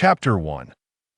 Chapter 1.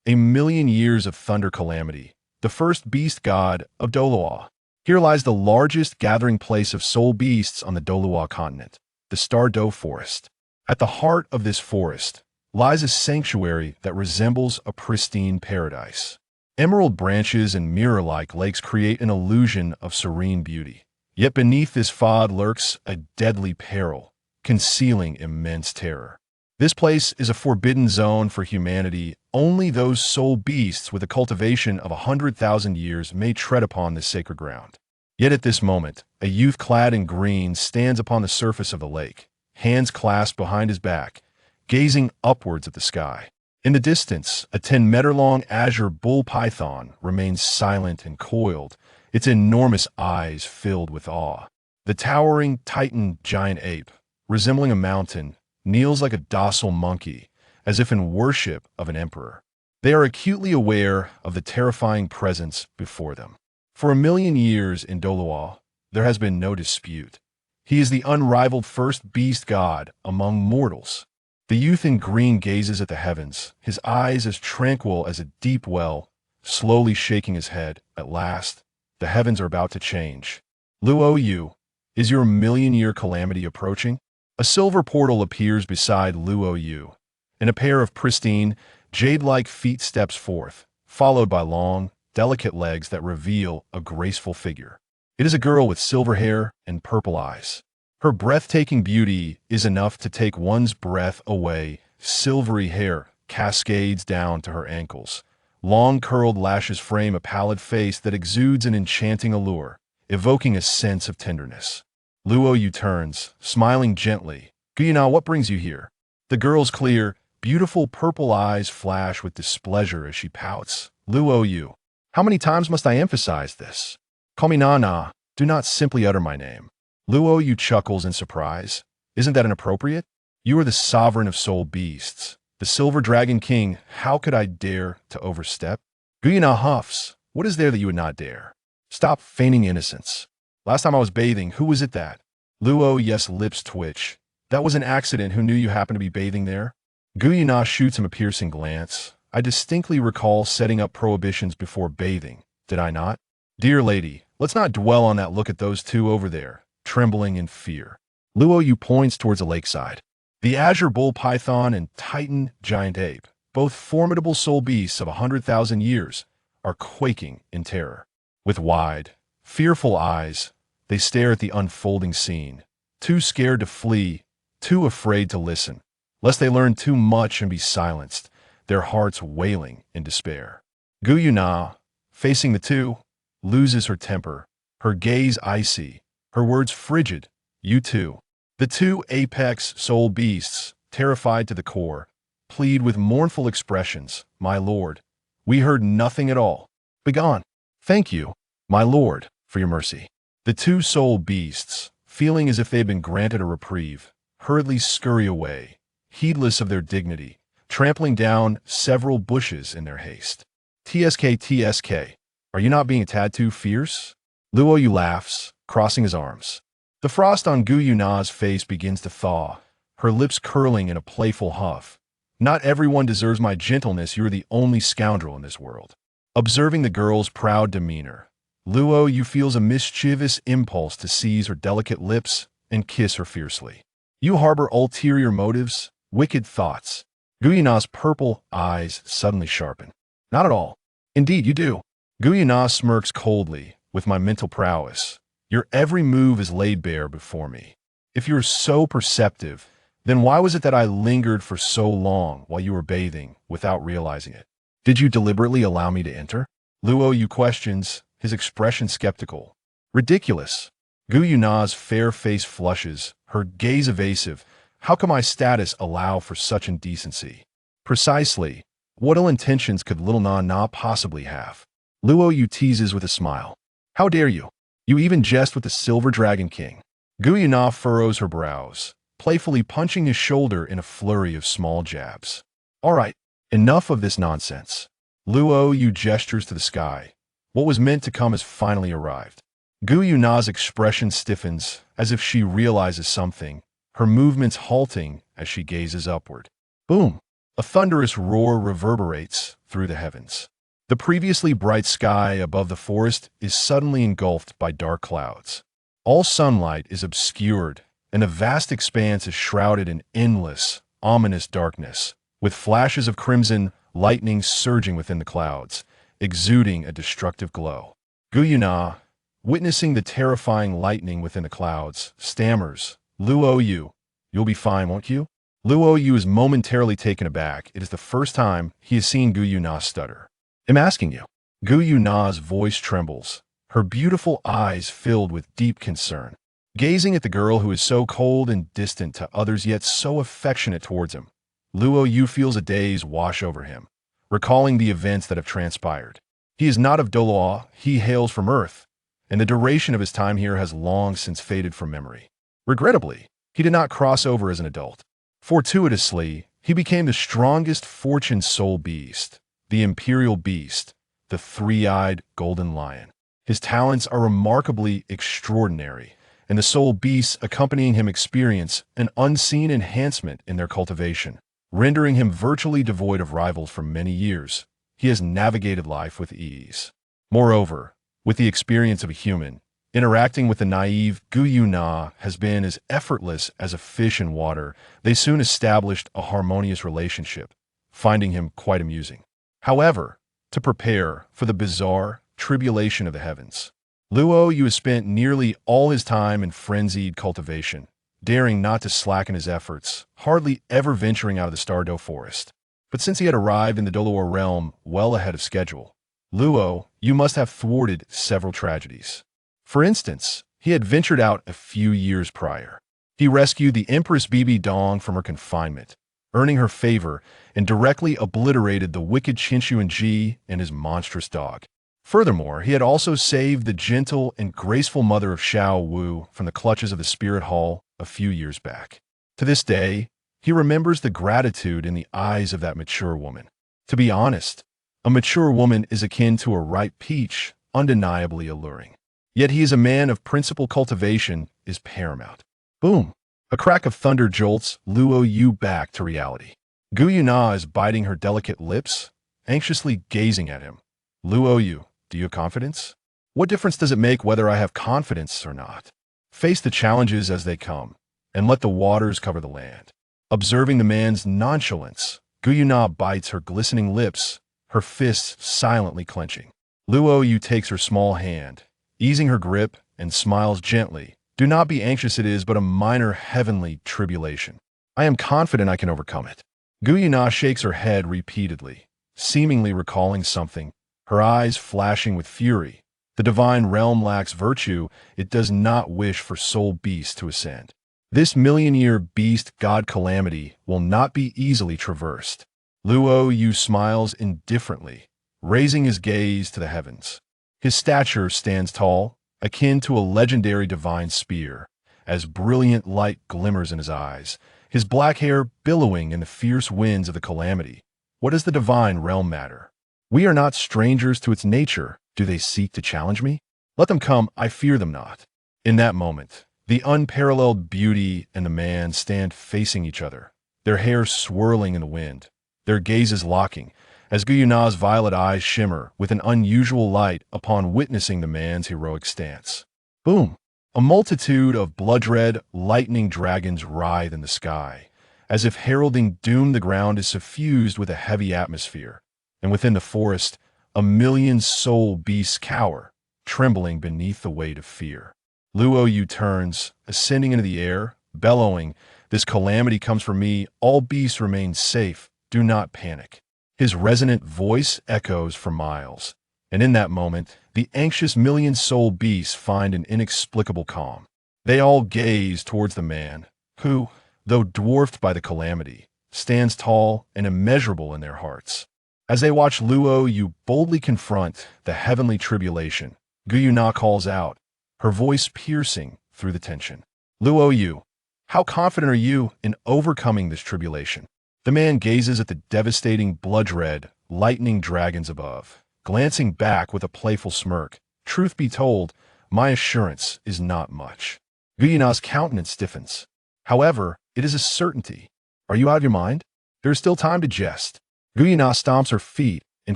A Million Years of Thunder Calamity, the first beast god of Douluo. Here lies the largest gathering place of soul beasts on the Douluo continent, the Stardow Forest. At the heart of this forest lies a sanctuary that resembles a pristine paradise. Emerald branches and mirror-like lakes create an illusion of serene beauty. Yet beneath this facade lurks a deadly peril, concealing immense terror. This place is a forbidden zone for humanity. Only those soul beasts with a cultivation of 100,000 years may tread upon this sacred ground. Yet at this moment, a youth clad in green stands upon the surface of the lake, hands clasped behind his back, gazing upwards at the sky. In the distance, a 10-meter-long azure bull python remains silent and coiled, its enormous eyes filled with awe. The towering Titan giant ape, resembling a mountain, kneels like a docile monkey, as if in worship of an emperor. They are acutely aware of the terrifying presence before them. For 1,000,000 years in Douluo, there has been no dispute. He is the unrivaled first beast god among mortals. The youth in green gazes at the heavens, his eyes as tranquil as a deep well, slowly shaking his head. At last, the heavens are about to change. Luo Yu, is your 1,000,000-year calamity approaching? A silver portal appears beside Luo Yu, and a pair of pristine, jade-like feet steps forth, followed by long, delicate legs that reveal a graceful figure. It is a girl with silver hair and purple eyes. Her breathtaking beauty is enough to take one's breath away. Silvery hair cascades down to her ankles. Long curled lashes frame a pallid face that exudes an enchanting allure, evoking a sense of tenderness. Luo Yu turns, smiling gently. Gu Yue Na, what brings you here? The girl's clear, beautiful purple eyes flash with displeasure as she pouts. Luo Yu, how many times must I emphasize this? Call me Na, do not simply utter my name. Luo Yu chuckles in surprise. Isn't that inappropriate? You are the sovereign of soul beasts, the silver dragon king. How could I dare to overstep? Gu Yue Na huffs. What is there that you would not dare? Stop feigning innocence. Last time I was bathing, who was it that? Luo Yu's lips twitch. That was an accident. Who knew you happened to be bathing there? Gu Yue Na shoots him a piercing glance. I distinctly recall setting up prohibitions before bathing, did I not? Dear lady, let's not dwell on that. Look at those two over there, trembling in fear. Luo Yu points towards a lakeside. The azure bull python and Titan giant ape, both formidable soul beasts of 100,000 years, are quaking in terror. With wide, fearful eyes, they stare at the unfolding scene, too scared to flee, too afraid to listen, lest they learn too much and be silenced, their hearts wailing in despair. Gu Yue Na, facing the two, loses her temper, her gaze icy, her words frigid. You too. The two apex soul beasts, terrified to the core, plead with mournful expressions. My lord, we heard nothing at all. Begone. Thank you, my lord, for your mercy. The two soul beasts, feeling as if they had been granted a reprieve, hurriedly scurry away, heedless of their dignity, trampling down several bushes in their haste. TSK, are you not being a tad too fierce? Luo Yu laughs, crossing his arms. The frost on Gu Yue Na's face begins to thaw, her lips curling in a playful huff. Not everyone deserves my gentleness. You are the only scoundrel in this world. Observing the girl's proud demeanor, Luo Yu feels a mischievous impulse to seize her delicate lips and kiss her fiercely. You harbor ulterior motives, wicked thoughts. Gu Yue Na's purple eyes suddenly sharpen. Not at all. Indeed, you do. Gu Yue Na smirks coldly. With my mental prowess, your every move is laid bare before me. If you're so perceptive, then why was it that I lingered for so long while you were bathing without realizing it? Did you deliberately allow me to enter? Luo Yu questions, his expression skeptical. Ridiculous. Gu Yue Na's fair face flushes, her gaze evasive. How can my status allow for such indecency? Precisely. What ill intentions could little Na possibly have? Luo Yu teases with a smile. How dare you? You even jest with the silver dragon king. Gu Yue Na furrows her brows, playfully punching his shoulder in a flurry of small jabs. All right, enough of this nonsense. Luo Yu gestures to the sky. What was meant to come has finally arrived. Gu Yue Na's expression stiffens, as if she realizes something, her movements halting as she gazes upward. Boom! A thunderous roar reverberates through the heavens. The previously bright sky above the forest is suddenly engulfed by dark clouds. All sunlight is obscured, and the vast expanse is shrouded in endless, ominous darkness, with flashes of crimson lightning surging within the clouds, exuding a destructive glow. Gu Yue Na, witnessing the terrifying lightning within the clouds, stammers, "Luo Yu, you'll be fine, won't you?" Luo Yu is momentarily taken aback. It is the first time he has seen Gu Yue Na stutter. "I'm asking you." Gu Yue Na's voice trembles, her beautiful eyes filled with deep concern. Gazing at the girl who is so cold and distant to others yet so affectionate towards him, Luo Yu feels a daze wash over him, recalling the events that have transpired. He is not of Douluo, he hails from Earth, and the duration of his time here has long since faded from memory. Regrettably, he did not cross over as an adult. Fortuitously, he became the strongest fortune soul beast, the imperial beast, the three-eyed golden lion. His talents are remarkably extraordinary, and the soul beasts accompanying him experience an unseen enhancement in their cultivation, rendering him virtually devoid of rivals for many years. He has navigated life with ease. Moreover, with the experience of a human, interacting with the naive Gu Yue Na has been as effortless as a fish in water. They soon established a harmonious relationship, finding him quite amusing. However, to prepare for the bizarre tribulation of the heavens, Luo Yu has spent nearly all his time in frenzied cultivation, daring not to slacken his efforts, hardly ever venturing out of the Stardow forest. But since he had arrived in the Douluo realm well ahead of schedule, Luo Yu must have thwarted several tragedies. For instance, he had ventured out a few years prior. He rescued the Empress Bibi Dong from her confinement, earning her favor, and directly obliterated the wicked Qinshuanji and his monstrous dog. Furthermore, he had also saved the gentle and graceful mother of Xiao Wu from the clutches of the Spirit Hall a few years back. To this day, he remembers the gratitude in the eyes of that mature woman. To be honest, a mature woman is akin to a ripe peach, undeniably alluring. Yet he is a man of principle. Cultivation is paramount. Boom! A crack of thunder jolts Luo Yu back to reality. Gu Yue Na is biting her delicate lips, anxiously gazing at him. "Luo Yu, do you have confidence?" "What difference does it make whether I have confidence or not? Face the challenges as they come, and let the waters cover the land." Observing the man's nonchalance, Gu Yue Na bites her glistening lips, her fists silently clenching. Luo Yu takes her small hand, easing her grip, and smiles gently. "Do not be anxious, it is but a minor heavenly tribulation. I am confident I can overcome it." Gu Yue Na shakes her head repeatedly, seemingly recalling something, her eyes flashing with fury. The divine realm lacks virtue, it does not wish for soul beasts to ascend. This million-year beast god calamity will not be easily traversed. Luo Yu smiles indifferently, raising his gaze to the heavens. His stature stands tall, akin to a legendary divine spear, as brilliant light glimmers in his eyes, his black hair billowing in the fierce winds of the calamity. What does the divine realm matter? We are not strangers to its nature. Do they seek to challenge me? Let them come, I fear them not. In that moment, the unparalleled beauty and the man stand facing each other, their hair swirling in the wind, their gazes locking, as Gu Yue Na's violet eyes shimmer with an unusual light upon witnessing the man's heroic stance. Boom! A multitude of blood-red, lightning dragons writhe in the sky. As if heralding doom, the ground is suffused with a heavy atmosphere, and within the forest, a million soul beasts cower, trembling beneath the weight of fear. Luo Yu turns, ascending into the air, bellowing, "This calamity comes from me, all beasts remain safe, do not panic." His resonant voice echoes for miles, and in that moment, the anxious million soul beasts find an inexplicable calm. They all gaze towards the man, who, though dwarfed by the calamity, stands tall and immeasurable in their hearts. As they watch Luo Yu boldly confront the heavenly tribulation, Gu Yue Na calls out, her voice piercing through the tension. "Luo Yu, how confident are you in overcoming this tribulation?" The man gazes at the devastating blood-red, lightning dragons above, glancing back with a playful smirk. "Truth be told, my assurance is not much." Gu Yue Na's countenance stiffens. "However, it is a certainty. Are you out of your mind?" There is still time to jest. Gu Yue Na stomps her feet in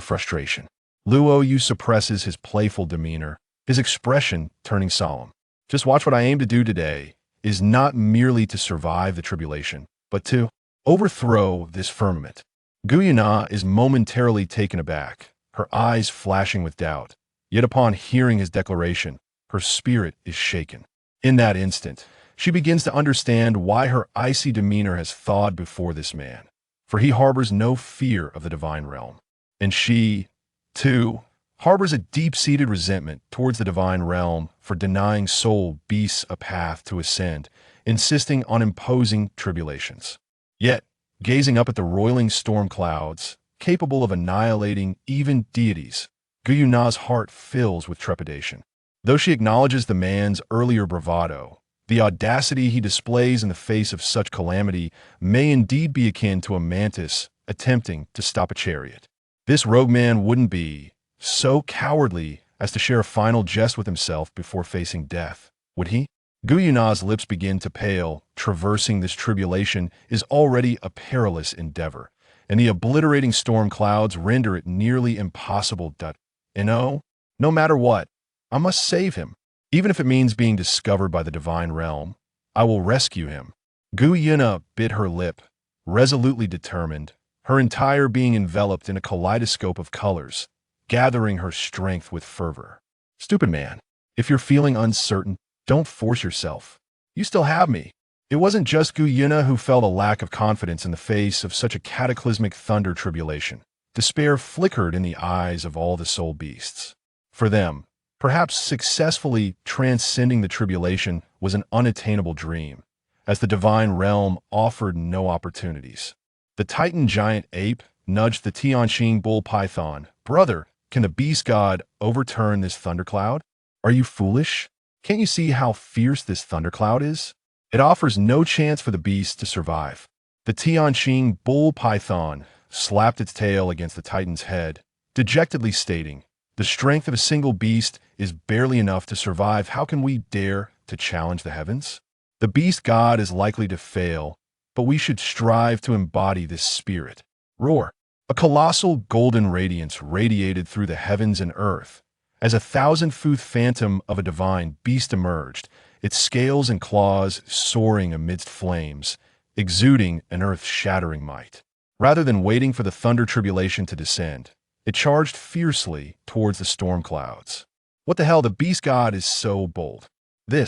frustration. Luo Yu suppresses his playful demeanor, his expression turning solemn. Just watch what I aim to do today is not merely to survive the tribulation, but to overthrow this firmament. Gu Yue Na is momentarily taken aback, her eyes flashing with doubt. Yet upon hearing his declaration, her spirit is shaken. In that instant, she begins to understand why her icy demeanor has thawed before this man, for he harbors no fear of the divine realm. And she, too, harbors a deep-seated resentment towards the divine realm for denying soul beasts a path to ascend, insisting on imposing tribulations. Yet, gazing up at the roiling storm clouds, capable of annihilating even deities, Gu Yue Na's heart fills with trepidation. Though she acknowledges the man's earlier bravado, the audacity he displays in the face of such calamity may indeed be akin to a mantis attempting to stop a chariot. This rogue man wouldn't be so cowardly as to share a final jest with himself before facing death, would he? Gu Yue Na's lips begin to pale. Traversing this tribulation is already a perilous endeavor, and the obliterating storm clouds render it nearly impossible to, no matter what, I must save him. Even if it means being discovered by the divine realm, I will rescue him. Gu Yue Na bit her lip, resolutely determined, her entire being enveloped in a kaleidoscope of colors, gathering her strength with fervor. Stupid man, if you're feeling uncertain, don't force yourself. You still have me. It wasn't just Gu Yue Na who felt a lack of confidence in the face of such a cataclysmic thunder tribulation. Despair flickered in the eyes of all the soul beasts. For them, perhaps successfully transcending the tribulation was an unattainable dream, as the divine realm offered no opportunities. The Titan giant ape nudged the Tianqing bull python. Brother, can the beast god overturn this thundercloud? Are you foolish? Can't you see how fierce this thundercloud is? It offers no chance for the beast to survive. The Tianqing bull python slapped its tail against the Titan's head, dejectedly stating, "The strength of a single beast is barely enough to survive. How can we dare to challenge the heavens? The beast god is likely to fail, but we should strive to embody this spirit." Roar! A colossal golden radiance radiated through the heavens and earth, as a 1,000-foot phantom of a divine beast emerged, its scales and claws soaring amidst flames, exuding an earth-shattering might. Rather than waiting for the thunder tribulation to descend, it charged fiercely towards the storm clouds. What the hell, the beast god is so bold. The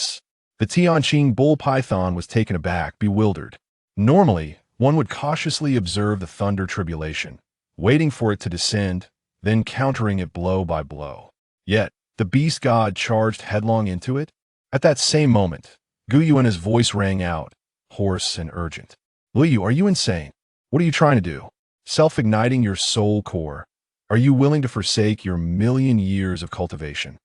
Tianqing bull python was taken aback, bewildered. Normally, one would cautiously observe the thunder tribulation, waiting for it to descend, then countering it blow by blow. Yet, the beast god charged headlong into it. At that same moment, Gu Yue Na's voice rang out, hoarse and urgent. "Luo Yu, are you insane? What are you trying to do? Self-igniting your soul core? Are you willing to forsake your million years of cultivation?"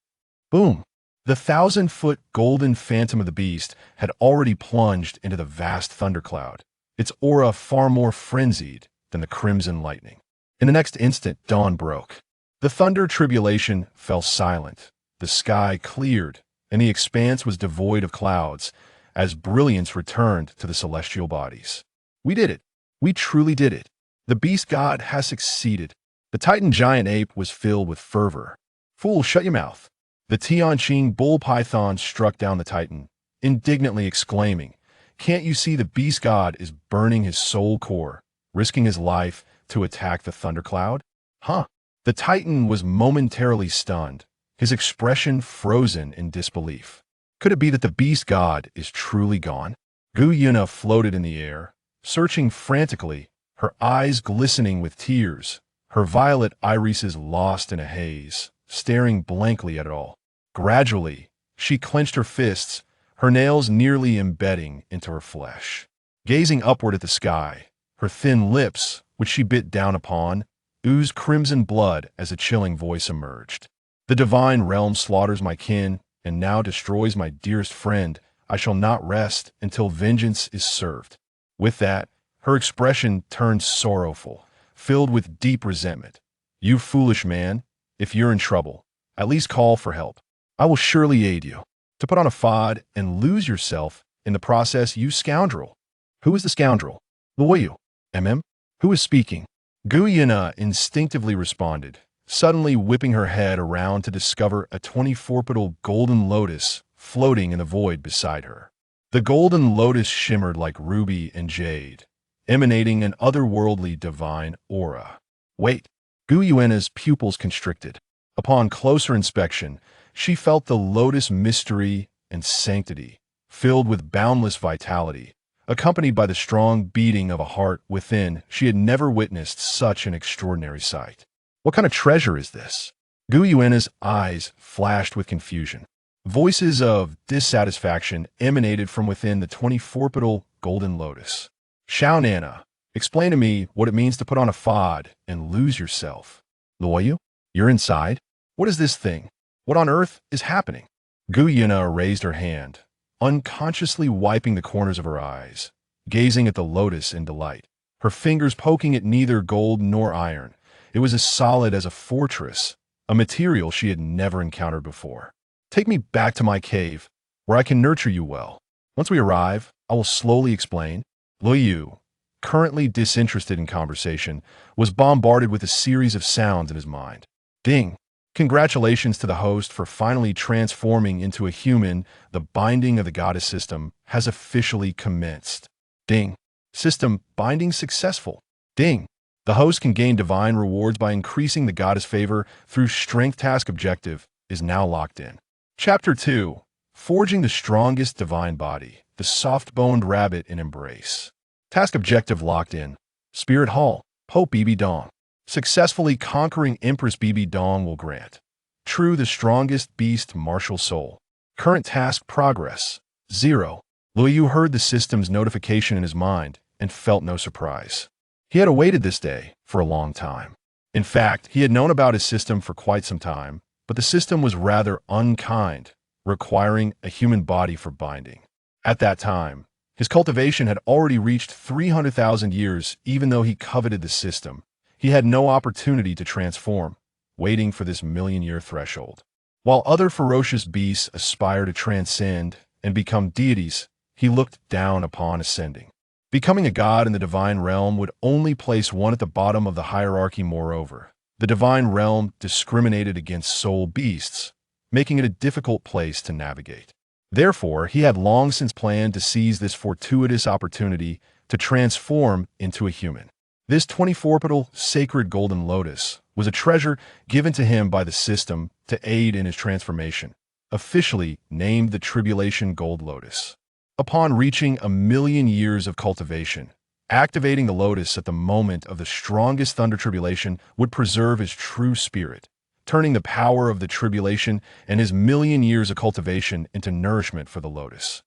Boom! The 1,000-foot golden phantom of the beast had already plunged into the vast thundercloud, its aura far more frenzied than the crimson lightning. In the next instant, dawn broke. The thunder tribulation fell silent, the sky cleared, and the expanse was devoid of clouds, as brilliance returned to the celestial bodies. We did it. We truly did it. The beast god has succeeded. The Titan giant ape was filled with fervor. "Fool, shut your mouth." The Tianqing bull python struck down the Titan, indignantly exclaiming, "Can't you see the beast god is burning his soul core, risking his life to attack the thundercloud?" Huh? The Titan was momentarily stunned, his expression frozen in disbelief. Could it be that the beast god is truly gone? Gu Yue Na floated in the air, searching frantically, her eyes glistening with tears, her violet irises lost in a haze, staring blankly at it all. Gradually, she clenched her fists, her nails nearly embedding into her flesh. Gazing upward at the sky, her thin lips, which she bit down upon, oozed crimson blood as a chilling voice emerged. "The divine realm slaughters my kin, and now destroys my dearest friend. I shall not rest until vengeance is served." With that, her expression turned sorrowful, filled with deep resentment. "You foolish man, if you're in trouble, at least call for help. I will surely aid you. To put on a fad and lose yourself in the process, you scoundrel." "Who is the scoundrel?" "Luo Yu. MM? Who is speaking? Gu Yue Na instinctively responded, suddenly whipping her head around to discover a 24-petal golden lotus floating in the void beside her. The golden lotus shimmered like ruby and jade, emanating an otherworldly divine aura. Wait, Gu Yue Na's pupils constricted. Upon closer inspection, she felt the lotus mystery and sanctity, filled with boundless vitality. Accompanied by the strong beating of a heart within, she had never witnessed such an extraordinary sight. What kind of treasure is this? Gu Yue Na's eyes flashed with confusion. Voices of dissatisfaction emanated from within the 24-petal golden lotus. Xiao Nana, explain to me what it means to put on a fad and lose yourself. Luo Yu, you're inside? What is this thing? What on earth is happening? Gu Yue Na raised her hand, unconsciously wiping the corners of her eyes, gazing at the lotus in delight, her fingers poking at neither gold nor iron. It was as solid as a fortress, a material she had never encountered before. Take me back to my cave, where I can nurture you well. Once we arrive, I will slowly explain. Luo Yu, currently disinterested in conversation, was bombarded with a series of sounds in his mind. Ding! Congratulations to the host for finally transforming into a human. The binding of the goddess system has officially commenced. Ding! System binding successful. Ding! The host can gain divine rewards by increasing the goddess favor through strength. Task objective is now locked in. Chapter 2. Forging the strongest divine body. The soft-boned rabbit in embrace. Task objective locked in. Spirit Hall. Pope Bibi Dong. Successfully conquering Empress Bibi Dong will grant. True the strongest beast martial soul. Current task progress. 0. Luo Yu heard the system's notification in his mind and felt no surprise. He had awaited this day for a long time. In fact, he had known about his system for quite some time, but the system was rather unkind, requiring a human body for binding. At that time, his cultivation had already reached 300,000 years. Even though he coveted the system, he had no opportunity to transform, waiting for this million-year threshold. While other ferocious beasts aspire to transcend and become deities, he looked down upon ascending. Becoming a god in the divine realm would only place one at the bottom of the hierarchy. Moreover, the divine realm discriminated against soul beasts, making it a difficult place to navigate. Therefore, he had long since planned to seize this fortuitous opportunity to transform into a human. This 24-petal sacred golden lotus was a treasure given to him by the system to aid in his transformation, officially named the Tribulation Gold Lotus. Upon reaching 1,000,000 years of cultivation, activating the lotus at the moment of the strongest thunder tribulation would preserve his true spirit, turning the power of the tribulation and his 1,000,000 years of cultivation into nourishment for the lotus.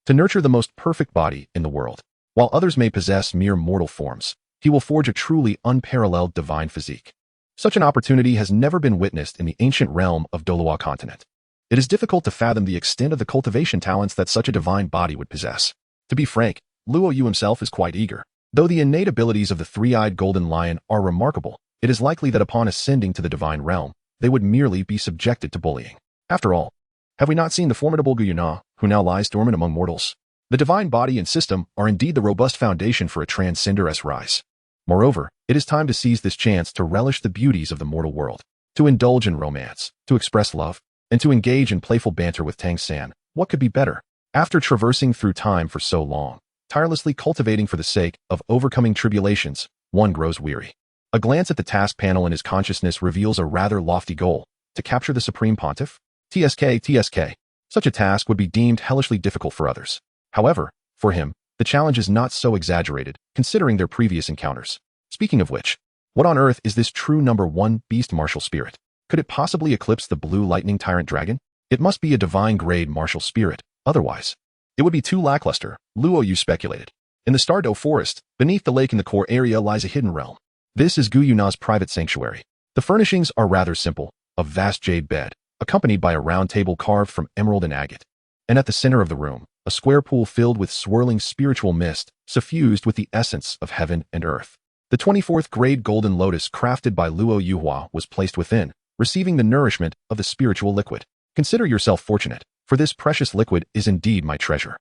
To nurture the most perfect body in the world, while others may possess mere mortal forms, he will forge a truly unparalleled divine physique. Such an opportunity has never been witnessed in the ancient realm of Douluo continent. It is difficult to fathom the extent of the cultivation talents that such a divine body would possess. To be frank, Luo Yu himself is quite eager. Though the innate abilities of the three-eyed golden lion are remarkable, it is likely that upon ascending to the divine realm, they would merely be subjected to bullying. After all, have we not seen the formidable Gu Yue Na, who now lies dormant among mortals? The divine body and system are indeed the robust foundation for a transcender's rise. Moreover, it is time to seize this chance to relish the beauties of the mortal world, to indulge in romance, to express love, and to engage in playful banter with Tang San. What could be better? After traversing through time for so long, tirelessly cultivating for the sake of overcoming tribulations, one grows weary. A glance at the task panel in his consciousness reveals a rather lofty goal: to capture the Supreme Pontiff? TSK. Such a task would be deemed hellishly difficult for others. However, for him, the challenge is not so exaggerated, considering their previous encounters. Speaking of which, what on earth is this true number 1 beast martial spirit? Could it possibly eclipse the blue lightning tyrant dragon? It must be a divine-grade martial spirit, otherwise it would be too lackluster, Luo Yu speculated. In the Stardow Forest, beneath the lake in the core area lies a hidden realm. This is Gu Yue Na's private sanctuary. The furnishings are rather simple: a vast jade bed, accompanied by a round table carved from emerald and agate. And at the center of the room, a square pool filled with swirling spiritual mist, suffused with the essence of heaven and earth. The 24th grade golden lotus crafted by Luo Yu was placed within, receiving the nourishment of the spiritual liquid. Consider yourself fortunate, for this precious liquid is indeed my treasure.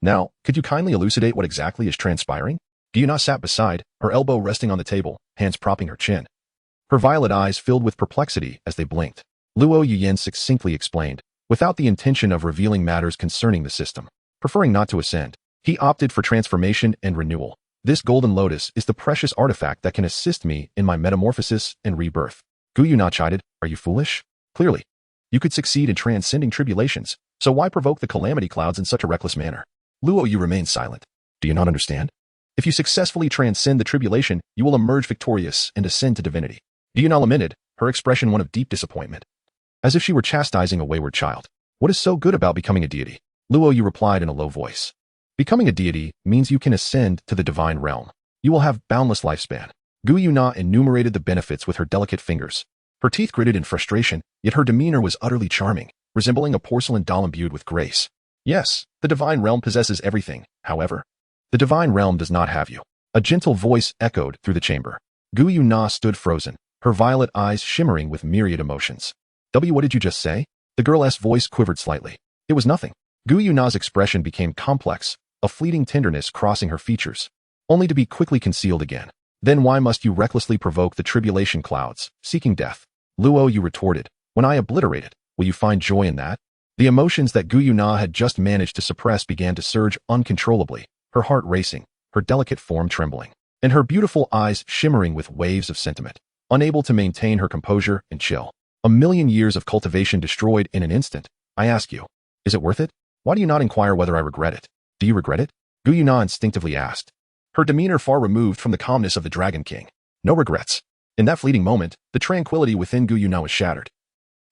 Now, could you kindly elucidate what exactly is transpiring? Gu Yu Na sat beside, her elbow resting on the table, hands propping her chin. Her violet eyes filled with perplexity as they blinked. Luo Yu succinctly explained, without the intention of revealing matters concerning the system. Preferring not to ascend, he opted for transformation and renewal. This golden lotus is the precious artifact that can assist me in my metamorphosis and rebirth. Gu Yu Na chided, are you foolish? Clearly, you could succeed in transcending tribulations, so why provoke the calamity clouds in such a reckless manner? Luo Yu remained silent. Do you not understand? If you successfully transcend the tribulation, you will emerge victorious and ascend to divinity. Gu Yu Na lamented, her expression one of deep disappointment, as if she were chastising a wayward child. What is so good about becoming a deity? Luo Yu replied in a low voice. Becoming a deity means you can ascend to the divine realm. You will have boundless lifespan. Gu Yu Na enumerated the benefits with her delicate fingers. Her teeth gritted in frustration, yet her demeanor was utterly charming, resembling a porcelain doll imbued with grace. Yes, the divine realm possesses everything, however. The divine realm does not have you. A gentle voice echoed through the chamber. Gu Yu Na stood frozen, her violet eyes shimmering with myriad emotions. What did you just say? The girl's voice quivered slightly. It was nothing. Gu Yu Na's expression became complex, a fleeting tenderness crossing her features, only to be quickly concealed again. Then why must you recklessly provoke the tribulation clouds, seeking death? Luo Yu retorted, when I obliterate it, will you find joy in that? The emotions that Gu Yu Na had just managed to suppress began to surge uncontrollably, her heart racing, her delicate form trembling, and her beautiful eyes shimmering with waves of sentiment. Unable to maintain her composure and chill. 1,000,000 years of cultivation destroyed in an instant. I ask you, is it worth it? Why do you not inquire whether I regret it? Do you regret it? Gu Yu Na instinctively asked, her demeanor far removed from the calmness of the Dragon King. No regrets. In that fleeting moment, the tranquility within Gu Yu Na was shattered.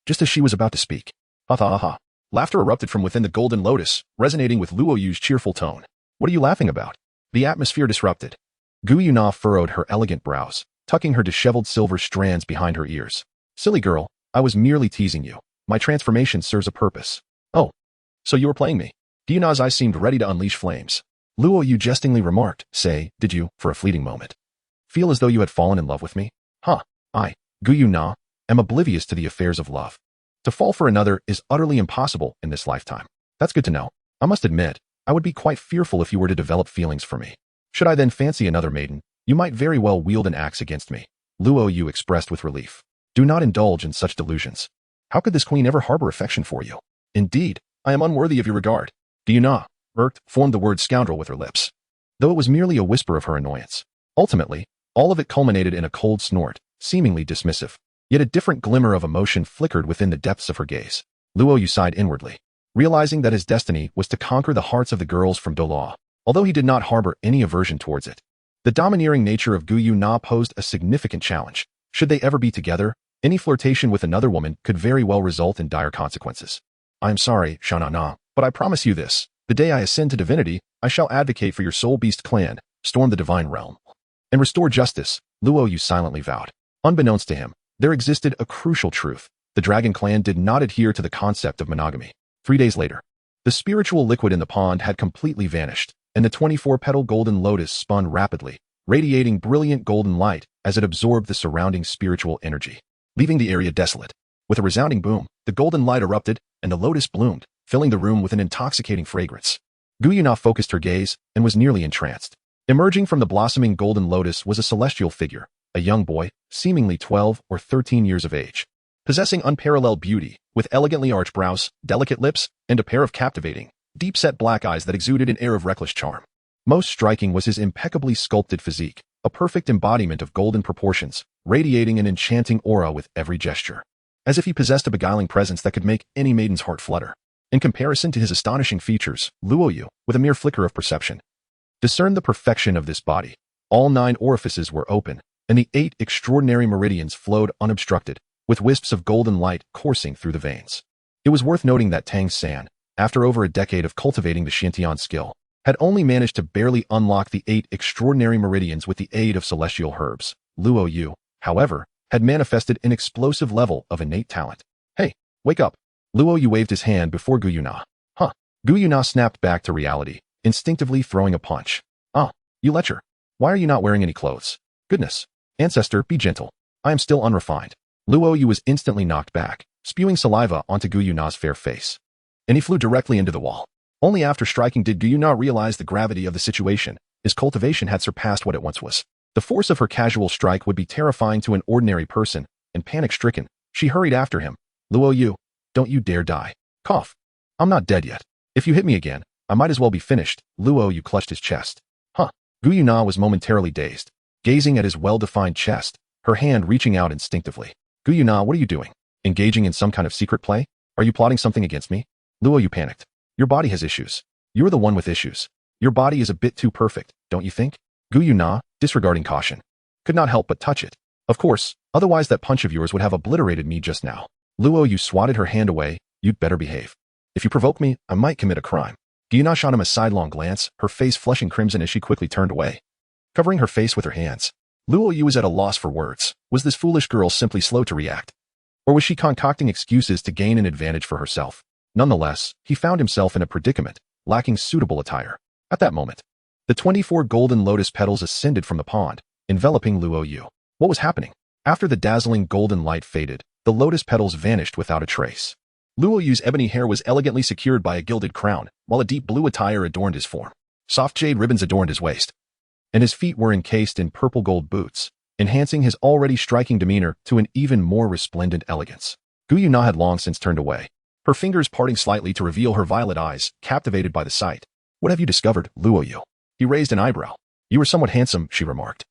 Just as she was about to speak, ha ha ha ha. Laughter erupted from within the golden lotus, resonating with Luo Yu's cheerful tone. What are you laughing about? The atmosphere disrupted. Gu Yu Na furrowed her elegant brows, tucking her disheveled silver strands behind her ears. Silly girl, I was merely teasing you. My transformation serves a purpose. Oh, so you were playing me. Gu Yu Na's eyes seemed ready to unleash flames. Luo Yu jestingly remarked, say, did you, for a fleeting moment, feel as though you had fallen in love with me? Huh, I, Gu Yu Na, am oblivious to the affairs of love. To fall for another is utterly impossible in this lifetime. That's good to know. I must admit, I would be quite fearful if you were to develop feelings for me. Should I then fancy another maiden, you might very well wield an axe against me. Luo Yu expressed with relief. Do not indulge in such delusions. How could this queen ever harbor affection for you? Indeed, I am unworthy of your regard. Gu Yu Na, formed the word scoundrel with her lips, though it was merely a whisper of her annoyance. Ultimately, all of it culminated in a cold snort, seemingly dismissive. Yet a different glimmer of emotion flickered within the depths of her gaze. Luo Yu sighed inwardly, realizing that his destiny was to conquer the hearts of the girls from Douluo, although he did not harbor any aversion towards it. The domineering nature of Gu Yu Na posed a significant challenge. Should they ever be together, any flirtation with another woman could very well result in dire consequences. I am sorry, Shana Na, but I promise you this. The day I ascend to divinity, I shall advocate for your soul beast clan, storm the divine realm, and restore justice, Luo Yu silently vowed. Unbeknownst to him, there existed a crucial truth. The dragon clan did not adhere to the concept of monogamy. 3 days later, the spiritual liquid in the pond had completely vanished, and the 24-petal golden lotus spun rapidly, radiating brilliant golden light as it absorbed the surrounding spiritual energy, leaving the area desolate. With a resounding boom, the golden light erupted, and the lotus bloomed, filling the room with an intoxicating fragrance. Gu Yu Na focused her gaze and was nearly entranced. Emerging from the blossoming golden lotus was a celestial figure, a young boy, seemingly 12 or 13 years of age, possessing unparalleled beauty, with elegantly arched brows, delicate lips, and a pair of captivating, deep-set black eyes that exuded an air of reckless charm. Most striking was his impeccably sculpted physique, a perfect embodiment of golden proportions, radiating an enchanting aura with every gesture, as if he possessed a beguiling presence that could make any maiden's heart flutter. In comparison to his astonishing features, Luo Yu, with a mere flicker of perception, discerned the perfection of this body. All 9 orifices were open, and the 8 extraordinary meridians flowed unobstructed, with wisps of golden light coursing through the veins. It was worth noting that Tang San, after over a decade of cultivating the Shintian skill, had only managed to barely unlock the 8 extraordinary meridians with the aid of celestial herbs. Luo Yu, however, had manifested an explosive level of innate talent. Hey, wake up. Luo Yu waved his hand before Gu Yu Na. Huh. Gu Yu Na snapped back to reality, instinctively throwing a punch. Ah, you lecher. Why are you not wearing any clothes? Goodness. Ancestor, be gentle. I am still unrefined. Luo Yu was instantly knocked back, spewing saliva onto Gu Yu Na's fair face. And he flew directly into the wall. Only after striking did Gu Yu Na realize the gravity of the situation, His cultivation had surpassed what it once was. The force of her casual strike would be terrifying to an ordinary person, and panic-stricken, she hurried after him. Luo Yu, don't you dare die. Cough. I'm not dead yet. If you hit me again, I might as well be finished. Luo Yu clutched his chest. Huh. Gu Yue Na was momentarily dazed, gazing at his well-defined chest, her hand reaching out instinctively. Gu Yue Na, what are you doing? Engaging in some kind of secret play? Are you plotting something against me? Luo Yu panicked. Your body has issues. You're the one with issues. Your body is a bit too perfect, don't you think? Gu Yue Na, disregarding caution, could not help but touch it. Of course, otherwise that punch of yours would have obliterated me just now. Luo Yu swatted her hand away. You'd better behave. If you provoke me, I might commit a crime. Gu Yue Na shot him a sidelong glance, her face flushing crimson as she quickly turned away, covering her face with her hands. Luo Yu was at a loss for words. Was this foolish girl simply slow to react? Or was she concocting excuses to gain an advantage for herself? Nonetheless, he found himself in a predicament, lacking suitable attire. At that moment, the 24 golden lotus petals ascended from the pond, enveloping Luo Yu. What was happening? After the dazzling golden light faded, the lotus petals vanished without a trace. Luo Yu's ebony hair was elegantly secured by a gilded crown, while a deep blue attire adorned his form. Soft jade ribbons adorned his waist, and his feet were encased in purple gold boots, enhancing his already striking demeanor to an even more resplendent elegance. Gu Yue Na had long since turned away, her fingers parting slightly to reveal her violet eyes, captivated by the sight. What have you discovered, Luo Yu? He raised an eyebrow. You are somewhat handsome, she remarked,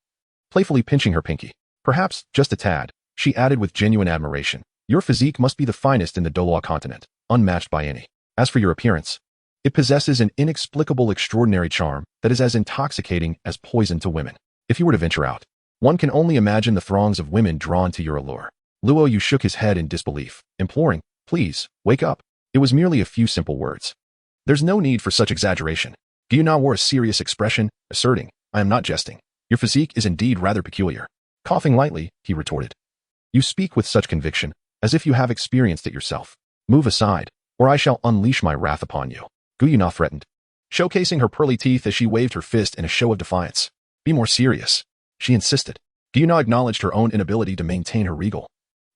playfully pinching her pinky. Perhaps, just a tad, she added with genuine admiration. Your physique must be the finest in the Douluo continent, unmatched by any. As for your appearance, it possesses an inexplicable extraordinary charm that is as intoxicating as poison to women. If you were to venture out, one can only imagine the throngs of women drawn to your allure. Luo Yu shook his head in disbelief, imploring, please, wake up. It was merely a few simple words. There's no need for such exaggeration. Gu Yue Na wore a serious expression, asserting, I am not jesting. Your physique is indeed rather peculiar. Coughing lightly, he retorted. You speak with such conviction, as if you have experienced it yourself. Move aside, or I shall unleash my wrath upon you. Gu Yue Na threatened, showcasing her pearly teeth as she waved her fist in a show of defiance. Be more serious, she insisted. Gu Yue Na acknowledged her own inability to maintain her regal,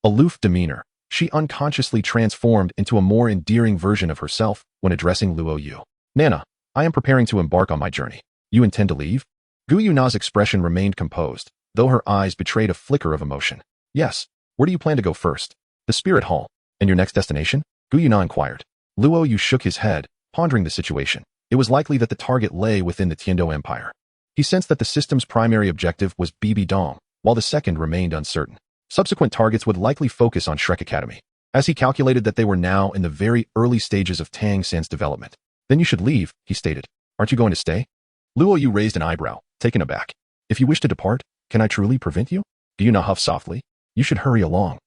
aloof demeanor. She unconsciously transformed into a more endearing version of herself when addressing Luo Yu. Nana, I am preparing to embark on my journey. You intend to leave? Gu Yue Na's expression remained composed, though her eyes betrayed a flicker of emotion. Yes. Where do you plan to go first? The Spirit Hall. And your next destination? Gu Yue Na inquired. Luo Yu shook his head, pondering the situation. It was likely that the target lay within the Tiando Empire. He sensed that the system's primary objective was Bibi Dong, while the second remained uncertain. Subsequent targets would likely focus on Shrek Academy, as he calculated that they were now in the very early stages of Tang San's development. Then you should leave, he stated. Aren't you going to stay? Luo Yu raised an eyebrow, taken aback. If you wish to depart, can I truly prevent you? Gu Yue Na huffed softly. You should hurry along.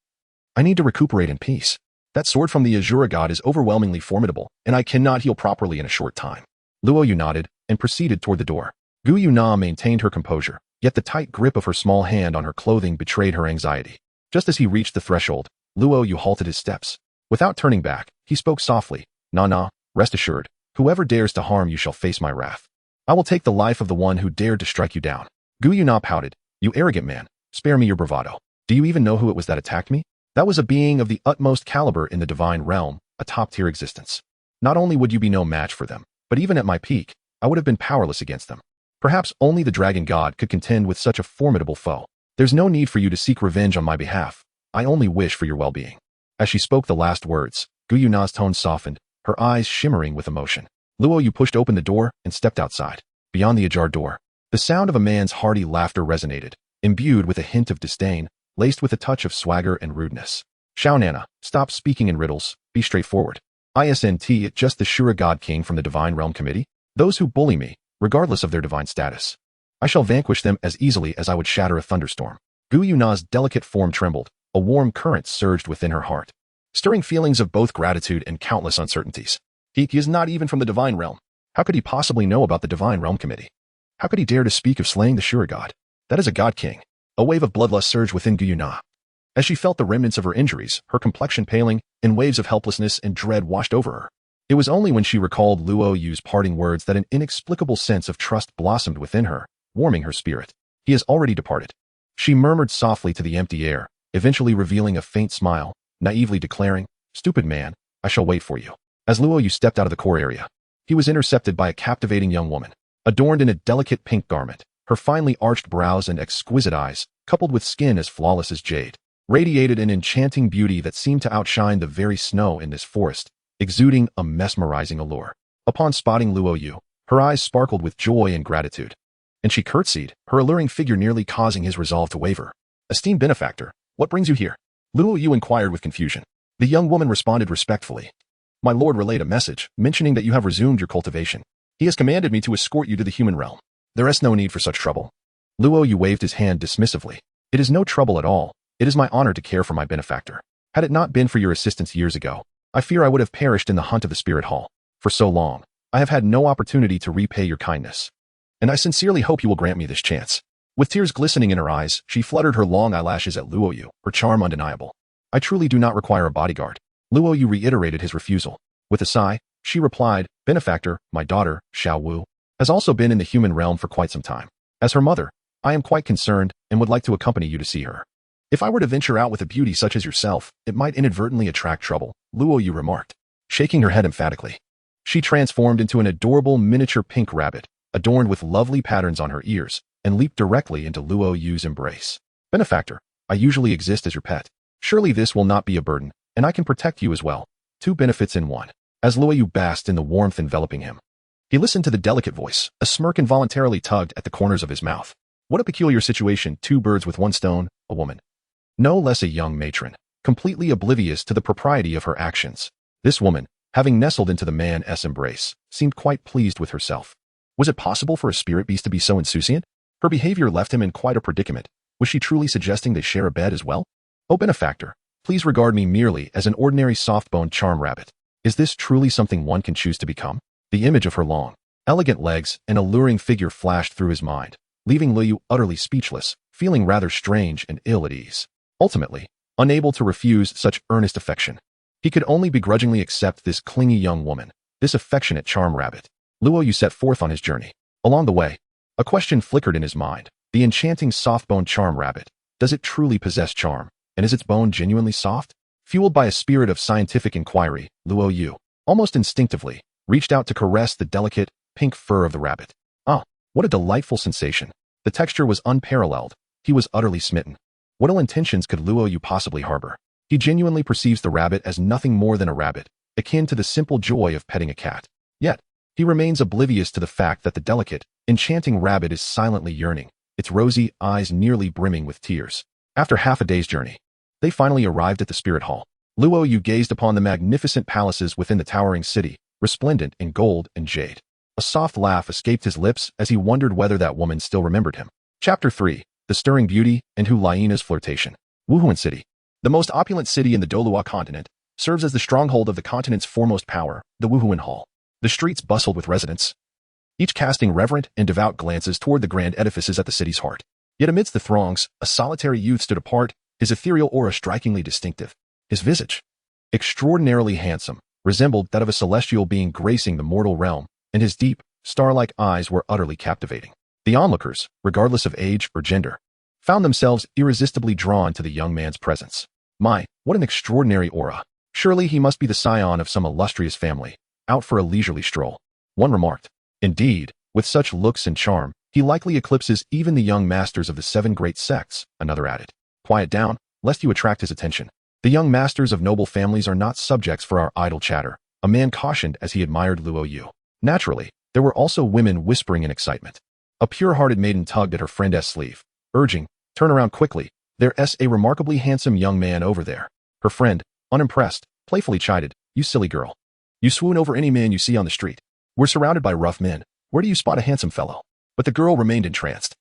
I need to recuperate in peace. That sword from the Azura god is overwhelmingly formidable, and I cannot heal properly in a short time. Luo Yu nodded and proceeded toward the door. Gu Yue Na maintained her composure, yet the tight grip of her small hand on her clothing betrayed her anxiety. Just as he reached the threshold, Luo Yu halted his steps. Without turning back, he spoke softly. Na, rest assured, whoever dares to harm you shall face my wrath. I will take the life of the one who dared to strike you down. Gu Yue Na pouted. You arrogant man, spare me your bravado. Do you even know who it was that attacked me? That was a being of the utmost caliber in the divine realm, a top-tier existence. Not only would you be no match for them, but even at my peak, I would have been powerless against them. Perhaps only the dragon god could contend with such a formidable foe. There's no need for you to seek revenge on my behalf. I only wish for your well-being. As she spoke the last words, Gu Yue Na's tone softened, her eyes shimmering with emotion. Luo Yu pushed open the door and stepped outside. Beyond the ajar door, the sound of a man's hearty laughter resonated, imbued with a hint of disdain, laced with a touch of swagger and rudeness. Shao Nana, stop speaking in riddles, be straightforward. Isn't it just the Shura God King from the Divine Realm Committee? Those who bully me, regardless of their divine status. I shall vanquish them as easily as I would shatter a thunderstorm. Gu Yue Na's delicate form trembled, a warm current surged within her heart, stirring feelings of both gratitude and countless uncertainties. He is not even from the Divine Realm. How could he possibly know about the Divine Realm Committee? How could he dare to speak of slaying the Shura God? That is a God King. A wave of bloodlust surged within Gu Yue Na. As she felt the remnants of her injuries, her complexion paling, and waves of helplessness and dread washed over her. It was only when she recalled Luo Yu's parting words that an inexplicable sense of trust blossomed within her, warming her spirit. He has already departed. She murmured softly to the empty air, eventually revealing a faint smile, naively declaring, Stupid man, I shall wait for you. As Luo Yu stepped out of the core area, he was intercepted by a captivating young woman. adorned in a delicate pink garment. Her finely arched brows and exquisite eyes, coupled with skin as flawless as jade, radiated an enchanting beauty that seemed to outshine the very snow in this forest, exuding a mesmerizing allure. Upon spotting Luo Yu, her eyes sparkled with joy and gratitude, and she curtsied, her alluring figure nearly causing his resolve to waver. "Esteemed benefactor, what brings you here?" Luo Yu inquired with confusion. The young woman responded respectfully. "My lord relayed a message, mentioning that you have resumed your cultivation. He has commanded me to escort you to the human realm. There is no need for such trouble." Luo Yu waved his hand dismissively. "It is no trouble at all. It is my honor to care for my benefactor. Had it not been for your assistance years ago, I fear I would have perished in the hunt of the spirit hall. For so long, I have had no opportunity to repay your kindness, and I sincerely hope you will grant me this chance." With tears glistening in her eyes, she fluttered her long eyelashes at Luo Yu, her charm undeniable. "I truly do not require a bodyguard." Luo Yu reiterated his refusal. With a sigh, she replied, "Benefactor, my daughter, Xiao Wu, has also been in the human realm for quite some time. As her mother, I am quite concerned and would like to accompany you to see her. If I were to venture out with a beauty such as yourself, it might inadvertently attract trouble," Luo Yu remarked, shaking her head emphatically. She transformed into an adorable miniature pink rabbit, adorned with lovely patterns on her ears, and leaped directly into Luo Yu's embrace. "Benefactor, I usually exist as your pet. Surely this will not be a burden, and I can protect you as well. Two benefits in one." As Luo Yu basked in the warmth enveloping him, he listened to the delicate voice. A smirk involuntarily tugged at the corners of his mouth. What a peculiar situation, two birds with one stone, a woman. No less a young matron, completely oblivious to the propriety of her actions. This woman, having nestled into the man's embrace, seemed quite pleased with herself. Was it possible for a spirit beast to be so insouciant? Her behavior left him in quite a predicament. Was she truly suggesting they share a bed as well? "Oh benefactor, please regard me merely as an ordinary soft-boned charm rabbit. Is this truly something one can choose to become?" The image of her long, elegant legs and alluring figure flashed through his mind, leaving Luo Yu utterly speechless, feeling rather strange and ill at ease. Ultimately, unable to refuse such earnest affection, he could only begrudgingly accept this clingy young woman, this affectionate charm rabbit. Luo Yu set forth on his journey. Along the way, a question flickered in his mind. The enchanting soft-boned charm rabbit, does it truly possess charm, and is its bone genuinely soft? Fueled by a spirit of scientific inquiry, Luo Yu, almost instinctively, reached out to caress the delicate, pink fur of the rabbit. Ah, what a delightful sensation. The texture was unparalleled. He was utterly smitten. What ill intentions could Luo Yu possibly harbor? He genuinely perceives the rabbit as nothing more than a rabbit, akin to the simple joy of petting a cat. Yet, he remains oblivious to the fact that the delicate, enchanting rabbit is silently yearning, its rosy eyes nearly brimming with tears. After half a day's journey, they finally arrived at the spirit hall. Luo Yu gazed upon the magnificent palaces within the towering city, resplendent in gold and jade. A soft laugh escaped his lips as he wondered whether that woman still remembered him. Chapter 3. The Stirring Beauty and Hu Laiana's Flirtation. Wuhuan City, the most opulent city in the Douluo continent, serves as the stronghold of the continent's foremost power, the Wuhuan Hall. The streets bustled with residents, each casting reverent and devout glances toward the grand edifices at the city's heart. Yet amidst the throngs, a solitary youth stood apart, his ethereal aura strikingly distinctive. His visage, extraordinarily handsome, resembled that of a celestial being gracing the mortal realm, and his deep, star-like eyes were utterly captivating. The onlookers, regardless of age or gender, found themselves irresistibly drawn to the young man's presence. My, what an extraordinary aura. Surely he must be the scion of some illustrious family, out for a leisurely stroll. One remarked. Indeed, with such looks and charm, he likely eclipses even the young masters of the 7 great sects, another added. Quiet down, lest you attract his attention. The young masters of noble families are not subjects for our idle chatter, a man cautioned as he admired Luo Yu. Naturally, there were also women whispering in excitement. A pure-hearted maiden tugged at her friend's sleeve, urging, turn around quickly, there's a remarkably handsome young man over there. Her friend, unimpressed, playfully chided, you silly girl. You swoon over any man you see on the street. We're surrounded by rough men. Where do you spot a handsome fellow? But the girl remained entranced.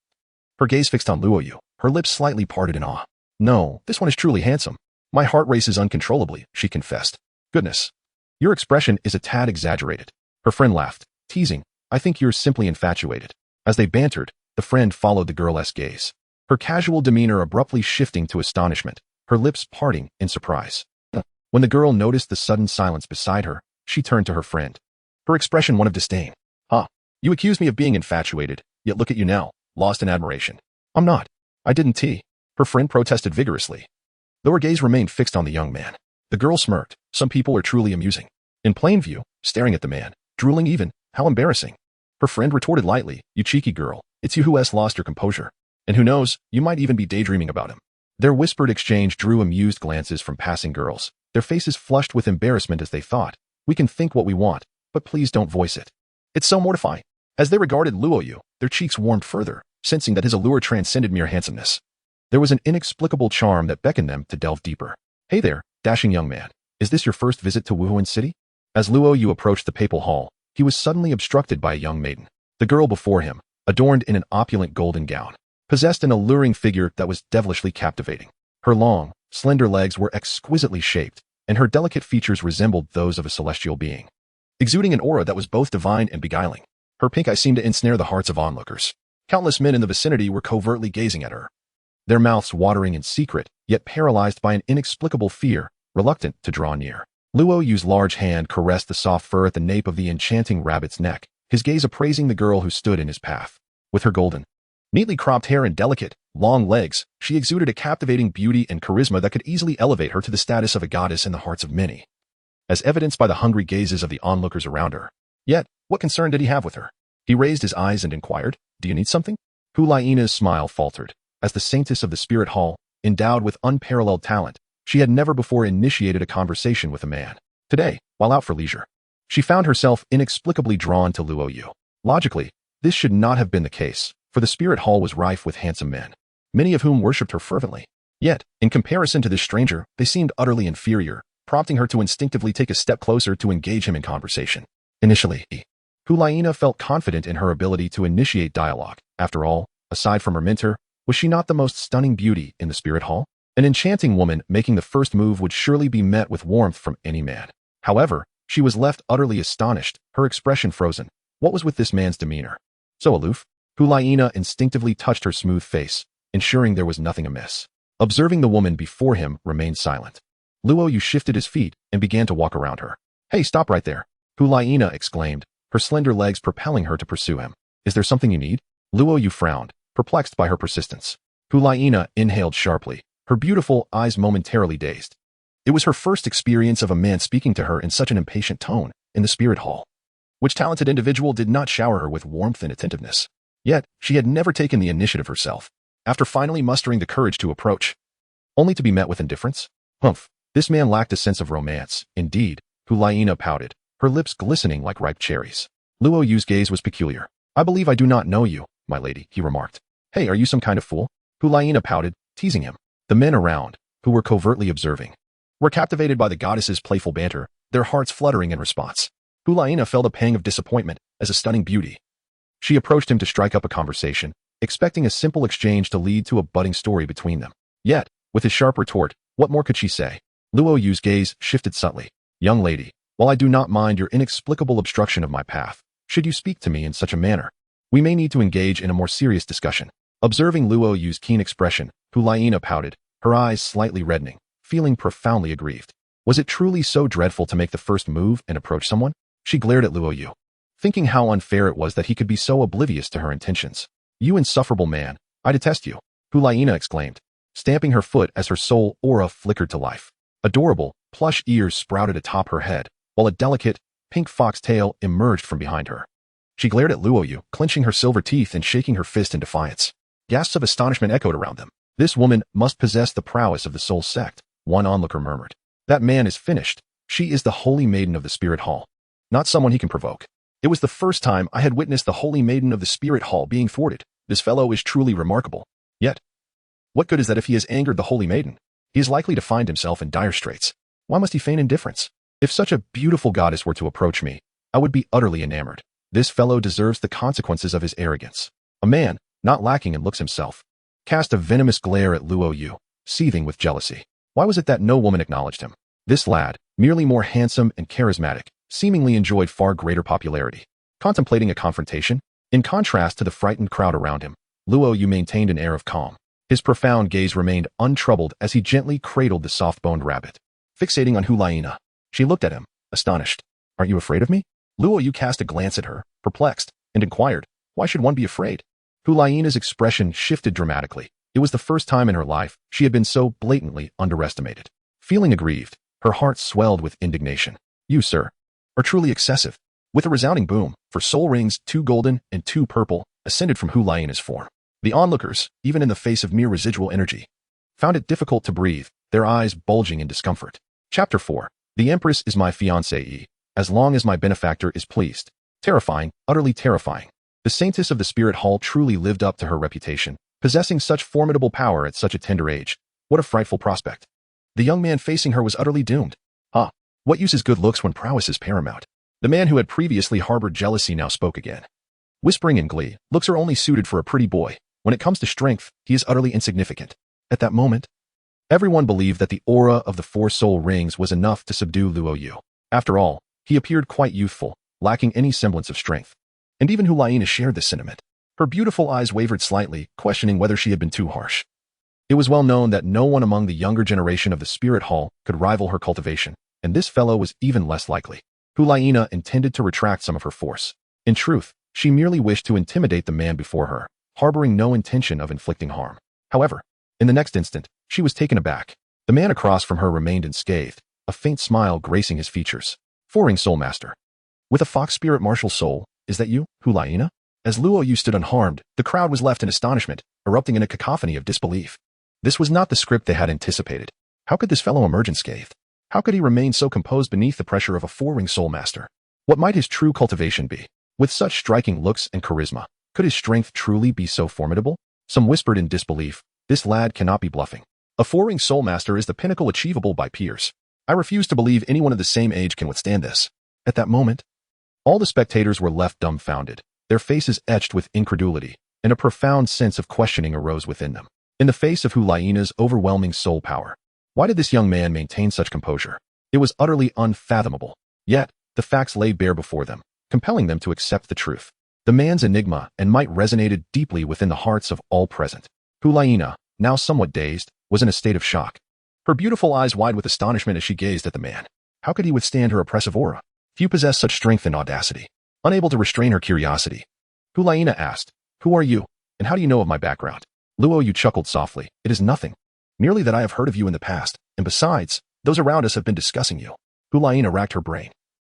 Her gaze fixed on Luo Yu, her lips slightly parted in awe. No, this one is truly handsome. My heart races uncontrollably, she confessed. Goodness. Your expression is a tad exaggerated. Her friend laughed, teasing, I think you're simply infatuated. As they bantered, the friend followed the girl's gaze, her casual demeanor abruptly shifting to astonishment, her lips parting in surprise. When the girl noticed the sudden silence beside her, she turned to her friend, her expression one of disdain. Ah, you accused me of being infatuated, yet look at you now, lost in admiration. I'm not. I didn't tea. Her friend protested vigorously. Though her gaze remained fixed on the young man, the girl smirked. Some people are truly amusing. In plain view, staring at the man, drooling even, how embarrassing. Her friend retorted lightly, "You cheeky girl, it's you who has lost your composure. And who knows, you might even be daydreaming about him." Their whispered exchange drew amused glances from passing girls, their faces flushed with embarrassment as they thought, "We can think what we want, but please don't voice it." It's so mortifying. As they regarded Luo Yu, their cheeks warmed further, sensing that his allure transcended mere handsomeness. There was an inexplicable charm that beckoned them to delve deeper. "Hey there, dashing young man. Is this your first visit to Wuhuan City?" As Luo Yu approached the papal hall, he was suddenly obstructed by a young maiden. The girl before him, adorned in an opulent golden gown, possessed an alluring figure that was devilishly captivating. Her long, slender legs were exquisitely shaped, and her delicate features resembled those of a celestial being, exuding an aura that was both divine and beguiling. Her pink eye seemed to ensnare the hearts of onlookers. Countless men in the vicinity were covertly gazing at her, their mouths watering in secret, yet paralyzed by an inexplicable fear, reluctant to draw near. Luo Yu's large hand caressed the soft fur at the nape of the enchanting rabbit's neck, his gaze appraising the girl who stood in his path. With her golden, neatly cropped hair and delicate, long legs, she exuded a captivating beauty and charisma that could easily elevate her to the status of a goddess in the hearts of many, as evidenced by the hungry gazes of the onlookers around her. Yet, what concern did he have with her? He raised his eyes and inquired, "Do you need something?" Gu Yue Na's smile faltered. As the saintess of the spirit hall, endowed with unparalleled talent, she had never before initiated a conversation with a man. Today, while out for leisure, she found herself inexplicably drawn to Luo Yu. Logically, this should not have been the case, for the spirit hall was rife with handsome men, many of whom worshipped her fervently. Yet, in comparison to this stranger, they seemed utterly inferior, prompting her to instinctively take a step closer to engage him in conversation. Initially, Gu Yue Na felt confident in her ability to initiate dialogue. After all, aside from her mentor, was she not the most stunning beauty in the spirit hall? An enchanting woman making the first move would surely be met with warmth from any man. However, she was left utterly astonished, her expression frozen. What was with this man's demeanor? So aloof? Gu Yue Na instinctively touched her smooth face, ensuring there was nothing amiss. Observing the woman before him remained silent. Luo Yu shifted his feet and began to walk around her. "Hey, stop right there," Gu Yue Na exclaimed, her slender legs propelling her to pursue him. "Is there something you need?" Luo Yu frowned, perplexed by her persistence. Gu Yue Na inhaled sharply, her beautiful eyes momentarily dazed. It was her first experience of a man speaking to her in such an impatient tone in the spirit hall. Which talented individual did not shower her with warmth and attentiveness? Yet, she had never taken the initiative herself. After finally mustering the courage to approach, only to be met with indifference? Humph, this man lacked a sense of romance. Indeed, Gu Yue Na pouted, her lips glistening like ripe cherries. Luo Yu's gaze was peculiar. "I believe I do not know you, my lady," he remarked. "Hey, are you some kind of fool?" Gu Yue Na pouted, teasing him. The men around, who were covertly observing, were captivated by the goddess's playful banter, their hearts fluttering in response. Gu Yue Na felt a pang of disappointment as a stunning beauty. She approached him to strike up a conversation, expecting a simple exchange to lead to a budding story between them. Yet, with his sharp retort, what more could she say? Luo Yu's gaze shifted subtly. "Young lady, while I do not mind your inexplicable obstruction of my path, should you speak to me in such a manner, we may need to engage in a more serious discussion." Observing Luo Yu's keen expression, Gu Yue Na pouted, her eyes slightly reddening, feeling profoundly aggrieved. Was it truly so dreadful to make the first move and approach someone? She glared at Luo Yu, thinking how unfair it was that he could be so oblivious to her intentions. "You insufferable man, I detest you," Gu Yue Na exclaimed, stamping her foot as her soul aura flickered to life. Adorable, plush ears sprouted atop her head, while a delicate, pink fox tail emerged from behind her. She glared at Luo Yu, clenching her silver teeth and shaking her fist in defiance. Gasps of astonishment echoed around them. "This woman must possess the prowess of the soul sect," one onlooker murmured. "That man is finished. She is the holy maiden of the spirit hall, not someone he can provoke." It was the first time I had witnessed the holy maiden of the spirit hall being thwarted. This fellow is truly remarkable. Yet, what good is that if he has angered the holy maiden? He is likely to find himself in dire straits. Why must he feign indifference? If such a beautiful goddess were to approach me, I would be utterly enamored. This fellow deserves the consequences of his arrogance. A man, not lacking in looks himself, cast a venomous glare at Luo Yu, seething with jealousy. Why was it that no woman acknowledged him? This lad, merely more handsome and charismatic, seemingly enjoyed far greater popularity. Contemplating a confrontation, in contrast to the frightened crowd around him, Luo Yu maintained an air of calm. His profound gaze remained untroubled as he gently cradled the soft-boned rabbit. Fixating on Gu Yue Na, she looked at him, astonished. "Aren't you afraid of me?" Luo Yu cast a glance at her, perplexed, and inquired, "Why should one be afraid?" Gu Yue Na's expression shifted dramatically. It was the first time in her life she had been so blatantly underestimated. Feeling aggrieved, her heart swelled with indignation. "You, sir, are truly excessive. With a resounding boom, for soul rings, 2 golden and 2 purple, ascended from Gu Yue Na's form. The onlookers, even in the face of mere residual energy, found it difficult to breathe, their eyes bulging in discomfort. Chapter 4. The Empress is my fiancée, as long as my benefactor is pleased. Terrifying, utterly terrifying. The Saintess of the Spirit Hall truly lived up to her reputation, possessing such formidable power at such a tender age. What a frightful prospect. The young man facing her was utterly doomed. What use is good looks when prowess is paramount? The man who had previously harbored jealousy now spoke again. Whispering in glee, looks are only suited for a pretty boy. When it comes to strength, he is utterly insignificant. At that moment, everyone believed that the aura of the 4 soul rings was enough to subdue Luo Yu. After all, he appeared quite youthful, lacking any semblance of strength. And even Gu Yue Na shared this sentiment. Her beautiful eyes wavered slightly, questioning whether she had been too harsh. It was well known that no one among the younger generation of the Spirit Hall could rival her cultivation, and this fellow was even less likely. Gu Yue Na intended to retract some of her force. In truth, she merely wished to intimidate the man before her, harboring no intention of inflicting harm. However, in the next instant, she was taken aback. The man across from her remained unscathed, a faint smile gracing his features. 4-ring soul master. With a fox spirit martial soul, is that you, Gu Yue Na? As Luo Yu stood unharmed, the crowd was left in astonishment, erupting in a cacophony of disbelief. This was not the script they had anticipated. How could this fellow emerge unscathed? How could he remain so composed beneath the pressure of a 4-ring soul master? What might his true cultivation be? With such striking looks and charisma, could his strength truly be so formidable? Some whispered in disbelief, this lad cannot be bluffing. A 4-ring soul master is the pinnacle achievable by peers. I refuse to believe anyone of the same age can withstand this. At that moment, all the spectators were left dumbfounded, their faces etched with incredulity, and a profound sense of questioning arose within them. In the face of Gu Yue Na's overwhelming soul power, why did this young man maintain such composure? It was utterly unfathomable. Yet, the facts lay bare before them, compelling them to accept the truth. The man's enigma and might resonated deeply within the hearts of all present. Gu Yue Na, now somewhat dazed, was in a state of shock. Her beautiful eyes wide with astonishment as she gazed at the man. How could he withstand her oppressive aura? Few possessed such strength and audacity. Unable to restrain her curiosity, Gu Yue Na asked, "Who are you, and how do you know of my background?" Luo Yu chuckled softly. "It is nothing. Merely that I have heard of you in the past, and besides, those around us have been discussing you." Gu Yue Na racked her brain,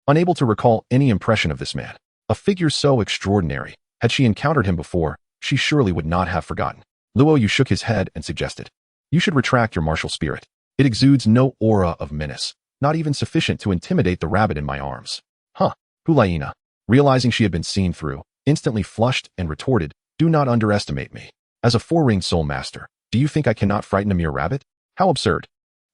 unable to recall any impression of this man. A figure so extraordinary, had she encountered him before, she surely would not have forgotten. Luo Yu shook his head and suggested, "You should retract your martial spirit. It exudes no aura of menace, not even sufficient to intimidate the rabbit in my arms." Gu Yue Na, realizing she had been seen through, instantly flushed and retorted, "Do not underestimate me. As a 4-ring soul master, do you think I cannot frighten a mere rabbit? How absurd."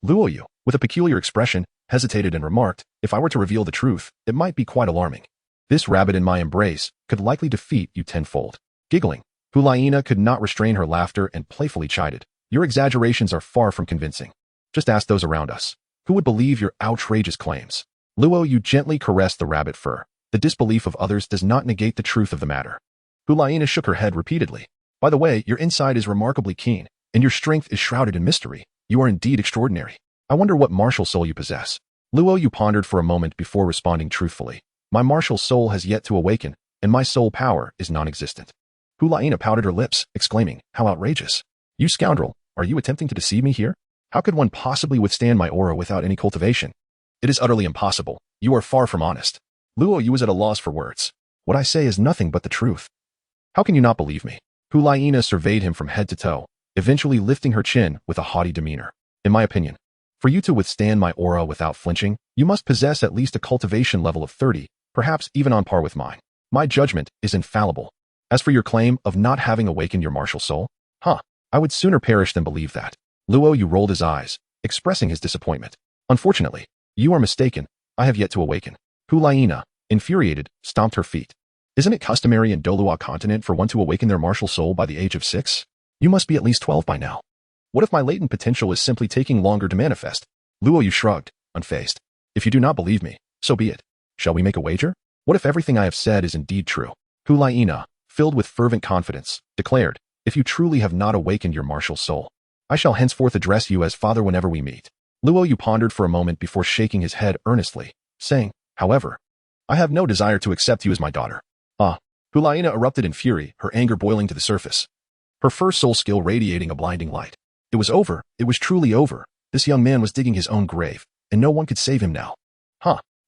Luo Yu, with a peculiar expression, hesitated and remarked, "If I were to reveal the truth, it might be quite alarming. This rabbit in my embrace could likely defeat you tenfold." Giggling, Gu Yue Na could not restrain her laughter and playfully chided, "Your exaggerations are far from convincing. Just ask those around us. Who would believe your outrageous claims?" Luo Yu gently caressed the rabbit fur. The disbelief of others does not negate the truth of the matter. Gu Yue Na shook her head repeatedly. "By the way, your insight is remarkably keen, and your strength is shrouded in mystery. You are indeed extraordinary. I wonder what martial soul you possess." Luo Yu pondered for a moment before responding truthfully. "My martial soul has yet to awaken, and my soul power is non-existent." Gu Yue Na pouted her lips, exclaiming, "How outrageous! You scoundrel, are you attempting to deceive me here? How could one possibly withstand my aura without any cultivation? It is utterly impossible. You are far from honest." Luo Yu was at a loss for words. "What I say is nothing but the truth. How can you not believe me?" Gu Yue Na surveyed him from head to toe, eventually lifting her chin with a haughty demeanor. "In my opinion, for you to withstand my aura without flinching, you must possess at least a cultivation level of 30, perhaps even on par with mine. My judgment is infallible. As for your claim of not having awakened your martial soul, I would sooner perish than believe that." Luo Yu rolled his eyes, expressing his disappointment. "Unfortunately, you are mistaken. I have yet to awaken." Gu Yue Na, infuriated, stomped her feet. "Isn't it customary in Douluo continent for one to awaken their martial soul by the age of 6? You must be at least 12 by now. What if my latent potential is simply taking longer to manifest?" Luo Yu shrugged, unfazed. "If you do not believe me, so be it. Shall we make a wager? What if everything I have said is indeed true?" Gu Yue Na, filled with fervent confidence, declared, "If you truly have not awakened your martial soul, I shall henceforth address you as father whenever we meet." Luo Yu pondered for a moment before shaking his head earnestly, saying, "However, I have no desire to accept you as my daughter." Gu Yue Na erupted in fury, her anger boiling to the surface. Her first soul skill radiating a blinding light. It was over. It was truly over. This young man was digging his own grave, and no one could save him now.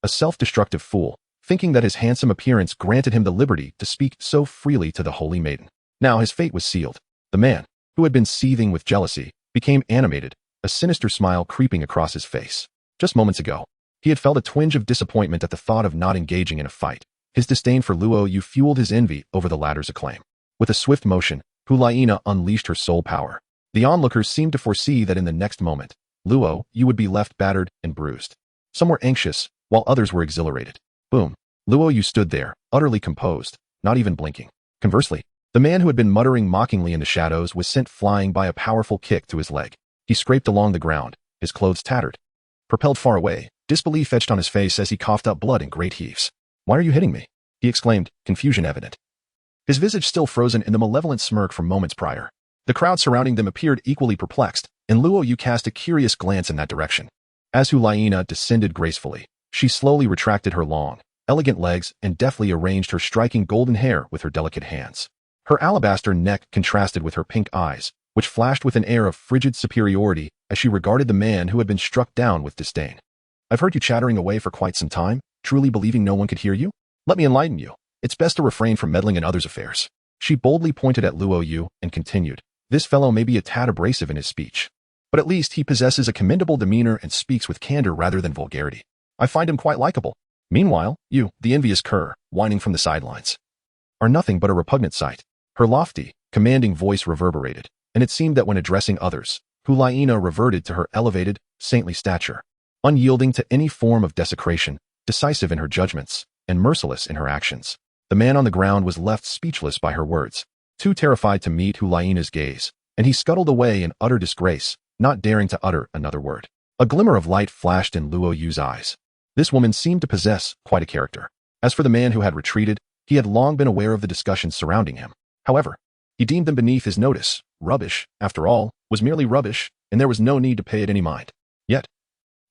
A self-destructive fool, thinking that his handsome appearance granted him the liberty to speak so freely to the holy maiden. Now his fate was sealed. The man, who had been seething with jealousy, became animated, a sinister smile creeping across his face. Just moments ago, he had felt a twinge of disappointment at the thought of not engaging in a fight. His disdain for Luo Yu fueled his envy over the latter's acclaim. With a swift motion, Gu Yue Na unleashed her soul power. The onlookers seemed to foresee that in the next moment, Luo Yu would be left battered and bruised. Some were anxious, while others were exhilarated. Boom. Luo Yu stood there, utterly composed, not even blinking. Conversely, the man who had been muttering mockingly in the shadows was sent flying by a powerful kick to his leg. He scraped along the ground, his clothes tattered. Propelled far away, disbelief etched on his face as he coughed up blood in great heaves. "Why are you hitting me?" he exclaimed, confusion evident. His visage still frozen in the malevolent smirk from moments prior. The crowd surrounding them appeared equally perplexed, and Luo Yu cast a curious glance in that direction. As Gu Yue Na descended gracefully, she slowly retracted her long, elegant legs and deftly arranged her striking golden hair with her delicate hands. Her alabaster neck contrasted with her pink eyes, which flashed with an air of frigid superiority as she regarded the man who had been struck down with disdain. "I've heard you chattering away for quite some time, truly believing no one could hear you? Let me enlighten you. It's best to refrain from meddling in others' affairs." She boldly pointed at Luo Yu and continued, "This fellow may be a tad abrasive in his speech, but at least he possesses a commendable demeanor and speaks with candor rather than vulgarity. I find him quite likable. Meanwhile, you, the envious cur, whining from the sidelines, are nothing but a repugnant sight." Her lofty, commanding voice reverberated, and it seemed that when addressing others, Gu Yue Na reverted to her elevated, saintly stature, unyielding to any form of desecration, decisive in her judgments, and merciless in her actions. The man on the ground was left speechless by her words, too terrified to meet Gu Yue Na's gaze, and he scuttled away in utter disgrace, not daring to utter another word. A glimmer of light flashed in Luo Yu's eyes. This woman seemed to possess quite a character. As for the man who had retreated, he had long been aware of the discussions surrounding him. However, he deemed them beneath his notice. Rubbish, after all, was merely rubbish, and there was no need to pay it any mind. Yet,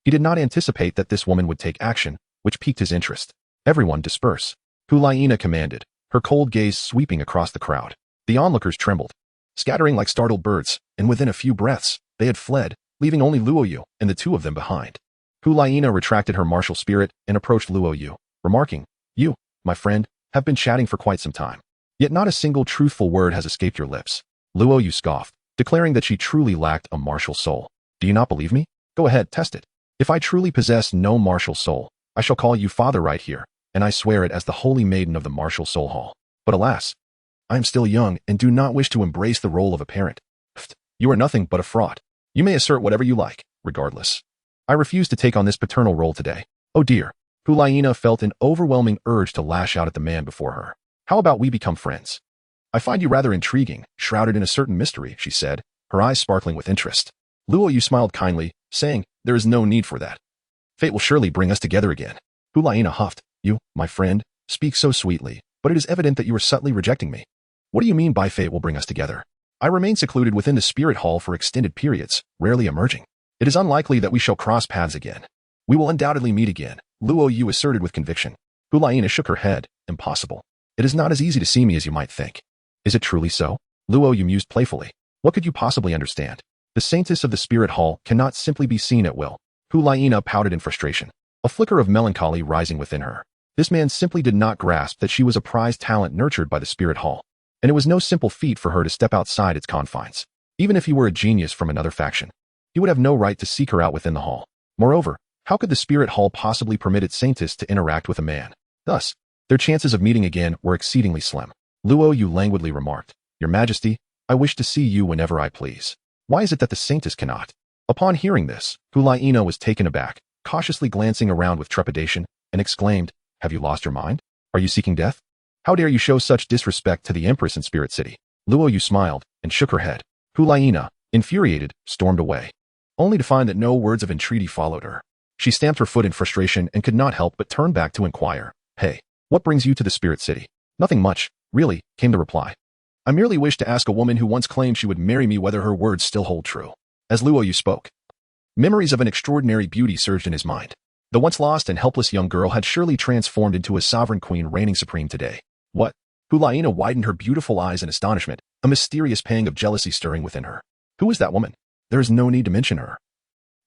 he did not anticipate that this woman would take action, which piqued his interest. "Everyone disperse," Gu Yue Na commanded, her cold gaze sweeping across the crowd. The onlookers trembled, scattering like startled birds, and within a few breaths, they had fled, leaving only Luo Yu and the two of them behind. Gu Yue Na retracted her martial spirit and approached Luo Yu, remarking, "You, my friend, have been chatting for quite some time. Yet not a single truthful word has escaped your lips." Luo Yu scoffed, declaring that she truly lacked a martial soul. "Do you not believe me? Go ahead, test it. If I truly possess no martial soul, I shall call you father right here, and I swear it as the holy maiden of the martial soul hall. But alas, I am still young and do not wish to embrace the role of a parent. You are nothing but a fraud. You may assert whatever you like, regardless. I refuse to take on this paternal role today." Oh dear. Gu Yue Na felt an overwhelming urge to lash out at the man before her. "How about we become friends? I find you rather intriguing, shrouded in a certain mystery," she said, her eyes sparkling with interest. Luo Yu smiled kindly, saying, "There is no need for that. Fate will surely bring us together again." Gu Yue Na huffed, "You, my friend, speak so sweetly, but it is evident that you are subtly rejecting me. What do you mean by fate will bring us together? I remain secluded within the spirit hall for extended periods, rarely emerging. It is unlikely that we shall cross paths again." "We will undoubtedly meet again," Luo Yu asserted with conviction. Gu Yue Na shook her head. "Impossible. It is not as easy to see me as you might think." "Is it truly so?" Luo Yu mused playfully. "What could you possibly understand? The saintess of the spirit hall cannot simply be seen at will." Gu Yue Na pouted in frustration, a flicker of melancholy rising within her. This man simply did not grasp that she was a prized talent nurtured by the spirit hall, and it was no simple feat for her to step outside its confines. Even if he were a genius from another faction, he would have no right to seek her out within the hall. Moreover, how could the spirit hall possibly permit its saintess to interact with a man? Thus, their chances of meeting again were exceedingly slim. Luo Yu languidly remarked, "Your Majesty, I wish to see you whenever I please. Why is it that the saintess cannot?" Upon hearing this, Gu Yue Na was taken aback, cautiously glancing around with trepidation, and exclaimed, "Have you lost your mind? Are you seeking death? How dare you show such disrespect to the Empress in Spirit City?" Luo Yu smiled and shook her head. Gu Yue Na, infuriated, stormed away, only to find that no words of entreaty followed her. She stamped her foot in frustration and could not help but turn back to inquire, "Hey, what brings you to the Spirit City?" "Nothing much, really," came the reply. "I merely wish to ask a woman who once claimed she would marry me whether her words still hold true." As Luo Yu spoke, memories of an extraordinary beauty surged in his mind. The once lost and helpless young girl had surely transformed into a sovereign queen reigning supreme today. What? Gu Yue Na widened her beautiful eyes in astonishment, a mysterious pang of jealousy stirring within her. Who is that woman? There is no need to mention her.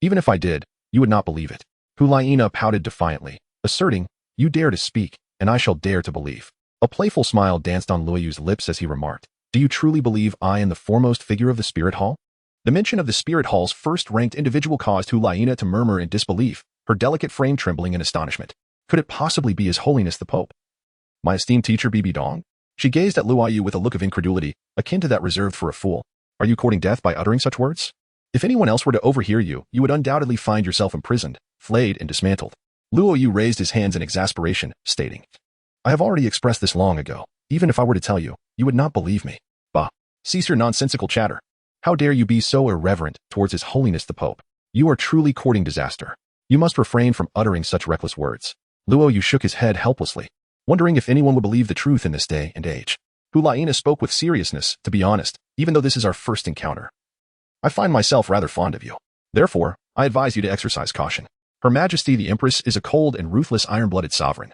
Even if I did, you would not believe it. Gu Yue Na pouted defiantly, asserting, You dare to speak, and I shall dare to believe. A playful smile danced on Luo Yu's lips as he remarked, do you truly believe I am the foremost figure of the Spirit Hall? The mention of the Spirit Hall's first-ranked individual caused Gu Yue Na to murmur in disbelief, her delicate frame trembling in astonishment. Could it possibly be His Holiness the Pope? My esteemed teacher Bibi Dong? She gazed at Luo Yu with a look of incredulity, akin to that reserved for a fool. Are you courting death by uttering such words? If anyone else were to overhear you, you would undoubtedly find yourself imprisoned, flayed, and dismantled. Luo Yu raised his hands in exasperation, stating, I have already expressed this long ago. Even if I were to tell you, you would not believe me. Bah! Cease your nonsensical chatter. How dare you be so irreverent towards His Holiness the Pope? You are truly courting disaster. You must refrain from uttering such reckless words. Luo Yu shook his head helplessly, wondering if anyone would believe the truth in this day and age. Gu Yue Na spoke with seriousness, to be honest, even though this is our first encounter. I find myself rather fond of you. Therefore, I advise you to exercise caution. Her Majesty the Empress is a cold and ruthless iron-blooded sovereign,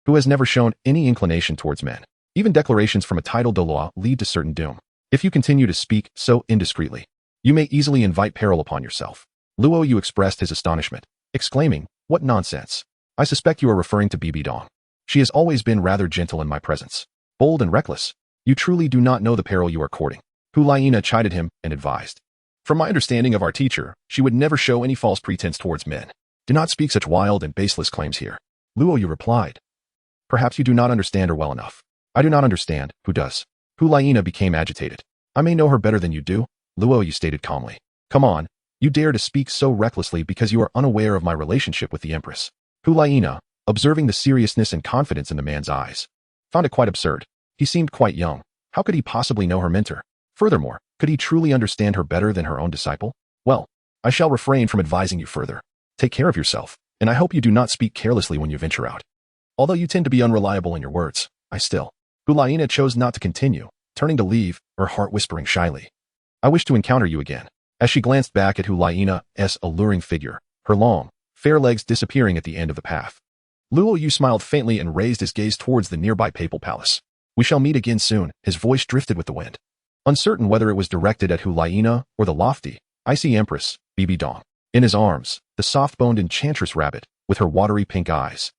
who has never shown any inclination towards men. Even declarations from a titled Douluo lead to certain doom. If you continue to speak so indiscreetly, you may easily invite peril upon yourself. Luo Yu expressed his astonishment, exclaiming, what nonsense. I suspect you are referring to Bibi Dong. She has always been rather gentle in my presence, bold and reckless. You truly do not know the peril you are courting. Gu Yue Na chided him and advised. From my understanding of our teacher, she would never show any false pretense towards men. Do not speak such wild and baseless claims here. Luo Yu replied. Perhaps you do not understand her well enough. I do not understand. Who does? Gu Yue Na became agitated. I may know her better than you do, Luo Yu stated calmly. Come on, you dare to speak so recklessly because you are unaware of my relationship with the Empress. Gu Yue Na, observing the seriousness and confidence in the man's eyes, found it quite absurd. He seemed quite young. How could he possibly know her mentor? Furthermore, could he truly understand her better than her own disciple? Well, I shall refrain from advising you further. Take care of yourself, and I hope you do not speak carelessly when you venture out. Although you tend to be unreliable in your words, Gu Yue Na chose not to continue, turning to leave, her heart whispering shyly. I wish to encounter you again. As she glanced back at Gu Yue Na's alluring figure, her long, fair legs disappearing at the end of the path. Luo Yu smiled faintly and raised his gaze towards the nearby papal palace. We shall meet again soon, his voice drifted with the wind. Uncertain whether it was directed at Gu Yue Na or the lofty, icy Empress, Bibi Dong. In his arms, the soft-boned enchantress rabbit, with her watery pink eyes,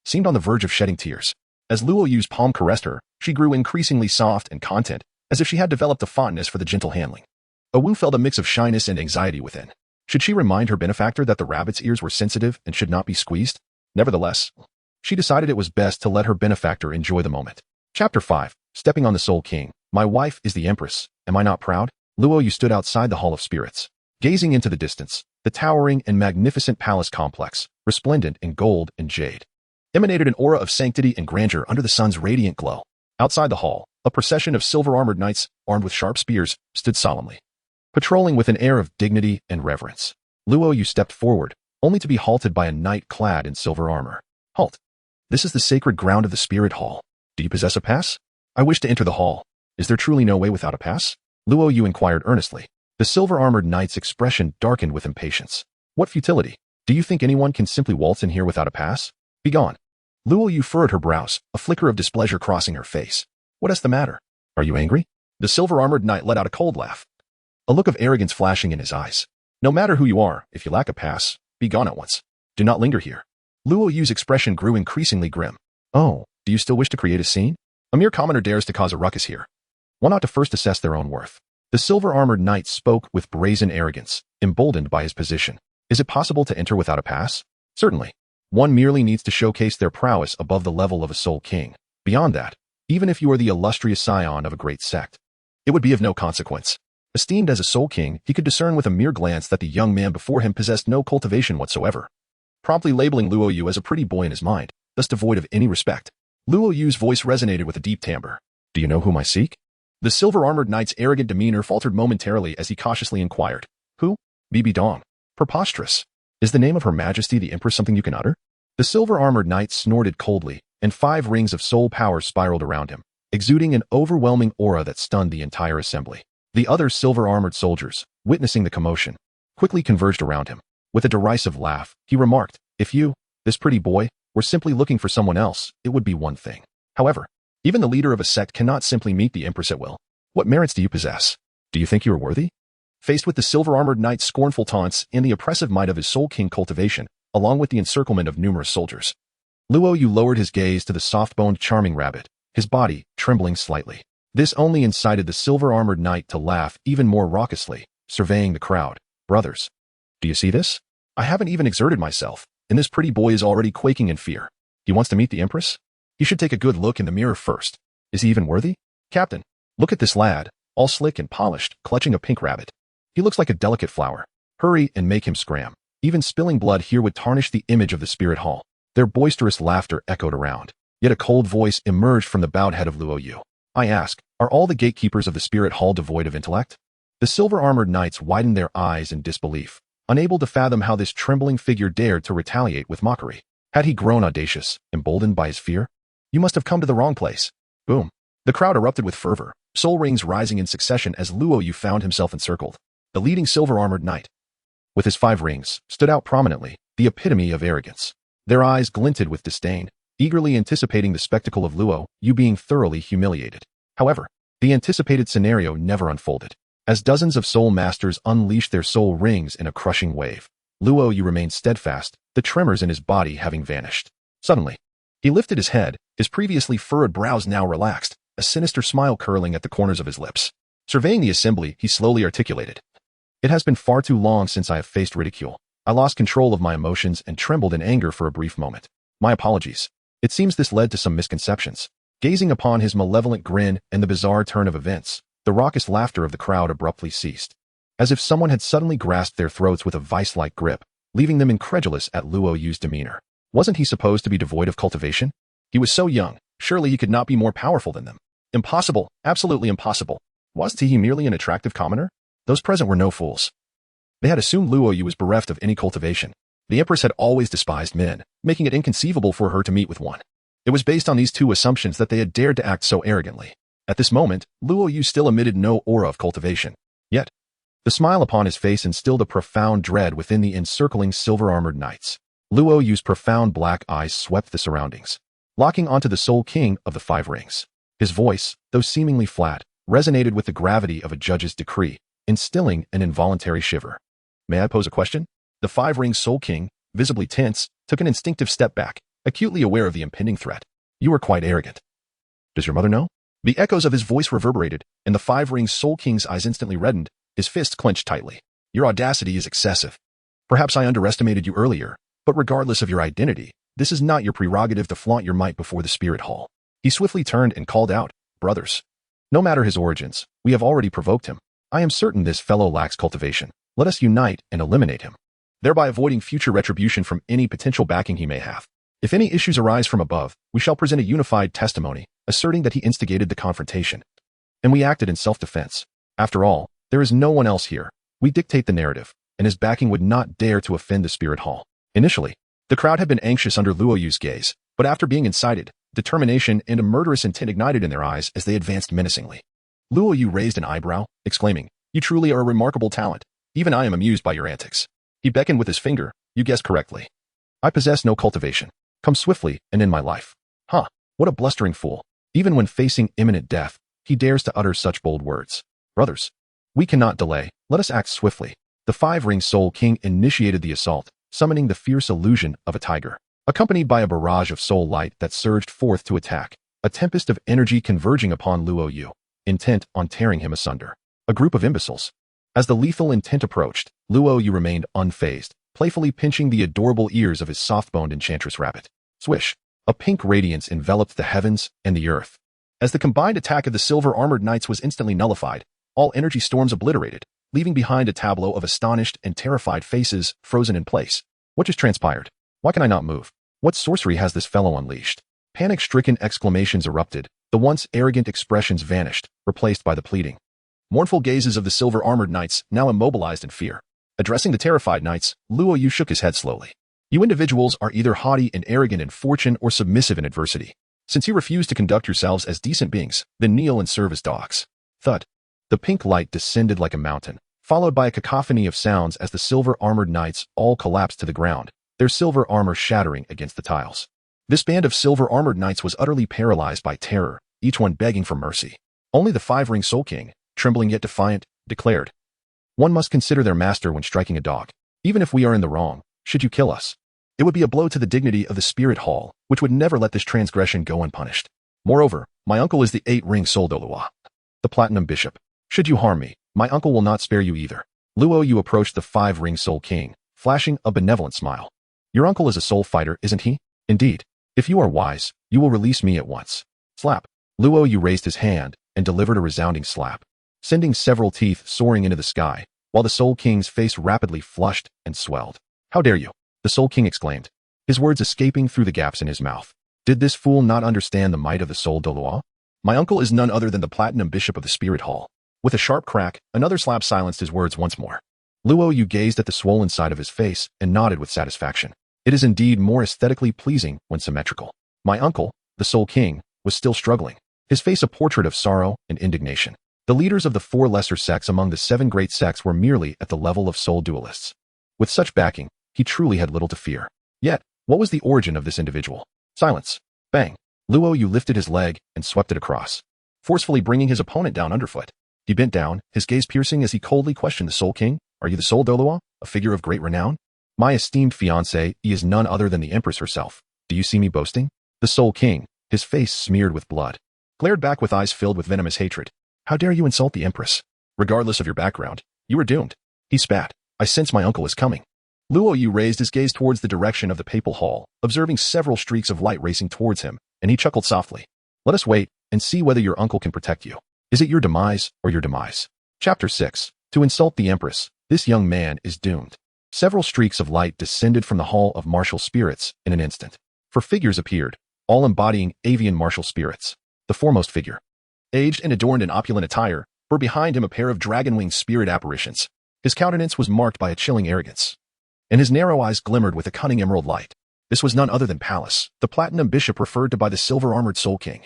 seemed on the verge of shedding tears. As Luo Yu's palm caressed her, she grew increasingly soft and content, as if she had developed a fondness for the gentle handling. Wu felt a mix of shyness and anxiety within. Should she remind her benefactor that the rabbit's ears were sensitive and should not be squeezed? Nevertheless, she decided it was best to let her benefactor enjoy the moment. Chapter 5. Stepping on the Soul King. My wife is the Empress. Am I not proud? Luo Yu stood outside the Hall of Spirits, gazing into the distance. The towering and magnificent palace complex, resplendent in gold and jade, emanated an aura of sanctity and grandeur under the sun's radiant glow. Outside the hall, a procession of silver-armored knights, armed with sharp spears, stood solemnly, patrolling with an air of dignity and reverence. Luo Yu stepped forward, only to be halted by a knight clad in silver armor. Halt! This is the sacred ground of the Spirit Hall. Do you possess a pass? I wish to enter the hall. Is there truly no way without a pass? Luo Yu inquired earnestly. The silver-armored knight's expression darkened with impatience. What futility! Do you think anyone can simply waltz in here without a pass? Begone! Luo Yu furrowed her brows, a flicker of displeasure crossing her face. What is the matter? Are you angry? The silver-armored knight let out a cold laugh, a look of arrogance flashing in his eyes. No matter who you are, if you lack a pass, be gone at once. Do not linger here. Luo Yu's expression grew increasingly grim. Oh, do you still wish to create a scene? A mere commoner dares to cause a ruckus here. One ought to first assess their own worth. The silver-armored knight spoke with brazen arrogance, emboldened by his position. Is it possible to enter without a pass? Certainly. One merely needs to showcase their prowess above the level of a soul king. Beyond that, even if you are the illustrious scion of a great sect, it would be of no consequence. Esteemed as a soul king, he could discern with a mere glance that the young man before him possessed no cultivation whatsoever, promptly labeling Luo Yu as a pretty boy in his mind, thus devoid of any respect. Luo Yu's voice resonated with a deep timbre. Do you know whom I seek? The silver-armored knight's arrogant demeanor faltered momentarily as he cautiously inquired. Who? Bibi Dong. Preposterous. Is the name of Her Majesty the Empress something you can utter? The silver-armored knight snorted coldly, and 5 rings of soul power spiraled around him, exuding an overwhelming aura that stunned the entire assembly. The other silver-armored soldiers, witnessing the commotion, quickly converged around him. With a derisive laugh, he remarked, if you, this pretty boy, were simply looking for someone else, it would be one thing. However, even the leader of a sect cannot simply meet the Empress at will. What merits do you possess? Do you think you are worthy? Faced with the silver-armored knight's scornful taunts and the oppressive might of his soul king cultivation, along with the encirclement of numerous soldiers, Luo Yu lowered his gaze to the soft-boned charming rabbit, his body trembling slightly. This only incited the silver-armored knight to laugh even more raucously, surveying the crowd. Brothers, do you see this? I haven't even exerted myself, and this pretty boy is already quaking in fear. He wants to meet the Empress? He should take a good look in the mirror first. Is he even worthy? Captain, look at this lad, all slick and polished, clutching a pink rabbit. He looks like a delicate flower. Hurry and make him scram. Even spilling blood here would tarnish the image of the spirit hall. Their boisterous laughter echoed around. Yet a cold voice emerged from the bowed head of Luo Yu. I ask, are all the gatekeepers of the spirit hall devoid of intellect? The silver-armored knights widened their eyes in disbelief, unable to fathom how this trembling figure dared to retaliate with mockery. Had he grown audacious, emboldened by his fear? You must have come to the wrong place. Boom. The crowd erupted with fervor, soul rings rising in succession as Luo Yu found himself encircled. The leading silver-armored knight, with his 5 rings, stood out prominently, the epitome of arrogance. Their eyes glinted with disdain, eagerly anticipating the spectacle of Luo Yu being thoroughly humiliated. However, the anticipated scenario never unfolded. As dozens of soul masters unleashed their soul rings in a crushing wave, Luo Yu remained steadfast, the tremors in his body having vanished. Suddenly, he lifted his head, his previously furrowed brows now relaxed, a sinister smile curling at the corners of his lips. Surveying the assembly, he slowly articulated, "It has been far too long since I have faced ridicule. I lost control of my emotions and trembled in anger for a brief moment. My apologies. It seems this led to some misconceptions." Gazing upon his malevolent grin and the bizarre turn of events, the raucous laughter of the crowd abruptly ceased, as if someone had suddenly grasped their throats with a vice-like grip, leaving them incredulous at Luo Yu's demeanor. Wasn't he supposed to be devoid of cultivation? He was so young, surely he could not be more powerful than them. Impossible, absolutely impossible. Wasn't he merely an attractive commoner? Those present were no fools. They had assumed Luo Yu was bereft of any cultivation. The Empress had always despised men, making it inconceivable for her to meet with one. It was based on these 2 assumptions that they had dared to act so arrogantly. At this moment, Luo Yu still emitted no aura of cultivation. Yet, the smile upon his face instilled a profound dread within the encircling silver-armored knights. Luo Yu's profound black eyes swept the surroundings, locking onto the Soul King of the 5 rings. His voice, though seemingly flat, resonated with the gravity of a judge's decree, instilling an involuntary shiver. May I pose a question? The 5-ring Soul King, visibly tense, took an instinctive step back, acutely aware of the impending threat. You are quite arrogant. Does your mother know? The echoes of his voice reverberated, and the 5-ring Soul King's eyes instantly reddened, his fists clenched tightly. Your audacity is excessive. Perhaps I underestimated you earlier, but regardless of your identity, this is not your prerogative to flaunt your might before the spirit hall. He swiftly turned and called out, Brothers. No matter his origins, we have already provoked him. I am certain this fellow lacks cultivation. Let us unite and eliminate him, thereby avoiding future retribution from any potential backing he may have. If any issues arise from above, we shall present a unified testimony, asserting that he instigated the confrontation, and we acted in self-defense. After all, there is no one else here. We dictate the narrative, and his backing would not dare to offend the spirit hall. Initially, the crowd had been anxious under Luo Yu's gaze, but after being incited, determination and a murderous intent ignited in their eyes as they advanced menacingly. Luo Yu raised an eyebrow, exclaiming, You truly are a remarkable talent. Even I am amused by your antics. He beckoned with his finger. You guessed correctly. I possess no cultivation. Come swiftly and end my life. Huh, what a blustering fool. Even when facing imminent death, he dares to utter such bold words. Brothers, we cannot delay. Let us act swiftly. The 5-ring Soul King initiated the assault, summoning the fierce illusion of a tiger, accompanied by a barrage of soul light that surged forth to attack, a tempest of energy converging upon Luo Yu, intent on tearing him asunder. A group of imbeciles. As the lethal intent approached, Luo Yu remained unfazed, playfully pinching the adorable ears of his soft-boned enchantress rabbit. Swish! A pink radiance enveloped the heavens and the earth. As the combined attack of the silver-armored knights was instantly nullified, all energy storms obliterated, leaving behind a tableau of astonished and terrified faces frozen in place. What just transpired? Why can I not move? What sorcery has this fellow unleashed? Panic-stricken exclamations erupted, the once arrogant expressions vanished, replaced by the pleading, mournful gazes of the silver-armored knights, now immobilized in fear. Addressing the terrified knights, Luo Yu shook his head slowly. You individuals are either haughty and arrogant in fortune or submissive in adversity. Since you refuse to conduct yourselves as decent beings, then kneel and serve as dogs. Thud. The pink light descended like a mountain, followed by a cacophony of sounds as the silver-armored knights all collapsed to the ground, their silver armor shattering against the tiles. This band of silver-armored knights was utterly paralyzed by terror, each one begging for mercy. Only the 5-ring Soul King, trembling yet defiant, declared, One must consider their master when striking a dog. Even if we are in the wrong, should you kill us? It would be a blow to the dignity of the Spirit Hall, which would never let this transgression go unpunished. Moreover, my uncle is the 8-ring soul Douluo, the Platinum Bishop. Should you harm me, my uncle will not spare you either. Luo Yu approached the 5-ring soul king, flashing a benevolent smile. Your uncle is a soul fighter, isn't he? Indeed. If you are wise, you will release me at once. Slap. Luo Yu raised his hand and delivered a resounding slap, sending several teeth soaring into the sky, while the Soul King's face rapidly flushed and swelled. How dare you? The Soul King exclaimed, his words escaping through the gaps in his mouth. Did this fool not understand the might of the soul Douluo? My uncle is none other than the Platinum Bishop of the Spirit Hall. With a sharp crack, another slap silenced his words once more. Luo Yu gazed at the swollen side of his face and nodded with satisfaction. It is indeed more aesthetically pleasing when symmetrical. My uncle, the Soul King, was still struggling, his face a portrait of sorrow and indignation. The leaders of the 4 lesser sects among the 7 great sects were merely at the level of soul duelists. With such backing, he truly had little to fear. Yet, what was the origin of this individual? Silence. Bang. Luo Yu lifted his leg and swept it across, forcefully bringing his opponent down underfoot. He bent down, his gaze piercing as he coldly questioned the Soul King. Are you the Soul Douluo, a figure of great renown? My esteemed fiancée, he is none other than the Empress herself. Do you see me boasting? The Soul King, his face smeared with blood, glared back with eyes filled with venomous hatred. How dare you insult the Empress? Regardless of your background, you are doomed. He spat. I sense my uncle is coming. Luo Yu raised his gaze towards the direction of the papal hall, observing several streaks of light racing towards him, and he chuckled softly. Let us wait and see whether your uncle can protect you. Is it your demise or your demise? Chapter 6. To insult the Empress, this young man is doomed. Several streaks of light descended from the hall of martial spirits in an instant. 4 figures appeared, all embodying avian martial spirits. The foremost figure, aged and adorned in opulent attire, bore behind him a pair of dragon-winged spirit apparitions. His countenance was marked by a chilling arrogance, and his narrow eyes glimmered with a cunning emerald light. This was none other than Pallas, the Platinum Bishop referred to by the silver-armored Soul King.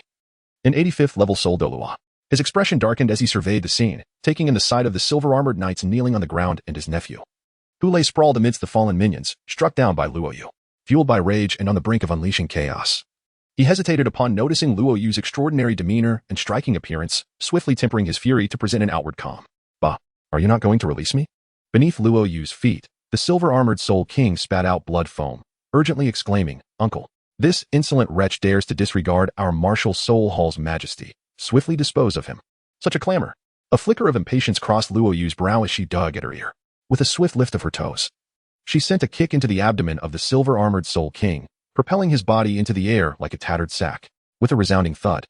An 85th level Soul Douluo. His expression darkened as he surveyed the scene, taking in the sight of the silver-armored knights kneeling on the ground and his nephew, who lay sprawled amidst the fallen minions, struck down by Luo Yu, fueled by rage and on the brink of unleashing chaos. He hesitated upon noticing Luo Yu's extraordinary demeanor and striking appearance, swiftly tempering his fury to present an outward calm. Bah, are you not going to release me? Beneath Luo Yu's feet, the silver-armored Soul King spat out blood foam, urgently exclaiming, Uncle, this insolent wretch dares to disregard our martial soul hall's majesty. Swiftly dispose of him. Such a clamor. A flicker of impatience crossed Luo Yu's brow as she dug at her ear. With a swift lift of her toes, she sent a kick into the abdomen of the silver-armored Soul King, propelling his body into the air like a tattered sack. With a resounding thud,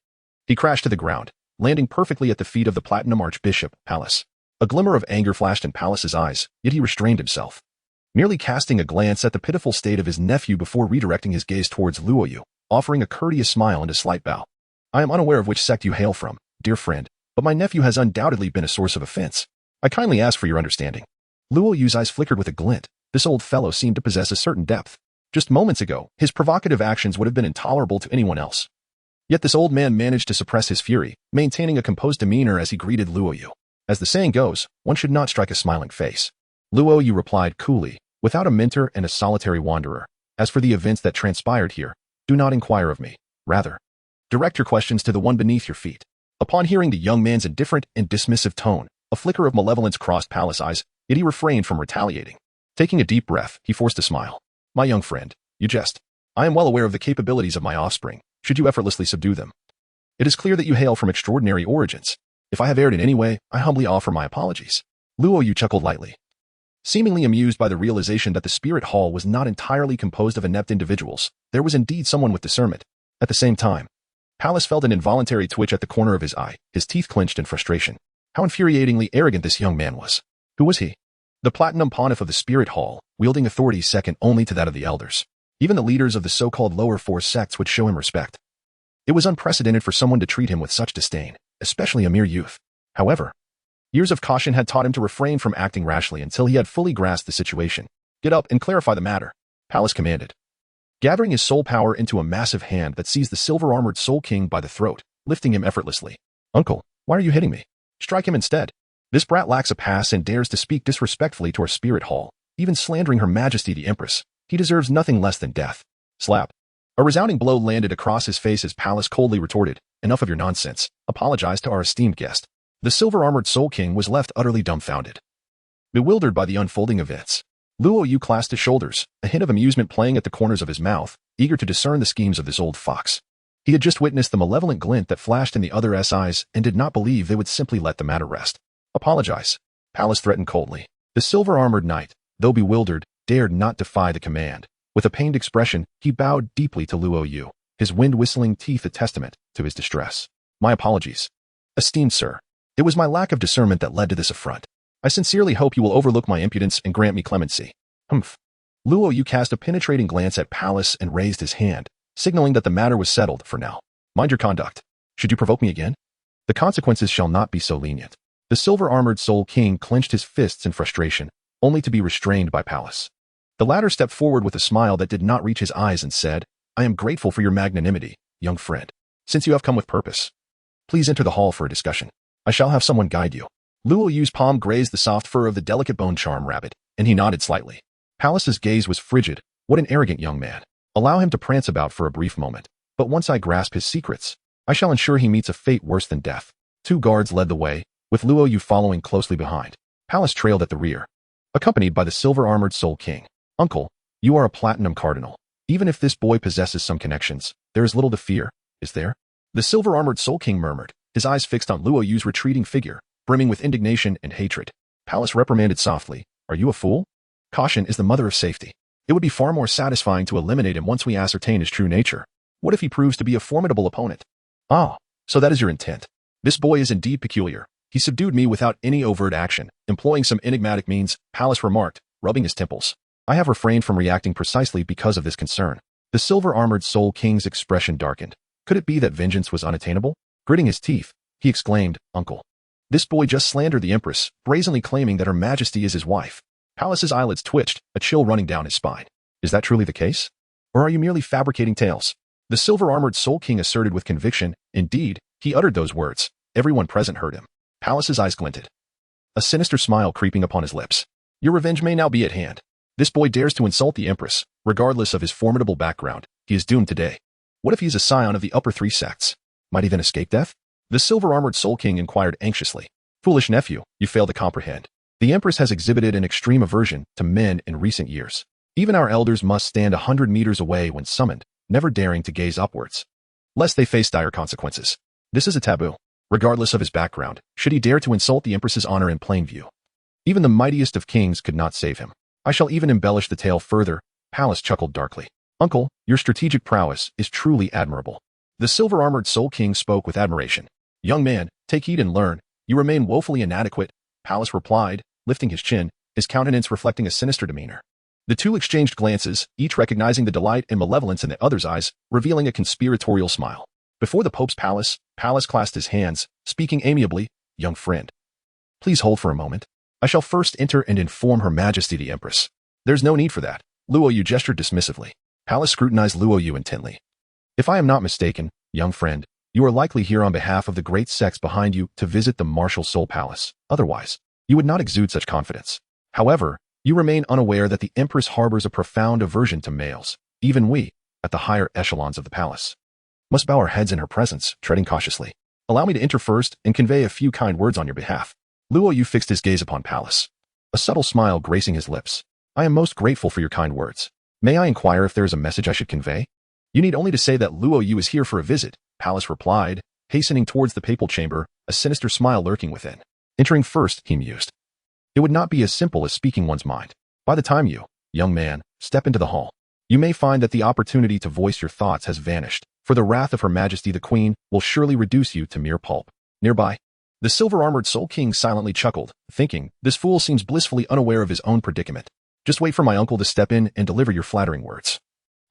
he crashed to the ground, landing perfectly at the feet of the Platinum Archbishop, Pallas. A glimmer of anger flashed in Pallas's eyes, yet he restrained himself, merely casting a glance at the pitiful state of his nephew before redirecting his gaze towards Luo Yu, offering a courteous smile and a slight bow. I am unaware of which sect you hail from, dear friend, but my nephew has undoubtedly been a source of offense. I kindly ask for your understanding. Luo Yu's eyes flickered with a glint. This old fellow seemed to possess a certain depth. Just moments ago, his provocative actions would have been intolerable to anyone else. Yet this old man managed to suppress his fury, maintaining a composed demeanor as he greeted Luo Yu. As the saying goes, one should not strike a smiling face. Luo Yu replied coolly, without a mentor and a solitary wanderer. As for the events that transpired here, do not inquire of me. Rather, direct your questions to the one beneath your feet. Upon hearing the young man's indifferent and dismissive tone, a flicker of malevolence crossed Pallas' eyes, yet he refrained from retaliating. Taking a deep breath, he forced a smile. My young friend, you jest. I am well aware of the capabilities of my offspring, should you effortlessly subdue them. It is clear that you hail from extraordinary origins. If I have erred in any way, I humbly offer my apologies. Luo Yu chuckled lightly, seemingly amused by the realization that the Spirit Hall was not entirely composed of inept individuals. There was indeed someone with discernment. At the same time, Pallas felt an involuntary twitch at the corner of his eye, his teeth clenched in frustration. How infuriatingly arrogant this young man was. Who was he? The Platinum Pontiff of the Spirit Hall, wielding authority second only to that of the elders. Even the leaders of the so-called lower 4 sects would show him respect. It was unprecedented for someone to treat him with such disdain, especially a mere youth. However, years of caution had taught him to refrain from acting rashly until he had fully grasped the situation. Get up and clarify the matter, Pallas commanded, gathering his soul power into a massive hand that seized the silver-armored Soul King by the throat, lifting him effortlessly. Uncle, why are you hitting me? Strike him instead. This brat lacks a pass and dares to speak disrespectfully to our Spirit Hall, even slandering Her Majesty the Empress. He deserves nothing less than death. Slap. A resounding blow landed across his face as Pallas coldly retorted, Enough of your nonsense. Apologize to our esteemed guest. The silver-armored Soul King was left utterly dumbfounded, bewildered by the unfolding events. Luo Yu clasped his shoulders, a hint of amusement playing at the corners of his mouth, eager to discern the schemes of this old fox. He had just witnessed the malevolent glint that flashed in the other's eyes and did not believe they would simply let the matter rest. Apologize. Pallas threatened coldly. The silver-armored knight, though bewildered, dared not defy the command. With a pained expression, he bowed deeply to Luo Yu, his wind-whistling teeth a testament to his distress. My apologies. Esteemed sir, it was my lack of discernment that led to this affront. I sincerely hope you will overlook my impudence and grant me clemency. Humph. Luo Yu cast a penetrating glance at Pallas and raised his hand, signaling that the matter was settled for now. Mind your conduct. Should you provoke me again, the consequences shall not be so lenient. The silver-armored Soul King clenched his fists in frustration, only to be restrained by Pallas. The latter stepped forward with a smile that did not reach his eyes and said, I am grateful for your magnanimity, young friend. Since you have come with purpose, please enter the hall for a discussion. I shall have someone guide you. Luo Yu's palm grazed the soft fur of the delicate bone charm rabbit, and he nodded slightly. Pallas's gaze was frigid. What an arrogant young man. Allow him to prance about for a brief moment, but once I grasp his secrets, I shall ensure he meets a fate worse than death. 2 guards led the way, with Luo Yu following closely behind. Pallas trailed at the rear, accompanied by the silver-armored Soul King. Uncle, you are a platinum cardinal. Even if this boy possesses some connections, there is little to fear, is there? The silver-armored Soul King murmured, his eyes fixed on Luo Yu's retreating figure, brimming with indignation and hatred. Pallas reprimanded softly, Are you a fool? Caution is the mother of safety. It would be far more satisfying to eliminate him once we ascertain his true nature. What if he proves to be a formidable opponent? Ah, so that is your intent. This boy is indeed peculiar. He subdued me without any overt action, employing some enigmatic means, Pallas remarked, rubbing his temples. I have refrained from reacting precisely because of this concern. The silver-armored Soul King's expression darkened. Could it be that vengeance was unattainable? Gritting his teeth, he exclaimed, Uncle. This boy just slandered the Empress, brazenly claiming that Her Majesty is his wife. Pallas's eyelids twitched, a chill running down his spine. Is that truly the case? Or are you merely fabricating tales? The silver-armored Soul King asserted with conviction. Indeed, he uttered those words. Everyone present heard him. Pallas's eyes glinted, a sinister smile creeping upon his lips. Your revenge may now be at hand. This boy dares to insult the Empress, regardless of his formidable background. He is doomed today. What if he is a scion of the upper 3 sects? Might he then escape death? The silver-armored Soul King inquired anxiously. Foolish nephew, you fail to comprehend. The Empress has exhibited an extreme aversion to men in recent years. Even our elders must stand 100 meters away when summoned, never daring to gaze upwards, lest they face dire consequences. This is a taboo. Regardless of his background, should he dare to insult the Empress's honor in plain view, even the mightiest of kings could not save him. I shall even embellish the tale further. Pallas chuckled darkly. Uncle, your strategic prowess is truly admirable. The silver-armored Soul King spoke with admiration. Young man, take heed and learn. You remain woefully inadequate, Pallas replied, lifting his chin, his countenance reflecting a sinister demeanor. The two exchanged glances, each recognizing the delight and malevolence in the other's eyes, revealing a conspiratorial smile. Before the Pope's palace, Pallas clasped his hands, speaking amiably, Young friend, please hold for a moment. I shall first enter and inform Her Majesty the Empress. There's no need for that. Luo Yu gestured dismissively. Pallas scrutinized Luo Yu intently. If I am not mistaken, young friend, you are likely here on behalf of the great sects behind you to visit the martial Soul Palace. Otherwise, you would not exude such confidence. However, you remain unaware that the Empress harbors a profound aversion to males. Even we, at the higher echelons of the palace, must bow our heads in her presence, treading cautiously. Allow me to enter first and convey a few kind words on your behalf. Luo Yu fixed his gaze upon Pallas, a subtle smile gracing his lips. I am most grateful for your kind words. May I inquire if there is a message I should convey? You need only to say that Luo Yu is here for a visit, Pallas replied, hastening towards the papal chamber, a sinister smile lurking within. Entering first, he mused. It would not be as simple as speaking one's mind. By the time you, young man, step into the hall, you may find that the opportunity to voice your thoughts has vanished, for the wrath of Her Majesty the Queen will surely reduce you to mere pulp. Nearby, the silver-armored Soul King silently chuckled, thinking, this fool seems blissfully unaware of his own predicament. Just wait for my uncle to step in and deliver your flattering words.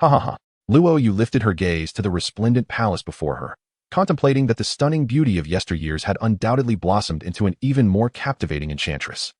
Ha ha ha. Luo Yu lifted her gaze to the resplendent palace before her, contemplating that the stunning beauty of yesteryears had undoubtedly blossomed into an even more captivating enchantress.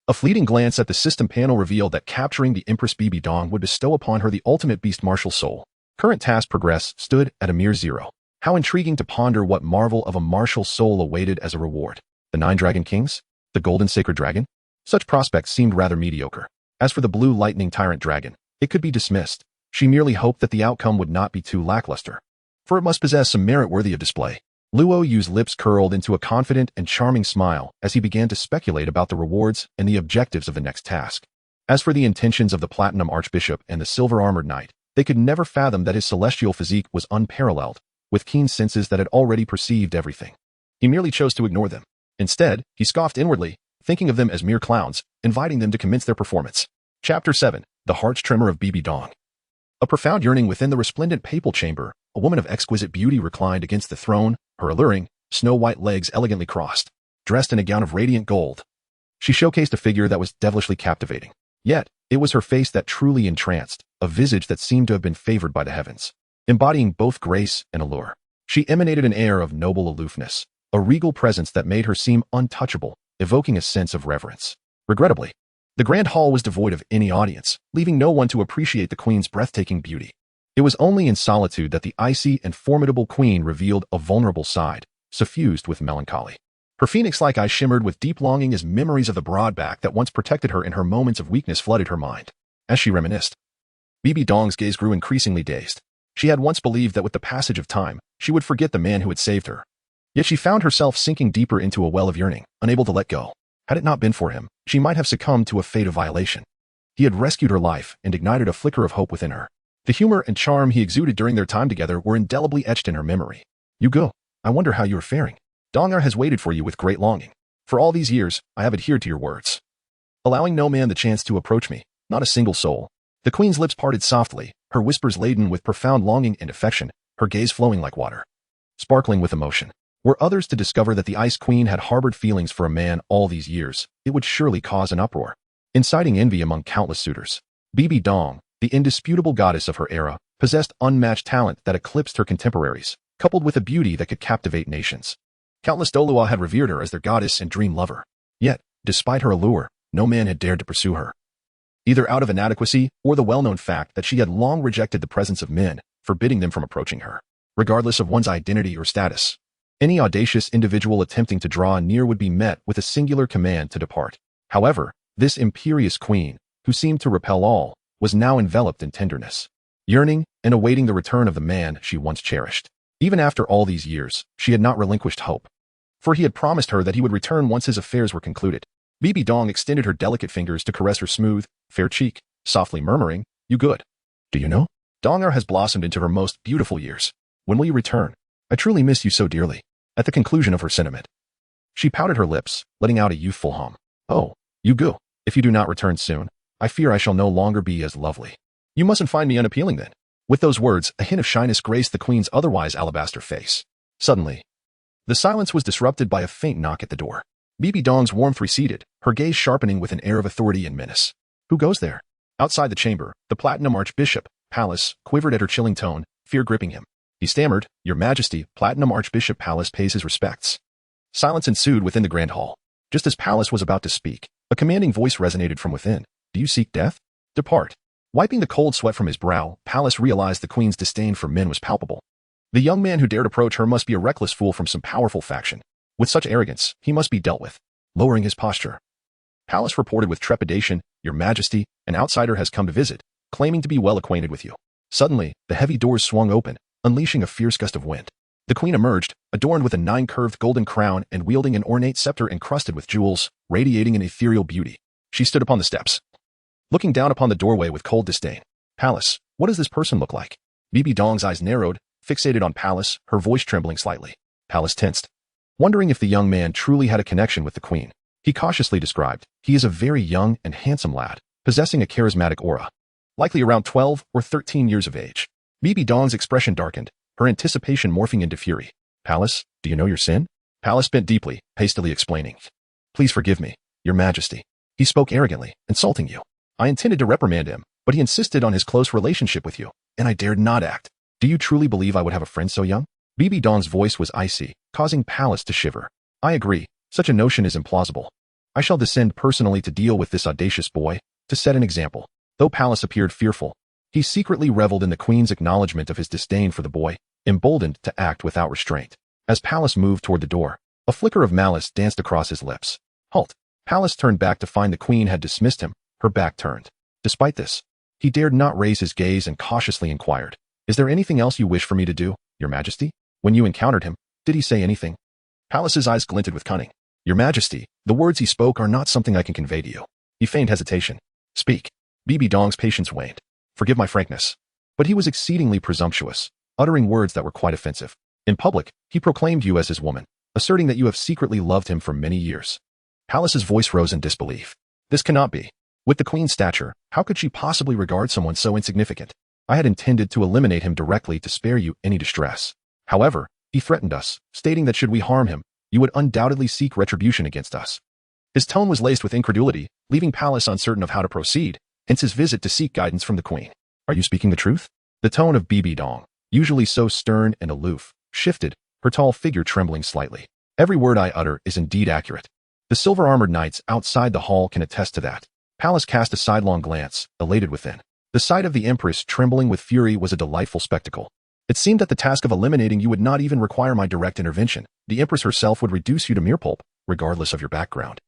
A fleeting glance at the system panel revealed that capturing the Empress Bibi Dong would bestow upon her the ultimate beast martial soul. Current task progress stood at a mere 0. How intriguing to ponder what marvel of a martial soul awaited as a reward. The 9 Dragon Kings? The Golden Sacred Dragon? Such prospects seemed rather mediocre. As for the Blue Lightning Tyrant Dragon, it could be dismissed. She merely hoped that the outcome would not be too lackluster, for it must possess some merit worthy of display. Luo Yu's lips curled into a confident and charming smile as he began to speculate about the rewards and the objectives of the next task. As for the intentions of the platinum archbishop and the silver-armored knight, they could never fathom that his celestial physique was unparalleled, with keen senses that had already perceived everything. He merely chose to ignore them. Instead, he scoffed inwardly, thinking of them as mere clowns, inviting them to commence their performance. Chapter 7. The Heart's Tremor of Bibi Dong. A profound yearning within the resplendent papal chamber, a woman of exquisite beauty reclined against the throne, her alluring, snow-white legs elegantly crossed, dressed in a gown of radiant gold. She showcased a figure that was devilishly captivating. Yet, it was her face that truly entranced, a visage that seemed to have been favored by the heavens, embodying both grace and allure. She emanated an air of noble aloofness, a regal presence that made her seem untouchable, evoking a sense of reverence. Regrettably, the grand hall was devoid of any audience, leaving no one to appreciate the queen's breathtaking beauty. It was only in solitude that the icy and formidable queen revealed a vulnerable side, suffused with melancholy. Her phoenix-like eyes shimmered with deep longing as memories of the broad back that once protected her in her moments of weakness flooded her mind. As she reminisced, Bibi Dong's gaze grew increasingly dazed. She had once believed that with the passage of time, she would forget the man who had saved her. Yet she found herself sinking deeper into a well of yearning, unable to let go. Had it not been for him, she might have succumbed to a fate of violation. He had rescued her life and ignited a flicker of hope within her. The humor and charm he exuded during their time together were indelibly etched in her memory. "You go. I wonder how you are faring. Dongar has waited for you with great longing. For all these years, I have adhered to your words, allowing no man the chance to approach me, not a single soul." The queen's lips parted softly, her whispers laden with profound longing and affection, her gaze flowing like water, sparkling with emotion. Were others to discover that the Ice Queen had harbored feelings for a man all these years, it would surely cause an uproar, inciting envy among countless suitors. Bibi Dong, the indisputable goddess of her era, possessed unmatched talent that eclipsed her contemporaries, coupled with a beauty that could captivate nations. Countless Douluo had revered her as their goddess and dream lover. Yet, despite her allure, no man had dared to pursue her, either out of inadequacy or the well-known fact that she had long rejected the presence of men, forbidding them from approaching her. Regardless of one's identity or status, any audacious individual attempting to draw near would be met with a singular command to depart. However, this imperious queen, who seemed to repel all, was now enveloped in tenderness, yearning and awaiting the return of the man she once cherished. Even after all these years, she had not relinquished hope, for he had promised her that he would return once his affairs were concluded. Bibi Dong extended her delicate fingers to caress her smooth, fair cheek, softly murmuring, "You good? Do you know? Dongar has blossomed into her most beautiful years. When will you return? I truly miss you so dearly." At the conclusion of her sentiment, she pouted her lips, letting out a youthful hum. "Oh, you go. If you do not return soon, I fear I shall no longer be as lovely. You mustn't find me unappealing then." With those words, a hint of shyness graced the queen's otherwise alabaster face. Suddenly, the silence was disrupted by a faint knock at the door. Bibi Dong's warmth receded, her gaze sharpening with an air of authority and menace. "Who goes there?" Outside the chamber, the platinum archbishop, Pallas, quivered at her chilling tone, fear gripping him. He stammered, "Your Majesty, Platinum Archbishop Pallas pays his respects." Silence ensued within the grand hall. Just as Pallas was about to speak, a commanding voice resonated from within. "Do you seek death? Depart." Wiping the cold sweat from his brow, Pallas realized the queen's disdain for men was palpable. The young man who dared approach her must be a reckless fool from some powerful faction. With such arrogance, he must be dealt with. Lowering his posture, Pallas reported with trepidation, "Your Majesty, an outsider has come to visit, claiming to be well acquainted with you." Suddenly, the heavy doors swung open, unleashing a fierce gust of wind. The queen emerged, adorned with a 9-curved golden crown and wielding an ornate scepter encrusted with jewels, radiating an ethereal beauty. She stood upon the steps, looking down upon the doorway with cold disdain. "Pallas, what does this person look like?" Bibi Dong's eyes narrowed, fixated on Pallas, her voice trembling slightly. Pallas tensed, wondering if the young man truly had a connection with the queen. He cautiously described, "He is a very young and handsome lad, possessing a charismatic aura, likely around 12 or 13 years of age." Bibi Dong's expression darkened, her anticipation morphing into fury. "Pallas, do you know your sin?" Pallas bent deeply, hastily explaining, "Please forgive me, Your Majesty. He spoke arrogantly, insulting you. I intended to reprimand him, but he insisted on his close relationship with you, and I dared not act. Do you truly believe I would have a friend so young?" Bibi Dong's voice was icy, causing Pallas to shiver. "I agree, such a notion is implausible. I shall descend personally to deal with this audacious boy, to set an example." Though Pallas appeared fearful, he secretly reveled in the queen's acknowledgement of his disdain for the boy, emboldened to act without restraint. As Pallas moved toward the door, a flicker of malice danced across his lips. "Halt!" Pallas turned back to find the queen had dismissed him, her back turned. Despite this, he dared not raise his gaze and cautiously inquired, "Is there anything else you wish for me to do, Your Majesty? When you encountered him, did he say anything?" Pallas's eyes glinted with cunning. "Your Majesty, the words he spoke are not something I can convey to you." He feigned hesitation. Speak. Bibi Dong's patience waned. Forgive my frankness. But he was exceedingly presumptuous, uttering words that were quite offensive. In public, he proclaimed you as his woman, asserting that you have secretly loved him for many years. Palace's voice rose in disbelief. This cannot be. With the queen's stature, how could she possibly regard someone so insignificant? I had intended to eliminate him directly to spare you any distress. However, he threatened us, stating that should we harm him, you would undoubtedly seek retribution against us. His tone was laced with incredulity, leaving Palace uncertain of how to proceed, hence his visit to seek guidance from the queen. Are you speaking the truth? The tone of Bibi Dong, usually so stern and aloof, shifted, her tall figure trembling slightly. Every word I utter is indeed accurate. The silver-armored knights outside the hall can attest to that. Palace cast a sidelong glance, elated within. The sight of the Empress trembling with fury was a delightful spectacle. It seemed that the task of eliminating you would not even require my direct intervention. The Empress herself would reduce you to mere pulp, regardless of your background,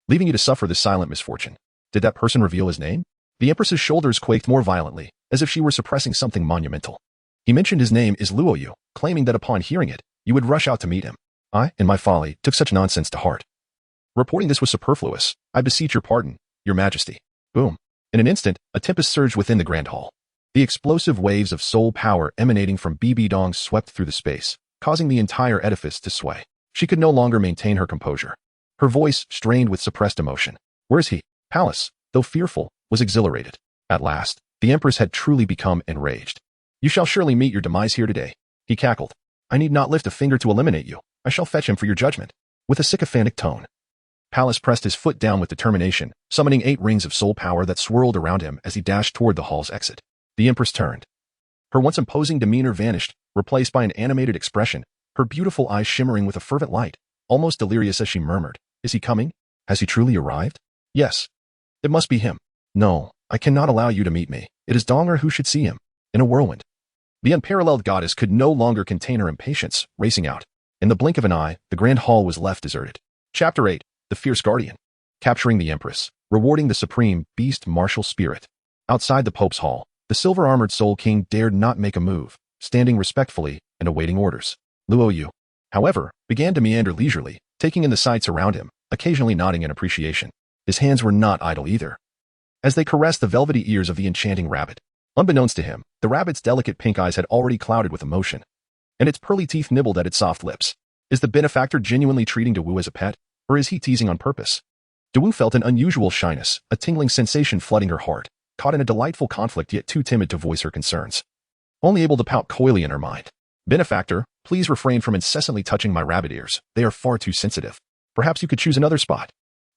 leaving you to suffer this silent misfortune. Did that person reveal his name? The Empress's shoulders quaked more violently, as if she were suppressing something monumental. He mentioned his name is Luo Yu, claiming that upon hearing it, you would rush out to meet him. I, in my folly, took such nonsense to heart. Reporting this was superfluous. I beseech your pardon, your majesty. Boom. In an instant, a tempest surged within the grand hall. The explosive waves of soul power emanating from Bibi Dong swept through the space, causing the entire edifice to sway. She could no longer maintain her composure. Her voice, strained with suppressed emotion. Where is he? Palace, though fearful, was exhilarated. At last, the Empress had truly become enraged. You shall surely meet your demise here today. He cackled. I need not lift a finger to eliminate you. I shall fetch him for your judgment. With a sycophantic tone, Palace pressed his foot down with determination, summoning 8 rings of soul power that swirled around him as he dashed toward the hall's exit. The Empress turned. Her once imposing demeanor vanished, replaced by an animated expression, her beautiful eyes shimmering with a fervent light, almost delirious as she murmured, Is he coming? Has he truly arrived? Yes. It must be him. No, I cannot allow you to meet me. It is Donger who should see him. In a whirlwind. The unparalleled goddess could no longer contain her impatience, racing out. In the blink of an eye, the grand hall was left deserted. Chapter 8. The Fierce Guardian. Capturing the Empress, rewarding the supreme beast martial spirit. Outside the Pope's hall, the silver-armored Soul King dared not make a move, standing respectfully and awaiting orders. Luo Yu, however, began to meander leisurely, taking in the sights around him, occasionally nodding in appreciation. His hands were not idle either, as they caressed the velvety ears of the enchanting rabbit. Unbeknownst to him, the rabbit's delicate pink eyes had already clouded with emotion, and its pearly teeth nibbled at its soft lips. Is the benefactor genuinely treating Douluo as a pet, or is he teasing on purpose? Douluo felt an unusual shyness, a tingling sensation flooding her heart, caught in a delightful conflict yet too timid to voice her concerns. Only able to pout coyly in her mind. Benefactor, please refrain from incessantly touching my rabbit ears. They are far too sensitive. Perhaps you could choose another spot.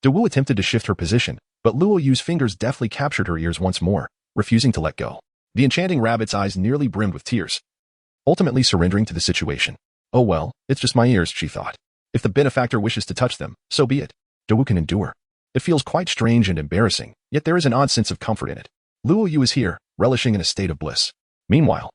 Douluo attempted to shift her position, but Luo Yu's fingers deftly captured her ears once more, refusing to let go. The enchanting rabbit's eyes nearly brimmed with tears, ultimately surrendering to the situation. Oh well, it's just my ears, she thought. If the benefactor wishes to touch them, so be it. Douluo can endure. It feels quite strange and embarrassing, yet there is an odd sense of comfort in it. Luo Yu is here, relishing in a state of bliss. Meanwhile,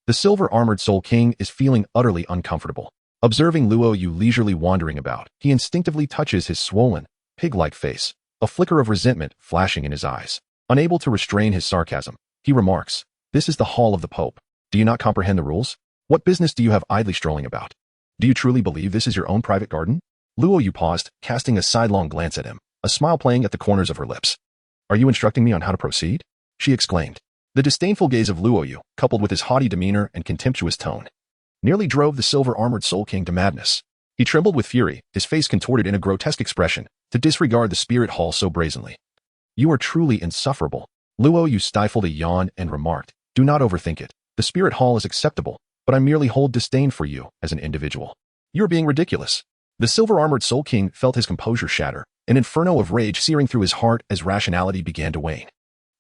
the silver-armored Soul King is feeling utterly uncomfortable. Observing Luo Yu leisurely wandering about, he instinctively touches his swollen, pig-like face, a flicker of resentment flashing in his eyes. Unable to restrain his sarcasm, he remarks, This is the hall of the Pope. Do you not comprehend the rules? What business do you have idly strolling about? Do you truly believe this is your own private garden? Luo Yu paused, casting a sidelong glance at him, a smile playing at the corners of her lips. Are you instructing me on how to proceed? She exclaimed. The disdainful gaze of Luo Yu, coupled with his haughty demeanor and contemptuous tone, nearly drove the silver-armored Soul King to madness. He trembled with fury, his face contorted in a grotesque expression, to disregard the spirit hall so brazenly. You are truly insufferable. Luo Yu stifled a yawn and remarked, Do not overthink it. The spirit hall is acceptable, but I merely hold disdain for you as an individual. You are being ridiculous. The silver-armored Soul King felt his composure shatter, an inferno of rage searing through his heart as rationality began to wane.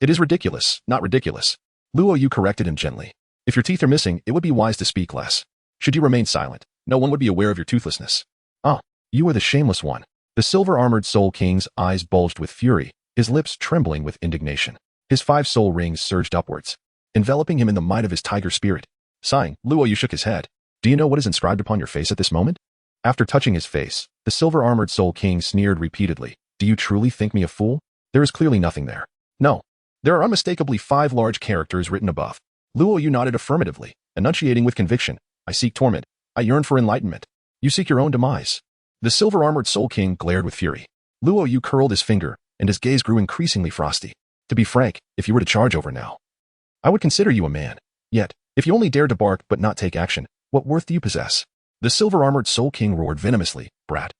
It is ridiculous, not ridiculous. Luo Yu corrected him gently. If your teeth are missing, it would be wise to speak less. Should you remain silent, no one would be aware of your toothlessness. Ah, you are the shameless one. The silver-armored Soul King's eyes bulged with fury, his lips trembling with indignation. His 5 soul rings surged upwards, enveloping him in the might of his tiger spirit. Sighing, Luo Yu shook his head. Do you know what is inscribed upon your face at this moment? After touching his face, the silver-armored Soul King sneered repeatedly. Do you truly think me a fool? There is clearly nothing there. No. There are unmistakably 5 large characters written above. Luo Yu nodded affirmatively, enunciating with conviction. I seek torment. I yearn for enlightenment. You seek your own demise. The silver-armored Soul King glared with fury. Luo Yu curled his finger, and his gaze grew increasingly frosty. To be frank, if you were to charge over now, I would consider you a man. Yet, if you only dared to bark but not take action, what worth do you possess? The silver-armored Soul King roared venomously. Brat,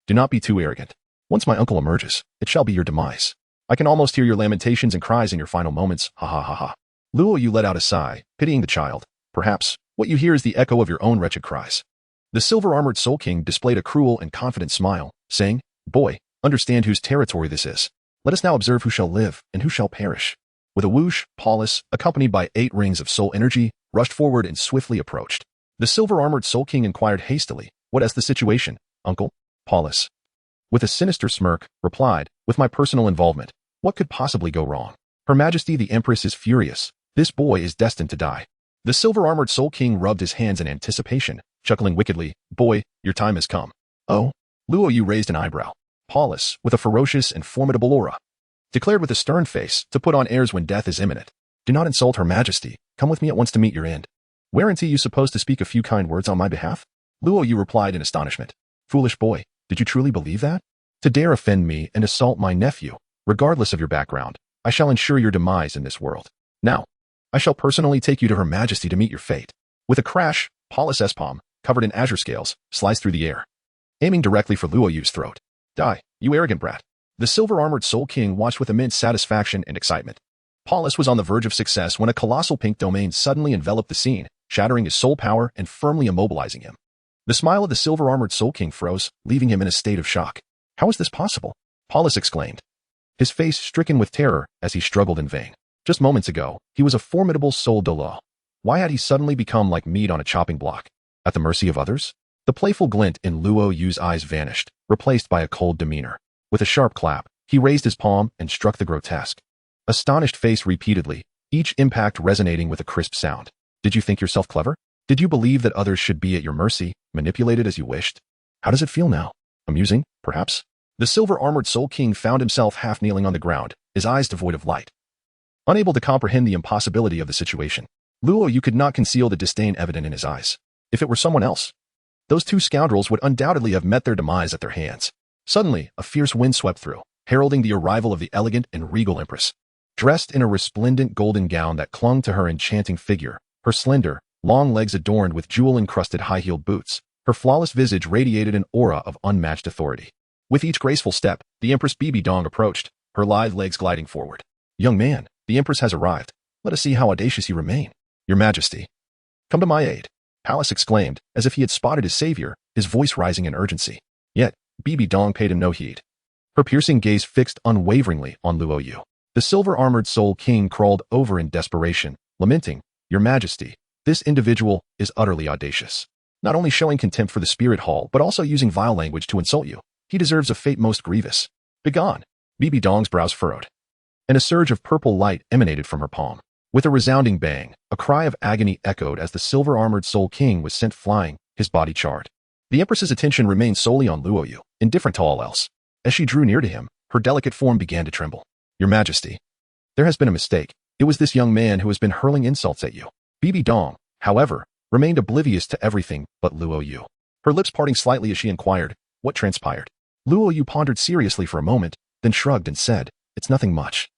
do not be too arrogant. Once my uncle emerges, it shall be your demise. I can almost hear your lamentations and cries in your final moments. Ha ha ha ha. Luo Yu let out a sigh, pitying the child. Perhaps, what you hear is the echo of your own wretched cries. The silver-armored Soul King displayed a cruel and confident smile, saying, Boy, understand whose territory this is. Let us now observe who shall live and who shall perish. With a whoosh, Paulus, accompanied by 8 rings of soul energy, rushed forward and swiftly approached. The silver-armored Soul King inquired hastily, What is the situation, uncle? Paulus, with a sinister smirk, replied, With my personal involvement, what could possibly go wrong? Her Majesty the Empress is furious. This boy is destined to die. The silver-armored Soul King rubbed his hands in anticipation, chuckling wickedly, Boy, your time has come. Oh? Luo Yu raised an eyebrow. Paulus, with a ferocious and formidable aura, declared with a stern face to put on airs when death is imminent. Do not insult Her Majesty. Come with me at once to meet your end. Weren't you supposed to speak a few kind words on my behalf? Luo Yu replied in astonishment. Foolish boy, did you truly believe that? To dare offend me and assault my nephew, regardless of your background, I shall ensure your demise in this world. Now, I shall personally take you to Her Majesty to meet your fate. With a crash, Paulus' palm, covered in azure scales, sliced through the air, aiming directly for Luo Yu's throat. Die, you arrogant brat. The silver-armored Soul King watched with immense satisfaction and excitement. Paulus was on the verge of success when a colossal pink domain suddenly enveloped the scene, shattering his soul power and firmly immobilizing him. The smile of the silver-armored Soul King froze, leaving him in a state of shock. How is this possible? Paulus exclaimed, his face stricken with terror as he struggled in vain. Just moments ago, he was a formidable soul Douluo. Why had he suddenly become like meat on a chopping block? At the mercy of others? The playful glint in Luo Yu's eyes vanished, replaced by a cold demeanor. With a sharp clap, he raised his palm and struck the grotesque, astonished face repeatedly, each impact resonating with a crisp sound. Did you think yourself clever? Did you believe that others should be at your mercy, manipulated as you wished? How does it feel now? Amusing, perhaps? The silver-armored Soul King found himself half kneeling on the ground, his eyes devoid of light. Unable to comprehend the impossibility of the situation, Luo Yu could not conceal the disdain evident in his eyes. If it were someone else, those 2 scoundrels would undoubtedly have met their demise at their hands. Suddenly, a fierce wind swept through, heralding the arrival of the elegant and regal empress. Dressed in a resplendent golden gown that clung to her enchanting figure, her slender, long legs adorned with jewel-encrusted high-heeled boots, her flawless visage radiated an aura of unmatched authority. With each graceful step, the Empress Bibi Dong approached, her lithe legs gliding forward. Young man, the Empress has arrived. Let us see how audacious you remain. Your Majesty, come to my aid, Paulus exclaimed, as if he had spotted his savior, his voice rising in urgency. Yet, Bibi Dong paid him no heed. Her piercing gaze fixed unwaveringly on Luo Yu. The silver-armored Soul King crawled over in desperation, lamenting, Your Majesty, this individual is utterly audacious. Not only showing contempt for the spirit hall, but also using vile language to insult you. He deserves a fate most grievous. Begone! Bibi Dong's brows furrowed, and a surge of purple light emanated from her palm. With a resounding bang, a cry of agony echoed as the silver-armored Soul King was sent flying, his body charred. The Empress's attention remained solely on Luo Yu, indifferent to all else. As she drew near to him, her delicate form began to tremble. Your Majesty, there has been a mistake. It was this young man who has been hurling insults at you. Bibi Dong, however, remained oblivious to everything but Luo Yu. Her lips parting slightly as she inquired, What transpired? Luo Yu pondered seriously for a moment, then shrugged and said, It's nothing much.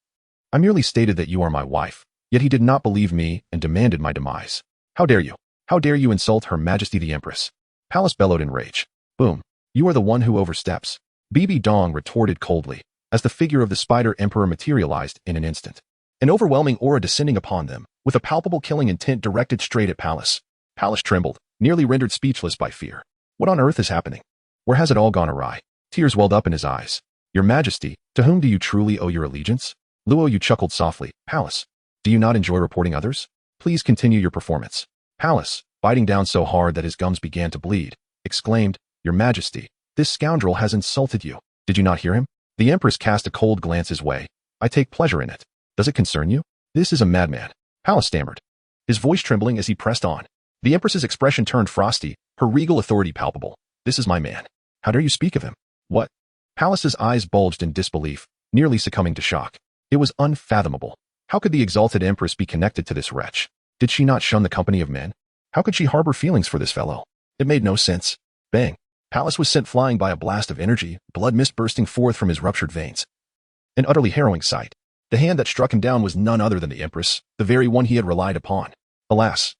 I merely stated that you are my wife, yet he did not believe me and demanded my demise. How dare you? How dare you insult Her Majesty the Empress? Paulus bellowed in rage. Boom. You are the one who oversteps. Bibi Dong retorted coldly, as the figure of the Spider Emperor materialized in an instant. An overwhelming aura descending upon them, with a palpable killing intent directed straight at Paulus. Paulus trembled, nearly rendered speechless by fear. What on earth is happening? Where has it all gone awry? Tears welled up in his eyes. Your Majesty, to whom do you truly owe your allegiance? Luo Yu chuckled softly. Paulus, do you not enjoy reporting others? Please continue your performance. Paulus, biting down so hard that his gums began to bleed, exclaimed, Your Majesty, this scoundrel has insulted you. Did you not hear him? The Empress cast a cold glance his way. I take pleasure in it. Does it concern you? This is a madman. Paulus stammered, his voice trembling as he pressed on. The Empress's expression turned frosty, her regal authority palpable. This is my man. How dare you speak of him? What? Paulus's eyes bulged in disbelief, nearly succumbing to shock. It was unfathomable. How could the exalted Empress be connected to this wretch? Did she not shun the company of men? How could she harbor feelings for this fellow? It made no sense. Bang. Paulus was sent flying by a blast of energy, blood mist bursting forth from his ruptured veins. An utterly harrowing sight. The hand that struck him down was none other than the Empress, the very one he had relied upon. Alas,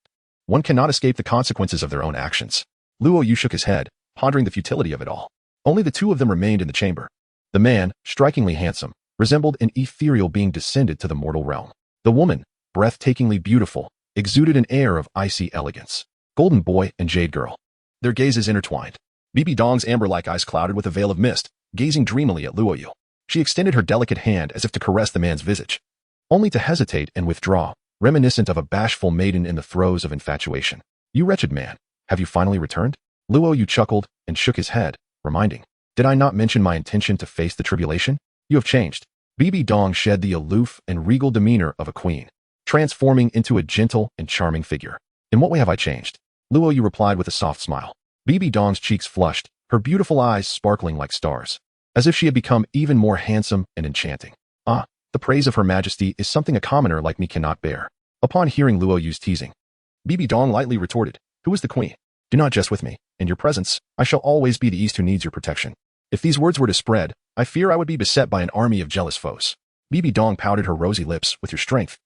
one cannot escape the consequences of their own actions. Luo Yu shook his head, pondering the futility of it all. Only the two of them remained in the chamber. The man, strikingly handsome, resembled an ethereal being descended to the mortal realm. The woman, breathtakingly beautiful, exuded an air of icy elegance. Golden boy and jade girl. Their gazes intertwined. Bibi Dong's amber-like eyes clouded with a veil of mist, gazing dreamily at Luo Yu. She extended her delicate hand as if to caress the man's visage, only to hesitate and withdraw, reminiscent of a bashful maiden in the throes of infatuation. You wretched man, have you finally returned? Luo Yu chuckled and shook his head, reminding, did I not mention my intention to face the tribulation? You have changed. Bibi Dong shed the aloof and regal demeanor of a queen, transforming into a gentle and charming figure. In what way have I changed? Luo Yu replied with a soft smile. Bibi Dong's cheeks flushed, her beautiful eyes sparkling like stars, as if she had become even more handsome and enchanting. Ah, the praise of her majesty is something a commoner like me cannot bear. Upon hearing Luo Yu's teasing, Bibi Dong lightly retorted, who is the queen? Do not jest with me. In your presence, I shall always be the East who needs your protection. If these words were to spread, I fear I would be beset by an army of jealous foes. Bibi Dong pouted her rosy lips with your strength.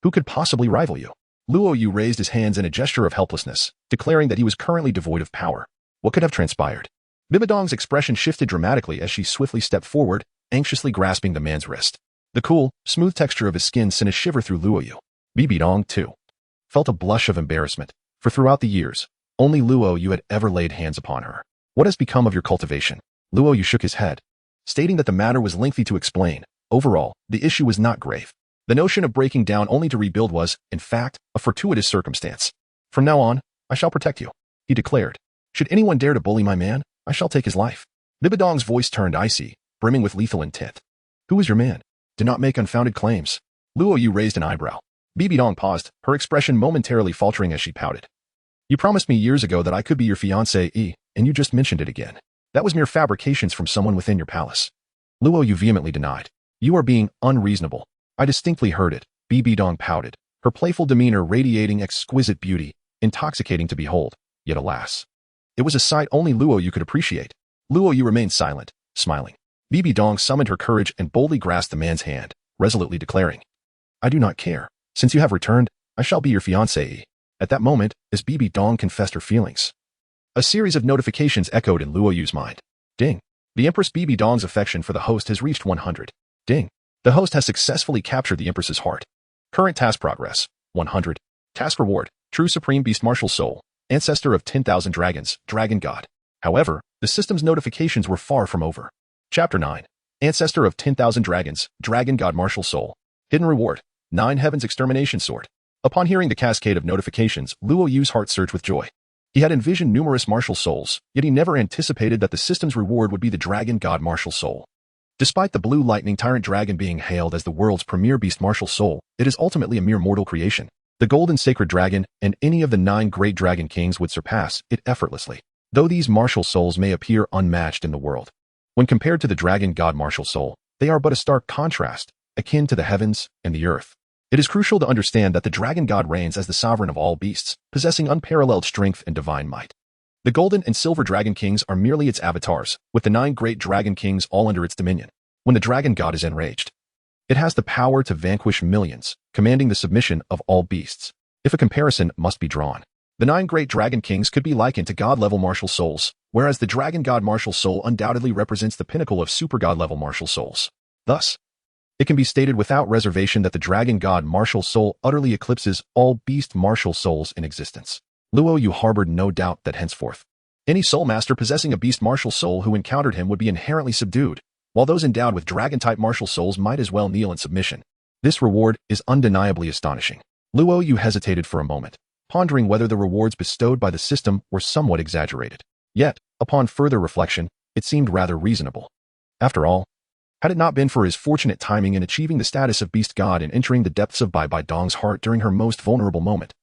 Who could possibly rival you? Luo Yu raised his hands in a gesture of helplessness, declaring that he was currently devoid of power. What could have transpired? Bibi Dong's expression shifted dramatically as she swiftly stepped forward, anxiously grasping the man's wrist. The cool, smooth texture of his skin sent a shiver through Luo Yu. Bibi Dong, too, felt a blush of embarrassment, for throughout the years, only Luo Yu had ever laid hands upon her. What has become of your cultivation? Luo Yu shook his head, stating that the matter was lengthy to explain. Overall, the issue was not grave. The notion of breaking down only to rebuild was, in fact, a fortuitous circumstance. From now on, I shall protect you, he declared. Should anyone dare to bully my man, I shall take his life. Bibi Dong's voice turned icy, brimming with lethal intent. Who is your man? Do not make unfounded claims. Luo Yu raised an eyebrow. Bibi Dong paused, her expression momentarily faltering as she pouted. You promised me years ago that I could be your fiancé, and you just mentioned it again. That was mere fabrications from someone within your palace. Luo Yu vehemently denied. You are being unreasonable. I distinctly heard it. Bibi Dong pouted, her playful demeanor radiating exquisite beauty, intoxicating to behold. Yet alas, it was a sight only Luo Yu could appreciate. Luo Yu remained silent, smiling. Bibi Dong summoned her courage and boldly grasped the man's hand, resolutely declaring, I do not care. Since you have returned, I shall be your fiancé. At that moment, as Bibi Dong confessed her feelings, a series of notifications echoed in Luo Yu's mind. Ding. The Empress Bibi Dong's affection for the host has reached 100. Ding. The host has successfully captured the Empress's heart. Current task progress, 100. Task reward, True Supreme Beast Martial Soul, Ancestor of 10,000 Dragons, Dragon God. However, the system's notifications were far from over. Chapter 9. Ancestor of 10,000 Dragons, Dragon God Martial Soul. Hidden reward, 9 Heavens Extermination Sword. Upon hearing the cascade of notifications, Luo Yu's heart surged with joy. He had envisioned numerous martial souls, yet he never anticipated that the system's reward would be the Dragon God Martial Soul. Despite the Blue Lightning Tyrant Dragon being hailed as the world's premier beast martial soul, it is ultimately a mere mortal creation. The Golden Sacred Dragon and any of the 9 great dragon kings would surpass it effortlessly, though these martial souls may appear unmatched in the world. When compared to the Dragon God Martial Soul, they are but a stark contrast, akin to the heavens and the earth. It is crucial to understand that the Dragon God reigns as the sovereign of all beasts, possessing unparalleled strength and divine might. The Golden and Silver Dragon Kings are merely its avatars, with the 9 great dragon kings all under its dominion. When the Dragon God is enraged, it has the power to vanquish millions, commanding the submission of all beasts. If a comparison must be drawn, the 9 great dragon kings could be likened to god-level martial souls, whereas the Dragon God Martial Soul undoubtedly represents the pinnacle of super-god-level martial souls. Thus, it can be stated without reservation that the Dragon God Martial Soul utterly eclipses all beast martial souls in existence. Luo Yu harbored no doubt that henceforth, any soul master possessing a beast martial soul who encountered him would be inherently subdued, while those endowed with dragon-type martial souls might as well kneel in submission. This reward is undeniably astonishing. Luo Yu hesitated for a moment, pondering whether the rewards bestowed by the system were somewhat exaggerated. Yet, upon further reflection, it seemed rather reasonable. After all, had it not been for his fortunate timing in achieving the status of beast god and entering the depths of Bibi Dong's heart during her most vulnerable moment,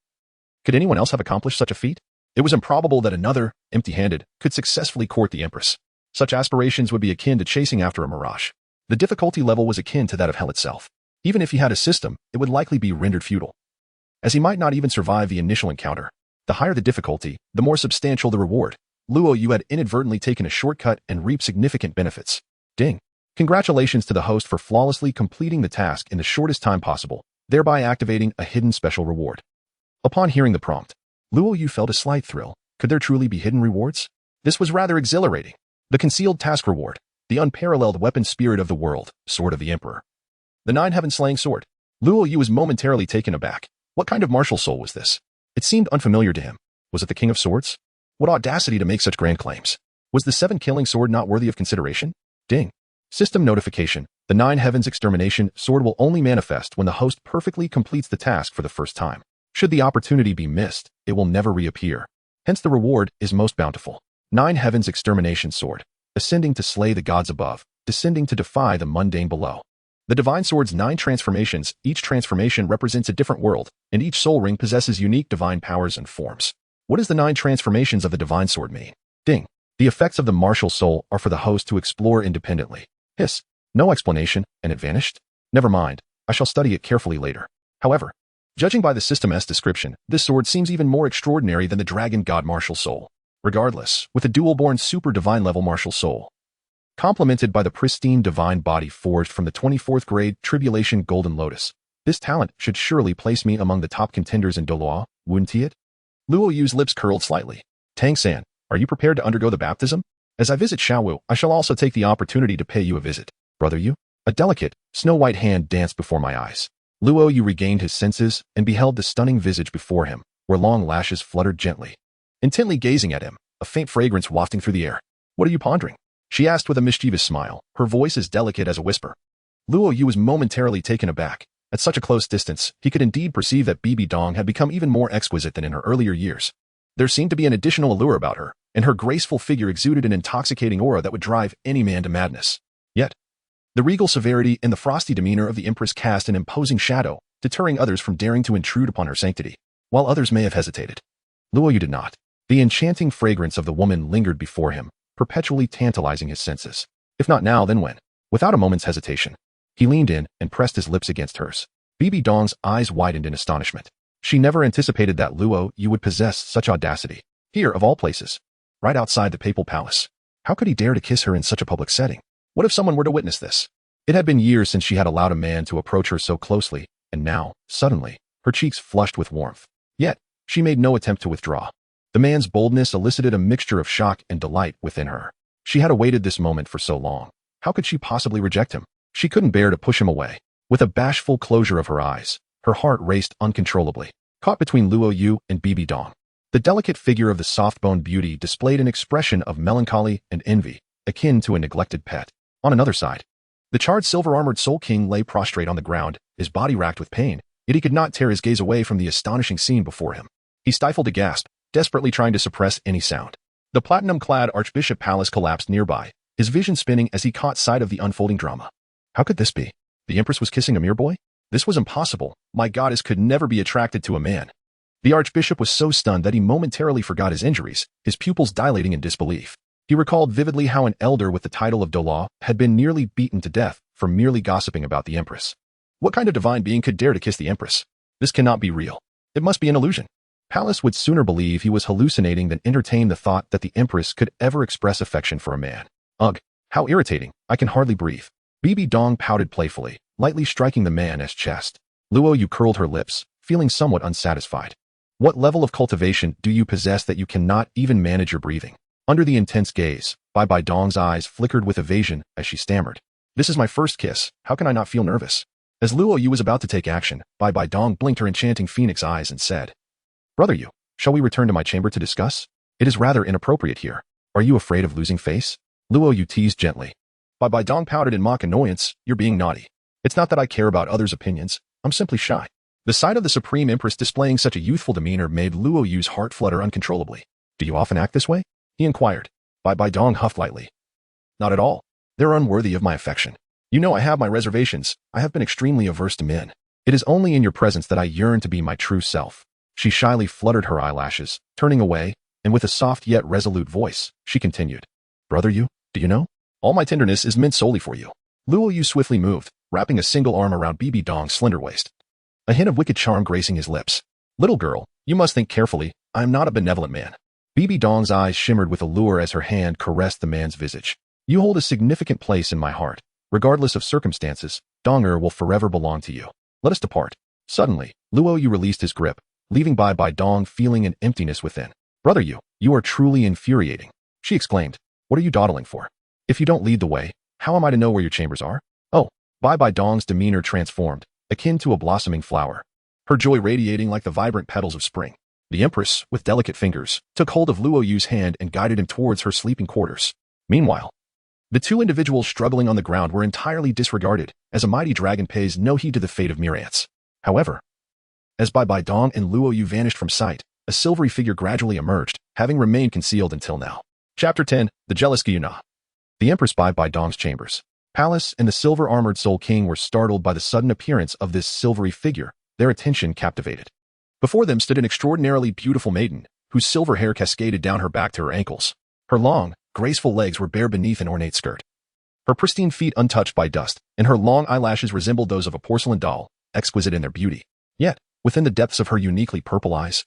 could anyone else have accomplished such a feat? It was improbable that another, empty-handed, could successfully court the Empress. Such aspirations would be akin to chasing after a mirage. The difficulty level was akin to that of hell itself. Even if he had a system, it would likely be rendered futile, as he might not even survive the initial encounter. The higher the difficulty, the more substantial the reward. Luo Yu had inadvertently taken a shortcut and reaped significant benefits. Ding. Congratulations to the host for flawlessly completing the task in the shortest time possible, thereby activating a hidden special reward. Upon hearing the prompt, Luo Yu felt a slight thrill. Could there truly be hidden rewards? This was rather exhilarating. The concealed task reward, the unparalleled weapon spirit of the world, Sword of the Emperor. The 9-heaven-slaying sword. Luo Yu was momentarily taken aback. What kind of martial soul was this? It seemed unfamiliar to him. Was it the King of Swords? What audacity to make such grand claims. Was the 7-killing sword not worthy of consideration? Ding. System notification. The 9 heavens extermination sword will only manifest when the host perfectly completes the task for the first time. Should the opportunity be missed, it will never reappear. Hence the reward is most bountiful. 9 heavens extermination sword. Ascending to slay the gods above, descending to defy the mundane below. The divine sword's 9 transformations, each transformation represents a different world, and each soul ring possesses unique divine powers and forms. What does the 9 transformations of the divine sword mean? Ding. The effects of the martial soul are for the host to explore independently. Hiss. No explanation, and it vanished? Never mind, I shall study it carefully later. However, judging by the system's description, this sword seems even more extraordinary than the dragon god martial soul. Regardless, with a dual-born super divine level martial soul, complemented by the pristine divine body forged from the 24th grade tribulation golden lotus, this talent should surely place me among the top contenders in Douluo, wouldn't it? Luo Yu's lips curled slightly. Tang San, are you prepared to undergo the baptism? As I visit Shawu, I shall also take the opportunity to pay you a visit. Brother Yu? A delicate, snow-white hand danced before my eyes. Luo Yu regained his senses and beheld the stunning visage before him, where long lashes fluttered gently. Intently gazing at him, a faint fragrance wafting through the air. What are you pondering? She asked with a mischievous smile, her voice as delicate as a whisper. Luo Yu was momentarily taken aback. At such a close distance, he could indeed perceive that Bibi Dong had become even more exquisite than in her earlier years. There seemed to be an additional allure about her, and her graceful figure exuded an intoxicating aura that would drive any man to madness. Yet, the regal severity and the frosty demeanor of the Empress cast an imposing shadow, deterring others from daring to intrude upon her sanctity. While others may have hesitated, Luo Yu did not. The enchanting fragrance of the woman lingered before him, perpetually tantalizing his senses. If not now, then when? Without a moment's hesitation, he leaned in and pressed his lips against hers. Bibi Dong's eyes widened in astonishment. She never anticipated that Luo Yu would possess such audacity. Here, of all places, right outside the papal palace. How could he dare to kiss her in such a public setting? What if someone were to witness this? It had been years since she had allowed a man to approach her so closely, and now, suddenly, her cheeks flushed with warmth. Yet, she made no attempt to withdraw. The man's boldness elicited a mixture of shock and delight within her. She had awaited this moment for so long. How could she possibly reject him? She couldn't bear to push him away. With a bashful closure of her eyes, her heart raced uncontrollably, caught between Luo Yu and Bibi Dong. The delicate figure of the soft-boned beauty displayed an expression of melancholy and envy, akin to a neglected pet. On another side, the charred silver-armored Soul King lay prostrate on the ground, his body racked with pain, yet he could not tear his gaze away from the astonishing scene before him. He stifled a gasp, desperately trying to suppress any sound. The platinum-clad Archbishop Palace collapsed nearby, his vision spinning as he caught sight of the unfolding drama. How could this be? The Empress was kissing a mere boy? This was impossible. My goddess could never be attracted to a man. The Archbishop was so stunned that he momentarily forgot his injuries, his pupils dilating in disbelief. He recalled vividly how an elder with the title of Douluo had been nearly beaten to death for merely gossiping about the Empress. What kind of divine being could dare to kiss the Empress? This cannot be real. It must be an illusion. Palace would sooner believe he was hallucinating than entertain the thought that the Empress could ever express affection for a man. Ugh, how irritating, I can hardly breathe. Bibi Dong pouted playfully, lightly striking the man's chest. Luo Yu curled her lips, feeling somewhat unsatisfied. What level of cultivation do you possess that you cannot even manage your breathing? Under the intense gaze, Bibi Dong's eyes flickered with evasion as she stammered. This is my first kiss, how can I not feel nervous? As Luo Yu was about to take action, Bibi Dong blinked her enchanting phoenix eyes and said, Brother Yu, shall we return to my chamber to discuss? It is rather inappropriate here. Are you afraid of losing face? Luo Yu teased gently. Bibi Dong pouted in mock annoyance, you're being naughty. It's not that I care about others' opinions, I'm simply shy. The sight of the Supreme Empress displaying such a youthful demeanor made Luo Yu's heart flutter uncontrollably. Do you often act this way? He inquired. Bibi Dong huffed lightly. Not at all. They're unworthy of my affection. You know I have my reservations. I have been extremely averse to men. It is only in your presence that I yearn to be my true self. She shyly fluttered her eyelashes, turning away, and with a soft yet resolute voice, she continued. Brother Yu, do you know? All my tenderness is meant solely for you. Luo Yu swiftly moved, wrapping a single arm around Bibi Dong's slender waist. A hint of wicked charm gracing his lips. Little girl, you must think carefully, I am not a benevolent man. Bibi Dong's eyes shimmered with allure as her hand caressed the man's visage. You hold a significant place in my heart. Regardless of circumstances, Dong will forever belong to you. Let us depart. Suddenly, Luo Yu released his grip, leaving Bibi Dong feeling an emptiness within. Brother Yu, you are truly infuriating, she exclaimed. What are you dawdling for? If you don't lead the way, how am I to know where your chambers are? Oh, Bibi Dong's demeanor transformed, akin to a blossoming flower, her joy radiating like the vibrant petals of spring. The Empress, with delicate fingers, took hold of Luo Yu's hand and guided him towards her sleeping quarters. Meanwhile, the two individuals struggling on the ground were entirely disregarded, as a mighty dragon pays no heed to the fate of mere ants. However, as Bibi Dong and Luo Yu vanished from sight, a silvery figure gradually emerged, having remained concealed until now. Chapter 10, The Jealous Gu Yue Na. The Empress Bibi Dong's chambers, palace, and the silver-armored Soul King were startled by the sudden appearance of this silvery figure, their attention captivated. Before them stood an extraordinarily beautiful maiden, whose silver hair cascaded down her back to her ankles. Her long, graceful legs were bare beneath an ornate skirt. Her pristine feet untouched by dust, and her long eyelashes resembled those of a porcelain doll, exquisite in their beauty. Yet, within the depths of her uniquely purple eyes,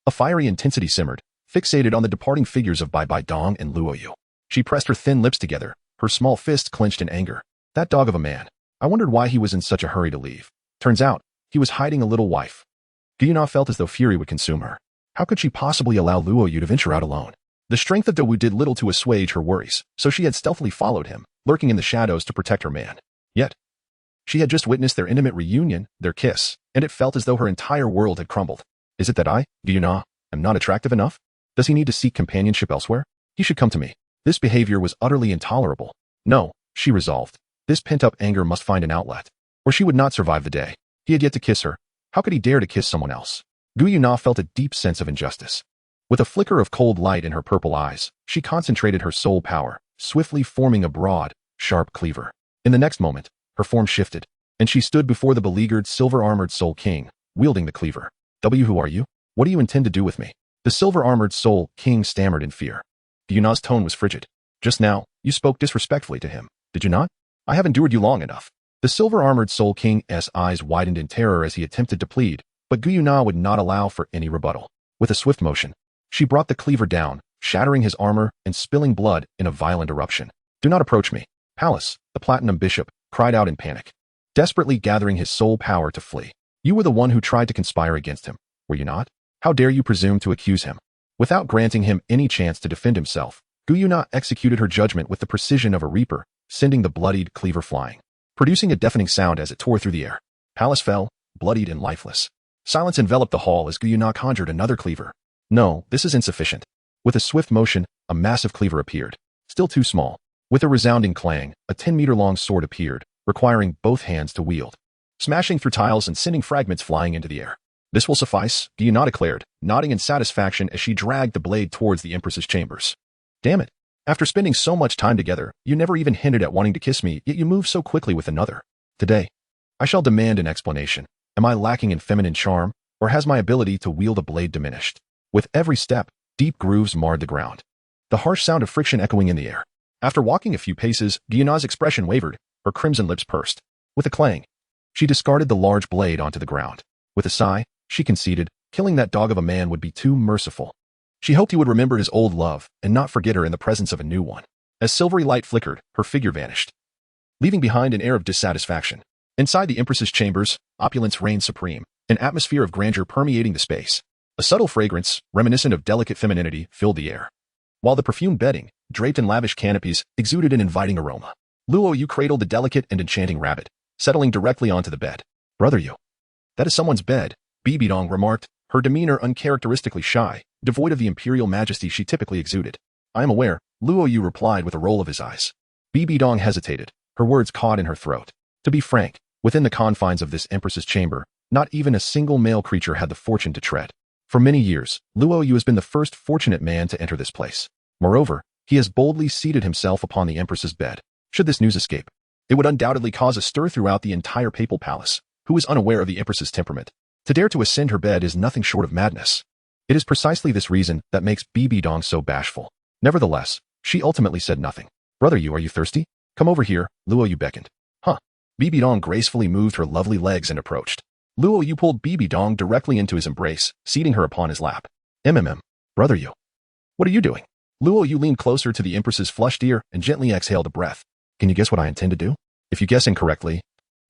a fiery intensity simmered, fixated on the departing figures of Bibi Dong and Luo Yu. She pressed her thin lips together, her small fists clenched in anger. That dog of a man. I wondered why he was in such a hurry to leave. Turns out, he was hiding a little wife. Gu Yue Na felt as though fury would consume her. How could she possibly allow Luo Yu to venture out alone? The strength of Douluo did little to assuage her worries, so she had stealthily followed him, lurking in the shadows to protect her man. Yet, she had just witnessed their intimate reunion, their kiss, and it felt as though her entire world had crumbled. Is it that I, Gu Yue Na, am not attractive enough? Does he need to seek companionship elsewhere? He should come to me. This behavior was utterly intolerable. No, she resolved. This pent-up anger must find an outlet, or she would not survive the day. He had yet to kiss her. How could he dare to kiss someone else? Gu Yue Na felt a deep sense of injustice. With a flicker of cold light in her purple eyes, she concentrated her soul power, swiftly forming a broad, sharp cleaver. In the next moment, her form shifted, and she stood before the beleaguered silver-armored Soul King, wielding the cleaver. Who are you? What do you intend to do with me? The silver-armored Soul King stammered in fear. Gu Yue Na's tone was frigid. Just now, you spoke disrespectfully to him, did you not? I have endured you long enough. The silver-armored Soul King's eyes widened in terror as he attempted to plead, but Gu Yue Na would not allow for any rebuttal. With a swift motion, she brought the cleaver down, shattering his armor and spilling blood in a violent eruption. Do not approach me. Palace, the platinum bishop, cried out in panic, desperately gathering his soul power to flee. You were the one who tried to conspire against him, were you not? How dare you presume to accuse him? Without granting him any chance to defend himself, Gu Yue Na executed her judgment with the precision of a reaper, sending the bloodied cleaver flying, producing a deafening sound as it tore through the air. Palace fell, bloodied and lifeless. Silence enveloped the hall as Gu Yue Na conjured another cleaver. No, this is insufficient. With a swift motion, a massive cleaver appeared, still too small. With a resounding clang, a 10-meter-long sword appeared, requiring both hands to wield, smashing through tiles and sending fragments flying into the air. This will suffice, Gu Yue Na declared, nodding in satisfaction as she dragged the blade towards the Empress's chambers. Damn it. After spending so much time together, you never even hinted at wanting to kiss me, yet you move so quickly with another. Today, I shall demand an explanation. Am I lacking in feminine charm, or has my ability to wield a blade diminished? With every step, deep grooves marred the ground, the harsh sound of friction echoing in the air. After walking a few paces, Gu Yue Na's expression wavered, her crimson lips pursed. With a clang, she discarded the large blade onto the ground. With a sigh, she conceded, killing that dog of a man would be too merciful. She hoped he would remember his old love and not forget her in the presence of a new one. As silvery light flickered, her figure vanished, leaving behind an air of dissatisfaction. Inside the Empress's chambers, opulence reigned supreme, an atmosphere of grandeur permeating the space. A subtle fragrance, reminiscent of delicate femininity, filled the air, while the perfumed bedding, draped in lavish canopies, exuded an inviting aroma. Luo Yu cradled the delicate and enchanting rabbit, settling directly onto the bed. Brother Yu. That is someone's bed, Bibi Dong remarked, her demeanor uncharacteristically shy, devoid of the imperial majesty she typically exuded. I am aware, Luo Yu replied with a roll of his eyes. Bibi Dong hesitated, her words caught in her throat. To be frank, within the confines of this Empress's chamber, not even a single male creature had the fortune to tread. For many years, Luo Yu has been the first fortunate man to enter this place. Moreover, he has boldly seated himself upon the Empress's bed. Should this news escape, it would undoubtedly cause a stir throughout the entire papal palace, who is unaware of the Empress's temperament. To dare to ascend her bed is nothing short of madness. It is precisely this reason that makes Bibi Dong so bashful. Nevertheless, she ultimately said nothing. Brother Yu, are you thirsty? Come over here, Luo Yu beckoned. Huh. Bibi Dong gracefully moved her lovely legs and approached. Luo Yu pulled Bibi Dong directly into his embrace, seating her upon his lap. Brother Yu. What are you doing? Luo Yu leaned closer to the Empress's flushed ear and gently exhaled a breath. Can you guess what I intend to do? If you guess incorrectly,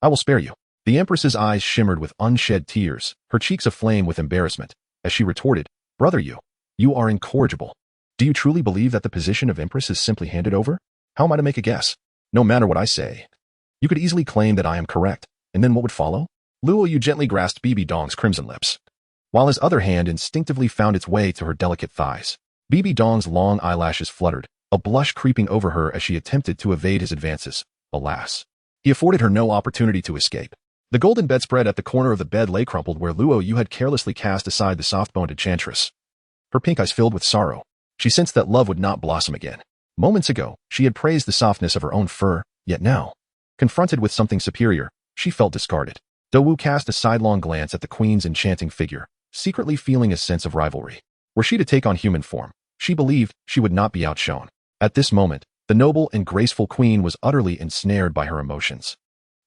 I will spare you. The Empress's eyes shimmered with unshed tears, her cheeks aflame with embarrassment, as she retorted, Brother Yu, you are incorrigible. Do you truly believe that the position of Empress is simply handed over? How am I to make a guess? No matter what I say. You could easily claim that I am correct, and then what would follow? Luo Yu gently grasped Bibi Dong's crimson lips, while his other hand instinctively found its way to her delicate thighs. Bibi Dong's long eyelashes fluttered, a blush creeping over her as she attempted to evade his advances. Alas, he afforded her no opportunity to escape. The golden bedspread at the corner of the bed lay crumpled where Luo Yu had carelessly cast aside the soft-boned enchantress. Her pink eyes filled with sorrow. She sensed that love would not blossom again. Moments ago, she had praised the softness of her own fur, yet now, confronted with something superior, she felt discarded. Douluo cast a sidelong glance at the queen's enchanting figure, secretly feeling a sense of rivalry. Were she to take on human form, she believed she would not be outshone. At this moment, the noble and graceful queen was utterly ensnared by her emotions,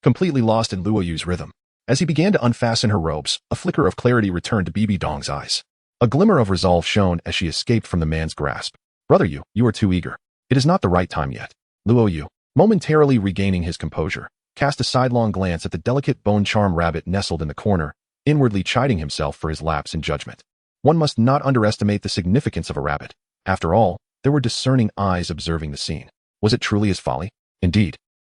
completely lost in Luo Yu's rhythm. As he began to unfasten her robes, a flicker of clarity returned to Bibi Dong's eyes. A glimmer of resolve shone as she escaped from the man's grasp. Brother Yu, you are too eager. It is not the right time yet. Luo Yu, momentarily regaining his composure, cast a sidelong glance at the delicate bone-charm rabbit nestled in the corner, inwardly chiding himself for his lapse in judgment. One must not underestimate the significance of a rabbit. After all, there were discerning eyes observing the scene. Was it truly his folly? Indeed.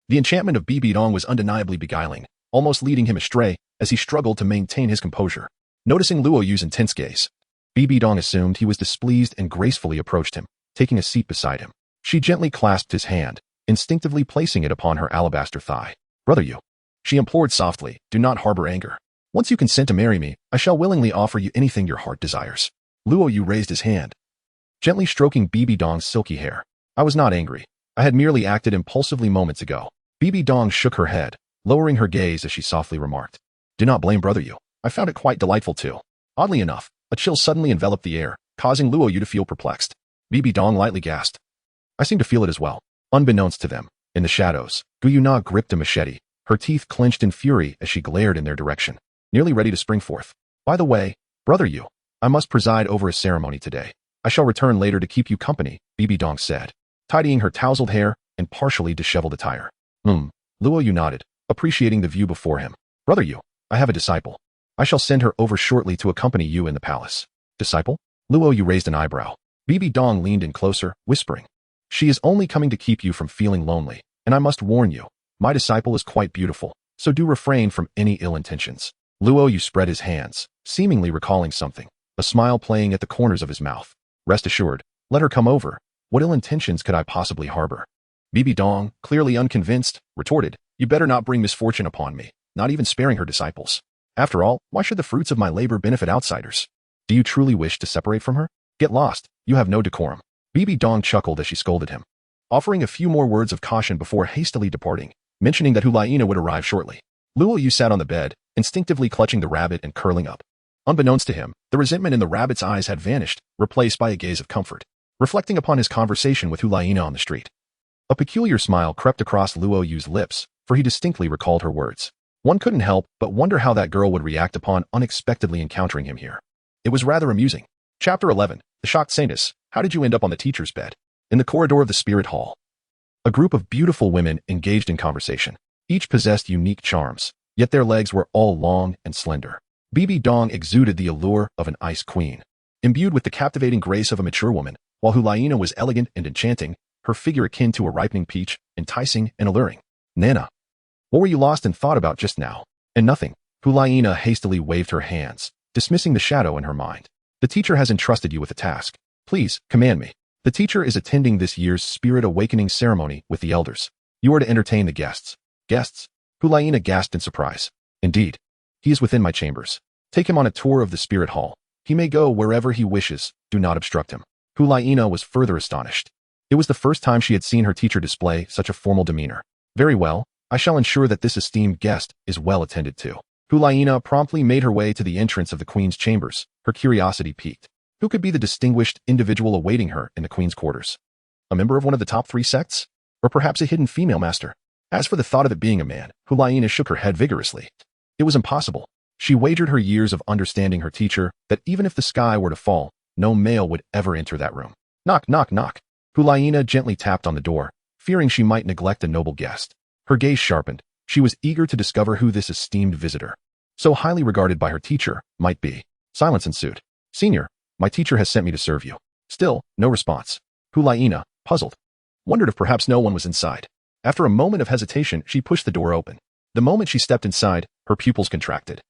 The enchantment of Bibi Dong was undeniably beguiling, almost leading him astray as he struggled to maintain his composure. Noticing Luo Yu's intense gaze, Bibi Dong assumed he was displeased and gracefully approached him, taking a seat beside him. She gently clasped his hand, instinctively placing it upon her alabaster thigh. Brother Yu, she implored softly, do not harbor anger. Once you consent to marry me, I shall willingly offer you anything your heart desires. Luo Yu raised his hand, gently stroking Bibi Dong's silky hair. I was not angry. I had merely acted impulsively moments ago. Bibi Dong shook her head, lowering her gaze as she softly remarked. Do not blame Brother Yu. I found it quite delightful too. Oddly enough, a chill suddenly enveloped the air, causing Luo Yu to feel perplexed. Bibi Dong lightly gasped. I seem to feel it as well. Unbeknownst to them, in the shadows, Gu Yue Na gripped a machete, her teeth clenched in fury as she glared in their direction, nearly ready to spring forth. By the way, Brother Yu, I must preside over a ceremony today. I shall return later to keep you company, Bibi Dong said, tidying her tousled hair and partially disheveled attire. Luo Yu nodded, appreciating the view before him. Brother Yu, I have a disciple. I shall send her over shortly to accompany you in the palace. Disciple? Luo Yu raised an eyebrow. Bibi Dong leaned in closer, whispering. She is only coming to keep you from feeling lonely, and I must warn you, my disciple is quite beautiful, so do refrain from any ill intentions. Luo Yu spread his hands, seemingly recalling something, a smile playing at the corners of his mouth. Rest assured, let her come over. What ill intentions could I possibly harbor? Bibi Dong, clearly unconvinced, retorted, you better not bring misfortune upon me, not even sparing her disciples. After all, why should the fruits of my labor benefit outsiders? Do you truly wish to separate from her? Get lost, you have no decorum. Bibi Dong chuckled as she scolded him, offering a few more words of caution before hastily departing, mentioning that Gu Yue Na would arrive shortly. Luo Yu sat on the bed, instinctively clutching the rabbit and curling up. Unbeknownst to him, the resentment in the rabbit's eyes had vanished, replaced by a gaze of comfort, reflecting upon his conversation with Gu Yue Na on the street. A peculiar smile crept across Luo Yu's lips, for he distinctly recalled her words. One couldn't help but wonder how that girl would react upon unexpectedly encountering him here. It was rather amusing. Chapter 11, The Shocked Saintess. How did you end up on the teacher's bed? In the corridor of the spirit hall, a group of beautiful women engaged in conversation. Each possessed unique charms, yet their legs were all long and slender. Bibi Dong exuded the allure of an ice queen, imbued with the captivating grace of a mature woman, while Gu Yue Na was elegant and enchanting, her figure akin to a ripening peach, enticing and alluring. Nana, what were you lost in thought about just now? And nothing. Gu Yue Na hastily waved her hands, dismissing the shadow in her mind. The teacher has entrusted you with a task. Please, command me. The teacher is attending this year's spirit awakening ceremony with the elders. You are to entertain the guests. Guests? Gu Yue Na gasped in surprise. Indeed. He is within my chambers. Take him on a tour of the spirit hall. He may go wherever he wishes. Do not obstruct him. Gu Yue Na was further astonished. It was the first time she had seen her teacher display such a formal demeanor. Very well. I shall ensure that this esteemed guest is well attended to. Gu Yue Na promptly made her way to the entrance of the queen's chambers, her curiosity piqued. Who could be the distinguished individual awaiting her in the queen's quarters? A member of one of the top 3 sects? Or perhaps a hidden female master? As for the thought of it being a man, Gu Yue Na shook her head vigorously. It was impossible. She wagered her years of understanding her teacher that even if the sky were to fall, no male would ever enter that room. Knock, knock, knock. Gu Yue Na gently tapped on the door, fearing she might neglect a noble guest. Her gaze sharpened. She was eager to discover who this esteemed visitor, so highly regarded by her teacher, might be. Silence ensued. Senior, my teacher has sent me to serve you. Still, no response. Gu Yue Na, puzzled, wondered if perhaps no one was inside. After a moment of hesitation, she pushed the door open. The moment she stepped inside, her pupils contracted,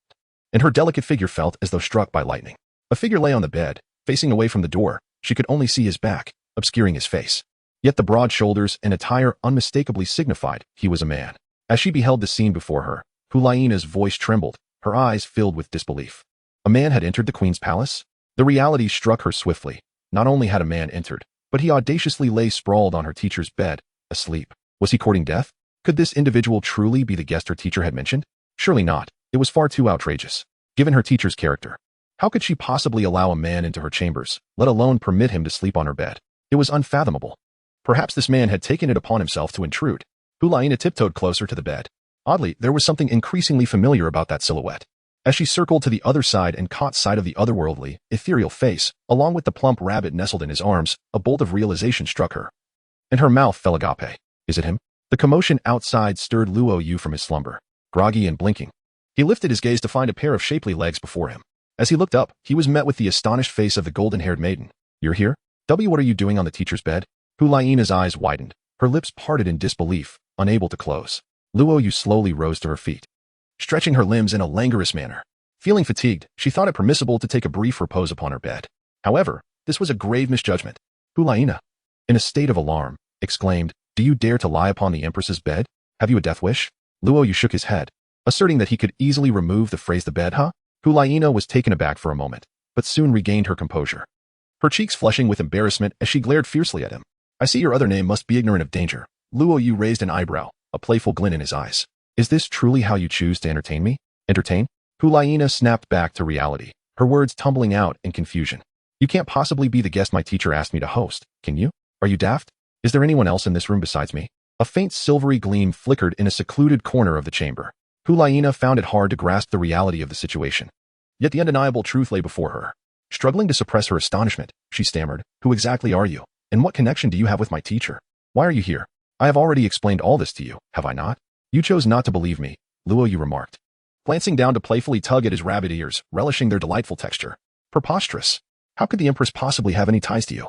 and her delicate figure felt as though struck by lightning. A figure lay on the bed, facing away from the door. She could only see his back, obscuring his face. Yet the broad shoulders and attire unmistakably signified he was a man. As she beheld the scene before her, Gu Yue Na's voice trembled, her eyes filled with disbelief. A man had entered the queen's palace? The reality struck her swiftly. Not only had a man entered, but he audaciously lay sprawled on her teacher's bed, asleep. Was he courting death? Could this individual truly be the guest her teacher had mentioned? Surely not. It was far too outrageous, given her teacher's character. How could she possibly allow a man into her chambers, let alone permit him to sleep on her bed? It was unfathomable. Perhaps this man had taken it upon himself to intrude. Gu Yue Na tiptoed closer to the bed. Oddly, there was something increasingly familiar about that silhouette. As she circled to the other side and caught sight of the otherworldly, ethereal face, along with the plump rabbit nestled in his arms, a bolt of realization struck her, and her mouth fell agape. Is it him? The commotion outside stirred Luo Yu from his slumber. Groggy and blinking, he lifted his gaze to find a pair of shapely legs before him. As he looked up, he was met with the astonished face of the golden-haired maiden. You're here? What are you doing on the teacher's bed? Gu Yue Na's eyes widened. Her lips parted in disbelief, unable to close. Luo Yu slowly rose to her feet, stretching her limbs in a languorous manner. Feeling fatigued, she thought it permissible to take a brief repose upon her bed. However, this was a grave misjudgment. Gu Yue Na, in a state of alarm, exclaimed, Do you dare to lie upon the empress's bed? Have you a death wish? Luo Yu shook his head, asserting that he could easily remove the phrase the bed, huh? Gu Yue Na was taken aback for a moment, but soon regained her composure, her cheeks flushing with embarrassment as she glared fiercely at him. I see your other name must be ignorant of danger. Luo Yu raised an eyebrow, a playful glint in his eyes. Is this truly how you choose to entertain me? Entertain? Gu Yue Na snapped back to reality, her words tumbling out in confusion. You can't possibly be the guest my teacher asked me to host, can you? Are you daft? Is there anyone else in this room besides me? A faint silvery gleam flickered in a secluded corner of the chamber. Gu Yue Na found it hard to grasp the reality of the situation. Yet the undeniable truth lay before her. Struggling to suppress her astonishment, she stammered, Who exactly are you? And what connection do you have with my teacher? Why are you here? I have already explained all this to you, have I not? You chose not to believe me, Luo Yu remarked, glancing down to playfully tug at his rabbit ears, relishing their delightful texture. Preposterous. How could the empress possibly have any ties to you?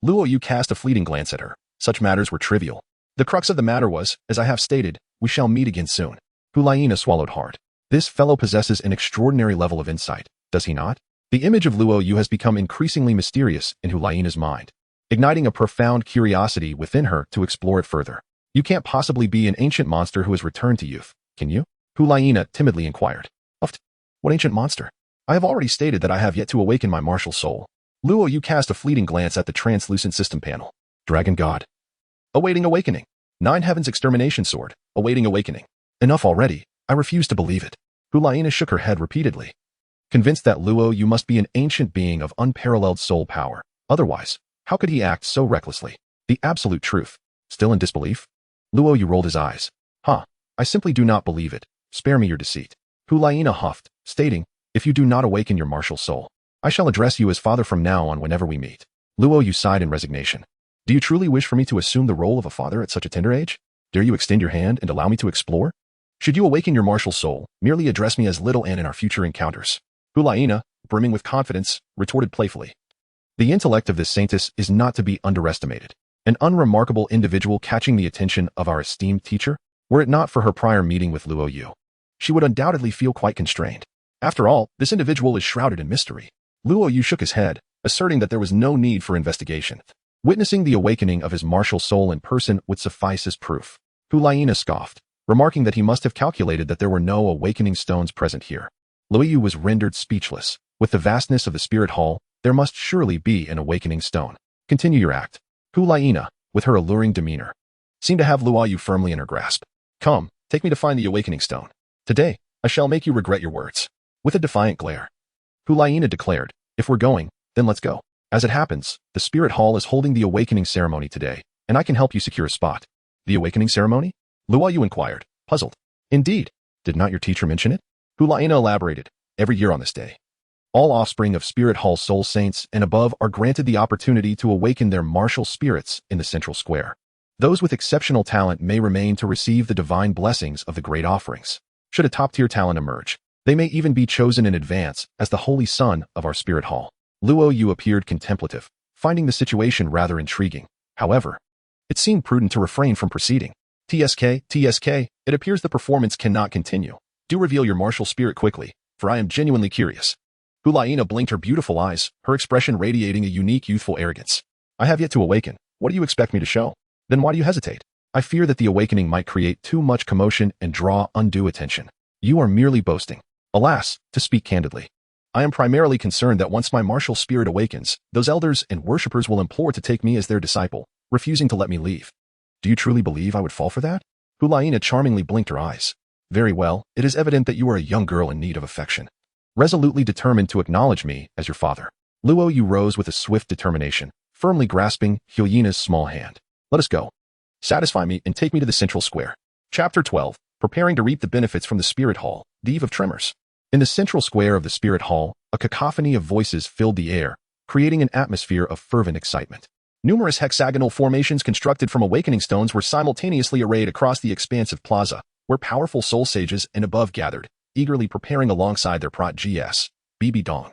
Luo Yu cast a fleeting glance at her. Such matters were trivial. The crux of the matter was, as I have stated, we shall meet again soon. Gu Yue Na swallowed hard. This fellow possesses an extraordinary level of insight, does he not? The image of Luo Yu has become increasingly mysterious in Gu Yue Na's mind, igniting a profound curiosity within her to explore it further. You can't possibly be an ancient monster who has returned to youth, can you? Gu Yue Na timidly inquired. What ancient monster? I have already stated that I have yet to awaken my martial soul. Luo Yu cast a fleeting glance at the translucent system panel. Dragon God. Awaiting awakening. Nine Heavens Extermination Sword. Awaiting awakening. Enough already. I refuse to believe it. Gu Yue Na shook her head repeatedly, convinced that Luo Yu must be an ancient being of unparalleled soul power. Otherwise, how could he act so recklessly? The absolute truth. Still in disbelief? Luo Yu rolled his eyes. I simply do not believe it. Spare me your deceit. Gu Yue Na huffed, stating, If you do not awaken your martial soul, I shall address you as father from now on whenever we meet. Luo Yu sighed in resignation. Do you truly wish for me to assume the role of a father at such a tender age? Dare you extend your hand and allow me to explore? Should you awaken your martial soul, merely address me as Little N in our future encounters. Gu Yue Na, brimming with confidence, retorted playfully. The intellect of this saintess is not to be underestimated. An unremarkable individual catching the attention of our esteemed teacher? Were it not for her prior meeting with Luo Yu, she would undoubtedly feel quite constrained. After all, this individual is shrouded in mystery. Luo Yu shook his head, asserting that there was no need for investigation. Witnessing the awakening of his martial soul in person would suffice as proof. Gu Yue Na scoffed, remarking that he must have calculated that there were no awakening stones present here. Luo Yu was rendered speechless. With the vastness of the spirit hall, there must surely be an awakening stone. Continue your act. Gu Yue Na, with her alluring demeanor, seemed to have Luo Yu firmly in her grasp. Come, take me to find the awakening stone. Today, I shall make you regret your words. With a defiant glare, Gu Yue Na declared, If we're going, then let's go. As it happens, the spirit hall is holding the awakening ceremony today, and I can help you secure a spot. The awakening ceremony? Luo Yu inquired, puzzled. Indeed. Did not your teacher mention it? Gu Yue Na elaborated. Every year on this day, all offspring of Spirit Hall soul saints and above are granted the opportunity to awaken their martial spirits in the central square. Those with exceptional talent may remain to receive the divine blessings of the great offerings. Should a top-tier talent emerge, they may even be chosen in advance as the holy son of our spirit hall. Luo Yu appeared contemplative, finding the situation rather intriguing. However, it seemed prudent to refrain from proceeding. TSK, it appears the performance cannot continue. Do reveal your martial spirit quickly, for I am genuinely curious. Gu Yue Na blinked her beautiful eyes, her expression radiating a unique youthful arrogance. I have yet to awaken. What do you expect me to show? Then why do you hesitate? I fear that the awakening might create too much commotion and draw undue attention. You are merely boasting. Alas, to speak candidly, I am primarily concerned that once my martial spirit awakens, those elders and worshippers will implore to take me as their disciple, refusing to let me leave. Do you truly believe I would fall for that? Gu Yue Na charmingly blinked her eyes. Very well, it is evident that you are a young girl in need of affection. Resolutely determined to acknowledge me as your father. Luo Yu rose with a swift determination, firmly grasping Gu Yue Na's small hand. Let us go. Satisfy me and take me to the central square. Chapter 12. Preparing to reap the benefits from the Spirit Hall, the Eve of Tremors. In the central square of the Spirit Hall, a cacophony of voices filled the air, creating an atmosphere of fervent excitement. Numerous hexagonal formations constructed from awakening stones were simultaneously arrayed across the expansive plaza, where powerful soul sages and above gathered, eagerly preparing alongside their prot-gs, Bibi Dong.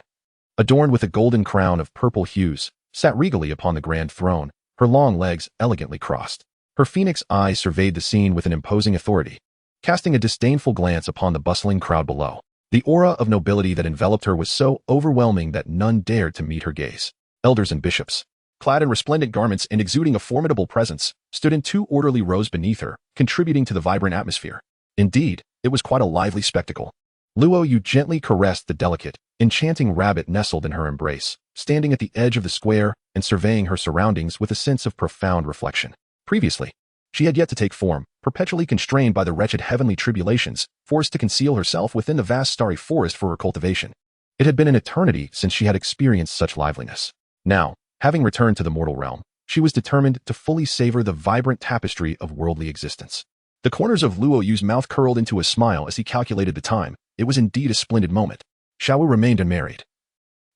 Adorned with a golden crown of purple hues, sat regally upon the grand throne, her long legs elegantly crossed. Her phoenix eyes surveyed the scene with an imposing authority, casting a disdainful glance upon the bustling crowd below. The aura of nobility that enveloped her was so overwhelming that none dared to meet her gaze. Elders and bishops, clad in resplendent garments and exuding a formidable presence, stood in 2 orderly rows beneath her, contributing to the vibrant atmosphere. Indeed, it was quite a lively spectacle. Luo Yu gently caressed the delicate, enchanting rabbit nestled in her embrace, standing at the edge of the square and surveying her surroundings with a sense of profound reflection. Previously, she had yet to take form, perpetually constrained by the wretched heavenly tribulations, forced to conceal herself within the vast starry forest for her cultivation. It had been an eternity since she had experienced such liveliness. Now, having returned to the mortal realm, she was determined to fully savor the vibrant tapestry of worldly existence. The corners of Luo Yu's mouth curled into a smile as he calculated the time. It was indeed a splendid moment. Xiao Wu remained unmarried.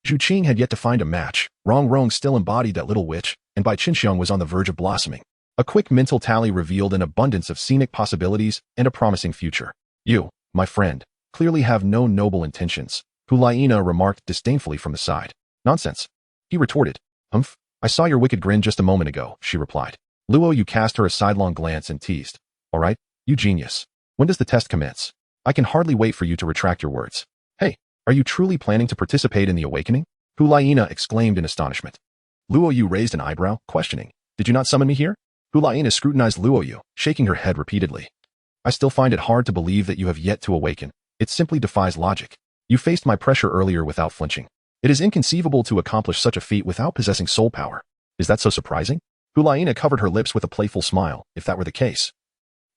Zhu Zhuqing had yet to find a match. Rong Rong still embodied that little witch, and Bai Qinxiang was on the verge of blossoming. A quick mental tally revealed an abundance of scenic possibilities and a promising future. You, my friend, clearly have no noble intentions, Gu Yue Na remarked disdainfully from the side. Nonsense. He retorted. Humph, I saw your wicked grin just a moment ago, she replied. Luo Yu cast her a sidelong glance and teased. All right, you genius. When does the test commence? I can hardly wait for you to retract your words. Hey, are you truly planning to participate in the awakening? Gu Yue Na exclaimed in astonishment. Luo Yu raised an eyebrow, questioning. Did you not summon me here? Gu Yue Na scrutinized Luo Yu, shaking her head repeatedly. I still find it hard to believe that you have yet to awaken. It simply defies logic. You faced my pressure earlier without flinching. It is inconceivable to accomplish such a feat without possessing soul power. Is that so surprising? Gu Yue Na covered her lips with a playful smile. If that were the case,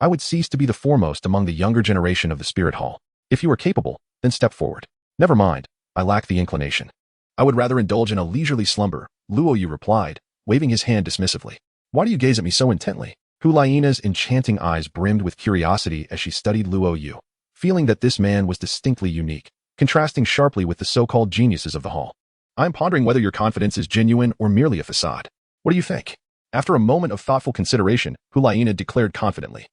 I would cease to be the foremost among the younger generation of the Spirit Hall. If you are capable, then step forward. Never mind, I lack the inclination. I would rather indulge in a leisurely slumber, Luo Yu replied, waving his hand dismissively. Why do you gaze at me so intently? Gu Yue Na's enchanting eyes brimmed with curiosity as she studied Luo Yu, feeling that this man was distinctly unique, contrasting sharply with the so-called geniuses of the hall. I'm pondering whether your confidence is genuine or merely a facade. What do you think? After a moment of thoughtful consideration, Gu Yue Na declared confidently.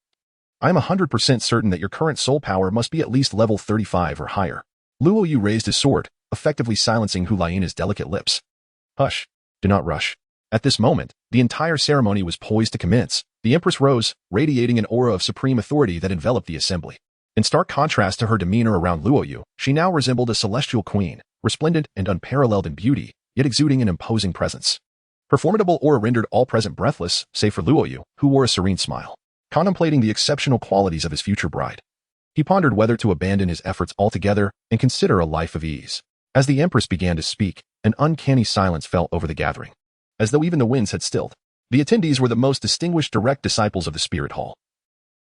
I am 100% certain that your current soul power must be at least level 35 or higher. Luo Yu raised his sword, effectively silencing Gu Yue Na's delicate lips. Hush. Do not rush. At this moment, the entire ceremony was poised to commence. The Empress rose, radiating an aura of supreme authority that enveloped the assembly. In stark contrast to her demeanor around Luo Yu, she now resembled a celestial queen, resplendent and unparalleled in beauty, yet exuding an imposing presence. Her formidable aura rendered all present breathless, save for Luo Yu, who wore a serene smile, contemplating the exceptional qualities of his future bride. He pondered whether to abandon his efforts altogether and consider a life of ease. As the Empress began to speak, an uncanny silence fell over the gathering, as though even the winds had stilled. The attendees were the most distinguished direct disciples of the Spirit Hall,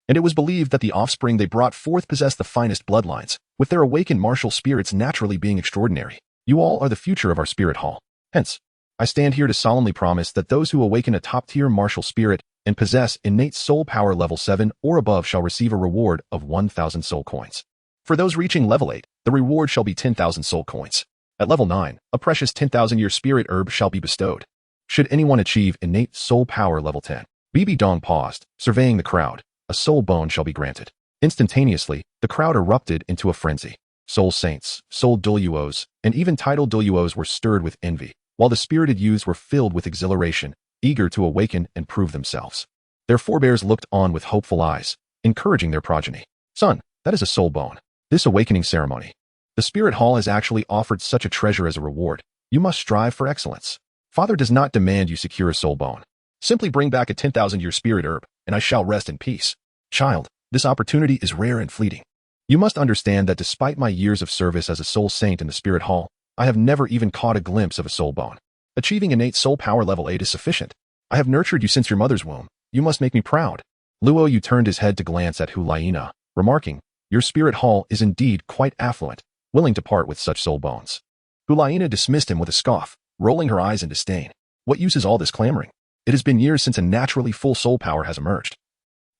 and it was believed that the offspring they brought forth possessed the finest bloodlines, with their awakened martial spirits naturally being extraordinary. You all are the future of our Spirit Hall. Hence, I stand here to solemnly promise that those who awaken a top-tier martial spirit and possess innate soul power level 7 or above shall receive a reward of 1,000 soul coins. For those reaching level 8, the reward shall be 10,000 soul coins. At level 9, a precious 10,000-year spirit herb shall be bestowed. Should anyone achieve innate soul power level 10, Bibi Dong paused, surveying the crowd. A soul bone shall be granted. Instantaneously, the crowd erupted into a frenzy. Soul saints, soul Douluos, and even titled Douluos were stirred with envy, while the spirited youths were filled with exhilaration, eager to awaken and prove themselves. Their forebears looked on with hopeful eyes, encouraging their progeny. Son, that is a soul bone. This awakening ceremony. The spirit hall has actually offered such a treasure as a reward. You must strive for excellence. Father does not demand you secure a soul bone. Simply bring back a 10,000-year spirit herb, and I shall rest in peace. Child, this opportunity is rare and fleeting. You must understand that despite my years of service as a soul saint in the spirit hall, I have never even caught a glimpse of a soul bone. Achieving innate soul power level 8 is sufficient. I have nurtured you since your mother's womb. You must make me proud. Luo Yu turned his head to glance at Gu Yue Na, remarking, your spirit hall is indeed quite affluent, willing to part with such soul bones. Gu Yue Na dismissed him with a scoff, rolling her eyes in disdain. What use is all this clamoring? It has been years since a naturally full soul power has emerged.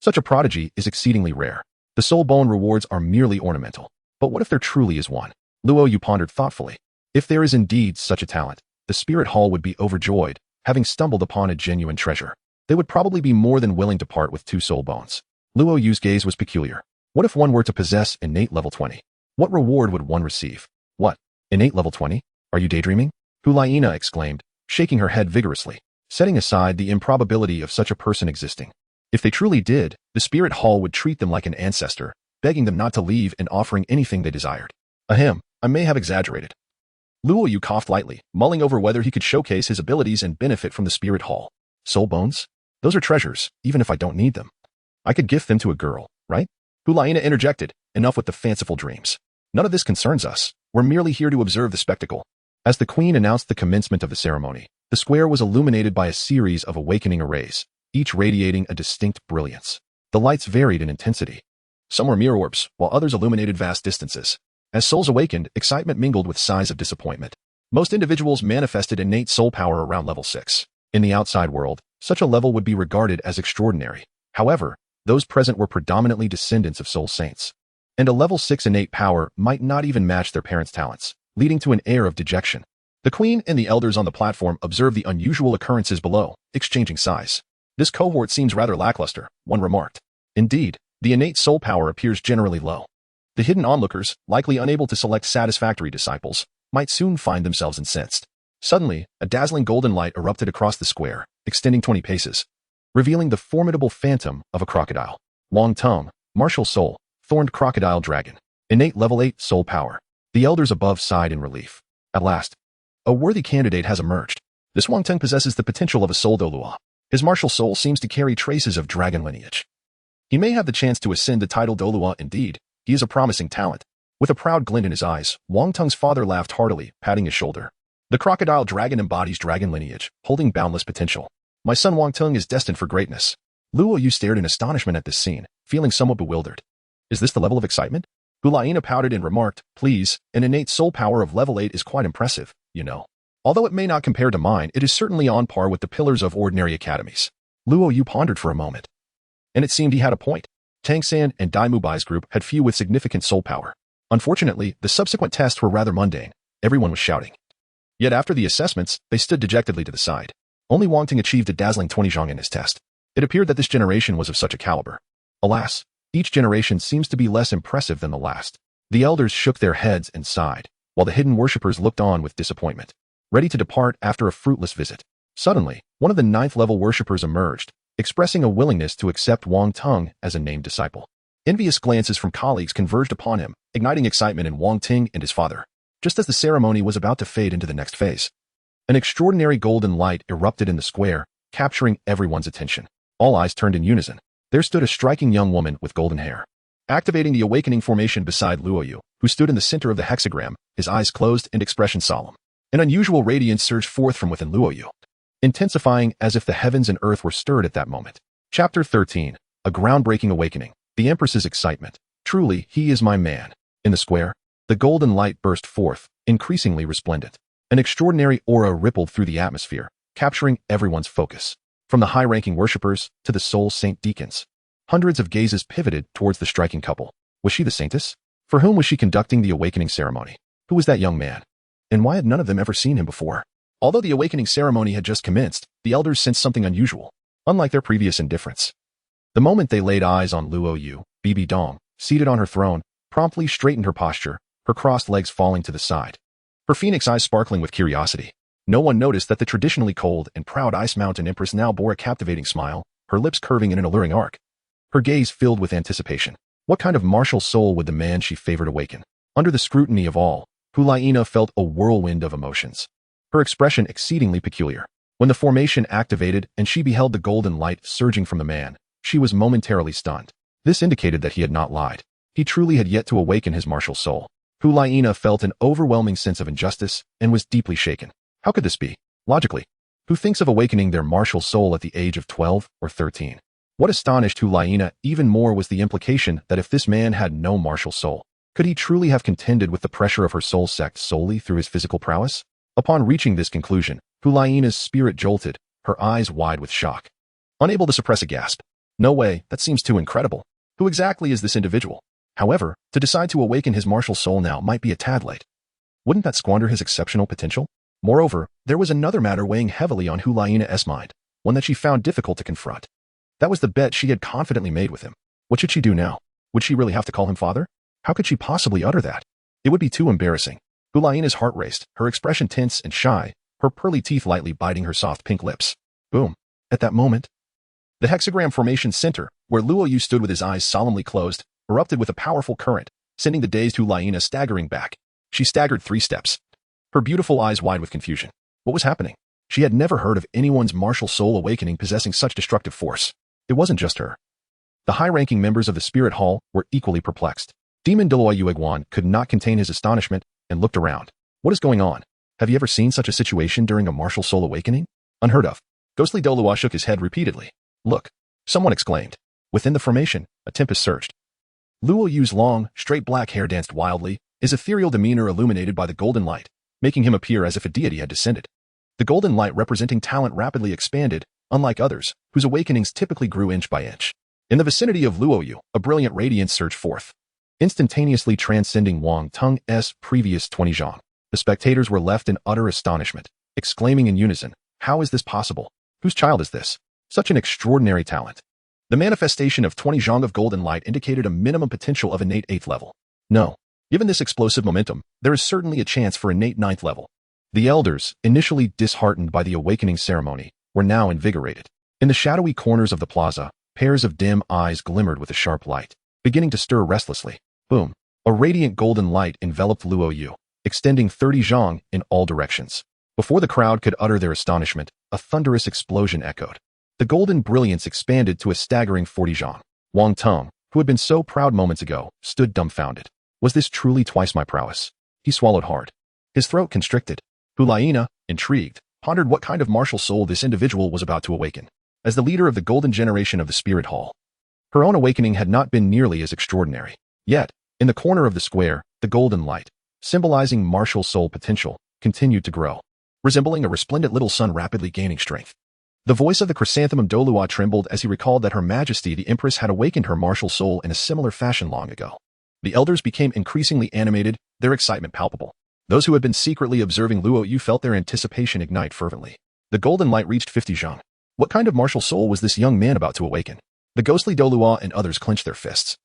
Such a prodigy is exceedingly rare. The soul bone rewards are merely ornamental. But what if there truly is one? Luo Yu pondered thoughtfully. If there is indeed such a talent, the spirit hall would be overjoyed, having stumbled upon a genuine treasure. They would probably be more than willing to part with 2 soul bones. Luo Yu's gaze was peculiar. What if one were to possess innate level 20? What reward would one receive? What? Innate level 20? Are you daydreaming? Gu Yue Na exclaimed, shaking her head vigorously, setting aside the improbability of such a person existing. If they truly did, the spirit hall would treat them like an ancestor, begging them not to leave and offering anything they desired. Ahem, I may have exaggerated. Luo Yu coughed lightly, mulling over whether he could showcase his abilities and benefit from the spirit hall. Soul bones? Those are treasures, even if I don't need them. I could gift them to a girl, right? Gu Yue Na interjected, enough with the fanciful dreams. None of this concerns us. We're merely here to observe the spectacle. As the queen announced the commencement of the ceremony, the square was illuminated by a series of awakening arrays, each radiating a distinct brilliance. The lights varied in intensity. Some were mere orbs, while others illuminated vast distances. As souls awakened, excitement mingled with sighs of disappointment. Most individuals manifested innate soul power around level 6. In the outside world, such a level would be regarded as extraordinary. However, those present were predominantly descendants of soul saints. And a level 6 innate power might not even match their parents' talents, leading to an air of dejection. The queen and the elders on the platform observed the unusual occurrences below, exchanging sighs. This cohort seems rather lackluster, one remarked. Indeed, the innate soul power appears generally low. The hidden onlookers, likely unable to select satisfactory disciples, might soon find themselves incensed. Suddenly, a dazzling golden light erupted across the square, extending 20 paces, revealing the formidable phantom of a crocodile. Long tongue, martial soul, thorned crocodile dragon, innate level 8 soul power. The elders above sighed in relief. At last, a worthy candidate has emerged. This Wangteng possesses the potential of a soul Douluo. His martial soul seems to carry traces of dragon lineage. He may have the chance to ascend the title Douluo indeed. He is a promising talent. With a proud glint in his eyes, Wangteng's father laughed heartily, patting his shoulder. The crocodile dragon embodies dragon lineage, holding boundless potential. My son Wangteng is destined for greatness. Luo Yu stared in astonishment at this scene, feeling somewhat bewildered. Is this the level of excitement? Gu Yue Na pouted and remarked, please, an innate soul power of level 8 is quite impressive, you know. Although it may not compare to mine, it is certainly on par with the pillars of ordinary academies. Luo Yu pondered for a moment. And it seemed he had a point. Tang San and Dai Mubai's group had few with significant soul power. Unfortunately, the subsequent tests were rather mundane. Everyone was shouting. Yet after the assessments, they stood dejectedly to the side. Only Wangting achieved a dazzling 20 zhang in his test. It appeared that this generation was of such a caliber. Alas, each generation seems to be less impressive than the last. The elders shook their heads and sighed, while the hidden worshippers looked on with disappointment, ready to depart after a fruitless visit. Suddenly, one of the 9th-level worshippers emerged, expressing a willingness to accept Wang Teng as a named disciple. Envious glances from colleagues converged upon him, igniting excitement in Wang Ting and his father. Just as the ceremony was about to fade into the next phase, an extraordinary golden light erupted in the square, capturing everyone's attention. All eyes turned in unison. There stood a striking young woman with golden hair. Activating the awakening formation beside Luo Yu, who stood in the center of the hexagram, his eyes closed and expression solemn. An unusual radiance surged forth from within Luo Yu, intensifying as if the heavens and earth were stirred at that moment. Chapter 13. A groundbreaking awakening. The Empress's excitement. Truly, he is my man. In the square, the golden light burst forth, increasingly resplendent. An extraordinary aura rippled through the atmosphere, capturing everyone's focus. From the high-ranking worshippers to the soul saint deacons, hundreds of gazes pivoted towards the striking couple. Was she the saintess? For whom was she conducting the awakening ceremony? Who was that young man? And why had none of them ever seen him before? Although the awakening ceremony had just commenced, the elders sensed something unusual. unlike their previous indifference. The moment they laid eyes on Luo Yu, Bibi Dong, seated on her throne, promptly straightened her posture, her crossed legs falling to the side, her phoenix eyes sparkling with curiosity. No one noticed that the traditionally cold and proud Ice Mountain Empress now bore a captivating smile, her lips curving in an alluring arc, her gaze filled with anticipation. What kind of martial soul would the man she favored awaken? Under the scrutiny of all, Gu Yue Na felt a whirlwind of emotions, her expression exceedingly peculiar. When the formation activated and she beheld the golden light surging from the man, she was momentarily stunned. This indicated that he had not lied. He truly had yet to awaken his martial soul. Gu Yue Na felt an overwhelming sense of injustice and was deeply shaken. How could this be? Logically, who thinks of awakening their martial soul at the age of 12 or 13? What astonished Gu Yue Na even more was the implication that if this man had no martial soul, could he truly have contended with the pressure of her soul sect solely through his physical prowess? Upon reaching this conclusion, Gu Yue Na's spirit jolted, her eyes wide with shock. Unable to suppress a gasp. No way, that seems too incredible. Who exactly is this individual? However, to decide to awaken his martial soul now might be a tad late. Wouldn't that squander his exceptional potential? Moreover, there was another matter weighing heavily on Gu Yue Na's mind, one that she found difficult to confront. That was the bet she had confidently made with him. What should she do now? Would she really have to call him father? How could she possibly utter that? It would be too embarrassing. Gu Yue Na's heart raced, her expression tense and shy, her pearly teeth lightly biting her soft pink lips. Boom. At that moment, the hexagram formation center, where Luo Yu stood with his eyes solemnly closed, erupted with a powerful current, sending the dazed Gu Yue Na staggering back. She staggered 3 steps, her beautiful eyes wide with confusion. What was happening? She had never heard of anyone's martial soul awakening possessing such destructive force. It wasn't just her. The high-ranking members of the Spirit Hall were equally perplexed. Demon Luo Yu could not contain his astonishment and looked around. What is going on? Have you ever seen such a situation during a martial soul awakening? Unheard of. Ghostly Douluo shook his head repeatedly. Look, someone exclaimed. Within the formation, a tempest surged. Luo Yu's long, straight black hair danced wildly, his ethereal demeanor illuminated by the golden light, making him appear as if a deity had descended. The golden light representing talent rapidly expanded, unlike others, whose awakenings typically grew inch by inch. In the vicinity of Luo Yu, a brilliant radiance surged forth, instantaneously transcending Wang Tung's previous 20 zhang. The spectators were left in utter astonishment, exclaiming in unison, "How is this possible? Whose child is this? Such an extraordinary talent." The manifestation of 20 zhang of golden light indicated a minimum potential of innate 8th level. No. Given this explosive momentum, there is certainly a chance for innate 9th level. The elders, initially disheartened by the awakening ceremony, were now invigorated. In the shadowy corners of the plaza, pairs of dim eyes glimmered with a sharp light, beginning to stir restlessly. Boom. A radiant golden light enveloped Luo Yu, extending 30 zhang in all directions. Before the crowd could utter their astonishment, a thunderous explosion echoed. The golden brilliance expanded to a staggering 40 zhang. Wang Tung, who had been so proud moments ago, stood dumbfounded. Was this truly twice my prowess? He swallowed hard. His throat constricted. Gu Yue Na, intrigued, pondered what kind of martial soul this individual was about to awaken. As the leader of the golden generation of the Spirit Hall, her own awakening had not been nearly as extraordinary. Yet, in the corner of the square, the golden light, symbolizing martial soul potential, continued to grow, resembling a resplendent little sun rapidly gaining strength. The voice of the chrysanthemum Douluo trembled as he recalled that Her Majesty the Empress had awakened her martial soul in a similar fashion long ago. The elders became increasingly animated, their excitement palpable. Those who had been secretly observing Luo Yu felt their anticipation ignite fervently. The golden light reached 50 zhang. What kind of martial soul was this young man about to awaken? The ghostly Douluo and others clenched their fists,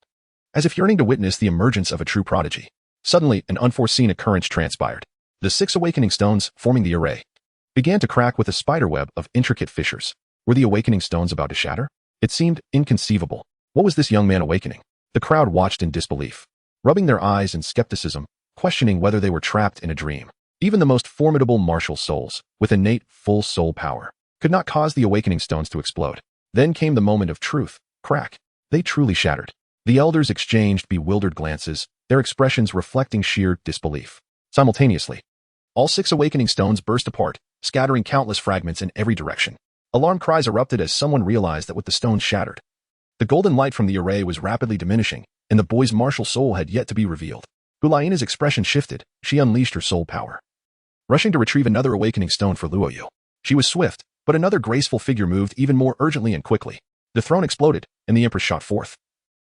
as if yearning to witness the emergence of a true prodigy. Suddenly, an unforeseen occurrence transpired. The 6 awakening stones, forming the array, began to crack with a spiderweb of intricate fissures. Were the awakening stones about to shatter? It seemed inconceivable. What was this young man awakening? The crowd watched in disbelief, rubbing their eyes in skepticism, questioning whether they were trapped in a dream. Even the most formidable martial souls, with innate full soul power, could not cause the awakening stones to explode. Then came the moment of truth. Crack. They truly shattered. The elders exchanged bewildered glances, their expressions reflecting sheer disbelief. Simultaneously, all 6 awakening stones burst apart, scattering countless fragments in every direction. Alarm cries erupted as someone realized that with the stones shattered, the golden light from the array was rapidly diminishing, and the boy's martial soul had yet to be revealed. Gu Yue Na's expression shifted. She unleashed her soul power, rushing to retrieve another awakening stone for Luo Yu. She was swift, but another graceful figure moved even more urgently and quickly. The throne exploded, and the Empress shot forth,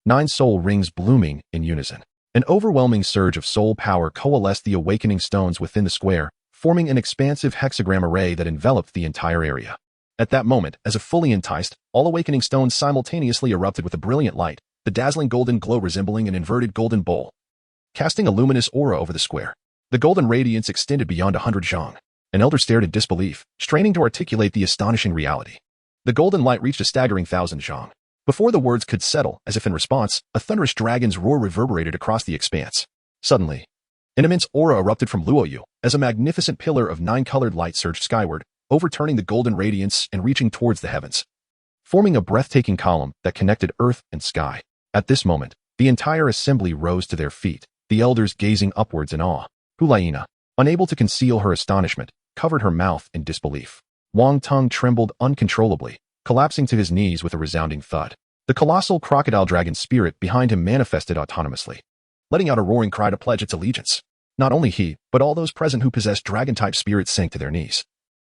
9 soul rings blooming in unison. An overwhelming surge of soul power coalesced the awakening stones within the square, forming an expansive hexagram array that enveloped the entire area. At that moment, as if fully enticed, all awakening stones simultaneously erupted with a brilliant light, the dazzling golden glow resembling an inverted golden bowl, casting a luminous aura over the square. The golden radiance extended beyond 100 zhang. An elder stared in disbelief, straining to articulate the astonishing reality. The golden light reached a staggering 1,000 zhang. Before the words could settle, as if in response, a thunderous dragon's roar reverberated across the expanse. Suddenly, an immense aura erupted from Luo Yu, as a magnificent pillar of 9-colored light surged skyward, overturning the golden radiance and reaching towards the heavens, forming a breathtaking column that connected earth and sky. At this moment, the entire assembly rose to their feet, the elders gazing upwards in awe. Gu Yue Na, unable to conceal her astonishment, covered her mouth in disbelief. Wang Tung trembled uncontrollably, collapsing to his knees with a resounding thud. The colossal crocodile dragon spirit behind him manifested autonomously, letting out a roaring cry to pledge its allegiance. Not only he, but all those present who possessed dragon-type spirits sank to their knees.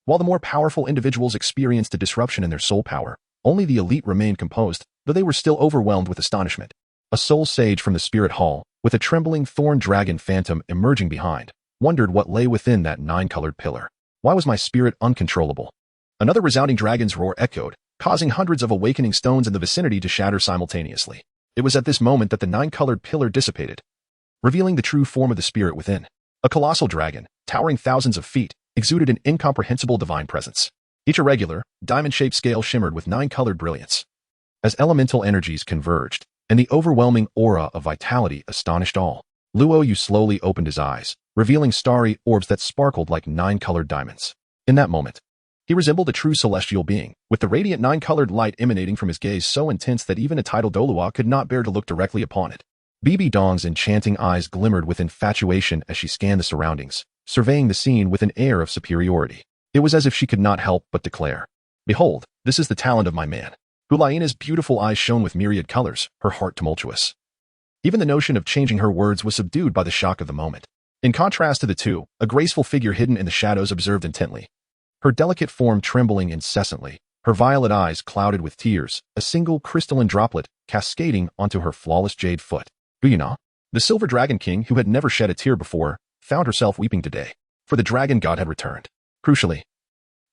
While the more powerful individuals experienced a disruption in their soul power, only the elite remained composed, though they were still overwhelmed with astonishment. A soul sage from the spirit hall, with a trembling thorn dragon phantom emerging behind, wondered what lay within that 9-colored pillar. Why was my spirit uncontrollable? Another resounding dragon's roar echoed, causing hundreds of awakening stones in the vicinity to shatter simultaneously. It was at this moment that the 9-colored pillar dissipated, revealing the true form of the spirit within. A colossal dragon, towering thousands of feet, exuded an incomprehensible divine presence. Each irregular, diamond-shaped scale shimmered with 9-colored brilliance. As elemental energies converged, and the overwhelming aura of vitality astonished all, Luo Yu slowly opened his eyes, revealing starry orbs that sparkled like 9-colored diamonds. In that moment, he resembled a true celestial being, with the radiant 9-colored light emanating from his gaze so intense that even a tidal Douluo could not bear to look directly upon it. Bibi Dong's enchanting eyes glimmered with infatuation as she scanned the surroundings, surveying the scene with an air of superiority. It was as if she could not help but declare, "Behold, this is the talent of my man." Gu Yue Na's beautiful eyes shone with myriad colors, her heart tumultuous. Even the notion of changing her words was subdued by the shock of the moment. In contrast to the two, a graceful figure hidden in the shadows observed intently, her delicate form trembling incessantly, her violet eyes clouded with tears, a single crystalline droplet cascading onto her flawless jade foot. Gu Yue Na, the silver dragon king who had never shed a tear before, found herself weeping today, for the dragon god had returned. Crucially,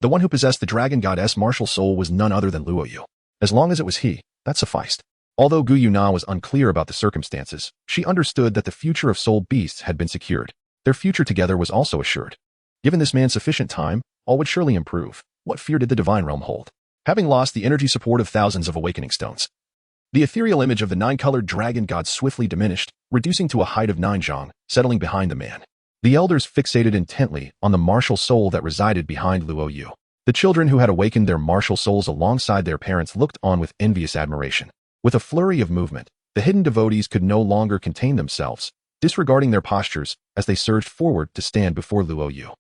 the one who possessed the dragon goddess' martial soul was none other than Luo Yu. As long as it was he, that sufficed. Although Gu Yue Na was unclear about the circumstances, she understood that the future of soul beasts had been secured. Their future together was also assured. Given this man sufficient time, all would surely improve. What fear did the divine realm hold? Having lost the energy support of thousands of awakening stones, the ethereal image of the 9-colored dragon god swiftly diminished, reducing to a height of 9 zhang, settling behind the man. The elders fixated intently on the martial soul that resided behind Luo Yu. The children who had awakened their martial souls alongside their parents looked on with envious admiration. With a flurry of movement, the hidden devotees could no longer contain themselves, disregarding their postures as they surged forward to stand before Luo Yu.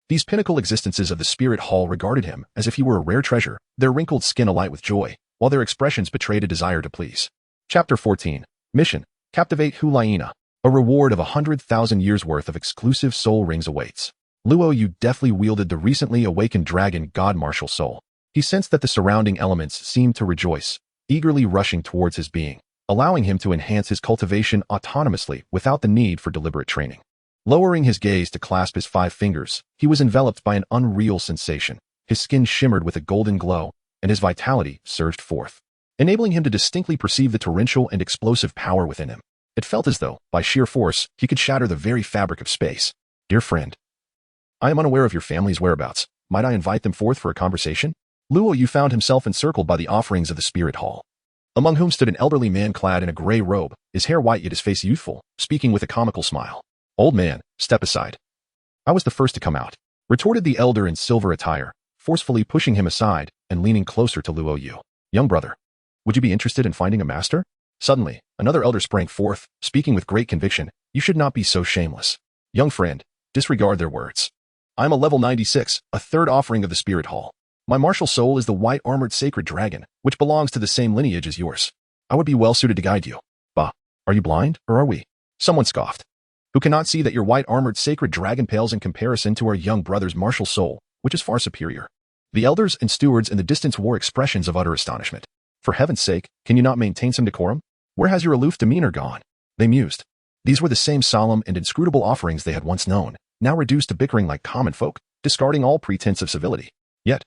These pinnacle existences of the spirit hall regarded him as if he were a rare treasure, their wrinkled skin alight with joy, while their expressions betrayed a desire to please. Chapter 14. Mission: Captivate Gu Yue Na. A reward of 100,000 years' worth of exclusive soul rings awaits. Luo Yu deftly wielded the recently awakened dragon god martial soul. He sensed that the surrounding elements seemed to rejoice, eagerly rushing towards his being, allowing him to enhance his cultivation autonomously without the need for deliberate training. Lowering his gaze to clasp his 5 fingers, he was enveloped by an unreal sensation. His skin shimmered with a golden glow, and his vitality surged forth, enabling him to distinctly perceive the torrential and explosive power within him. It felt as though, by sheer force, he could shatter the very fabric of space. "Dear friend, I am unaware of your family's whereabouts. Might I invite them forth for a conversation?" Luo Yu found himself encircled by the offerings of the spirit hall, among whom stood an elderly man clad in a gray robe, his hair white yet his face youthful, speaking with a comical smile. "Old man, step aside." "I was the first to come out," retorted the elder in silver attire, forcefully pushing him aside and leaning closer to Luo Yu. "Young brother, would you be interested in finding a master?" Suddenly, another elder sprang forth, speaking with great conviction. "You should not be so shameless. Young friend, disregard their words. I am a level 96, a third offering of the spirit hall. My martial soul is the white-armored sacred dragon, which belongs to the same lineage as yours. I would be well suited to guide you." "Bah, are you blind, or are we?" Someone scoffed. "Who cannot see that your white-armored sacred dragon pales in comparison to our young brother's martial soul, which is far superior?" The elders and stewards in the distance wore expressions of utter astonishment. "For heaven's sake, can you not maintain some decorum? Where has your aloof demeanor gone?" They mused. These were the same solemn and inscrutable offerings they had once known, now reduced to bickering like common folk, discarding all pretense of civility. Yet,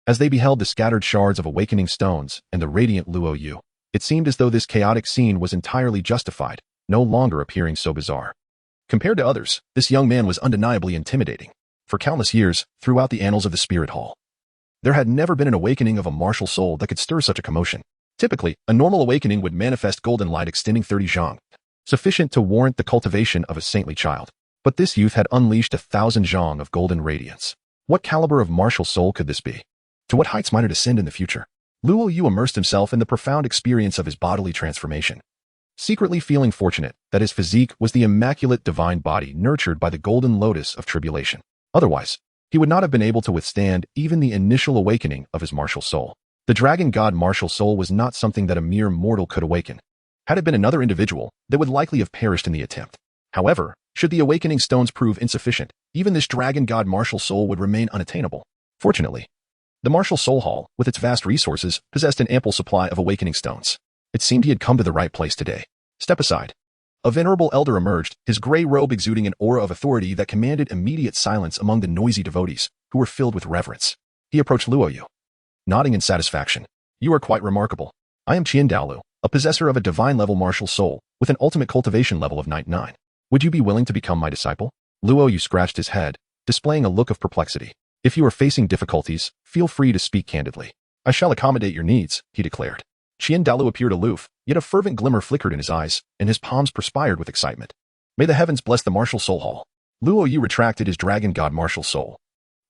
As they beheld the scattered shards of awakening stones and the radiant Luo Yu, it seemed as though this chaotic scene was entirely justified, no longer appearing so bizarre. Compared to others, this young man was undeniably intimidating. For countless years, throughout the annals of the Spirit Hall, there had never been an awakening of a martial soul that could stir such a commotion. Typically, a normal awakening would manifest golden light extending 30 zhang, sufficient to warrant the cultivation of a saintly child. But this youth had unleashed 1,000 zhang of golden radiance. What caliber of martial soul could this be? To what heights might it ascend in the future? Luo Yu immersed himself in the profound experience of his bodily transformation, secretly feeling fortunate that his physique was the immaculate divine body nurtured by the golden lotus of tribulation. Otherwise, he would not have been able to withstand even the initial awakening of his martial soul. The dragon god martial soul was not something that a mere mortal could awaken. Had it been another individual, they would likely have perished in the attempt. However, should the awakening stones prove insufficient, even this dragon god martial soul would remain unattainable. Fortunately, the martial soul hall, with its vast resources, possessed an ample supply of awakening stones. It seemed he had come to the right place today. Step aside. A venerable elder emerged, his gray robe exuding an aura of authority that commanded immediate silence among the noisy devotees, who were filled with reverence. He approached Luo Yu, nodding in satisfaction. You are quite remarkable. I am Douluo, a possessor of a divine-level martial soul, with an ultimate cultivation level of 99. Would you be willing to become my disciple? Luo Yu scratched his head, displaying a look of perplexity. If you are facing difficulties, feel free to speak candidly. I shall accommodate your needs, he declared. Douluo appeared aloof, yet a fervent glimmer flickered in his eyes, and his palms perspired with excitement. May the heavens bless the martial soul hall. Luo Yu retracted his dragon god martial soul,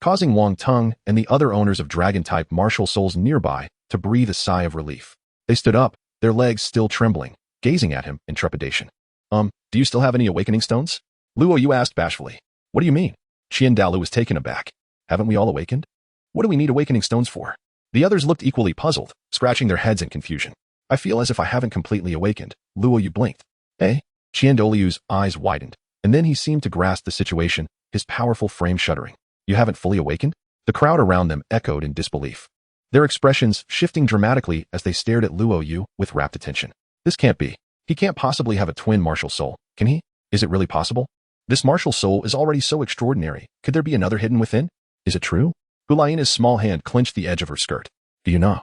causing Wang Tung and the other owners of dragon-type martial souls nearby to breathe a sigh of relief. They stood up, their legs still trembling, gazing at him in trepidation. Do you still have any awakening stones? Luo Yu asked bashfully. What do you mean? Douluo was taken aback. Haven't we all awakened? What do we need awakening stones for? The others looked equally puzzled, scratching their heads in confusion. I feel as if I haven't completely awakened. Luo Yu blinked. Eh? Douluo's eyes widened, and then he seemed to grasp the situation, his powerful frame shuddering. You haven't fully awakened? The crowd around them echoed in disbelief, their expressions shifting dramatically as they stared at Luo Yu with rapt attention. This can't be. He can't possibly have a twin martial soul, can he? Is it really possible? This martial soul is already so extraordinary. Could there be another hidden within? Is it true? Gu Yuena's small hand clenched the edge of her skirt. Gu Yue Na,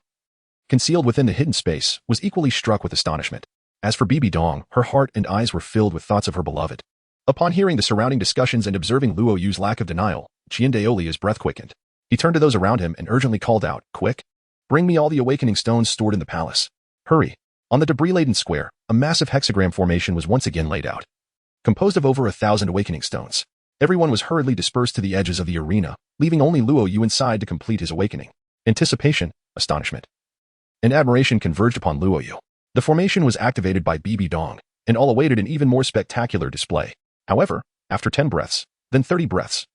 concealed within the hidden space, was equally struck with astonishment. As for Bibi Dong, her heart and eyes were filled with thoughts of her beloved. Upon hearing the surrounding discussions and observing Luo Yu's lack of denial, Douluo's breath quickened. He turned to those around him and urgently called out, Quick! Bring me all the awakening stones stored in the palace. Hurry! On the debris-laden square, a massive hexagram formation was once again laid out, composed of over 1,000 awakening stones. Everyone was hurriedly dispersed to the edges of the arena, leaving only Luo Yu inside to complete his awakening. Anticipation, astonishment, and admiration converged upon Luo Yu. The formation was activated by Bibi Dong, and all awaited an even more spectacular display. However, after 10 breaths, then 30 breaths,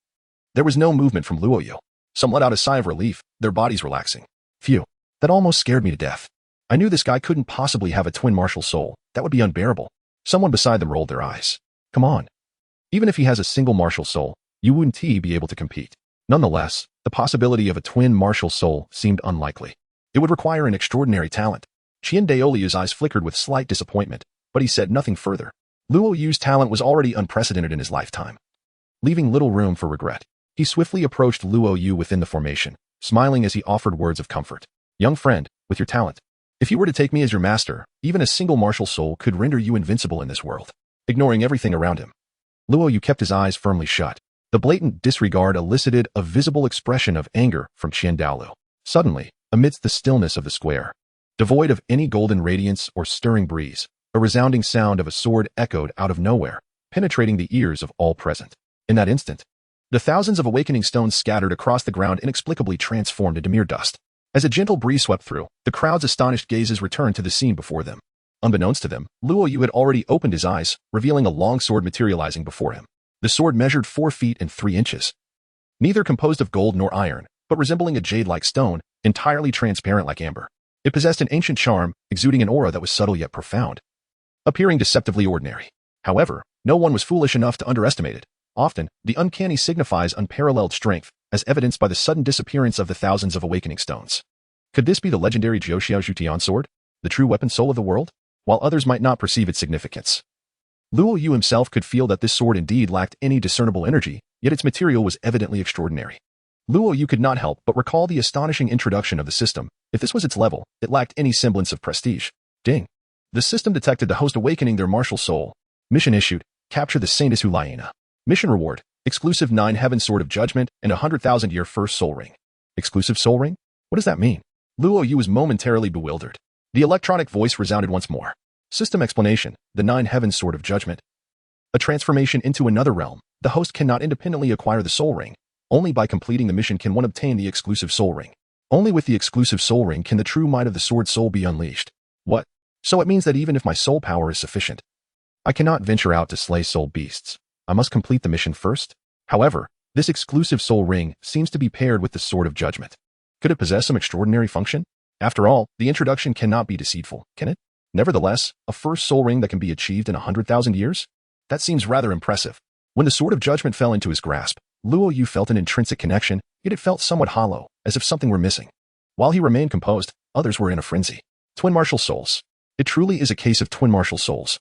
there was no movement from Luo Yu. Some let out a sigh of relief, their bodies relaxing. Phew, that almost scared me to death. I knew this guy couldn't possibly have a twin martial soul. That would be unbearable. Someone beside them rolled their eyes. Come on. Even if he has a single martial soul, you wouldn't be able to compete. Nonetheless, the possibility of a twin martial soul seemed unlikely. It would require an extraordinary talent. Douluo's eyes flickered with slight disappointment, but he said nothing further. Luo Yu's talent was already unprecedented in his lifetime, leaving little room for regret. He swiftly approached Luo Yu within the formation, smiling as he offered words of comfort. Young friend, with your talent, if you were to take me as your master, even a single martial soul could render you invincible in this world. Ignoring everything around him, Luo Yu kept his eyes firmly shut. The blatant disregard elicited a visible expression of anger from Douluo. Suddenly, amidst the stillness of the square, devoid of any golden radiance or stirring breeze, a resounding sound of a sword echoed out of nowhere, penetrating the ears of all present. In that instant, the thousands of awakening stones scattered across the ground inexplicably transformed into mere dust. As a gentle breeze swept through, the crowd's astonished gazes returned to the scene before them. Unbeknownst to them, Luo Yu had already opened his eyes, revealing a long sword materializing before him. The sword measured 4 feet and 3 inches. Neither composed of gold nor iron, but resembling a jade-like stone, entirely transparent like amber. It possessed an ancient charm, exuding an aura that was subtle yet profound, appearing deceptively ordinary. However, no one was foolish enough to underestimate it. Often, the uncanny signifies unparalleled strength, as evidenced by the sudden disappearance of the thousands of awakening stones. Could this be the legendary Jiuxiao Zhutian sword, the true weapon soul of the world? While others might not perceive its significance, Luo Yu himself could feel that this sword indeed lacked any discernible energy, yet its material was evidently extraordinary. Luo Yu could not help but recall the astonishing introduction of the system. If this was its level, it lacked any semblance of prestige. Ding. The system detected the host awakening their martial soul. Mission issued. Capture the Saintess Gu Yue Na. Mission reward. Exclusive 9 Heaven Sword of Judgment and 100,000-year first soul ring. Exclusive soul ring? What does that mean? Luo Yu was momentarily bewildered. The electronic voice resounded once more. System explanation. The 9 Heaven Sword of Judgment. A transformation into another realm. The host cannot independently acquire the soul ring. Only by completing the mission can one obtain the exclusive soul ring. Only with the exclusive soul ring can the true might of the sword soul be unleashed. What? So it means that even if my soul power is sufficient, I cannot venture out to slay soul beasts. I must complete the mission first. However, this exclusive soul ring seems to be paired with the Sword of Judgment. Could it possess some extraordinary function? After all, the introduction cannot be deceitful, can it? Nevertheless, a first soul ring that can be achieved in 100,000 years? That seems rather impressive. When the Sword of Judgment fell into his grasp, Luo Yu felt an intrinsic connection, yet it felt somewhat hollow, as if something were missing. While he remained composed, others were in a frenzy. Twin martial souls. It truly is a case of twin martial souls.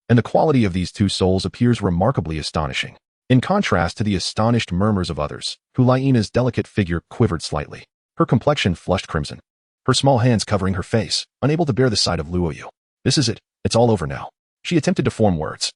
And the quality of these two souls appears remarkably astonishing. In contrast to the astonished murmurs of others, Gu Yue Na's delicate figure quivered slightly. Her complexion flushed crimson. Her small hands covering her face, unable to bear the sight of Luo Yu. This is it. It's all over now. She attempted to form words.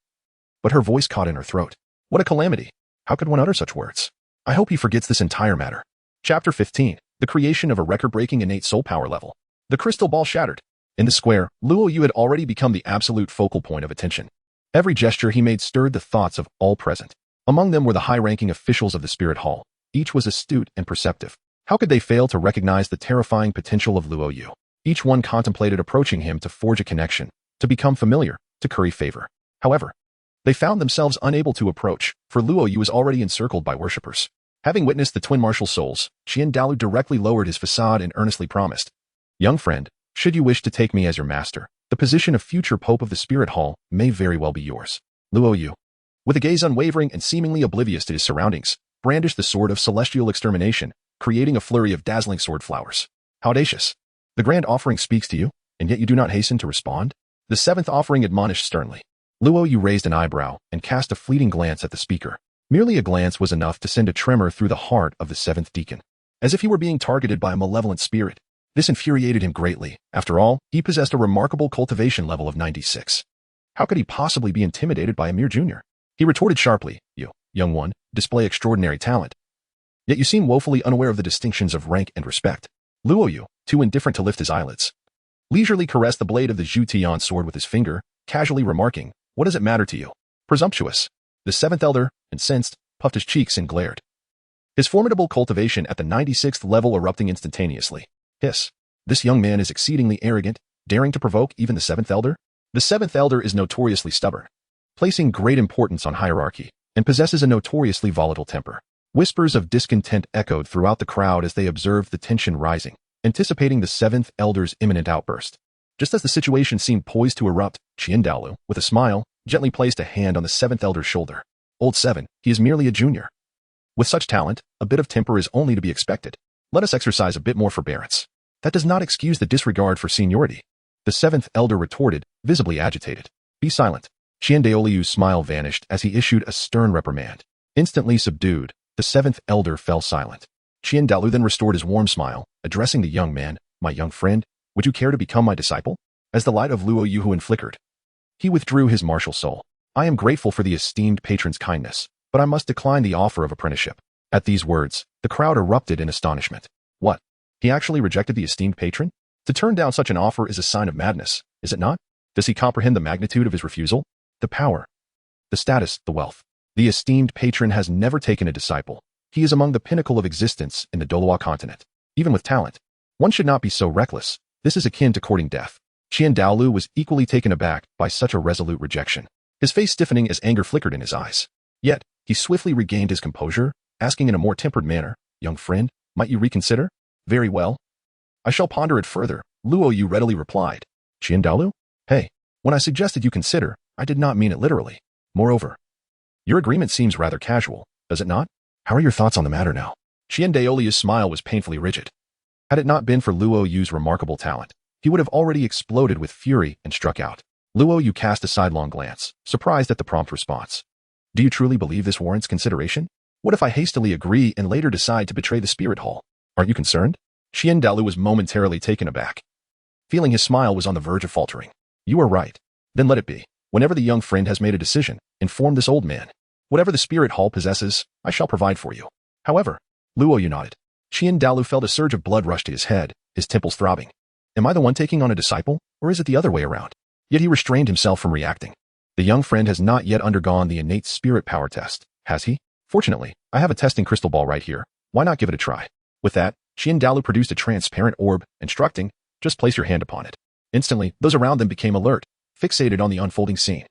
But her voice caught in her throat. What a calamity. How could one utter such words? I hope he forgets this entire matter. Chapter 15. The creation of a record-breaking innate soul power level. The crystal ball shattered. In the square, Luo Yu had already become the absolute focal point of attention. Every gesture he made stirred the thoughts of all present. Among them were the high-ranking officials of the Spirit Hall. Each was astute and perceptive. How could they fail to recognize the terrifying potential of Luo Yu? Each one contemplated approaching him to forge a connection, to become familiar, to curry favor. However, they found themselves unable to approach, for Luo Yu was already encircled by worshippers. Having witnessed the twin martial souls, Douluo directly lowered his facade and earnestly promised, "Young friend, should you wish to take me as your master, the position of future Pope of the Spirit Hall may very well be yours." Luo Yu, with a gaze unwavering and seemingly oblivious to his surroundings, brandished the sword of celestial extermination, creating a flurry of dazzling sword flowers. How audacious! The grand offering speaks to you, and yet you do not hasten to respond? The seventh offering admonished sternly. Luo Yu raised an eyebrow and cast a fleeting glance at the speaker. Merely a glance was enough to send a tremor through the heart of the seventh deacon. As if he were being targeted by a malevolent spirit. This infuriated him greatly. After all, he possessed a remarkable cultivation level of 96. How could he possibly be intimidated by a mere junior? He retorted sharply, "You, young one, display extraordinary talent. Yet you seem woefully unaware of the distinctions of rank and respect." Luo Yu, too indifferent to lift his eyelids, leisurely caressed the blade of the Zhu Tian sword with his finger, casually remarking, "What does it matter to you?" Presumptuous. The seventh elder, incensed, puffed his cheeks and glared. His formidable cultivation at the 96th level erupting instantaneously. Hiss. This young man is exceedingly arrogant, daring to provoke even the seventh elder? The seventh elder is notoriously stubborn, placing great importance on hierarchy, and possesses a notoriously volatile temper. Whispers of discontent echoed throughout the crowd as they observed the tension rising, anticipating the seventh elder's imminent outburst. Just as the situation seemed poised to erupt, Douluo, with a smile, gently placed a hand on the seventh elder's shoulder. "Old seven, he is merely a junior. With such talent, a bit of temper is only to be expected. Let us exercise a bit more forbearance. That does not excuse the disregard for seniority." The seventh elder retorted, visibly agitated. "Be silent." Douluo's smile vanished as he issued a stern reprimand. Instantly subdued, the seventh elder fell silent. Douluo then restored his warm smile, addressing the young man, "My young friend, would you care to become my disciple?" As the light of Luo Yu flickered, he withdrew his martial soul. "I am grateful for the esteemed patron's kindness, but I must decline the offer of apprenticeship." At these words, the crowd erupted in astonishment. What? He actually rejected the esteemed patron? To turn down such an offer is a sign of madness, is it not? Does he comprehend the magnitude of his refusal? The power, the status, the wealth. The esteemed patron has never taken a disciple. He is among the pinnacle of existence in the Douluo continent. Even with talent, one should not be so reckless. This is akin to courting death. Douluo was equally taken aback by such a resolute rejection, his face stiffening as anger flickered in his eyes. Yet, he swiftly regained his composure, asking in a more tempered manner, "Young friend, might you reconsider?" "Very well. I shall ponder it further," Luo Yu readily replied. "Douluo? Hey, when I suggested you consider, I did not mean it literally. Moreover, your agreement seems rather casual, does it not? How are your thoughts on the matter now?" Douluo's smile was painfully rigid. Had it not been for Luo Yu's remarkable talent, he would have already exploded with fury and struck out. Luo Yu cast a sidelong glance, surprised at the prompt response. "Do you truly believe this warrants consideration?" What if I hastily agree and later decide to betray the spirit hall? Aren't you concerned? Dalu was momentarily taken aback, feeling his smile was on the verge of faltering. You are right. Then let it be. Whenever the young friend has made a decision, inform this old man. Whatever the spirit hall possesses, I shall provide for you. However, Luo Yu nodded. Dalu felt a surge of blood rush to his head, his temples throbbing. Am I the one taking on a disciple, or is it the other way around? Yet he restrained himself from reacting. The young friend has not yet undergone the innate spirit power test, has he? Fortunately, I have a testing crystal ball right here. Why not give it a try? With that, Dalu produced a transparent orb, instructing, just place your hand upon it. Instantly, those around them became alert, fixated on the unfolding scene.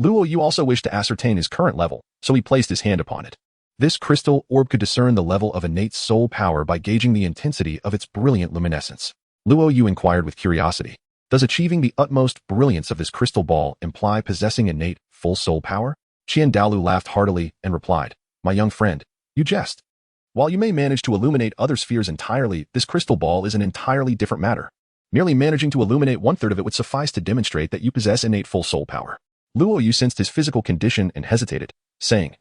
Luo Yu also wished to ascertain his current level, so he placed his hand upon it. This crystal orb could discern the level of innate soul power by gauging the intensity of its brilliant luminescence. Luo Yu inquired with curiosity, does achieving the utmost brilliance of this crystal ball imply possessing innate, full soul power? Dalu laughed heartily and replied, my young friend, you jest. While you may manage to illuminate other spheres entirely, this crystal ball is an entirely different matter. Merely managing to illuminate 1/3 of it would suffice to demonstrate that you possess innate full soul power. Luo Yu sensed his physical condition and hesitated, saying,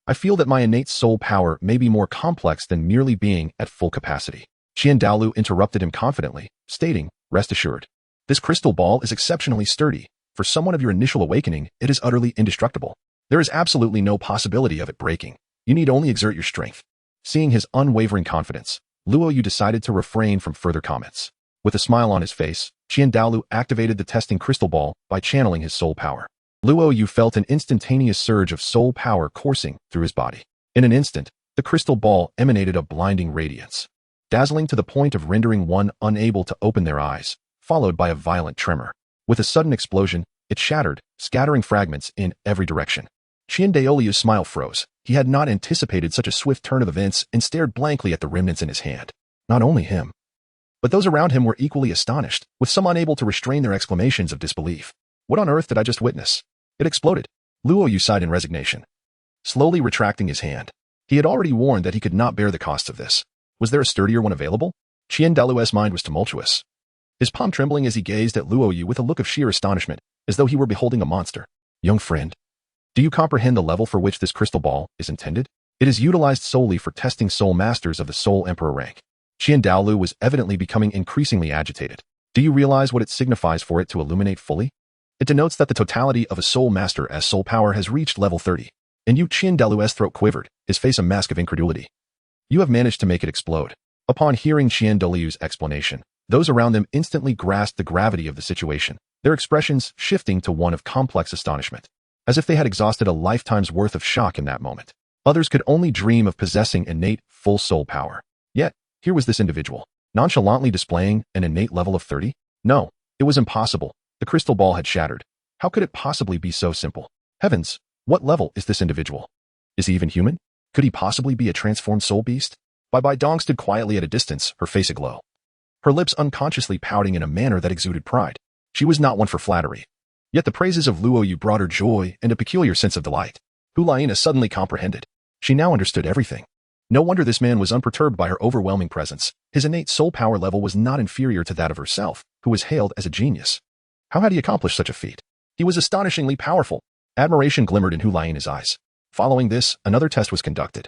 I feel that my innate soul power may be more complex than merely being at full capacity. Dalu interrupted him confidently, stating, rest assured. This crystal ball is exceptionally sturdy. For someone of your initial awakening, it is utterly indestructible. There is absolutely no possibility of it breaking. You need only exert your strength. Seeing his unwavering confidence, Luo Yu decided to refrain from further comments. With a smile on his face, Dalu activated the testing crystal ball by channeling his soul power. Luo Yu felt an instantaneous surge of soul power coursing through his body. In an instant, the crystal ball emanated a blinding radiance, dazzling to the point of rendering one unable to open their eyes, followed by a violent tremor. With a sudden explosion, it shattered, scattering fragments in every direction. Daolu's smile froze. He had not anticipated such a swift turn of events and stared blankly at the remnants in his hand. Not only him, but those around him were equally astonished, with some unable to restrain their exclamations of disbelief. What on earth did I just witness? It exploded. Luo Yu sighed in resignation, slowly retracting his hand. He had already warned that he could not bear the cost of this. Was there a sturdier one available? Dalu's mind was tumultuous, his palm trembling as he gazed at Luo Yu with a look of sheer astonishment, as though he were beholding a monster. Young friend, do you comprehend the level for which this crystal ball is intended? It is utilized solely for testing soul masters of the Soul Emperor rank. Dalu was evidently becoming increasingly agitated. Do you realize what it signifies for it to illuminate fully? It denotes that the totality of a soul master as soul power has reached level 30. And Dalu's throat quivered, his face a mask of incredulity. You have managed to make it explode. Upon hearing Dalu's explanation, those around them instantly grasped the gravity of the situation, their expressions shifting to one of complex astonishment, as if they had exhausted a lifetime's worth of shock in that moment. Others could only dream of possessing innate, full soul power. Yet, here was this individual, nonchalantly displaying an innate level of 30? No, it was impossible. The crystal ball had shattered. How could it possibly be so simple? Heavens, what level is this individual? Is he even human? Could he possibly be a transformed soul beast? Bibi Dong stood quietly at a distance, her face aglow, her lips unconsciously pouting in a manner that exuded pride. She was not one for flattery. Yet the praises of Luo Yu brought her joy and a peculiar sense of delight. Gu Yue Na suddenly comprehended. She now understood everything. No wonder this man was unperturbed by her overwhelming presence. His innate soul power level was not inferior to that of herself, who was hailed as a genius. How had he accomplished such a feat? He was astonishingly powerful. Admiration glimmered in Gu Yue Na's eyes. Following this, another test was conducted,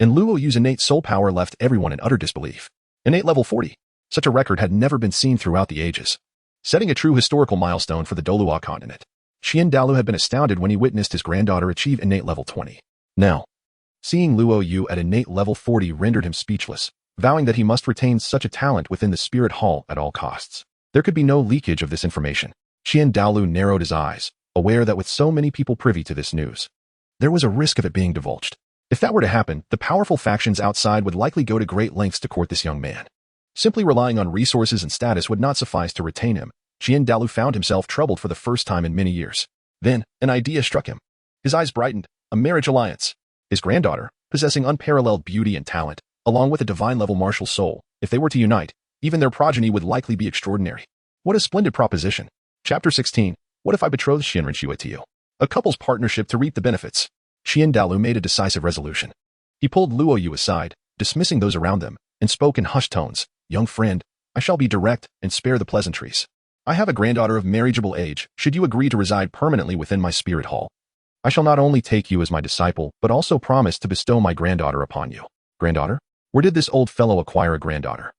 and Luo Yu's innate soul power left everyone in utter disbelief. Innate level 40. Such a record had never been seen throughout the ages, setting a true historical milestone for the Douluo continent. Dalu had been astounded when he witnessed his granddaughter achieve innate level 20. Now, seeing Luo Yu at innate level 40 rendered him speechless, vowing that he must retain such a talent within the spirit hall at all costs. There could be no leakage of this information. Dalu narrowed his eyes, aware that with so many people privy to this news, there was a risk of it being divulged. If that were to happen, the powerful factions outside would likely go to great lengths to court this young man. Simply relying on resources and status would not suffice to retain him. Dalu found himself troubled for the first time in many years. Then, an idea struck him. His eyes brightened. A marriage alliance. His granddaughter, possessing unparalleled beauty and talent, along with a divine-level martial soul, if they were to unite, even their progeny would likely be extraordinary. What a splendid proposition. Chapter 16. What if I betroth Xianren to you? A couple's partnership to reap the benefits. Dalu made a decisive resolution. He pulled Luo Yu aside, dismissing those around them, and spoke in hushed tones. Young friend, I shall be direct and spare the pleasantries. I have a granddaughter of marriageable age, should you agree to reside permanently within my spirit hall. I shall not only take you as my disciple, but also promise to bestow my granddaughter upon you. Granddaughter? Where did this old fellow acquire a granddaughter?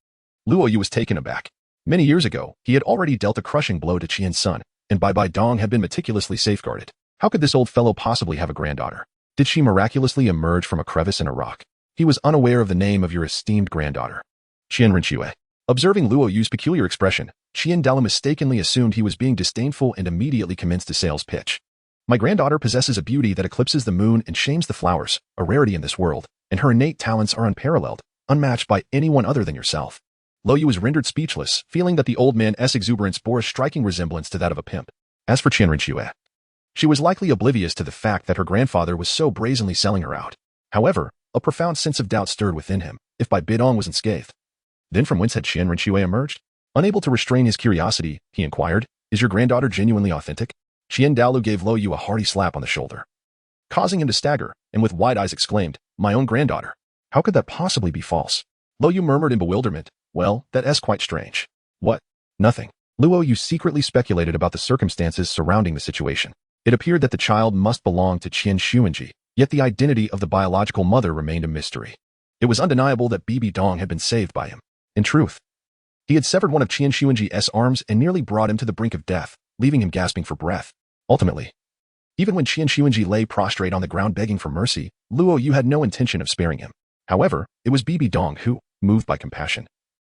Luo Yu was taken aback. Many years ago, he had already dealt a crushing blow to Qian's son, and Bibi Dong had been meticulously safeguarded. How could this old fellow possibly have a granddaughter? Did she miraculously emerge from a crevice in a rock? He was unaware of the name of your esteemed granddaughter. Qian Rinxue. Observing Luo Yu's peculiar expression, Qian Dalu mistakenly assumed he was being disdainful and immediately commenced a sales pitch. My granddaughter possesses a beauty that eclipses the moon and shames the flowers, a rarity in this world, and her innate talents are unparalleled, unmatched by anyone other than yourself. Luo Yu was rendered speechless, feeling that the old man's exuberance bore a striking resemblance to that of a pimp. As for Qian Rinxue, she was likely oblivious to the fact that her grandfather was so brazenly selling her out. However, a profound sense of doubt stirred within him, if Bibi Dong was unscathed. Then from whence had Qian Rinxue emerged? Unable to restrain his curiosity, he inquired, "Is your granddaughter genuinely authentic?" Qian Dalu gave Luo Yu a hearty slap on the shoulder, causing him to stagger, and with wide eyes exclaimed, "My own granddaughter? How could that possibly be false?" Luo Yu murmured in bewilderment, "Well, that is quite strange." "What?" "Nothing." Luo Yu secretly speculated about the circumstances surrounding the situation. It appeared that the child must belong to Qian Xuanji, yet the identity of the biological mother remained a mystery. It was undeniable that Bibi Dong had been saved by him. In truth, he had severed one of Qian Xuanji's arms and nearly brought him to the brink of death, leaving him gasping for breath. Ultimately, even when Qian Xuanji lay prostrate on the ground begging for mercy, Luo Yu had no intention of sparing him. However, it was Bibi Dong who, moved by compassion,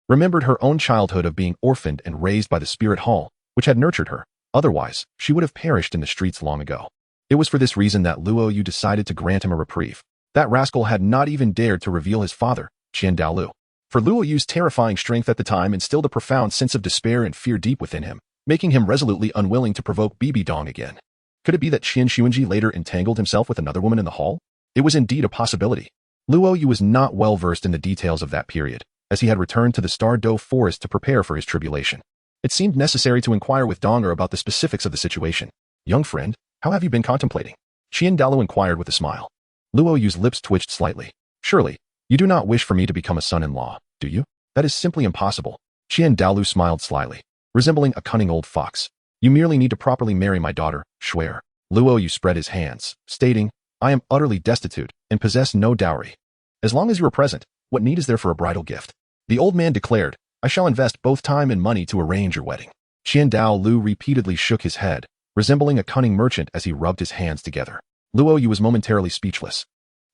remembered her own childhood of being orphaned and raised by the spirit hall, which had nurtured her. Otherwise, she would have perished in the streets long ago. It was for this reason that Luo Yu decided to grant him a reprieve. That rascal had not even dared to reveal his father, Qian Dalu. For Luo Yu's terrifying strength at the time instilled a profound sense of despair and fear deep within him, making him resolutely unwilling to provoke Bibi Dong again. Could it be that Qian Xuanji later entangled himself with another woman in the hall? It was indeed a possibility. Luo Yu was not well versed in the details of that period, as he had returned to the Star Do forest to prepare for his tribulation. It seemed necessary to inquire with Donger about the specifics of the situation. "Young friend, how have you been contemplating?" Qian Dalu inquired with a smile. Luo Yu's lips twitched slightly. "Surely, you do not wish for me to become a son-in-law, do you? That is simply impossible." Qian Dalu smiled slyly, resembling a cunning old fox. "You merely need to properly marry my daughter, Shuer." Luo Yu spread his hands, stating, "I am utterly destitute and possess no dowry. As long as you are present, what need is there for a bridal gift?" The old man declared, "I shall invest both time and money to arrange your wedding." Qian Dalu repeatedly shook his head, resembling a cunning merchant as he rubbed his hands together. Luo Yu was momentarily speechless.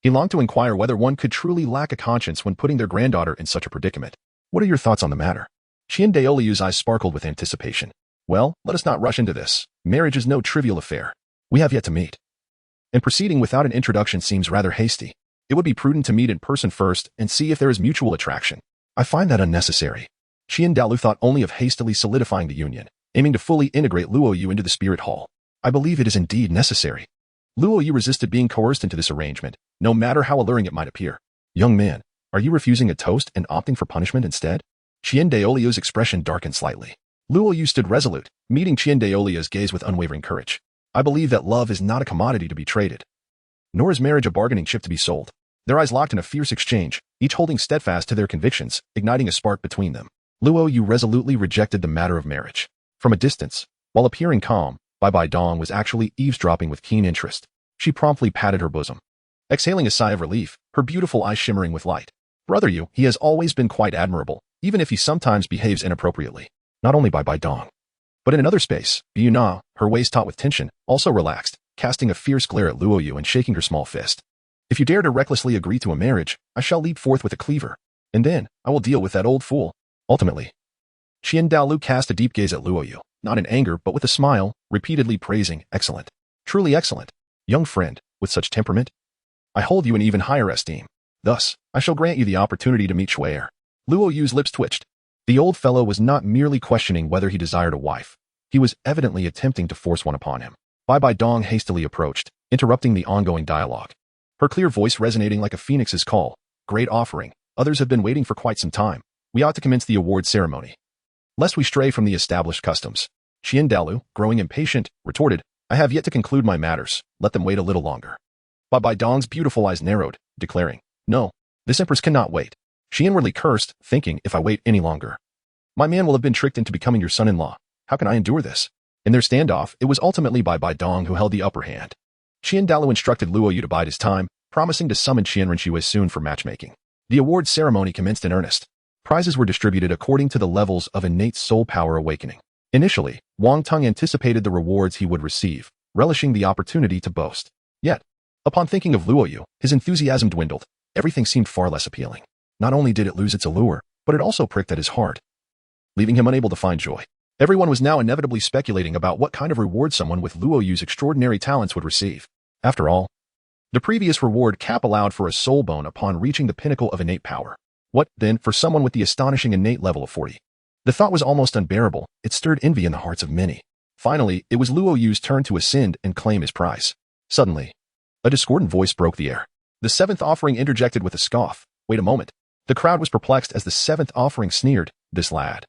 He longed to inquire whether one could truly lack a conscience when putting their granddaughter in such a predicament. "What are your thoughts on the matter?" Qian Daolu's eyes sparkled with anticipation. "Well, let us not rush into this. Marriage is no trivial affair. We have yet to meet. And proceeding without an introduction seems rather hasty. It would be prudent to meet in person first and see if there is mutual attraction." "I find that unnecessary." Qian Dalu thought only of hastily solidifying the union, aiming to fully integrate Luo Yu into the spirit hall. "I believe it is indeed necessary." Luo Yu resisted being coerced into this arrangement, no matter how alluring it might appear. "Young man, are you refusing a toast and opting for punishment instead?" Qian Daoliu's expression darkened slightly. Luo Yu stood resolute, meeting Qian Daoliu's gaze with unwavering courage. "I believe that love is not a commodity to be traded, nor is marriage a bargaining chip to be sold." Their eyes locked in a fierce exchange, each holding steadfast to their convictions, igniting a spark between them. Luo Yu resolutely rejected the matter of marriage. From a distance, while appearing calm, Bibi Dong was actually eavesdropping with keen interest. She promptly patted her bosom, exhaling a sigh of relief, her beautiful eyes shimmering with light. "Brother Yu, he has always been quite admirable, even if he sometimes behaves inappropriately." Not only Bibi Dong, but in another space, Gu Yue Na, her waist taut with tension, also relaxed, casting a fierce glare at Luo Yu and shaking her small fist. "If you dare to recklessly agree to a marriage, I shall leap forth with a cleaver, and then I will deal with that old fool." Ultimately, Qian Dalu cast a deep gaze at Luo Yu, not in anger but with a smile, repeatedly praising, "Excellent. Truly excellent. Young friend, with such temperament, I hold you in even higher esteem. Thus, I shall grant you the opportunity to meet Shuer." Luo Yu's lips twitched. The old fellow was not merely questioning whether he desired a wife. He was evidently attempting to force one upon him. Bibi Dong hastily approached, interrupting the ongoing dialogue. Her clear voice resonating like a phoenix's call. "Great offering. Others have been waiting for quite some time. We ought to commence the award ceremony, lest we stray from the established customs." Qian Dalu, growing impatient, retorted, "I have yet to conclude my matters. Let them wait a little longer." Bibi Dong's beautiful eyes narrowed, declaring, "No, this empress cannot wait." She inwardly cursed, thinking, "If I wait any longer, my man will have been tricked into becoming your son-in-law. How can I endure this?" In their standoff, it was ultimately Bibi Dong who held the upper hand. Douluo instructed Luo Yu to bide his time, promising to summon Ren soon for matchmaking. The award ceremony commenced in earnest. Prizes were distributed according to the levels of innate soul power awakening. Initially, Wang Teng anticipated the rewards he would receive, relishing the opportunity to boast. Yet, upon thinking of Luo Yu, his enthusiasm dwindled. Everything seemed far less appealing. Not only did it lose its allure, but it also pricked at his heart, leaving him unable to find joy. Everyone was now inevitably speculating about what kind of reward someone with Luo Yu's extraordinary talents would receive. After all, the previous reward cap allowed for a soul bone upon reaching the pinnacle of innate power. What, then, for someone with the astonishing innate level of 40? The thought was almost unbearable. It stirred envy in the hearts of many. Finally, it was Luo Yu's turn to ascend and claim his prize. Suddenly, a discordant voice broke the air. The seventh offering interjected with a scoff. Wait a moment. The crowd was perplexed as the seventh offering sneered, "This lad,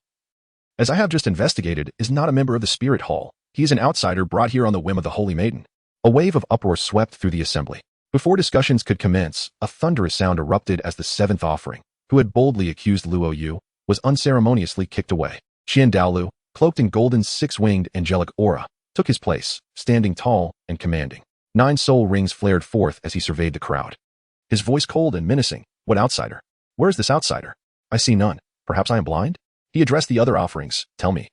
as I have just investigated, is not a member of the Spirit Hall. He is an outsider brought here on the whim of the Holy Maiden." A wave of uproar swept through the assembly. Before discussions could commence, a thunderous sound erupted as the seventh offering, who had boldly accused Luo Yu, was unceremoniously kicked away. Douluo, cloaked in golden's six-winged angelic aura, took his place, standing tall and commanding. 9 soul rings flared forth as he surveyed the crowd. His voice cold and menacing. What outsider? Where is this outsider? I see none. Perhaps I am blind? He addressed the other offerings. Tell me,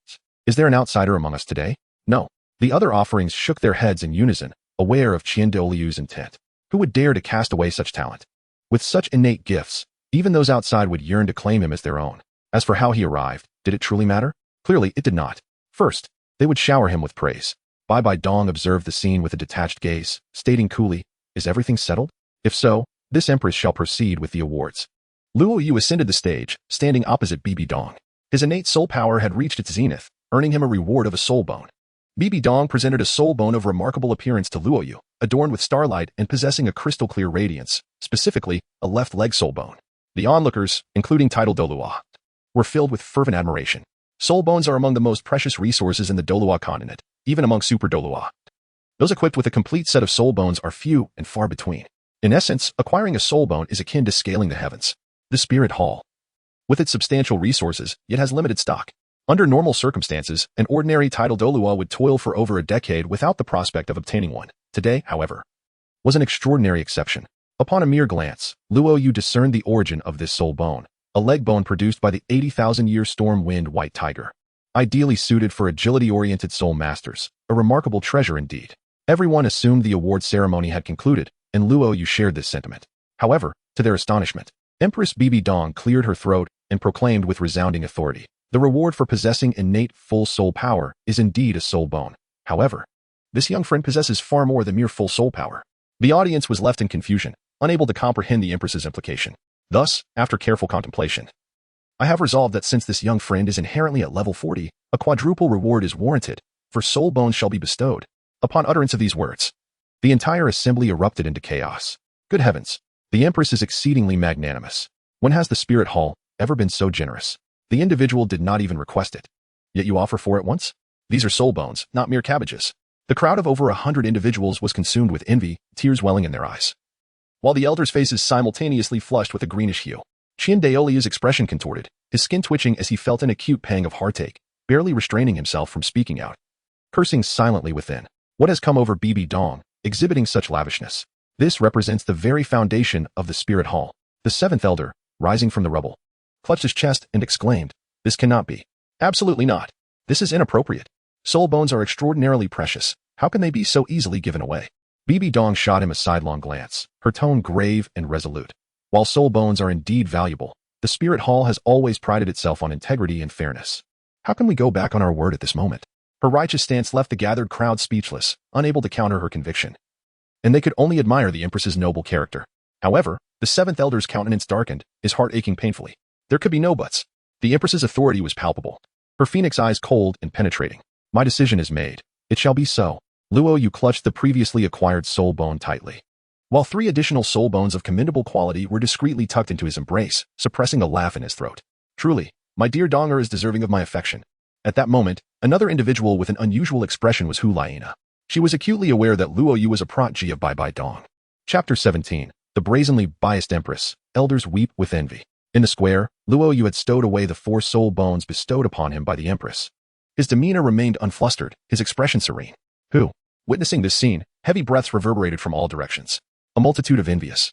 is there an outsider among us today? No. The other offerings shook their heads in unison, aware of Douluo's intent. Who would dare to cast away such talent? With such innate gifts, even those outside would yearn to claim him as their own. As for how he arrived, did it truly matter? Clearly, it did not. First, they would shower him with praise. Bibi Dong observed the scene with a detached gaze, stating coolly, "Is everything settled? If so, this empress shall proceed with the awards." Luo Yu ascended the stage, standing opposite Bibi Dong. His innate soul power had reached its zenith, earning him a reward of a soul bone. Bibi Dong presented a soul bone of remarkable appearance to Luo Yu, adorned with starlight and possessing a crystal-clear radiance, specifically, a left leg soul bone. The onlookers, including titled Douluo, were filled with fervent admiration. Soul bones are among the most precious resources in the Douluo continent, even among super Douluo. Those equipped with a complete set of soul bones are few and far between. In essence, acquiring a soul bone is akin to scaling the heavens. The Spirit Hall, with its substantial resources, yet has limited stock. Under normal circumstances, an ordinary title Douluo would toil for over a decade without the prospect of obtaining one. Today, however, was an extraordinary exception. Upon a mere glance, Luo Yu discerned the origin of this soul bone, a leg bone produced by the 80,000-year storm-wind white tiger. Ideally suited for agility-oriented soul masters, a remarkable treasure indeed. Everyone assumed the award ceremony had concluded, and Luo Yu shared this sentiment. However, to their astonishment, Empress Bibi Dong cleared her throat and proclaimed with resounding authority, "The reward for possessing innate full soul power is indeed a soul bone. However, this young friend possesses far more than mere full soul power." The audience was left in confusion, unable to comprehend the Empress's implication. Thus, after careful contemplation, I have resolved that since this young friend is inherently at level 40, a quadruple reward is warranted, for soul bones shall be bestowed. Upon utterance of these words, the entire assembly erupted into chaos. Good heavens! The Empress is exceedingly magnanimous. When has the Spirit Hall ever been so generous? The individual did not even request it. Yet you offer 4 at once? These are soul bones, not mere cabbages. The crowd of over 100 individuals was consumed with envy, tears welling in their eyes, while the elders' faces simultaneously flushed with a greenish hue. Douluo's expression contorted, his skin twitching as he felt an acute pang of heartache, barely restraining himself from speaking out, cursing silently within. What has come over Bibi Dong, exhibiting such lavishness? This represents the very foundation of the Spirit Hall. The seventh elder, rising from the rubble, clutched his chest and exclaimed, "This cannot be. Absolutely not. This is inappropriate. Soul bones are extraordinarily precious. How can they be so easily given away?" Bibi Dong shot him a sidelong glance, her tone grave and resolute. While soul bones are indeed valuable, the Spirit Hall has always prided itself on integrity and fairness. How can we go back on our word at this moment? Her righteous stance left the gathered crowd speechless, unable to counter her conviction, and they could only admire the Empress's noble character. However, the seventh elder's countenance darkened, his heart aching painfully. There could be no buts. The Empress's authority was palpable, her phoenix eyes cold and penetrating. "My decision is made. It shall be so." Luo Yu clutched the previously acquired soul bone tightly, while 3 additional soul bones of commendable quality were discreetly tucked into his embrace, suppressing a laugh in his throat. "Truly, my dear Donger is deserving of my affection." At that moment, another individual with an unusual expression was Gu Yue Na. She was acutely aware that Luo Yu was a protege of Bibi Dong. Chapter 17. The brazenly biased Empress. Elders weep with envy. In the square, Luo Yu had stowed away the 4 soul bones bestowed upon him by the Empress. His demeanor remained unflustered, his expression serene. Who, witnessing this scene, Heavy breaths reverberated from all directions. A multitude of envious,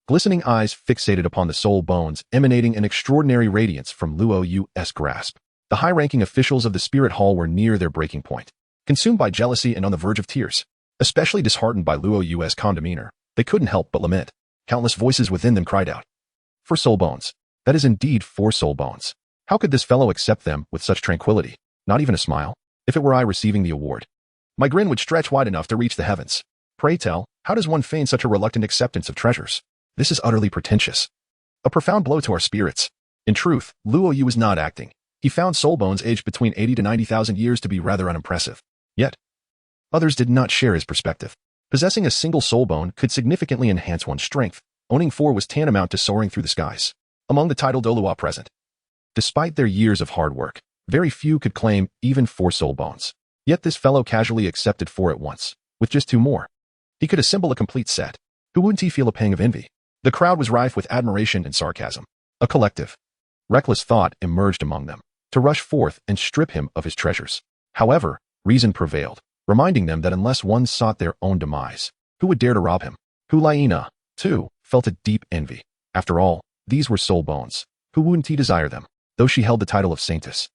glistening eyes fixated upon the soul bones, emanating an extraordinary radiance from Luo Yu's grasp. The high-ranking officials of the spirit hall were near their breaking point. Consumed by jealousy and on the verge of tears, especially disheartened by Luo Yu's calm demeanor, they couldn't help but lament. Countless voices within them cried out, "For soul bones. That is indeed 4 soul bones. How could this fellow accept them with such tranquility? Not even a smile? If it were I receiving the award, my grin would stretch wide enough to reach the heavens. Pray tell, how does one feign such a reluctant acceptance of treasures? This is utterly pretentious. A profound blow to our spirits." In truth, Luo Yu was not acting. He found soul bones aged between 80 to 90,000 years to be rather unimpressive. Yet, others did not share his perspective. Possessing a single soul bone could significantly enhance one's strength. Owning 4 was tantamount to soaring through the skies. Among the titled Douluo present, despite their years of hard work, very few could claim even 4 soul bones. Yet this fellow casually accepted 4 at once, with just 2 more. He could assemble a complete set. Who wouldn't he feel a pang of envy? The crowd was rife with admiration and sarcasm. A collective, reckless thought emerged among them, to rush forth and strip him of his treasures. However, reason prevailed, reminding them that unless one sought their own demise, who would dare to rob him? Gu Yue Na, too, felt a deep envy. After all, these were soul bones. Who wouldn't he desire them? Though she held the title of saintess,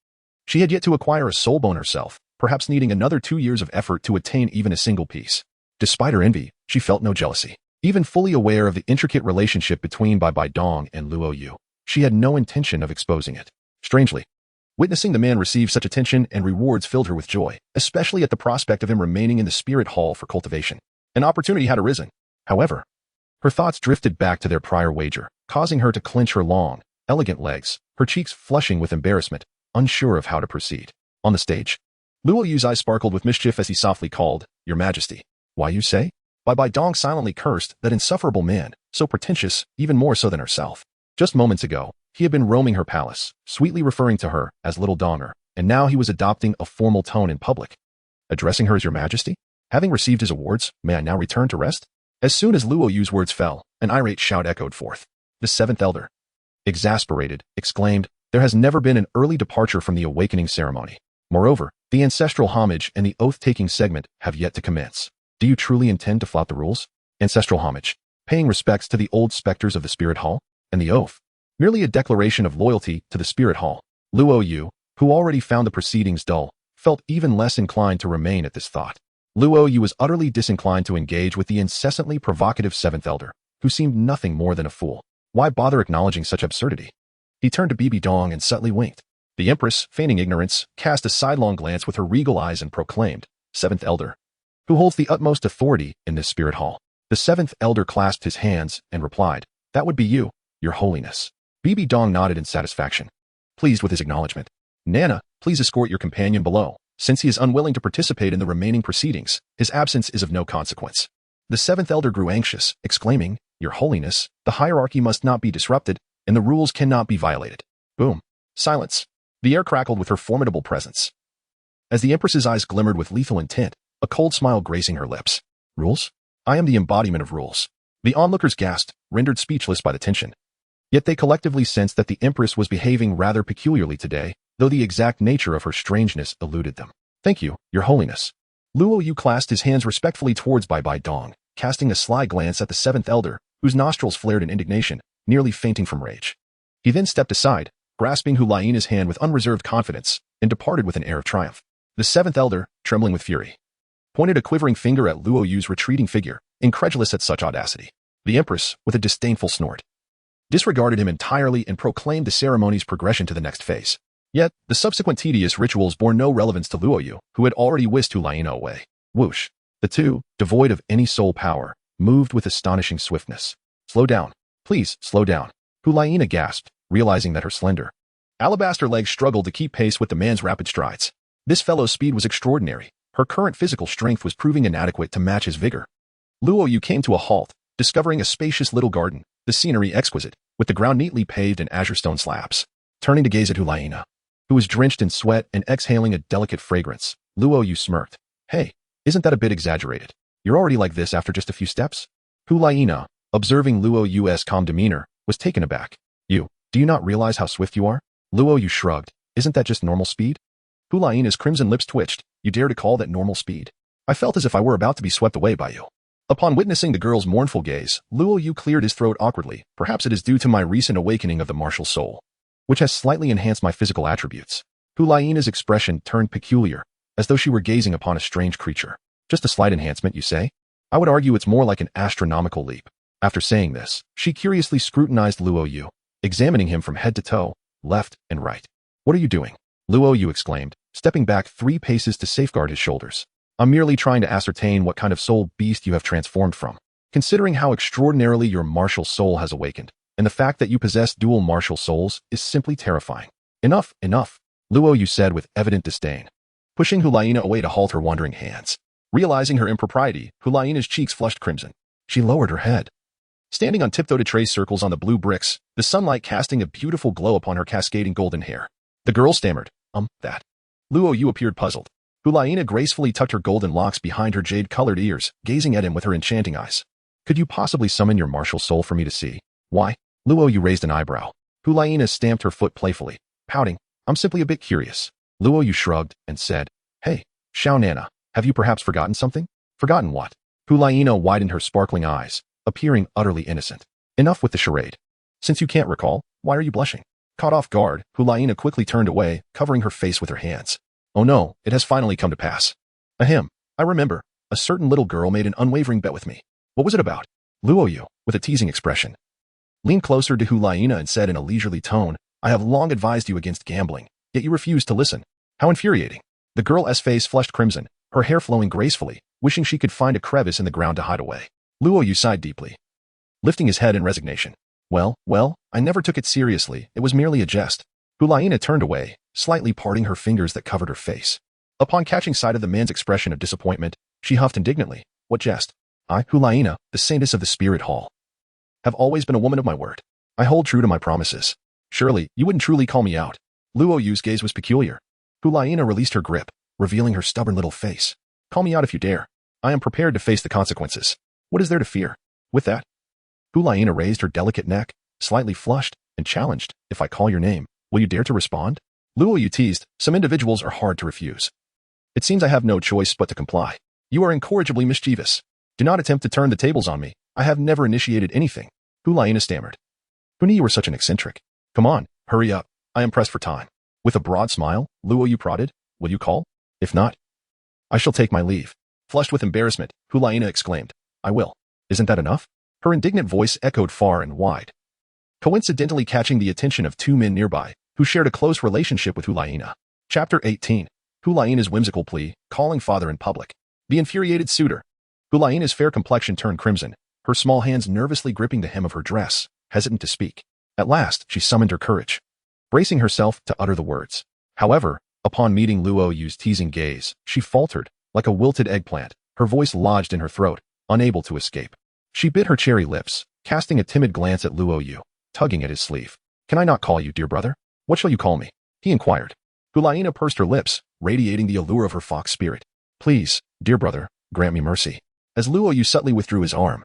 she had yet to acquire a soul bone herself, perhaps needing another 2 years of effort to attain even a single piece. Despite her envy, she felt no jealousy. Even fully aware of the intricate relationship between Bibi Dong and Luo Yu, she had no intention of exposing it. Strangely, witnessing the man receive such attention and rewards filled her with joy, especially at the prospect of him remaining in the spirit hall for cultivation. An opportunity had arisen. However, her thoughts drifted back to their prior wager, causing her to clench her long, elegant legs, her cheeks flushing with embarrassment, unsure of how to proceed. On the stage, Luo Yu's eyes sparkled with mischief as he softly called, "Your Majesty." "Why, you say?" Bibi Dong silently cursed that insufferable man, so pretentious, even more so than herself. Just moments ago, he had been roaming her palace, sweetly referring to her as Little Donger, and now he was adopting a formal tone in public. Addressing her as Your Majesty? Having received his awards, may I now return to rest? As soon as Luo Yu's words fell, an irate shout echoed forth. The 7th elder, exasperated, exclaimed, "There has never been an early departure from the awakening ceremony. Moreover, the ancestral homage and the oath-taking segment have yet to commence. Do you truly intend to flout the rules? Ancestral homage, paying respects to the old specters of the spirit hall, and the oath, merely a declaration of loyalty to the spirit hall." Luo Yu, who already found the proceedings dull, felt even less inclined to remain at this thought. Luo Yu was utterly disinclined to engage with the incessantly provocative 7th elder, who seemed nothing more than a fool. Why bother acknowledging such absurdity? He turned to Bibi Dong and subtly winked. The empress, feigning ignorance, cast a sidelong glance with her regal eyes and proclaimed, "7th elder, who holds the utmost authority in this spirit hall?" The 7th elder clasped his hands and replied, "That would be you, Your Holiness." Bibi Dong nodded in satisfaction, pleased with his acknowledgement. "Nana, please escort your companion below. Since he is unwilling to participate in the remaining proceedings, his absence is of no consequence." The 7th elder grew anxious, exclaiming, "Your Holiness, the hierarchy must not be disrupted, and the rules cannot be violated." Boom. Silence. The air crackled with her formidable presence. As the Empress's eyes glimmered with lethal intent, a cold smile gracing her lips. "Rules? I am the embodiment of rules." The onlookers gasped, rendered speechless by the tension. Yet they collectively sensed that the Empress was behaving rather peculiarly today, though the exact nature of her strangeness eluded them. "Thank you, Your Holiness." Luo Yu clasped his hands respectfully towards Bibi Dong, casting a sly glance at the 7th elder, whose nostrils flared in indignation, nearly fainting from rage. He then stepped aside, grasping Gu Yue Na's hand with unreserved confidence, and departed with an air of triumph. The 7th elder, trembling with fury, pointed a quivering finger at Luo Yu's retreating figure, incredulous at such audacity. The Empress, with a disdainful snort, disregarded him entirely and proclaimed the ceremony's progression to the next phase. Yet, the subsequent tedious rituals bore no relevance to Luo Yu, who had already whisked Gu Yue Na away. Whoosh. The two, devoid of any soul power, moved with astonishing swiftness. "Slow down. Please, slow down." Gu Yue Na gasped, realizing that her slender, alabaster legs struggled to keep pace with the man's rapid strides. This fellow's speed was extraordinary. Her current physical strength was proving inadequate to match his vigor. Luo Yu came to a halt, discovering a spacious little garden, the scenery exquisite, with the ground neatly paved in azure stone slabs. Turning to gaze at Gu Yue Na, who was drenched in sweat and exhaling a delicate fragrance, Luo Yu smirked. "Hey, isn't that a bit exaggerated? You're already like this after just a few steps?" Gu Yue Na, observing Luo Yu's calm demeanor, was taken aback. Do you not realize how swift you are?" Luo Yu shrugged. "Isn't that just normal speed?" Gu Yue Na's crimson lips twitched. "You dare to call that normal speed? I felt as if I were about to be swept away by you. Upon witnessing the girl's mournful gaze, Luo Yu cleared his throat awkwardly. Perhaps it is due to my recent awakening of the martial soul, which has slightly enhanced my physical attributes. Hulaina's expression turned peculiar, as though she were gazing upon a strange creature. Just a slight enhancement, you say? I would argue it's more like an astronomical leap. After saying this, she curiously scrutinized Luo Yu, examining him from head to toe, left and right. What are you doing? Luo Yu exclaimed, stepping back 3 paces to safeguard his shoulders. I'm merely trying to ascertain what kind of soul beast you have transformed from. Considering how extraordinarily your martial soul has awakened, and the fact that you possess dual martial souls is simply terrifying. Enough, enough, Luo Yu said with evident disdain, pushing Hulaina away to halt her wandering hands. Realizing her impropriety, Hulaina's cheeks flushed crimson. She lowered her head, standing on tiptoe to trace circles on the blue bricks, the sunlight casting a beautiful glow upon her cascading golden hair. The girl stammered, that. Luo Yu appeared puzzled. Hulaina gracefully tucked her golden locks behind her jade-colored ears, gazing at him with her enchanting eyes. Could you possibly summon your martial soul for me to see? Why? Luo Yu raised an eyebrow. Hulaina stamped her foot playfully, pouting, I'm simply a bit curious. Luo Yu shrugged and said, Hey, Xiao Nana, have you perhaps forgotten something? Forgotten what? Hulaina widened her sparkling eyes, appearing utterly innocent. Enough with the charade. Since you can't recall, why are you blushing? Caught off guard, Hulaina quickly turned away, covering her face with her hands. Oh no, it has finally come to pass. Ahem, I remember. A certain little girl made an unwavering bet with me. What was it about? Luo Yu, with a teasing expression, leaned closer to Hulaina and said in a leisurely tone, I have long advised you against gambling, yet you refuse to listen. How infuriating. The girl's face flushed crimson, her hair flowing gracefully, wishing she could find a crevice in the ground to hide away. Luo Yu sighed deeply, lifting his head in resignation. Well, I never took it seriously. It was merely a jest. Hulaina turned away, slightly parting her fingers that covered her face. Upon catching sight of the man's expression of disappointment, she huffed indignantly. What jest? I, Hulaina, the saintess of the spirit hall, have always been a woman of my word. I hold true to my promises. Surely, you wouldn't truly call me out. Luo Yu's gaze was peculiar. Hulaina released her grip, revealing her stubborn little face. Call me out if you dare. I am prepared to face the consequences. What is there to fear? With that, Hulaina raised her delicate neck, slightly flushed, and challenged, if I call your name, will you dare to respond? Luo Yu teased, some individuals are hard to refuse. It seems I have no choice but to comply. You are incorrigibly mischievous. Do not attempt to turn the tables on me. I have never initiated anything. Hulaina stammered. Who knew you were such an eccentric? Come on, hurry up. I am pressed for time. With a broad smile, Luo Yu prodded, will you call? If not, I shall take my leave. Flushed with embarrassment, Hulaina exclaimed, I will. Isn't that enough? Her indignant voice echoed far and wide, coincidentally catching the attention of 2 men nearby, who shared a close relationship with Hulaina. Chapter 18. Hulaina's whimsical plea, calling father in public. The infuriated suitor. Hulaina's fair complexion turned crimson, her small hands nervously gripping the hem of her dress, hesitant to speak. At last, she summoned her courage, bracing herself to utter the words. However, upon meeting Luo Yu's teasing gaze, she faltered, like a wilted eggplant, her voice lodged in her throat, unable to escape. She bit her cherry lips, casting a timid glance at Luo Yu, tugging at his sleeve. Can I not call you, dear brother? What shall you call me? He inquired. Hulaina pursed her lips, radiating the allure of her fox spirit. Please, dear brother, grant me mercy. As Luo Yu subtly withdrew his arm,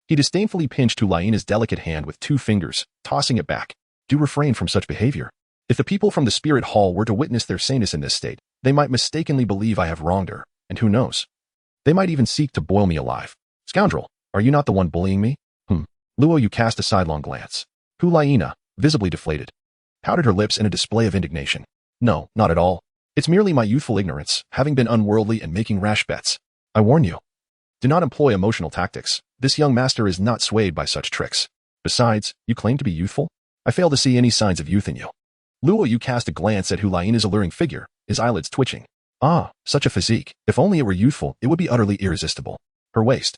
he disdainfully pinched Hulaina's delicate hand with 2 fingers, tossing it back. Do refrain from such behavior. If the people from the spirit hall were to witness their saintess in this state, they might mistakenly believe I have wronged her, and who knows? They might even seek to boil me alive. Scoundrel, are you not the one bullying me? Luo Yu cast a sidelong glance. Hulaina, visibly deflated, pouted her lips in a display of indignation. No, not at all. It's merely my youthful ignorance, having been unworldly and making rash bets. I warn you. Do not employ emotional tactics. This young master is not swayed by such tricks. Besides, you claim to be youthful? I fail to see any signs of youth in you. Luo Yu cast a glance at Hulaina's alluring figure, his eyelids twitching. Ah, such a physique. If only it were youthful, it would be utterly irresistible. Her waist,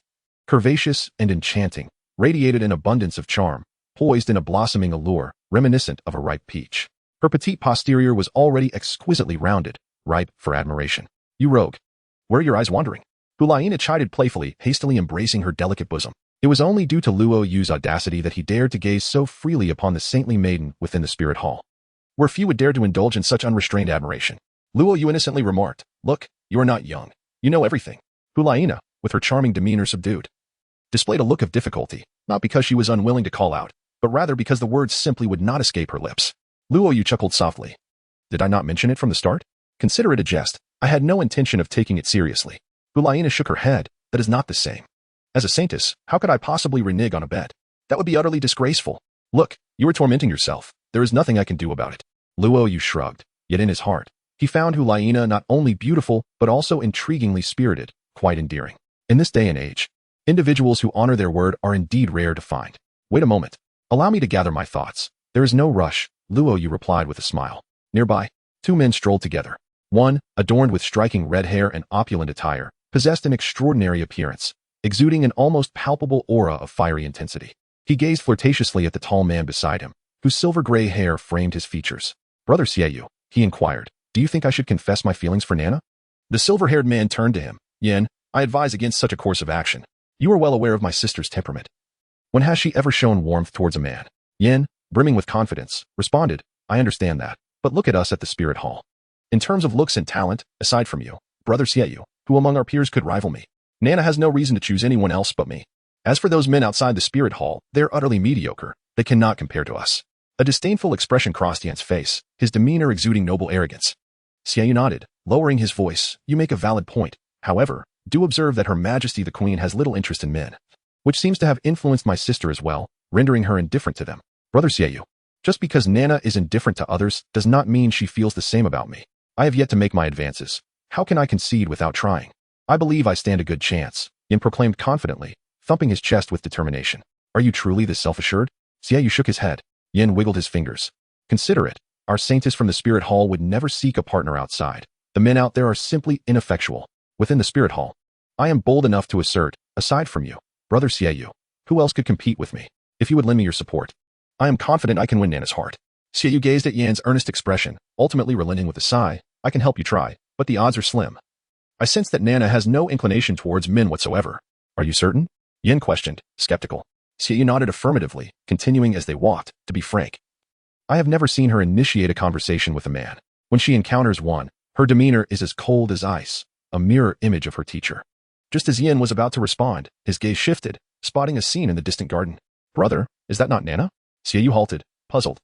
curvaceous and enchanting, radiated an abundance of charm, poised in a blossoming allure, reminiscent of a ripe peach. Her petite posterior was already exquisitely rounded, ripe for admiration. You rogue. Where are your eyes wandering? Hulaina chided playfully, hastily embracing her delicate bosom. It was only due to Luo Yu's audacity that he dared to gaze so freely upon the saintly maiden within the spirit hall, where few would dare to indulge in such unrestrained admiration. Luo Yu innocently remarked, Look, you are not young. You know everything. Hulaina, with her charming demeanor subdued, displayed a look of difficulty, not because she was unwilling to call out, but rather because the words simply would not escape her lips. Luo Yu chuckled softly. Did I not mention it from the start? Consider it a jest. I had no intention of taking it seriously. Gu Yue Na shook her head. That is not the same. As a saintess, how could I possibly renege on a bet? That would be utterly disgraceful. Look, you are tormenting yourself. There is nothing I can do about it. Luo Yu shrugged, yet in his heart, he found Gu Yue Na not only beautiful, but also intriguingly spirited, quite endearing. In this day and age, individuals who honor their word are indeed rare to find. Wait a moment. Allow me to gather my thoughts. There is no rush, Luo Yu replied with a smile. Nearby, two men strolled together. One, adorned with striking red hair and opulent attire, possessed an extraordinary appearance, exuding an almost palpable aura of fiery intensity. He gazed flirtatiously at the tall man beside him, whose silver-gray hair framed his features. Brother Yu, he inquired, do you think I should confess my feelings for Nana? The silver-haired man turned to him. Yin, I advise against such a course of action. You are well aware of my sister's temperament. When has she ever shown warmth towards a man? Yin, brimming with confidence, responded, I understand that, but look at us at the Spirit Hall. In terms of looks and talent, aside from you, Brother Yu, who among our peers could rival me? Nana has no reason to choose anyone else but me. As for those men outside the Spirit Hall, they're utterly mediocre. They cannot compare to us. A disdainful expression crossed Yan's face, his demeanor exuding noble arrogance. Yu nodded, lowering his voice. You make a valid point. However, do observe that Her Majesty the Queen has little interest in men, which seems to have influenced my sister as well, rendering her indifferent to them. Brother Yu, just because Nana is indifferent to others does not mean she feels the same about me. I have yet to make my advances. How can I concede without trying? I believe I stand a good chance, Yin proclaimed confidently, thumping his chest with determination. Are you truly this self-assured? Yu shook his head. Yin wiggled his fingers. Consider it. Our saintess from the Spirit Hall would never seek a partner outside. The men out there are simply ineffectual. Within the Spirit Hall, I am bold enough to assert, aside from you, Brother Yu, who else could compete with me? If you would lend me your support, I am confident I can win Nana's heart. Yu gazed at Yan's earnest expression, ultimately relenting with a sigh. I can help you try, but the odds are slim. I sense that Nana has no inclination towards men whatsoever. Are you certain? Yin questioned, skeptical. Yu nodded affirmatively, continuing as they walked. To be frank, I have never seen her initiate a conversation with a man. When she encounters one, her demeanor is as cold as ice, a mirror image of her teacher. Just as Yin was about to respond, his gaze shifted, spotting a scene in the distant garden. Brother, is that not Nana? Yu halted, puzzled.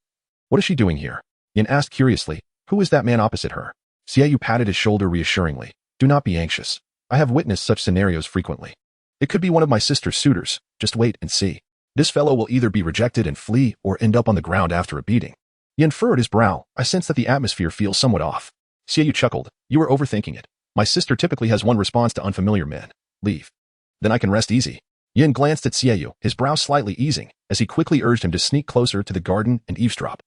What is she doing here? Yin asked curiously. Who is that man opposite her? Yu patted his shoulder reassuringly. Do not be anxious. I have witnessed such scenarios frequently. It could be one of my sister's suitors. Just wait and see. This fellow will either be rejected and flee or end up on the ground after a beating. Yin furrowed his brow. I sense that the atmosphere feels somewhat off. Yu chuckled. You are overthinking it. My sister typically has one response to unfamiliar men. Leave. Then I can rest easy. Yin glanced at Yu, his brow slightly easing, as he quickly urged him to sneak closer to the garden and eavesdrop.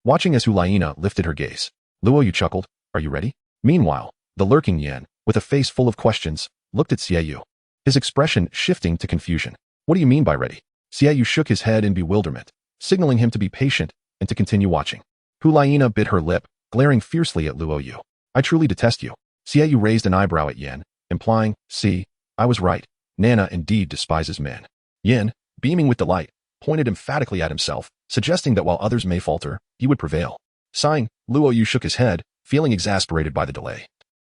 Watching as Gu Yue Na lifted her gaze, Luo Yu chuckled. Are you ready? Meanwhile, the lurking Yin, with a face full of questions, looked at Yu, his expression shifting to confusion. What do you mean by ready? Yu shook his head in bewilderment, signaling him to be patient and to continue watching. Gu Yue Na bit her lip, glaring fiercely at Luo Yu. I truly detest you. Yu raised an eyebrow at Yin, implying, see, I was right. Nana indeed despises men. Yin, beaming with delight, pointed emphatically at himself, suggesting that while others may falter, he would prevail. Sighing, Luo Yu shook his head, feeling exasperated by the delay,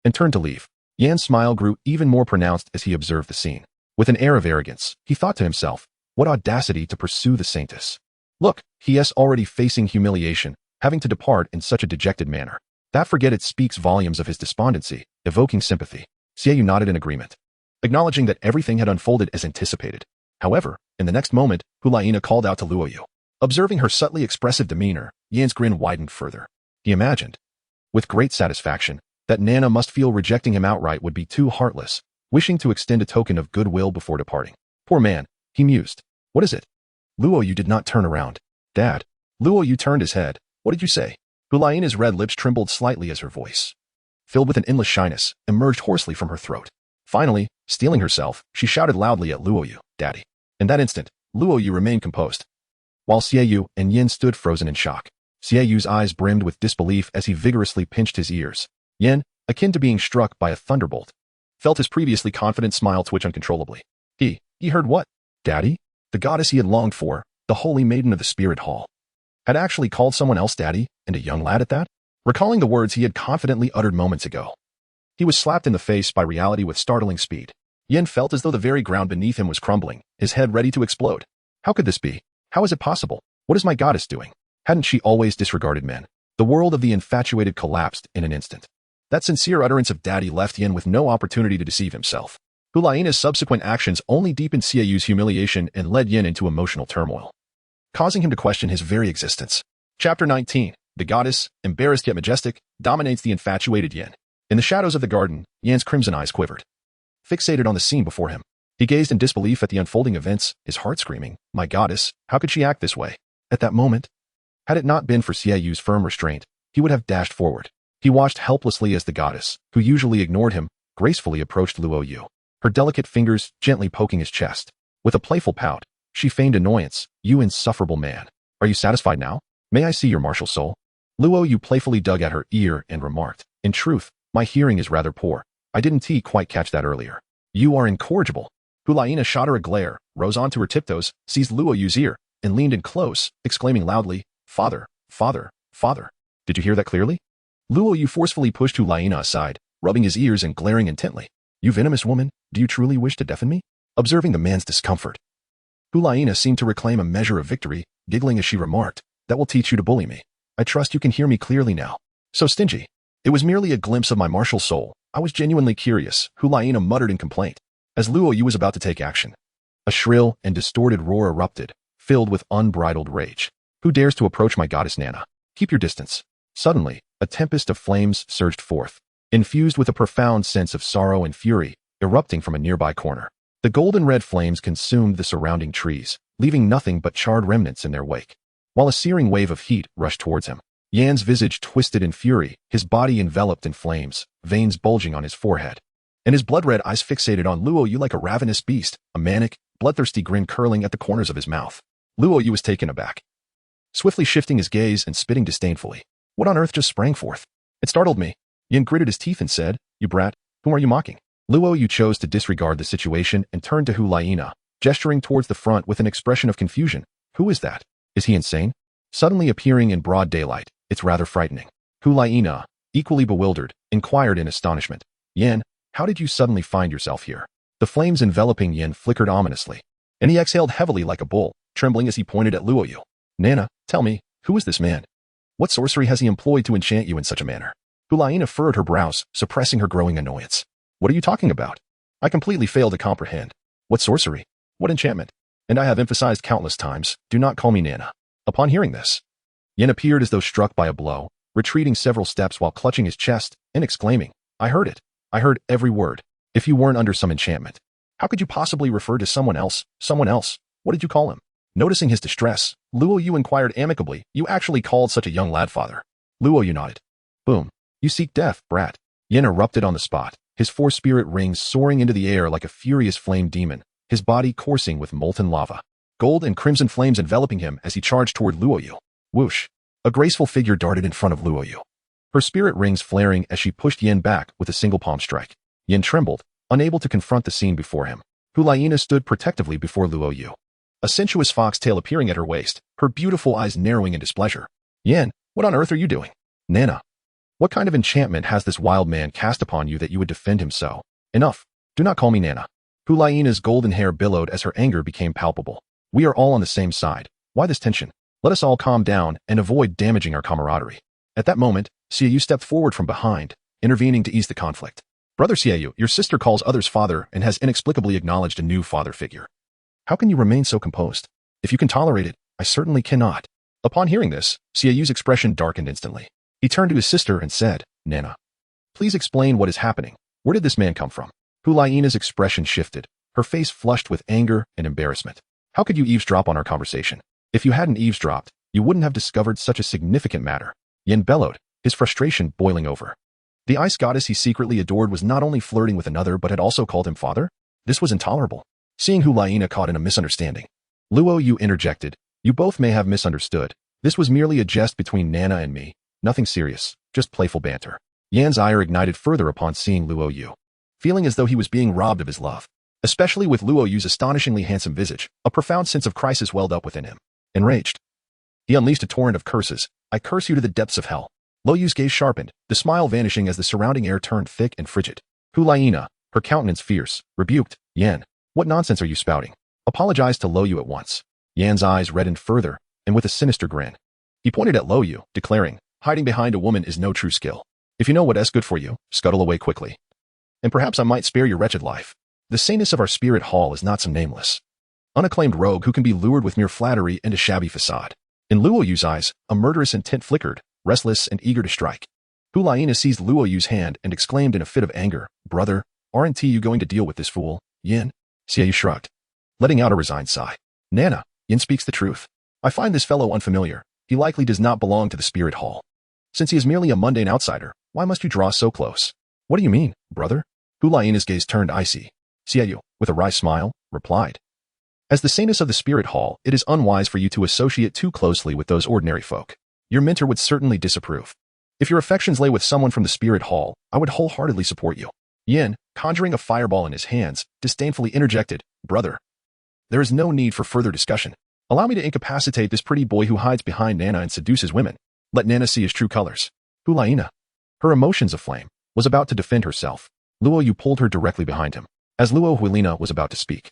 and turned to leave. Yan's smile grew even more pronounced as he observed the scene. With an air of arrogance, he thought to himself, what audacity to pursue the saintess. Look, he is already facing humiliation, having to depart in such a dejected manner. That forget it speaks volumes of his despondency, evoking sympathy. Yu nodded in agreement, acknowledging that everything had unfolded as anticipated. However, in the next moment, Gu Yue Na called out to Luo Yu. Observing her subtly expressive demeanor, Yan's grin widened further. He imagined, with great satisfaction, that Nana must feel rejecting him outright would be too heartless, wishing to extend a token of goodwill before departing. Poor man, he mused. What is it? Luo Yu did not turn around. Dad. Luo Yu turned his head. What did you say? Gu Yue Na's red lips trembled slightly as her voice, filled with an endless shyness, emerged hoarsely from her throat. Finally, steeling herself, she shouted loudly at Luo Yu, Daddy. In that instant, Luo Yu remained composed, while Yu and Yin stood frozen in shock. Yu's eyes brimmed with disbelief as he vigorously pinched his ears. Yin, akin to being struck by a thunderbolt, felt his previously confident smile twitch uncontrollably. He heard what? Daddy? The goddess he had longed for, the holy maiden of the Spirit Hall, had actually called someone else daddy, and a young lad at that? Recalling the words he had confidently uttered moments ago, he was slapped in the face by reality with startling speed. Yin felt as though the very ground beneath him was crumbling, his head ready to explode. How could this be? How is it possible? What is my goddess doing? Hadn't she always disregarded men? The world of the infatuated collapsed in an instant. That sincere utterance of daddy left Yin with no opportunity to deceive himself. Gu Yuena's subsequent actions only deepened Xiaoyu's humiliation and led Yin into emotional turmoil, causing him to question his very existence. Chapter 19. The goddess, embarrassed yet majestic, dominates the infatuated Yin. In the shadows of the garden, Yan's crimson eyes quivered. Fixated on the scene before him, he gazed in disbelief at the unfolding events, his heart screaming, "My goddess, how could she act this way?" At that moment, had it not been for Xiaoyu's firm restraint, he would have dashed forward. He watched helplessly as the goddess, who usually ignored him, gracefully approached Luo Yu, her delicate fingers gently poking his chest. With a playful pout, she feigned annoyance. "You insufferable man. Are you satisfied now? May I see your martial soul?" Luo Yu playfully dug at her ear and remarked, "In truth, my hearing is rather poor. I didn't quite catch that earlier." "You are incorrigible." Gu Yue shot her a glare, rose onto her tiptoes, seized Luo Yu's ear, and leaned in close, exclaiming loudly, "Father, father, father. Did you hear that clearly?" Luo Yu forcefully pushed Gu Yue aside, rubbing his ears and glaring intently. "You venomous woman, do you truly wish to deafen me?" Observing the man's discomfort, Gu Yue seemed to reclaim a measure of victory, giggling as she remarked, "That will teach you to bully me. I trust you can hear me clearly now. So stingy. It was merely a glimpse of my martial soul. I was genuinely curious," Gu Yue muttered in complaint. As Luo Yu was about to take action, a shrill and distorted roar erupted, filled with unbridled rage. "Who dares to approach my goddess Nana? Keep your distance." Suddenly, a tempest of flames surged forth, infused with a profound sense of sorrow and fury, erupting from a nearby corner. The golden red flames consumed the surrounding trees, leaving nothing but charred remnants in their wake. While a searing wave of heat rushed towards him, Yan's visage twisted in fury, his body enveloped in flames, veins bulging on his forehead, and his blood-red eyes fixated on Luo Yu like a ravenous beast, a manic, bloodthirsty grin curling at the corners of his mouth. Luo Yu was taken aback, swiftly shifting his gaze and spitting disdainfully. What on earth just sprang forth? It startled me. Yin gritted his teeth and said, "You brat, whom are you mocking?" Luo Yu chose to disregard the situation and turned to Gu Yue, gesturing towards the front with an expression of confusion. "Who is that? Is he insane?" Suddenly appearing in broad daylight, it's rather frightening. Gu Yue, equally bewildered, inquired in astonishment, "Yin, how did you suddenly find yourself here?" The flames enveloping Yin flickered ominously, and he exhaled heavily like a bull, trembling as he pointed at Luo Yu. "Nana, tell me, who is this man? What sorcery has he employed to enchant you in such a manner?" Gu Yue furrowed her brows, suppressing her growing annoyance. "What are you talking about? I completely fail to comprehend. What sorcery? What enchantment? And I have emphasized countless times, do not call me Nana." Upon hearing this, Yin appeared as though struck by a blow, retreating several steps while clutching his chest and exclaiming, "I heard it. I heard every word. If you weren't under some enchantment, how could you possibly refer to someone else? Someone else? What did you call him?" Noticing his distress, Luo Yu inquired amicably, "You actually called such a young lad father?" Luo Yu nodded. "Boom. You seek death, brat." Yin erupted on the spot, his four-spirit rings soaring into the air like a furious flame demon, his body coursing with molten lava. Gold and crimson flames enveloping him as he charged toward Luo Yu. Whoosh! A graceful figure darted in front of Luo Yu, her spirit rings flaring as she pushed Yin back with a single palm strike. Yin trembled, unable to confront the scene before him. Gu Yue stood protectively before Luo Yu, a sensuous foxtail appearing at her waist, her beautiful eyes narrowing in displeasure. "Yin, what on earth are you doing?" "Nana, what kind of enchantment has this wild man cast upon you that you would defend him so?" "Enough. Do not call me Nana." Gu Yue's golden hair billowed as her anger became palpable. "We are all on the same side. Why this tension? Let us all calm down and avoid damaging our camaraderie." At that moment, Xiaoyu stepped forward from behind, intervening to ease the conflict. "Brother Xiaoyu, your sister calls others father and has inexplicably acknowledged a new father figure. How can you remain so composed? If you can tolerate it, I certainly cannot." Upon hearing this, Xiaoyu's expression darkened instantly. He turned to his sister and said, "Nana, please explain what is happening. Where did this man come from?" Gu Yue's expression shifted, her face flushed with anger and embarrassment. "How could you eavesdrop on our conversation? If you hadn't eavesdropped, you wouldn't have discovered such a significant matter." Yin bellowed, his frustration boiling over. The ice goddess he secretly adored was not only flirting with another but had also called him father? This was intolerable. Seeing Gu Yue caught in a misunderstanding, Luo Yu interjected, "You both may have misunderstood. This was merely a jest between Nana and me. Nothing serious, just playful banter." Yan's ire ignited further upon seeing Luo Yu, feeling as though he was being robbed of his love. Especially with Luo Yu's astonishingly handsome visage, a profound sense of crisis welled up within him. Enraged, he unleashed a torrent of curses. "I curse you to the depths of hell." Luo Yu's gaze sharpened, the smile vanishing as the surrounding air turned thick and frigid. Gu Yue, her countenance fierce, rebuked, "Yan, what nonsense are you spouting? Apologize to Luo Yu at once." Yan's eyes reddened further, and with a sinister grin, he pointed at Luo Yu, declaring, "Hiding behind a woman is no true skill. If you know what's good for you, scuttle away quickly. And perhaps I might spare your wretched life. The saneness of our spirit hall is not some nameless, unacclaimed rogue who can be lured with mere flattery and a shabby facade. In Luo Yu's eyes, a murderous intent flickered, restless and eager to strike. Gu Yue Na seized Luo Yu's hand and exclaimed in a fit of anger, "Brother, aren't you going to deal with this fool, Yin?" Xie Yu shrugged, letting out a resigned sigh. "Nana, Yin speaks the truth. I find this fellow unfamiliar. He likely does not belong to the spirit hall. Since he is merely a mundane outsider, why must you draw so close?" "What do you mean, brother?" Gu Yue Na's gaze turned icy. Xie Yu, with a wry smile, replied, "As the saneness of the spirit hall, it is unwise for you to associate too closely with those ordinary folk. Your mentor would certainly disapprove. If your affections lay with someone from the spirit hall, I would wholeheartedly support you." Yin, conjuring a fireball in his hands, disdainfully interjected, "Brother, there is no need for further discussion. Allow me to incapacitate this pretty boy who hides behind Nana and seduces women. Let Nana see his true colors." Gu Yue Na, her emotions aflame, was about to defend herself. Luo Yu pulled her directly behind him. As Luo Yu Na was about to speak,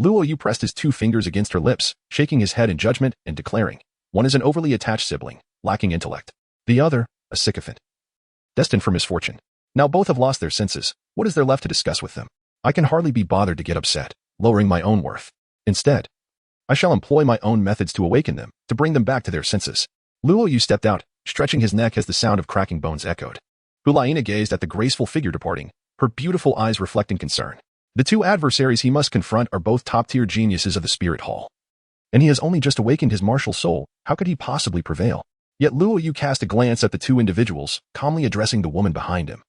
Luo Yu pressed his 2 fingers against her lips, shaking his head in judgment and declaring, "One is an overly attached sibling, lacking intellect. The other, a sycophant, destined for misfortune. Now both have lost their senses. What is there left to discuss with them? I can hardly be bothered to get upset, lowering my own worth. Instead, I shall employ my own methods to awaken them, to bring them back to their senses." Luo Yu stepped out, stretching his neck as the sound of cracking bones echoed. Gu Yue Na gazed at the graceful figure departing, her beautiful eyes reflecting concern. The 2 adversaries he must confront are both top-tier geniuses of the spirit hall. And he has only just awakened his martial soul. How could he possibly prevail? Yet Luo Yu cast a glance at the 2 individuals, calmly addressing the woman behind him.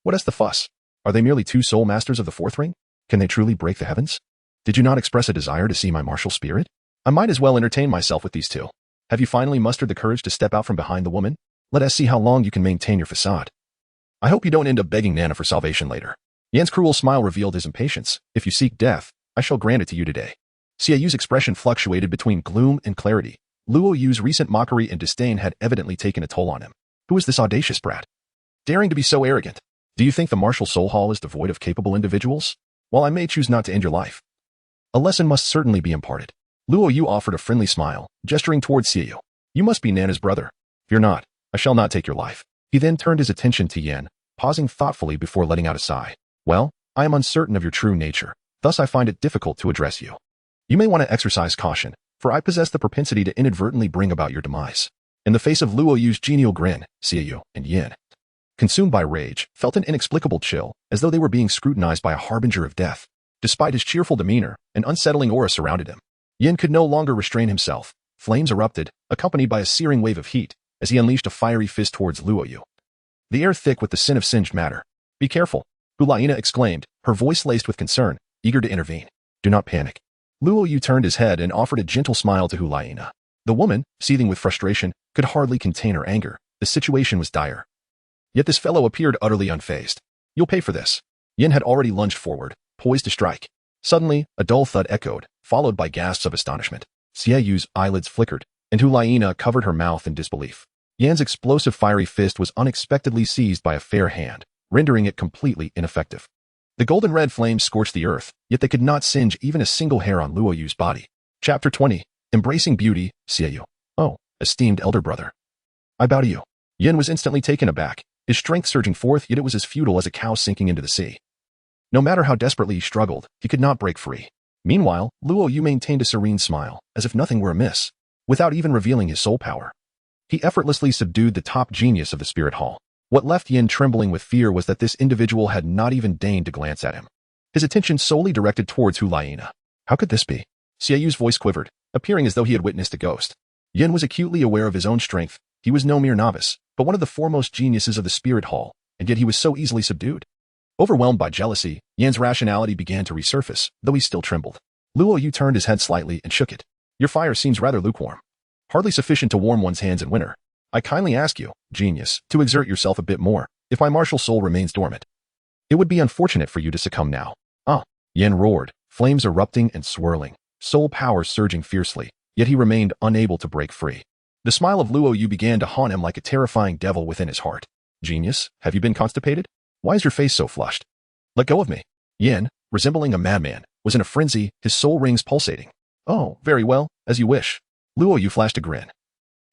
"What is the fuss? Are they merely 2 soul masters of the 4th ring? Can they truly break the heavens? Did you not express a desire to see my martial spirit? I might as well entertain myself with these 2. Have you finally mustered the courage to step out from behind the woman? Let us see how long you can maintain your facade. I hope you don't end up begging Nana for salvation later." Yan's cruel smile revealed his impatience. "If you seek death, I shall grant it to you today." Xie Yu's expression fluctuated between gloom and clarity. Luo Yu's recent mockery and disdain had evidently taken a toll on him. Who is this audacious brat, daring to be so arrogant? Do you think the martial soul hall is devoid of capable individuals? While I may choose not to end your life, a lesson must certainly be imparted. Luo Yu offered a friendly smile, gesturing towards Xie Yu. "You must be Nana's brother. Fear not, I shall not take your life." He then turned his attention to Yan, pausing thoughtfully before letting out a sigh. "Well, I am uncertain of your true nature, thus I find it difficult to address you. You may want to exercise caution, for I possess the propensity to inadvertently bring about your demise." In the face of Luo Yu's genial grin, Xie Yu and Yin, consumed by rage, felt an inexplicable chill, as though they were being scrutinized by a harbinger of death. Despite his cheerful demeanor, an unsettling aura surrounded him. Yin could no longer restrain himself. Flames erupted, accompanied by a searing wave of heat, as he unleashed a fiery fist towards Luo Yu. The air thick with the scent of singed matter. "Be careful," Gu Yue Na exclaimed, her voice laced with concern, eager to intervene. "Do not panic." Luo Yu turned his head and offered a gentle smile to Gu Yue Na. The woman, seething with frustration, could hardly contain her anger. The situation was dire. Yet this fellow appeared utterly unfazed. "You'll pay for this." Yin had already lunged forward, poised to strike. Suddenly, a dull thud echoed, followed by gasps of astonishment. Xie Yu's eyelids flickered, and Gu Yue Na covered her mouth in disbelief. Yan's explosive fiery fist was unexpectedly seized by a fair hand, rendering it completely ineffective. The golden red flames scorched the earth, yet they could not singe even a single hair on Luo Yu's body. Chapter 20. Embracing Beauty, Xie Yu. "Oh, esteemed elder brother, I bow to you." Yin was instantly taken aback, his strength surging forth, yet it was as futile as a cow sinking into the sea. No matter how desperately he struggled, he could not break free. Meanwhile, Luo Yu maintained a serene smile, as if nothing were amiss, without even revealing his soul power. He effortlessly subdued the top genius of the spirit hall. What left Yin trembling with fear was that this individual had not even deigned to glance at him, his attention solely directed towards Gu Yue Na. How could this be? Xie Yu's voice quivered, appearing as though he had witnessed a ghost. Yin was acutely aware of his own strength. He was no mere novice, but one of the foremost geniuses of the spirit hall, and yet he was so easily subdued. Overwhelmed by jealousy, Yan's rationality began to resurface, though he still trembled. Luo Yu turned his head slightly and shook it. "Your fire seems rather lukewarm. Hardly sufficient to warm one's hands in winter. I kindly ask you, genius, to exert yourself a bit more, if my martial soul remains dormant. It would be unfortunate for you to succumb now." "Ah!" Yin roared, flames erupting and swirling, soul power surging fiercely, yet he remained unable to break free. The smile of Luo Yu began to haunt him like a terrifying devil within his heart. "Genius, have you been constipated? Why is your face so flushed? Let go of me." Yin, resembling a madman, was in a frenzy, his soul rings pulsating. "Oh, very well, as you wish." Luo Yu flashed a grin,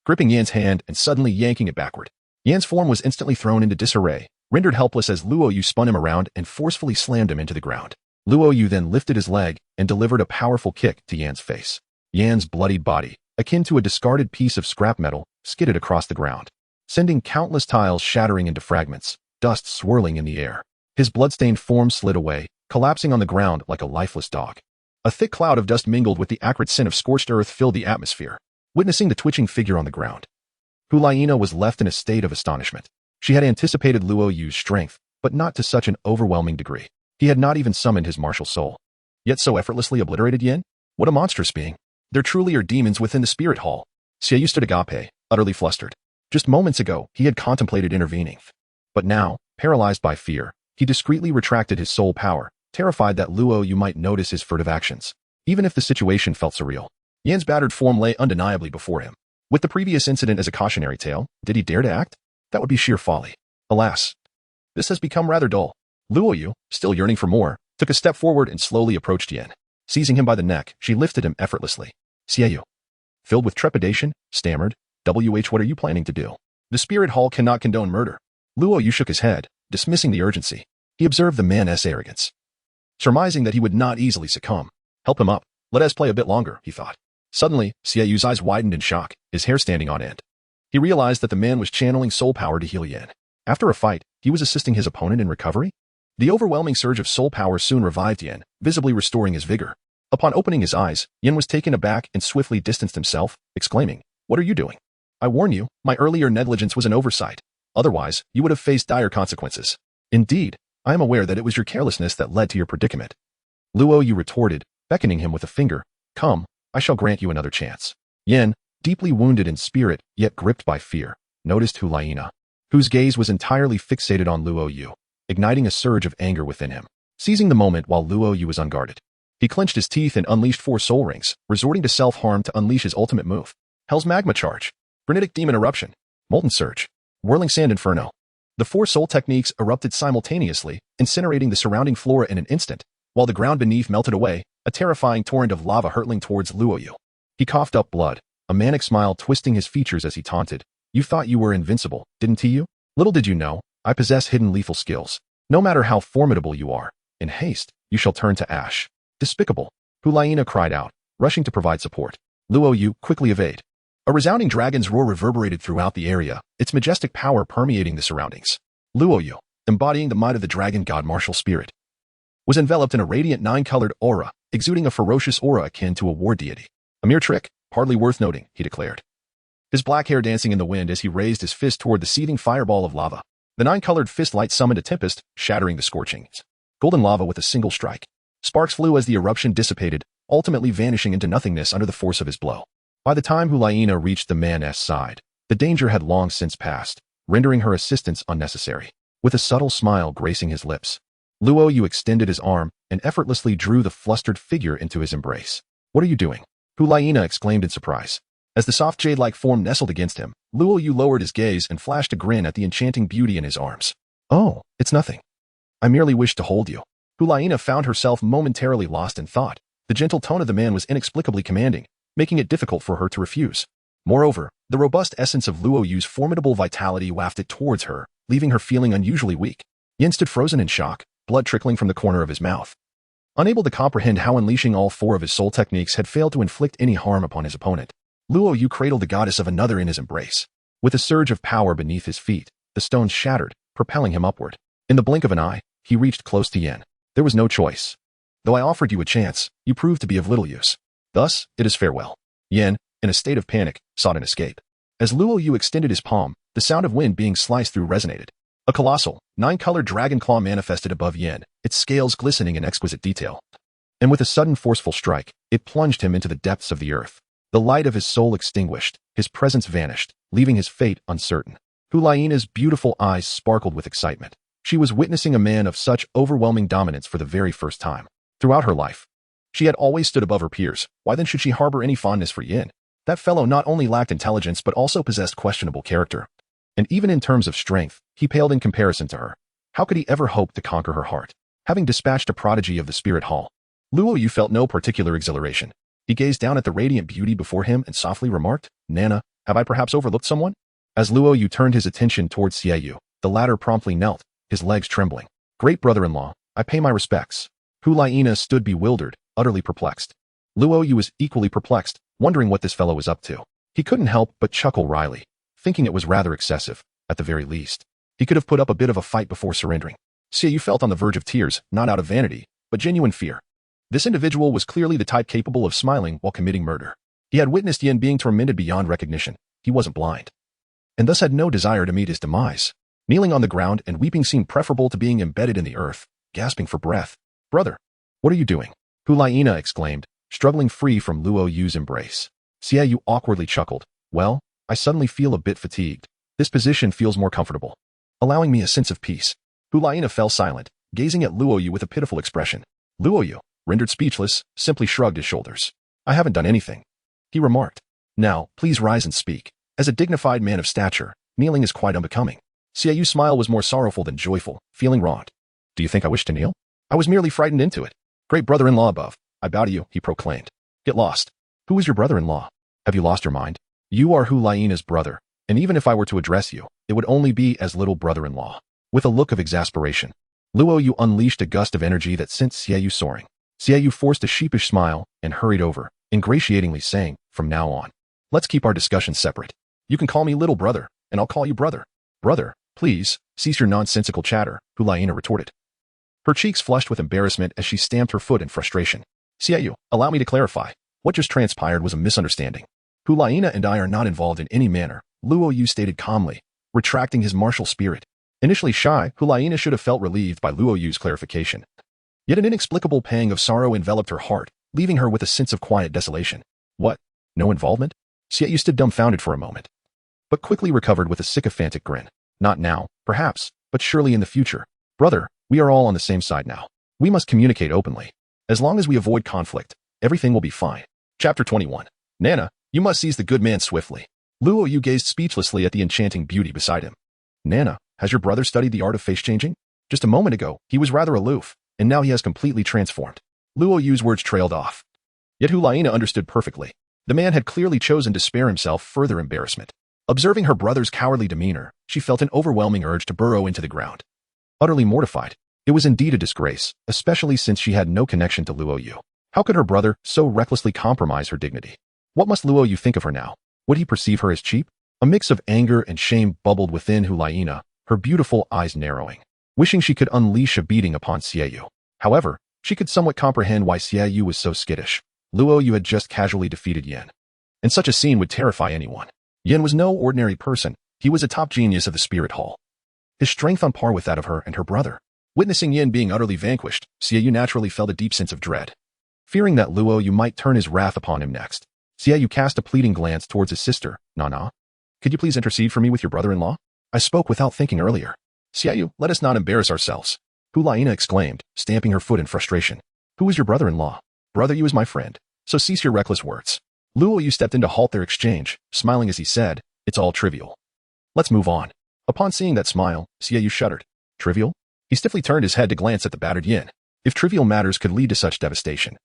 gripping Yan's hand and suddenly yanking it backward. Yan's form was instantly thrown into disarray, rendered helpless as Luo Yu spun him around and forcefully slammed him into the ground. Luo Yu then lifted his leg and delivered a powerful kick to Yan's face. Yan's bloodied body, akin to a discarded piece of scrap metal, skidded across the ground, sending countless tiles shattering into fragments, dust swirling in the air. His bloodstained form slid away, collapsing on the ground like a lifeless dog. A thick cloud of dust mingled with the acrid scent of scorched earth filled the atmosphere. Witnessing the twitching figure on the ground, Gu Yue Na was left in a state of astonishment. She had anticipated Luo Yu's strength, but not to such an overwhelming degree. He had not even summoned his martial soul, yet so effortlessly obliterated Yin? What a monstrous being. There truly are demons within the spirit hall. Xiaoyu stood agape, utterly flustered. Just moments ago, he had contemplated intervening. But now, paralyzed by fear, he discreetly retracted his soul power, terrified that Luo Yu might notice his furtive actions, even if the situation felt surreal. Yan's battered form lay undeniably before him. With the previous incident as a cautionary tale, did he dare to act? That would be sheer folly. Alas, this has become rather dull. Luo Yu, still yearning for more, took a step forward and slowly approached Yin. Seizing him by the neck, she lifted him effortlessly. Xiaoyu, filled with trepidation, stammered, what are you planning to do? The spirit hall cannot condone murder. Luo Yu shook his head, dismissing the urgency. He observed the man's arrogance, surmising that he would not easily succumb. Help him up. Let us play a bit longer, he thought. Suddenly, Xiaoyu's eyes widened in shock, his hair standing on end. He realized that the man was channeling soul power to heal Yin. After a fight, he was assisting his opponent in recovery? The overwhelming surge of soul power soon revived Yin, visibly restoring his vigor. Upon opening his eyes, Yin was taken aback and swiftly distanced himself, exclaiming, "What are you doing? I warn you, my earlier negligence was an oversight. Otherwise, you would have faced dire consequences. Indeed, I am aware that it was your carelessness that led to your predicament." Luo Yu retorted, beckoning him with a finger, "Come, I shall grant you another chance." Yin, deeply wounded in spirit, yet gripped by fear, noticed Gu Yue Na, whose gaze was entirely fixated on Luo Yu, igniting a surge of anger within him. Seizing the moment while Luo Yu was unguarded, he clenched his teeth and unleashed 4 soul rings, resorting to self-harm to unleash his ultimate move. Hell's Magma Charge, Granitic Demon Eruption, Molten Surge, Whirling Sand Inferno. The 4 soul techniques erupted simultaneously, incinerating the surrounding flora in an instant, while the ground beneath melted away, a terrifying torrent of lava hurtling towards Luo Yu. He coughed up blood, a manic smile twisting his features as he taunted, "You thought you were invincible, didn't you? Little did you know, I possess hidden lethal skills. No matter how formidable you are, in haste, you shall turn to ash." Despicable, Gu Yue Na cried out, rushing to provide support. Luo Yu quickly evade. A resounding dragon's roar reverberated throughout the area, its majestic power permeating the surroundings. Luo Yu, embodying the might of the dragon god martial spirit, was enveloped in a radiant 9-colored aura, exuding a ferocious aura akin to a war deity. "A mere trick, hardly worth noting," he declared, his black hair dancing in the wind as he raised his fist toward the seething fireball of lava. The 9-colored fist light summoned a tempest, shattering the scorchings. Golden lava with a single strike. Sparks flew as the eruption dissipated, ultimately vanishing into nothingness under the force of his blow. By the time Gu Yue Na reached the man's side, the danger had long since passed, rendering her assistance unnecessary. With a subtle smile gracing his lips, Luo Yu extended his arm and effortlessly drew the flustered figure into his embrace. "What are you doing?" Gu Yue Na exclaimed in surprise. As the soft jade-like form nestled against him, Luo Yu lowered his gaze and flashed a grin at the enchanting beauty in his arms. "Oh, it's nothing. I merely wished to hold you." Gu Yue Na found herself momentarily lost in thought. The gentle tone of the man was inexplicably commanding, making it difficult for her to refuse. Moreover, the robust essence of Luo Yu's formidable vitality wafted towards her, leaving her feeling unusually weak. Yin stood frozen in shock, blood trickling from the corner of his mouth. Unable to comprehend how unleashing all 4 of his soul techniques had failed to inflict any harm upon his opponent, Luo Yu cradled the goddess of another in his embrace. With a surge of power beneath his feet, the stones shattered, propelling him upward. In the blink of an eye, he reached close to Yin. "There was no choice. Though I offered you a chance, you proved to be of little use. Thus, it is farewell." Yin, in a state of panic, sought an escape. As Luo Yu extended his palm, the sound of wind being sliced through resonated. A colossal, 9-colored dragon claw manifested above Yin, its scales glistening in exquisite detail. And with a sudden forceful strike, it plunged him into the depths of the earth. The light of his soul extinguished, his presence vanished, leaving his fate uncertain. Gu Yue Na's beautiful eyes sparkled with excitement. She was witnessing a man of such overwhelming dominance for the very first time. Throughout her life, she had always stood above her peers. Why then should she harbor any fondness for Yin? That fellow not only lacked intelligence but also possessed questionable character. And even in terms of strength, he paled in comparison to her. How could he ever hope to conquer her heart? Having dispatched a prodigy of the spirit hall, Luo Yu felt no particular exhilaration. He gazed down at the radiant beauty before him and softly remarked, "Nana, have I perhaps overlooked someone?" As Luo Yu turned his attention towards Xiaoyu, the latter promptly knelt, his legs trembling. Great brother-in-law, I pay my respects. Gu Yue Na stood bewildered, utterly perplexed. Luo Yu was equally perplexed, wondering what this fellow was up to. He couldn't help but chuckle wryly, thinking it was rather excessive, at the very least. He could have put up a bit of a fight before surrendering. Xiaoyu felt on the verge of tears, not out of vanity, but genuine fear. This individual was clearly the type capable of smiling while committing murder. He had witnessed Yin being tormented beyond recognition. He wasn't blind, and thus had no desire to meet his demise. Kneeling on the ground and weeping seemed preferable to being embedded in the earth, gasping for breath. Brother, what are you doing? Gu Yue Na exclaimed, struggling free from Luo Yu's embrace. Xiaoyu awkwardly chuckled. Well, I suddenly feel a bit fatigued. This position feels more comfortable, allowing me a sense of peace. Gu Yue Na fell silent, gazing at Luo Yu with a pitiful expression. Luo Yu, rendered speechless, simply shrugged his shoulders. I haven't done anything, he remarked. Now, please rise and speak. As a dignified man of stature, kneeling is quite unbecoming. Xiaoyu's smile was more sorrowful than joyful, feeling wronged. Do you think I wish to kneel? I was merely frightened into it. Great brother-in-law above, I bow to you, he proclaimed. Get lost. Who is your brother-in-law? Have you lost your mind? You are Gu Yue Na's brother, and even if I were to address you, it would only be as little brother-in-law. With a look of exasperation, Luo Yu unleashed a gust of energy that sent Xiaoyu soaring. Xiaoyu forced a sheepish smile and hurried over, ingratiatingly saying, from now on, let's keep our discussion separate. You can call me little brother, and I'll call you brother. Brother, please, cease your nonsensical chatter, Gu Yue Na retorted. Her cheeks flushed with embarrassment as she stamped her foot in frustration. Xiaoyu, allow me to clarify. What just transpired was a misunderstanding. Gu Yue Na and I are not involved in any manner, Luo Yu stated calmly, retracting his martial spirit. Initially shy, Gu Yue Na should have felt relieved by Luo Yu's clarification. Yet an inexplicable pang of sorrow enveloped her heart, leaving her with a sense of quiet desolation. What? No involvement? Xiaoyu stood dumbfounded for a moment, but quickly recovered with a sycophantic grin. Not now, perhaps, but surely in the future. Brother, we are all on the same side now. We must communicate openly. As long as we avoid conflict, everything will be fine. Chapter 21. Nana, you must seize the good man swiftly. Luo Yu gazed speechlessly at the enchanting beauty beside him. Nana, has your brother studied the art of face changing? Just a moment ago, he was rather aloof, and now he has completely transformed. Luo Yu's words trailed off. Yet Gu Yue Na understood perfectly. The man had clearly chosen to spare himself further embarrassment. Observing her brother's cowardly demeanor, she felt an overwhelming urge to burrow into the ground. Utterly mortified, it was indeed a disgrace, especially since she had no connection to Luo Yu. How could her brother so recklessly compromise her dignity? What must Luo Yu think of her now? Would he perceive her as cheap? A mix of anger and shame bubbled within Gu Yue Na, her beautiful eyes narrowing, wishing she could unleash a beating upon Xiaoyu. However, she could somewhat comprehend why Xiaoyu was so skittish. Luo Yu had just casually defeated Yin, and such a scene would terrify anyone. Yin was no ordinary person, he was a top genius of the spirit hall. His strength on par with that of her and her brother. Witnessing Yin being utterly vanquished, Xiaoyu naturally felt a deep sense of dread. Fearing that Luo Yu might turn his wrath upon him next, Xiaoyu cast a pleading glance towards his sister, Nana. Could you please intercede for me with your brother-in-law? I spoke without thinking earlier. Xiaoyu, let us not embarrass ourselves. Gu Yue Na exclaimed, stamping her foot in frustration. Who is your brother-in-law? Brother Yu is my friend, so cease your reckless words. Luo Yu stepped in to halt their exchange, smiling as he said, it's all trivial. Let's move on. Upon seeing that smile, Xiaoyu shuddered. Trivial? He stiffly turned his head to glance at the battered Yin. If trivial matters could lead to such devastation,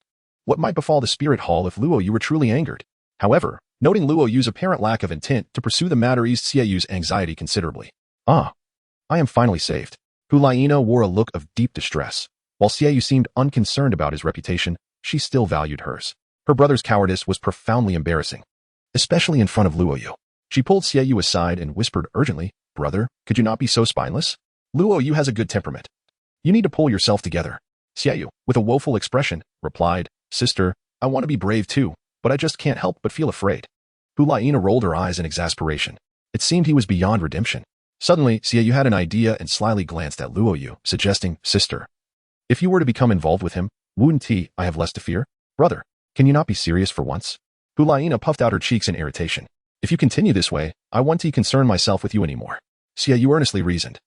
what might befall the spirit hall if Luo Yu were truly angered? However, noting Luo Yu's apparent lack of intent to pursue the matter eased Xiaoyu's anxiety considerably. Ah, I am finally saved. Gu Yue Na wore a look of deep distress. While Xiaoyu seemed unconcerned about his reputation, she still valued hers. Her brother's cowardice was profoundly embarrassing, especially in front of Luo Yu. She pulled Xiaoyu aside and whispered urgently, Brother, could you not be so spineless? Luo Yu has a good temperament. You need to pull yourself together. Xiaoyu, with a woeful expression, replied, Sister, I want to be brave too, but I just can't help but feel afraid. Gu Yue Na rolled her eyes in exasperation. It seemed he was beyond redemption. Suddenly, Xiaoyu had an idea and slyly glanced at Luo Yu, suggesting, Sister, if you were to become involved with him, wouldn't I have less to fear? Brother, can you not be serious for once? Gu Yue Na puffed out her cheeks in irritation. If you continue this way, I won't concern myself with you anymore. Xiaoyu earnestly reasoned.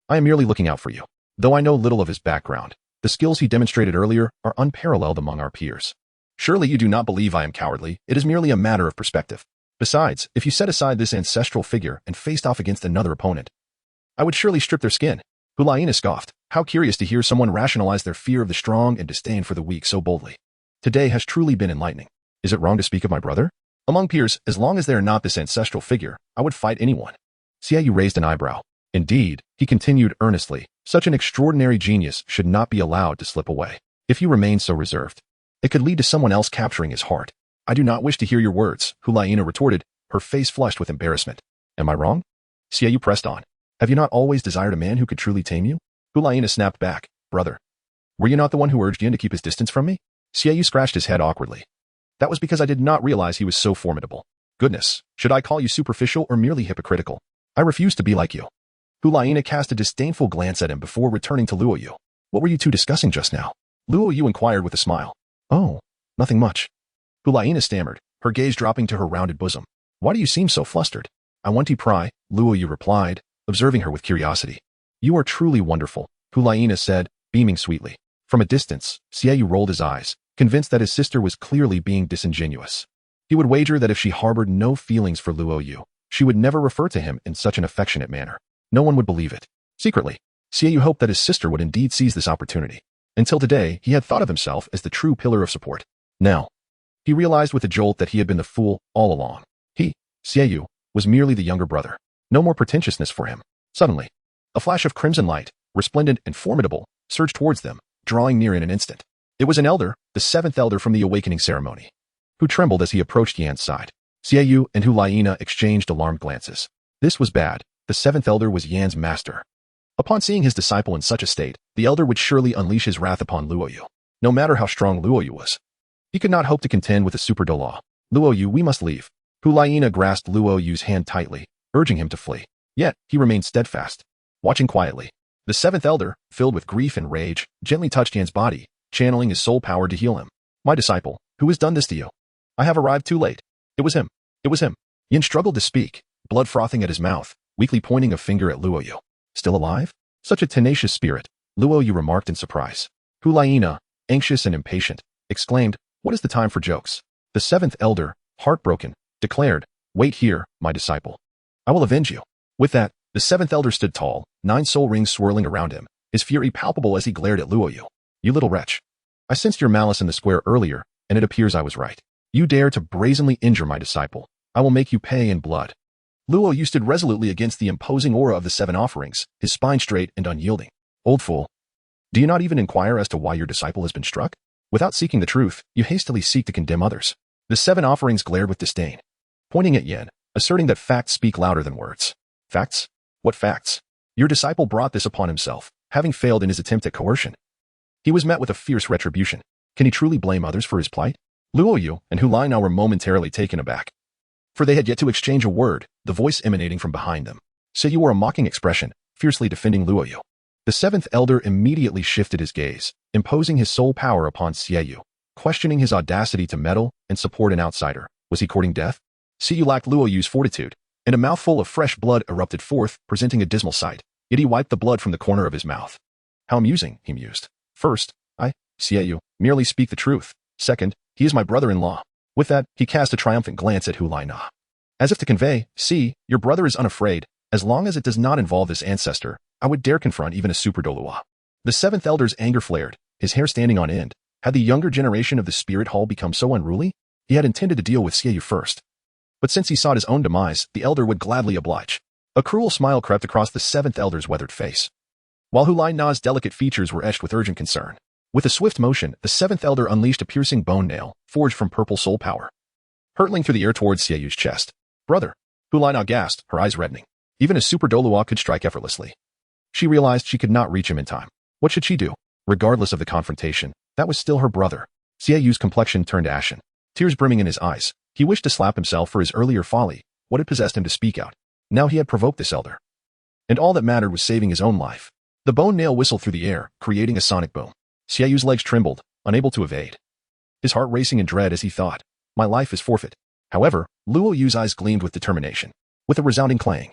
I am merely looking out for you. Though I know little of his background, the skills he demonstrated earlier are unparalleled among our peers. Surely you do not believe I am cowardly, it is merely a matter of perspective. Besides, if you set aside this ancestral figure and faced off against another opponent, I would surely strip their skin. Gu Yue Na scoffed. How curious to hear someone rationalize their fear of the strong and disdain for the weak so boldly. Today has truly been enlightening. Is it wrong to speak of my brother? Among peers, as long as they are not this ancestral figure, I would fight anyone. Yu raised an eyebrow. Indeed, he continued earnestly, such an extraordinary genius should not be allowed to slip away. If you remain so reserved, it could lead to someone else capturing his heart. I do not wish to hear your words, Gu Yue Na retorted, her face flushed with embarrassment. Am I wrong? Yu pressed on. Have you not always desired a man who could truly tame you? Gu Yue Na snapped back. Brother, were you not the one who urged Yin to keep his distance from me? Yu scratched his head awkwardly. That was because I did not realize he was so formidable. Goodness, should I call you superficial or merely hypocritical? I refuse to be like you. Gu Yue Na cast a disdainful glance at him before returning to Luo Yu. What were you two discussing just now? Luo Yu inquired with a smile. Oh, nothing much. Gu Yue Na stammered, her gaze dropping to her rounded bosom. Why do you seem so flustered? I want to pry, Luo Yu replied, observing her with curiosity. You are truly wonderful, Gu Yue Na said, beaming sweetly. From a distance, Yu rolled his eyes, convinced that his sister was clearly being disingenuous. He would wager that if she harbored no feelings for Luo Yu, she would never refer to him in such an affectionate manner. No one would believe it. Secretly, Yu hoped that his sister would indeed seize this opportunity. Until today, he had thought of himself as the true pillar of support. Now, he realized with a jolt that he had been the fool all along. He, Yu, was merely the younger brother. No more pretentiousness for him. Suddenly, a flash of crimson light, resplendent and formidable, surged towards them, drawing near in an instant. It was an elder, the seventh elder from the awakening ceremony, who trembled as he approached Yan's side. Yu and Gu Yue Na exchanged alarmed glances. This was bad. The seventh elder was Yan's master. Upon seeing his disciple in such a state, the elder would surely unleash his wrath upon Luo Yu. No matter how strong Luo Yu was, he could not hope to contend with the super Douluo. Luo Yu, we must leave. Gu Yue Na grasped Luo Yu's hand tightly, urging him to flee. Yet, he remained steadfast, watching quietly. The seventh elder, filled with grief and rage, gently touched Yan's body, channeling his soul power to heal him. My disciple, who has done this to you? I have arrived too late. It was him. It was him. Yin struggled to speak, blood frothing at his mouth, weakly pointing a finger at Luo Yu. Still alive? Such a tenacious spirit, Luo Yu remarked in surprise. Gu Yue Na, anxious and impatient, exclaimed, What is the time for jokes? The seventh elder, heartbroken, declared, Wait here, my disciple. I will avenge you. With that, the seventh elder stood tall, 9 soul rings swirling around him, his fury palpable as he glared at Luo Yu. You little wretch. I sensed your malice in the square earlier, and it appears I was right. You dare to brazenly injure my disciple. I will make you pay in blood. Luo Yu stood resolutely against the imposing aura of the 7 offerings, his spine straight and unyielding. Old fool. Do you not even inquire as to why your disciple has been struck? Without seeking the truth, you hastily seek to condemn others. The 7 offerings glared with disdain, pointing at Yin, asserting that facts speak louder than words. Facts? What facts? Your disciple brought this upon himself, having failed in his attempt at coercion. He was met with a fierce retribution. Can he truly blame others for his plight? Luo Yu and Gu Yue Na were momentarily taken aback, for they had yet to exchange a word, the voice emanating from behind them. Yu wore a mocking expression, fiercely defending Luo Yu. The 7th elder immediately shifted his gaze, imposing his soul power upon Yu, questioning his audacity to meddle and support an outsider. Was he courting death? Yu lacked Luo Yu's fortitude, and a mouthful of fresh blood erupted forth, presenting a dismal sight. Yet he wiped the blood from the corner of his mouth. How amusing, he mused. First, Yu, merely speak the truth. Second, he is my brother-in-law. With that, he cast a triumphant glance at Gu Yue Na, as if to convey, see, your brother is unafraid. As long as it does not involve this ancestor, I would dare confront even a super Douluo. The 7th elder's anger flared, his hair standing on end. Had the younger generation of the spirit hall become so unruly? He had intended to deal with Yu first. But since he sought his own demise, the elder would gladly oblige. A cruel smile crept across the 7th elder's weathered face, while Gu Yue Na's delicate features were etched with urgent concern. With a swift motion, the 7th elder unleashed a piercing bone nail, forged from purple soul power, hurtling through the air towards Yu's chest. Brother, Gu Yue Na gasped, her eyes reddening. Even a super Douluo could strike effortlessly. She realized she could not reach him in time. What should she do? Regardless of the confrontation, that was still her brother. Yu's complexion turned ashen, tears brimming in his eyes. He wished to slap himself for his earlier folly. What had possessed him to speak out? Now he had provoked this elder, and all that mattered was saving his own life. The bone nail whistled through the air, creating a sonic boom. Yu's legs trembled, unable to evade, his heart racing in dread as he thought, my life is forfeit. However, Luo Yu's eyes gleamed with determination. With a resounding clang,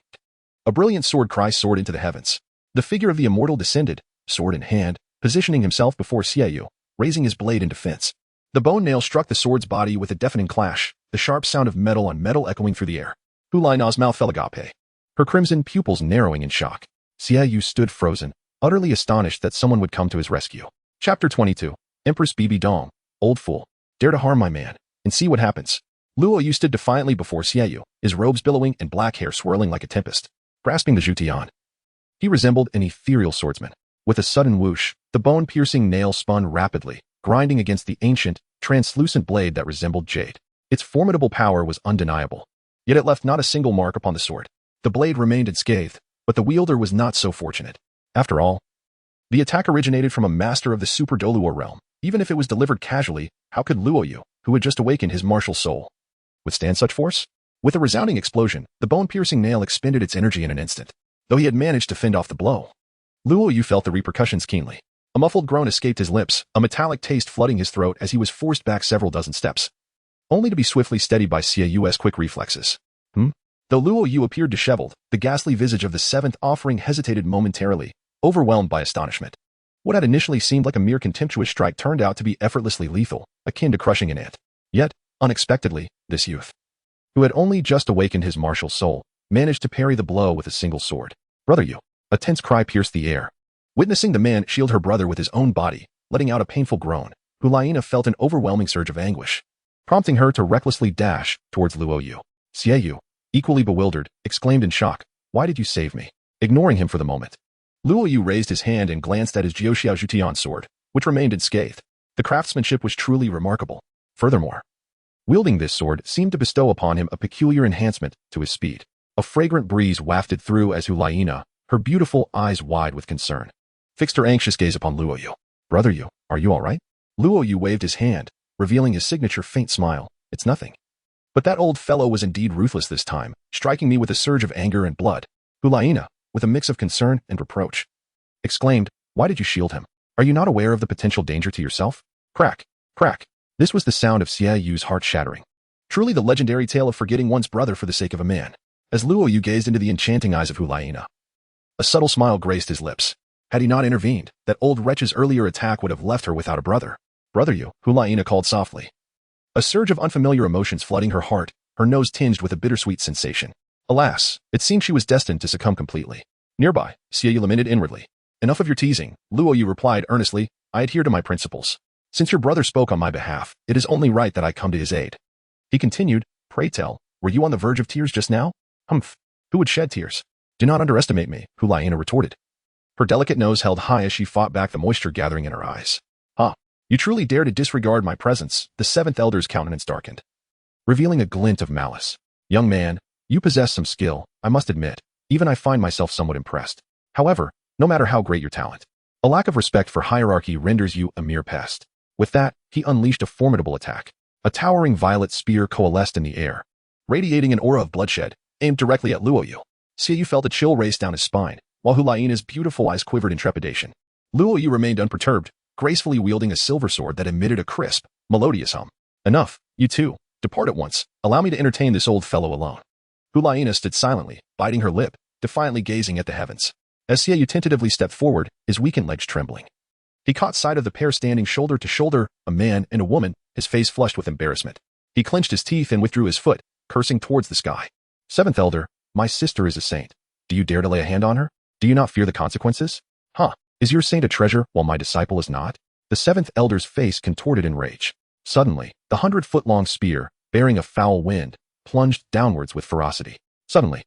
a brilliant sword cry soared into the heavens. The figure of the immortal descended, sword in hand, positioning himself before Yu, raising his blade in defense. The bone nail struck the sword's body with a deafening clash, the sharp sound of metal on metal echoing through the air. Gu Yue Na's mouth fell agape, her crimson pupils narrowing in shock. Yu stood frozen, utterly astonished that someone would come to his rescue. Chapter 22. Empress Bibi Dong, old fool, dare to harm my man, and see what happens. Luo Yu stood defiantly before Yu, his robes billowing and black hair swirling like a tempest. grasping the Zhutian. He resembled an ethereal swordsman. With a sudden whoosh, the bone-piercing nail spun rapidly, grinding against the ancient, translucent blade that resembled jade. Its formidable power was undeniable. Yet it left not a single mark upon the sword. The blade remained unscathed, but the wielder was not so fortunate. After all, the attack originated from a master of the Super Douluo realm. Even if it was delivered casually, how could Luo Yu, who had just awakened his martial soul, withstand such force? With a resounding explosion, the bone-piercing nail expended its energy in an instant. Though he had managed to fend off the blow, Luo Yu felt the repercussions keenly. A muffled groan escaped his lips, a metallic taste flooding his throat as he was forced back several dozen steps, only to be swiftly steadied by Xie Yu's quick reflexes. Though Luo Yu appeared disheveled, the ghastly visage of the seventh offering hesitated momentarily, overwhelmed by astonishment. What had initially seemed like a mere contemptuous strike turned out to be effortlessly lethal, akin to crushing an ant. Yet, unexpectedly, this youth, who had only just awakened his martial soul, managed to parry the blow with a single sword. "Brother Yu!" A tense cry pierced the air. Witnessing the man shield her brother with his own body, letting out a painful groan, Gu Yue Na felt an overwhelming surge of anguish, prompting her to recklessly dash towards Luo Yu. Xie Yu, equally bewildered, exclaimed in shock, "Why did you save me?" Ignoring him for the moment, Luo Yu raised his hand and glanced at his Jiuxiao Zhutian sword, which remained unscathed. The craftsmanship was truly remarkable. Furthermore, wielding this sword seemed to bestow upon him a peculiar enhancement to his speed. A fragrant breeze wafted through as Gu Yue Na, her beautiful eyes wide with concern, fixed her anxious gaze upon Luo Yu. "Brother Yu, are you all right?" Luo Yu waved his hand, revealing his signature faint smile. "It's nothing." But that old fellow was indeed ruthless this time, striking me with a surge of anger and blood. Gu Yue Na, with a mix of concern and reproach, exclaimed, "Why did you shield him? Are you not aware of the potential danger to yourself?" Crack, crack. This was the sound of Xie Yu's heart shattering. Truly the legendary tale of forgetting one's brother for the sake of a man. As Luo Yu gazed into the enchanting eyes of Gu Yue Na, a subtle smile graced his lips. Had he not intervened, that old wretch's earlier attack would have left her without a brother. "Brother Yu," Gu Yue Na called softly. A surge of unfamiliar emotions flooding her heart, her nose tinged with a bittersweet sensation. Alas, it seemed she was destined to succumb completely. Nearby, Xie Yu lamented inwardly. "Enough of your teasing," Luo Yu replied earnestly. "I adhere to my principles. Since your brother spoke on my behalf, it is only right that I come to his aid." He continued, "Pray tell, were you on the verge of tears just now?" "Humph. Who would shed tears?" "Do not underestimate me," Gu Yue Na retorted. Her delicate nose held high as she fought back the moisture gathering in her eyes. "Ah, you truly dare to disregard my presence," the seventh elder's countenance darkened, revealing a glint of malice. "Young man, you possess some skill, I must admit. Even I find myself somewhat impressed. However, no matter how great your talent, a lack of respect for hierarchy renders you a mere pest." With that, he unleashed a formidable attack. A towering violet spear coalesced in the air, radiating an aura of bloodshed, aimed directly at Luo Yu. Xie Yu felt a chill race down his spine, while Gu Yue Na's beautiful eyes quivered in trepidation. Luo Yu remained unperturbed, gracefully wielding a silver sword that emitted a crisp, melodious hum. "Enough, you two. Depart at once. Allow me to entertain this old fellow alone." Gu Yue Na stood silently, biting her lip, defiantly gazing at the heavens. As Xie Yu tentatively stepped forward, his weakened legs trembling, he caught sight of the pair standing shoulder to shoulder, a man and a woman, his face flushed with embarrassment. He clenched his teeth and withdrew his foot, cursing towards the sky. "Seventh elder, my sister is a saint. Do you dare to lay a hand on her? Do you not fear the consequences? Huh? Is your saint a treasure while my disciple is not?" The seventh elder's face contorted in rage. Suddenly, the 100-foot-long spear, bearing a foul wind, plunged downwards with ferocity. Suddenly,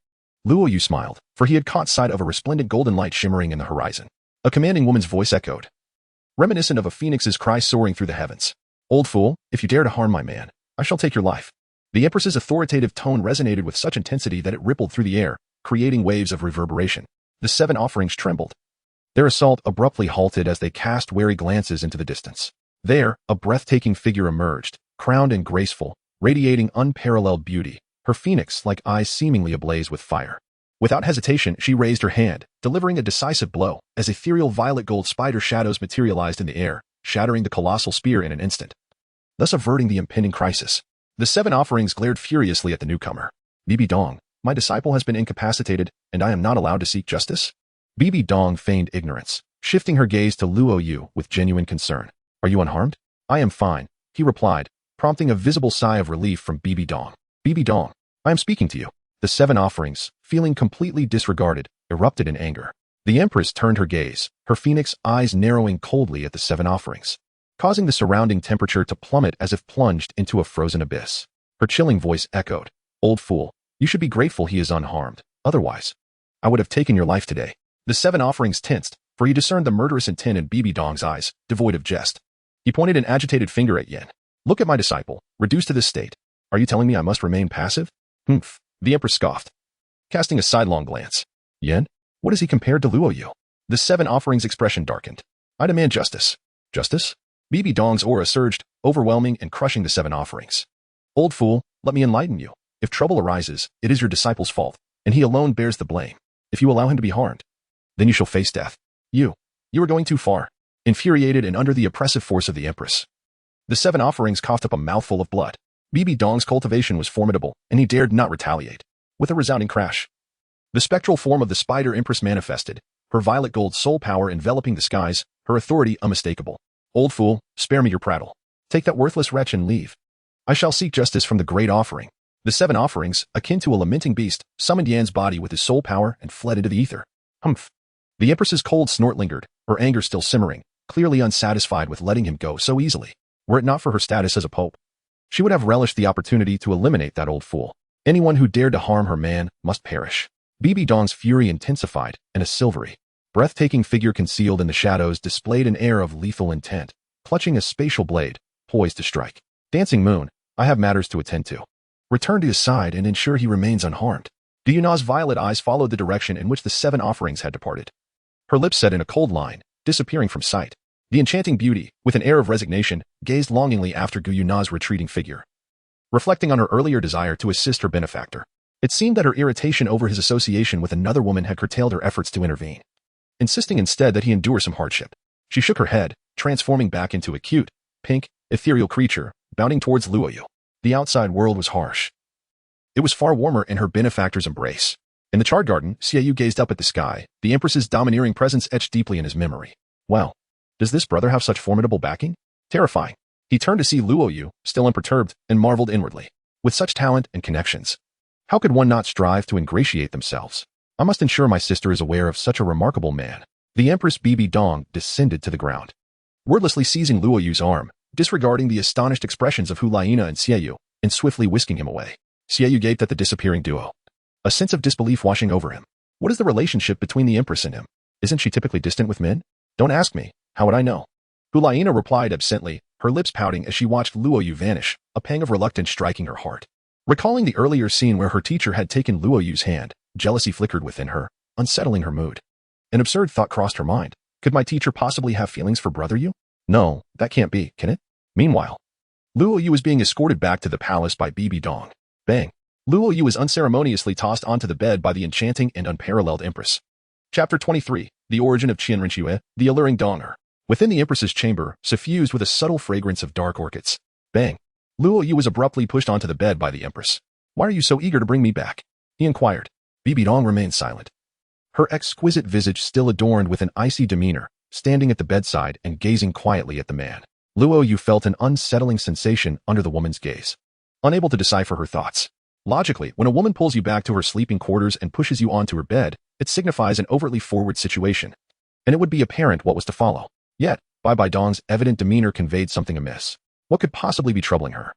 Luo Yu smiled, for he had caught sight of a resplendent golden light shimmering in the horizon. A commanding woman's voice echoed, reminiscent of a phoenix's cry soaring through the heavens. "Old fool, if you dare to harm my man, I shall take your life." The empress's authoritative tone resonated with such intensity that it rippled through the air, creating waves of reverberation. The seven offerings trembled. Their assault abruptly halted as they cast wary glances into the distance. There, a breathtaking figure emerged, crowned and graceful, radiating unparalleled beauty, her phoenix-like eyes seemingly ablaze with fire. Without hesitation, she raised her hand, delivering a decisive blow, as ethereal violet gold spider shadows materialized in the air, shattering the colossal spear in an instant, thus averting the impending crisis. The seven offerings glared furiously at the newcomer. "Bibi Dong, my disciple has been incapacitated, and I am not allowed to seek justice?" Bibi Dong feigned ignorance, shifting her gaze to Luo Yu with genuine concern. "Are you unharmed?" "I am fine," he replied, prompting a visible sigh of relief from Bibi Dong. "Bibi Dong, I am speaking to you." The seven offerings, feeling completely disregarded, erupted in anger. The empress turned her gaze, her phoenix eyes narrowing coldly at the seven offerings, causing the surrounding temperature to plummet as if plunged into a frozen abyss. Her chilling voice echoed, "Old fool, you should be grateful he is unharmed. Otherwise, I would have taken your life today. The 7 offerings tensed, for he discerned the murderous intent in Bibi Dong's eyes, devoid of jest. He pointed an agitated finger at Yen. Look at my disciple, reduced to this state. Are you telling me I must remain passive? Humph. The Empress scoffed, casting a sidelong glance. Yen? What is he compared to Luo Yu? The 7 offerings expression darkened. I demand justice. Justice? Bibi Dong's aura surged, overwhelming and crushing the 7 offerings. Old fool, let me enlighten you. If trouble arises, it is your disciple's fault, and he alone bears the blame. If you allow him to be harmed, then you shall face death. You are going too far. Infuriated and under the oppressive force of the Empress, the 7 offerings coughed up a mouthful of blood. Bibi Dong's cultivation was formidable, and he dared not retaliate. With a resounding crash, the spectral form of the Spider Empress manifested, her violet gold soul power enveloping the skies, her authority unmistakable. Old fool, spare me your prattle. Take that worthless wretch and leave. I shall seek justice from the great offering. The 7 offerings, akin to a lamenting beast, summoned Yan's body with his soul power and fled into the ether. Humph. The Empress's cold snort lingered, her anger still simmering, clearly unsatisfied with letting him go so easily. Were it not for her status as a pope, she would have relished the opportunity to eliminate that old fool. Anyone who dared to harm her man must perish. Bibi Dong's fury intensified, and a silvery, breathtaking figure concealed in the shadows displayed an air of lethal intent, clutching a spatial blade, poised to strike. Dancing Moon, I have matters to attend to. Return to his side and ensure he remains unharmed. Gu Yue Na's violet eyes followed the direction in which the 7 offerings had departed. Her lips set in a cold line, disappearing from sight. The enchanting beauty, with an air of resignation, gazed longingly after Gu Yue Na's retreating figure. Reflecting on her earlier desire to assist her benefactor, it seemed that her irritation over his association with another woman had curtailed her efforts to intervene. Insisting instead that he endure some hardship, she shook her head, transforming back into a cute, pink, ethereal creature, bounding towards Luo Yu. The outside world was harsh. It was far warmer in her benefactor's embrace. In the charred garden, Xiaoyu gazed up at the sky, the Empress's domineering presence etched deeply in his memory. Well, does this brother have such formidable backing? Terrifying. He turned to see Luo Yu, still unperturbed, and marveled inwardly. With such talent and connections, how could one not strive to ingratiate themselves? I must ensure my sister is aware of such a remarkable man. The Empress Bibi Dong descended to the ground, wordlessly seizing Luo Yu's arm, disregarding the astonished expressions of Hu Liena and Xiaoyu, and swiftly whisking him away. Xiaoyu gaped at the disappearing duo, a sense of disbelief washing over him. What is the relationship between the Empress and him? Isn't she typically distant with men? Don't ask me. How would I know? Hu Liena replied absently, her lips pouting as she watched Luo Yu vanish, a pang of reluctance striking her heart. Recalling the earlier scene where her teacher had taken Luo Yu's hand, jealousy flickered within her, unsettling her mood. An absurd thought crossed her mind. Could my teacher possibly have feelings for Brother Yu? No, that can't be, can it? Meanwhile, Luo Yu was being escorted back to the palace by Bibi Dong. Bang! Luo Yu was unceremoniously tossed onto the bed by the enchanting and unparalleled Empress. Chapter 23, The Origin of Qianrenxue, the Alluring Donger. Within the Empress's chamber, suffused with a subtle fragrance of dark orchids. Bang! Luo Yu was abruptly pushed onto the bed by the Empress. Why are you so eager to bring me back? He inquired. Bibi Dong remained silent, her exquisite visage still adorned with an icy demeanor, standing at the bedside and gazing quietly at the man. Luo Yu felt an unsettling sensation under the woman's gaze, unable to decipher her thoughts. Logically, when a woman pulls you back to her sleeping quarters and pushes you onto her bed, it signifies an overtly forward situation, and it would be apparent what was to follow. Yet, Bibi Dong's evident demeanor conveyed something amiss. What could possibly be troubling her?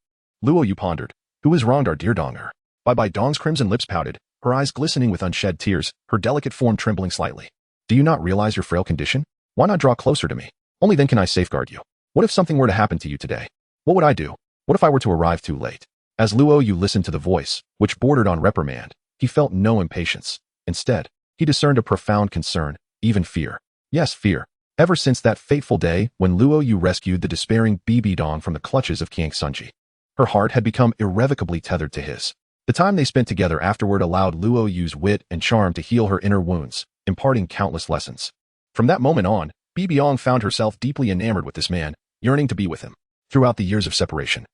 Luo Yu pondered. Who has wronged our dear Donger? Bibi Dong's crimson lips pouted, her eyes glistening with unshed tears, her delicate form trembling slightly. Do you not realize your frail condition? Why not draw closer to me? Only then can I safeguard you. What if something were to happen to you today? What would I do? What if I were to arrive too late? As Luo Yu listened to the voice, which bordered on reprimand, he felt no impatience. Instead, he discerned a profound concern, even fear. Yes, fear. Ever since that fateful day when Luo Yu rescued the despairing Bibi Dong from the clutches of Qiang Sunji, her heart had become irrevocably tethered to his. The time they spent together afterward allowed Luo Yu's wit and charm to heal her inner wounds, imparting countless lessons. From that moment on, Bibi Dong found herself deeply enamored with this man, yearning to be with him. Throughout the years of separation,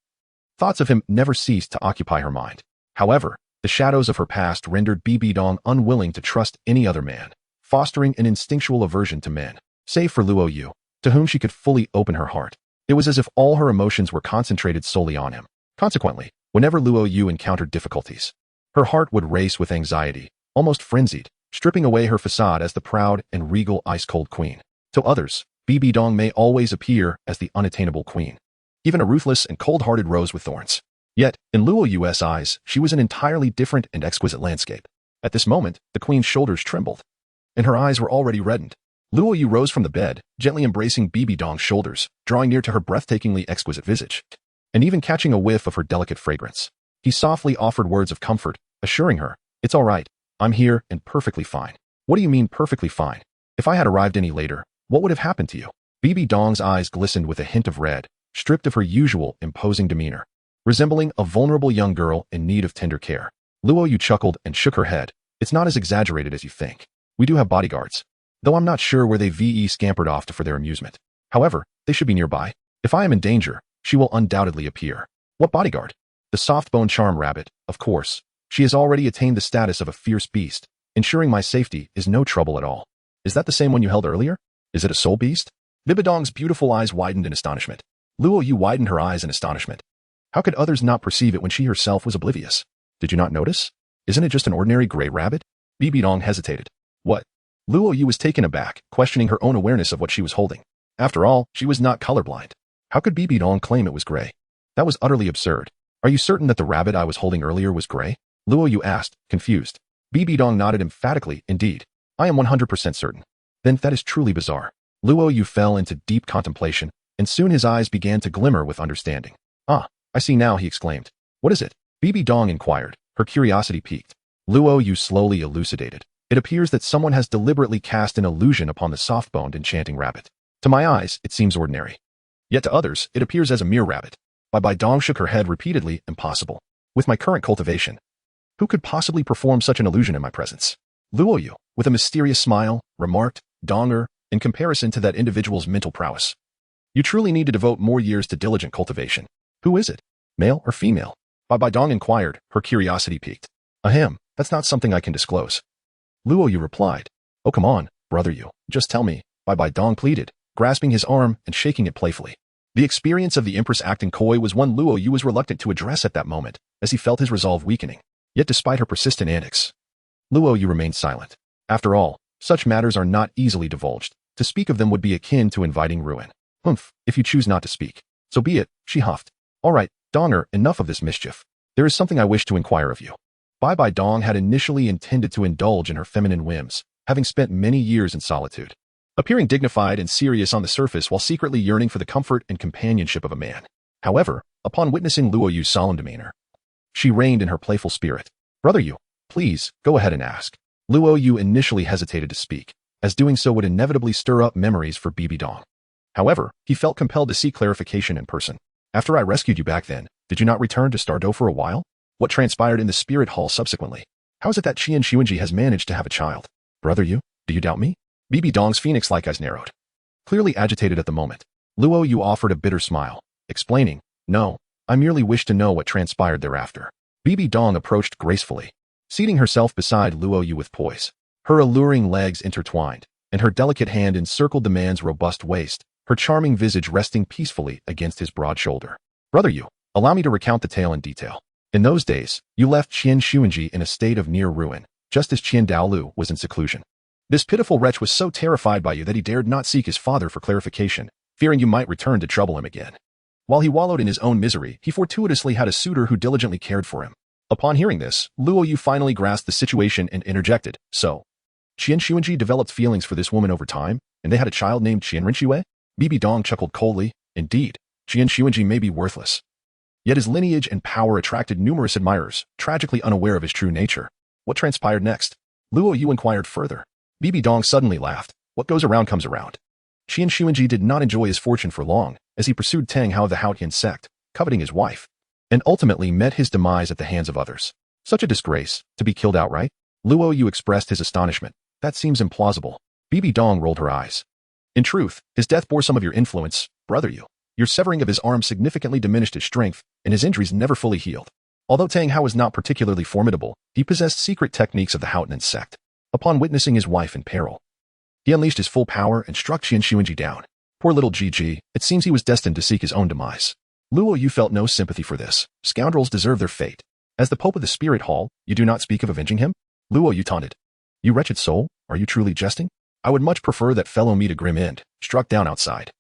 thoughts of him never ceased to occupy her mind. However, the shadows of her past rendered Bibi Dong unwilling to trust any other man, fostering an instinctual aversion to men, save for Luo Yu, to whom she could fully open her heart. It was as if all her emotions were concentrated solely on him. Consequently, whenever Luo Yu encountered difficulties, her heart would race with anxiety, almost frenzied, stripping away her facade as the proud and regal ice-cold queen. To others, Bibi Dong may always appear as the unattainable queen, even a ruthless and cold-hearted rose with thorns. Yet, in Luo Yu's eyes, she was an entirely different and exquisite landscape. At this moment, the queen's shoulders trembled, and her eyes were already reddened. Luo Yu rose from the bed, gently embracing Bibi Dong's shoulders, drawing near to her breathtakingly exquisite visage, and even catching a whiff of her delicate fragrance. He softly offered words of comfort, assuring her, "It's all right. I'm here and perfectly fine." "What do you mean perfectly fine? If I had arrived any later, what would have happened to you?" Bibi Dong's eyes glistened with a hint of red, stripped of her usual imposing demeanor, resembling a vulnerable young girl in need of tender care. Luo Yu chuckled and shook her head. "It's not as exaggerated as you think. We do have bodyguards, though I'm not sure where they scampered off to for their amusement. However, they should be nearby. If I am in danger, she will undoubtedly appear." "What bodyguard?" "The soft-bone charm rabbit, of course. She has already attained the status of a fierce beast. Ensuring my safety is no trouble at all." "Is that the same one you held earlier? Is it a soul beast?" Bibi Dong's beautiful eyes widened in astonishment. Luo Yu widened her eyes in astonishment. How could others not perceive it when she herself was oblivious? "Did you not notice? Isn't it just an ordinary gray rabbit?" Bibi Dong hesitated. "What?" Luo Yu was taken aback, questioning her own awareness of what she was holding. After all, she was not colorblind. How could Bibi Dong claim it was gray? That was utterly absurd. "Are you certain that the rabbit I was holding earlier was gray?" Luo Yu asked, confused. Bibi Dong nodded emphatically. "Indeed. I am 100% certain." "Then that is truly bizarre." Luo Yu fell into deep contemplation, and soon his eyes began to glimmer with understanding. "Ah, I see now," he exclaimed. "What is it?" Bibi Dong inquired, her curiosity piqued. Luo Yu slowly elucidated. "It appears that someone has deliberately cast an illusion upon the soft-boned enchanting rabbit. To my eyes, it seems ordinary. Yet to others, it appears as a mere rabbit." Bibi Dong shook her head repeatedly. "Impossible. With my current cultivation, who could possibly perform such an illusion in my presence?" Luo Yu, with a mysterious smile, remarked, "Donger, in comparison to that individual's mental prowess, you truly need to devote more years to diligent cultivation." "Who is it? Male or female?" Bibi Dong inquired, her curiosity piqued. "Ahem, that's not something I can disclose." Luo Yu replied. "Oh, come on, brother Yu, just tell me," Bibi Dong pleaded, grasping his arm and shaking it playfully. The experience of the Empress acting coy was one Luo Yu was reluctant to address at that moment, as he felt his resolve weakening. Yet despite her persistent antics, Luo Yu remained silent. After all, such matters are not easily divulged. To speak of them would be akin to inviting ruin. "Humph, if you choose not to speak, so be it," she huffed. "All right, Donger, enough of this mischief. There is something I wish to inquire of you." Bibi Dong had initially intended to indulge in her feminine whims, having spent many years in solitude, appearing dignified and serious on the surface while secretly yearning for the comfort and companionship of a man. However, upon witnessing Luo Yu's solemn demeanor, she reigned in her playful spirit. "Brother Yu, please, go ahead and ask." Luo Yu initially hesitated to speak, as doing so would inevitably stir up memories for Bibi Dong. However, he felt compelled to seek clarification in person. "After I rescued you back then, did you not return to Stardo for a while? What transpired in the spirit hall subsequently? How is it that Qian Xuanji has managed to have a child?" "Brother Yu, do you doubt me?" Bibi Dong's phoenix-like eyes narrowed. Clearly agitated at the moment, Luo Yu offered a bitter smile, explaining, "No, I merely wish to know what transpired thereafter." Bibi Dong approached gracefully, seating herself beside Luo Yu with poise. Her alluring legs intertwined, and her delicate hand encircled the man's robust waist, her charming visage resting peacefully against his broad shoulder. "Brother Yu, allow me to recount the tale in detail. In those days, you left Qian Xuanji in a state of near ruin, just as Qian Douluo was in seclusion. This pitiful wretch was so terrified by you that he dared not seek his father for clarification, fearing you might return to trouble him again. While he wallowed in his own misery, he fortuitously had a suitor who diligently cared for him." Upon hearing this, Luo Yu finally grasped the situation and interjected, "So, Qian Xuanji developed feelings for this woman over time, and they had a child named Qian Rinxue?" Bibi Dong chuckled coldly. "Indeed, Qian Xuanji may be worthless. Yet his lineage and power attracted numerous admirers, tragically unaware of his true nature." "What transpired next?" Luo Yu inquired further. Bibi Dong suddenly laughed. "What goes around comes around." Qian Xuanji did not enjoy his fortune for long, as he pursued Tang Hao of the Haotian sect, coveting his wife, and ultimately met his demise at the hands of others. "Such a disgrace, to be killed outright?" Luo Yu expressed his astonishment. "That seems implausible." Bibi Dong rolled her eyes. "In truth, his death bore some of your influence, brother Yu. Your severing of his arm significantly diminished his strength, and his injuries never fully healed. Although Tang Hao was not particularly formidable, he possessed secret techniques of the Haotian sect. Upon witnessing his wife in peril, he unleashed his full power and struck Qian Xuanji down. Poor little Gigi, it seems he was destined to seek his own demise." Luo Yu felt no sympathy for this. Scoundrels deserve their fate. "As the Pope of the Spirit Hall, you do not speak of avenging him?" Luo Yu taunted. "You wretched soul, are you truly jesting? I would much prefer that fellow meet a grim end, struck down outside,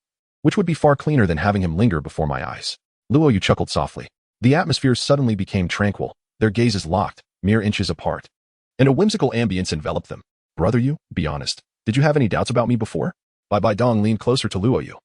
which would be far cleaner than having him linger before my eyes." Luo Yu chuckled softly. The atmosphere suddenly became tranquil, their gazes locked, mere inches apart. and a whimsical ambience enveloped them. Brother Yu, be honest. Did you have any doubts about me before? Bibi Dong leaned closer to Luo Yu,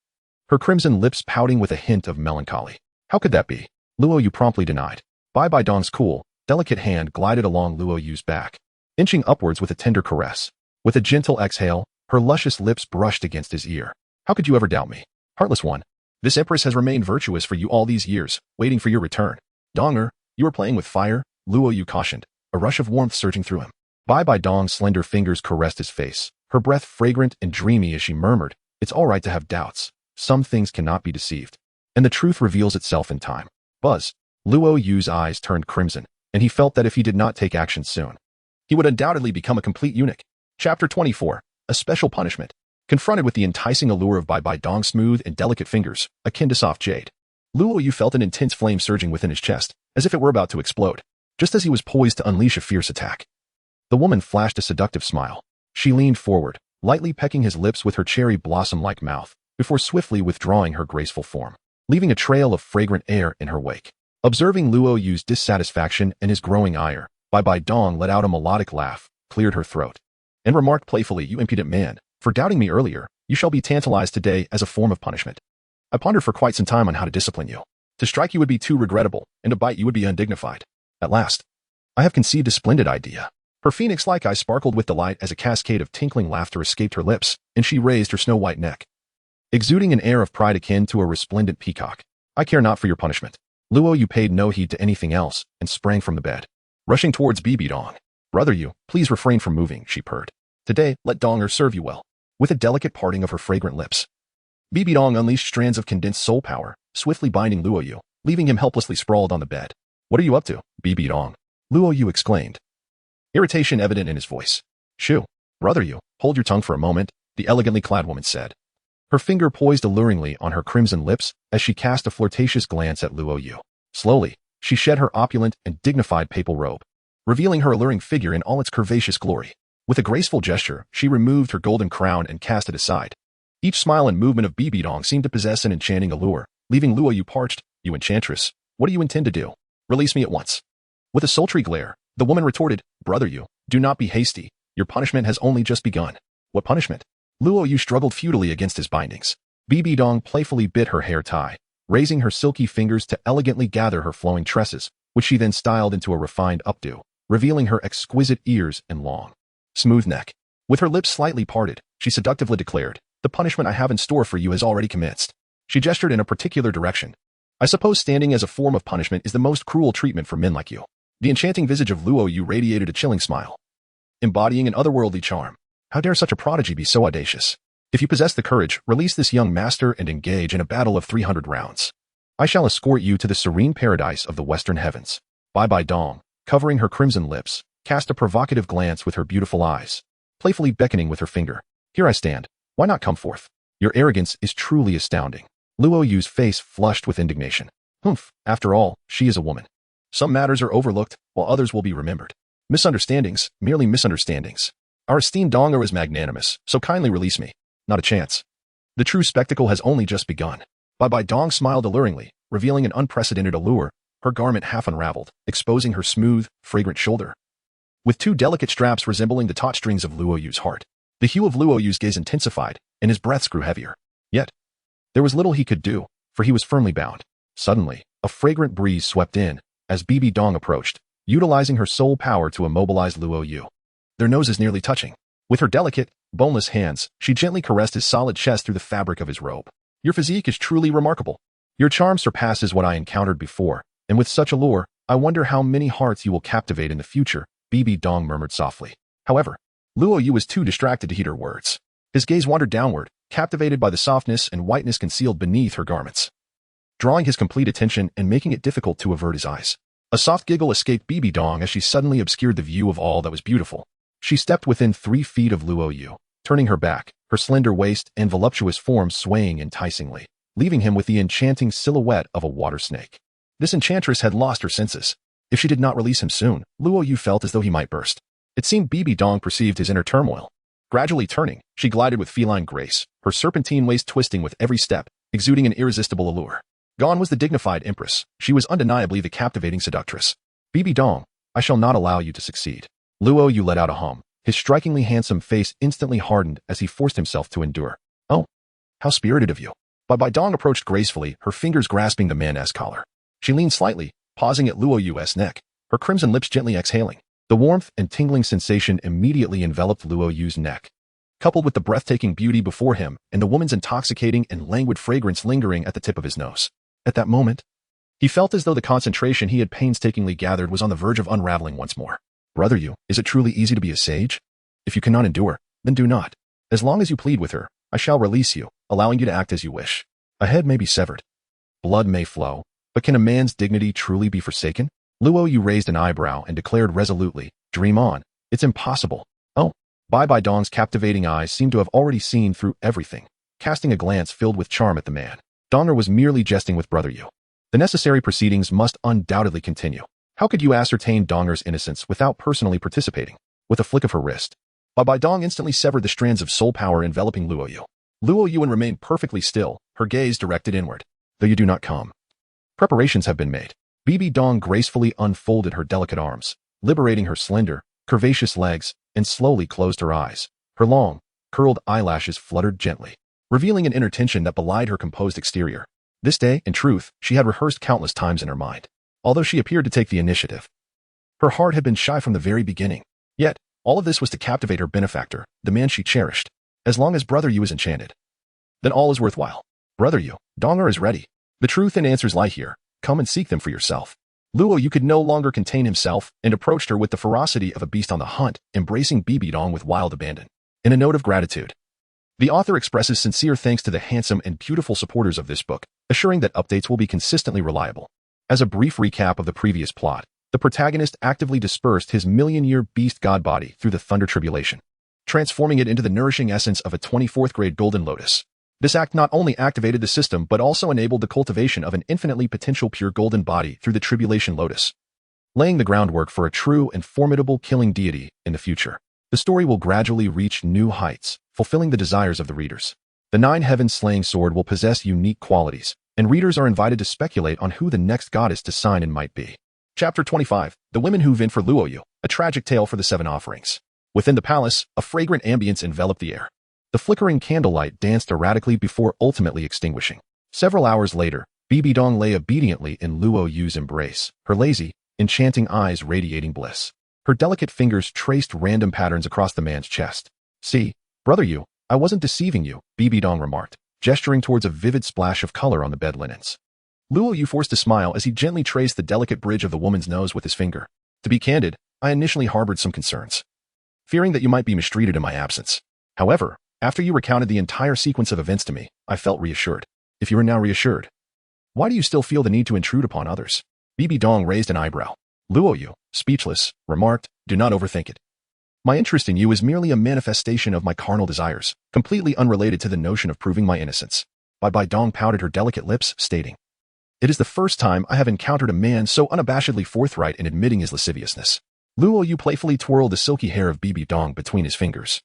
her crimson lips pouting with a hint of melancholy. How could that be? Luo Yu promptly denied. Bibi Dong's cool, delicate hand glided along Luo Yu's back, inching upwards with a tender caress. With a gentle exhale, her luscious lips brushed against his ear. How could you ever doubt me? Heartless one. This empress has remained virtuous for you all these years, waiting for your return. Donger, you are playing with fire, Luo Yu cautioned, a rush of warmth surging through him. Bibi Dong's slender fingers caressed his face, her breath fragrant and dreamy as she murmured, it's all right to have doubts. Some things cannot be deceived, and the truth reveals itself in time. Buzz. Luo Yu's eyes turned crimson, and he felt that if he did not take action soon, he would undoubtedly become a complete eunuch. Chapter 24. A Special Punishment. Confronted with the enticing allure of Bibi Dong's smooth and delicate fingers, akin to soft jade, Luo Yu felt an intense flame surging within his chest, as if it were about to explode, just as he was poised to unleash a fierce attack. The woman flashed a seductive smile. She leaned forward, lightly pecking his lips with her cherry blossom-like mouth, before swiftly withdrawing her graceful form, leaving a trail of fragrant air in her wake. Observing Luo Yu's dissatisfaction and his growing ire, Bibi Dong let out a melodic laugh, cleared her throat, and remarked playfully, you impudent man, for doubting me earlier, you shall be tantalized today as a form of punishment. I pondered for quite some time on how to discipline you. To strike you would be too regrettable, and to bite you would be undignified. At last, I have conceived a splendid idea. Her phoenix-like eyes sparkled with delight as a cascade of tinkling laughter escaped her lips, and she raised her snow-white neck, exuding an air of pride akin to a resplendent peacock. I care not for your punishment. Luo Yu paid no heed to anything else and sprang from the bed, rushing towards Bibi Dong. Brother Yu, please refrain from moving, she purred. Today, let Donger serve you well. With a delicate parting of her fragrant lips, Bibi Dong unleashed strands of condensed soul power, swiftly binding Luo Yu, leaving him helplessly sprawled on the bed. What are you up to, Bibi Dong? Luo Yu exclaimed, irritation evident in his voice. Shoo. Brother Yu, hold your tongue for a moment, the elegantly clad woman said, her finger poised alluringly on her crimson lips as she cast a flirtatious glance at Luo Yu. Slowly, she shed her opulent and dignified papal robe, revealing her alluring figure in all its curvaceous glory. With a graceful gesture, she removed her golden crown and cast it aside. Each smile and movement of Bibi Dong seemed to possess an enchanting allure, leaving Luo Yu parched. You enchantress, what do you intend to do? Release me at once. With a sultry glare, the woman retorted, Brother Yu, do not be hasty. Your punishment has only just begun. What punishment? Luo Yu struggled futilely against his bindings. Bibi Dong playfully bit her hair tie, raising her silky fingers to elegantly gather her flowing tresses, which she then styled into a refined updo, revealing her exquisite ears and long, smooth neck. With her lips slightly parted, she seductively declared, the punishment I have in store for you has already commenced. She gestured in a particular direction. I suppose standing as a form of punishment is the most cruel treatment for men like you. The enchanting visage of Luo Yu radiated a chilling smile, embodying an otherworldly charm. How dare such a prodigy be so audacious? If you possess the courage, release this young master and engage in a battle of 300 rounds. I shall escort you to the serene paradise of the western heavens. Bibi Dong, covering her crimson lips, cast a provocative glance with her beautiful eyes, playfully beckoning with her finger. Here I stand. Why not come forth? Your arrogance is truly astounding. Luo Yu's face flushed with indignation. Humph, after all, she is a woman. Some matters are overlooked, while others will be remembered. Misunderstandings, merely misunderstandings. Our esteemed Donger is magnanimous, so kindly release me. Not a chance. The true spectacle has only just begun. Bibi Dong smiled alluringly, revealing an unprecedented allure, her garment half unraveled, exposing her smooth, fragrant shoulder, with two delicate straps resembling the taut strings of Luo Yu's heart. The hue of Luo Yu's gaze intensified, and his breaths grew heavier. Yet, there was little he could do, for he was firmly bound. Suddenly, a fragrant breeze swept in, as Bibi Dong approached, utilizing her soul power to immobilize Luo Yu. Their noses nearly touching. With her delicate, boneless hands, she gently caressed his solid chest through the fabric of his robe. Your physique is truly remarkable. Your charm surpasses what I encountered before, and with such allure, I wonder how many hearts you will captivate in the future, Bibi Dong murmured softly. However, Luo Yu was too distracted to heed her words. His gaze wandered downward, captivated by the softness and whiteness concealed beneath her garments, drawing his complete attention and making it difficult to avert his eyes. A soft giggle escaped Bibi Dong as she suddenly obscured the view of all that was beautiful. She stepped within 3 feet of Luo Yu, turning her back, her slender waist and voluptuous form swaying enticingly, leaving him with the enchanting silhouette of a water snake. This enchantress had lost her senses. If she did not release him soon, Luo Yu felt as though he might burst. It seemed Bibi Dong perceived his inner turmoil. Gradually turning, she glided with feline grace, her serpentine waist twisting with every step, exuding an irresistible allure. Gone was the dignified empress. She was undeniably the captivating seductress. Bibi Dong, I shall not allow you to succeed. Luo Yu let out a hum. His strikingly handsome face instantly hardened as he forced himself to endure. Oh, how spirited of you. Bibi Dong approached gracefully, her fingers grasping the man's collar. She leaned slightly, pausing at Luo Yu's neck, her crimson lips gently exhaling. The warmth and tingling sensation immediately enveloped Luo Yu's neck. Coupled with the breathtaking beauty before him and the woman's intoxicating and languid fragrance lingering at the tip of his nose. At that moment, he felt as though the concentration he had painstakingly gathered was on the verge of unraveling once more. Brother Yu, is it truly easy to be a sage? If you cannot endure, then do not. As long as you plead with her, I shall release you, allowing you to act as you wish. A head may be severed. Blood may flow, but can a man's dignity truly be forsaken? Luo Yu raised an eyebrow and declared resolutely, dream on. It's impossible. Oh. Bibi Dong's captivating eyes seemed to have already seen through everything, casting a glance filled with charm at the man. Donger was merely jesting with Brother Yu. The necessary proceedings must undoubtedly continue. How could you ascertain Donger's innocence without personally participating? With a flick of her wrist, Bibi Dong instantly severed the strands of soul power enveloping Luo Yu. Luo Yuan remained perfectly still, her gaze directed inward. Though you do not come. Preparations have been made. Bibi Dong gracefully unfolded her delicate arms, liberating her slender, curvaceous legs, and slowly closed her eyes. Her long, curled eyelashes fluttered gently, revealing an inner tension that belied her composed exterior. This day, in truth, she had rehearsed countless times in her mind. Although she appeared to take the initiative, her heart had been shy from the very beginning. Yet, all of this was to captivate her benefactor, the man she cherished. As long as Brother Yu is enchanted, then all is worthwhile. Brother Yu, Donger is ready. The truth and answers lie here. Come and seek them for yourself. Luo Yu could no longer contain himself and approached her with the ferocity of a beast on the hunt, embracing Bibi Dong with wild abandon. In a note of gratitude, the author expresses sincere thanks to the handsome and beautiful supporters of this book, assuring that updates will be consistently reliable. As a brief recap of the previous plot, the protagonist actively dispersed his million-year beast god body through the thunder tribulation, transforming it into the nourishing essence of a 24th grade golden lotus. This act not only activated the system but also enabled the cultivation of an infinitely potential pure golden body through the tribulation lotus, laying the groundwork for a true and formidable killing deity in the future. The story will gradually reach new heights, fulfilling the desires of the readers. The Nine Heavens slaying sword will possess unique qualities, and readers are invited to speculate on who the next goddess to sign in might be. Chapter 25, The Women Who Vent for Luo Yu, a tragic tale for the Seven Offerings. Within the palace, a fragrant ambience enveloped the air. The flickering candlelight danced erratically before ultimately extinguishing. Several hours later, Bibi Dong lay obediently in Luo Yu's embrace, her lazy, enchanting eyes radiating bliss. Her delicate fingers traced random patterns across the man's chest. See, Brother Yu, I wasn't deceiving you, Bibi Dong remarked, gesturing towards a vivid splash of color on the bed linens. Luo Yu forced a smile as he gently traced the delicate bridge of the woman's nose with his finger. To be candid, I initially harbored some concerns, fearing that you might be mistreated in my absence. However, after you recounted the entire sequence of events to me, I felt reassured. If you are now reassured, why do you still feel the need to intrude upon others? Bibi Dong raised an eyebrow. Luo Yu, speechless, remarked, do not overthink it. My interest in you is merely a manifestation of my carnal desires, completely unrelated to the notion of proving my innocence. Bibi Dong pouted her delicate lips, stating, it is the first time I have encountered a man so unabashedly forthright in admitting his lasciviousness. Luo Yu playfully twirled the silky hair of Bibi Dong between his fingers,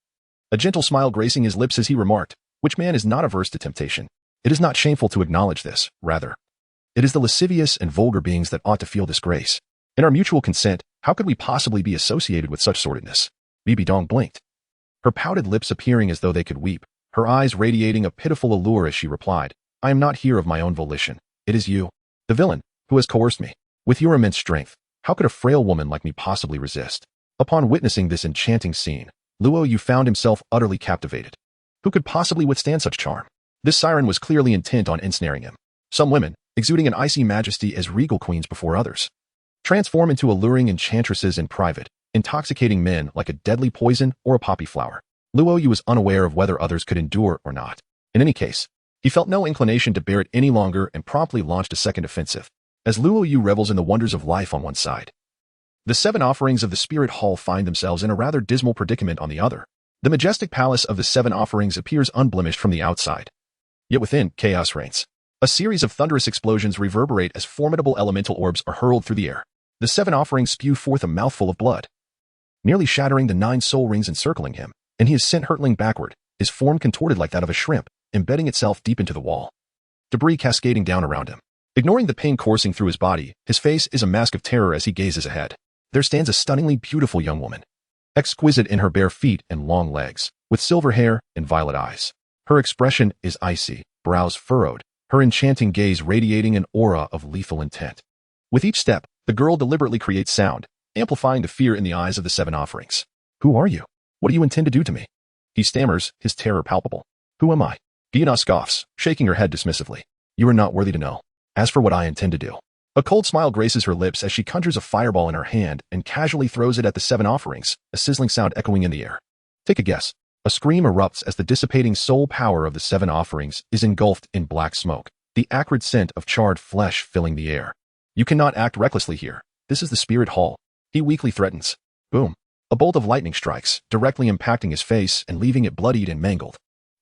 a gentle smile gracing his lips as he remarked, which man is not averse to temptation? It is not shameful to acknowledge this, rather. It is the lascivious and vulgar beings that ought to feel disgrace. In our mutual consent, how could we possibly be associated with such sordidness? Bibi Dong blinked, her pouted lips appearing as though they could weep, her eyes radiating a pitiful allure as she replied, I am not here of my own volition. It is you, the villain, who has coerced me. With your immense strength, how could a frail woman like me possibly resist? Upon witnessing this enchanting scene, Luo Yu found himself utterly captivated. Who could possibly withstand such charm? This siren was clearly intent on ensnaring him. Some women, exuding an icy majesty as regal queens before others, transform into alluring enchantresses in private, intoxicating men like a deadly poison or a poppy flower. Luo Yu was unaware of whether others could endure or not. In any case, he felt no inclination to bear it any longer and promptly launched a second offensive. As Luo Yu revels in the wonders of life on one side, the seven offerings of the Spirit Hall find themselves in a rather dismal predicament on the other. The majestic palace of the seven offerings appears unblemished from the outside, yet within, chaos reigns. A series of thunderous explosions reverberate as formidable elemental orbs are hurled through the air. The seven offerings spew forth a mouthful of blood, nearly shattering the 9 soul rings encircling him, and he is sent hurtling backward, his form contorted like that of a shrimp, embedding itself deep into the wall, debris cascading down around him. Ignoring the pain coursing through his body, his face is a mask of terror as he gazes ahead. There stands a stunningly beautiful young woman, exquisite in her bare feet and long legs, with silver hair and violet eyes. Her expression is icy, brows furrowed, her enchanting gaze radiating an aura of lethal intent. With each step, the girl deliberately creates sound, amplifying the fear in the eyes of the seven offerings. Who are you? What do you intend to do to me? He stammers, his terror palpable. Who am I? Gu Yue Na scoffs, shaking her head dismissively. You are not worthy to know. As for what I intend to do. A cold smile graces her lips as she conjures a fireball in her hand and casually throws it at the seven offerings, a sizzling sound echoing in the air. Take a guess. A scream erupts as the dissipating soul power of the seven offerings is engulfed in black smoke, the acrid scent of charred flesh filling the air. You cannot act recklessly here. This is the spirit hall. He weakly threatens. Boom. A bolt of lightning strikes, directly impacting his face and leaving it bloodied and mangled.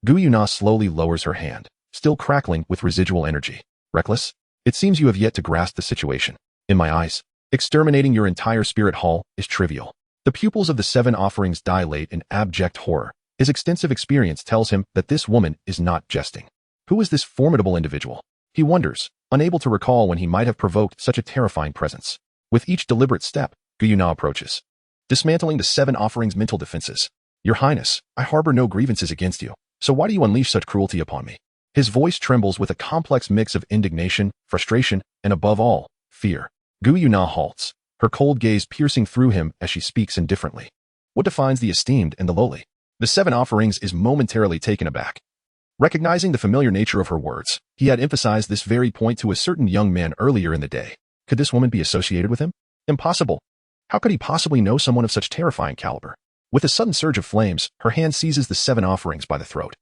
Gu Yue Na slowly lowers her hand, still crackling with residual energy. Reckless? It seems you have yet to grasp the situation. In my eyes, exterminating your entire spirit hall is trivial. The pupils of the seven offerings dilate in abject horror. His extensive experience tells him that this woman is not jesting. Who is this formidable individual? He wonders, unable to recall when he might have provoked such a terrifying presence. With each deliberate step, Gu Yue Na approaches, dismantling the seven offerings' mental defenses. Your Highness, I harbor no grievances against you, so why do you unleash such cruelty upon me? His voice trembles with a complex mix of indignation, frustration, and above all, fear. Gu Yue Na halts, her cold gaze piercing through him as she speaks indifferently. What defines the esteemed and the lowly? The seven offerings is momentarily taken aback. Recognizing the familiar nature of her words, he had emphasized this very point to a certain young man earlier in the day. Could this woman be associated with him? Impossible. How could he possibly know someone of such terrifying caliber? With a sudden surge of flames, her hand seizes the seven offerings by the throat,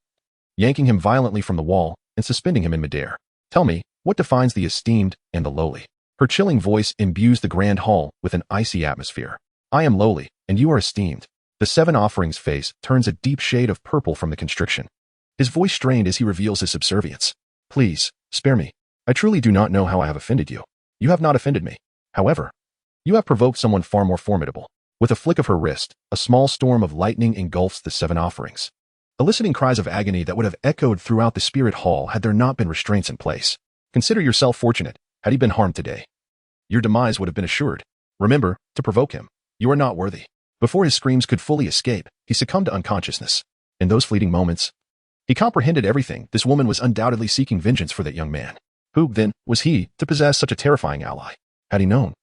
yanking him violently from the wall and suspending him in midair. Tell me, what defines the esteemed and the lowly? Her chilling voice imbues the grand hall with an icy atmosphere. I am lowly, and you are esteemed. The seven offerings' face turns a deep shade of purple from the constriction. His voice strained as he reveals his subservience. Please, spare me. I truly do not know how I have offended you. You have not offended me. However, you have provoked someone far more formidable. With a flick of her wrist, a small storm of lightning engulfs the seven offerings, eliciting cries of agony that would have echoed throughout the spirit hall had there not been restraints in place. Consider yourself fortunate. Had he been harmed today, your demise would have been assured. Remember, to provoke him, you are not worthy. Before his screams could fully escape, he succumbed to unconsciousness. In those fleeting moments, he comprehended everything. This woman was undoubtedly seeking vengeance for that young man. Who, then, was he to possess such a terrifying ally? Had he known,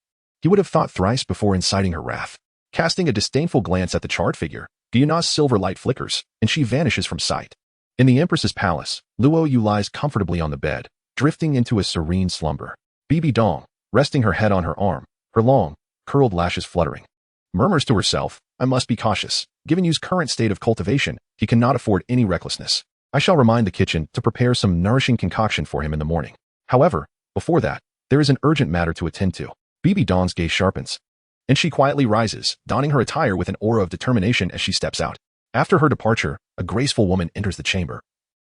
he would have thought thrice before inciting her wrath. Casting a disdainful glance at the charred figure, Gu Yue Na's silver light flickers, and she vanishes from sight. In the Empress's palace, Luo Yu lies comfortably on the bed, drifting into a serene slumber. Bibi Dong, resting her head on her arm, her long, curled lashes fluttering, murmurs to herself, I must be cautious. Given Yu's current state of cultivation, he cannot afford any recklessness. I shall remind the kitchen to prepare some nourishing concoction for him in the morning. However, before that, there is an urgent matter to attend to. Bibi Dong's gaze sharpens, and she quietly rises, donning her attire with an aura of determination as she steps out. After her departure, a graceful woman enters the chamber,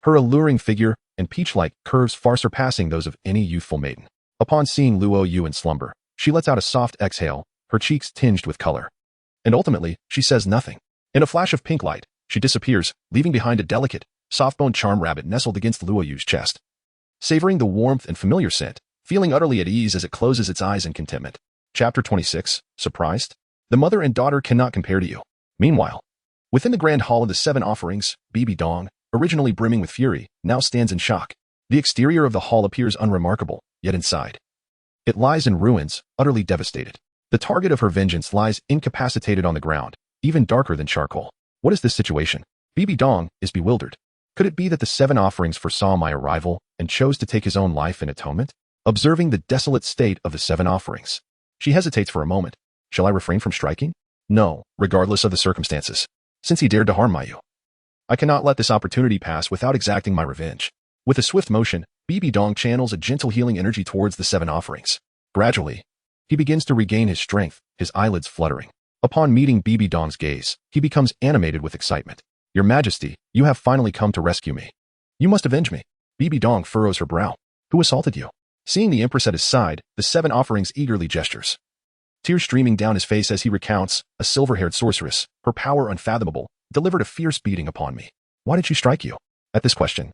her alluring figure and peach-like curves far surpassing those of any youthful maiden. Upon seeing Luo Yu in slumber, she lets out a soft exhale, her cheeks tinged with color. And ultimately, she says nothing. In a flash of pink light, she disappears, leaving behind a delicate, soft-boned charm rabbit nestled against Luo Yu's chest. Savoring the warmth and familiar scent, feeling utterly at ease as it closes its eyes in contentment. Chapter 26, Surprised? The mother and daughter cannot compare to you. Meanwhile, within the grand hall of the seven offerings, Bibi Dong, originally brimming with fury, now stands in shock. The exterior of the hall appears unremarkable, yet inside, it lies in ruins, utterly devastated. The target of her vengeance lies incapacitated on the ground, even darker than charcoal. What is this situation? Bibi Dong is bewildered. Could it be that the seven offerings foresaw my arrival and chose to take his own life in atonement? Observing the desolate state of the seven offerings, she hesitates for a moment. Shall I refrain from striking? No, regardless of the circumstances. Since he dared to harm Yu, I cannot let this opportunity pass without exacting my revenge. With a swift motion, Bibi Dong channels a gentle healing energy towards the seven offerings. Gradually, he begins to regain his strength, his eyelids fluttering. Upon meeting Bibi Dong's gaze, he becomes animated with excitement. Your Majesty, you have finally come to rescue me. You must avenge me. Bibi Dong furrows her brow. Who assaulted you? Seeing the Empress at his side, the seven offerings eagerly gestures, tears streaming down his face as he recounts, a silver-haired sorceress, her power unfathomable, delivered a fierce beating upon me. Why did she strike you? At this question,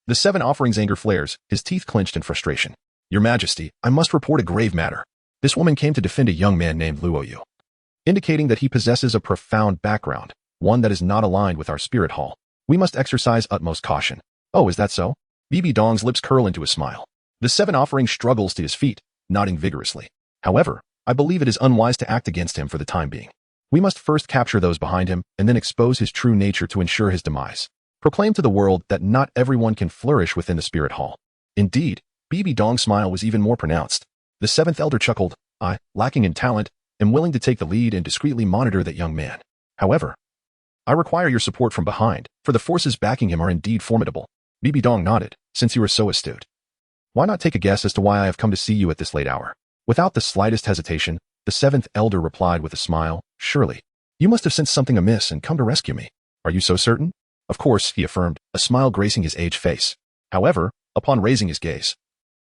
the seven offerings' anger flares, his teeth clenched in frustration. Your Majesty, I must report a grave matter. This woman came to defend a young man named Luo Yu. indicating that he possesses a profound background, one that is not aligned with our spirit hall. We must exercise utmost caution. Oh, is that so? Bibi Dong's lips curl into a smile. The seven offering struggles to his feet, nodding vigorously. However, I believe it is unwise to act against him for the time being. We must first capture those behind him and then expose his true nature to ensure his demise. Proclaim to the world that not everyone can flourish within the spirit hall. Indeed, Bibi Dong's smile was even more pronounced. The seventh elder chuckled. I, lacking in talent, am willing to take the lead and discreetly monitor that young man. However, I require your support from behind, for the forces backing him are indeed formidable. Bibi Dong nodded. Since you are so astute, why not take a guess as to why I have come to see you at this late hour? Without the slightest hesitation, the seventh elder replied with a smile. Surely, you must have sensed something amiss and come to rescue me. Are you so certain? Of course, he affirmed, a smile gracing his aged face. However, upon raising his gaze,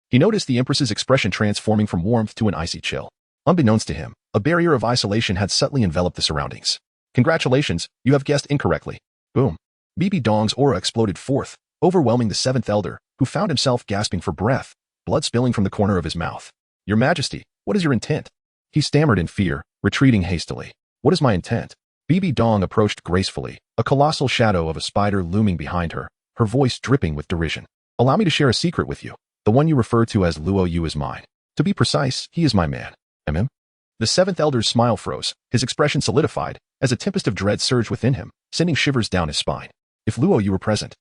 he noticed the Empress's expression transforming from warmth to an icy chill. Unbeknownst to him, a barrier of isolation had subtly enveloped the surroundings. Congratulations, you have guessed incorrectly. Boom. Bibi Dong's aura exploded forth, overwhelming the seventh elder, who found himself gasping for breath, blood spilling from the corner of his mouth. Your Majesty, what is your intent? He stammered in fear, retreating hastily. What is my intent? Bibi Dong approached gracefully, a colossal shadow of a spider looming behind her, her voice dripping with derision. Allow me to share a secret with you. The one you refer to as Luo Yu is mine. To be precise, he is my man. Mm? The seventh elder's smile froze, his expression solidified, as a tempest of dread surged within him, sending shivers down his spine. If Luo Yu were present,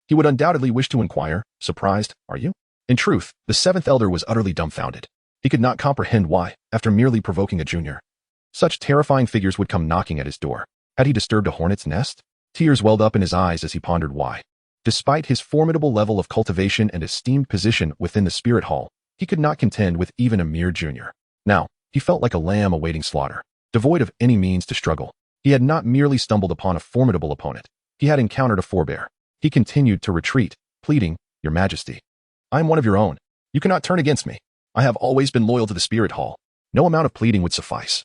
he would undoubtedly wish to inquire, surprised, are you? In truth, the seventh elder was utterly dumbfounded. He could not comprehend why, after merely provoking a junior, such terrifying figures would come knocking at his door. Had he disturbed a hornet's nest? Tears welled up in his eyes as he pondered why. Despite his formidable level of cultivation and esteemed position within the spirit hall, he could not contend with even a mere junior. Now, he felt like a lamb awaiting slaughter, devoid of any means to struggle. He had not merely stumbled upon a formidable opponent. He had encountered a forebear. He continued to retreat, pleading, Your Majesty, I am one of your own. You cannot turn against me. I have always been loyal to the spirit hall. No amount of pleading would suffice.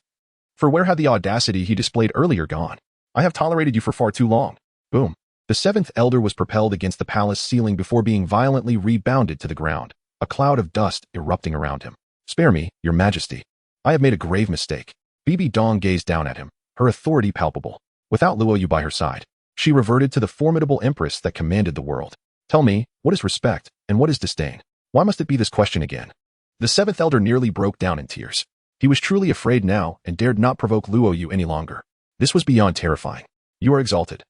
For where had the audacity he displayed earlier gone? I have tolerated you for far too long. Boom. The seventh elder was propelled against the palace ceiling before being violently rebounded to the ground, a cloud of dust erupting around him. Spare me, Your Majesty. I have made a grave mistake. Bibi Dong gazed down at him, her authority palpable. Without Luo Yu by her side, she reverted to the formidable empress that commanded the world. Tell me, what is respect, and what is disdain? Why must it be this question again? The seventh elder nearly broke down in tears. He was truly afraid now and dared not provoke Luo Yu any longer. This was beyond terrifying. You are exalted.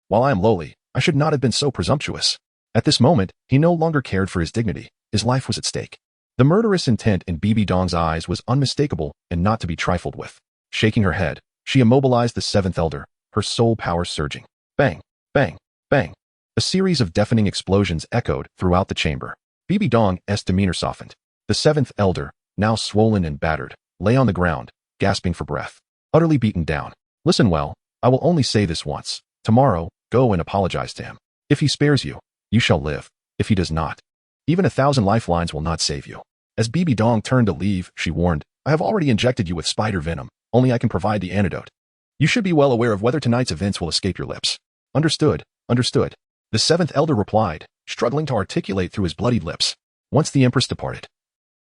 While I am lowly, I should not have been so presumptuous. At this moment, he no longer cared for his dignity. His life was at stake. The murderous intent in Bibi Dong's eyes was unmistakable and not to be trifled with. Shaking her head, she immobilized the seventh elder, her soul power surging. Bang, bang, bang. A series of deafening explosions echoed throughout the chamber. Bibi Dong's demeanor softened. The seventh elder, now swollen and battered, lay on the ground, gasping for breath, utterly beaten down. Listen well, I will only say this once. Tomorrow, go and apologize to him. If he spares you, you shall live. If he does not, even 1,000 lifelines will not save you. As Bibi Dong turned to leave, she warned, I have already injected you with spider venom. Only I can provide the antidote. You should be well aware of whether tonight's events will escape your lips. Understood, understood. The seventh elder replied, struggling to articulate through his bloodied lips. Once the empress departed,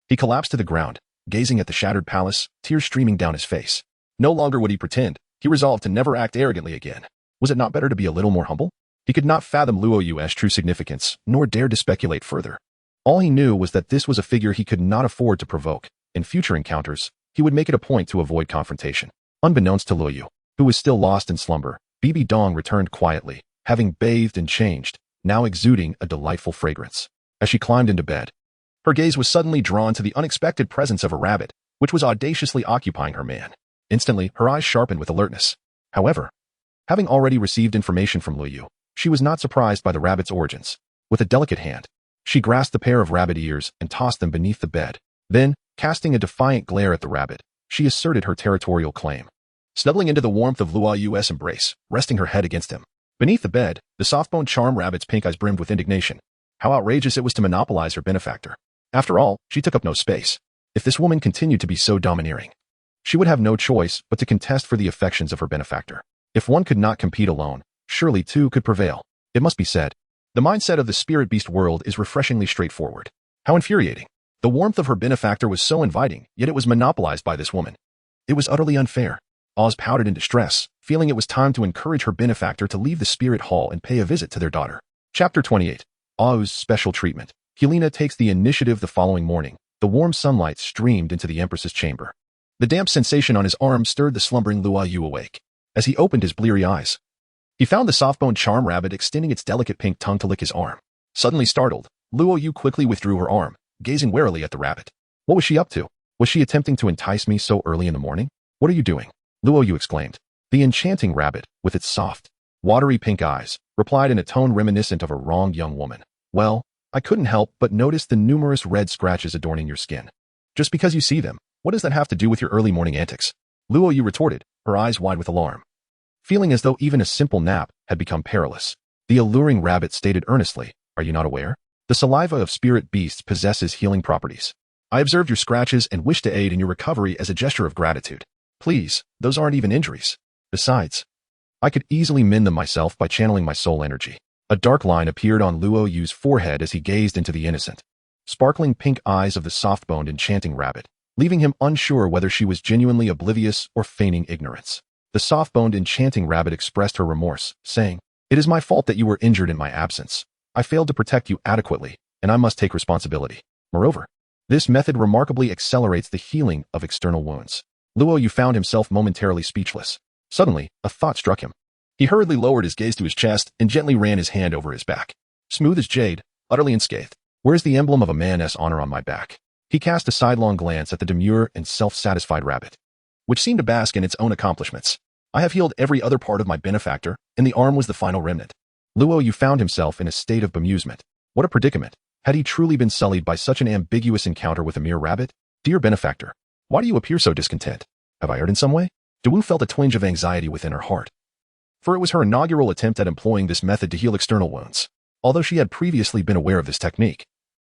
he collapsed to the ground, gazing at the shattered palace, tears streaming down his face. No longer would he pretend. He resolved to never act arrogantly again. Was it not better to be a little more humble? He could not fathom Luo Yu's true significance, nor dared to speculate further. All he knew was that this was a figure he could not afford to provoke. In future encounters, he would make it a point to avoid confrontation. Unbeknownst to Luo Yu, who was still lost in slumber, Bibi Dong returned quietly, having bathed and changed, now exuding a delightful fragrance. As she climbed into bed, her gaze was suddenly drawn to the unexpected presence of a rabbit, which was audaciously occupying her man. Instantly, her eyes sharpened with alertness. However, having already received information from Luo Yu, she was not surprised by the rabbit's origins. With a delicate hand, she grasped the pair of rabbit ears and tossed them beneath the bed. Then, casting a defiant glare at the rabbit, she asserted her territorial claim. Snuggling into the warmth of Luo Yu's embrace, resting her head against him. Beneath the bed, the soft-boned charm rabbit's pink eyes brimmed with indignation. How outrageous it was to monopolize her benefactor. After all, she took up no space. If this woman continued to be so domineering, she would have no choice but to contest for the affections of her benefactor. If one could not compete alone, surely two could prevail. It must be said, the mindset of the spirit beast world is refreshingly straightforward. How infuriating. The warmth of her benefactor was so inviting, yet it was monopolized by this woman. It was utterly unfair. Oz pouted in distress, feeling it was time to encourage her benefactor to leave the spirit hall and pay a visit to their daughter. Chapter 28. Oz's special treatment. Helena takes the initiative the following morning. The warm sunlight streamed into the Empress's chamber. The damp sensation on his arm stirred the slumbering Luo Yu awake. As he opened his bleary eyes, he found the soft-boned charm rabbit extending its delicate pink tongue to lick his arm. Suddenly startled, Luo Yu quickly withdrew her arm, gazing warily at the rabbit. What was she up to? Was she attempting to entice me so early in the morning? What are you doing? Luo Yu exclaimed. The enchanting rabbit, with its soft, watery pink eyes, replied in a tone reminiscent of a wronged young woman. Well, I couldn't help but notice the numerous red scratches adorning your skin. Just because you see them, what does that have to do with your early morning antics? Luo Yu retorted, her eyes wide with alarm. Feeling as though even a simple nap had become perilous, the alluring rabbit stated earnestly, Are you not aware? The saliva of spirit beasts possesses healing properties. I observed your scratches and wish to aid in your recovery as a gesture of gratitude. Please, those aren't even injuries. Besides, I could easily mend them myself by channeling my soul energy. A dark line appeared on Luo Yu's forehead as he gazed into the innocent, sparkling pink eyes of the soft-boned enchanting rabbit, leaving him unsure whether she was genuinely oblivious or feigning ignorance. The soft-boned enchanting rabbit expressed her remorse, saying, It is my fault that you were injured in my absence. I failed to protect you adequately, and I must take responsibility. Moreover, this method remarkably accelerates the healing of external wounds. Luo Yu found himself momentarily speechless. Suddenly, a thought struck him. He hurriedly lowered his gaze to his chest and gently ran his hand over his back. Smooth as jade, utterly unscathed. Where's the emblem of a man's honor on my back? He cast a sidelong glance at the demure and self-satisfied rabbit, which seemed to bask in its own accomplishments. I have healed every other part of my benefactor, and the arm was the final remnant. Luo Yu found himself in a state of bemusement. What a predicament. Had he truly been sullied by such an ambiguous encounter with a mere rabbit? Dear benefactor, why do you appear so discontent? Have I erred in some way? Douluo felt a twinge of anxiety within her heart, for it was her inaugural attempt at employing this method to heal external wounds. Although she had previously been aware of this technique,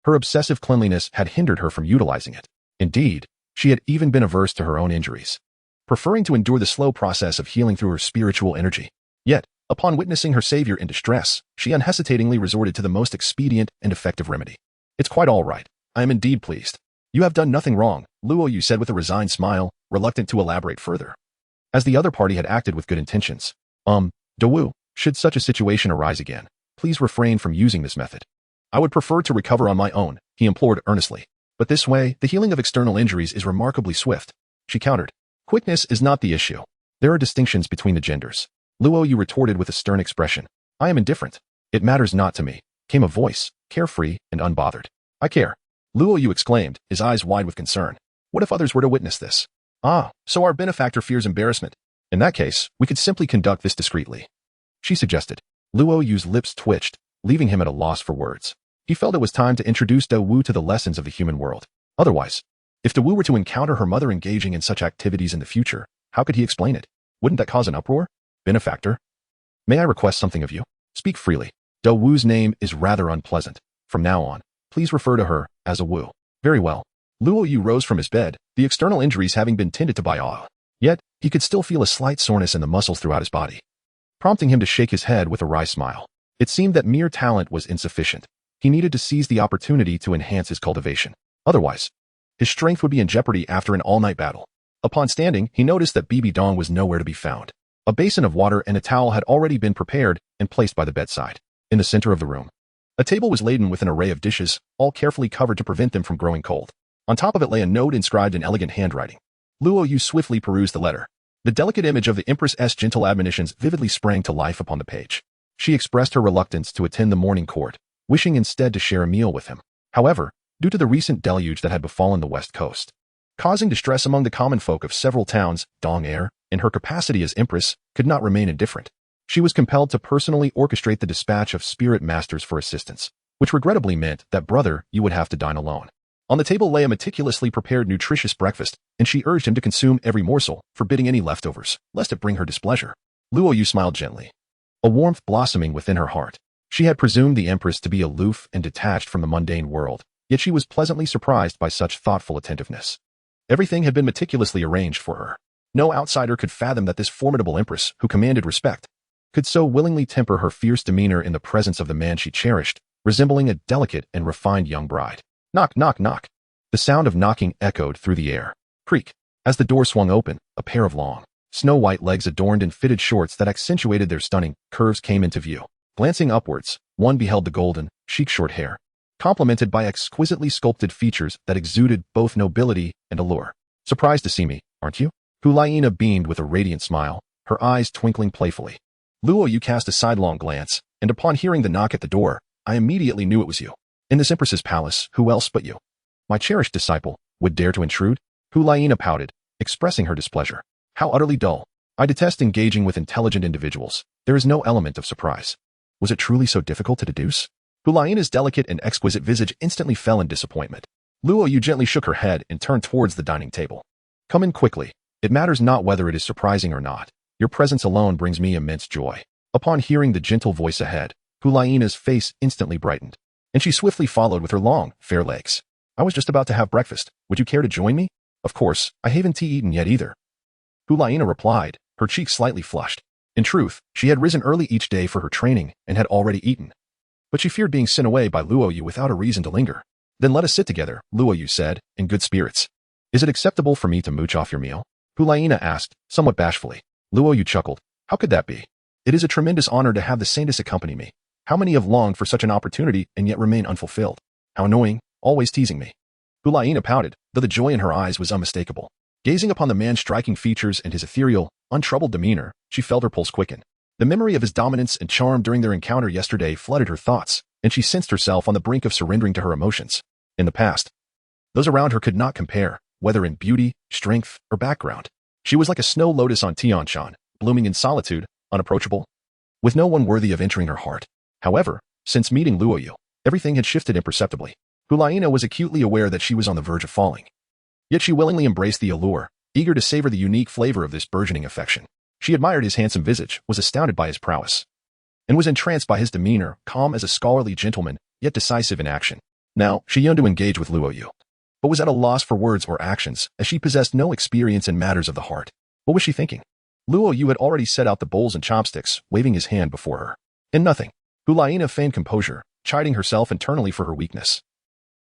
her obsessive cleanliness had hindered her from utilizing it. Indeed, she had even been averse to her own injuries, preferring to endure the slow process of healing through her spiritual energy. Yet, upon witnessing her savior in distress, she unhesitatingly resorted to the most expedient and effective remedy. It's quite all right. I am indeed pleased. You have done nothing wrong, Luo Yu said with a resigned smile, reluctant to elaborate further, as the other party had acted with good intentions. Douluo, should such a situation arise again, please refrain from using this method. I would prefer to recover on my own, he implored earnestly. But this way, the healing of external injuries is remarkably swift. She countered. Quickness is not the issue. There are distinctions between the genders. Luo Yu retorted with a stern expression. I am indifferent. It matters not to me, came a voice, carefree and unbothered. I care. Luo Yu exclaimed, his eyes wide with concern. What if others were to witness this? Ah, so our benefactor fears embarrassment. In that case, we could simply conduct this discreetly, she suggested. Luo Yu's lips twitched, leaving him at a loss for words. He felt it was time to introduce Douluo to the lessons of the human world. Otherwise, if Douluo were to encounter her mother engaging in such activities in the future, how could he explain it? Wouldn't that cause an uproar? Benefactor, may I request something of you? Speak freely. Douluo's name is rather unpleasant. From now on, please refer to her as a Wu. Very well. Luo Yu rose from his bed, the external injuries having been tended to by awe. Yet, he could still feel a slight soreness in the muscles throughout his body, prompting him to shake his head with a wry smile. It seemed that mere talent was insufficient. He needed to seize the opportunity to enhance his cultivation. Otherwise, his strength would be in jeopardy after an all-night battle. Upon standing, he noticed that Bibi Dong was nowhere to be found. A basin of water and a towel had already been prepared and placed by the bedside. In the center of the room, a table was laden with an array of dishes, all carefully covered to prevent them from growing cold. On top of it lay a note inscribed in elegant handwriting. Luo Yu swiftly perused the letter. The delicate image of the Empress's gentle admonitions vividly sprang to life upon the page. She expressed her reluctance to attend the morning court, wishing instead to share a meal with him. However, due to the recent deluge that had befallen the west coast, causing distress among the common folk of several towns, Dong Air, in her capacity as Empress, could not remain indifferent. She was compelled to personally orchestrate the dispatch of spirit masters for assistance, which regrettably meant that brother, you would have to dine alone. On the table lay a meticulously prepared nutritious breakfast, and she urged him to consume every morsel, forbidding any leftovers, lest it bring her displeasure. Luo Yu smiled gently, a warmth blossoming within her heart. She had presumed the Empress to be aloof and detached from the mundane world, yet she was pleasantly surprised by such thoughtful attentiveness. Everything had been meticulously arranged for her. No outsider could fathom that this formidable Empress, who commanded respect, could so willingly temper her fierce demeanor in the presence of the man she cherished, resembling a delicate and refined young bride. Knock, knock, knock. The sound of knocking echoed through the air. Creak. As the door swung open, a pair of long, Snow-white legs adorned in fitted shorts that accentuated their stunning curves came into view. Glancing upwards, one beheld the golden, chic short hair, complemented by exquisitely sculpted features that exuded both nobility and allure. Surprised to see me, aren't you? Gu Yue Na beamed with a radiant smile, her eyes twinkling playfully. Luo Yu cast a sidelong glance, and upon hearing the knock at the door, I immediately knew it was you. In this empress's palace, who else but you? My cherished disciple would dare to intrude? Gu Yue Na pouted, expressing her displeasure. How utterly dull. I detest engaging with intelligent individuals. There is no element of surprise. Was it truly so difficult to deduce? Gu Yue Na's delicate and exquisite visage instantly fell in disappointment. Luo Yu gently shook her head and turned towards the dining table. Come in quickly. It matters not whether it is surprising or not. Your presence alone brings me immense joy. Upon hearing the gentle voice ahead, Gu Yue Na's face instantly brightened, and she swiftly followed with her long, fair legs. I was just about to have breakfast. Would you care to join me? Of course, I haven't tea eaten yet either. Gu Yue Na replied, her cheeks slightly flushed. In truth, she had risen early each day for her training and had already eaten. But she feared being sent away by Luo Yu without a reason to linger. Then let us sit together, Luo Yu said, in good spirits. Is it acceptable for me to mooch off your meal? Gu Yue Na asked, somewhat bashfully. Luo Yu chuckled. How could that be? It is a tremendous honor to have the saintess accompany me. How many have longed for such an opportunity and yet remain unfulfilled? How annoying, always teasing me. Gu Yue Na pouted, though the joy in her eyes was unmistakable. Gazing upon the man's striking features and his ethereal, untroubled demeanor, she felt her pulse quicken. The memory of his dominance and charm during their encounter yesterday flooded her thoughts, and she sensed herself on the brink of surrendering to her emotions. In the past, those around her could not compare, whether in beauty, strength, or background. She was like a snow lotus on Tianshan, blooming in solitude, unapproachable, with no one worthy of entering her heart. However, since meeting Luo Yu, everything had shifted imperceptibly. Gu Yue Na was acutely aware that she was on the verge of falling. Yet she willingly embraced the allure, eager to savor the unique flavor of this burgeoning affection. She admired his handsome visage, was astounded by his prowess, and was entranced by his demeanor, calm as a scholarly gentleman, yet decisive in action. Now, she yearned to engage with Luo Yu, but was at a loss for words or actions, as she possessed no experience in matters of the heart. What was she thinking? Luo Yu had already set out the bowls and chopsticks, waving his hand before her. In nothing. Gu Yue Na feigned composure, chiding herself internally for her weakness,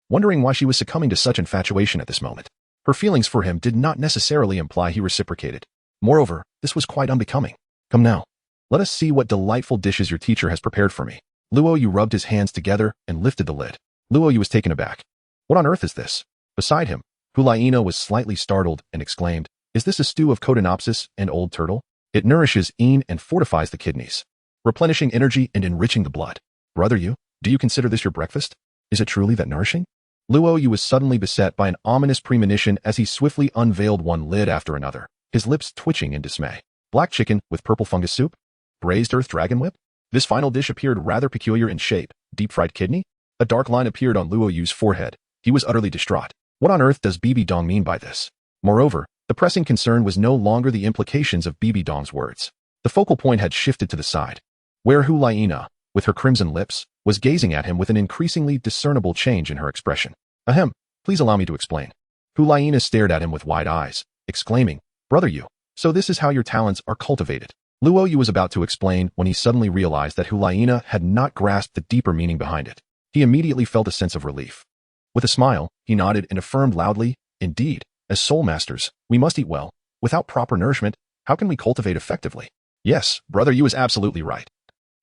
wondering why she was succumbing to such infatuation at this moment. Her feelings for him did not necessarily imply he reciprocated. Moreover, this was quite unbecoming. Come now. Let us see what delightful dishes your teacher has prepared for me. Luo Yu rubbed his hands together and lifted the lid. Luo Yu was taken aback. What on earth is this? Beside him, Gu Yue Na was slightly startled and exclaimed, Is this a stew of Cotinopsis and old turtle? It nourishes and fortifies the kidneys, replenishing energy and enriching the blood. Brother Yu, do you consider this your breakfast? Is it truly that nourishing? Luo Yu was suddenly beset by an ominous premonition as he swiftly unveiled one lid after another, his lips twitching in dismay. Black chicken with purple fungus soup? Braised earth dragon whip? This final dish appeared rather peculiar in shape. Deep-fried kidney? A dark line appeared on Luo Yu's forehead. He was utterly distraught. What on earth does Bibi Dong mean by this? Moreover, the pressing concern was no longer the implications of Bibi Dong's words. The focal point had shifted to the side, where Gu Yue Na, with her crimson lips, was gazing at him with an increasingly discernible change in her expression. Ahem, please allow me to explain. Gu Yue Na stared at him with wide eyes, exclaiming, Brother Yu, so this is how your talents are cultivated. Luo Yu was about to explain when he suddenly realized that Gu Yue Na had not grasped the deeper meaning behind it. He immediately felt a sense of relief. With a smile, he nodded and affirmed loudly, Indeed, as soul masters, we must eat well. Without proper nourishment, how can we cultivate effectively? Yes, Brother Yu is absolutely right.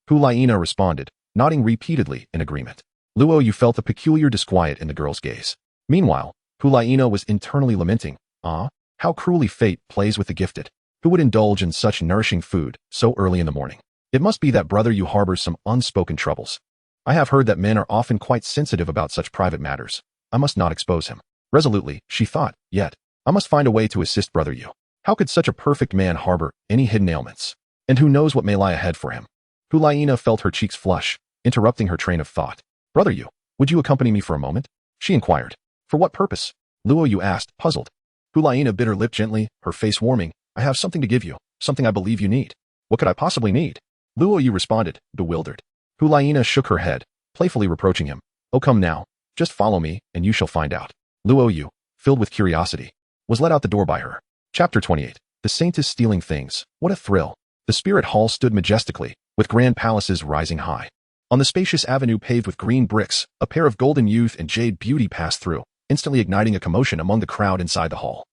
Gu Yue Na responded, nodding repeatedly in agreement. Luo Yu felt a peculiar disquiet in the girl's gaze. Meanwhile, Gu Yue Na was internally lamenting, Ah, how cruelly fate plays with the gifted. Who would indulge in such nourishing food so early in the morning? It must be that Brother Yu harbors some unspoken troubles. I have heard that men are often quite sensitive about such private matters. I must not expose him. Resolutely, she thought, yet, I must find a way to assist Brother Yu. How could such a perfect man harbor any hidden ailments? And who knows what may lie ahead for him? Gu Yue Na felt her cheeks flush, interrupting her train of thought. Brother Yu, would you accompany me for a moment? She inquired. For what purpose? Luo Yu asked, puzzled. Gu Yue Na bit her lip gently, her face warming. I have something to give you, something I believe you need. What could I possibly need? Luo Yu responded, bewildered. Gu Yue Na shook her head, playfully reproaching him. Oh, come now. Just follow me, and you shall find out. Luo Yu, filled with curiosity, was led out the door by her. Chapter 28. The Saintess stealing things. What a thrill. The spirit hall stood majestically, with grand palaces rising high. On the spacious avenue paved with green bricks, a pair of golden youth and jade beauty passed through, instantly igniting a commotion among the crowd inside the hall.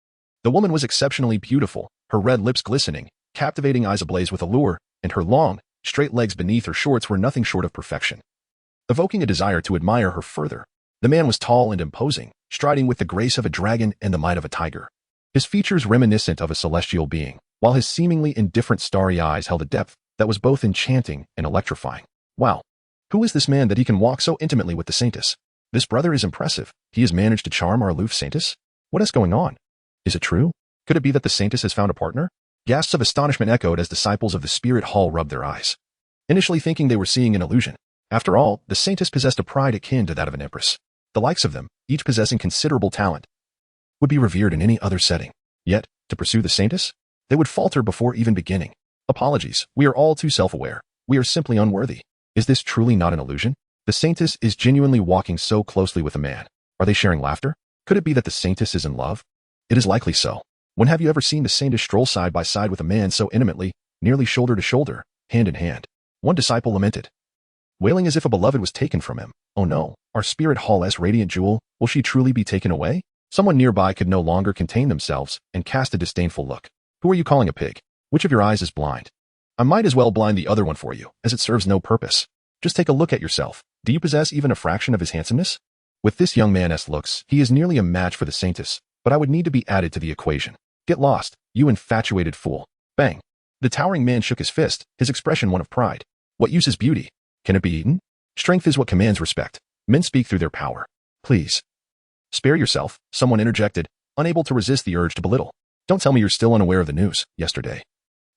The woman was exceptionally beautiful, her red lips glistening, captivating eyes ablaze with allure, and her long, straight legs beneath her shorts were nothing short of perfection, evoking a desire to admire her further. The man was tall and imposing, striding with the grace of a dragon and the might of a tiger. His features reminiscent of a celestial being, while his seemingly indifferent starry eyes held a depth that was both enchanting and electrifying. Wow. Who is this man that he can walk so intimately with the saintess? This brother is impressive. He has managed to charm our aloof saintess? What is going on? Is it true? Could it be that the saintess has found a partner? Gasps of astonishment echoed as disciples of the spirit hall rubbed their eyes, initially thinking they were seeing an illusion. After all, the saintess possessed a pride akin to that of an empress. The likes of them, each possessing considerable talent, would be revered in any other setting. Yet, to pursue the saintess, they would falter before even beginning. Apologies, we are all too self-aware. We are simply unworthy. Is this truly not an illusion? The saintess is genuinely walking so closely with a man. Are they sharing laughter? Could it be that the saintess is in love? It is likely so. When have you ever seen the saintess stroll side by side with a man so intimately, nearly shoulder to shoulder, hand in hand? One disciple lamented, wailing as if a beloved was taken from him. Oh no, our spirit hall's radiant jewel, will she truly be taken away? Someone nearby could no longer contain themselves and cast a disdainful look. Who are you calling a pig? Which of your eyes is blind? I might as well blind the other one for you, as it serves no purpose. Just take a look at yourself. Do you possess even a fraction of his handsomeness? With this young man's looks, he is nearly a match for the saintess, but I would need to be added to the equation. Get lost, you infatuated fool. Bang. The towering man shook his fist, his expression one of pride. What use is beauty? Can it be eaten? Strength is what commands respect. Men speak through their power. Please. Spare yourself, someone interjected, unable to resist the urge to belittle. Don't tell me you're still unaware of the news. Yesterday,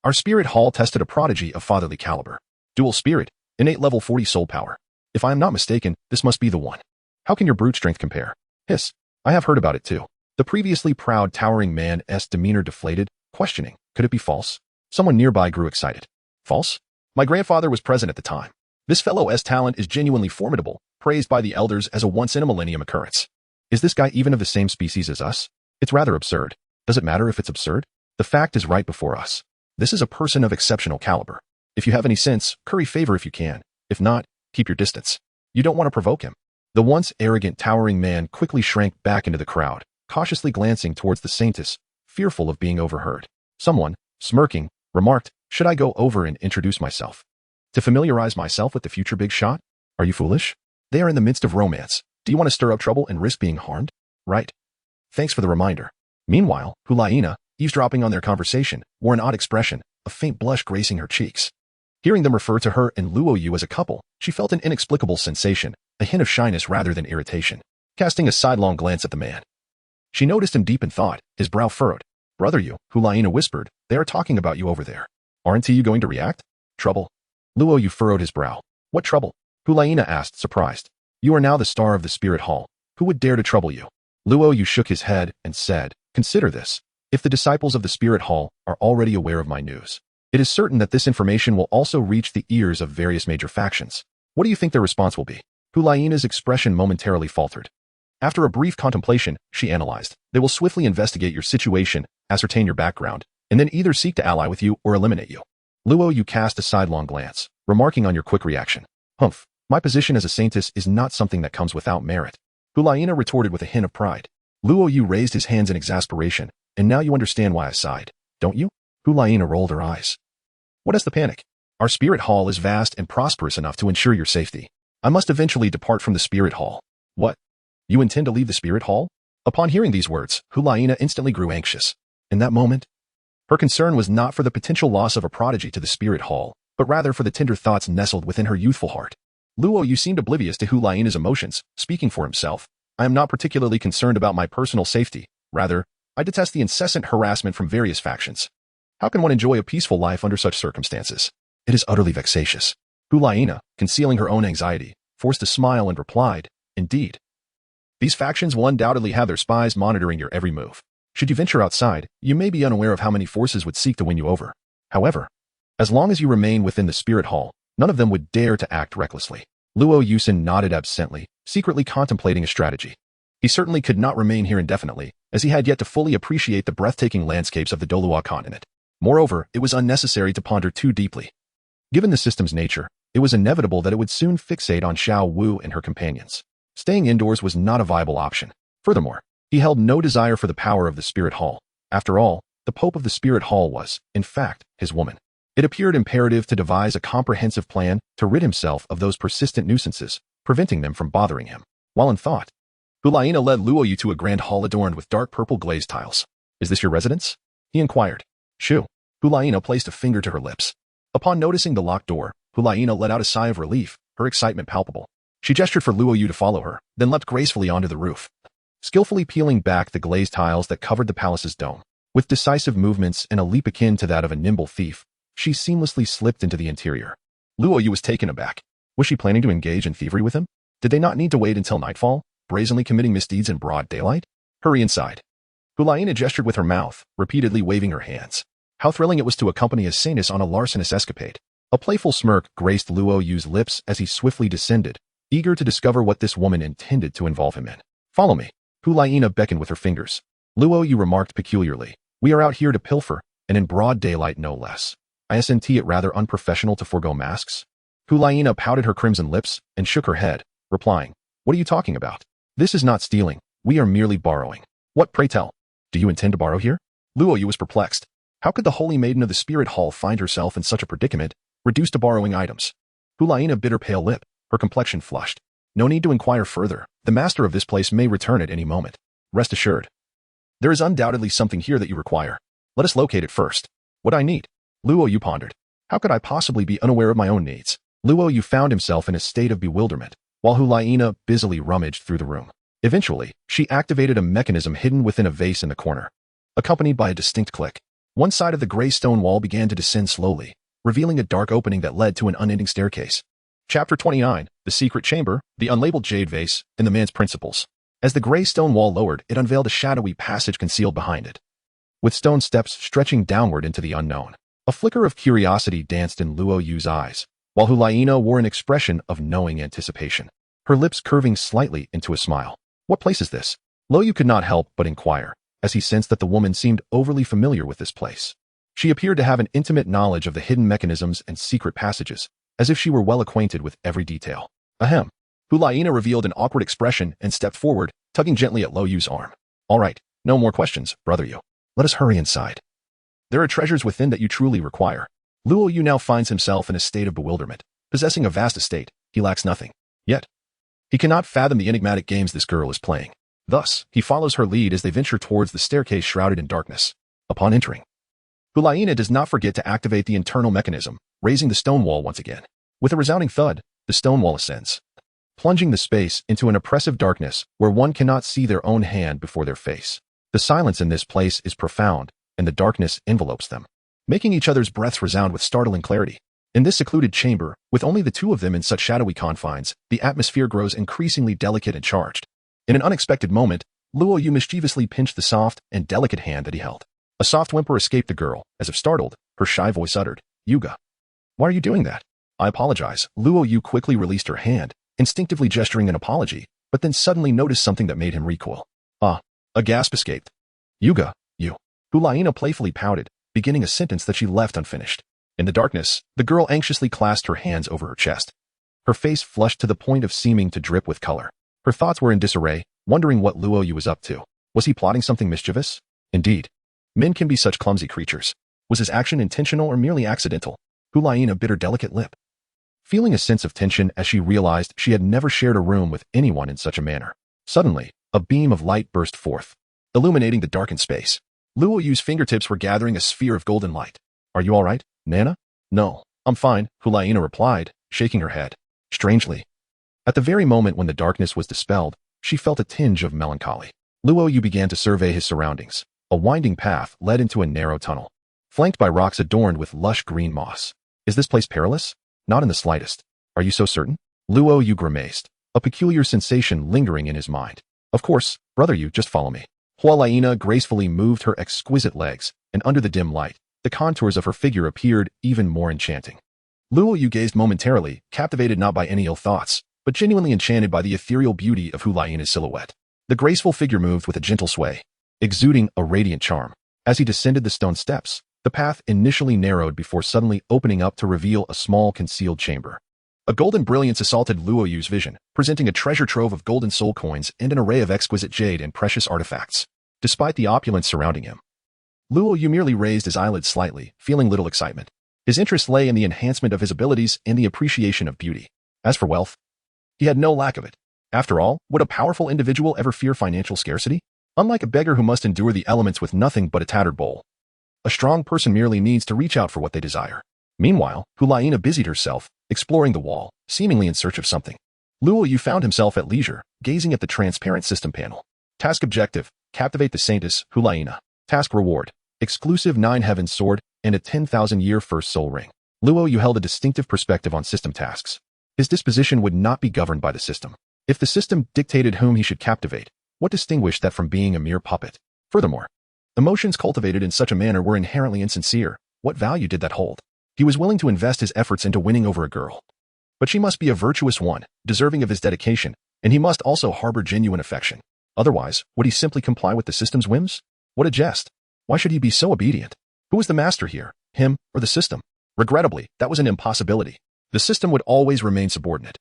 our spirit hall tested a prodigy of fatherly caliber. Dual spirit, innate level 40 soul power. If I am not mistaken, this must be the one. How can your brute strength compare? Hiss. I have heard about it too. The previously proud towering man's demeanor deflated, questioning, could it be false? Someone nearby grew excited. False? My grandfather was present at the time. This fellow's talent is genuinely formidable, praised by the elders as a once-in-a-millennium occurrence. Is this guy even of the same species as us? It's rather absurd. Does it matter if it's absurd? The fact is right before us. This is a person of exceptional caliber. If you have any sense, curry favor if you can. If not, keep your distance. You don't want to provoke him. The once arrogant, towering man quickly shrank back into the crowd, cautiously glancing towards the saintess, fearful of being overheard. Someone, smirking, remarked, should I go over and introduce myself? To familiarize myself with the future big shot? Are you foolish? They are in the midst of romance. Do you want to stir up trouble and risk being harmed? Right. Thanks for the reminder. Meanwhile, Gu Yue Na, eavesdropping on their conversation, wore an odd expression, a faint blush gracing her cheeks. Hearing them refer to her and Luo Yu as a couple, she felt an inexplicable sensation, a hint of shyness rather than irritation. Casting a sidelong glance at the man, she noticed him deep in thought, his brow furrowed. Brother Yu, Gu Yue Na whispered, they are talking about you over there. Aren't you going to react? Trouble? Luo Yu furrowed his brow. What trouble? Gu Yue Na asked, surprised. You are now the star of the spirit hall. Who would dare to trouble you? Luo Yu shook his head and said, consider this. If the disciples of the spirit hall are already aware of my news, it is certain that this information will also reach the ears of various major factions. What do you think their response will be? Gu Yue Na's expression momentarily faltered. After a brief contemplation, she analyzed. They will swiftly investigate your situation, ascertain your background, and then either seek to ally with you or eliminate you. Luo Yu cast a sidelong glance, remarking on your quick reaction. Humph, my position as a saintess is not something that comes without merit. Gu Yue Na retorted with a hint of pride. Luo Yu raised his hands in exasperation, and now you understand why I sighed, don't you? Gu Yue Na rolled her eyes. What is the panic? Our spirit hall is vast and prosperous enough to ensure your safety. I must eventually depart from the spirit hall. What? You intend to leave the spirit hall? Upon hearing these words, Gu Yue Na instantly grew anxious. In that moment, her concern was not for the potential loss of a prodigy to the spirit hall, but rather for the tender thoughts nestled within her youthful heart. Luo Yu seemed oblivious to Gu Yue Na's emotions, speaking for himself. I am not particularly concerned about my personal safety. Rather, I detest the incessant harassment from various factions. How can one enjoy a peaceful life under such circumstances? It is utterly vexatious. Gu Yue Na, concealing her own anxiety, forced a smile and replied, indeed. These factions will undoubtedly have their spies monitoring your every move. Should you venture outside, you may be unaware of how many forces would seek to win you over. However, as long as you remain within the spirit hall, none of them would dare to act recklessly. Luo Yu nodded absently, secretly contemplating a strategy. He certainly could not remain here indefinitely, as he had yet to fully appreciate the breathtaking landscapes of the Douluo continent. Moreover, it was unnecessary to ponder too deeply. Given the system's nature, it was inevitable that it would soon fixate on Xiao Wu and her companions. Staying indoors was not a viable option. Furthermore, he held no desire for the power of the spirit hall. After all, The Pope of the Spirit Hall was, in fact, his woman. It appeared imperative to devise a comprehensive plan to rid himself of those persistent nuisances, preventing them from bothering him. While in thought, Gu Yue Na led Luo Yu to a grand hall adorned with dark purple glazed tiles. "Is this your residence?" he inquired. "Shoo." Gu Yue Na placed a finger to her lips. Upon noticing the locked door, Gu Yue Na let out a sigh of relief, her excitement palpable. She gestured for Luo Yu to follow her, then leapt gracefully onto the roof, skillfully peeling back the glazed tiles that covered the palace's dome. With decisive movements and a leap akin to that of a nimble thief, she seamlessly slipped into the interior. Luo Yu was taken aback. Was she planning to engage in thievery with him? Did they not need to wait until nightfall, brazenly committing misdeeds in broad daylight? Hurry inside. Gu Yue Na gestured with her mouth, repeatedly waving her hands. How thrilling it was to accompany a saintess on a larcenous escapade. A playful smirk graced Luo Yu's lips as he swiftly descended, eager to discover what this woman intended to involve him in. "Follow me." Gu Yue Na beckoned with her fingers. Luo Yu remarked peculiarly, "We are out here to pilfer, and in broad daylight no less. Isn't it rather unprofessional to forego masks?" Gu Yue Na pouted her crimson lips and shook her head, replying, "What are you talking about? This is not stealing, we are merely borrowing." "What, pray tell? Do you intend to borrow here?" Luo Yu was perplexed. How could the holy maiden of the Spirit Hall find herself in such a predicament, reduced to borrowing items? Gu Yue Na bit her pale lip, her complexion flushed. "No need to inquire further. The master of this place may return at any moment. Rest assured. There is undoubtedly something here that you require. Let us locate it first." "What I need?" Luo Yu pondered. "How could I possibly be unaware of my own needs?" Luo Yu found himself in a state of bewilderment, while Gu Yue Na busily rummaged through the room. Eventually, she activated a mechanism hidden within a vase in the corner. Accompanied by a distinct click, one side of the gray stone wall began to descend slowly, revealing a dark opening that led to an unending staircase. Chapter 29, The Secret Chamber, the Unlabeled Jade Vase, and the Man's Principles. As the gray stone wall lowered, it unveiled a shadowy passage concealed behind it, with stone steps stretching downward into the unknown. A flicker of curiosity danced in Luo Yu's eyes, while Gu Yue Na wore an expression of knowing anticipation, her lips curving slightly into a smile. "What place is this?" Luo Yu could not help but inquire, as he sensed that the woman seemed overly familiar with this place. She appeared to have an intimate knowledge of the hidden mechanisms and secret passages, as if she were well acquainted with every detail. "Ahem." Gu Yue Na revealed an awkward expression and stepped forward, tugging gently at Luo Yu's arm. "All right, no more questions, brother Yu. Let us hurry inside. There are treasures within that you truly require." Luo Yu now finds himself in a state of bewilderment. Possessing a vast estate, he lacks nothing. Yet, he cannot fathom the enigmatic games this girl is playing. Thus, he follows her lead as they venture towards the staircase shrouded in darkness. Upon entering, Gu Yue Na does not forget to activate the internal mechanism, raising the stone wall once again. With a resounding thud, the stone wall ascends, plunging the space into an oppressive darkness where one cannot see their own hand before their face. The silence in this place is profound, and the darkness envelopes them, making each other's breaths resound with startling clarity. In this secluded chamber, with only the two of them in such shadowy confines, the atmosphere grows increasingly delicate and charged. In an unexpected moment, Luo Yu mischievously pinched the soft and delicate hand that he held. A soft whimper escaped the girl, as if startled, her shy voice uttered, "Yuga. Why are you doing that?" "I apologize." Luo Yu quickly released her hand, instinctively gesturing an apology, but then suddenly noticed something that made him recoil. "Ah." A gasp escaped. "Yuga, you." Gu Yue Na playfully pouted, beginning a sentence that she left unfinished. In the darkness, the girl anxiously clasped her hands over her chest. Her face flushed to the point of seeming to drip with color. Her thoughts were in disarray, wondering what Luo Yu was up to. Was he plotting something mischievous? Indeed. Men can be such clumsy creatures. Was his action intentional or merely accidental? Gu Yue Na bit her delicate lip, feeling a sense of tension as she realized she had never shared a room with anyone in such a manner. Suddenly, a beam of light burst forth, illuminating the darkened space. Luo Yu's fingertips were gathering a sphere of golden light. "Are you all right, Nana?" "No, I'm fine," Gu Yue Na replied, shaking her head. Strangely, at the very moment when the darkness was dispelled, she felt a tinge of melancholy. Luo Yu began to survey his surroundings. A winding path led into a narrow tunnel, flanked by rocks adorned with lush green moss. "Is this place perilous?" "Not in the slightest." "Are you so certain?" Luo Yu grimaced, a peculiar sensation lingering in his mind. "Of course, brother Yu, just follow me." Gu Yue Na gracefully moved her exquisite legs, and under the dim light, the contours of her figure appeared even more enchanting. Luo Yu gazed momentarily, captivated not by any ill thoughts, but genuinely enchanted by the ethereal beauty of Gu Yue Na's silhouette. The graceful figure moved with a gentle sway, exuding a radiant charm. As he descended the stone steps, the path initially narrowed before suddenly opening up to reveal a small concealed chamber. A golden brilliance assaulted Luo Yu's vision, presenting a treasure trove of golden soul coins and an array of exquisite jade and precious artifacts. Despite the opulence surrounding him, Luo Yu merely raised his eyelids slightly, feeling little excitement. His interest lay in the enhancement of his abilities and the appreciation of beauty. As for wealth, he had no lack of it. After all, would a powerful individual ever fear financial scarcity? Unlike a beggar who must endure the elements with nothing but a tattered bowl, a strong person merely needs to reach out for what they desire. Meanwhile, Gu Yue Na busied herself, exploring the wall, seemingly in search of something. Luo Yu found himself at leisure, gazing at the transparent system panel. Task objective: captivate the saintess, Gu Yue Na. Task reward: exclusive 9 heavens sword and a 10,000-year first soul ring. Luo Yu held a distinctive perspective on system tasks. His disposition would not be governed by the system. If the system dictated whom he should captivate, what distinguished that from being a mere puppet? Furthermore, emotions cultivated in such a manner were inherently insincere. What value did that hold? He was willing to invest his efforts into winning over a girl. But she must be a virtuous one, deserving of his dedication, and he must also harbor genuine affection. Otherwise, would he simply comply with the system's whims? What a jest. Why should he be so obedient? Who was the master here, him or the system? Regrettably, that was an impossibility. The system would always remain subordinate.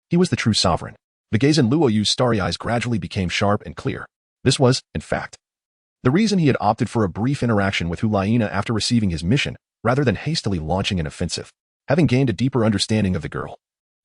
He was the true sovereign. The gaze in Luo Yu's starry eyes gradually became sharp and clear. This was, in fact, the reason he had opted for a brief interaction with Gu Yue Na after receiving his mission, rather than hastily launching an offensive. Having gained a deeper understanding of the girl,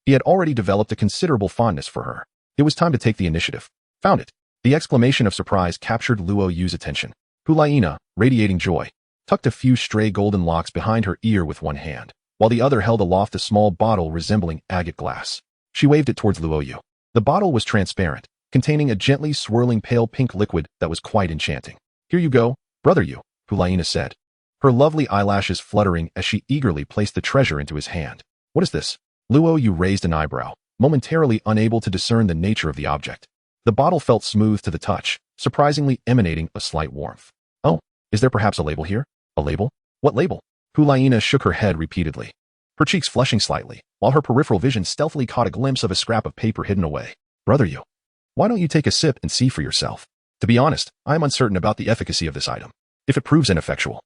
he had already developed a considerable fondness for her. It was time to take the initiative. Found it. The exclamation of surprise captured Luo Yu's attention. Gu Yue Na, radiating joy, tucked a few stray golden locks behind her ear with one hand, while the other held aloft a small bottle resembling agate glass. She waved it towards Luo Yu. The bottle was transparent, containing a gently swirling pale pink liquid that was quite enchanting. Here you go, brother Yu, Gu Yue Na said, her lovely eyelashes fluttering as she eagerly placed the treasure into his hand. What is this? Luo Yu raised an eyebrow, momentarily unable to discern the nature of the object. The bottle felt smooth to the touch, surprisingly emanating a slight warmth. Oh, is there perhaps a label here? A label? What label? Gu Yue Na shook her head repeatedly, her cheeks flushing slightly, while her peripheral vision stealthily caught a glimpse of a scrap of paper hidden away. Brother Yu, why don't you take a sip and see for yourself? To be honest, I am uncertain about the efficacy of this item. If it proves ineffectual,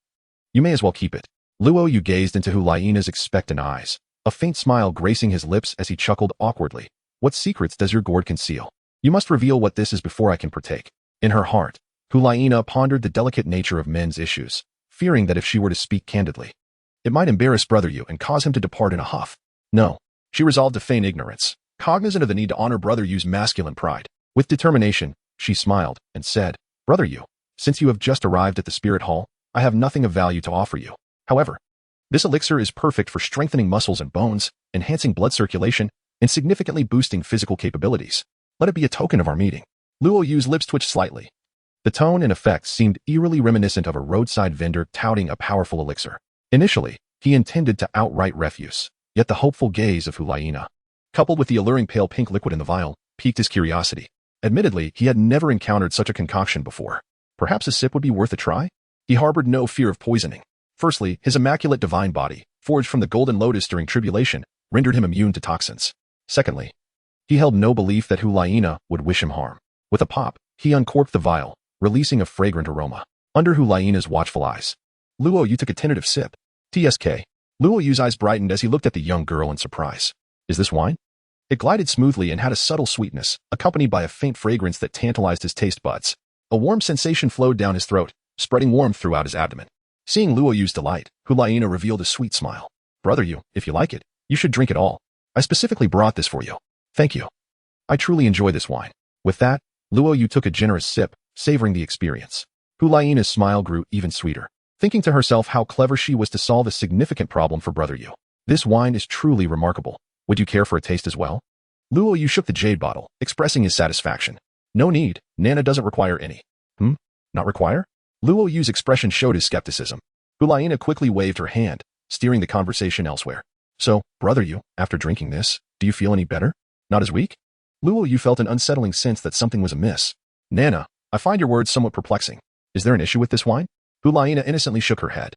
you may as well keep it. Luo Yu gazed into Gu Yue Na's expectant eyes, a faint smile gracing his lips as he chuckled awkwardly. What secrets does your gourd conceal? You must reveal what this is before I can partake. In her heart, Gu Yue Na pondered the delicate nature of men's issues, fearing that if she were to speak candidly, it might embarrass Brother Yu and cause him to depart in a huff. No, she resolved to feign ignorance, cognizant of the need to honor Brother Yu's masculine pride. With determination, she smiled and said, Brother Yu, since you have just arrived at the spirit hall, I have nothing of value to offer you. However, this elixir is perfect for strengthening muscles and bones, enhancing blood circulation, and significantly boosting physical capabilities. Let it be a token of our meeting. Luo Yu's lips twitched slightly. The tone and effects seemed eerily reminiscent of a roadside vendor touting a powerful elixir. Initially, he intended to outright refuse, yet the hopeful gaze of Gu Yue Na, coupled with the alluring pale pink liquid in the vial, piqued his curiosity. Admittedly, he had never encountered such a concoction before. Perhaps a sip would be worth a try? He harbored no fear of poisoning. Firstly, his immaculate divine body, forged from the golden lotus during tribulation, rendered him immune to toxins. Secondly, he held no belief that Gu Yue Na would wish him harm. With a pop, he uncorked the vial, releasing a fragrant aroma. Under Gu Yue Na's watchful eyes, Luo Yu took a tentative sip. TSK. Luo Yu's eyes brightened as he looked at the young girl in surprise. Is this wine? It glided smoothly and had a subtle sweetness, accompanied by a faint fragrance that tantalized his taste buds. A warm sensation flowed down his throat, spreading warmth throughout his abdomen. Seeing Luo Yu's delight, Gu Yue Na revealed a sweet smile. Brother Yu, if you like it, you should drink it all. I specifically brought this for you. Thank you. I truly enjoy this wine. With that, Luo Yu took a generous sip, savoring the experience. Gu Yue Na's smile grew even sweeter, thinking to herself how clever she was to solve a significant problem for Brother Yu. This wine is truly remarkable. Would you care for a taste as well? Luo Yu shook the jade bottle, expressing his satisfaction. No need, Nana doesn't require any. Not require? Luo Yu's expression showed his skepticism. Gu Yue Na quickly waved her hand, steering the conversation elsewhere. So, Brother Yu, after drinking this, do you feel any better? Not as weak? Luo Yu felt an unsettling sense that something was amiss. Nana, I find your words somewhat perplexing. Is there an issue with this wine? Gu Yue Na innocently shook her head.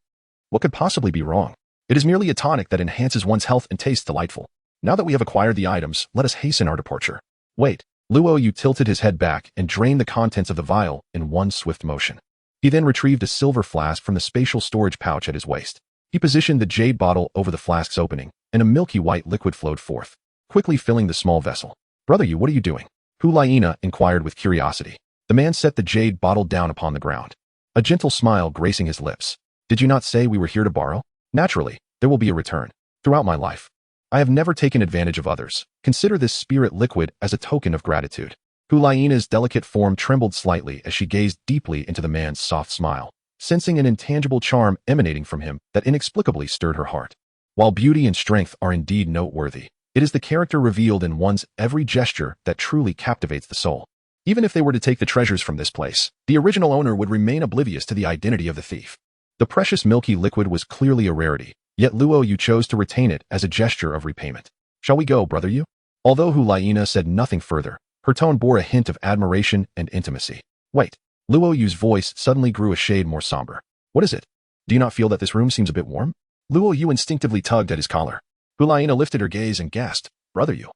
What could possibly be wrong? It is merely a tonic that enhances one's health and tastes delightful. Now that we have acquired the items, let us hasten our departure. Wait. Luo Yu tilted his head back and drained the contents of the vial in one swift motion. He then retrieved a silver flask from the spatial storage pouch at his waist. He positioned the jade bottle over the flask's opening, and a milky white liquid flowed forth, quickly filling the small vessel. Brother Yu, what are you doing? Gu Yue Na inquired with curiosity. The man set the jade bottle down upon the ground. a gentle smile gracing his lips. Did you not say we were here to borrow? Naturally, there will be a return. Throughout my life, I have never taken advantage of others. Consider this spirit liquid as a token of gratitude. Gu Yue Na's delicate form trembled slightly as she gazed deeply into the man's soft smile, sensing an intangible charm emanating from him that inexplicably stirred her heart. While beauty and strength are indeed noteworthy, it is the character revealed in one's every gesture that truly captivates the soul. Even if they were to take the treasures from this place, the original owner would remain oblivious to the identity of the thief. The precious milky liquid was clearly a rarity, yet Luo Yu chose to retain it as a gesture of repayment. Shall we go, brother Yu? Although Gu Yue Na said nothing further, her tone bore a hint of admiration and intimacy. Wait. Luo Yu's voice suddenly grew a shade more somber. What is it? Do you not feel that this room seems a bit warm? Luo Yu instinctively tugged at his collar. Gu Yue Na lifted her gaze and gasped. Brother Yu,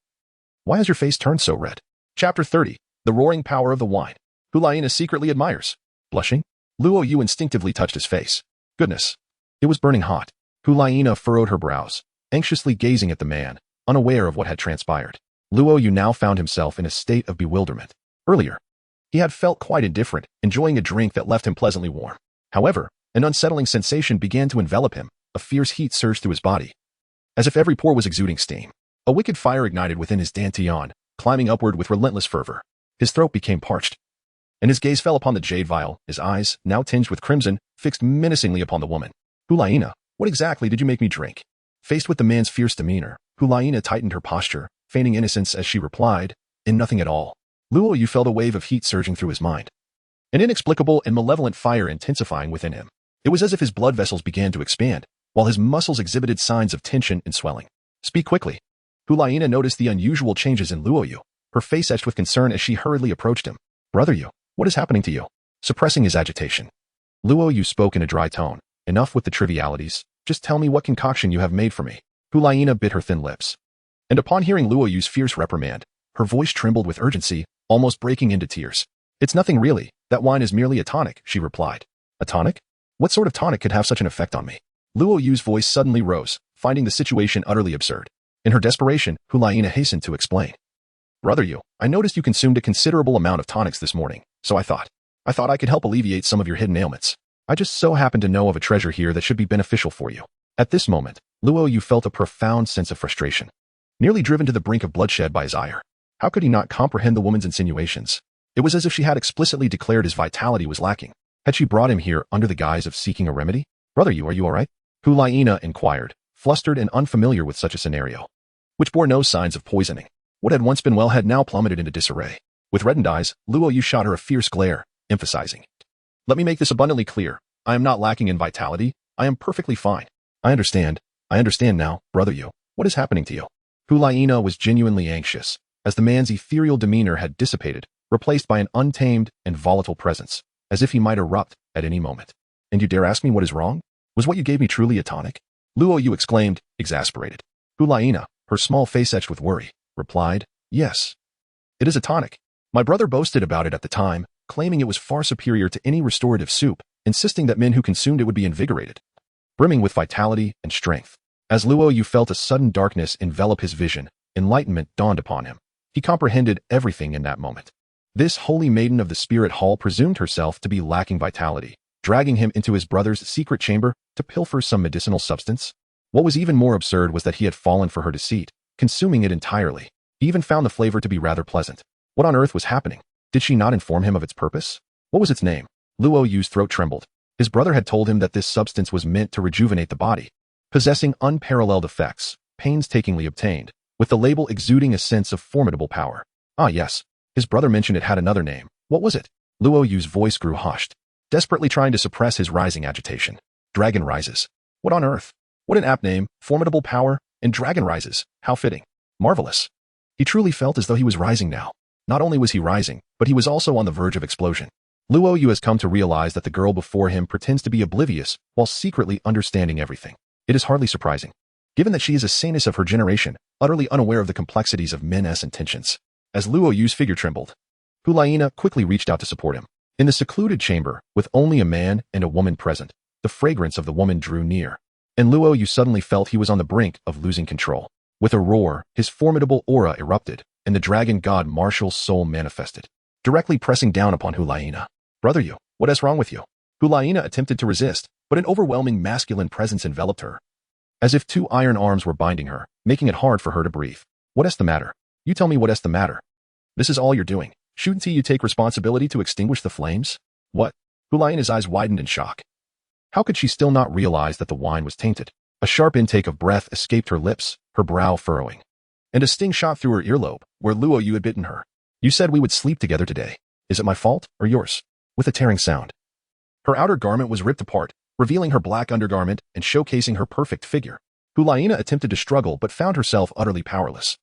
why has your face turned so red? Chapter 30. The roaring power of the wine. Gu Yue Na secretly admires. Blushing? Luo Yu instinctively touched his face. Goodness. It was burning hot. Gu Yue Na furrowed her brows, anxiously gazing at the man, unaware of what had transpired. Luo Yu now found himself in a state of bewilderment. Earlier, he had felt quite indifferent, enjoying a drink that left him pleasantly warm. However, an unsettling sensation began to envelop him. A fierce heat surged through his body, as if every pore was exuding steam. A wicked fire ignited within his dantian, climbing upward with relentless fervor. His throat became parched, and his gaze fell upon the jade vial, his eyes, now tinged with crimson, fixed menacingly upon the woman. Gu Yue Na, what exactly did you make me drink? Faced with the man's fierce demeanor, Gu Yue Na tightened her posture, feigning innocence as she replied, in nothing at all. Luo Yu felt a wave of heat surging through his mind, an inexplicable and malevolent fire intensifying within him. It was as if his blood vessels began to expand, while his muscles exhibited signs of tension and swelling. Speak quickly. Gu Yue Na noticed the unusual changes in Luo Yu, her face etched with concern as she hurriedly approached him. Brother Yu, what is happening to you? Suppressing his agitation, Luo Yu spoke in a dry tone. Enough with the trivialities. Just tell me what concoction you have made for me. Gu Yue Na bit her thin lips, and upon hearing Luo Yu's fierce reprimand, her voice trembled with urgency, almost breaking into tears. It's nothing really. That wine is merely a tonic, she replied. A tonic? What sort of tonic could have such an effect on me? Luo Yu's voice suddenly rose, finding the situation utterly absurd. In her desperation, Gu Yue Na hastened to explain. Brother Yu, I noticed you consumed a considerable amount of tonics this morning, so I thought I could help alleviate some of your hidden ailments. I just so happen to know of a treasure here that should be beneficial for you. At this moment, Luo Yu felt a profound sense of frustration, nearly driven to the brink of bloodshed by his ire. How could he not comprehend the woman's insinuations? It was as if she had explicitly declared his vitality was lacking. Had she brought him here under the guise of seeking a remedy? Brother Yu, are you all right? Gu Yue Na inquired, flustered and unfamiliar with such a scenario, which bore no signs of poisoning. What had once been well had now plummeted into disarray. With reddened eyes, Luo Yu shot her a fierce glare, emphasizing. Let me make this abundantly clear. I am not lacking in vitality. I am perfectly fine. I understand now, brother Yu. What is happening to you? Gu Yue Na was genuinely anxious, as the man's ethereal demeanor had dissipated, replaced by an untamed and volatile presence, as if he might erupt at any moment. And you dare ask me what is wrong? Was what you gave me truly a tonic? Luo Yu exclaimed, exasperated. Gu Yue Na, her small face etched with worry, replied, yes. It is a tonic. My brother boasted about it at the time, claiming it was far superior to any restorative soup, insisting that men who consumed it would be invigorated, brimming with vitality and strength. As Luo Yu felt a sudden darkness envelop his vision, enlightenment dawned upon him. He comprehended everything in that moment. This holy maiden of the spirit hall presumed herself to be lacking vitality, dragging him into his brother's secret chamber to pilfer some medicinal substance. What was even more absurd was that he had fallen for her deceit, consuming it entirely. He even found the flavor to be rather pleasant. What on earth was happening? Did she not inform him of its purpose? What was its name? Luo Yu's throat trembled. His brother had told him that this substance was meant to rejuvenate the body, possessing unparalleled effects, painstakingly obtained, with the label exuding a sense of formidable power. Ah yes, his brother mentioned it had another name. What was it? Luo Yu's voice grew hushed, desperately trying to suppress his rising agitation. Dragon Rises. What on earth? What an apt name, formidable power, and Dragon Rises. How fitting. Marvelous. He truly felt as though he was rising now. Not only was he rising, but he was also on the verge of explosion. Luo Yu has come to realize that the girl before him pretends to be oblivious while secretly understanding everything. It is hardly surprising, given that she is a saintess of her generation, utterly unaware of the complexities of men's intentions. As Luo Yu's figure trembled, Gu Yue Na quickly reached out to support him. In the secluded chamber, with only a man and a woman present, the fragrance of the woman drew near, and Luo Yu suddenly felt he was on the brink of losing control. With a roar, his formidable aura erupted, and the dragon god Martial's soul manifested, directly pressing down upon Gu Yue Na. Brother Yu, what is wrong with you? Hu attempted to resist, but an overwhelming masculine presence enveloped her, as if two iron arms were binding her, making it hard for her to breathe. What's the matter? You tell me what's the matter. This is all you're doing. Shouldn't you take responsibility to extinguish the flames? What? Hu eyes widened in shock. How could she still not realize that the wine was tainted? A sharp intake of breath escaped her lips, her brow furrowing, and a sting shot through her earlobe, where Luo Yu had bitten her. You said we would sleep together today. Is it my fault, or yours? With a tearing sound. Her outer garment was ripped apart, revealing her black undergarment and showcasing her perfect figure. Hu attempted to struggle but found herself utterly powerless.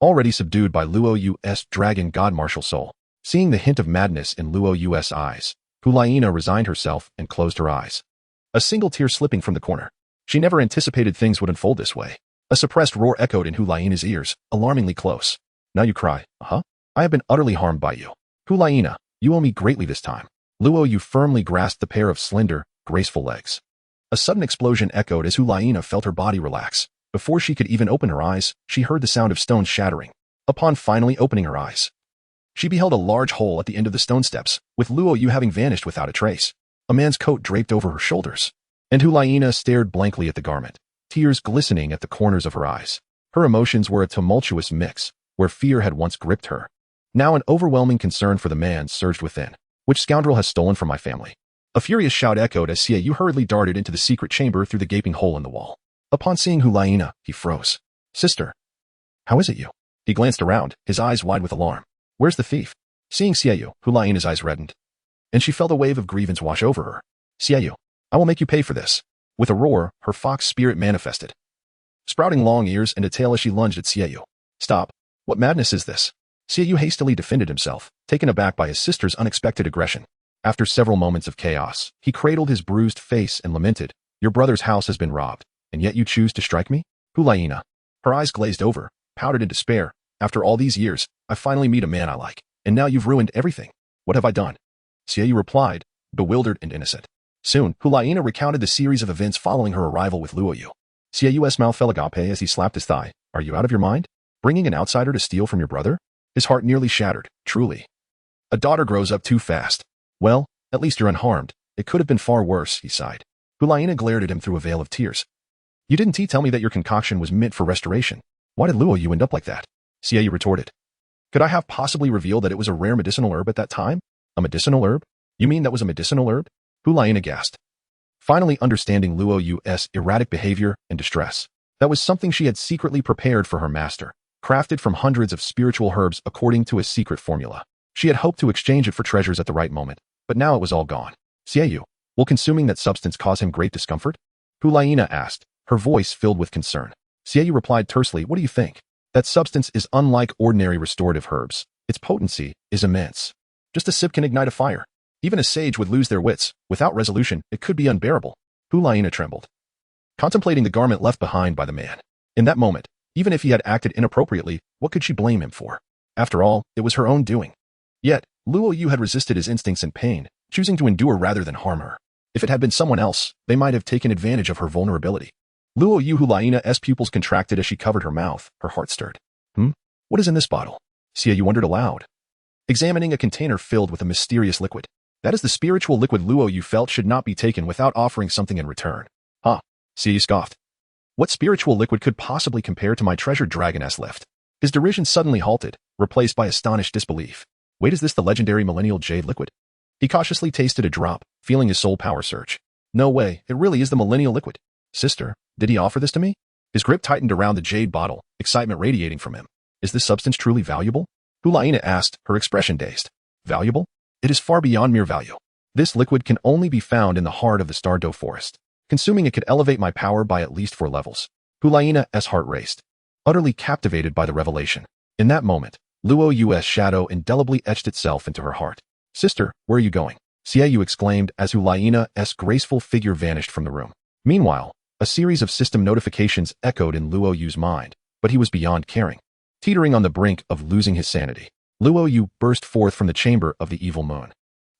Already subdued by Luo Yu's dragon god martial soul, seeing the hint of madness in Luo Yu's eyes, Hu resigned herself and closed her eyes. A single tear slipping from the corner. She never anticipated things would unfold this way. A suppressed roar echoed in Hu ears, alarmingly close. Now you cry, huh? I have been utterly harmed by you. Hu you owe me greatly this time. Luo Yu firmly grasped the pair of slender, graceful legs. A sudden explosion echoed as Hu felt her body relax. Before she could even open her eyes, she heard the sound of stones shattering. Upon finally opening her eyes, she beheld a large hole at the end of the stone steps, with Luo Yu having vanished without a trace. A man's coat draped over her shoulders, and Hu stared blankly at the garment, tears glistening at the corners of her eyes. Her emotions were a tumultuous mix, where fear had once gripped her. Now an overwhelming concern for the man surged within. Which scoundrel has stolen from my family? A furious shout echoed as Yu hurriedly darted into the secret chamber through the gaping hole in the wall. Upon seeing Hu he froze. Sister. How is it you? He glanced around, his eyes wide with alarm. Where's the thief? Seeing Yu, Hu eyes reddened, and she felt a wave of grievance wash over her. Yu, I will make you pay for this. With a roar, her fox spirit manifested, sprouting long ears and a tail as she lunged at Yu. Stop. What madness is this? Yu hastily defended himself, taken aback by his sister's unexpected aggression. After several moments of chaos, he cradled his bruised face and lamented, Your brother's house has been robbed, and yet you choose to strike me? Hu her eyes glazed over, pouted in despair. After all these years, I finally meet a man I like, and now you've ruined everything. What have I done? Yu replied, bewildered and innocent. Soon, Hu recounted the series of events following her arrival with Luo Yu. Yu's mouth fell agape as he slapped his thigh. Are you out of your mind? Bringing an outsider to steal from your brother? His heart nearly shattered, truly. A daughter grows up too fast. Well, at least you're unharmed. It could have been far worse, he sighed. Hu glared at him through a veil of tears. You didn't tell me that your concoction was meant for restoration. Why did Luo Yu end up like that? Yu retorted. Could I have possibly revealed that it was a rare medicinal herb at that time? A medicinal herb? You mean that was a medicinal herb? Hu gasped, finally understanding Luo Yu's erratic behavior and distress. That was something she had secretly prepared for her master, crafted from hundreds of spiritual herbs according to a secret formula. She had hoped to exchange it for treasures at the right moment, but now it was all gone. Yu, will consuming that substance cause him great discomfort? Hu asked, her voice filled with concern. Yu replied tersely, What do you think? That substance is unlike ordinary restorative herbs. Its potency is immense. Just a sip can ignite a fire. Even a sage would lose their wits. Without resolution, it could be unbearable. Hu trembled, contemplating the garment left behind by the man. In that moment, even if he had acted inappropriately, what could she blame him for? After all, it was her own doing. Yet, Luo Yu had resisted his instincts in pain, choosing to endure rather than harm her. If it had been someone else, they might have taken advantage of her vulnerability. Luo Yu's pupils contracted as she covered her mouth, her heart stirred. What is in this bottle? Yu wondered aloud, examining a container filled with a mysterious liquid. That is the spiritual liquid Luo Yu felt should not be taken without offering something in return. Huh? Yu scoffed. What spiritual liquid could possibly compare to my treasured dragoness lift? His derision suddenly halted, replaced by astonished disbelief. Wait, is this the legendary millennial jade liquid? He cautiously tasted a drop, feeling his soul power surge. No way, it really is the millennial liquid. Sister, did he offer this to me? His grip tightened around the jade bottle, excitement radiating from him. Is this substance truly valuable? Hu asked, her expression dazed. Valuable? It is far beyond mere value. This liquid can only be found in the heart of the Stardow forest. Consuming it could elevate my power by at least 4 levels. Hu's heart raced, utterly captivated by the revelation. In that moment, Luo Yu's shadow indelibly etched itself into her heart. Sister, where are you going? Yu exclaimed as Hu's graceful figure vanished from the room. Meanwhile, a series of system notifications echoed in Luo Yu's mind, but he was beyond caring. Teetering on the brink of losing his sanity, Luo Yu burst forth from the chamber of the evil moon,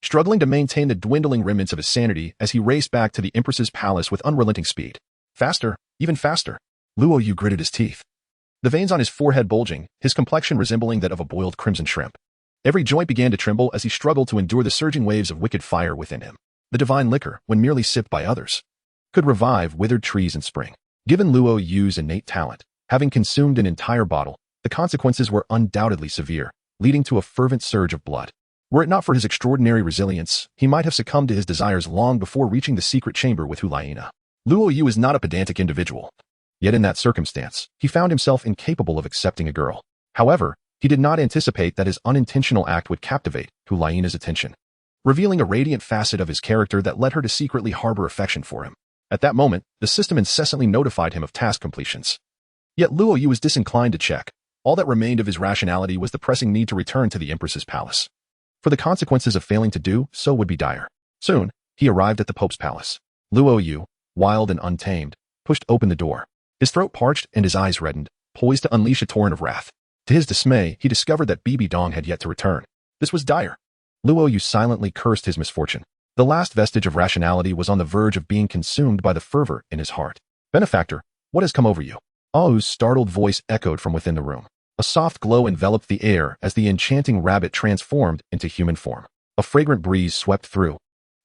struggling to maintain the dwindling remnants of his sanity as he raced back to the Empress's palace with unrelenting speed. Faster, even faster. Luo Yu gritted his teeth, the veins on his forehead bulging, his complexion resembling that of a boiled crimson shrimp. Every joint began to tremble as he struggled to endure the surging waves of wicked fire within him. The divine liquor, when merely sipped by others, could revive withered trees in spring. Given Luo Yu's innate talent, having consumed an entire bottle, the consequences were undoubtedly severe, leading to a fervent surge of blood. Were it not for his extraordinary resilience, he might have succumbed to his desires long before reaching the secret chamber with Gu Yue Na. Luo Yu is not a pedantic individual. Yet in that circumstance, he found himself incapable of accepting a girl. However, he did not anticipate that his unintentional act would captivate Gu Yue Na's attention, revealing a radiant facet of his character that led her to secretly harbor affection for him. At that moment, the system incessantly notified him of task completions. Yet Luo Yu was disinclined to check. All that remained of his rationality was the pressing need to return to the Empress's palace. For the consequences of failing to do so would be dire. Soon, he arrived at the Pope's palace. Luo Yu, wild and untamed, pushed open the door. His throat parched and his eyes reddened, poised to unleash a torrent of wrath. To his dismay, he discovered that Bibi Dong had yet to return. This was dire. Luo Yu silently cursed his misfortune. The last vestige of rationality was on the verge of being consumed by the fervor in his heart. Benefactor, what has come over you? Ao's startled voice echoed from within the room. A soft glow enveloped the air as the enchanting rabbit transformed into human form. A fragrant breeze swept through,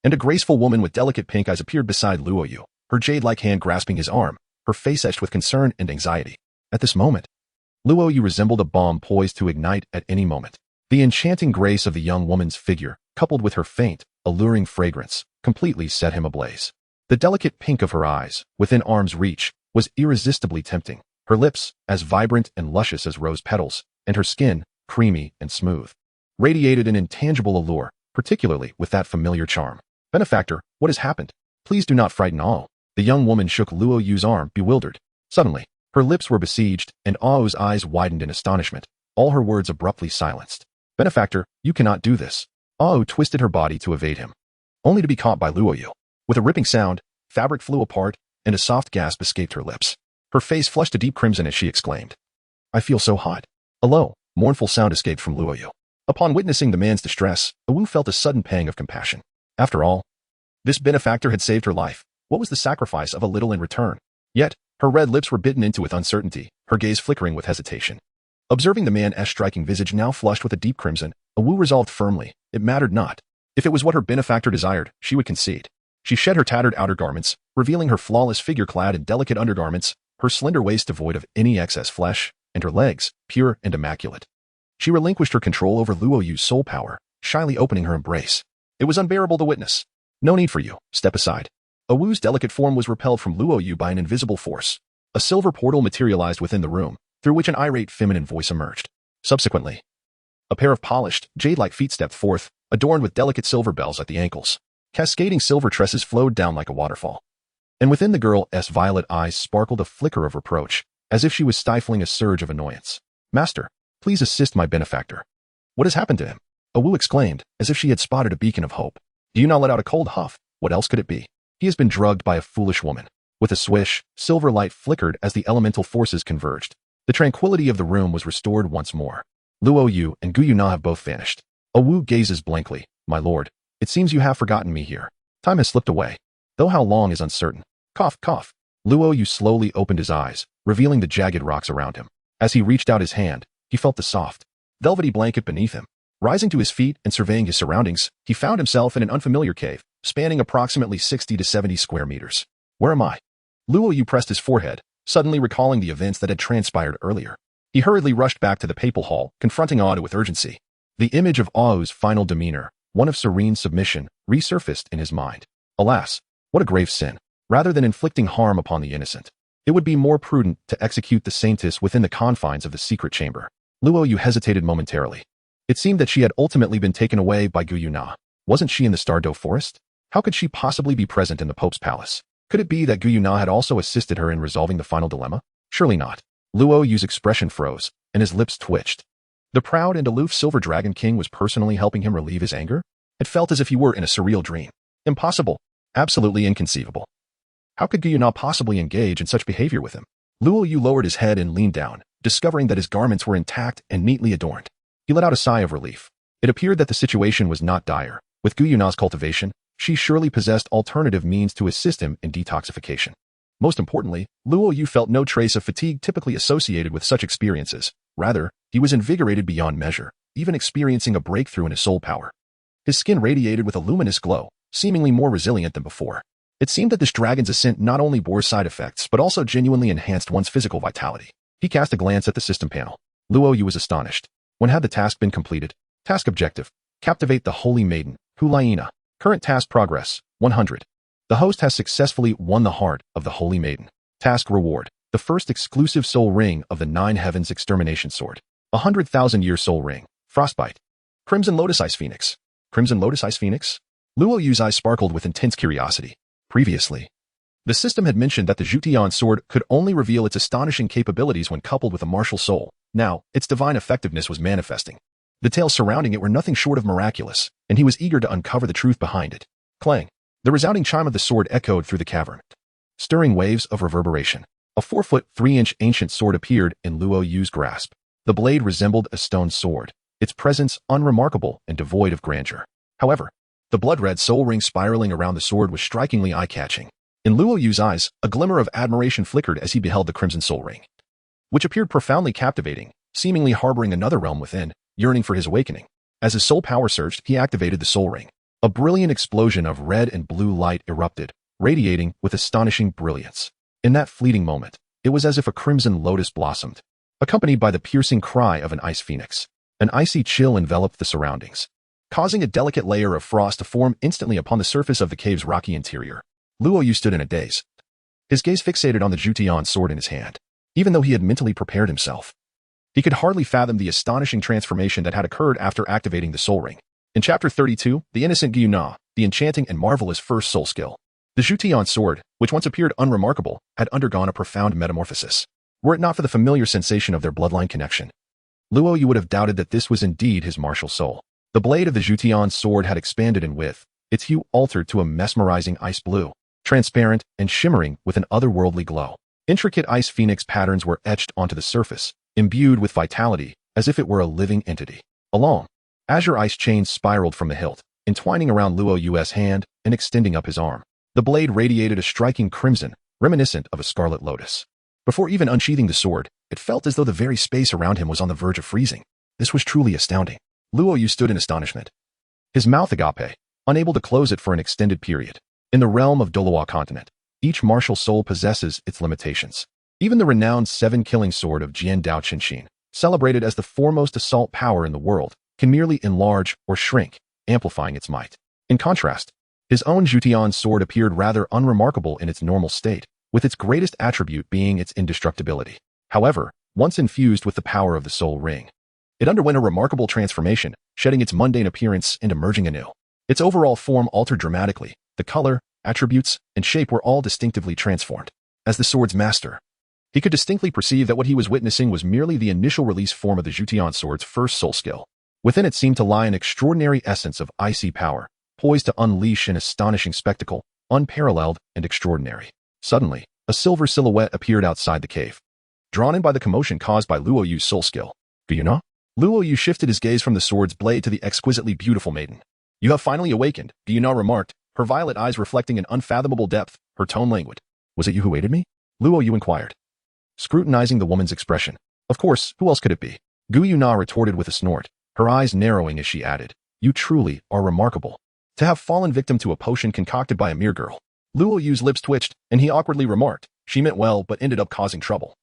and a graceful woman with delicate pink eyes appeared beside Luo Yu, her jade-like hand grasping his arm, her face etched with concern and anxiety. At this moment, Luo Yu resembled a bomb poised to ignite at any moment. The enchanting grace of the young woman's figure, coupled with her faint, alluring fragrance, completely set him ablaze. The delicate pink of her eyes, within arm's reach, was irresistibly tempting. Her lips, as vibrant and luscious as rose petals, and her skin, creamy and smooth, radiated an intangible allure, particularly with that familiar charm. Benefactor, what has happened? Please do not frighten Ao. The young woman shook Luo Yu's arm, bewildered. Suddenly, her lips were besieged, and Ao's eyes widened in astonishment, all her words abruptly silenced. Benefactor, you cannot do this. Ao twisted her body to evade him, only to be caught by Luo Yu. With a ripping sound, fabric flew apart, and a soft gasp escaped her lips. Her face flushed a deep crimson as she exclaimed, I feel so hot. A low, mournful sound escaped from Luo Yu. Upon witnessing the man's distress, Wu felt a sudden pang of compassion. After all, this benefactor had saved her life. What was the sacrifice of a little in return? Yet, her red lips were bitten into with uncertainty, her gaze flickering with hesitation. Observing the man's striking visage now flushed with a deep crimson, Wu resolved firmly, it mattered not. If it was what her benefactor desired, she would concede. She shed her tattered outer garments, revealing her flawless figure clad in delicate undergarments, her slender waist devoid of any excess flesh, and her legs, pure and immaculate. She relinquished her control over Luo Yu's soul power, shyly opening her embrace. It was unbearable to witness. No need for you, step aside. Wu's delicate form was repelled from Luo Yu by an invisible force. A silver portal materialized within the room, through which an irate feminine voice emerged. Subsequently, a pair of polished, jade-like feet stepped forth, adorned with delicate silver bells at the ankles. Cascading silver tresses flowed down like a waterfall. And within the girl's violet eyes sparkled a flicker of reproach, as if she was stifling a surge of annoyance. Master, please assist my benefactor. What has happened to him? Wu exclaimed, as if she had spotted a beacon of hope. Do you not let out a cold huff? What else could it be? He has been drugged by a foolish woman. With a swish, silver light flickered as the elemental forces converged. The tranquility of the room was restored once more. Luo Yu and Gu Yue Na have both vanished. Wu gazes blankly. My lord, it seems you have forgotten me here. Time has slipped away, though how long is uncertain. Cough, cough. Luo Yu slowly opened his eyes, revealing the jagged rocks around him. As he reached out his hand, he felt the soft, velvety blanket beneath him. Rising to his feet and surveying his surroundings, he found himself in an unfamiliar cave, spanning approximately 60 to 70 square meters. Where am I? Luo Yu pressed his forehead, suddenly recalling the events that had transpired earlier. He hurriedly rushed back to the papal hall, confronting Ao with urgency. The image of Ao's final demeanor, one of serene submission, resurfaced in his mind. Alas, what a grave sin. Rather than inflicting harm upon the innocent, it would be more prudent to execute the saintess within the confines of the secret chamber. Luo Yu hesitated momentarily. It seemed that she had ultimately been taken away by Gu Yue Na. Wasn't she in the Stardow forest? How could she possibly be present in the Pope's palace? Could it be that Gu Yue Na had also assisted her in resolving the final dilemma? Surely not. Luo Yu's expression froze, and his lips twitched. The proud and aloof Silver Dragon King was personally helping him relieve his anger? It felt as if he were in a surreal dream. Impossible. Absolutely inconceivable. How could Gu Yue Na possibly engage in such behavior with him? Luo Yu lowered his head and leaned down, discovering that his garments were intact and neatly adorned. He let out a sigh of relief. It appeared that the situation was not dire. With Gu Yue Na's cultivation, she surely possessed alternative means to assist him in detoxification. Most importantly, Luo Yu felt no trace of fatigue typically associated with such experiences. Rather, he was invigorated beyond measure, even experiencing a breakthrough in his soul power. His skin radiated with a luminous glow, seemingly more resilient than before. It seemed that this dragon's ascent not only bore side effects, but also genuinely enhanced one's physical vitality. He cast a glance at the system panel. Luo Yu was astonished. When had the task been completed? Task objective: captivate the holy maiden, Gu Yue Na. Current task progress, 100. The host has successfully won the heart of the holy maiden. Task reward: the first exclusive soul ring of the 9 Heavens extermination sword. 100,000-year soul ring, frostbite. Crimson Lotus Ice Phoenix. Crimson Lotus Ice Phoenix? Luo Yu's eyes sparkled with intense curiosity. Previously, the system had mentioned that the Zhuqiang sword could only reveal its astonishing capabilities when coupled with a martial soul. Now, its divine effectiveness was manifesting. The tales surrounding it were nothing short of miraculous, and he was eager to uncover the truth behind it. Clang! The resounding chime of the sword echoed through the cavern, stirring waves of reverberation. A 4-foot 3-inch ancient sword appeared in Luo Yu's grasp. The blade resembled a stone sword, its presence unremarkable and devoid of grandeur. However, the blood-red soul ring spiraling around the sword was strikingly eye-catching. In Luo Yu's eyes, a glimmer of admiration flickered as he beheld the crimson soul ring, which appeared profoundly captivating, seemingly harboring another realm within, yearning for his awakening. As his soul power surged, he activated the soul ring. A brilliant explosion of red and blue light erupted, radiating with astonishing brilliance. In that fleeting moment, it was as if a crimson lotus blossomed, accompanied by the piercing cry of an ice phoenix. An icy chill enveloped the surroundings, causing a delicate layer of frost to form instantly upon the surface of the cave's rocky interior. Luo Yu stood in a daze, his gaze fixated on the Zhuqiang sword in his hand. Even though he had mentally prepared himself, he could hardly fathom the astonishing transformation that had occurred after activating the soul ring. In Chapter 32, The Innocent Gu Yue Na, the enchanting and marvelous first soul skill. The Zhuqiang sword, which once appeared unremarkable, had undergone a profound metamorphosis. Were it not for the familiar sensation of their bloodline connection, Luo Yu would have doubted that this was indeed his martial soul. The blade of the Zhuqiang sword had expanded in width, its hue altered to a mesmerizing ice blue, transparent and shimmering with an otherworldly glow. Intricate ice phoenix patterns were etched onto the surface, imbued with vitality, as if it were a living entity. A long, azure ice chain spiraled from the hilt, entwining around Luo Yu's hand and extending up his arm. The blade radiated a striking crimson, reminiscent of a scarlet lotus. Before even unsheathing the sword, it felt as though the very space around him was on the verge of freezing. This was truly astounding. Luo Yu stood in astonishment, his mouth agape, unable to close it for an extended period. In the realm of Douluo continent, each martial soul possesses its limitations. Even the renowned 7-killing sword of Jian Dao Qinshin, celebrated as the foremost assault power in the world, can merely enlarge or shrink, amplifying its might. In contrast, his own Zhuqiang sword appeared rather unremarkable in its normal state, with its greatest attribute being its indestructibility. However, once infused with the power of the soul ring, it underwent a remarkable transformation, shedding its mundane appearance and emerging anew. Its overall form altered dramatically. The color, attributes, and shape were all distinctively transformed. As the sword's master, he could distinctly perceive that what he was witnessing was merely the initial release form of the Zhuqiang sword's first soul skill. Within it seemed to lie an extraordinary essence of icy power, poised to unleash an astonishing spectacle, unparalleled and extraordinary. Suddenly, a silver silhouette appeared outside the cave, drawn in by the commotion caused by Luo Yu's soul skill. Gu Yue Na? Luo Yu shifted his gaze from the sword's blade to the exquisitely beautiful maiden. You have finally awakened, Gu Yue Na remarked, her violet eyes reflecting an unfathomable depth, her tone languid. Was it you who aided me? Luo Yu inquired, scrutinizing the woman's expression. Of course, who else could it be? Gu Yue Na retorted with a snort, her eyes narrowing as she added, You truly are remarkable. To have fallen victim to a potion concocted by a mere girl. Luo Yu's lips twitched, and he awkwardly remarked, She meant well but ended up causing trouble.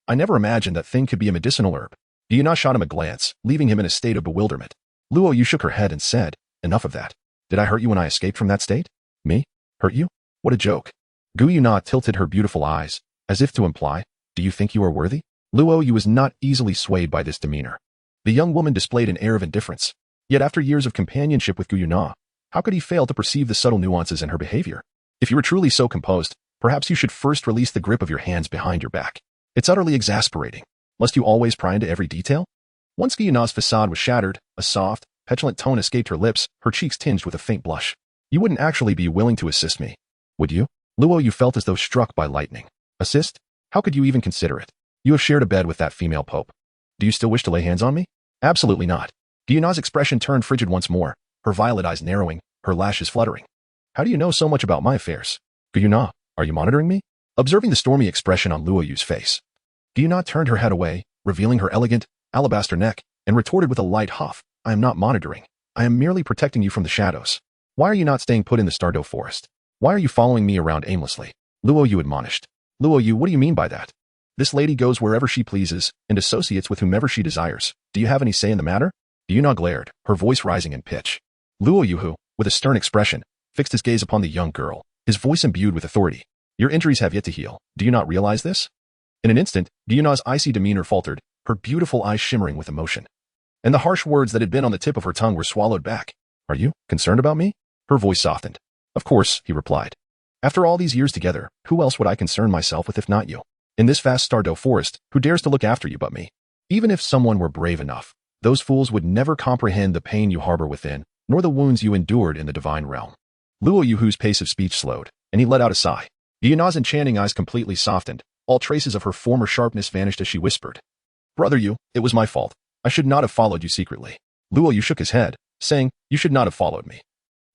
I never imagined that thing could be a medicinal herb. Gu Yue Na shot him a glance, leaving him in a state of bewilderment. Luo Yu shook her head and said, Enough of that. Did I hurt you when I escaped from that state? Me? Hurt you? What a joke. Gu Yue Na tilted her beautiful eyes, as if to imply, Do you think you are worthy? Luo Yu was not easily swayed by this demeanor. The young woman displayed an air of indifference. Yet after years of companionship with Gu Yue Na, how could he fail to perceive the subtle nuances in her behavior? If you were truly so composed, perhaps you should first release the grip of your hands behind your back. It's utterly exasperating. Must you always pry into every detail? Once Gu Yue Na's facade was shattered, a soft, petulant tone escaped her lips, her cheeks tinged with a faint blush. You wouldn't actually be willing to assist me, would you? Luo Yu felt as though struck by lightning. Assist? How could you even consider it? You have shared a bed with that female pope. Do you still wish to lay hands on me? Absolutely not. Gu Yue Na's expression turned frigid once more, her violet eyes narrowing, her lashes fluttering. How do you know so much about my affairs? Gu Yue Na, are you monitoring me? Observing the stormy expression on Luo Yu's face, Gu Yue Na turned her head away, revealing her elegant, alabaster neck, and retorted with a light huff, I am not monitoring. I am merely protecting you from the shadows. Why are you not staying put in the Stardew forest? Why are you following me around aimlessly? Luo Yu admonished. Luo Yu, what do you mean by that? This lady goes wherever she pleases and associates with whomever she desires. Do you have any say in the matter? Gu Yu Na glared, her voice rising in pitch. Luo Yu, who, with a stern expression, fixed his gaze upon the young girl, his voice imbued with authority. Your injuries have yet to heal. Do you not realize this? In an instant, Gu Yu Na's icy demeanor faltered, her beautiful eyes shimmering with emotion. And the harsh words that had been on the tip of her tongue were swallowed back. Are you concerned about me? Her voice softened. Of course, he replied. After all these years together, who else would I concern myself with if not you? In this vast Stardew forest, who dares to look after you but me? Even if someone were brave enough, those fools would never comprehend the pain you harbor within, nor the wounds you endured in the divine realm. Luo Yu, whose pace of speech slowed, and he let out a sigh. Gu Yu Na's enchanting eyes completely softened. All traces of her former sharpness vanished as she whispered. Brother Yu, it was my fault. I should not have followed you secretly. Luo Yu shook his head, saying, you should not have followed me.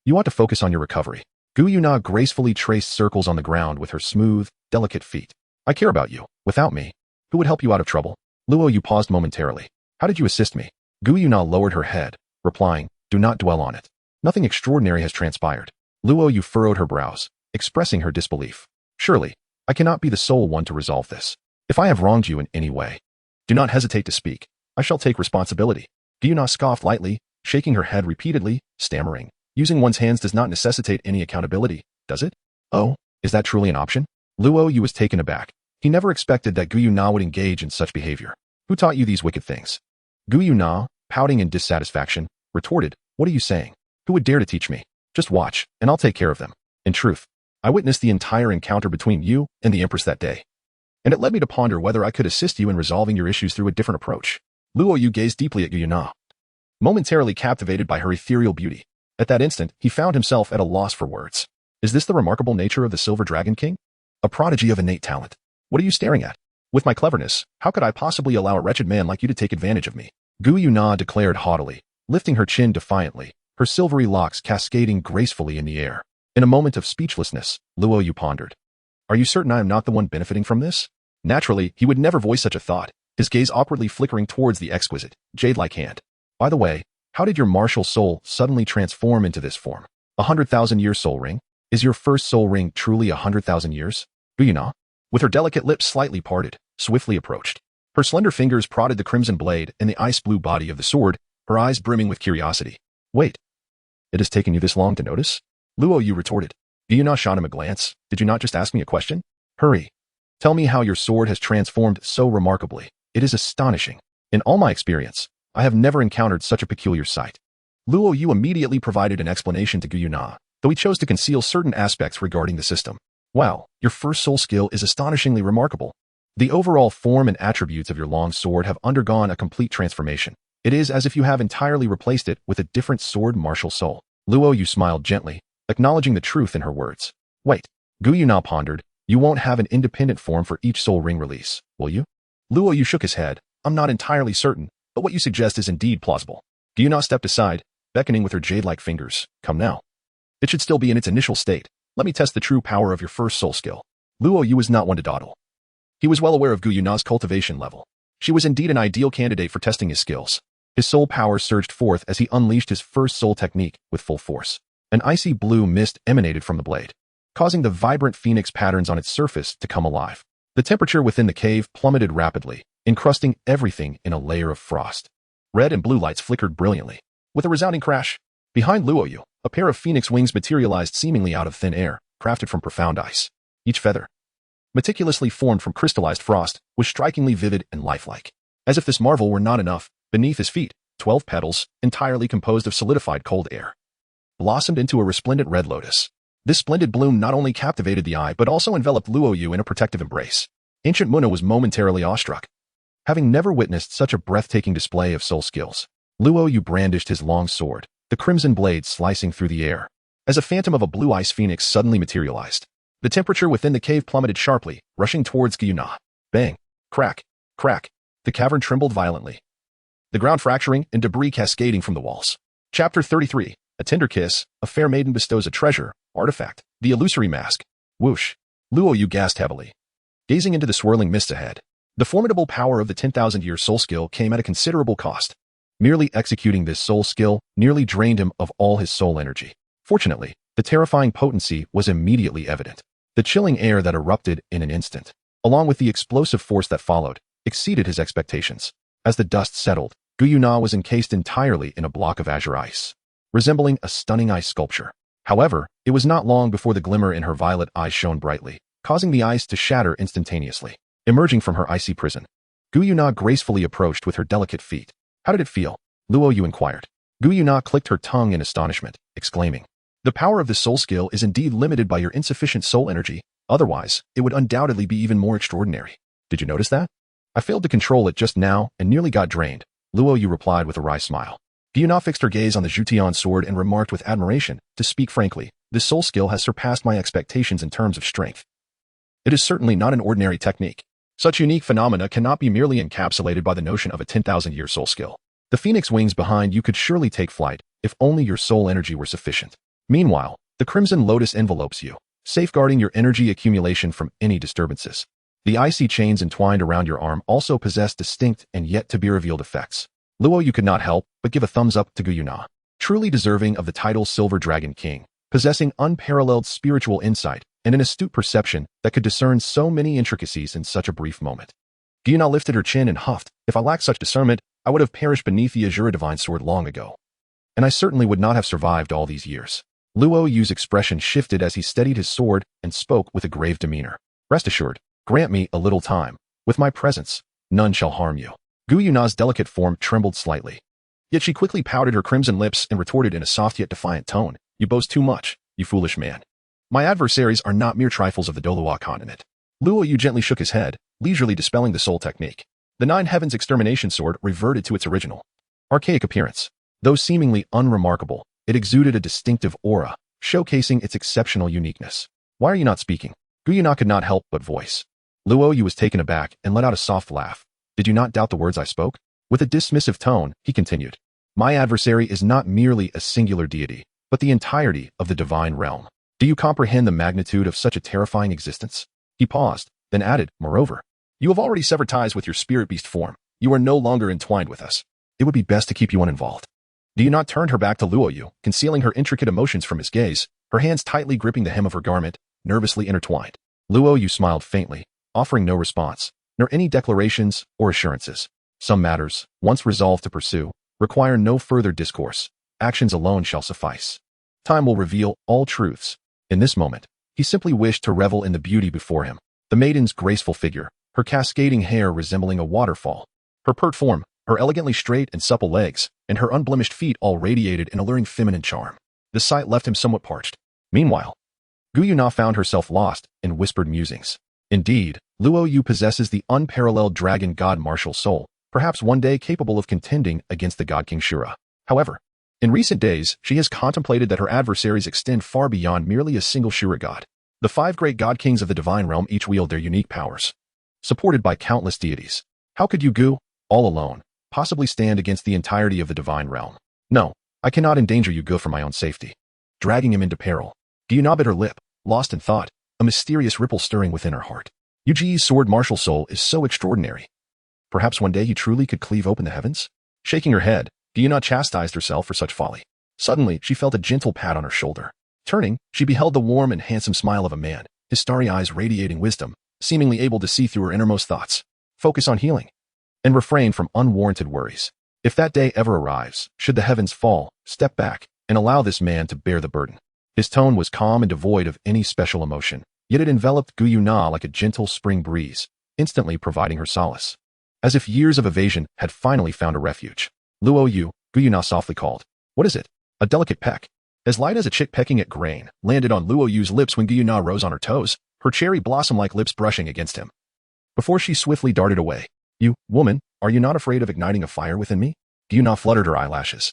You ought to focus on your recovery. Gu Yu Na gracefully traced circles on the ground with her smooth, delicate feet. I care about you. Without me, who would help you out of trouble? Luo Yu paused momentarily. How did you assist me? Gu Yu Na lowered her head, replying, do not dwell on it. Nothing extraordinary has transpired. Luo Yu furrowed her brows, expressing her disbelief. Surely, I cannot be the sole one to resolve this. If I have wronged you in any way, do not hesitate to speak. I shall take responsibility. Gu Yu Na scoffed lightly, shaking her head repeatedly, stammering. Using one's hands does not necessitate any accountability, does it? Oh, is that truly an option? Luo Yu was taken aback. He never expected that Gu Yu Na would engage in such behavior. Who taught you these wicked things? Gu Yu Na, pouting in dissatisfaction, retorted, what are you saying? Who would dare to teach me? Just watch, and I'll take care of them. In truth, I witnessed the entire encounter between you and the Empress that day. And it led me to ponder whether I could assist you in resolving your issues through a different approach. Luo Yu gazed deeply at Gu Yu Na, momentarily captivated by her ethereal beauty. At that instant, he found himself at a loss for words. Is this the remarkable nature of the Silver Dragon King? A prodigy of innate talent. What are you staring at? With my cleverness, how could I possibly allow a wretched man like you to take advantage of me? Gu Yu Na declared haughtily, lifting her chin defiantly, her silvery locks cascading gracefully in the air. In a moment of speechlessness, Luo Yu pondered. Are you certain I am not the one benefiting from this? Naturally, he would never voice such a thought, his gaze awkwardly flickering towards the exquisite, jade-like hand. By the way, how did your martial soul suddenly transform into this form? 100,000-year soul ring? Is your first soul ring truly 100,000 years? Gu Yu Na, with her delicate lips slightly parted, swiftly approached. Her slender fingers prodded the crimson blade and the ice-blue body of the sword, her eyes brimming with curiosity. Wait. It has taken you this long to notice? Luo Yu retorted. Gu Yu Na shot him a glance. Did you not just ask me a question? Hurry. Tell me how your sword has transformed so remarkably. It is astonishing. In all my experience, I have never encountered such a peculiar sight. Luo Yu immediately provided an explanation to Gu Yu Na, though he chose to conceal certain aspects regarding the system. Wow, your first soul skill is astonishingly remarkable. The overall form and attributes of your long sword have undergone a complete transformation. It is as if you have entirely replaced it with a different sword martial soul. Luo Yu smiled gently, acknowledging the truth in her words. Wait, Gu Yu Na pondered, you won't have an independent form for each soul ring release, will you? Luo Yu shook his head. I'm not entirely certain, but what you suggest is indeed plausible. Gu Yu Na stepped aside, beckoning with her jade-like fingers. Come now. It should still be in its initial state. Let me test the true power of your first soul skill. Luo Yu was not one to dawdle. He was well aware of Gu Yu Na's cultivation level. She was indeed an ideal candidate for testing his skills. His soul power surged forth as he unleashed his first soul technique with full force. An icy blue mist emanated from the blade, causing the vibrant phoenix patterns on its surface to come alive. The temperature within the cave plummeted rapidly, encrusting everything in a layer of frost. Red and blue lights flickered brilliantly. With a resounding crash, behind Luo Yu, a pair of phoenix wings materialized seemingly out of thin air, crafted from profound ice. Each feather, meticulously formed from crystallized frost, was strikingly vivid and lifelike. As if this marvel were not enough, beneath his feet, 12 petals, entirely composed of solidified cold air, blossomed into a resplendent red lotus. This splendid bloom not only captivated the eye but also enveloped Luo Yu in a protective embrace. Ancient Muna was momentarily awestruck. Having never witnessed such a breathtaking display of soul skills, Luo Yu brandished his long sword, the crimson blade slicing through the air. As a phantom of a blue ice phoenix suddenly materialized, the temperature within the cave plummeted sharply, rushing towards Gu Yu Na. Bang! Crack! Crack! The cavern trembled violently, the ground fracturing and debris cascading from the walls. Chapter 33. A tender kiss, a fair maiden bestows a treasure, artifact, the illusory mask. Whoosh. Luo Yu gasped heavily, gazing into the swirling mists ahead. The formidable power of the 10,000-year soul skill came at a considerable cost. Merely executing this soul skill nearly drained him of all his soul energy. Fortunately, the terrifying potency was immediately evident. The chilling air that erupted in an instant, along with the explosive force that followed, exceeded his expectations. As the dust settled, Gu Yu Na was encased entirely in a block of azure ice, resembling a stunning ice sculpture. However, it was not long before the glimmer in her violet eyes shone brightly, causing the ice to shatter instantaneously. Emerging from her icy prison, Gu Yu Na gracefully approached with her delicate feet. How did it feel? Luo Yu inquired. Gu Yu Na clicked her tongue in astonishment, exclaiming, "The power of this soul skill is indeed limited by your insufficient soul energy, otherwise, it would undoubtedly be even more extraordinary. Did you notice that? I failed to control it just now and nearly got drained," Luo Yu replied with a wry smile. Gu Yu Na fixed her gaze on the Zhutian sword and remarked with admiration, "To speak frankly, this soul skill has surpassed my expectations in terms of strength. It is certainly not an ordinary technique. Such unique phenomena cannot be merely encapsulated by the notion of a 10,000-year soul skill. The phoenix wings behind you could surely take flight, if only your soul energy were sufficient. Meanwhile, the crimson lotus envelopes you, safeguarding your energy accumulation from any disturbances. The icy chains entwined around your arm also possess distinct and yet-to-be-revealed effects." Luo Yu could not help but give a thumbs up to Gu Yu Na, truly deserving of the title Silver Dragon King, possessing unparalleled spiritual insight and an astute perception that could discern so many intricacies in such a brief moment. Gu Yu Na lifted her chin and huffed, "If I lacked such discernment, I would have perished beneath the Azure Divine Sword long ago. And I certainly would not have survived all these years." Luo Yu's expression shifted as he steadied his sword and spoke with a grave demeanor. "Rest assured, grant me a little time. With my presence, none shall harm you." Gu Yu Na's delicate form trembled slightly. Yet she quickly pouted her crimson lips and retorted in a soft yet defiant tone, "You boast too much, you foolish man. My adversaries are not mere trifles of the Douluo continent." Luo Yu gently shook his head, leisurely dispelling the soul technique. The Nine Heavens extermination sword reverted to its original, archaic appearance. Though seemingly unremarkable, it exuded a distinctive aura, showcasing its exceptional uniqueness. "Why are you not speaking?" Gu Yu Na could not help but voice. Luo Yu was taken aback and let out a soft laugh. "Did you not doubt the words I spoke?" With a dismissive tone, he continued, "My adversary is not merely a singular deity, but the entirety of the divine realm. Do you comprehend the magnitude of such a terrifying existence?" He paused, then added, "Moreover, you have already severed ties with your spirit beast form. You are no longer entwined with us. It would be best to keep you uninvolved." Gu Yu Na turned her back to Luo Yu, concealing her intricate emotions from his gaze, her hands tightly gripping the hem of her garment, nervously intertwined. Luo Yu smiled faintly, offering no response, nor any declarations or assurances. Some matters, once resolved to pursue, require no further discourse. Actions alone shall suffice. Time will reveal all truths. In this moment, he simply wished to revel in the beauty before him. The maiden's graceful figure, her cascading hair resembling a waterfall, her pert form, her elegantly straight and supple legs, and her unblemished feet all radiated an alluring feminine charm. The sight left him somewhat parched. Meanwhile, Gu Yu Na found herself lost in whispered musings. Indeed, Luo Yu possesses the unparalleled dragon god martial soul, perhaps one day capable of contending against the god king Shura. However, in recent days, she has contemplated that her adversaries extend far beyond merely a single Shura god. The 5 great god kings of the divine realm each wield their unique powers, supported by countless deities. How could you, Gu, all alone, possibly stand against the entirety of the divine realm? No, I cannot endanger you, Gu, for my own safety. Dragging him into peril, Gu Yu Na bit her lip, lost in thought, a mysterious ripple stirring within her heart. Yu Ji's sword martial soul is so extraordinary. Perhaps one day he truly could cleave open the heavens? Shaking her head, Gu Yu Na chastised herself for such folly. Suddenly, she felt a gentle pat on her shoulder. Turning, she beheld the warm and handsome smile of a man, his starry eyes radiating wisdom, seemingly able to see through her innermost thoughts. Focus on healing, and refrain from unwarranted worries. If that day ever arrives, should the heavens fall, step back, and allow this man to bear the burden. His tone was calm and devoid of any special emotion, yet it enveloped Gu Yu Na like a gentle spring breeze, instantly providing her solace. As if years of evasion had finally found a refuge. Luo Yu, Gu Yu Na softly called. "What is it?" A delicate peck, as light as a chick pecking at grain, landed on Luo Yu's lips when Gu Yu Na rose on her toes, her cherry blossom-like lips brushing against him. Before she swiftly darted away, "You, woman, are you not afraid of igniting a fire within me?" Gu Yu Na fluttered her eyelashes,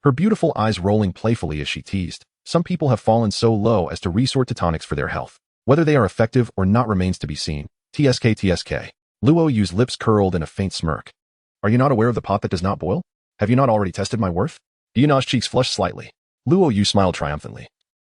her beautiful eyes rolling playfully as she teased. Some people have fallen so low as to resort to tonics for their health. Whether they are effective or not remains to be seen. TSK. Luo Yu's lips curled in a faint smirk. "Are you not aware of the pot that does not boil? Have you not already tested my worth?" Gu Yu Na's cheeks flushed slightly. Luo Yu smiled triumphantly,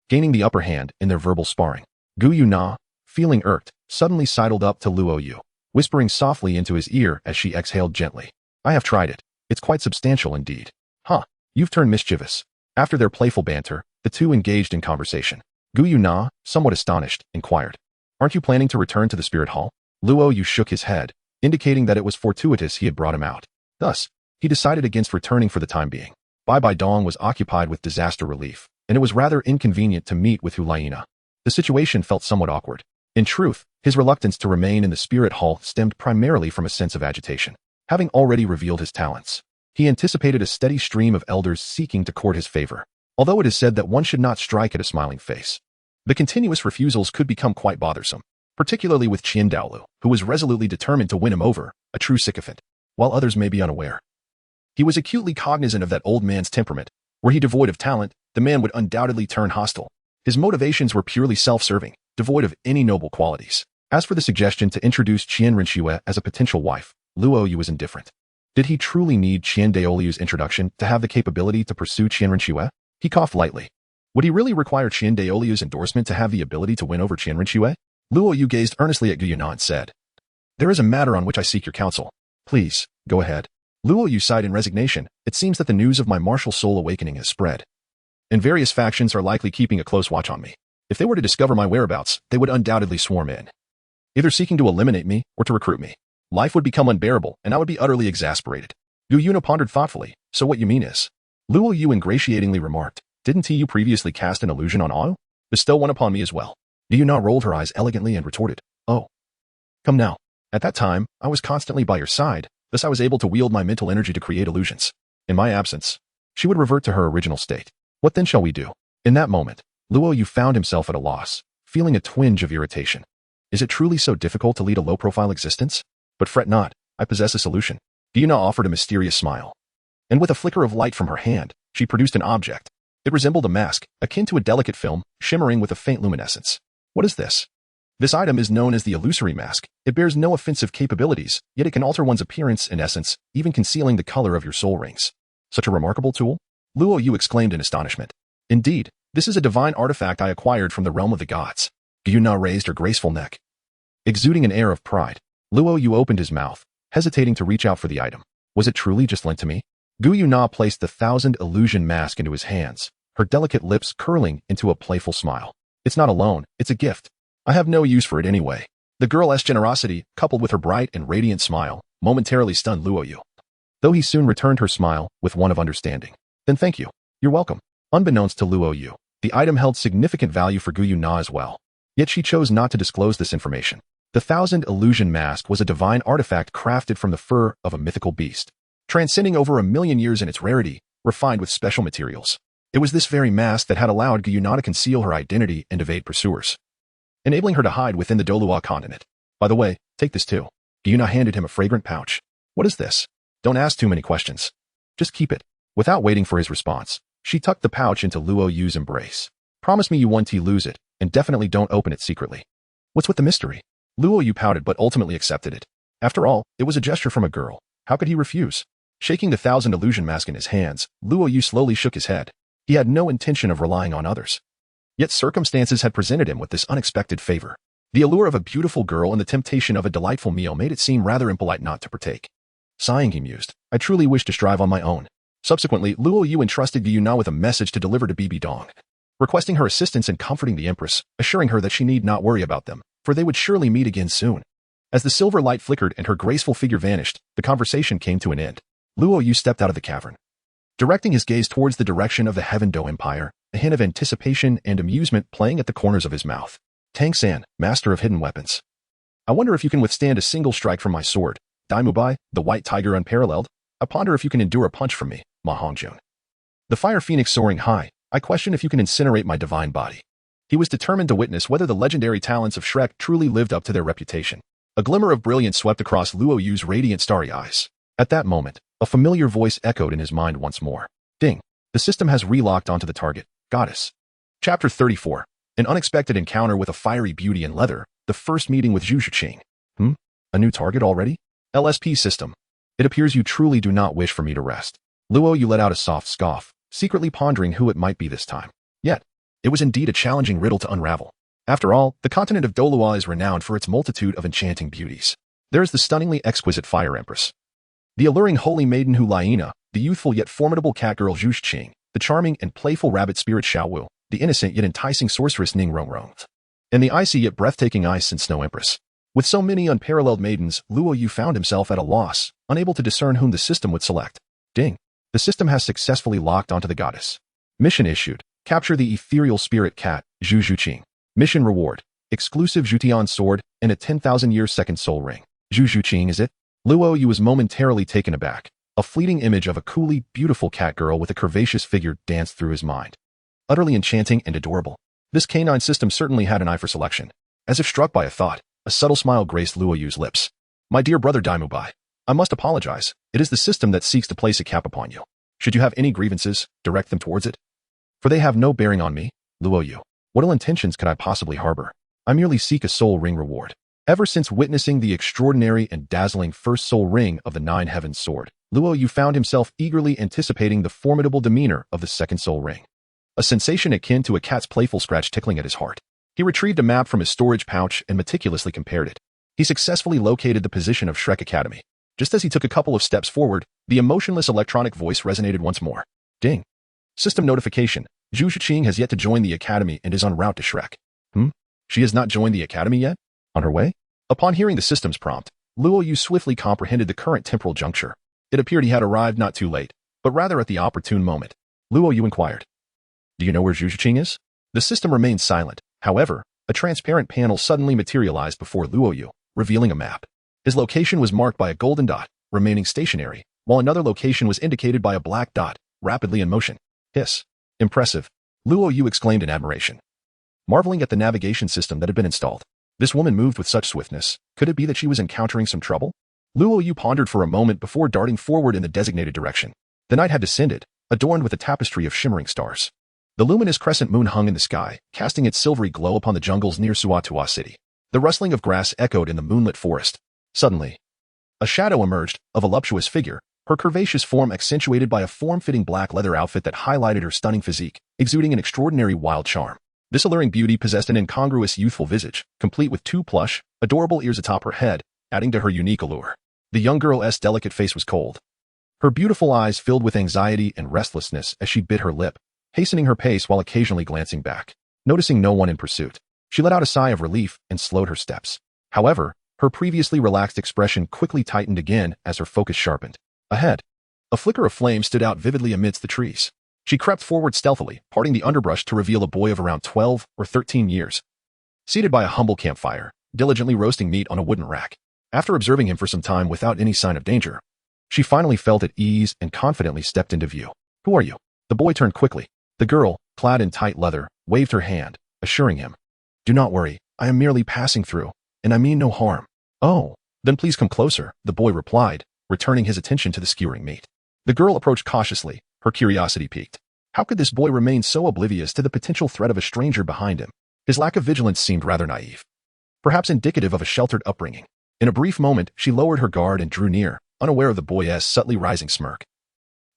gaining the upper hand in their verbal sparring. Gu Yu Na, feeling irked, suddenly sidled up to Luo Yu, whispering softly into his ear as she exhaled gently. "I have tried it. It's quite substantial indeed." "Huh, you've turned mischievous." After their playful banter, The two engaged in conversation. Gu Yue Na, somewhat astonished, inquired, "Aren't you planning to return to the spirit hall?" Luo Yu shook his head, indicating that it was fortuitous he had brought him out. Thus, he decided against returning for the time being. Bibi Dong was occupied with disaster relief, and it was rather inconvenient to meet with Gu Yue Na. The situation felt somewhat awkward. In truth, his reluctance to remain in the spirit hall stemmed primarily from a sense of agitation. Having already revealed his talents, he anticipated a steady stream of elders seeking to court his favor, although it is said that one should not strike at a smiling face. The continuous refusals could become quite bothersome, particularly with Douluo, who was resolutely determined to win him over, a true sycophant, while others may be unaware. He was acutely cognizant of that old man's temperament. Were he devoid of talent, the man would undoubtedly turn hostile. His motivations were purely self-serving, devoid of any noble qualities. As for the suggestion to introduce Qian Renxue as a potential wife, Luo Yu was indifferent. Did he truly need Douluo's introduction to have the capability to pursue Qian Renxue? He coughed lightly. Would he really require Douluo's endorsement to have the ability to win over Qian Renxue? Luo Yu gazed earnestly at Gu Yue Na and said, "There is a matter on which I seek your counsel. Please, go ahead." Luo Yu sighed in resignation. It seems that the news of my martial soul awakening has spread, and various factions are likely keeping a close watch on me. If they were to discover my whereabouts, they would undoubtedly swarm in, either seeking to eliminate me or to recruit me. Life would become unbearable, and I would be utterly exasperated. Gu Yue Na pondered thoughtfully. "So what you mean is," Luo Yu ingratiatingly remarked, "didn't you previously cast an illusion on Ao? Bestow one upon me as well." Gu Yue Na rolled her eyes elegantly and retorted, "Oh, come now. At that time, I was constantly by your side, thus I was able to wield my mental energy to create illusions. In my absence, she would revert to her original state. What then shall we do?" In that moment, Luo Yu found himself at a loss, feeling a twinge of irritation. Is it truly so difficult to lead a low-profile existence? But fret not, I possess a solution. Gu Yue Na offered a mysterious smile, and with a flicker of light from her hand, she produced an object. It resembled a mask, akin to a delicate film, shimmering with a faint luminescence. What is this? This item is known as the illusory mask. It bears no offensive capabilities, yet it can alter one's appearance and essence, even concealing the color of your soul rings. Such a remarkable tool? Luo Yu exclaimed in astonishment. Indeed, this is a divine artifact I acquired from the realm of the gods. Gu Yue Na raised her graceful neck. Exuding an air of pride, Luo Yu opened his mouth, hesitating to reach out for the item. Was it truly just lent to me? Gu Yue Na placed the 1,000 illusion mask into his hands, her delicate lips curling into a playful smile. It's not a loan, it's a gift. I have no use for it anyway. The girl's generosity, coupled with her bright and radiant smile, momentarily stunned Luo Yu, though he soon returned her smile with one of understanding. Then thank you. You're welcome. Unbeknownst to Luo Yu, the item held significant value for Gu Yue Na as well. Yet she chose not to disclose this information. The 1,000 illusion mask was a divine artifact crafted from the fur of a mythical beast, transcending over 1,000,000 years in its rarity, refined with special materials. It was this very mask that had allowed Gu Yue Na to conceal her identity and evade pursuers, enabling her to hide within the Douluo continent. By the way, take this too. Gu Yue Na handed him a fragrant pouch. What is this? Don't ask too many questions. Just keep it. Without waiting for his response, she tucked the pouch into Luo Yu's embrace. Promise me you won't lose it, and definitely don't open it secretly. What's with the mystery? Luo Yu pouted but ultimately accepted it. After all, it was a gesture from a girl. How could he refuse? Shaking the 1,000 illusion mask in his hands, Luo Yu slowly shook his head. He had no intention of relying on others. Yet circumstances had presented him with this unexpected favor. The allure of a beautiful girl and the temptation of a delightful meal made it seem rather impolite not to partake. Sighing, he mused, I truly wish to strive on my own. Subsequently, Luo Yu entrusted Gu Yue Na with a message to deliver to Bibi Dong, requesting her assistance in comforting the Empress, assuring her that she need not worry about them, for they would surely meet again soon. As the silver light flickered and her graceful figure vanished, the conversation came to an end. Luo Yu stepped out of the cavern, directing his gaze towards the direction of the Heaven Do Empire, a hint of anticipation and amusement playing at the corners of his mouth. Tang San, master of hidden weapons. I wonder if you can withstand a single strike from my sword. Dai Mubai, the white tiger unparalleled. I ponder if you can endure a punch from me, Ma Hongjun. The fire phoenix soaring high. I question if you can incinerate my divine body. He was determined to witness whether the legendary talents of Shrek truly lived up to their reputation. A glimmer of brilliance swept across Luo Yu's radiant starry eyes. At that moment, a familiar voice echoed in his mind once more. Ding. The system has relocked onto the target, goddess. Chapter 34. An unexpected encounter with a fiery beauty in leather, the first meeting with Zhu Zhuqing. A new target already? LSP system. It appears you truly do not wish for me to rest. Luo Yu let out a soft scoff, secretly pondering who it might be this time. Yet, it was indeed a challenging riddle to unravel. After all, the continent of Douluo is renowned for its multitude of enchanting beauties. There is the stunningly exquisite Fire Empress, the alluring holy maiden Gu Yue Na, the youthful yet formidable catgirl Zhu Zhuqing, the charming and playful rabbit spirit Xiao Wu, the innocent yet enticing sorceress Ning Rongrong, and the icy yet breathtaking ice and snow empress. With so many unparalleled maidens, Luo Yu found himself at a loss, unable to discern whom the system would select. Ding. The system has successfully locked onto the goddess. Mission issued. Capture the ethereal spirit cat, Zhu Zhuqing. Mission reward. Exclusive Zhutian sword and a 10,000-year second soul ring. Zhu Zhuqing, is it? Luo Yu was momentarily taken aback. A fleeting image of a coolly beautiful cat girl with a curvaceous figure danced through his mind. Utterly enchanting and adorable. This canine system certainly had an eye for selection. As if struck by a thought, a subtle smile graced Luo Yu's lips. My dear brother Daimubai, I must apologize. It is the system that seeks to place a cap upon you. Should you have any grievances, direct them towards it. For they have no bearing on me, Luo Yu. What ill intentions could I possibly harbor? I merely seek a soul ring reward. Ever since witnessing the extraordinary and dazzling first soul ring of the Nine Heavens sword, Luo Yu found himself eagerly anticipating the formidable demeanor of the second soul ring. A sensation akin to a cat's playful scratch tickling at his heart. He retrieved a map from his storage pouch and meticulously compared it. He successfully located the position of Shrek Academy. Just as he took a couple of steps forward, the emotionless electronic voice resonated once more. Ding. System notification. Zhu Zhuqing has yet to join the academy and is en route to Shrek. She has not joined the academy yet? On her way? Upon hearing the system's prompt, Luo Yu swiftly comprehended the current temporal juncture. It appeared he had arrived not too late, but rather at the opportune moment. Luo Yu inquired. Do you know where Zhu Zhuqing is? The system remained silent. However, a transparent panel suddenly materialized before Luo Yu, revealing a map. His location was marked by a golden dot, remaining stationary, while another location was indicated by a black dot, rapidly in motion. Hiss. Impressive. Luo Yu exclaimed in admiration, marveling at the navigation system that had been installed. This woman moved with such swiftness. Could it be that she was encountering some trouble? Luo Yu pondered for a moment before darting forward in the designated direction. The night had descended, adorned with a tapestry of shimmering stars. The luminous crescent moon hung in the sky, casting its silvery glow upon the jungles near Suatua City. The rustling of grass echoed in the moonlit forest. Suddenly, a shadow emerged, a voluptuous figure, her curvaceous form accentuated by a form-fitting black leather outfit that highlighted her stunning physique, exuding an extraordinary wild charm. This alluring beauty possessed an incongruous youthful visage, complete with two plush, adorable ears atop her head, adding to her unique allure. The young girl's delicate face was cold. Her beautiful eyes filled with anxiety and restlessness as she bit her lip, hastening her pace while occasionally glancing back. Noticing no one in pursuit, she let out a sigh of relief and slowed her steps. However, her previously relaxed expression quickly tightened again as her focus sharpened. Ahead, a flicker of flame stood out vividly amidst the trees. She crept forward stealthily, parting the underbrush to reveal a boy of around 12 or 13 years, seated by a humble campfire, diligently roasting meat on a wooden rack. After observing him for some time without any sign of danger, she finally felt at ease and confidently stepped into view. Who are you? The boy turned quickly. The girl, clad in tight leather, waved her hand, assuring him, Do not worry, I am merely passing through, and I mean no harm. Oh, then please come closer, the boy replied, returning his attention to the skewering meat. The girl approached cautiously, her curiosity piqued. How could this boy remain so oblivious to the potential threat of a stranger behind him? His lack of vigilance seemed rather naive, perhaps indicative of a sheltered upbringing. In a brief moment, she lowered her guard and drew near, unaware of the boy's subtly rising smirk.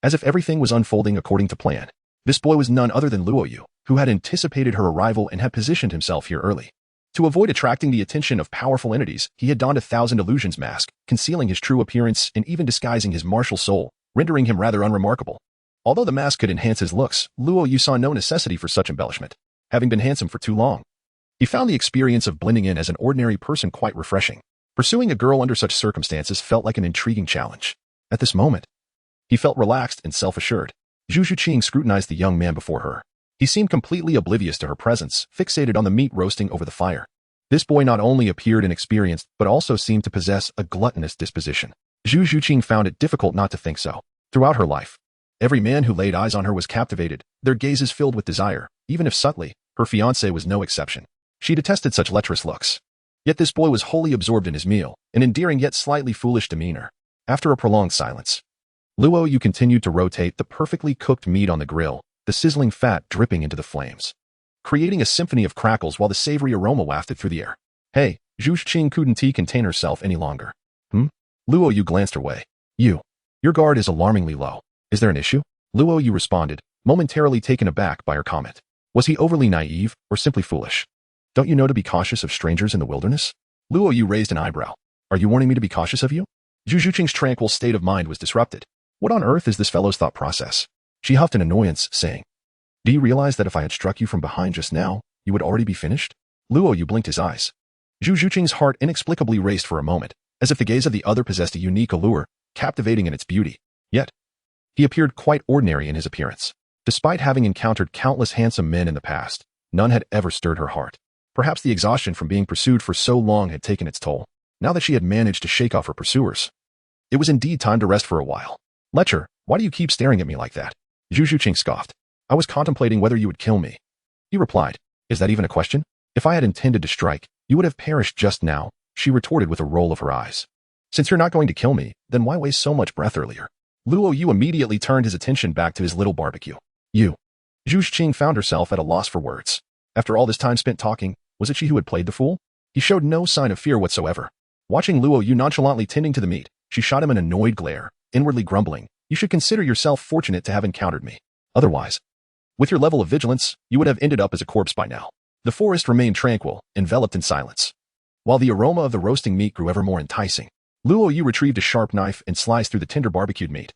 As if everything was unfolding according to plan, this boy was none other than Luo Yu, who had anticipated her arrival and had positioned himself here early. To avoid attracting the attention of powerful entities, he had donned a thousand illusions mask, concealing his true appearance and even disguising his martial soul, rendering him rather unremarkable. Although the mask could enhance his looks, Luo Yu saw no necessity for such embellishment, having been handsome for too long. He found the experience of blending in as an ordinary person quite refreshing. Pursuing a girl under such circumstances felt like an intriguing challenge. At this moment, he felt relaxed and self-assured. Zhu Zhuqing scrutinized the young man before her. He seemed completely oblivious to her presence, fixated on the meat roasting over the fire. This boy not only appeared inexperienced, but also seemed to possess a gluttonous disposition. Zhu Zhuqing found it difficult not to think so. Throughout her life, every man who laid eyes on her was captivated, their gazes filled with desire. Even if subtly, her fiancé was no exception. She detested such lecherous looks. Yet this boy was wholly absorbed in his meal, an endearing yet slightly foolish demeanor. After a prolonged silence, Luo Yu continued to rotate the perfectly cooked meat on the grill, the sizzling fat dripping into the flames, creating a symphony of crackles while the savory aroma wafted through the air. Hey, Zhu Zhuqing couldn't contain herself any longer. Luo Yu glanced her way. Your guard is alarmingly low. Is there an issue? Luo Yu responded, momentarily taken aback by her comment. Was he overly naive or simply foolish? Don't you know to be cautious of strangers in the wilderness? Luo Yu raised an eyebrow. Are you warning me to be cautious of you? Zhu Zhuqing's tranquil state of mind was disrupted. What on earth is this fellow's thought process? She huffed in annoyance, saying, "Do you realize that if I had struck you from behind just now, you would already be finished?" Luo Yu blinked his eyes. Zhu Zhuqing's heart inexplicably raced for a moment, as if the gaze of the other possessed a unique allure, captivating in its beauty. Yet, he appeared quite ordinary in his appearance. Despite having encountered countless handsome men in the past, none had ever stirred her heart. Perhaps the exhaustion from being pursued for so long had taken its toll, now that she had managed to shake off her pursuers. It was indeed time to rest for a while. "Lecher, why do you keep staring at me like that?" Zhu Zhuqing scoffed. "I was contemplating whether you would kill me." He replied, "Is that even a question? If I had intended to strike, you would have perished just now," she retorted with a roll of her eyes. "Since you're not going to kill me, then why waste so much breath earlier?" Luo Yu immediately turned his attention back to his little barbecue. "You." Zhu Zhuqing found herself at a loss for words. After all this time spent talking, was it she who had played the fool? He showed no sign of fear whatsoever. Watching Luo Yu nonchalantly tending to the meat, she shot him an annoyed glare, inwardly grumbling, "You should consider yourself fortunate to have encountered me. Otherwise, with your level of vigilance, you would have ended up as a corpse by now." The forest remained tranquil, enveloped in silence. While the aroma of the roasting meat grew ever more enticing, Luo Yu retrieved a sharp knife and sliced through the tender barbecued meat,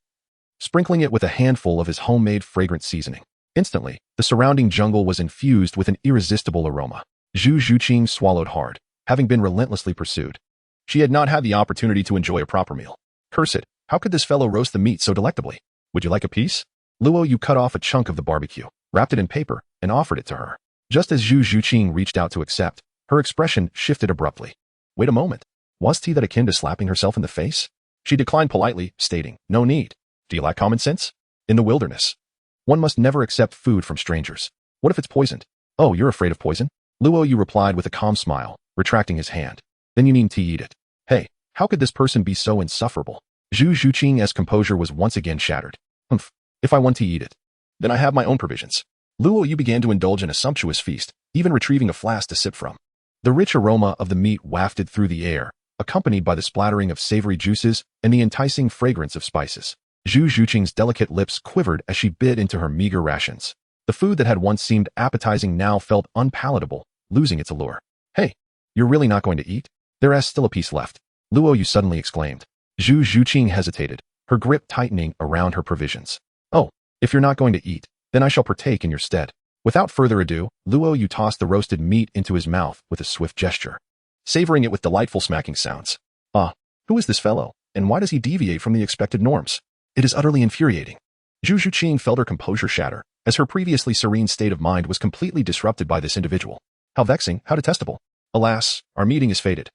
sprinkling it with a handful of his homemade fragrant seasoning. Instantly, the surrounding jungle was infused with an irresistible aroma. Zhu Zhuqing swallowed hard, having been relentlessly pursued. She had not had the opportunity to enjoy a proper meal. Curse it, how could this fellow roast the meat so delectably? "Would you like a piece?" Luo Yu cut off a chunk of the barbecue, wrapped it in paper, and offered it to her. Just as Zhu Zhuqing reached out to accept, her expression shifted abruptly. Wait a moment. Was he that akin to slapping herself in the face? She declined politely, stating, "No need. Do you lack common sense? In the wilderness, one must never accept food from strangers. What if it's poisoned?" "Oh, you're afraid of poison?" Luo Yu replied with a calm smile, retracting his hand. "Then you mean to eat it. Hey, how could this person be so insufferable?" Zhu Zhuqing's composure was once again shattered. "Humph. If I want to eat it, then I have my own provisions." Luo Yu began to indulge in a sumptuous feast, even retrieving a flask to sip from. The rich aroma of the meat wafted through the air, accompanied by the splattering of savory juices and the enticing fragrance of spices. Zhu Zhuqing's delicate lips quivered as she bit into her meager rations. The food that had once seemed appetizing now felt unpalatable, losing its allure. "Hey, you're really not going to eat? There's still a piece left," Luo Yu suddenly exclaimed. Zhu Zhuqing hesitated, her grip tightening around her provisions. "Oh, if you're not going to eat, then I shall partake in your stead." Without further ado, Luo Yu tossed the roasted meat into his mouth with a swift gesture, savoring it with delightful smacking sounds. "Ah, who is this fellow, and why does he deviate from the expected norms? It is utterly infuriating." Zhu Zhuqing felt her composure shatter, as her previously serene state of mind was completely disrupted by this individual. How vexing, how detestable. Alas, our meeting is fated.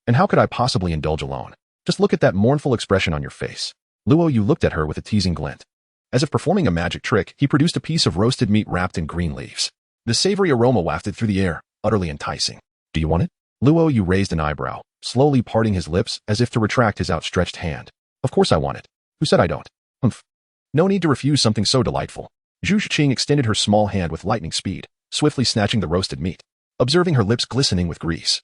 And how could I possibly indulge alone? Just look at that mournful expression on your face. Luo Yu looked at her with a teasing glint. As if performing a magic trick, he produced a piece of roasted meat wrapped in green leaves. The savory aroma wafted through the air, utterly enticing. "Do you want it?" Luo Yu raised an eyebrow, slowly parting his lips as if to retract his outstretched hand. "Of course I want it. Who said I don't?" "Humph. No need to refuse something so delightful." Zhu Zhuqing extended her small hand with lightning speed, swiftly snatching the roasted meat, observing her lips glistening with grease.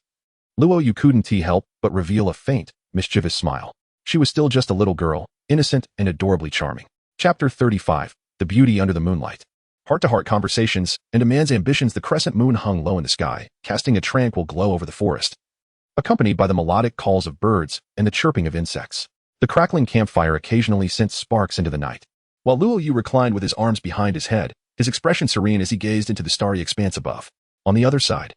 Luo Yu couldn't help but reveal a faint, mischievous smile. She was still just a little girl, innocent and adorably charming. Chapter 35, The Beauty Under the Moonlight. Heart-to-heart conversations, and a man's ambitions. The crescent moon hung low in the sky, casting a tranquil glow over the forest, accompanied by the melodic calls of birds and the chirping of insects. The crackling campfire occasionally sent sparks into the night. While Luo Yu reclined with his arms behind his head, his expression serene as he gazed into the starry expanse above. On the other side,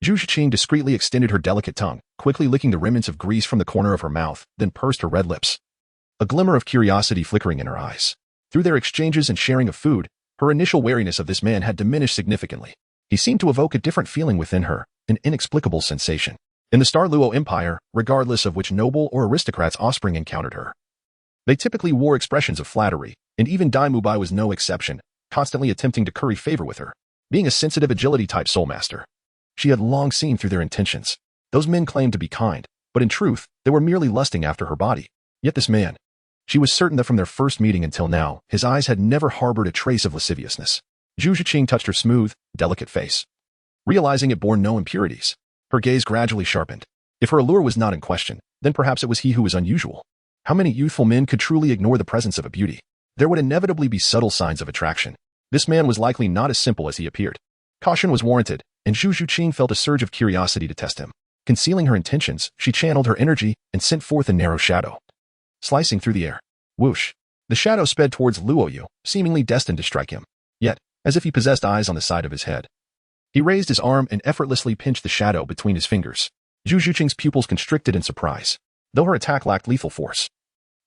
Zhu Zhuqing discreetly extended her delicate tongue, quickly licking the remnants of grease from the corner of her mouth, then pursed her red lips, a glimmer of curiosity flickering in her eyes. Through their exchanges and sharing of food, her initial wariness of this man had diminished significantly. He seemed to evoke a different feeling within her, an inexplicable sensation. In the Star Luo Empire, regardless of which noble or aristocrat's offspring encountered her, they typically wore expressions of flattery, and even Dai Mubai was no exception, constantly attempting to curry favor with her. Being a sensitive agility-type soulmaster, she had long seen through their intentions. Those men claimed to be kind, but in truth, they were merely lusting after her body. Yet this man, she was certain that from their first meeting until now, his eyes had never harbored a trace of lasciviousness. Zhu Zhuqing touched her smooth, delicate face. Realizing it bore no impurities, her gaze gradually sharpened. If her allure was not in question, then perhaps it was he who was unusual. How many youthful men could truly ignore the presence of a beauty? There would inevitably be subtle signs of attraction. This man was likely not as simple as he appeared. Caution was warranted, and Zhu Zhuqing felt a surge of curiosity to test him. Concealing her intentions, she channeled her energy and sent forth a narrow shadow, slicing through the air. Whoosh! The shadow sped towards Luo Yu, seemingly destined to strike him. Yet, as if he possessed eyes on the side of his head, he raised his arm and effortlessly pinched the shadow between his fingers. Zhu Zhuqing's pupils constricted in surprise, though her attack lacked lethal force.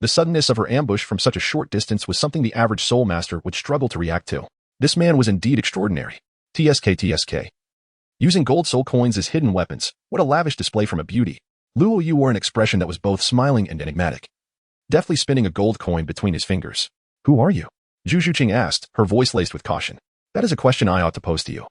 The suddenness of her ambush from such a short distance was something the average soul master would struggle to react to. This man was indeed extraordinary. TSK. Using gold soul coins as hidden weapons, what a lavish display from a beauty. Luo Yu wore an expression that was both smiling and enigmatic, deftly spinning a gold coin between his fingers. Who are you? Zhu Zhuqing asked, her voice laced with caution. That is a question I ought to pose to you.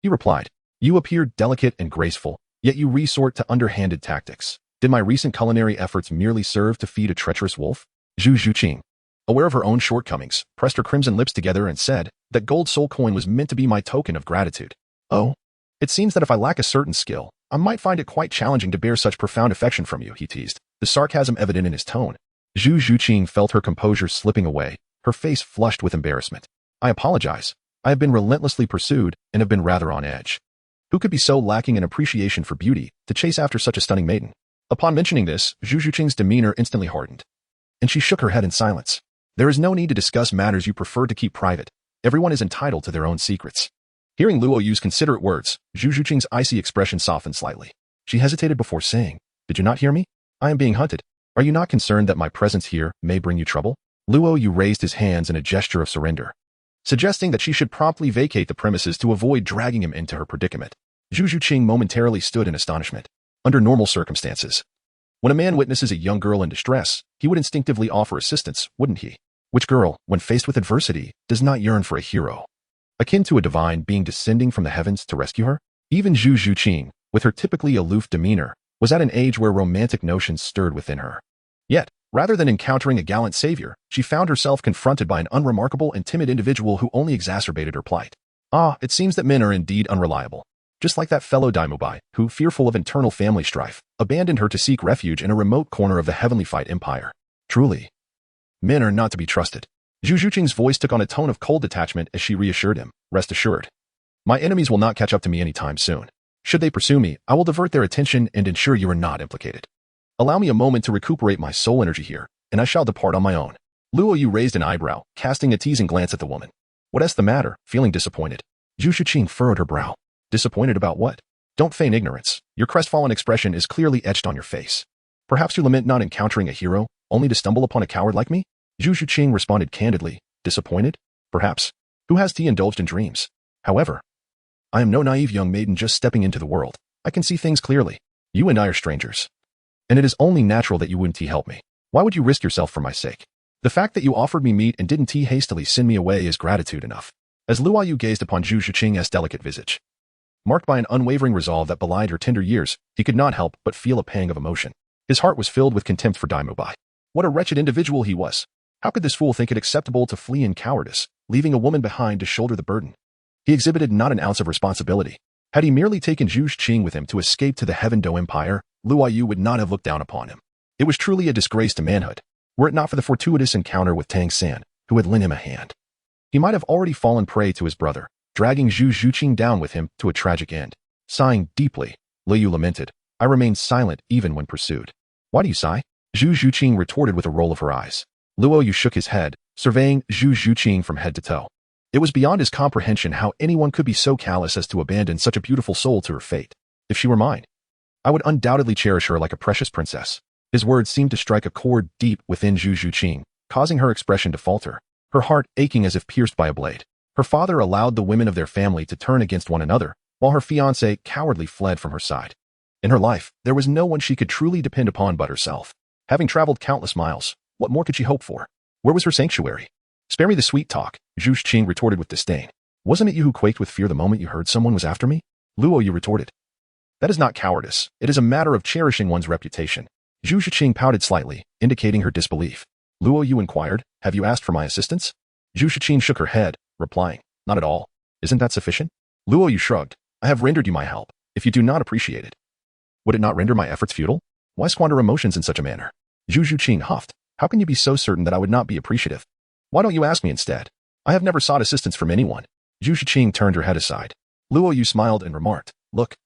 He replied. You appear delicate and graceful, yet you resort to underhanded tactics. Did my recent culinary efforts merely serve to feed a treacherous wolf? Zhu Zhuqing, aware of her own shortcomings, pressed her crimson lips together and said, that gold soul coin was meant to be my token of gratitude. Oh? It seems that if I lack a certain skill, I might find it quite challenging to bear such profound affection from you, he teased, the sarcasm evident in his tone. Zhu Zhuqing felt her composure slipping away, her face flushed with embarrassment. I apologize. I have been relentlessly pursued and have been rather on edge. Who could be so lacking in appreciation for beauty to chase after such a stunning maiden? Upon mentioning this, Zhu Zhuqing's demeanor instantly hardened, and she shook her head in silence. There is no need to discuss matters you prefer to keep private. Everyone is entitled to their own secrets. Hearing Luo Yu's considerate words, Zhu Zhuqing's icy expression softened slightly. She hesitated before saying, Did you not hear me? I am being hunted. Are you not concerned that my presence here may bring you trouble? Luo Yu raised his hands in a gesture of surrender, suggesting that she should promptly vacate the premises to avoid dragging him into her predicament. Zhu Zhuqing momentarily stood in astonishment. Under normal circumstances, when a man witnesses a young girl in distress, he would instinctively offer assistance, wouldn't he? Which girl, when faced with adversity, does not yearn for a hero, akin to a divine being descending from the heavens to rescue her? Even Zhu Zhuqing, with her typically aloof demeanor, was at an age where romantic notions stirred within her. Yet, rather than encountering a gallant savior, she found herself confronted by an unremarkable and timid individual who only exacerbated her plight. Ah, it seems that men are indeed unreliable. Just like that fellow Daimobai, who, fearful of internal family strife, abandoned her to seek refuge in a remote corner of the heavenly fight empire. Truly, men are not to be trusted. Zhu Zhuqing's voice took on a tone of cold detachment as she reassured him. Rest assured, my enemies will not catch up to me anytime soon. Should they pursue me, I will divert their attention and ensure you are not implicated. Allow me a moment to recuperate my soul energy here, and I shall depart on my own. Luo Yu raised an eyebrow, casting a teasing glance at the woman. What's the matter? Feeling disappointed. Zhu Zhuqing furrowed her brow. Disappointed about what? Don't feign ignorance. Your crestfallen expression is clearly etched on your face. Perhaps you lament not encountering a hero, only to stumble upon a coward like me? Zhu Zhuqing responded candidly. Disappointed? Perhaps. Who has he indulged in dreams? However, I am no naive young maiden just stepping into the world. I can see things clearly. You and I are strangers, and it is only natural that you wouldn't help me. Why would you risk yourself for my sake? The fact that you offered me meat and didn't hastily send me away is gratitude enough. As Luo Yu gazed upon Zhu Zhuqing's delicate visage, marked by an unwavering resolve that belied her tender years, he could not help but feel a pang of emotion. His heart was filled with contempt for Daimobai. What a wretched individual he was. How could this fool think it acceptable to flee in cowardice, leaving a woman behind to shoulder the burden? He exhibited not an ounce of responsibility. Had he merely taken Zhu Zhuqing with him to escape to the Heaven Do Empire, Luo Yu would not have looked down upon him. It was truly a disgrace to manhood, were it not for the fortuitous encounter with Tang San, who had lent him a hand. He might have already fallen prey to his brother, dragging Zhu Zhuqing down with him to a tragic end. Sighing deeply, Luo Yu lamented, I remained silent even when pursued. Why do you sigh? Zhu Zhuqing retorted with a roll of her eyes. Luo Yu shook his head, surveying Zhu Zhuqing from head to toe. It was beyond his comprehension how anyone could be so callous as to abandon such a beautiful soul to her fate. If she were mine, I would undoubtedly cherish her like a precious princess. His words seemed to strike a chord deep within Zhu Zhuqing, causing her expression to falter, her heart aching as if pierced by a blade. Her father allowed the women of their family to turn against one another, while her fiancé cowardly fled from her side. In her life, there was no one she could truly depend upon but herself. Having traveled countless miles, what more could she hope for? Where was her sanctuary? Spare me the sweet talk, Zhu Zhuqing retorted with disdain. Wasn't it you who quaked with fear the moment you heard someone was after me? Luo Yu retorted. That is not cowardice. It is a matter of cherishing one's reputation. Zhu Zhuqing pouted slightly, indicating her disbelief. Luo Yu inquired, have you asked for my assistance? Zhu Zhuqing shook her head, replying, not at all. Isn't that sufficient? Luo Yu shrugged. I have rendered you my help. If you do not appreciate it, would it not render my efforts futile? Why squander emotions in such a manner? Zhu Zhuqing huffed. How can you be so certain that I would not be appreciative? Why don't you ask me instead? I have never sought assistance from anyone. Zhu Zhuqing turned her head aside. Luo Yu smiled and remarked, look,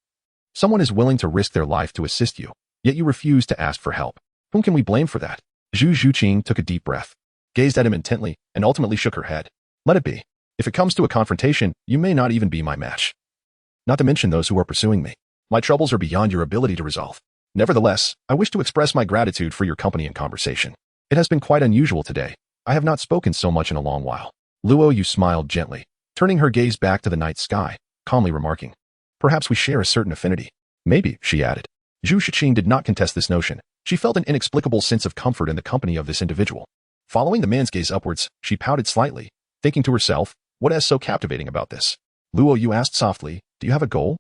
someone is willing to risk their life to assist you, yet you refuse to ask for help. Whom can we blame for that? Zhu Zhuqing took a deep breath. gazed at him intently, and ultimately shook her head. Let it be. If it comes to a confrontation, you may not even be my match. Not to mention those who are pursuing me. My troubles are beyond your ability to resolve. Nevertheless, I wish to express my gratitude for your company and conversation. It has been quite unusual today. I have not spoken so much in a long while. Luo Yu smiled gently, turning her gaze back to the night sky, calmly remarking, perhaps we share a certain affinity. Maybe, she added. Zhu Zhuqing did not contest this notion. She felt an inexplicable sense of comfort in the company of this individual. Following the man's gaze upwards, she pouted slightly, thinking to herself, what is so captivating about this? Luo Yu asked softly, do you have a goal?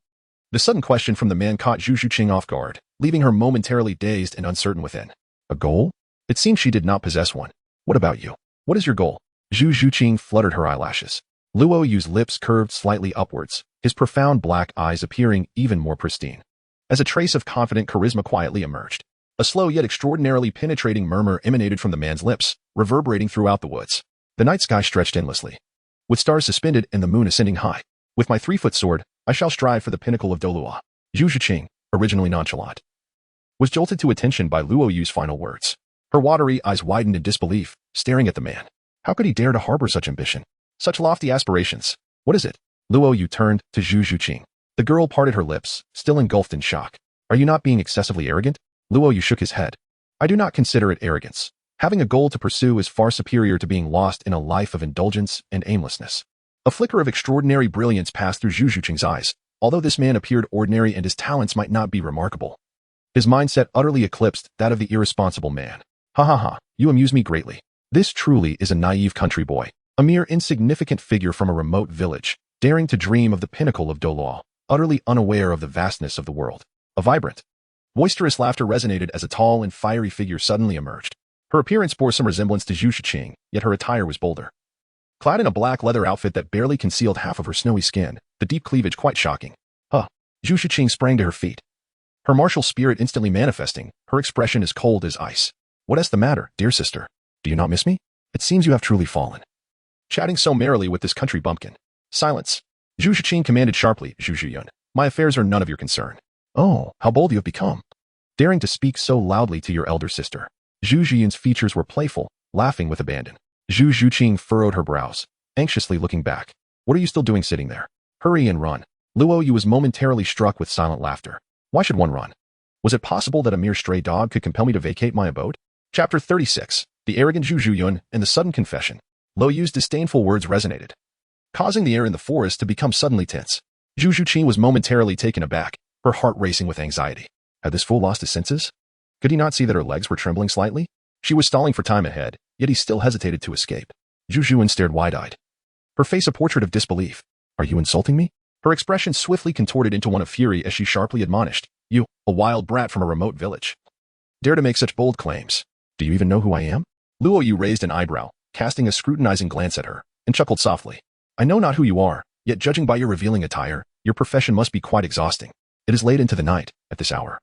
The sudden question from the man caught Zhu Zhuqing off guard, leaving her momentarily dazed and uncertain within. A goal? It seemed she did not possess one. What about you? What is your goal? Zhu Zhuqing fluttered her eyelashes. Luo Yu's lips curved slightly upwards, his profound black eyes appearing even more pristine. As a trace of confident charisma quietly emerged, a slow yet extraordinarily penetrating murmur emanated from the man's lips, reverberating throughout the woods. The night sky stretched endlessly, with stars suspended and the moon ascending high. With my 3-foot sword, I shall strive for the pinnacle of Douluo. Zhu Zhuqing, originally nonchalant, was jolted to attention by Luo Yu's final words. Her watery eyes widened in disbelief, staring at the man. How could he dare to harbor such ambition? Such lofty aspirations? What is it? Luo Yu turned to Zhu Zhuqing. The girl parted her lips, still engulfed in shock. Are you not being excessively arrogant? Luo Yu shook his head. I do not consider it arrogance. Having a goal to pursue is far superior to being lost in a life of indulgence and aimlessness. A flicker of extraordinary brilliance passed through Zhu Zhuqing's eyes, although this man appeared ordinary and his talents might not be remarkable. His mindset utterly eclipsed that of the irresponsible man. Ha ha ha, you amuse me greatly. This truly is a naive country boy, a mere insignificant figure from a remote village, daring to dream of the pinnacle of Douluo, utterly unaware of the vastness of the world. A vibrant, boisterous laughter resonated as a tall and fiery figure suddenly emerged. Her appearance bore some resemblance to Zhu Zhuqing, yet her attire was bolder. Clad in a black leather outfit that barely concealed half of her snowy skin, the deep cleavage quite shocking. Huh. Zhu Zhuqing sprang to her feet. Her martial spirit instantly manifesting, her expression as cold as ice. What is the matter, dear sister? Do you not miss me? It seems you have truly fallen. Chatting so merrily with this country bumpkin. Silence. Zhu Zhuqing commanded sharply, Zhu Zhuqing. My affairs are none of your concern. Oh, how bold you have become. Daring to speak so loudly to your elder sister. Zhu Zhuqing's features were playful, laughing with abandon. Zhu Zhuqing furrowed her brows, anxiously looking back. What are you still doing sitting there? Hurry and run. Luo Yu was momentarily struck with silent laughter. Why should one run? Was it possible that a mere stray dog could compel me to vacate my abode? Chapter 36. The arrogant Zhu Zhuqing and the sudden confession. Luo Yu's disdainful words resonated, causing the air in the forest to become suddenly tense. Zhu Zhuqing was momentarily taken aback, her heart racing with anxiety. Had this fool lost his senses? Could he not see that her legs were trembling slightly? She was stalling for time ahead, yet he still hesitated to escape. Zhu Zhuqing stared wide-eyed, her face a portrait of disbelief. Are you insulting me? Her expression swiftly contorted into one of fury as she sharply admonished. You, a wild brat from a remote village, dare to make such bold claims. Do you even know who I am? Luo Yu raised an eyebrow, casting a scrutinizing glance at her, and chuckled softly. I know not who you are, yet judging by your revealing attire, your profession must be quite exhausting. It is late into the night, at this hour.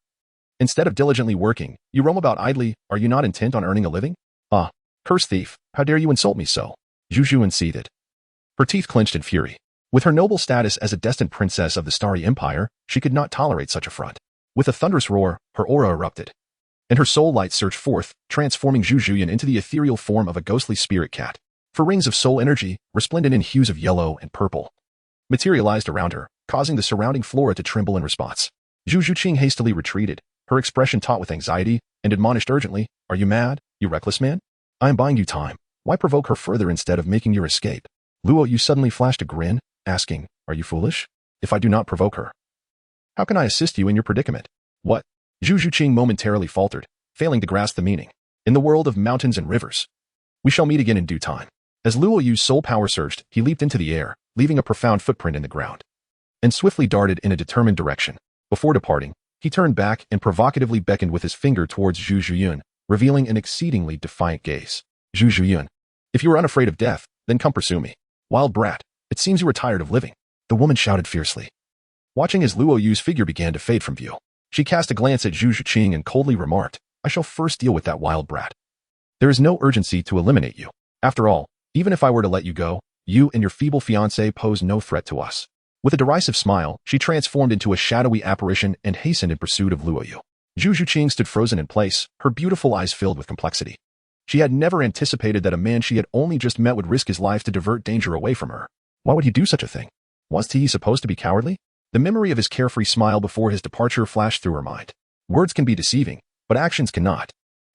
Instead of diligently working, you roam about idly. Are you not intent on earning a living? Ah, curse thief, how dare you insult me so? Zhu Zhuqing seethed, her teeth clenched in fury. With her noble status as a destined princess of the Starry Empire, she could not tolerate such affront. With a thunderous roar, her aura erupted, and her soul light surged forth, transforming Zhu Zhuqing into the ethereal form of a ghostly spirit cat. For rings of soul energy, resplendent in hues of yellow and purple, materialized around her, causing the surrounding flora to tremble in response. Zhu Zhuqing hastily retreated, her expression taut with anxiety, and admonished urgently, Are you mad, you reckless man? I am buying you time. Why provoke her further instead of making your escape? Luo Yu suddenly flashed a grin, asking, Are you foolish? If I do not provoke her, how can I assist you in your predicament? What? Zhu Zhuqing momentarily faltered, failing to grasp the meaning. In the world of mountains and rivers, we shall meet again in due time. As Luo Yu's soul power surged, he leaped into the air, leaving a profound footprint in the ground, and swiftly darted in a determined direction. Before departing, he turned back and provocatively beckoned with his finger towards Zhu Zhuqing, revealing an exceedingly defiant gaze. Zhu Zhuqing, if you are unafraid of death, then come pursue me. Wild brat, it seems you are tired of living. The woman shouted fiercely, watching as Luo Yu's figure began to fade from view. She cast a glance at Zhu Zhuqing and coldly remarked, I shall first deal with that wild brat. There is no urgency to eliminate you. After all, even if I were to let you go, you and your feeble fiancé pose no threat to us. With a derisive smile, she transformed into a shadowy apparition and hastened in pursuit of Luo Yu. Zhu Zhuqing stood frozen in place, her beautiful eyes filled with complexity. She had never anticipated that a man she had only just met would risk his life to divert danger away from her. Why would he do such a thing? Was he supposed to be cowardly? The memory of his carefree smile before his departure flashed through her mind. Words can be deceiving, but actions cannot.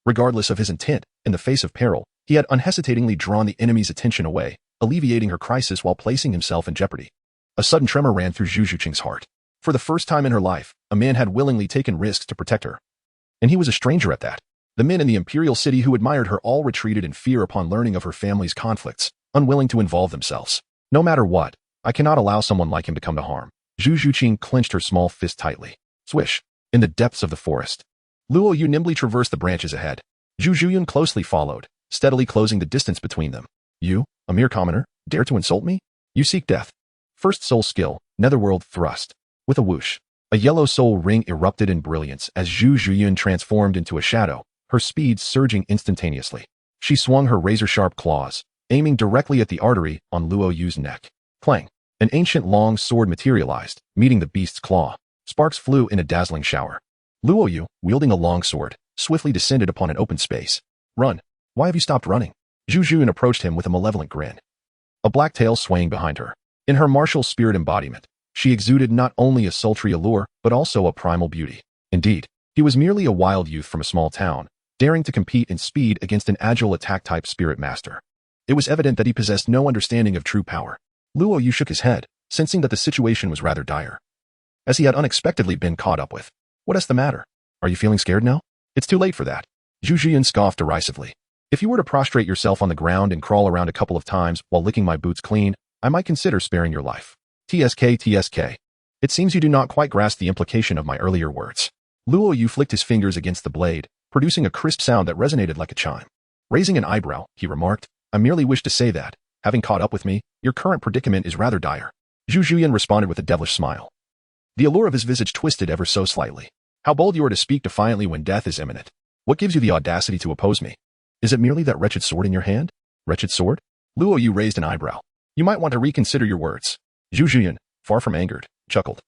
Regardless of his intent, in the face of peril, he had unhesitatingly drawn the enemy's attention away, alleviating her crisis while placing himself in jeopardy. A sudden tremor ran through Zhu Zhuqing's heart. For the first time in her life, a man had willingly taken risks to protect her. And he was a stranger at that. The men in the imperial city who admired her all retreated in fear upon learning of her family's conflicts, unwilling to involve themselves. No matter what, I cannot allow someone like him to come to harm. Zhu Zhuqing clenched her small fist tightly. Swish. In the depths of the forest, Luo Yu nimbly traversed the branches ahead. Zhu Zhuqing closely followed, steadily closing the distance between them. You, a mere commoner, dare to insult me? You seek death. First soul skill, netherworld thrust. With a whoosh, a yellow soul ring erupted in brilliance as Zhu Zhuqing transformed into a shadow, her speed surging instantaneously. She swung her razor-sharp claws, aiming directly at the artery on Luo Yu's neck. Clang. An ancient long sword materialized, meeting the beast's claw. Sparks flew in a dazzling shower. Luo Yu, wielding a long sword, swiftly descended upon an open space. Run. Why have you stopped running? Zhu Zhuqing approached him with a malevolent grin. A black tail swaying behind her. In her martial spirit embodiment, she exuded not only a sultry allure, but also a primal beauty. Indeed, he was merely a wild youth from a small town, daring to compete in speed against an agile attack-type spirit master. It was evident that he possessed no understanding of true power. Luo Yu shook his head, sensing that the situation was rather dire, as he had unexpectedly been caught up with. What is the matter? Are you feeling scared now? It's too late for that. Zhu Zhuqing scoffed derisively. If you were to prostrate yourself on the ground and crawl around a couple of times while licking my boots clean, I might consider sparing your life. TSK. It seems you do not quite grasp the implication of my earlier words. Luo Yu flicked his fingers against the blade, producing a crisp sound that resonated like a chime. Raising an eyebrow, he remarked, I merely wish to say that, having caught up with me, your current predicament is rather dire. Zhu Zhuqing responded with a devilish smile. The allure of his visage twisted ever so slightly. How bold you are to speak defiantly when death is imminent. What gives you the audacity to oppose me? Is it merely that wretched sword in your hand? Wretched sword? Luo Yu raised an eyebrow. You might want to reconsider your words. Zhu Zhuqing, far from angered, chuckled.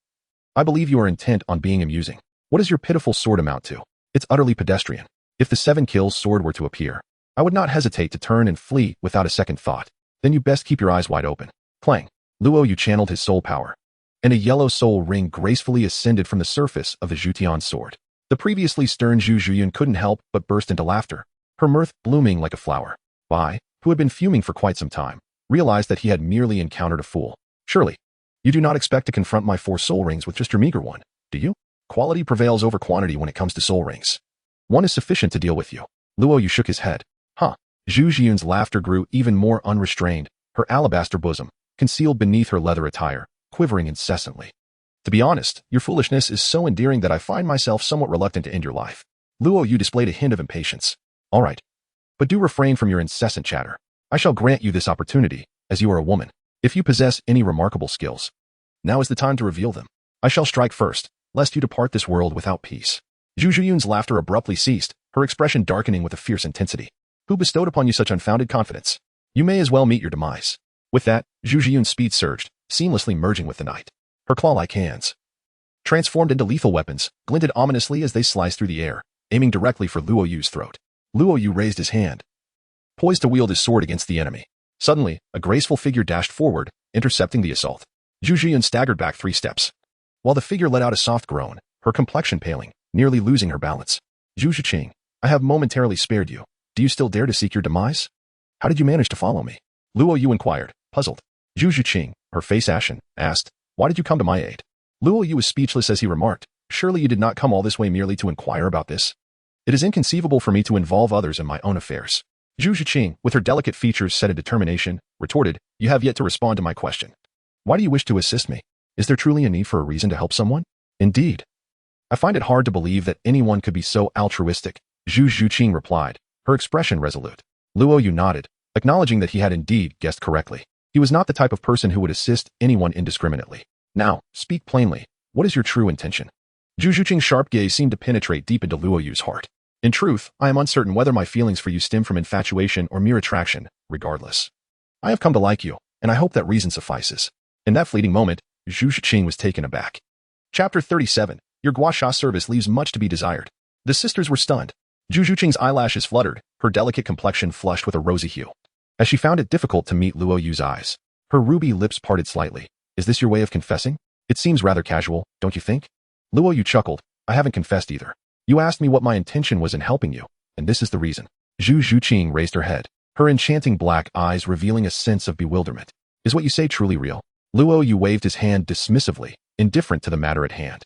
I believe you are intent on being amusing. What does your pitiful sword amount to? It's utterly pedestrian. If the 7 kills sword were to appear, I would not hesitate to turn and flee without a second thought. Then you best keep your eyes wide open. Clang. Luo Yu channeled his soul power, and a yellow soul ring gracefully ascended from the surface of the Zhutian sword. The previously stern Zhu Zhuqing couldn't help but burst into laughter, her mirth blooming like a flower. Bai, who had been fuming for quite some time, realized that he had merely encountered a fool. Surely, you do not expect to confront my 4 soul rings with just your meager one, do you? Quality prevails over quantity when it comes to soul rings. One is sufficient to deal with you. Luo Yu shook his head. Huh. Zhu Zhuqing's laughter grew even more unrestrained, her alabaster bosom, concealed beneath her leather attire, quivering incessantly. To be honest, your foolishness is so endearing that I find myself somewhat reluctant to end your life. Luo Yu displayed a hint of impatience. All right. But do refrain from your incessant chatter. I shall grant you this opportunity, as you are a woman. If you possess any remarkable skills, now is the time to reveal them. I shall strike first, lest you depart this world without peace. Zhu Zhuqing's laughter abruptly ceased, her expression darkening with a fierce intensity. Who bestowed upon you such unfounded confidence? You may as well meet your demise. With that, Zhu Zhuqing's speed surged, seamlessly merging with the night. Her claw-like hands, transformed into lethal weapons, glinted ominously as they sliced through the air, aiming directly for Luo Yu's throat. Luo Yu raised his hand, poised to wield his sword against the enemy. Suddenly, a graceful figure dashed forward, intercepting the assault. Zhu Zhuqing staggered back 3 steps, while the figure let out a soft groan, her complexion paling, nearly losing her balance. Zhu Zhuqing, I have momentarily spared you. Do you still dare to seek your demise? How did you manage to follow me? Luo Yu inquired, puzzled. Zhu Zhuqing, her face ashen, asked, why did you come to my aid? Luo Yu was speechless as he remarked, surely you did not come all this way merely to inquire about this? It is inconceivable for me to involve others in my own affairs. Zhu Zhuqing, with her delicate features set in determination, retorted, you have yet to respond to my question. Why do you wish to assist me? Is there truly a need for a reason to help someone? Indeed. I find it hard to believe that anyone could be so altruistic, Zhu Zhuqing replied, her expression resolute. Luo Yu nodded, acknowledging that he had indeed guessed correctly. He was not the type of person who would assist anyone indiscriminately. Now, speak plainly. What is your true intention? Zhu Zhuqing's sharp gaze seemed to penetrate deep into Luo Yu's heart. In truth, I am uncertain whether my feelings for you stem from infatuation or mere attraction, regardless. I have come to like you, and I hope that reason suffices. In that fleeting moment, Zhu Zhuqing was taken aback. Chapter 37. Your gua sha service leaves much to be desired. The sisters were stunned. Zhu Zhuqing's eyelashes fluttered, her delicate complexion flushed with a rosy hue. As she found it difficult to meet Luo Yu's eyes, her ruby lips parted slightly. Is this your way of confessing? It seems rather casual, don't you think? Luo Yu chuckled. I haven't confessed either. You asked me what my intention was in helping you, and this is the reason. Zhu Zhuqing raised her head, her enchanting black eyes revealing a sense of bewilderment. Is what you say truly real? Luo Yu waved his hand dismissively, indifferent to the matter at hand.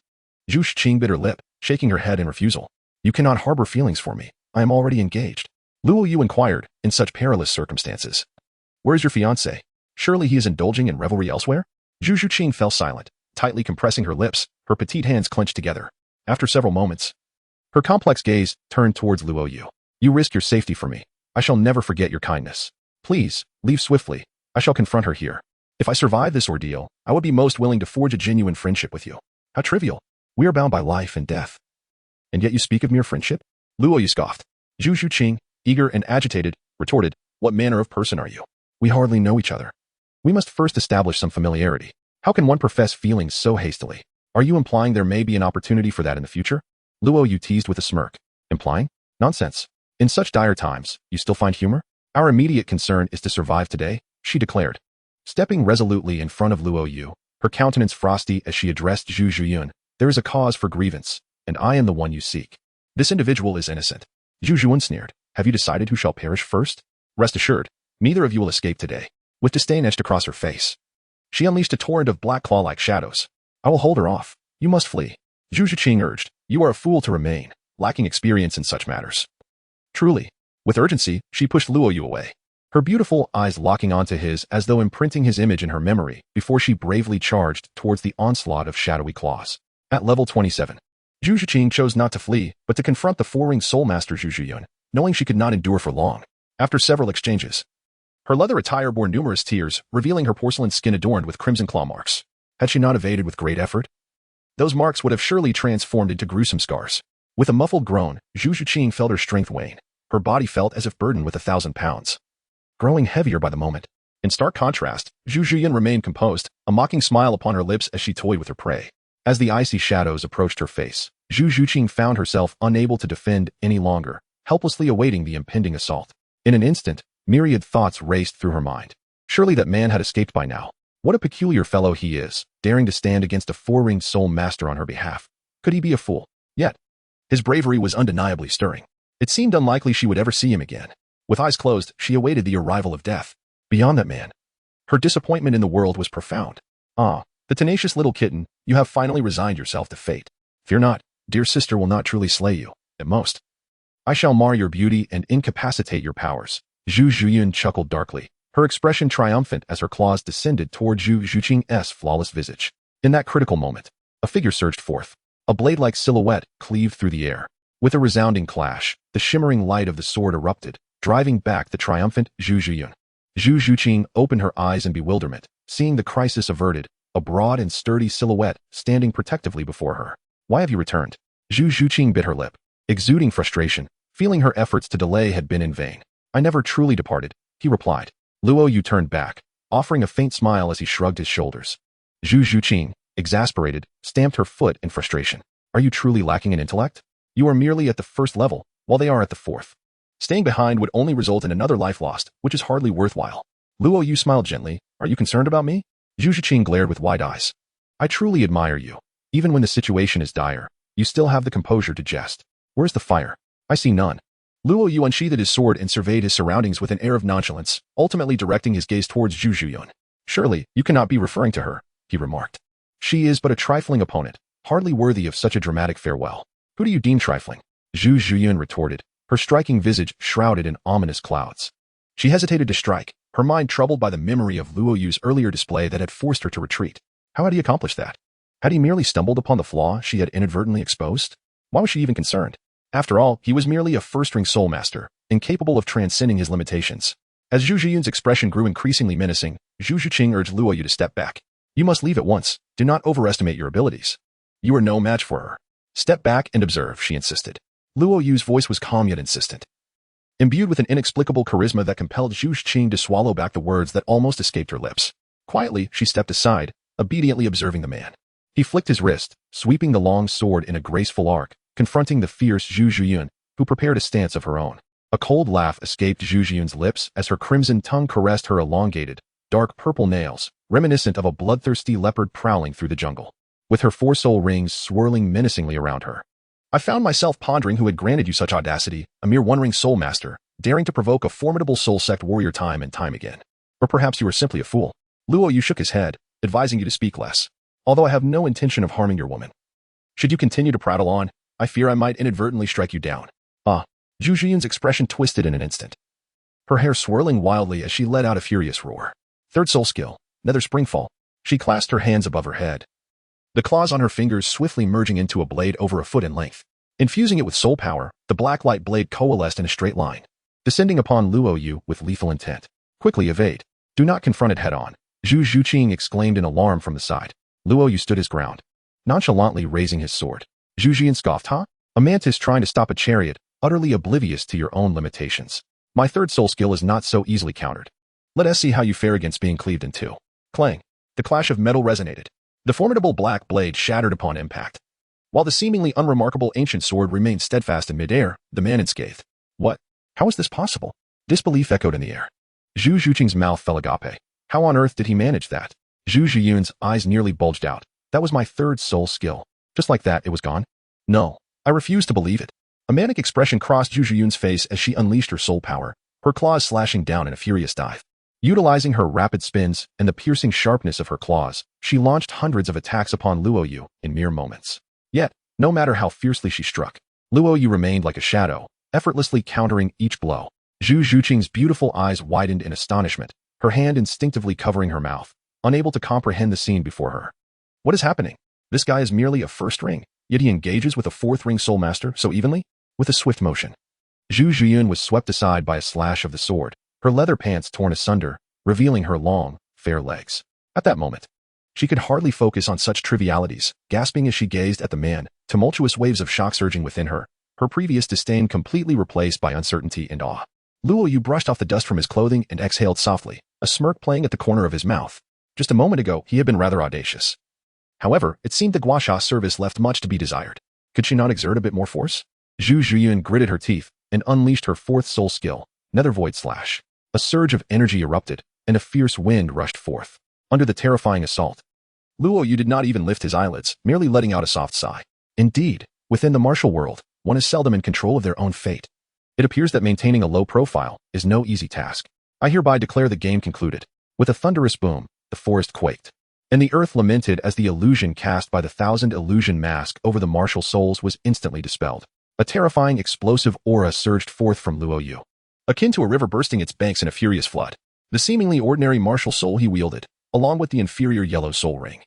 Zhu Zhuqing bit her lip, shaking her head in refusal. You cannot harbor feelings for me. I am already engaged. Luo Yu inquired, in such perilous circumstances. Where is your fiancé? Surely he is indulging in revelry elsewhere? Zhu Zhuqing fell silent, tightly compressing her lips, her petite hands clenched together. After several moments, her complex gaze turned towards Luo Yu. You risk your safety for me. I shall never forget your kindness. Please, leave swiftly. I shall confront her here. If I survive this ordeal, I would be most willing to forge a genuine friendship with you. How trivial. We are bound by life and death. And yet you speak of mere friendship? Luo Yu scoffed. Zhu Zhuqing, eager and agitated, retorted, What manner of person are you? We hardly know each other. We must first establish some familiarity. How can one profess feelings so hastily? Are you implying there may be an opportunity for that in the future? Luo Yu teased with a smirk. Implying? Nonsense. In such dire times, you still find humor? Our immediate concern is to survive today, she declared. Stepping resolutely in front of Luo Yu, her countenance frosty as she addressed Zhu Zhuqing, there is a cause for grievance, and I am the one you seek. This individual is innocent. Zhu Zhuqing sneered. Have you decided who shall perish first? Rest assured, neither of you will escape today. With disdain etched across her face, she unleashed a torrent of black claw-like shadows. I will hold her off. You must flee. Zhu Zhuqing urged. You are a fool to remain, lacking experience in such matters. Truly. With urgency, she pushed Luo Yu away, her beautiful eyes locking onto his as though imprinting his image in her memory before she bravely charged towards the onslaught of shadowy claws. At level 27, Zhu Zhuqing chose not to flee, but to confront the four-ringed soul master Zhu Zhuqing, knowing she could not endure for long. After several exchanges, her leather attire bore numerous tears, revealing her porcelain skin adorned with crimson claw marks. Had she not evaded with great effort, those marks would have surely transformed into gruesome scars. With a muffled groan, Zhu Zhuqing felt her strength wane. Her body felt as if burdened with 1,000 pounds, growing heavier by the moment. In stark contrast, Zhu Zhuqing remained composed, a mocking smile upon her lips as she toyed with her prey. As the icy shadows approached her face, Zhu Zhuqing found herself unable to defend any longer, helplessly awaiting the impending assault. In an instant, myriad thoughts raced through her mind. Surely that man had escaped by now. What a peculiar fellow he is, daring to stand against a four-ringed soul master on her behalf. Could he be a fool? Yet, his bravery was undeniably stirring. It seemed unlikely she would ever see him again. With eyes closed, she awaited the arrival of death. Beyond that man, her disappointment in the world was profound. Ah, the tenacious little kitten, you have finally resigned yourself to fate. Fear not, dear sister will not truly slay you. At most, I shall mar your beauty and incapacitate your powers. Zhu Zhuqing chuckled darkly, her expression triumphant as her claws descended toward Zhu Zhuqing's flawless visage. In that critical moment, a figure surged forth. A blade-like silhouette cleaved through the air. With a resounding clash, the shimmering light of the sword erupted, driving back the triumphant Zhu Zhuqing. Zhu Zhuqing opened her eyes in bewilderment, seeing the crisis averted, a broad and sturdy silhouette standing protectively before her. Why have you returned? Zhu Zhuqing bit her lip, exuding frustration, feeling her efforts to delay had been in vain. I never truly departed, he replied. Luo Yu turned back, offering a faint smile as he shrugged his shoulders. Zhu Zhuqing, exasperated, stamped her foot in frustration. Are you truly lacking in intellect? You are merely at the first level, while they are at the fourth. Staying behind would only result in another life lost, which is hardly worthwhile. Luo Yu smiled gently. Are you concerned about me? Zhu Zhuqing glared with wide eyes. I truly admire you. Even when the situation is dire, you still have the composure to jest. Where's the fire? I see none. Luo Yu unsheathed his sword and surveyed his surroundings with an air of nonchalance, ultimately directing his gaze towards Zhu Zhuqing. Surely, you cannot be referring to her, he remarked. She is but a trifling opponent, hardly worthy of such a dramatic farewell. Who do you deem trifling? Zhu Zhuqing retorted, her striking visage shrouded in ominous clouds. She hesitated to strike, her mind troubled by the memory of Luo Yu's earlier display that had forced her to retreat. How had he accomplished that? Had he merely stumbled upon the flaw she had inadvertently exposed? Why was she even concerned? After all, he was merely a first-ring soul master, incapable of transcending his limitations. As Zhu Zhuqing's expression grew increasingly menacing, Zhu Zhuqing urged Luo Yu to step back. You must leave at once. Do not overestimate your abilities. You are no match for her. Step back and observe, she insisted. Luo Yu's voice was calm yet insistent, imbued with an inexplicable charisma that compelled Zhu Zhuqing to swallow back the words that almost escaped her lips. Quietly, she stepped aside, obediently observing the man. He flicked his wrist, sweeping the long sword in a graceful arc, confronting the fierce Zhu Zhuqing, who prepared a stance of her own. A cold laugh escaped Zhu Zhuqing's lips as her crimson tongue caressed her elongated, dark purple nails, reminiscent of a bloodthirsty leopard prowling through the jungle. With her 4 soul rings swirling menacingly around her. I found myself pondering who had granted you such audacity, a mere wandering soul master, daring to provoke a formidable soul sect warrior time and time again. Or perhaps you were simply a fool. Luo Yu shook his head, advising you to speak less. Although I have no intention of harming your woman. Should you continue to prattle on, I fear I might inadvertently strike you down. Ah. Zhu Zhuqing's expression twisted in an instant. Her hair swirling wildly as she let out a furious roar. 3rd soul skill, Nether Springfall. She clasped her hands above her head. The claws on her fingers swiftly merging into a blade over a foot in length. Infusing it with soul power, the black light blade coalesced in a straight line, descending upon Luo Yu with lethal intent. Quickly evade. Do not confront it head-on. Zhu Zhuqing exclaimed in alarm from the side. Luo Yu stood his ground, nonchalantly raising his sword. Zhu Zhuqing scoffed, huh? A mantis trying to stop a chariot, utterly oblivious to your own limitations. My 3rd soul skill is not so easily countered. Let us see how you fare against being cleaved in 2. Clang. The clash of metal resonated. The formidable black blade shattered upon impact. While the seemingly unremarkable ancient sword remained steadfast in midair, the man unscathed. What? How is this possible? Disbelief echoed in the air. Zhu Zhuqing's mouth fell agape. How on earth did he manage that? Zhu Zhuqing's eyes nearly bulged out. That was my 3rd soul skill. Just like that, it was gone? No. I refuse to believe it. A manic expression crossed Zhu Zhuqing's face as she unleashed her soul power, her claws slashing down in a furious dive. Utilizing her rapid spins and the piercing sharpness of her claws, she launched hundreds of attacks upon Luo Yu in mere moments. Yet, no matter how fiercely she struck, Luo Yu remained like a shadow, effortlessly countering each blow. Zhu Zhuqing's beautiful eyes widened in astonishment, her hand instinctively covering her mouth, unable to comprehend the scene before her. What is happening? This guy is merely a 1st ring, yet he engages with a 4th ring soul master so evenly? With a swift motion. Zhu Zhuqing was swept aside by a slash of the sword, her leather pants torn asunder, revealing her long, fair legs. At that moment, she could hardly focus on such trivialities, gasping as she gazed at the man, tumultuous waves of shock surging within her, her previous disdain completely replaced by uncertainty and awe. Luo Yu brushed off the dust from his clothing and exhaled softly, a smirk playing at the corner of his mouth. Just a moment ago, he had been rather audacious. However, it seemed the guasha service left much to be desired. Could she not exert a bit more force? Zhu Zhuqing gritted her teeth and unleashed her 4th soul skill, Nether Void Slash. A surge of energy erupted, and a fierce wind rushed forth. Under the terrifying assault, Luo Yu did not even lift his eyelids, merely letting out a soft sigh. Indeed, within the martial world, one is seldom in control of their own fate. It appears that maintaining a low profile is no easy task. I hereby declare the game concluded. With a thunderous boom, the forest quaked, and the earth lamented as the illusion cast by the 1,000 illusion mask over the martial souls was instantly dispelled. A terrifying explosive aura surged forth from Luo Yu, akin to a river bursting its banks in a furious flood. The seemingly ordinary martial soul he wielded, along with the inferior yellow soul ring,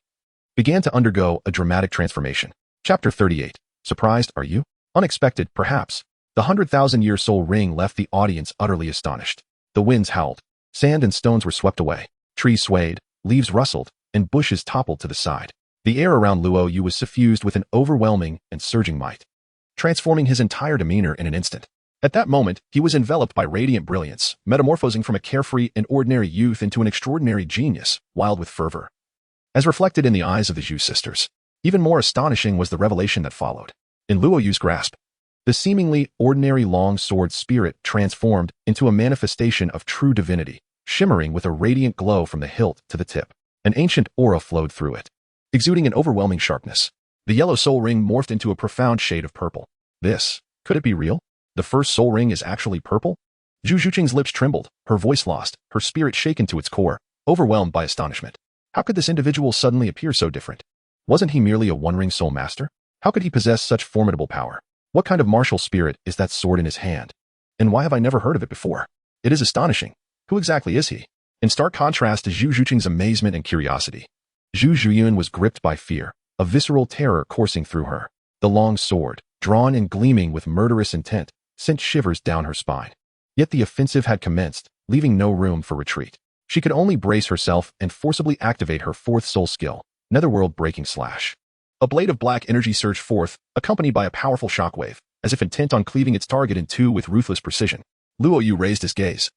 began to undergo a dramatic transformation. Chapter 38. Surprised, are you? Unexpected, perhaps. The 100,000-year soul ring left the audience utterly astonished. The winds howled. Sand and stones were swept away. Trees swayed, leaves rustled, and bushes toppled to the side. The air around Luo Yu was suffused with an overwhelming and surging might, transforming his entire demeanor in an instant. At that moment, he was enveloped by radiant brilliance, metamorphosing from a carefree and ordinary youth into an extraordinary genius, wild with fervor. As reflected in the eyes of the Zhu sisters, even more astonishing was the revelation that followed. In Luo Yu's grasp, the seemingly ordinary long sword spirit transformed into a manifestation of true divinity, shimmering with a radiant glow from the hilt to the tip. An ancient aura flowed through it, exuding an overwhelming sharpness. The yellow soul ring morphed into a profound shade of purple. Could it be real? The first soul ring is actually purple? Zhu Zhuqing's lips trembled, her voice lost, her spirit shaken to its core, overwhelmed by astonishment. How could this individual suddenly appear so different? Wasn't he merely a one-ring soul master? How could he possess such formidable power? What kind of martial spirit is that sword in his hand? And why have I never heard of it before? It is astonishing. Who exactly is he? In stark contrast to Zhu Zhuqing's amazement and curiosity, Zhu Zhuqing was gripped by fear, a visceral terror coursing through her. The long sword, drawn and gleaming with murderous intent, sent shivers down her spine. Yet the offensive had commenced, leaving no room for retreat. She could only brace herself and forcibly activate her fourth soul skill, Netherworld Breaking Slash. A blade of black energy surged forth, accompanied by a powerful shockwave, as if intent on cleaving its target in two with ruthless precision. Luo Yu raised his gaze,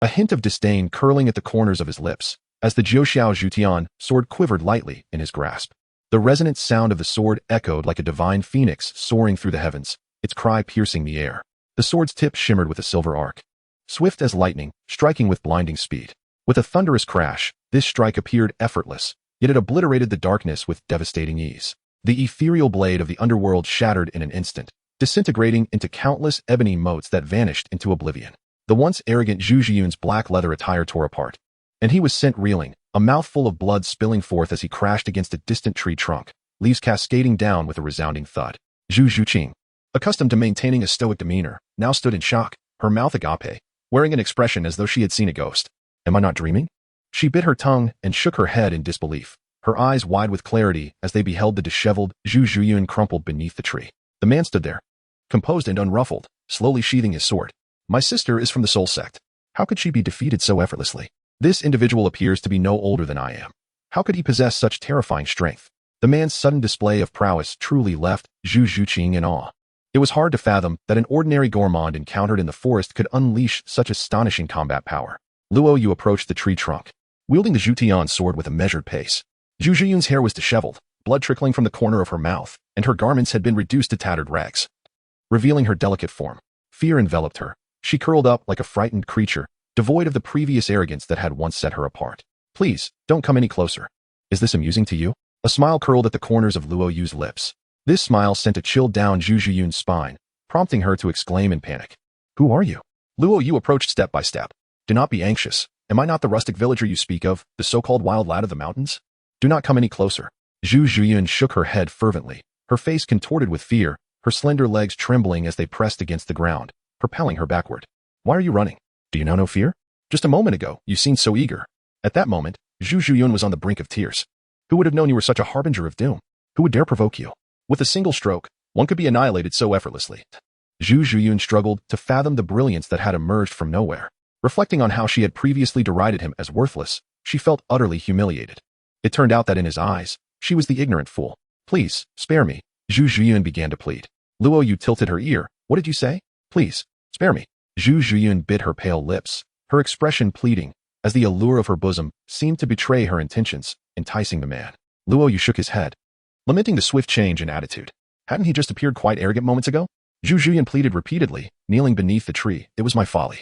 a hint of disdain curling at the corners of his lips, as the Jiuxiao Zhutian sword quivered lightly in his grasp. The resonant sound of the sword echoed like a divine phoenix soaring through the heavens, its cry piercing the air. The sword's tip shimmered with a silver arc, swift as lightning, striking with blinding speed. With a thunderous crash, this strike appeared effortless, yet it obliterated the darkness with devastating ease. The ethereal blade of the underworld shattered in an instant, disintegrating into countless ebony motes that vanished into oblivion. The once arrogant Zhu Zhuqing's black leather attire tore apart, and he was sent reeling, a mouthful of blood spilling forth as he crashed against a distant tree trunk, leaves cascading down with a resounding thud. Zhu Zhuqing, accustomed to maintaining a stoic demeanor, now stood in shock, her mouth agape, wearing an expression as though she had seen a ghost. Am I not dreaming? She bit her tongue and shook her head in disbelief, her eyes wide with clarity as they beheld the disheveled Zhu Zhuqing crumpled beneath the tree. The man stood there, composed and unruffled, slowly sheathing his sword. My sister is from the Soul Sect. How could she be defeated so effortlessly? This individual appears to be no older than I am. How could he possess such terrifying strength? The man's sudden display of prowess truly left Zhu Zhuqing in awe. It was hard to fathom that an ordinary gourmand encountered in the forest could unleash such astonishing combat power. Luo Yu approached the tree trunk, wielding the Zhutian sword with a measured pace. Zhu Zhuqing's hair was disheveled, blood trickling from the corner of her mouth, and her garments had been reduced to tattered rags, revealing her delicate form. Fear enveloped her. She curled up like a frightened creature, devoid of the previous arrogance that had once set her apart. Please, don't come any closer. Is this amusing to you? A smile curled at the corners of Luo Yu's lips. This smile sent a chill down Zhu Zhuqing's spine, prompting her to exclaim in panic. Who are you? Luo Yu approached step by step. Do not be anxious. Am I not the rustic villager you speak of, the so-called wild lad of the mountains? Do not come any closer. Zhu Zhuqing shook her head fervently, her face contorted with fear, her slender legs trembling as they pressed against the ground, propelling her backward. Why are you running? Do you now know fear? Just a moment ago, you seemed so eager. At that moment, Zhu Zhuqing was on the brink of tears. Who would have known you were such a harbinger of doom? Who would dare provoke you? With a single stroke, one could be annihilated so effortlessly. Zhu Zhuqing struggled to fathom the brilliance that had emerged from nowhere. Reflecting on how she had previously derided him as worthless, she felt utterly humiliated. It turned out that in his eyes, she was the ignorant fool. Please, spare me, Zhu Zhuqing began to plead. Luo Yu tilted her ear. What did you say? Please, spare me. Zhu Zhuqing bit her pale lips, her expression pleading, as the allure of her bosom seemed to betray her intentions, enticing the man. Luo Yu shook his head, lamenting the swift change in attitude. Hadn't he just appeared quite arrogant moments ago? Zhu Zhuqing pleaded repeatedly, kneeling beneath the tree. It was my folly.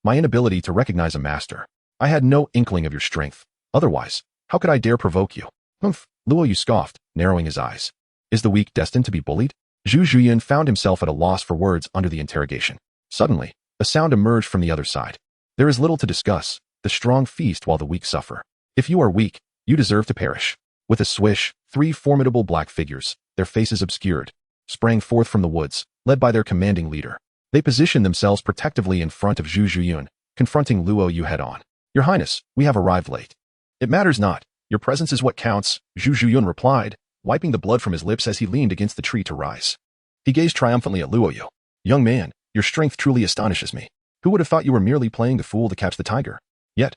My inability to recognize a master. I had no inkling of your strength. Otherwise, how could I dare provoke you? Humph, Luo Yu scoffed, narrowing his eyes. Is the weak destined to be bullied? Zhu Zhuqing found himself at a loss for words under the interrogation. Suddenly, a sound emerged from the other side. There is little to discuss. The strong feast while the weak suffer. If you are weak, you deserve to perish. With a swish, 3 formidable black figures, their faces obscured, sprang forth from the woods, led by their commanding leader. They positioned themselves protectively in front of Zhu Zhuqing, confronting Luo Yu head-on. Your Highness, we have arrived late. It matters not. Your presence is what counts, Zhu Zhuqing replied, wiping the blood from his lips as he leaned against the tree to rise. He gazed triumphantly at Luo Yu. Young man, your strength truly astonishes me. Who would have thought you were merely playing the fool to catch the tiger? Yet,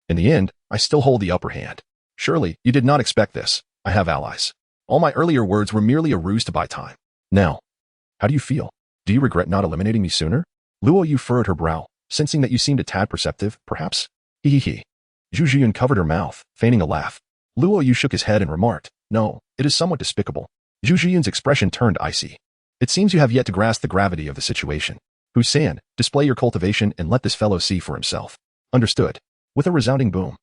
in the end, I still hold the upper hand. Surely, you did not expect this. I have allies. All my earlier words were merely a ruse to buy time. Now, how do you feel? Do you regret not eliminating me sooner? Luo Yu furrowed her brow, sensing that you seemed a tad perceptive, perhaps? Hee. Zhu Zhuqing covered her mouth, feigning a laugh. Luo Yu shook his head and remarked, No, it is somewhat despicable. Zhu Zhuqing's expression turned icy. It seems you have yet to grasp the gravity of the situation. San, display your cultivation and let this fellow see for himself. Understood. With a resounding boom,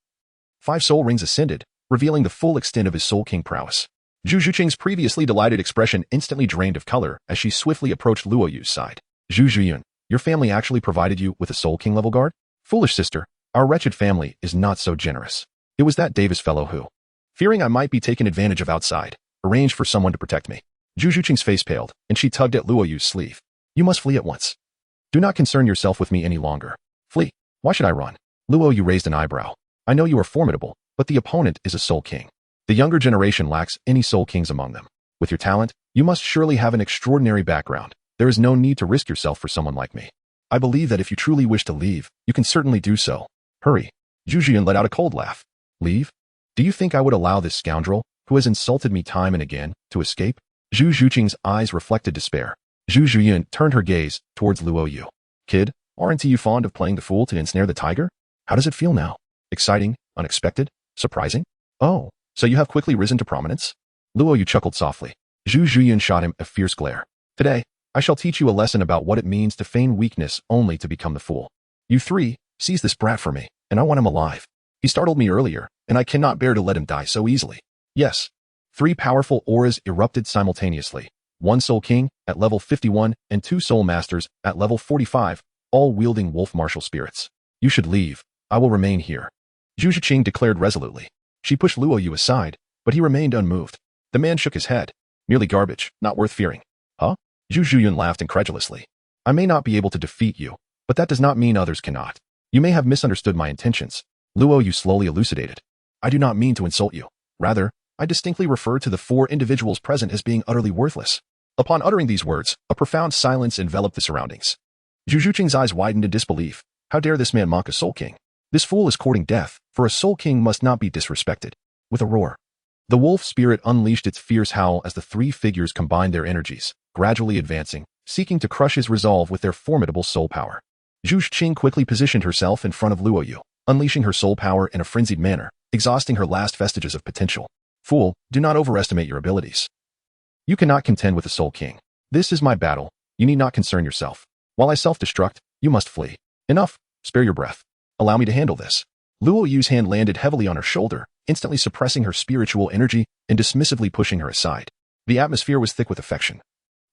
5 soul rings ascended, revealing the full extent of his Soul King prowess. Zhu Zhuqing's previously delighted expression instantly drained of color as she swiftly approached Luo Yu's side. Zhu Zhuqing, your family actually provided you with a Soul King level guard? Foolish sister, our wretched family is not so generous. It was that Davis fellow who, fearing I might be taken advantage of outside, arranged for someone to protect me. Zhu Zhuqing's face paled, and she tugged at Luo Yu's sleeve. You must flee at once. Do not concern yourself with me any longer. Flee. Why should I run? Luo Yu raised an eyebrow. I know you are formidable, but the opponent is a Soul King. The younger generation lacks any Soul Kings among them. With your talent, you must surely have an extraordinary background. There is no need to risk yourself for someone like me. I believe that if you truly wish to leave, you can certainly do so. Hurry. Zhu Zhuqing let out a cold laugh. Leave? Do you think I would allow this scoundrel, who has insulted me time and again, to escape? Zhu Zhuqing's eyes reflected despair. Zhu Zhuqing turned her gaze towards Luo Yu. Kid, aren't you fond of playing the fool to ensnare the tiger? How does it feel now? Exciting? Unexpected? Surprising? Oh, so you have quickly risen to prominence? Luo Yu chuckled softly. Zhu Zhuqing shot him a fierce glare. Today, I shall teach you a lesson about what it means to feign weakness only to become the fool. You three, seize this brat for me, and I want him alive. He startled me earlier, and I cannot bear to let him die so easily. Yes. 3 powerful auras erupted simultaneously. 1 Soul King at level 51 and 2 Soul Masters at level 45, all wielding wolf martial spirits. You should leave. I will remain here. Zhu Zhuqing declared resolutely. She pushed Luo Yu aside, but he remained unmoved. The man shook his head. Merely garbage, not worth fearing. Huh? Zhu Zhuqing laughed incredulously. I may not be able to defeat you, but that does not mean others cannot. You may have misunderstood my intentions. Luo Yu slowly elucidated. I do not mean to insult you. Rather, I distinctly refer to the 4 individuals present as being utterly worthless. Upon uttering these words, a profound silence enveloped the surroundings. Zhu Zhuqing's eyes widened in disbelief. How dare this man mock a Soul King? This fool is courting death, for a Soul King must not be disrespected. With a roar, the wolf spirit unleashed its fierce howl as the 3 figures combined their energies, gradually advancing, seeking to crush his resolve with their formidable soul power. Zhu Zhuqing quickly positioned herself in front of Luo Yu, unleashing her soul power in a frenzied manner, exhausting her last vestiges of potential. Fool, do not overestimate your abilities. You cannot contend with a Soul King. This is my battle. You need not concern yourself. While I self-destruct, you must flee. Enough. Spare your breath. Allow me to handle this. Luo Yu's hand landed heavily on her shoulder, instantly suppressing her spiritual energy and dismissively pushing her aside. The atmosphere was thick with affection.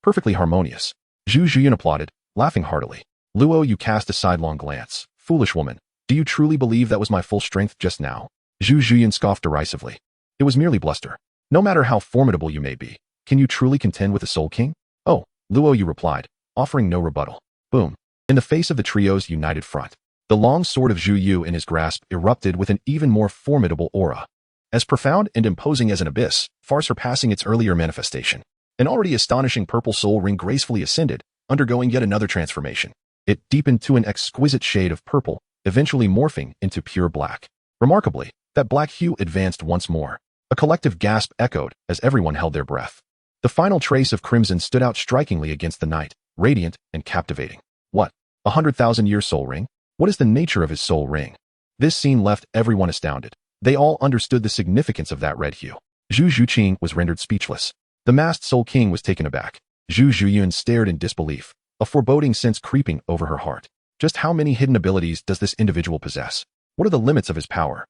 Perfectly harmonious. Zhu Zhuqing applauded, laughing heartily. Luo Yu cast a sidelong glance. Foolish woman, do you truly believe that was my full strength just now? Zhu Zhuqing scoffed derisively. It was merely bluster. No matter how formidable you may be, can you truly contend with a Soul King? Oh, Luo Yu replied, offering no rebuttal. Boom. In the face of the trio's united front, the long sword of Zhu Yu in his grasp erupted with an even more formidable aura. As profound and imposing as an abyss, far surpassing its earlier manifestation. An already astonishing purple soul ring gracefully ascended, undergoing yet another transformation. It deepened to an exquisite shade of purple, eventually morphing into pure black. Remarkably, that black hue advanced once more. A collective gasp echoed as everyone held their breath. The final trace of crimson stood out strikingly against the night, radiant and captivating. What? 100,000-year soul ring? What is the nature of his soul ring? This scene left everyone astounded. They all understood the significance of that red hue. Zhu Zhuqing was rendered speechless. The masked Soul King was taken aback. Zhu Zhuqing stared in disbelief, a foreboding sense creeping over her heart. Just how many hidden abilities does this individual possess? What are the limits of his power?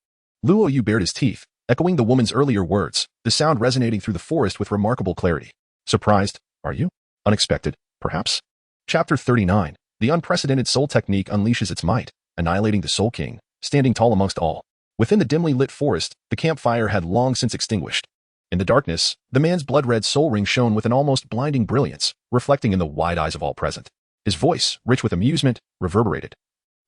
Luo Yu bared his teeth, echoing the woman's earlier words, the sound resonating through the forest with remarkable clarity. Surprised, are you? Unexpected, perhaps? Chapter 39. The unprecedented soul technique unleashes its might, annihilating the Soul King, standing tall amongst all. Within the dimly lit forest, the campfire had long since extinguished. In the darkness, the man's blood-red soul ring shone with an almost blinding brilliance, reflecting in the wide eyes of all present. His voice, rich with amusement, reverberated,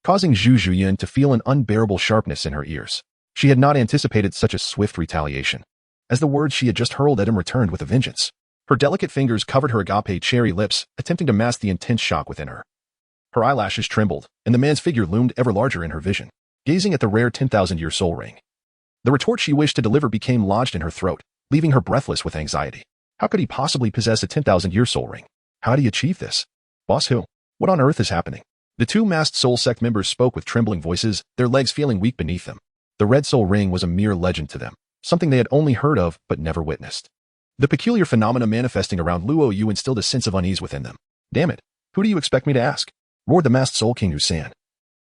causing Zhu Zhuqing to feel an unbearable sharpness in her ears. She had not anticipated such a swift retaliation, as the words she had just hurled at him returned with a vengeance. Her delicate fingers covered her agape cherry lips, attempting to mask the intense shock within her. Her eyelashes trembled, and the man's figure loomed ever larger in her vision, gazing at the rare 10,000-year soul ring. The retort she wished to deliver became lodged in her throat, leaving her breathless with anxiety. How could he possibly possess a 10,000-year soul ring? How had he achieved this? Boss who? What on earth is happening? The 2 masked soul sect members spoke with trembling voices, their legs feeling weak beneath them. The red soul ring was a mere legend to them, something they had only heard of but never witnessed. The peculiar phenomena manifesting around Luo Yu instilled a sense of unease within them. Damn it, who do you expect me to ask? Roared the masked Soul King Husan.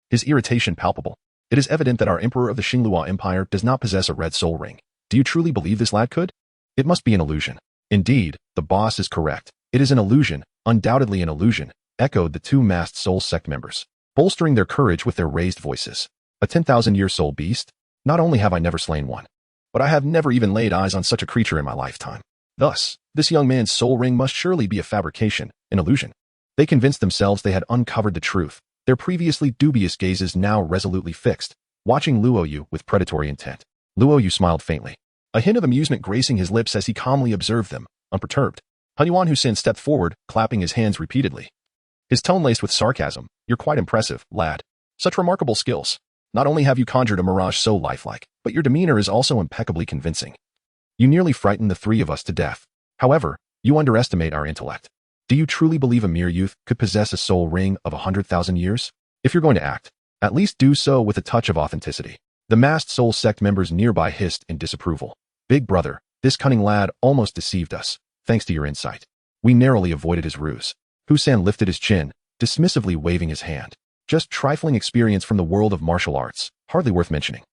His irritation palpable. It is evident that our emperor of the Xinglua Empire does not possess a red soul ring. Do you truly believe this lad could? It must be an illusion. Indeed, the boss is correct. It is an illusion, undoubtedly an illusion, echoed the 2 masked soul sect members, bolstering their courage with their raised voices. A 10,000-year soul beast? Not only have I never slain one, but I have never even laid eyes on such a creature in my lifetime. Thus, this young man's soul ring must surely be a fabrication, an illusion. They convinced themselves they had uncovered the truth, their previously dubious gazes now resolutely fixed, watching Luo Yu with predatory intent. Luo Yu smiled faintly, a hint of amusement gracing his lips as he calmly observed them, unperturbed. Hunyuan Husin stepped forward, clapping his hands repeatedly. His tone laced with sarcasm. You're quite impressive, lad. Such remarkable skills. Not only have you conjured a mirage so lifelike, but your demeanor is also impeccably convincing. You nearly frightened the 3 of us to death. However, you underestimate our intellect. Do you truly believe a mere youth could possess a soul ring of 100,000 years? If you're going to act, at least do so with a touch of authenticity. The masked soul sect members nearby hissed in disapproval. Big brother, this cunning lad almost deceived us, thanks to your insight. We narrowly avoided his ruse. Hu San lifted his chin, dismissively waving his hand. Just trifling experience from the world of martial arts, hardly worth mentioning.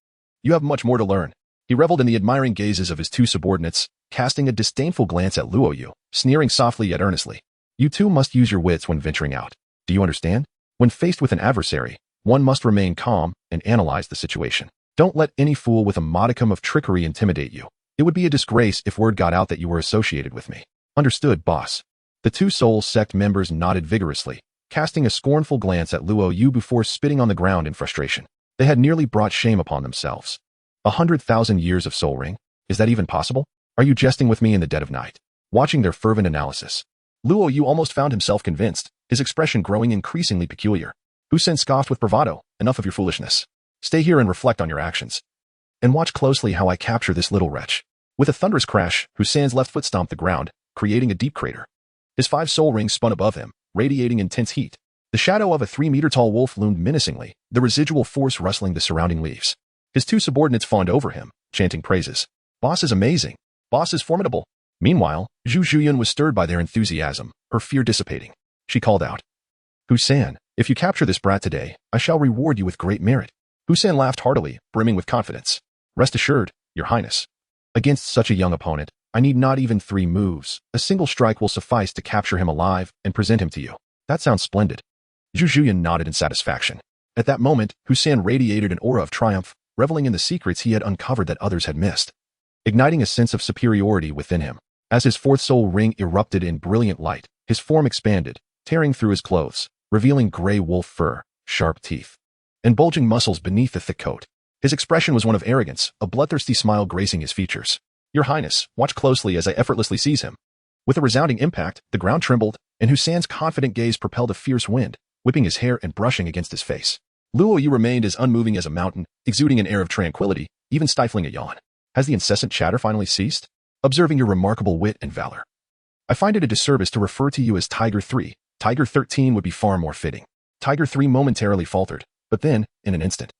You have much more to learn. He reveled in the admiring gazes of his two subordinates, casting a disdainful glance at Luo Yu, sneering softly yet earnestly. You too must use your wits when venturing out. Do you understand? When faced with an adversary, one must remain calm and analyze the situation. Don't let any fool with a modicum of trickery intimidate you. It would be a disgrace if word got out that you were associated with me. Understood, boss. The two Soul Sect members nodded vigorously, casting a scornful glance at Luo Yu before spitting on the ground in frustration. They had nearly brought shame upon themselves. 100,000 years of soul ring? Is that even possible? Are you jesting with me in the dead of night? Watching their fervent analysis, Luo Yu almost found himself convinced, his expression growing increasingly peculiar. Hu San scoffed with bravado. Enough of your foolishness. Stay here and reflect on your actions. And watch closely how I capture this little wretch. With a thunderous crash, Hu San's left foot stomped the ground, creating a deep crater. His 5 soul rings spun above him, radiating intense heat. The shadow of a 3-meter-tall wolf loomed menacingly, the residual force rustling the surrounding leaves. His two subordinates fawned over him, chanting praises. Boss is amazing. Boss is formidable. Meanwhile, Zhu Zhuqing was stirred by their enthusiasm, her fear dissipating. She called out, Hu San, if you capture this brat today, I shall reward you with great merit. Hu San laughed heartily, brimming with confidence. Rest assured, Your Highness. Against such a young opponent, I need not even 3 moves. A single strike will suffice to capture him alive and present him to you. That sounds splendid. Zhu Zhuqing nodded in satisfaction. At that moment, Hu San radiated an aura of triumph, reveling in the secrets he had uncovered that others had missed, igniting a sense of superiority within him. As his 4th soul ring erupted in brilliant light, his form expanded, tearing through his clothes, revealing gray wolf fur, sharp teeth, and bulging muscles beneath the thick coat. His expression was one of arrogance, a bloodthirsty smile gracing his features. Your Highness, watch closely as I effortlessly seize him. With a resounding impact, the ground trembled, and Hu San's confident gaze propelled a fierce wind, whipping his hair and brushing against his face. Luo Yu remained as unmoving as a mountain, exuding an air of tranquility, even stifling a yawn. Has the incessant chatter finally ceased? Observing your remarkable wit and valor, I find it a disservice to refer to you as Tiger 3. Tiger 13 would be far more fitting. Tiger 3 momentarily faltered, but then, in an instant,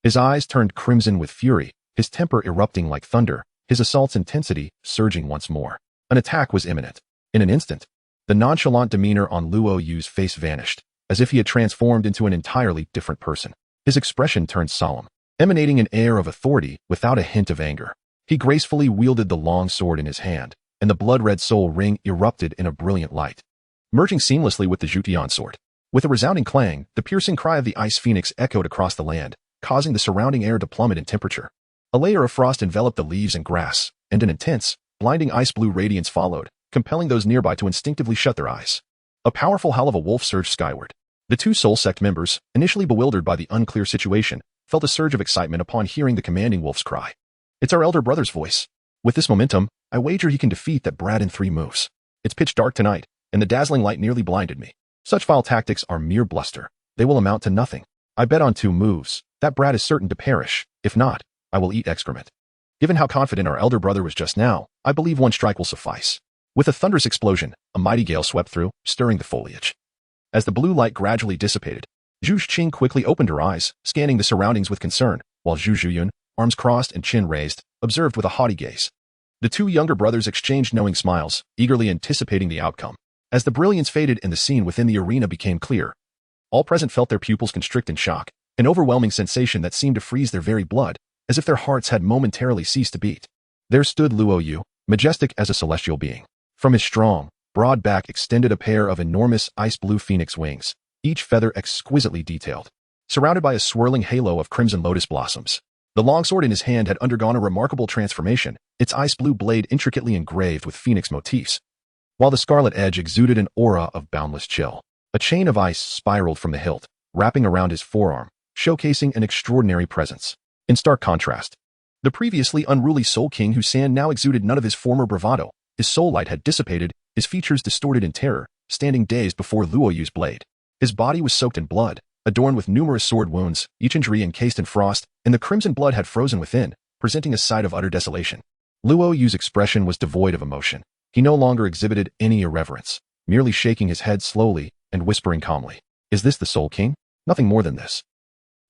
his eyes turned crimson with fury, his temper erupting like thunder, his assault's intensity surging once more. An attack was imminent. In an instant, the nonchalant demeanor on Luo Yu's face vanished, as if he had transformed into an entirely different person. His expression turned solemn, emanating an air of authority without a hint of anger. He gracefully wielded the long sword in his hand, and the blood-red soul ring erupted in a brilliant light, merging seamlessly with the Zhutian sword. With a resounding clang, the piercing cry of the ice phoenix echoed across the land, causing the surrounding air to plummet in temperature. A layer of frost enveloped the leaves and grass, and an intense, blinding ice-blue radiance followed, compelling those nearby to instinctively shut their eyes. A powerful howl of a wolf surged skyward. The two Soul Sect members, initially bewildered by the unclear situation, felt a surge of excitement upon hearing the commanding wolf's cry. It's our elder brother's voice. With this momentum, I wager he can defeat that brat in 3 moves. It's pitch dark tonight, and the dazzling light nearly blinded me. Such vile tactics are mere bluster. They will amount to nothing. I bet on 2 moves. That brat is certain to perish. If not, I will eat excrement. Given how confident our elder brother was just now, I believe 1 strike will suffice. With a thunderous explosion, a mighty gale swept through, stirring the foliage. As the blue light gradually dissipated, Zhu Zhuqing quickly opened her eyes, scanning the surroundings with concern, while Zhu Zhuqing, arms crossed and chin raised, observed with a haughty gaze. The 2 younger brothers exchanged knowing smiles, eagerly anticipating the outcome. As the brilliance faded and the scene within the arena became clear, all present felt their pupils constrict in shock, an overwhelming sensation that seemed to freeze their very blood, as if their hearts had momentarily ceased to beat. There stood Luo Yu, majestic as a celestial being. From his strong, broad back extended a pair of enormous ice-blue phoenix wings, each feather exquisitely detailed, surrounded by a swirling halo of crimson lotus blossoms. The longsword in his hand had undergone a remarkable transformation, its ice-blue blade intricately engraved with phoenix motifs, while the scarlet edge exuded an aura of boundless chill. A chain of ice spiraled from the hilt, wrapping around his forearm, showcasing an extraordinary presence. In stark contrast, the previously unruly Soul King Hu San now exuded none of his former bravado. His soul light had dissipated, his features distorted in terror, standing dazed before Luo Yu's blade. His body was soaked in blood, adorned with numerous sword wounds, each injury encased in frost, and the crimson blood had frozen within, presenting a sight of utter desolation. Luo Yu's expression was devoid of emotion. He no longer exhibited any irreverence, merely shaking his head slowly and whispering calmly, "Is this the Soul King? Nothing more than this."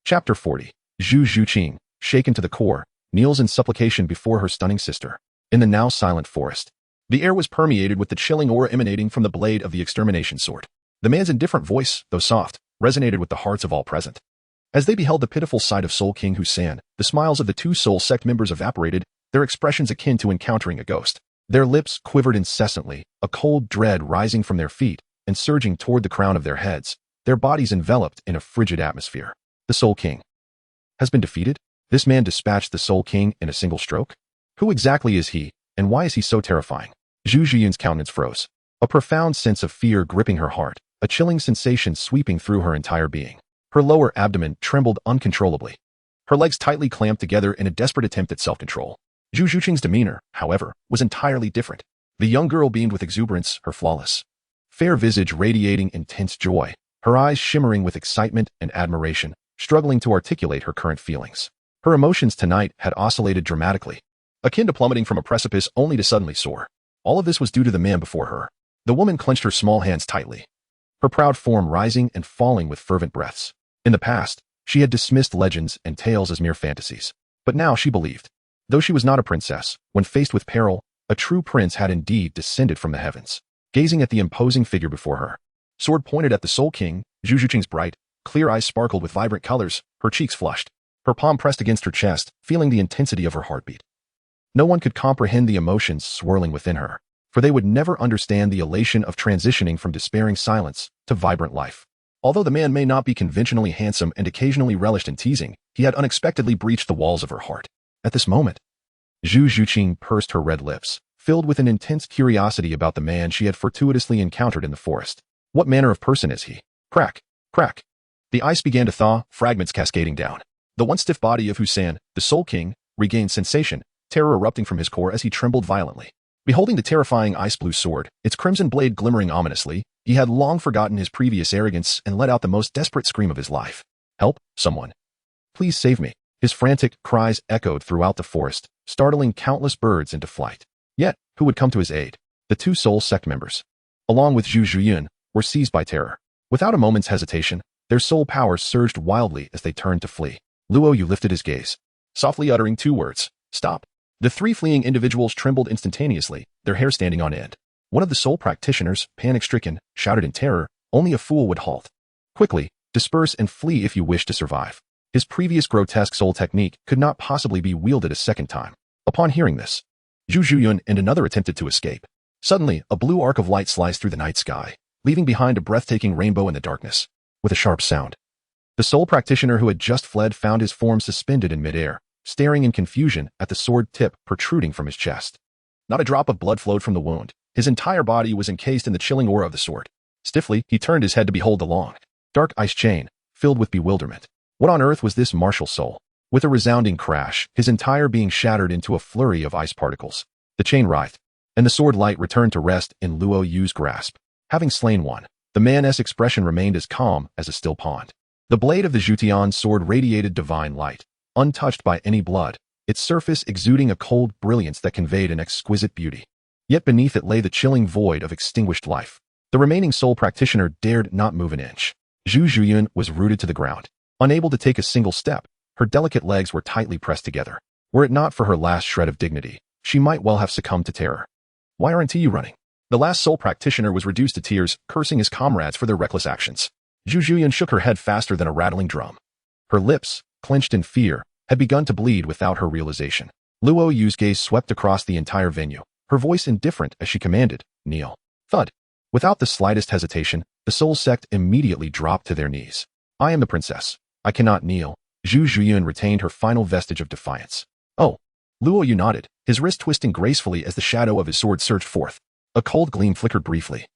Chapter 40. Zhu Zhuqing, shaken to the core, kneels in supplication before her stunning sister. In the now silent forest, The air was permeated with the chilling aura emanating from the blade of the extermination sword. The man's indifferent voice, though soft, resonated with the hearts of all present. As they beheld the pitiful sight of Soul King Husan, the smiles of the two soul sect members evaporated, their expressions akin to encountering a ghost. Their lips quivered incessantly, a cold dread rising from their feet and surging toward the crown of their heads, their bodies enveloped in a frigid atmosphere. The Soul King has been defeated? This man dispatched the Soul King in a single stroke? Who exactly is he, and why is he so terrifying? Zhu Zhuqing's countenance froze. A profound sense of fear gripping her heart, a chilling sensation sweeping through her entire being. Her lower abdomen trembled uncontrollably. Her legs tightly clamped together in a desperate attempt at self-control. Zhu Zhuqing's demeanor, however, was entirely different. The young girl beamed with exuberance, her flawless, fair visage radiating intense joy, her eyes shimmering with excitement and admiration, struggling to articulate her current feelings. Her emotions tonight had oscillated dramatically, akin to plummeting from a precipice only to suddenly soar. All of this was due to the man before her. The woman clenched her small hands tightly, her proud form rising and falling with fervent breaths. In the past, she had dismissed legends and tales as mere fantasies. But now she believed. Though she was not a princess, when faced with peril, a true prince had indeed descended from the heavens. Gazing at the imposing figure before her, sword pointed at the Soul King, Zhu Zhuqing's bright, clear eyes sparkled with vibrant colors, her cheeks flushed, her palm pressed against her chest, feeling the intensity of her heartbeat. No one could comprehend the emotions swirling within her, for they would never understand the elation of transitioning from despairing silence to vibrant life. Although the man may not be conventionally handsome and occasionally relished in teasing, he had unexpectedly breached the walls of her heart. At this moment, Zhu Zhuqing pursed her red lips, filled with an intense curiosity about the man she had fortuitously encountered in the forest. What manner of person is he? Crack, crack. The ice began to thaw, fragments cascading down. The once stiff body of Husan, the Soul King, regained sensation, terror erupting from his core as he trembled violently. Beholding the terrifying ice-blue sword, its crimson blade glimmering ominously, he had long forgotten his previous arrogance and let out the most desperate scream of his life. Help, someone. Please save me. His frantic cries echoed throughout the forest, startling countless birds into flight. Yet, who would come to his aid? The two soul sect members, along with Zhu Zhuqing, were seized by terror. Without a moment's hesitation, their soul powers surged wildly as they turned to flee. Luo Yu lifted his gaze, softly uttering two words, stop. The three fleeing individuals trembled instantaneously, their hair standing on end. One of the soul practitioners, panic-stricken, shouted in terror, only a fool would halt. Quickly, disperse and flee if you wish to survive. His previous grotesque soul technique could not possibly be wielded a second time. Upon hearing this, Zhu Zhuqing and another attempted to escape. Suddenly, a blue arc of light sliced through the night sky, leaving behind a breathtaking rainbow in the darkness. With a sharp sound, the soul practitioner who had just fled found his form suspended in midair, staring in confusion at the sword tip protruding from his chest. Not a drop of blood flowed from the wound. His entire body was encased in the chilling aura of the sword. Stiffly, he turned his head to behold the long, dark ice chain, filled with bewilderment. What on earth was this martial soul? With a resounding crash, his entire being shattered into a flurry of ice particles. The chain writhed, and the sword light returned to rest in Luo Yu's grasp. Having slain one, the man's expression remained as calm as a still pond. The blade of the Zhutian sword radiated divine light, untouched by any blood, its surface exuding a cold brilliance that conveyed an exquisite beauty. Yet beneath it lay the chilling void of extinguished life. The remaining soul practitioner dared not move an inch. Zhu Zhuqing was rooted to the ground. Unable to take a single step, her delicate legs were tightly pressed together. Were it not for her last shred of dignity, she might well have succumbed to terror. Why aren't you running? The last soul practitioner was reduced to tears, cursing his comrades for their reckless actions. Zhu Zhuqing shook her head faster than a rattling drum. Her lips, clenched in fear, had begun to bleed without her realization. Luo Yu's gaze swept across the entire venue, her voice indifferent as she commanded, kneel. Thud. Without the slightest hesitation, the soul sect immediately dropped to their knees. I am the princess. I cannot kneel. Zhu Zhuqing retained her final vestige of defiance. Oh. Luo Yu nodded, his wrist twisting gracefully as the shadow of his sword surged forth. A cold gleam flickered briefly,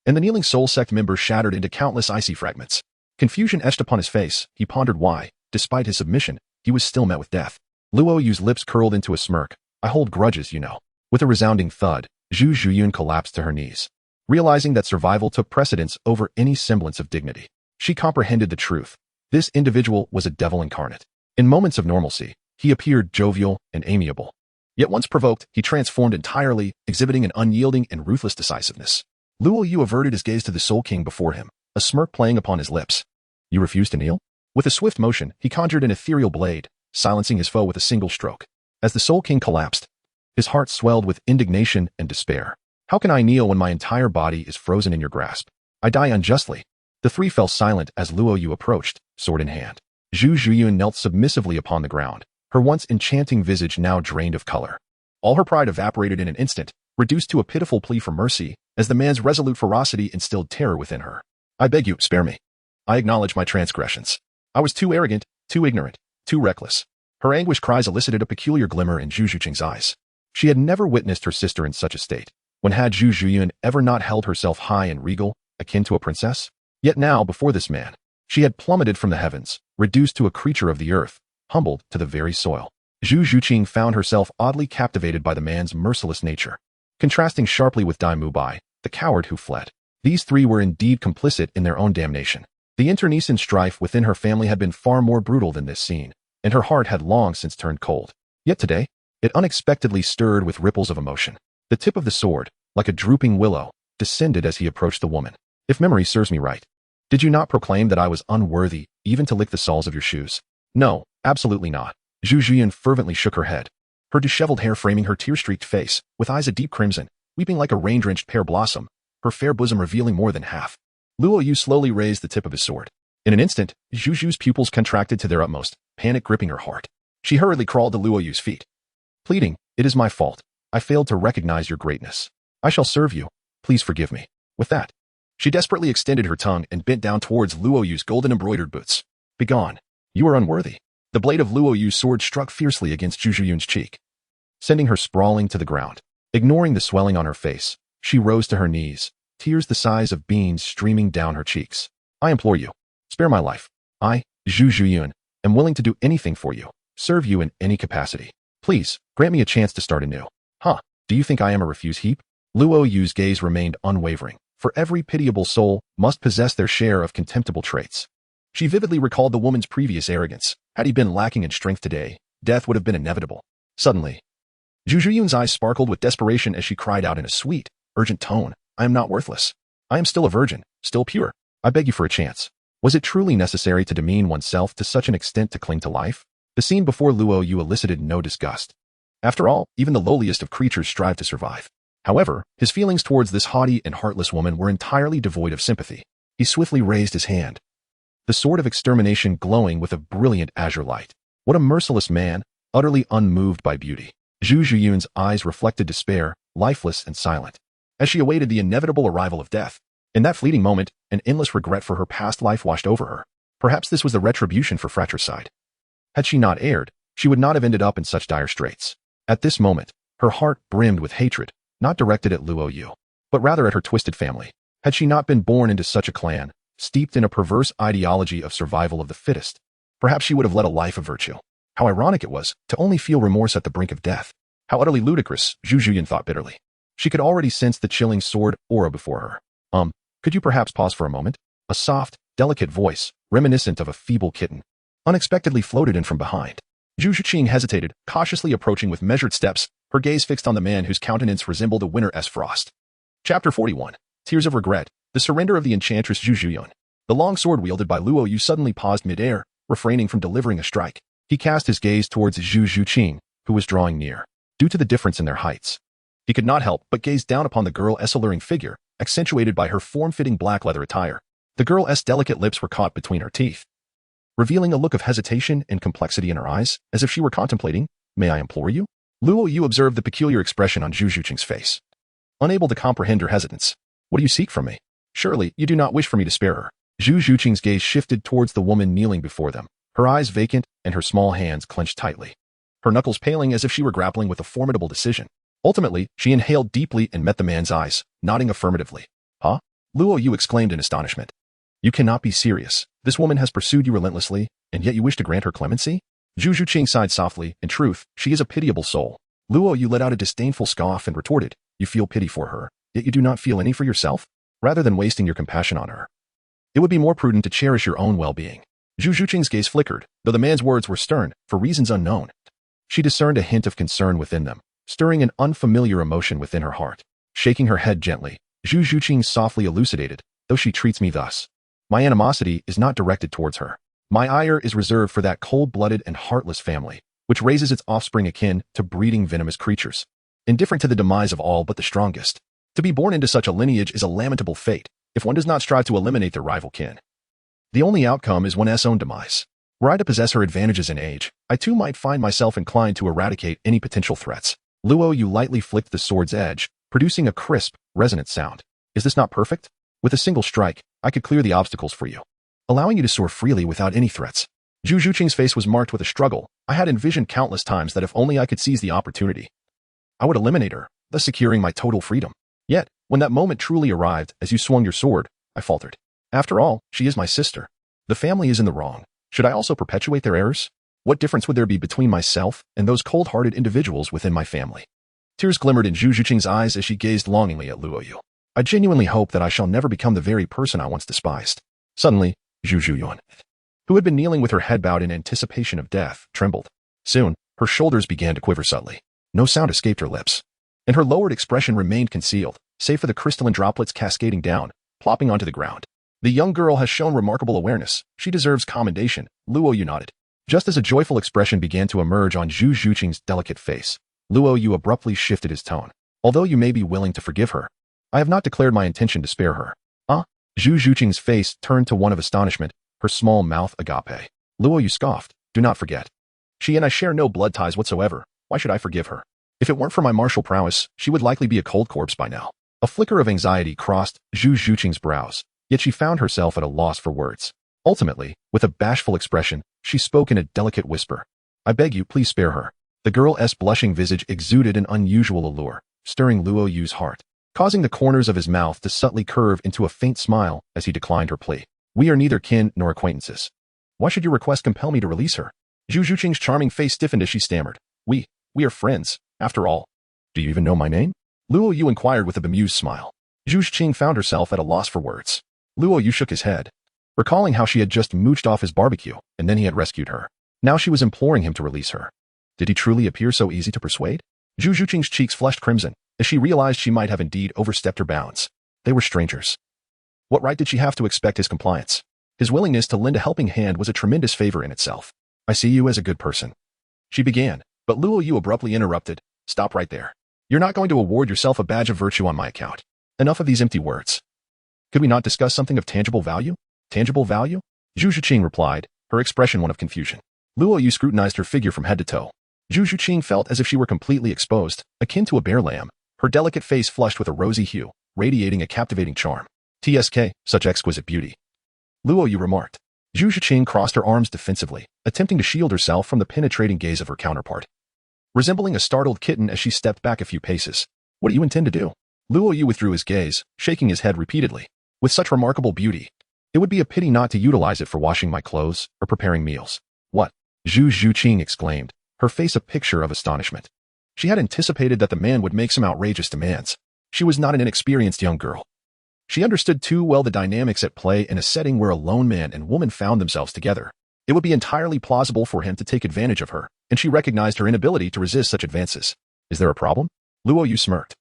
and the kneeling soul sect member shattered into countless icy fragments. Confusion etched upon his face. He pondered why, despite his submission, he was still met with death. Luo Yu's lips curled into a smirk. I hold grudges, you know. With a resounding thud, Zhu Zhuqing collapsed to her knees. Realizing that survival took precedence over any semblance of dignity, she comprehended the truth. This individual was a devil incarnate. In moments of normalcy, he appeared jovial and amiable. Yet once provoked, he transformed entirely, exhibiting an unyielding and ruthless decisiveness. Luo Yu averted his gaze to the Soul King before him, a smirk playing upon his lips. You refuse to kneel? With a swift motion, he conjured an ethereal blade, silencing his foe with a single stroke. As the Soul King collapsed, his heart swelled with indignation and despair. How can I kneel when my entire body is frozen in your grasp? I die unjustly. The three fell silent as Luo Yu approached, sword in hand. Zhu Zhuqing knelt submissively upon the ground, her once enchanting visage now drained of color. All her pride evaporated in an instant, reduced to a pitiful plea for mercy, as the man's resolute ferocity instilled terror within her. I beg you, spare me. I acknowledge my transgressions. I was too arrogant, too ignorant, too reckless. Her anguish cries elicited a peculiar glimmer in Zhu Zhuqing's eyes. She had never witnessed her sister in such a state. When had Zhu Zhuqing ever not held herself high and regal, akin to a princess? Yet now, before this man, she had plummeted from the heavens, reduced to a creature of the earth, humbled to the very soil. Zhu Zhuqing found herself oddly captivated by the man's merciless nature, contrasting sharply with Dai Mubai, the coward who fled. These three were indeed complicit in their own damnation. The internecine strife within her family had been far more brutal than this scene, and her heart had long since turned cold. Yet today, it unexpectedly stirred with ripples of emotion. The tip of the sword, like a drooping willow, descended as he approached the woman. If memory serves me right, did you not proclaim that I was unworthy even to lick the soles of your shoes? No, absolutely not. Zhu Zhuqing fervently shook her head, her disheveled hair framing her tear-streaked face, with eyes a deep crimson, weeping like a rain-drenched pear blossom, her fair bosom revealing more than half. Luo Yu slowly raised the tip of his sword. In an instant, Zhu Zhu's pupils contracted to their utmost, panic gripping her heart. She hurriedly crawled to Luo Yu's feet, pleading, "It is my fault. I failed to recognize your greatness. I shall serve you. Please forgive me." With that, she desperately extended her tongue and bent down towards Luo Yu's golden-embroidered boots. "Begone. You are unworthy." The blade of Luo Yu's sword struck fiercely against Zhu Zhuqing's cheek, sending her sprawling to the ground. Ignoring the swelling on her face, she rose to her knees, tears the size of beans streaming down her cheeks. "I implore you, spare my life. I, Zhu Zhuqing, am willing to do anything for you, serve you in any capacity. Please, grant me a chance to start anew." "Huh, do you think I am a refuse heap?" Luo Yu's gaze remained unwavering, for every pitiable soul must possess their share of contemptible traits. She vividly recalled the woman's previous arrogance. Had he been lacking in strength today, death would have been inevitable. Suddenly, Zhu Zhuqing's eyes sparkled with desperation as she cried out in a sweet, urgent tone, "I am not worthless. I am still a virgin, still pure. I beg you for a chance." Was it truly necessary to demean oneself to such an extent to cling to life? The scene before Luo Yu elicited no disgust. After all, even the lowliest of creatures strive to survive. However, his feelings towards this haughty and heartless woman were entirely devoid of sympathy. He swiftly raised his hand, the sword of extermination glowing with a brilliant azure light. What a merciless man, utterly unmoved by beauty. Zhu Zhuqing's eyes reflected despair, lifeless and silent, as she awaited the inevitable arrival of death. In that fleeting moment, an endless regret for her past life washed over her. Perhaps this was the retribution for fratricide. Had she not erred, she would not have ended up in such dire straits. At this moment, her heart brimmed with hatred, not directed at Luo Yu, but rather at her twisted family. Had she not been born into such a clan, steeped in a perverse ideology of survival of the fittest, perhaps she would have led a life of virtue. How ironic it was to only feel remorse at the brink of death. How utterly ludicrous, Zhu Zhuqing thought bitterly. She could already sense the chilling sword aura before her. Could you perhaps pause for a moment?" A soft, delicate voice, reminiscent of a feeble kitten, unexpectedly floated in from behind. Zhu Zhuqing hesitated, cautiously approaching with measured steps, her gaze fixed on the man whose countenance resembled a winter's frost. Chapter 41. Tears of Regret. The surrender of the enchantress Zhu Zhuqing. The long sword wielded by Luo Yu suddenly paused mid-air, refraining from delivering a strike. He cast his gaze towards Zhu Zhuqing, who was drawing near. Due to the difference in their heights, he could not help but gaze down upon the girl's alluring figure, accentuated by her form-fitting black leather attire. The girl's delicate lips were caught between her teeth, revealing a look of hesitation and complexity in her eyes, as if she were contemplating, "May I implore you?" Luo Yu observed the peculiar expression on Zhu Zhuqing's face, unable to comprehend her hesitance. "What do you seek from me? Surely, you do not wish for me to spare her." Zhu Zhuqing's gaze shifted towards the woman kneeling before them, her eyes vacant and her small hands clenched tightly, her knuckles paling as if she were grappling with a formidable decision. Ultimately, she inhaled deeply and met the man's eyes, nodding affirmatively. "Huh?" Luo Yu exclaimed in astonishment. "You cannot be serious. This woman has pursued you relentlessly, and yet you wish to grant her clemency?" Zhu Zhuqing sighed softly. "In truth, she is a pitiable soul." Luo Yu let out a disdainful scoff and retorted, "You feel pity for her, yet you do not feel any for yourself? Rather than wasting your compassion on her, it would be more prudent to cherish your own well-being." Zhu Zhuqing's gaze flickered, though the man's words were stern, for reasons unknown. She discerned a hint of concern within them, stirring an unfamiliar emotion within her heart. Shaking her head gently, Zhu Zhuqing softly elucidated, "Though she treats me thus, my animosity is not directed towards her. My ire is reserved for that cold-blooded and heartless family, which raises its offspring akin to breeding venomous creatures, indifferent to the demise of all but the strongest." To be born into such a lineage is a lamentable fate, if one does not strive to eliminate their rival kin. The only outcome is one's own demise. Were I to possess her advantages in age, I too might find myself inclined to eradicate any potential threats. Luo Yu lightly flicked the sword's edge, producing a crisp, resonant sound. Is this not perfect? With a single strike, I could clear the obstacles for you, allowing you to soar freely without any threats. Zhu Zhuqing's face was marked with a struggle. I had envisioned countless times that if only I could seize the opportunity, I would eliminate her, thus securing my total freedom. Yet, when that moment truly arrived, as you swung your sword, I faltered. After all, she is my sister. The family is in the wrong. Should I also perpetuate their errors? What difference would there be between myself and those cold-hearted individuals within my family? Tears glimmered in Zhu Zhuqing's eyes as she gazed longingly at Luo Yu. I genuinely hope that I shall never become the very person I once despised. Suddenly, Zhu Zhuqing, who had been kneeling with her head bowed in anticipation of death, trembled. Soon, her shoulders began to quiver subtly. No sound escaped her lips, and her lowered expression remained concealed, save for the crystalline droplets cascading down, plopping onto the ground. The young girl has shown remarkable awareness. She deserves commendation. Luo Yu nodded. Just as a joyful expression began to emerge on Zhu Zhuqing's delicate face, Luo Yu abruptly shifted his tone. Although you may be willing to forgive her, I have not declared my intention to spare her. Zhu Zhuqing's face turned to one of astonishment, her small mouth agape. Luo Yu scoffed. Do not forget. She and I share no blood ties whatsoever. Why should I forgive her? If it weren't for my martial prowess, she would likely be a cold corpse by now. A flicker of anxiety crossed Zhu Zhuqing's brows, yet she found herself at a loss for words. Ultimately, with a bashful expression, she spoke in a delicate whisper. I beg you, please spare her. The girl's blushing visage exuded an unusual allure, stirring Luo Yu's heart, causing the corners of his mouth to subtly curve into a faint smile as he declined her plea. We are neither kin nor acquaintances. Why should your request compel me to release her? Zhu Zhuqing's charming face stiffened as she stammered. We are friends, after all. Do you even know my name? Luo Yu inquired with a bemused smile. Zhu Zhuqing found herself at a loss for words. Luo Yu shook his head, recalling how she had just mooched off his barbecue, and then he had rescued her. Now she was imploring him to release her. Did he truly appear so easy to persuade? Zhu Zhuqing's cheeks flushed crimson, as she realized she might have indeed overstepped her bounds. They were strangers. What right did she have to expect his compliance? His willingness to lend a helping hand was a tremendous favor in itself. I see you as a good person. She began, but Luo Yu abruptly interrupted. Stop right there. You're not going to award yourself a badge of virtue on my account. Enough of these empty words. Could we not discuss something of tangible value? Tangible value? Zhu Zhuqing replied, her expression one of confusion. Luo Yu scrutinized her figure from head to toe. Zhu Zhuqing felt as if she were completely exposed, akin to a bear lamb, her delicate face flushed with a rosy hue, radiating a captivating charm. TSK, such exquisite beauty. Luo Yu remarked. Zhu Zhuqing crossed her arms defensively, attempting to shield herself from the penetrating gaze of her counterpart. Resembling a startled kitten as she stepped back a few paces. What do you intend to do? Luo Yu withdrew his gaze, shaking his head repeatedly. With such remarkable beauty, it would be a pity not to utilize it for washing my clothes or preparing meals. What? Zhu Zhuqing exclaimed, her face a picture of astonishment. She had anticipated that the man would make some outrageous demands. She was not an inexperienced young girl. She understood too well the dynamics at play in a setting where a lone man and woman found themselves together. It would be entirely plausible for him to take advantage of her, and she recognized her inability to resist such advances. Is there a problem? Luo Yu smirked,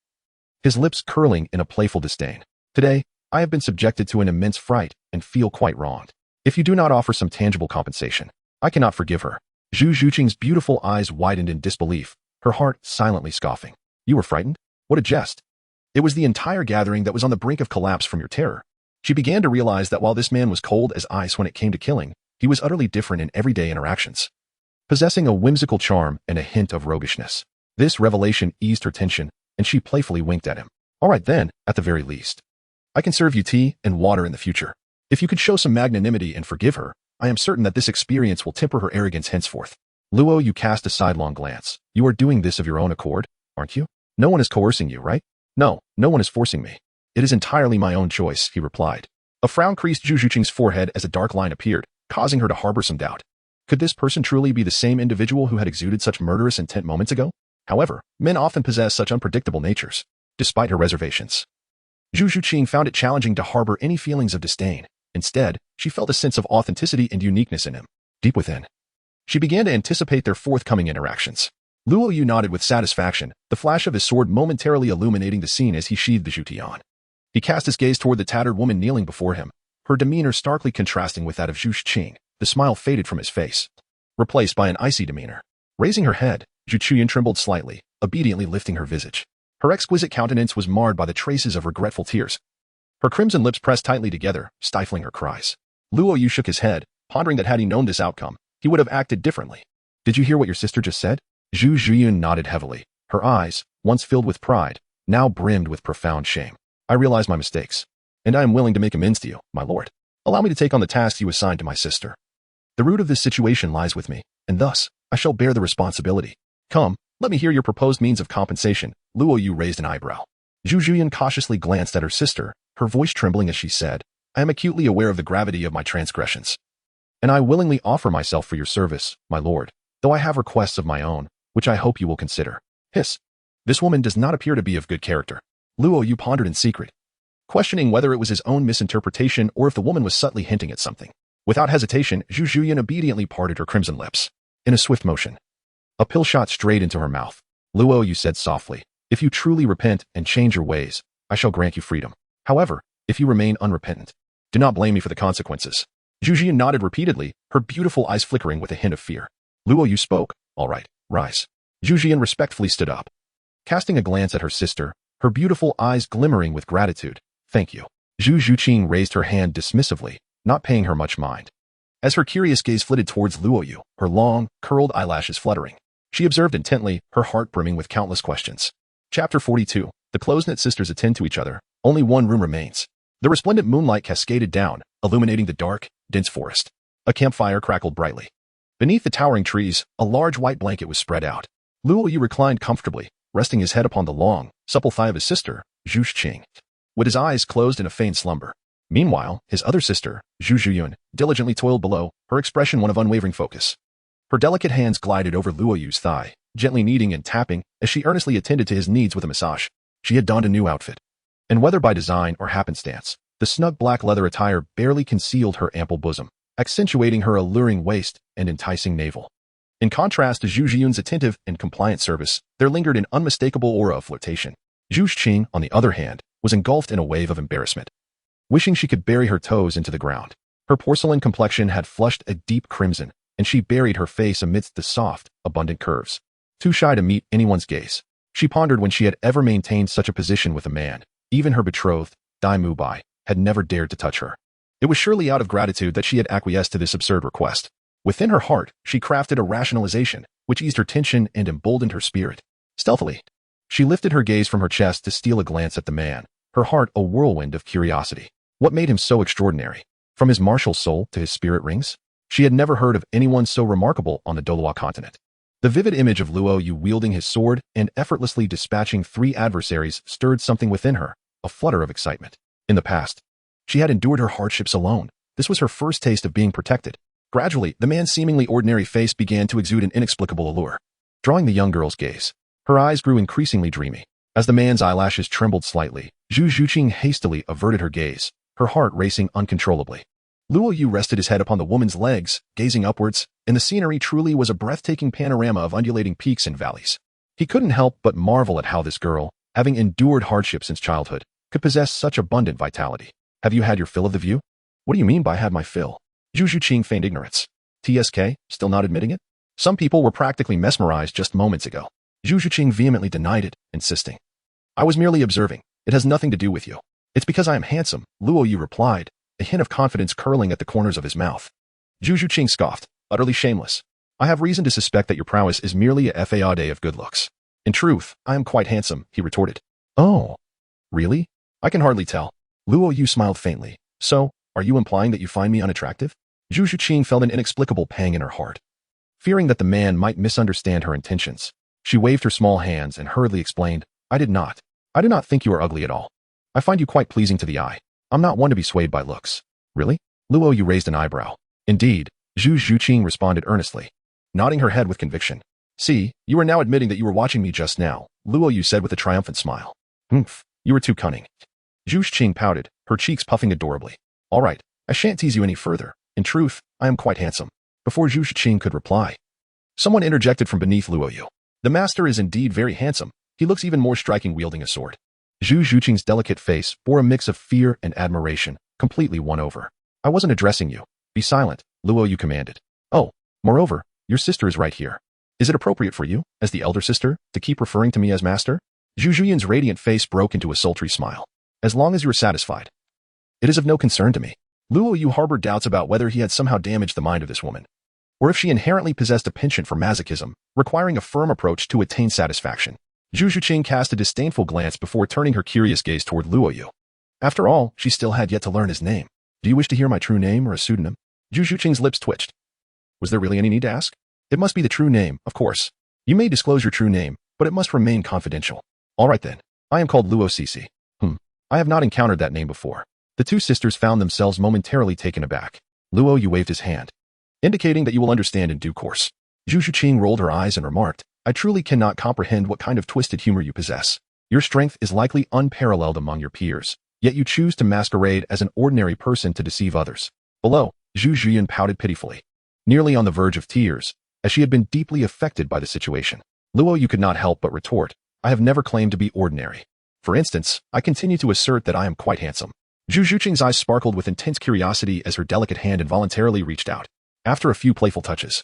his lips curling in a playful disdain. Today, I have been subjected to an immense fright and feel quite wronged. If you do not offer some tangible compensation, I cannot forgive her. Zhu Zhuqing's beautiful eyes widened in disbelief, her heart silently scoffing. You were frightened? What a jest. It was the entire gathering that was on the brink of collapse from your terror. She began to realize that while this man was cold as ice when it came to killing, he was utterly different in everyday interactions, possessing a whimsical charm and a hint of roguishness. This revelation eased her tension, and she playfully winked at him. All right then, at the very least. I can serve you tea and water in the future. If you could show some magnanimity and forgive her, I am certain that this experience will temper her arrogance henceforth. Luo Yu cast a sidelong glance. You are doing this of your own accord, aren't you? No one is coercing you, right? No one is forcing me. It is entirely my own choice, he replied. A frown creased Zhu Zhuqing's forehead as a dark line appeared, causing her to harbor some doubt. Could this person truly be the same individual who had exuded such murderous intent moments ago? However, men often possess such unpredictable natures. Despite her reservations, Zhu Zhuqing found it challenging to harbor any feelings of disdain. Instead, she felt a sense of authenticity and uniqueness in him. Deep within, she began to anticipate their forthcoming interactions. Luo Yu nodded with satisfaction, the flash of his sword momentarily illuminating the scene as he sheathed the Zhutian. He cast his gaze toward the tattered woman kneeling before him, her demeanor starkly contrasting with that of Zhu Zhuqing. The smile faded from his face, replaced by an icy demeanor. Raising her head, Zhu Zhuqing trembled slightly, obediently lifting her visage. Her exquisite countenance was marred by the traces of regretful tears. Her crimson lips pressed tightly together, stifling her cries. Luo Yu shook his head, pondering that had he known this outcome, he would have acted differently. Did you hear what your sister just said? Zhu Zhuqing nodded heavily. Her eyes, once filled with pride, now brimmed with profound shame. I realize my mistakes, and I am willing to make amends to you, my lord. Allow me to take on the tasks you assigned to my sister. The root of this situation lies with me, and thus, I shall bear the responsibility. Come, let me hear your proposed means of compensation. Luo Yu raised an eyebrow. Zhu Zhuqing cautiously glanced at her sister, her voice trembling as she said, I am acutely aware of the gravity of my transgressions, and I willingly offer myself for your service, my lord, though I have requests of my own, which I hope you will consider. Hiss. This woman does not appear to be of good character. Luo Yu pondered in secret, questioning whether it was his own misinterpretation or if the woman was subtly hinting at something. Without hesitation, Zhu Zhuqing obediently parted her crimson lips. In a swift motion, a pill shot straight into her mouth. Luo Yu said softly, if you truly repent and change your ways, I shall grant you freedom. However, if you remain unrepentant, do not blame me for the consequences. Zhu Zhuqing nodded repeatedly, her beautiful eyes flickering with a hint of fear. Luo Yu spoke, all right, rise. Zhu Zhuqing respectfully stood up. Casting a glance at her sister, her beautiful eyes glimmering with gratitude, thank you. Zhu Zhuqing raised her hand dismissively, not paying her much mind. As her curious gaze flitted towards Luo Yu, her long, curled eyelashes fluttering, she observed intently, her heart brimming with countless questions. Chapter 42. The close-knit sisters attend to each other. Only one room remains. The resplendent moonlight cascaded down, illuminating the dark, dense forest. A campfire crackled brightly. Beneath the towering trees, a large white blanket was spread out. Luo Yu reclined comfortably, resting his head upon the long, supple thigh of his sister, Zhu Zhuqing, with his eyes closed in a feigned slumber. Meanwhile, his other sister, Zhu Zhuqing, diligently toiled below, her expression one of unwavering focus. Her delicate hands glided over Luo Yu's thigh, gently kneading and tapping as she earnestly attended to his needs with a massage. She had donned a new outfit, and whether by design or happenstance, the snug black leather attire barely concealed her ample bosom, accentuating her alluring waist and enticing navel. In contrast to Zhu Zhuqing's attentive and compliant service, there lingered an unmistakable aura of flirtation. Zhu Zhuqing, on the other hand, was engulfed in a wave of embarrassment, wishing she could bury her toes into the ground. Her porcelain complexion had flushed a deep crimson, and she buried her face amidst the soft, abundant curves. Too shy to meet anyone's gaze, she pondered when she had ever maintained such a position with a man. Even her betrothed, Dai Mubai, had never dared to touch her. It was surely out of gratitude that she had acquiesced to this absurd request. Within her heart, she crafted a rationalization, which eased her tension and emboldened her spirit. Stealthily, she lifted her gaze from her chest to steal a glance at the man, her heart a whirlwind of curiosity. What made him so extraordinary? From his martial soul to his spirit rings? She had never heard of anyone so remarkable on the Douluo continent. The vivid image of Luo Yu wielding his sword and effortlessly dispatching 3 adversaries stirred something within her, a flutter of excitement. In the past, she had endured her hardships alone. This was her first taste of being protected. Gradually, the man's seemingly ordinary face began to exude an inexplicable allure, drawing the young girl's gaze. Her eyes grew increasingly dreamy. As the man's eyelashes trembled slightly, Zhu Zhuqing hastily averted her gaze, her heart racing uncontrollably. Luo Yu rested his head upon the woman's legs, gazing upwards, and the scenery truly was a breathtaking panorama of undulating peaks and valleys. He couldn't help but marvel at how this girl, having endured hardship since childhood, could possess such abundant vitality. Have you had your fill of the view? What do you mean by had my fill? Zhu Zhuqing feigned ignorance. TSK, still not admitting it? Some people were practically mesmerized just moments ago. Zhu Zhuqing vehemently denied it, insisting, I was merely observing. It has nothing to do with you. It's because I am handsome, Luo Yu replied, a hint of confidence curling at the corners of his mouth. Zhu Zhuqing scoffed, utterly shameless. I have reason to suspect that your prowess is merely a fade of good looks. In truth, I am quite handsome, he retorted. Oh, really? I can hardly tell. Luo Yu smiled faintly. So, are you implying that you find me unattractive? Zhu Zhuqing felt an inexplicable pang in her heart. Fearing that the man might misunderstand her intentions, she waved her small hands and hurriedly explained, I do not think you are ugly at all. I find you quite pleasing to the eye. I'm not one to be swayed by looks. Really? Luo Yu raised an eyebrow. Indeed, Zhu Zhuqing responded earnestly, nodding her head with conviction. See, you are now admitting that you were watching me just now, Luo Yu said with a triumphant smile. Humph, you were too cunning. Zhu Zhuqing pouted, her cheeks puffing adorably. All right, I shan't tease you any further. In truth, I am quite handsome. Before Zhu Zhuqing could reply, someone interjected from beneath Luo Yu. The master is indeed very handsome. He looks even more striking wielding a sword. Zhu Zhuqing's delicate face bore a mix of fear and admiration, completely won over. I wasn't addressing you. Be silent, Luo Yu commanded. Oh, moreover, your sister is right here. Is it appropriate for you, as the elder sister, to keep referring to me as master? Zhu Zhuqing's radiant face broke into a sultry smile. As long as you are satisfied. It is of no concern to me. Luo Yu harbored doubts about whether he had somehow damaged the mind of this woman, or if she inherently possessed a penchant for masochism, requiring a firm approach to attain satisfaction. Zhu Zhuqing cast a disdainful glance before turning her curious gaze toward Luo Yu. After all, she still had yet to learn his name. Do you wish to hear my true name or a pseudonym? Zhu Zhuqing's lips twitched. Was there really any need to ask? It must be the true name, of course. You may disclose your true name, but it must remain confidential. All right then. I am called Luo Cici. I have not encountered that name before. The two sisters found themselves momentarily taken aback. Luo Yu waved his hand, indicating that you will understand in due course. Zhu Zhuqing rolled her eyes and remarked, I truly cannot comprehend what kind of twisted humor you possess. Your strength is likely unparalleled among your peers, yet you choose to masquerade as an ordinary person to deceive others. Below, Zhu Zhuqing pouted pitifully, nearly on the verge of tears, as she had been deeply affected by the situation. Luo Yu could not help but retort, I have never claimed to be ordinary. For instance, I continue to assert that I am quite handsome. Zhu Zhuqing's eyes sparkled with intense curiosity as her delicate hand involuntarily reached out. After a few playful touches,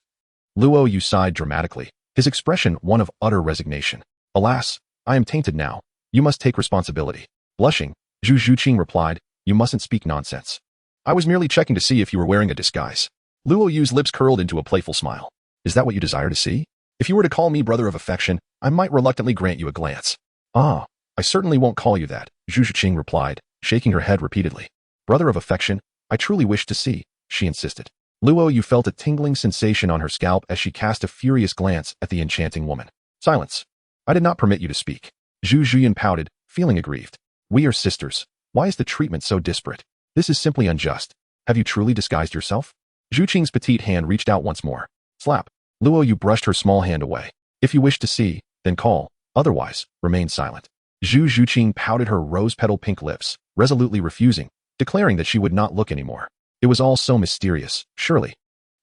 Luo Yu sighed dramatically, his expression one of utter resignation. Alas, I am tainted now. You must take responsibility. Blushing, Zhu Zhuqing replied, you mustn't speak nonsense. I was merely checking to see if you were wearing a disguise. Luo Yu's lips curled into a playful smile. Is that what you desire to see? If you were to call me brother of affection, I might reluctantly grant you a glance. Ah, I certainly won't call you that, Zhu Zhuqing replied, shaking her head repeatedly. Brother of affection, I truly wish to see, she insisted. Luo Yu felt a tingling sensation on her scalp as she cast a furious glance at the enchanting woman. Silence. I did not permit you to speak. Zhu Zhuqing pouted, feeling aggrieved. We are sisters. Why is the treatment so disparate? This is simply unjust. Have you truly disguised yourself? Zhu Qing's petite hand reached out once more. Slap. Luo Yu brushed her small hand away. If you wish to see, then call. Otherwise, remain silent. Zhu Zhuqing pouted her rose-petal pink lips, resolutely refusing, declaring that she would not look anymore. It was all so mysterious, surely.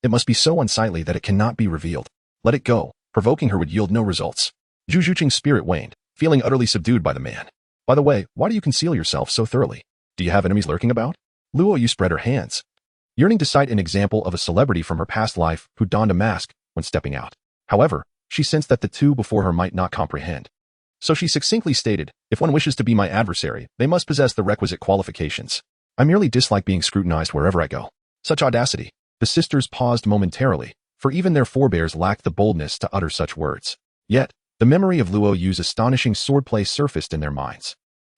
It must be so unsightly that it cannot be revealed. Let it go. Provoking her would yield no results. Zhu Zhuqing's spirit waned, feeling utterly subdued by the man. By the way, why do you conceal yourself so thoroughly? Do you have enemies lurking about? Luo Yu spread her hands, yearning to cite an example of a celebrity from her past life who donned a mask when stepping out. However, she sensed that the two before her might not comprehend. So she succinctly stated, if one wishes to be my adversary, they must possess the requisite qualifications. I merely dislike being scrutinized wherever I go. Such audacity. The sisters paused momentarily, for even their forebears lacked the boldness to utter such words. Yet, the memory of Luo Yu's astonishing swordplay surfaced in their minds.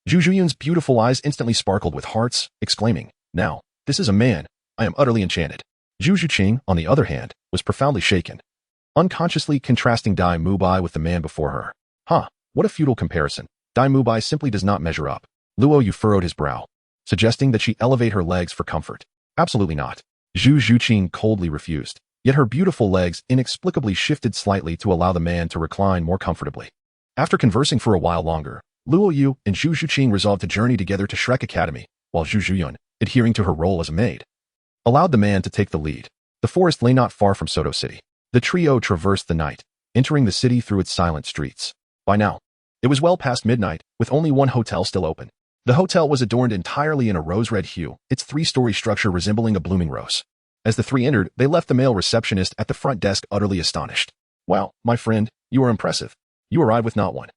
Zhu Zhuqing's beautiful eyes instantly sparkled with hearts, exclaiming, now, this is a man. I am utterly enchanted. Zhu Zhuqing, on the other hand, was profoundly shaken, unconsciously contrasting Dai Mubai with the man before her. What a futile comparison. Dai Mubai simply does not measure up. Luo Yu furrowed his brow, suggesting that she elevate her legs for comfort. Absolutely not. Zhu Zhuqing coldly refused, yet her beautiful legs inexplicably shifted slightly to allow the man to recline more comfortably. After conversing for a while longer, Luo Yu and Zhu Zhuqing resolved to journey together to Shrek Academy, while Zhu Zhuqing, adhering to her role as a maid, allowed the man to take the lead. The forest lay not far from Soto City. The trio traversed the night, entering the city through its silent streets. By now, it was well past midnight, with only one hotel still open. The hotel was adorned entirely in a rose-red hue, its three-story structure resembling a blooming rose. As the three entered, they left the male receptionist at the front desk utterly astonished. Wow, my friend, you are impressive. You arrived with not one,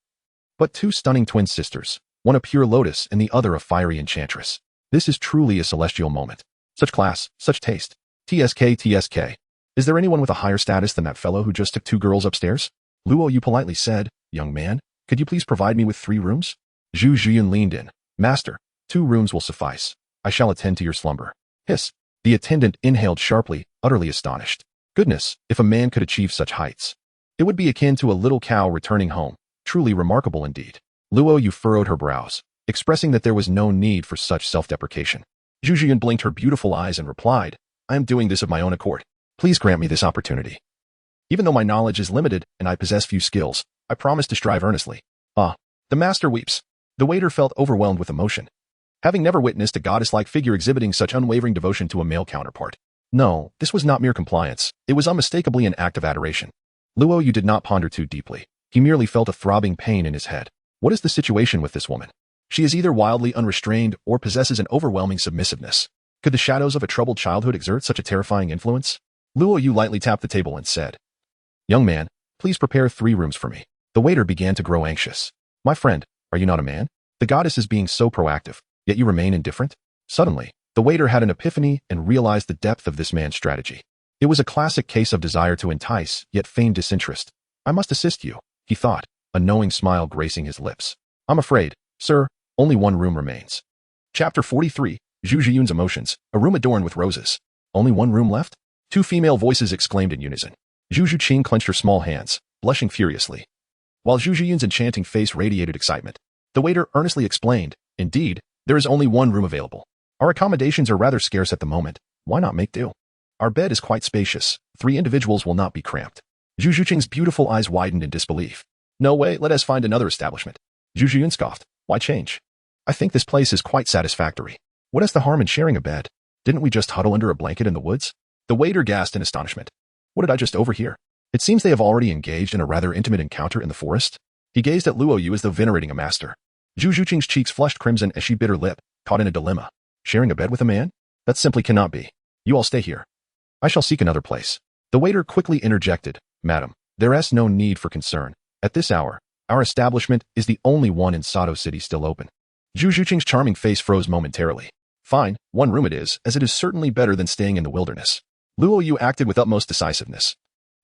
but two stunning twin sisters, one a pure lotus and the other a fiery enchantress. This is truly a celestial moment. Such class, such taste. TSK, TSK. Is there anyone with a higher status than that fellow who just took two girls upstairs? Luo Yu politely said, young man, could you please provide me with 3 rooms? Zhu Zhuqing leaned in. Master, 2 rooms will suffice. I shall attend to your slumber. Hiss. The attendant inhaled sharply, utterly astonished. Goodness, if a man could achieve such heights. It would be akin to a little cow returning home. Truly remarkable indeed. Luo Yu furrowed her brows, expressing that there was no need for such self-deprecation. Zhu Zhuqing blinked her beautiful eyes and replied, I am doing this of my own accord. Please grant me this opportunity. Even though my knowledge is limited and I possess few skills, I promise to strive earnestly. Ah, the master weeps. The waiter felt overwhelmed with emotion, having never witnessed a goddess-like figure exhibiting such unwavering devotion to a male counterpart. No, this was not mere compliance. It was unmistakably an act of adoration. Luo Yu did not ponder too deeply. He merely felt a throbbing pain in his head. What is the situation with this woman? She is either wildly unrestrained or possesses an overwhelming submissiveness. Could the shadows of a troubled childhood exert such a terrifying influence? Luo Yu lightly tapped the table and said, young man, please prepare 3 rooms for me. The waiter began to grow anxious. My friend, are you not a man? The goddess is being so proactive, yet you remain indifferent? Suddenly, the waiter had an epiphany and realized the depth of this man's strategy. It was a classic case of desire to entice, yet feigned disinterest. I must assist you, he thought, a knowing smile gracing his lips. I'm afraid, sir, only one room remains. Chapter 43, Zhu Zhuqing's Emotions, a room adorned with roses. Only one room left? Two female voices exclaimed in unison. Zhu Zhuqing clenched her small hands, blushing furiously. While Zhu Zhuqing's enchanting face radiated excitement, the waiter earnestly explained, indeed, there is only one room available. Our accommodations are rather scarce at the moment. Why not make do? Our bed is quite spacious. 3 individuals will not be cramped. Zhu Zhuqing's beautiful eyes widened in disbelief. No way, let us find another establishment. Zhu Zhuqing scoffed. Why change? I think this place is quite satisfactory. What is the harm in sharing a bed? Didn't we just huddle under a blanket in the woods? The waiter gasped in astonishment. What did I just overhear? It seems they have already engaged in a rather intimate encounter in the forest. He gazed at Luo Yu as though venerating a master. Zhu Zhuqing's cheeks flushed crimson as she bit her lip, caught in a dilemma. Sharing a bed with a man? That simply cannot be. You all stay here. I shall seek another place. The waiter quickly interjected. Madam, there is no need for concern. At this hour, our establishment is the only one in Sato City still open. Zhu Zhuqing's charming face froze momentarily. Fine, one room it is, as it is certainly better than staying in the wilderness. Luo Yu acted with utmost decisiveness,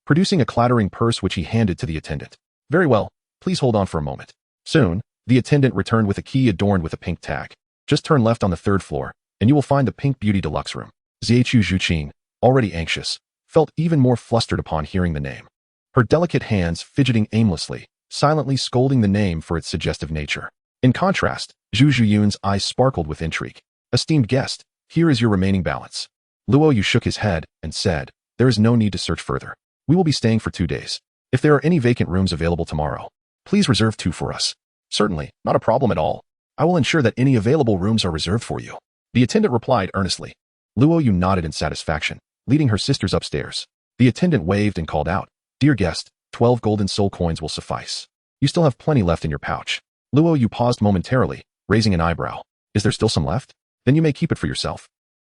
producing a clattering purse which he handed to the attendant. Very well, please hold on for a moment. Soon, the attendant returned with a key adorned with a pink tag. Just turn left on the 3rd floor, and you will find the Pink Beauty Deluxe Room. Zhu Zhuqing, already anxious, felt even more flustered upon hearing the name. Her delicate hands fidgeting aimlessly, silently scolding the name for its suggestive nature. In contrast, Zhu Zhuqing's eyes sparkled with intrigue. Esteemed guest, here is your remaining balance. Luo Yu shook his head and said, there is no need to search further. We will be staying for 2 days. If there are any vacant rooms available tomorrow, please reserve 2 for us. Certainly, not a problem at all. I will ensure that any available rooms are reserved for you. The attendant replied earnestly. Luo Yu nodded in satisfaction, leading her sisters upstairs. The attendant waved and called out, Dear guest, 12 golden soul coins will suffice. You still have plenty left in your pouch. Luo Yu paused momentarily, raising an eyebrow. Is there still some left? Then you may keep it for yourself.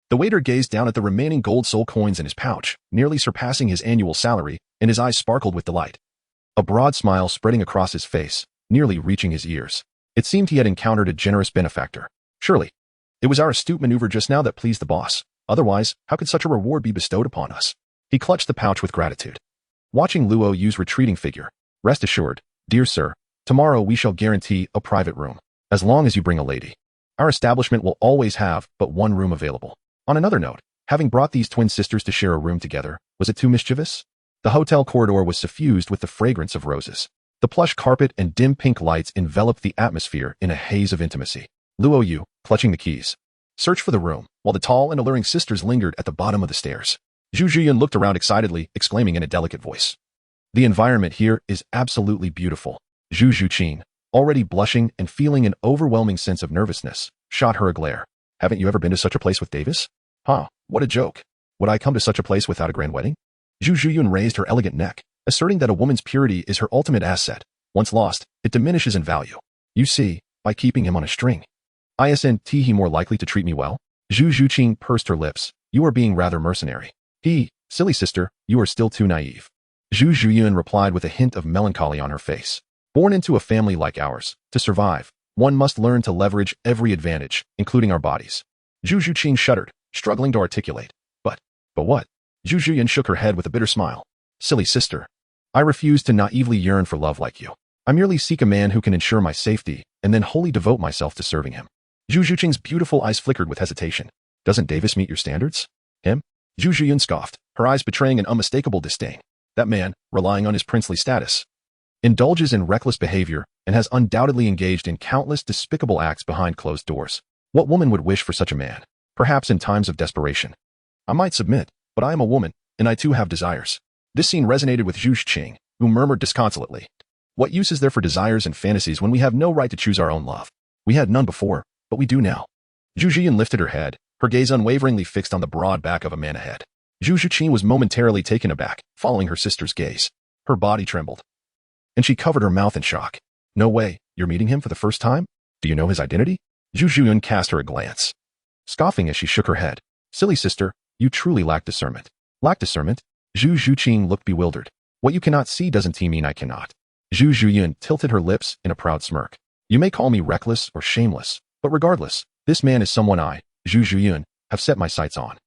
The waiter gazed down at the remaining gold soul coins in his pouch, nearly surpassing his annual salary, and his eyes sparkled with delight. A broad smile spreading across his face, nearly reaching his ears. It seemed he had encountered a generous benefactor. Surely, it was our astute maneuver just now that pleased the boss. Otherwise, how could such a reward be bestowed upon us? He clutched the pouch with gratitude. Watching Luo Yu's retreating figure, rest assured, dear sir, tomorrow we shall guarantee a private room, as long as you bring a lady. Our establishment will always have but one room available. On another note, having brought these twin sisters to share a room together, was it too mischievous? The hotel corridor was suffused with the fragrance of roses. The plush carpet and dim pink lights enveloped the atmosphere in a haze of intimacy. Luo Yu, clutching the keys, searched for the room, while the tall and alluring sisters lingered at the bottom of the stairs. Zhu Zhuqing looked around excitedly, exclaiming in a delicate voice. The environment here is absolutely beautiful. Zhu Zhuqing, already blushing and feeling an overwhelming sense of nervousness, shot her a glare. Haven't you ever been to such a place with Davis? Huh, what a joke. Would I come to such a place without a grand wedding? Zhu Zhuqing raised her elegant neck, asserting that a woman's purity is her ultimate asset. Once lost, it diminishes in value. You see, by keeping him on a string. Isn't he more likely to treat me well? Zhu Zhuqing pursed her lips. You are being rather mercenary. Silly sister, you are still too naive. Zhu Zhuqing replied with a hint of melancholy on her face. Born into a family like ours, to survive, one must learn to leverage every advantage, including our bodies. Zhu Zhuqing shuddered, struggling to articulate. But what? Zhu Zhuqing shook her head with a bitter smile. Silly sister. I refuse to naively yearn for love like you. I merely seek a man who can ensure my safety, and then wholly devote myself to serving him. Zhu Zhuqing's beautiful eyes flickered with hesitation. Doesn't Davis meet your standards? Him? Zhu Zhuqing scoffed, her eyes betraying an unmistakable disdain. That man, relying on his princely status, indulges in reckless behavior and has undoubtedly engaged in countless despicable acts behind closed doors. What woman would wish for such a man? Perhaps in times of desperation. I might submit, but I am a woman, and I too have desires. This scene resonated with Zhu Zhuqing, who murmured disconsolately. What use is there for desires and fantasies when we have no right to choose our own love? We had none before, but we do now. Zhu Zhuqing lifted her head, her gaze unwaveringly fixed on the broad back of a man ahead. Zhu Zhuqing was momentarily taken aback, following her sister's gaze. Her body trembled, and she covered her mouth in shock. No way, you're meeting him for the first time? Do you know his identity? Zhu Zhuqing cast her a glance, scoffing as she shook her head. Silly sister, you truly lack discernment. Lack discernment? Zhu Zhuqing looked bewildered. What you cannot see doesn't mean I cannot. Zhu Zhuqing tilted her lips in a proud smirk. You may call me reckless or shameless, but regardless, this man is someone I, Zhu Zhuqing, have set my sights on.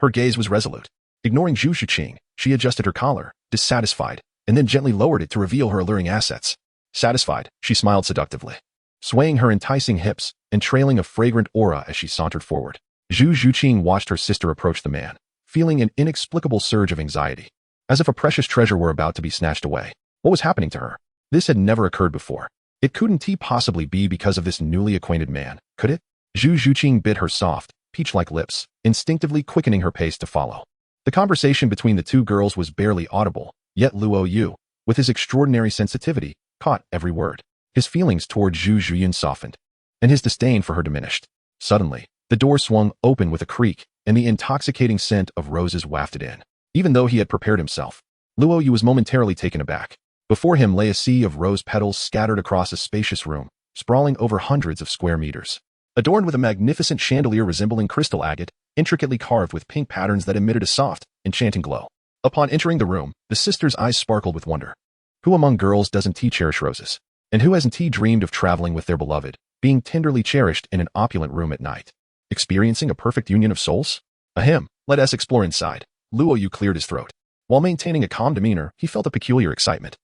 Her gaze was resolute. Ignoring Zhu Zhuqing, she adjusted her collar, dissatisfied, and then gently lowered it to reveal her alluring assets. Satisfied, she smiled seductively, swaying her enticing hips and trailing a fragrant aura as she sauntered forward. Zhu Zhuqing watched her sister approach the man, feeling an inexplicable surge of anxiety, as if a precious treasure were about to be snatched away. What was happening to her? This had never occurred before. It couldn't possibly be because of this newly acquainted man, could it? Zhu Zhuqing bit her soft, peach-like lips, instinctively quickening her pace to follow. The conversation between the two girls was barely audible, yet Luo Yu, with his extraordinary sensitivity, caught every word. His feelings toward Zhu Zhuqing softened, and his disdain for her diminished. Suddenly, the door swung open with a creak, and the intoxicating scent of roses wafted in. Even though he had prepared himself, Luo Yu was momentarily taken aback. Before him lay a sea of rose petals scattered across a spacious room, sprawling over hundreds of square meters. Adorned with a magnificent chandelier resembling crystal agate, intricately carved with pink patterns that emitted a soft, enchanting glow. Upon entering the room, the sisters' eyes sparkled with wonder. Who among girls doesn't cherish roses? And who hasn't dreamed of traveling with their beloved, being tenderly cherished in an opulent room at night? Experiencing a perfect union of souls? Ahem, let us explore inside. Luo Yu cleared his throat. While maintaining a calm demeanor, he felt a peculiar excitement.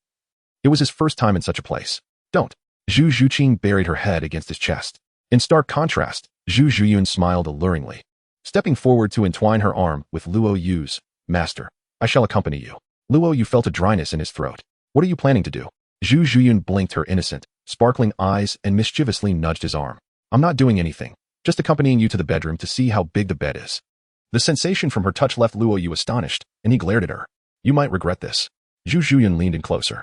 It was his first time in such a place. Don't. Zhu Zhuqing buried her head against his chest. In stark contrast, Zhu Zhuqing smiled alluringly. Stepping forward to entwine her arm with Luo Yu's, Master, I shall accompany you. Luo Yu felt a dryness in his throat. What are you planning to do? Zhu Zhuqing blinked her innocent, sparkling eyes and mischievously nudged his arm. I'm not doing anything, just accompanying you to the bedroom to see how big the bed is. The sensation from her touch left Luo Yu astonished, and he glared at her. You might regret this. Zhu Zhuqing leaned in closer,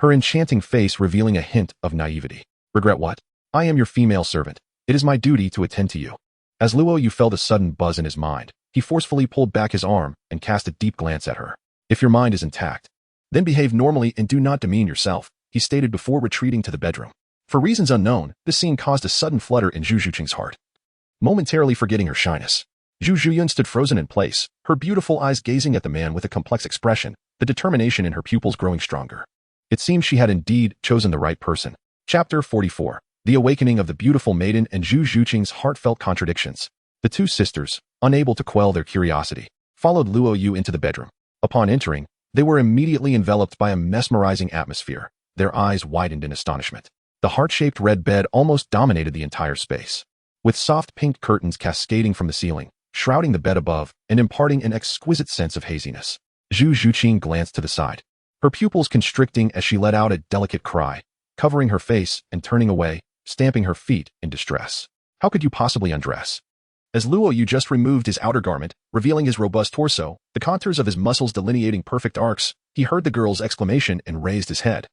her enchanting face revealing a hint of naivety. Regret what? I am your female servant. It is my duty to attend to you. As Luo Yu felt a sudden buzz in his mind, he forcefully pulled back his arm and cast a deep glance at her. If your mind is intact, then behave normally and do not demean yourself, he stated before retreating to the bedroom. For reasons unknown, this scene caused a sudden flutter in Zhu Zhuqing's heart. Momentarily forgetting her shyness, Zhu Zhuqing stood frozen in place, her beautiful eyes gazing at the man with a complex expression, the determination in her pupils growing stronger. It seemed she had indeed chosen the right person. Chapter 44. The Awakening of the Beautiful Maiden and Zhu Zhuqing's Heartfelt Contradictions. The two sisters, unable to quell their curiosity, followed Luo Yu into the bedroom. Upon entering, they were immediately enveloped by a mesmerizing atmosphere. Their eyes widened in astonishment. The heart-shaped red bed almost dominated the entire space, with soft pink curtains cascading from the ceiling, shrouding the bed above and imparting an exquisite sense of haziness. Zhu Zhuqing glanced to the side, her pupils constricting as she let out a delicate cry, covering her face and turning away, stamping her feet in distress. How could you possibly undress? As Luo Yu just removed his outer garment, revealing his robust torso, the contours of his muscles delineating perfect arcs, he heard the girl's exclamation and raised his head,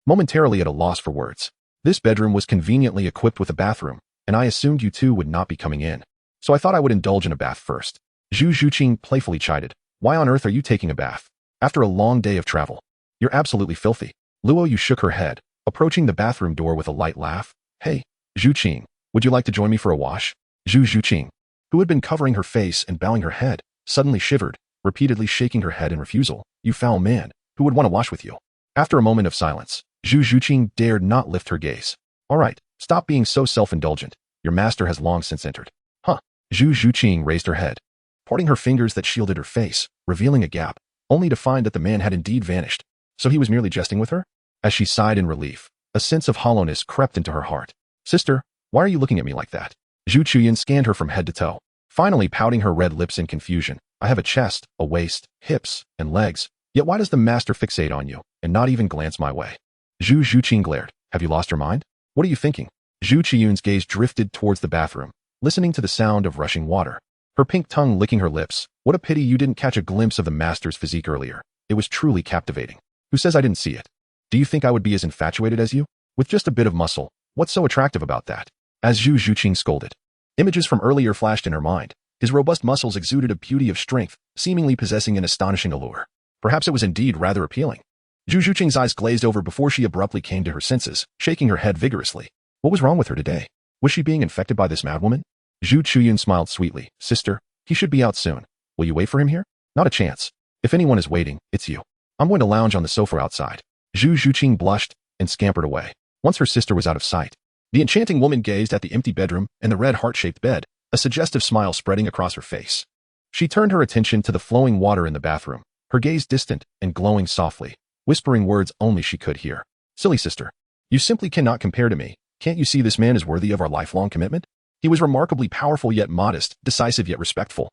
momentarily at a loss for words. This bedroom was conveniently equipped with a bathroom, and I assumed you two would not be coming in. So I thought I would indulge in a bath first. Zhu Zhuqing playfully chided. Why on earth are you taking a bath? After a long day of travel. You're absolutely filthy. Luo Yu shook her head, approaching the bathroom door with a light laugh. Hey, Zhuqing, would you like to join me for a wash? Zhu Zhuqing, who had been covering her face and bowing her head, suddenly shivered, repeatedly shaking her head in refusal. You foul man, who would want to wash with you? After a moment of silence, Zhu Zhuqing dared not lift her gaze. All right, stop being so self-indulgent. Your master has long since entered. Huh. Zhu Zhuqing raised her head, parting her fingers that shielded her face, revealing a gap, only to find that the man had indeed vanished. So he was merely jesting with her? As she sighed in relief, a sense of hollowness crept into her heart. Sister, why are you looking at me like that? Zhu Zhuqing scanned her from head to toe, finally pouting her red lips in confusion. I have a chest, a waist, hips, and legs, yet why does the master fixate on you, and not even glance my way? Zhu Zhuqing glared. Have you lost your mind? What are you thinking? Zhu Zhuqing's gaze drifted towards the bathroom, listening to the sound of rushing water, her pink tongue licking her lips. What a pity you didn't catch a glimpse of the master's physique earlier. It was truly captivating. Who says I didn't see it? Do you think I would be as infatuated as you? With just a bit of muscle, what's so attractive about that? As Zhu Zhuqing scolded, images from earlier flashed in her mind. His robust muscles exuded a beauty of strength, seemingly possessing an astonishing allure. Perhaps it was indeed rather appealing. Zhu Zhuqing's eyes glazed over before she abruptly came to her senses, shaking her head vigorously. What was wrong with her today? Was she being infected by this madwoman? Zhu Zhuqing smiled sweetly. Sister, he should be out soon. Will you wait for him here? Not a chance. If anyone is waiting, it's you. I'm going to lounge on the sofa outside. Zhu Zhuqing blushed, and scampered away. Once her sister was out of sight, the enchanting woman gazed at the empty bedroom and the red heart-shaped bed, a suggestive smile spreading across her face. She turned her attention to the flowing water in the bathroom, her gaze distant and glowing softly, whispering words only she could hear. Silly sister, you simply cannot compare to me. Can't you see this man is worthy of our lifelong commitment? He was remarkably powerful yet modest, decisive yet respectful.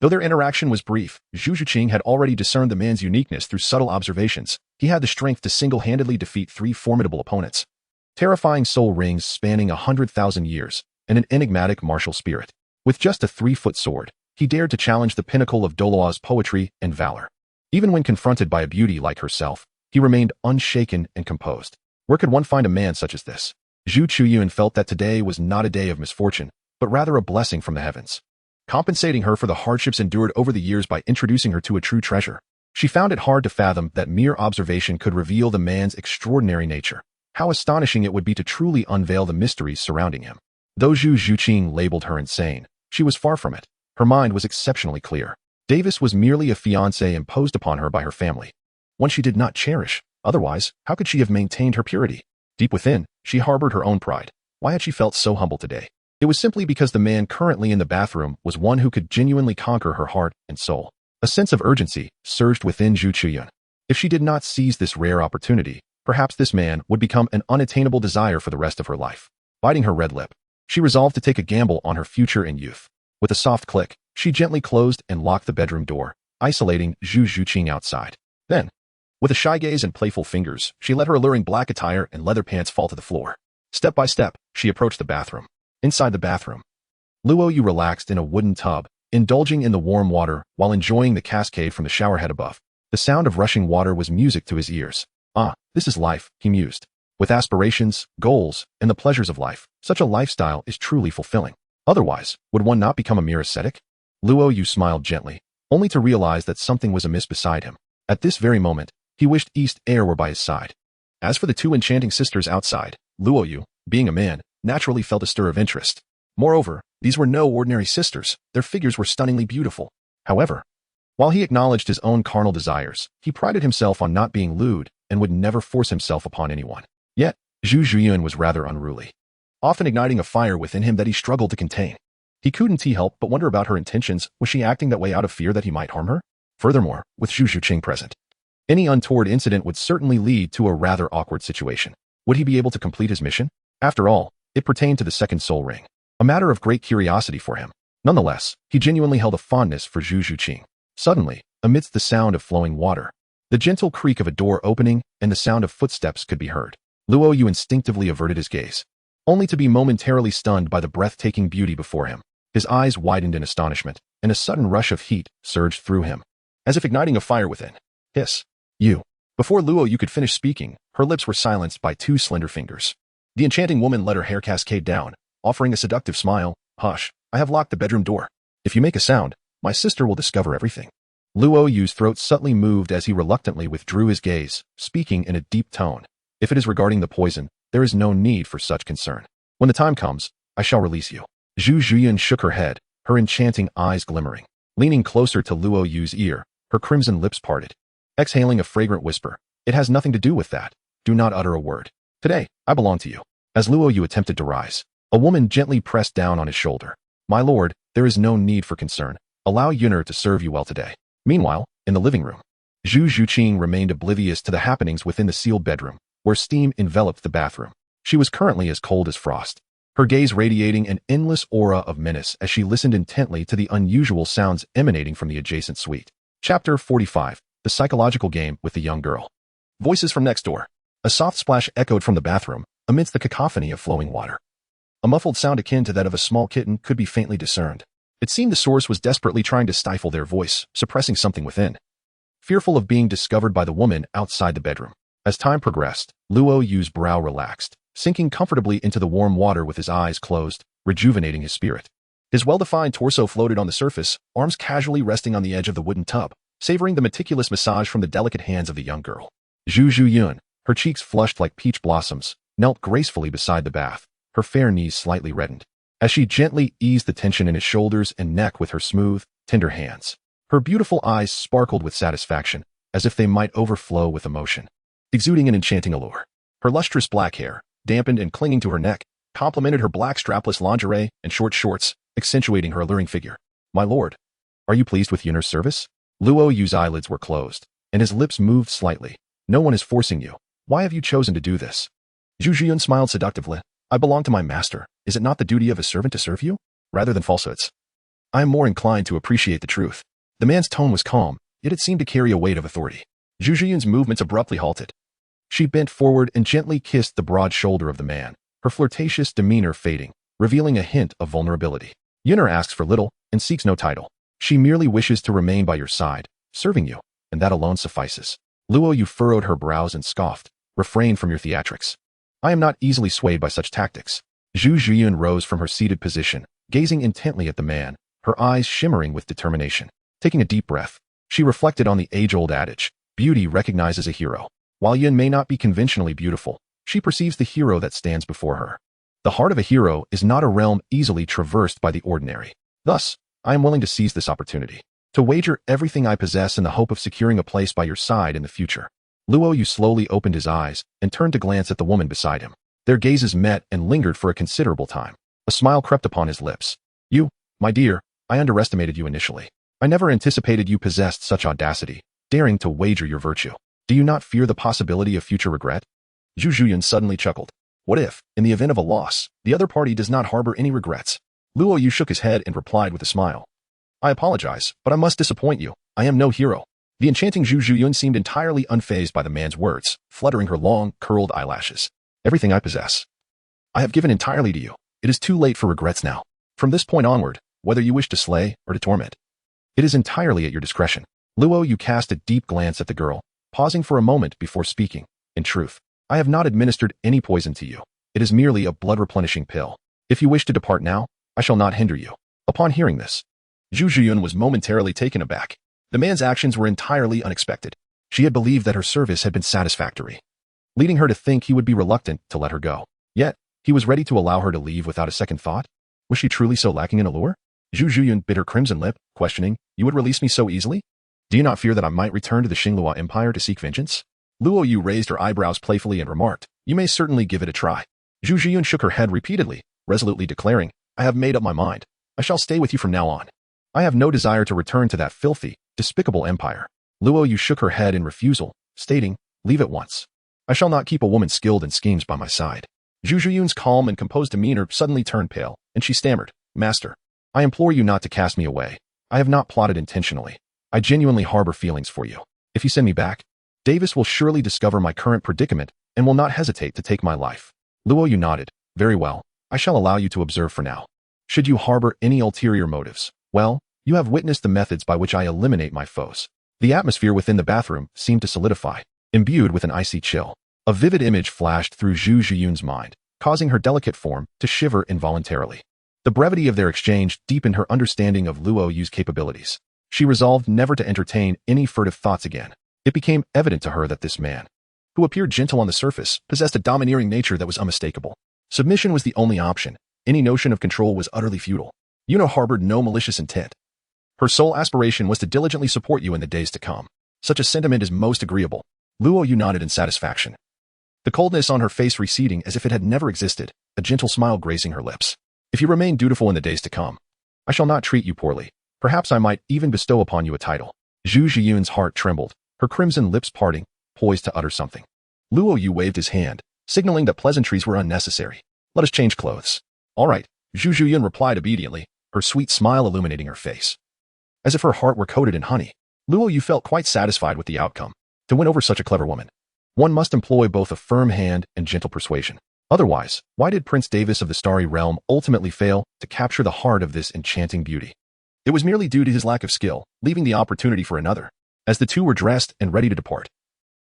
Though their interaction was brief, Zhu Zhuqing had already discerned the man's uniqueness through subtle observations. He had the strength to single-handedly defeat 3 formidable opponents. Terrifying soul rings spanning 100,000 years, and an enigmatic martial spirit. With just a 3-foot sword, he dared to challenge the pinnacle of Douluo's poetry and valor. Even when confronted by a beauty like herself, he remained unshaken and composed. Where could one find a man such as this? Zhu Zhuqing felt that today was not a day of misfortune, but rather a blessing from the heavens, compensating her for the hardships endured over the years by introducing her to a true treasure. She found it hard to fathom that mere observation could reveal the man's extraordinary nature. How astonishing it would be to truly unveil the mysteries surrounding him. Though Zhu Zhuqing labeled her insane, she was far from it. Her mind was exceptionally clear. Davis was merely a fiancé imposed upon her by her family, one she did not cherish. Otherwise, how could she have maintained her purity? Deep within, she harbored her own pride. Why had she felt so humble today? It was simply because the man currently in the bathroom was one who could genuinely conquer her heart and soul. A sense of urgency surged within Zhu Zhuqing. If she did not seize this rare opportunity, perhaps this man would become an unattainable desire for the rest of her life. Biting her red lip, she resolved to take a gamble on her future and youth. With a soft click, she gently closed and locked the bedroom door, isolating Zhu Zhuqing outside. Then, with a shy gaze and playful fingers, she let her alluring black attire and leather pants fall to the floor. Step by step, she approached the bathroom. Inside the bathroom, Luo Yu relaxed in a wooden tub, indulging in the warm water while enjoying the cascade from the showerhead above. The sound of rushing water was music to his ears. Ah, this is life, he mused. With aspirations, goals, and the pleasures of life, such a lifestyle is truly fulfilling. Otherwise, would one not become a mere ascetic? Luo Yu smiled gently, only to realize that something was amiss beside him. At this very moment, he wished East Air were by his side. As for the 2 enchanting sisters outside, Luo Yu, being a man, naturally felt a stir of interest. Moreover, these were no ordinary sisters, their figures were stunningly beautiful. However, while he acknowledged his own carnal desires, he prided himself on not being lewd and would never force himself upon anyone. Yet, Zhu Zhuqing was rather unruly, often igniting a fire within him that he struggled to contain. He couldn't help but wonder about her intentions. Was she acting that way out of fear that he might harm her? Furthermore, with Zhu Zhuqing present, any untoward incident would certainly lead to a rather awkward situation. Would he be able to complete his mission? After all, it pertained to the second soul ring, a matter of great curiosity for him. Nonetheless, he genuinely held a fondness for Zhu Zhuqing. Suddenly, amidst the sound of flowing water, the gentle creak of a door opening and the sound of footsteps could be heard. Luo Yu instinctively averted his gaze, only to be momentarily stunned by the breathtaking beauty before him. His eyes widened in astonishment, and a sudden rush of heat surged through him, as if igniting a fire within. Hiss. You. Before Luo Yu could finish speaking, her lips were silenced by 2 slender fingers. The enchanting woman let her hair cascade down, offering a seductive smile. Hush, I have locked the bedroom door. If you make a sound, my sister will discover everything. Luo Yu's throat subtly moved as he reluctantly withdrew his gaze, speaking in a deep tone. If it is regarding the poison, there is no need for such concern. When the time comes, I shall release you. Zhu Zhuqing shook her head, her enchanting eyes glimmering. Leaning closer to Luo Yu's ear, her crimson lips parted, exhaling a fragrant whisper. It has nothing to do with that. Do not utter a word. Today, I belong to you. As Luo Yu attempted to rise, a woman gently pressed down on his shoulder. My lord, there is no need for concern. Allow Yuner to serve you well today. Meanwhile, in the living room, Zhu Zhuqing remained oblivious to the happenings within the sealed bedroom, where steam enveloped the bathroom. She was currently as cold as frost, her gaze radiating an endless aura of menace as she listened intently to the unusual sounds emanating from the adjacent suite. Chapter 45. The Psychological Game with the Young Girl. Voices from next door. A soft splash echoed from the bathroom, amidst the cacophony of flowing water. A muffled sound akin to that of a small kitten could be faintly discerned. It seemed the source was desperately trying to stifle their voice, suppressing something within, fearful of being discovered by the woman outside the bedroom. As time progressed, Luo Yu's brow relaxed, sinking comfortably into the warm water with his eyes closed, rejuvenating his spirit. His well-defined torso floated on the surface, arms casually resting on the edge of the wooden tub, savoring the meticulous massage from the delicate hands of the young girl. Zhu Zhuqing, her cheeks flushed like peach blossoms, knelt gracefully beside the bath, her fair knees slightly reddened, as she gently eased the tension in his shoulders and neck with her smooth, tender hands. Her beautiful eyes sparkled with satisfaction, as if they might overflow with emotion, exuding an enchanting allure. Her lustrous black hair, dampened and clinging to her neck, complemented her black strapless lingerie and short shorts, accentuating her alluring figure. My lord, are you pleased with Yunner's service? Luo Yu's eyelids were closed, and his lips moved slightly. No one is forcing you. Why have you chosen to do this? Zhu Zhuqing smiled seductively. I belong to my master. Is it not the duty of a servant to serve you? Rather than falsehoods. I am more inclined to appreciate the truth. The man's tone was calm, yet it seemed to carry a weight of authority. Zhu Zhuqing's movements abruptly halted. She bent forward and gently kissed the broad shoulder of the man, her flirtatious demeanor fading, revealing a hint of vulnerability. Yunner asks for little and seeks no title. She merely wishes to remain by your side, serving you, and that alone suffices. Luo Yu furrowed her brows and scoffed. Refrain from your theatrics. I am not easily swayed by such tactics. Zhu Zhuqing rose from her seated position, gazing intently at the man, her eyes shimmering with determination. Taking a deep breath, she reflected on the age-old adage, beauty recognizes a hero. While Yun may not be conventionally beautiful, she perceives the hero that stands before her. The heart of a hero is not a realm easily traversed by the ordinary. Thus, I am willing to seize this opportunity, to wager everything I possess in the hope of securing a place by your side in the future. Luo Yu slowly opened his eyes and turned to glance at the woman beside him. Their gazes met and lingered for a considerable time. A smile crept upon his lips. You, my dear, I underestimated you initially. I never anticipated you possessed such audacity, daring to wager your virtue. Do you not fear the possibility of future regret? Zhu Zhuqing suddenly chuckled. What if, in the event of a loss, the other party does not harbor any regrets? Luo Yu shook his head and replied with a smile. I apologize, but I must disappoint you. I am no hero. The enchanting Zhu Zhuqing seemed entirely unfazed by the man's words, fluttering her long, curled eyelashes. Everything I possess, I have given entirely to you. It is too late for regrets now. From this point onward, whether you wish to slay or to torment, it is entirely at your discretion. Luo Yu cast a deep glance at the girl, pausing for a moment before speaking. In truth, I have not administered any poison to you. It is merely a blood-replenishing pill. If you wish to depart now, I shall not hinder you. Upon hearing this, Zhu Zhuqing was momentarily taken aback. The man's actions were entirely unexpected. She had believed that her service had been satisfactory, leading her to think he would be reluctant to let her go. Yet, he was ready to allow her to leave without a second thought. Was she truly so lacking in allure? Zhu Zhuqing bit her crimson lip, questioning, You would release me so easily? Do you not fear that I might return to the Xinglua Empire to seek vengeance? Luo Yu raised her eyebrows playfully and remarked, You may certainly give it a try. Zhu Zhuqing shook her head repeatedly, resolutely declaring, I have made up my mind. I shall stay with you from now on. I have no desire to return to that filthy, despicable empire. Luo Yu shook her head in refusal, stating, Leave at once. I shall not keep a woman skilled in schemes by my side. Zhu Zhuqing's calm and composed demeanor suddenly turned pale, and she stammered, Master, I implore you not to cast me away. I have not plotted intentionally. I genuinely harbor feelings for you. If you send me back, Davis will surely discover my current predicament and will not hesitate to take my life. Luo Yu nodded. Very well. I shall allow you to observe for now. Should you harbor any ulterior motives, well, you have witnessed the methods by which I eliminate my foes. The atmosphere within the bathroom seemed to solidify, imbued with an icy chill. A vivid image flashed through Zhu Zhuqing's mind, causing her delicate form to shiver involuntarily. The brevity of their exchange deepened her understanding of Luo Yu's capabilities. She resolved never to entertain any furtive thoughts again. It became evident to her that this man, who appeared gentle on the surface, possessed a domineering nature that was unmistakable. Submission was the only option. Any notion of control was utterly futile. Yuna harbored no malicious intent. Her sole aspiration was to diligently support you in the days to come. Such a sentiment is most agreeable. Luo Yu nodded in satisfaction, the coldness on her face receding as if it had never existed, a gentle smile gracing her lips. If you remain dutiful in the days to come, I shall not treat you poorly. Perhaps I might even bestow upon you a title. Zhu Zhuqing's heart trembled, her crimson lips parting, poised to utter something. Luo Yu waved his hand, signaling that pleasantries were unnecessary. Let us change clothes. All right, Zhu Zhuqing replied obediently, her sweet smile illuminating her face. As if her heart were coated in honey, Luo Yu felt quite satisfied with the outcome. To win over such a clever woman, one must employ both a firm hand and gentle persuasion. Otherwise, why did Prince Davis of the Starry Realm ultimately fail to capture the heart of this enchanting beauty? It was merely due to his lack of skill, leaving the opportunity for another. As the two were dressed and ready to depart,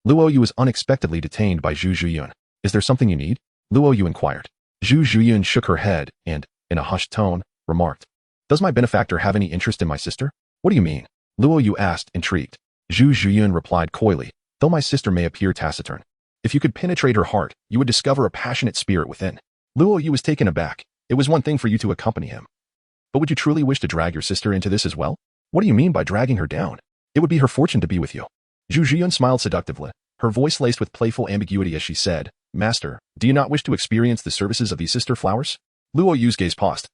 Luo Yu was unexpectedly detained by Zhu Zhuqing. Is there something you need? Luo Yu inquired. Zhu Zhuqing shook her head and, in a hushed tone, remarked, Does my benefactor have any interest in my sister? What do you mean? Luo Yu asked, intrigued. Zhu Zhuqing replied coyly, Though my sister may appear taciturn, if you could penetrate her heart, you would discover a passionate spirit within. Luo Yu was taken aback. It was one thing for you to accompany him, but would you truly wish to drag your sister into this as well? What do you mean by dragging her down? It would be her fortune to be with you. Zhu Zhuqing smiled seductively, her voice laced with playful ambiguity as she said, Master, do you not wish to experience the services of these sister flowers? Luo Yu's gaze paused,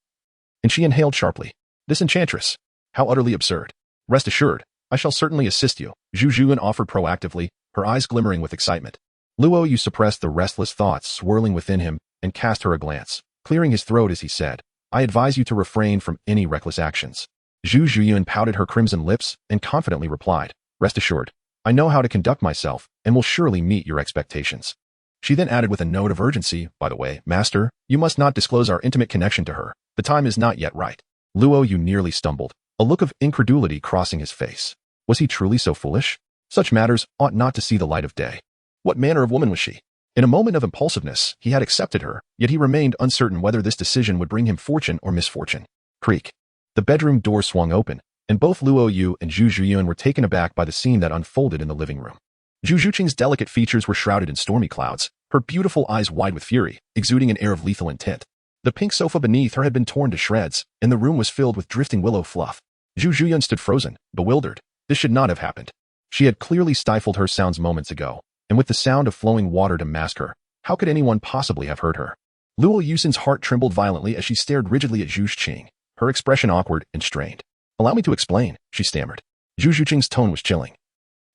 and she inhaled sharply. This enchantress. How utterly absurd. Rest assured, I shall certainly assist you, Zhu Zhuqing offered proactively, her eyes glimmering with excitement. Luo Yu suppressed the restless thoughts swirling within him and cast her a glance, clearing his throat as he said, I advise you to refrain from any reckless actions. Zhu Zhuqing pouted her crimson lips and confidently replied, Rest assured, I know how to conduct myself and will surely meet your expectations. She then added with a note of urgency, By the way, Master, you must not disclose our intimate connection to her. The time is not yet right. Luo Yu nearly stumbled, a look of incredulity crossing his face. Was he truly so foolish? Such matters ought not to see the light of day. What manner of woman was she? In a moment of impulsiveness, he had accepted her, yet he remained uncertain whether this decision would bring him fortune or misfortune. Creak. The bedroom door swung open, and both Luo Yu and Zhu Zhuqing were taken aback by the scene that unfolded in the living room. Zhu Zhuqing's delicate features were shrouded in stormy clouds, her beautiful eyes wide with fury, exuding an air of lethal intent. The pink sofa beneath her had been torn to shreds, and the room was filled with drifting willow fluff. Zhu Zhuqing stood frozen, bewildered. This should not have happened. She had clearly stifled her sounds moments ago, and with the sound of flowing water to mask her, how could anyone possibly have heard her? Luo Yu's heart trembled violently as she stared rigidly at Zhu Zhuqing, her expression awkward and strained. Allow me to explain, she stammered. Zhu Zhuqing's tone was chilling.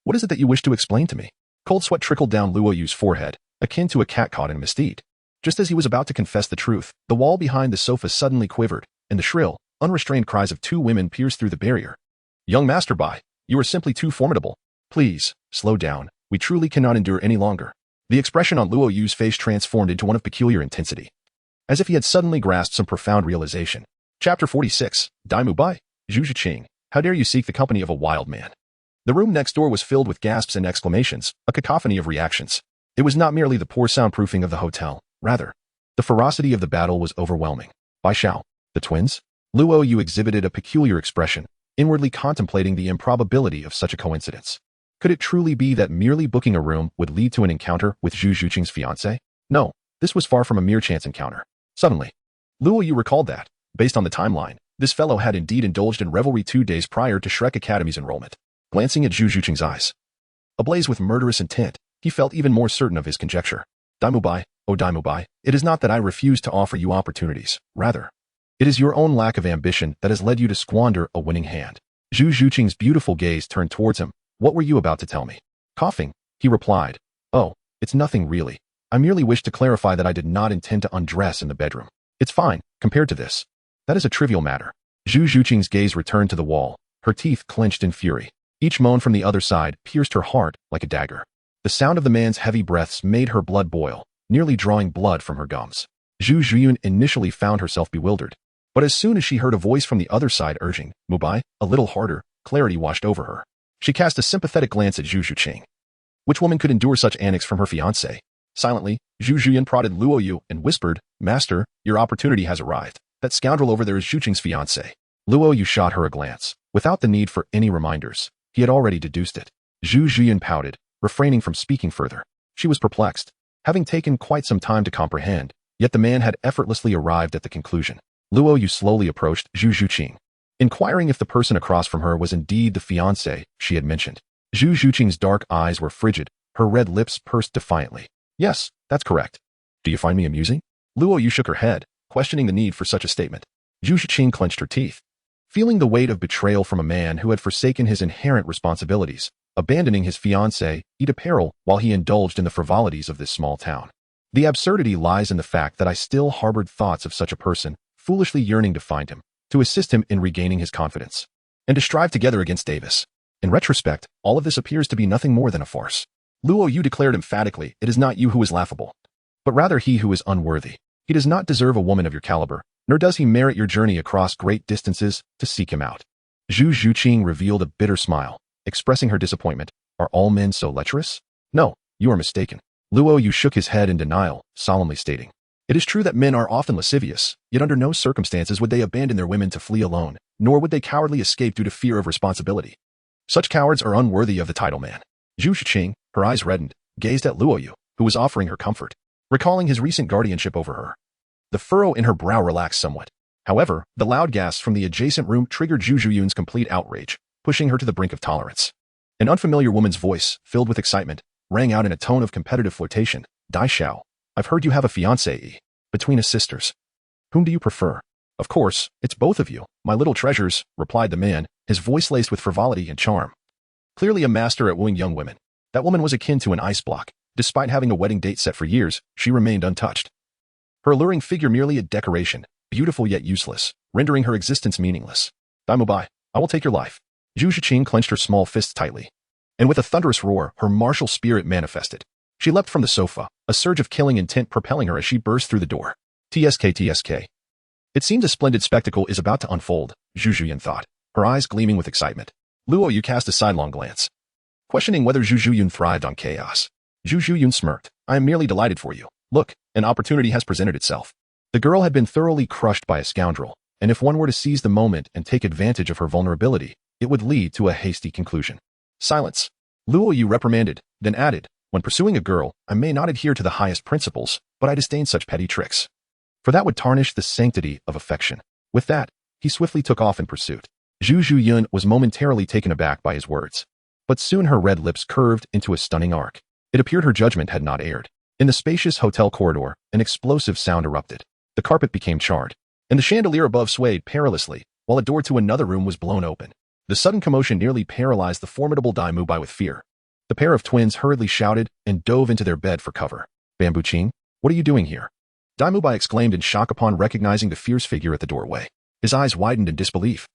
What is it that you wish to explain to me? Cold sweat trickled down Luo Yu's forehead, akin to a cat caught in a misdeed. Just as he was about to confess the truth, the wall behind the sofa suddenly quivered, and the shrill, unrestrained cries of two women pierced through the barrier. Young Master Bai, you are simply too formidable. Please, slow down. We truly cannot endure any longer. The expression on Luo Yu's face transformed into one of peculiar intensity, as if he had suddenly grasped some profound realization. Chapter 46, Daimu Bai, Zhu Zhuqing, how dare you seek the company of a wild man? The room next door was filled with gasps and exclamations, a cacophony of reactions. It was not merely the poor soundproofing of the hotel, rather, the ferocity of the battle was overwhelming. Bai Xiao, the twins? Luo Yu exhibited a peculiar expression, inwardly contemplating the improbability of such a coincidence. Could it truly be that merely booking a room would lead to an encounter with Zhu Zhuqing's fiancé? No, this was far from a mere chance encounter. Suddenly, Luo Yu recalled that, based on the timeline, this fellow had indeed indulged in revelry 2 days prior to Shrek Academy's enrollment. Glancing at Zhu Zhuqing's eyes, ablaze with murderous intent, he felt even more certain of his conjecture. Daimu Bai, oh Daimu Bai, it is not that I refuse to offer you opportunities, rather, it is your own lack of ambition that has led you to squander a winning hand. Zhu Zhuqing's beautiful gaze turned towards him. What were you about to tell me? Coughing, he replied. Oh, it's nothing really. I merely wished to clarify that I did not intend to undress in the bedroom. It's fine, compared to this. That is a trivial matter. Zhu Zhuqing's gaze returned to the wall, her teeth clenched in fury. Each moan from the other side pierced her heart like a dagger. The sound of the man's heavy breaths made her blood boil, nearly drawing blood from her gums. Zhu Zhuqing initially found herself bewildered, but as soon as she heard a voice from the other side urging, Mubai, a little harder, clarity washed over her. She cast a sympathetic glance at Zhu Zhuqing. Which woman could endure such antics from her fiancé? Silently, Zhu Zhuqing prodded Luo Yu and whispered, Master, your opportunity has arrived. That scoundrel over there is Zhu Zhuqing's fiancé. Luo Yu shot her a glance. Without the need for any reminders, he had already deduced it. Zhu Zhuqing pouted, refraining from speaking further. She was perplexed, having taken quite some time to comprehend, yet the man had effortlessly arrived at the conclusion. Luo Yu slowly approached Zhu Zhuqing, inquiring if the person across from her was indeed the fiancé she had mentioned. Zhu Zhuqing's dark eyes were frigid, her red lips pursed defiantly. Yes, that's correct. Do you find me amusing? Luo Yu shook her head, questioning the need for such a statement. Zhu Zhuqing clenched her teeth, feeling the weight of betrayal from a man who had forsaken his inherent responsibilities, abandoning his fiancée, eat apparel while he indulged in the frivolities of this small town. The absurdity lies in the fact that I still harbored thoughts of such a person, foolishly yearning to find him, to assist him in regaining his confidence, and to strive together against Davis. In retrospect, all of this appears to be nothing more than a farce. Luo Yu declared emphatically, it is not you who is laughable, but rather he who is unworthy. He does not deserve a woman of your caliber, nor does he merit your journey across great distances to seek him out. Zhu Zhuqing revealed a bitter smile, expressing her disappointment. Are all men so lecherous? No, you are mistaken. Luo Yu shook his head in denial, solemnly stating, it is true that men are often lascivious, yet under no circumstances would they abandon their women to flee alone, nor would they cowardly escape due to fear of responsibility. Such cowards are unworthy of the title man. Zhu Zhuqing, her eyes reddened, gazed at Luo Yu, who was offering her comfort, recalling his recent guardianship over her. The furrow in her brow relaxed somewhat. However, the loud gasps from the adjacent room triggered Zhu Zhuqing's complete outrage, pushing her to the brink of tolerance. An unfamiliar woman's voice, filled with excitement, rang out in a tone of competitive flirtation. Dai Xiao, I've heard you have a fiancé. Between us sisters. Whom do you prefer? Of course, it's both of you, my little treasures, replied the man, his voice laced with frivolity and charm. Clearly a master at wooing young women. That woman was akin to an ice block. Despite having a wedding date set for years, she remained untouched. Her alluring figure merely a decoration, beautiful yet useless, rendering her existence meaningless. Daimubai, I will take your life. Zhu Zhuqing clenched her small fists tightly. And with a thunderous roar, her martial spirit manifested. She leapt from the sofa, a surge of killing intent propelling her as she burst through the door. TSK. It seems a splendid spectacle is about to unfold, Zhu Zhuqing thought, her eyes gleaming with excitement. Luo Yu cast a sidelong glance, questioning whether Zhu Zhuqing thrived on chaos. Zhu Zhuqing smirked. I am merely delighted for you. Look, an opportunity has presented itself. The girl had been thoroughly crushed by a scoundrel, and if one were to seize the moment and take advantage of her vulnerability, it would lead to a hasty conclusion. Silence. Luo Yu reprimanded, then added, when pursuing a girl, I may not adhere to the highest principles, but I disdain such petty tricks. For that would tarnish the sanctity of affection. With that, he swiftly took off in pursuit. Zhu Zhuqing was momentarily taken aback by his words. But soon her red lips curved into a stunning arc. It appeared her judgment had not erred. In the spacious hotel corridor, an explosive sound erupted. The carpet became charred, and the chandelier above swayed perilously, while a door to another room was blown open. The sudden commotion nearly paralyzed the formidable Daimubai with fear. The pair of twins hurriedly shouted and dove into their bed for cover. Bamboo Ching, what are you doing here? Daimubai exclaimed in shock upon recognizing the fierce figure at the doorway. His eyes widened in disbelief,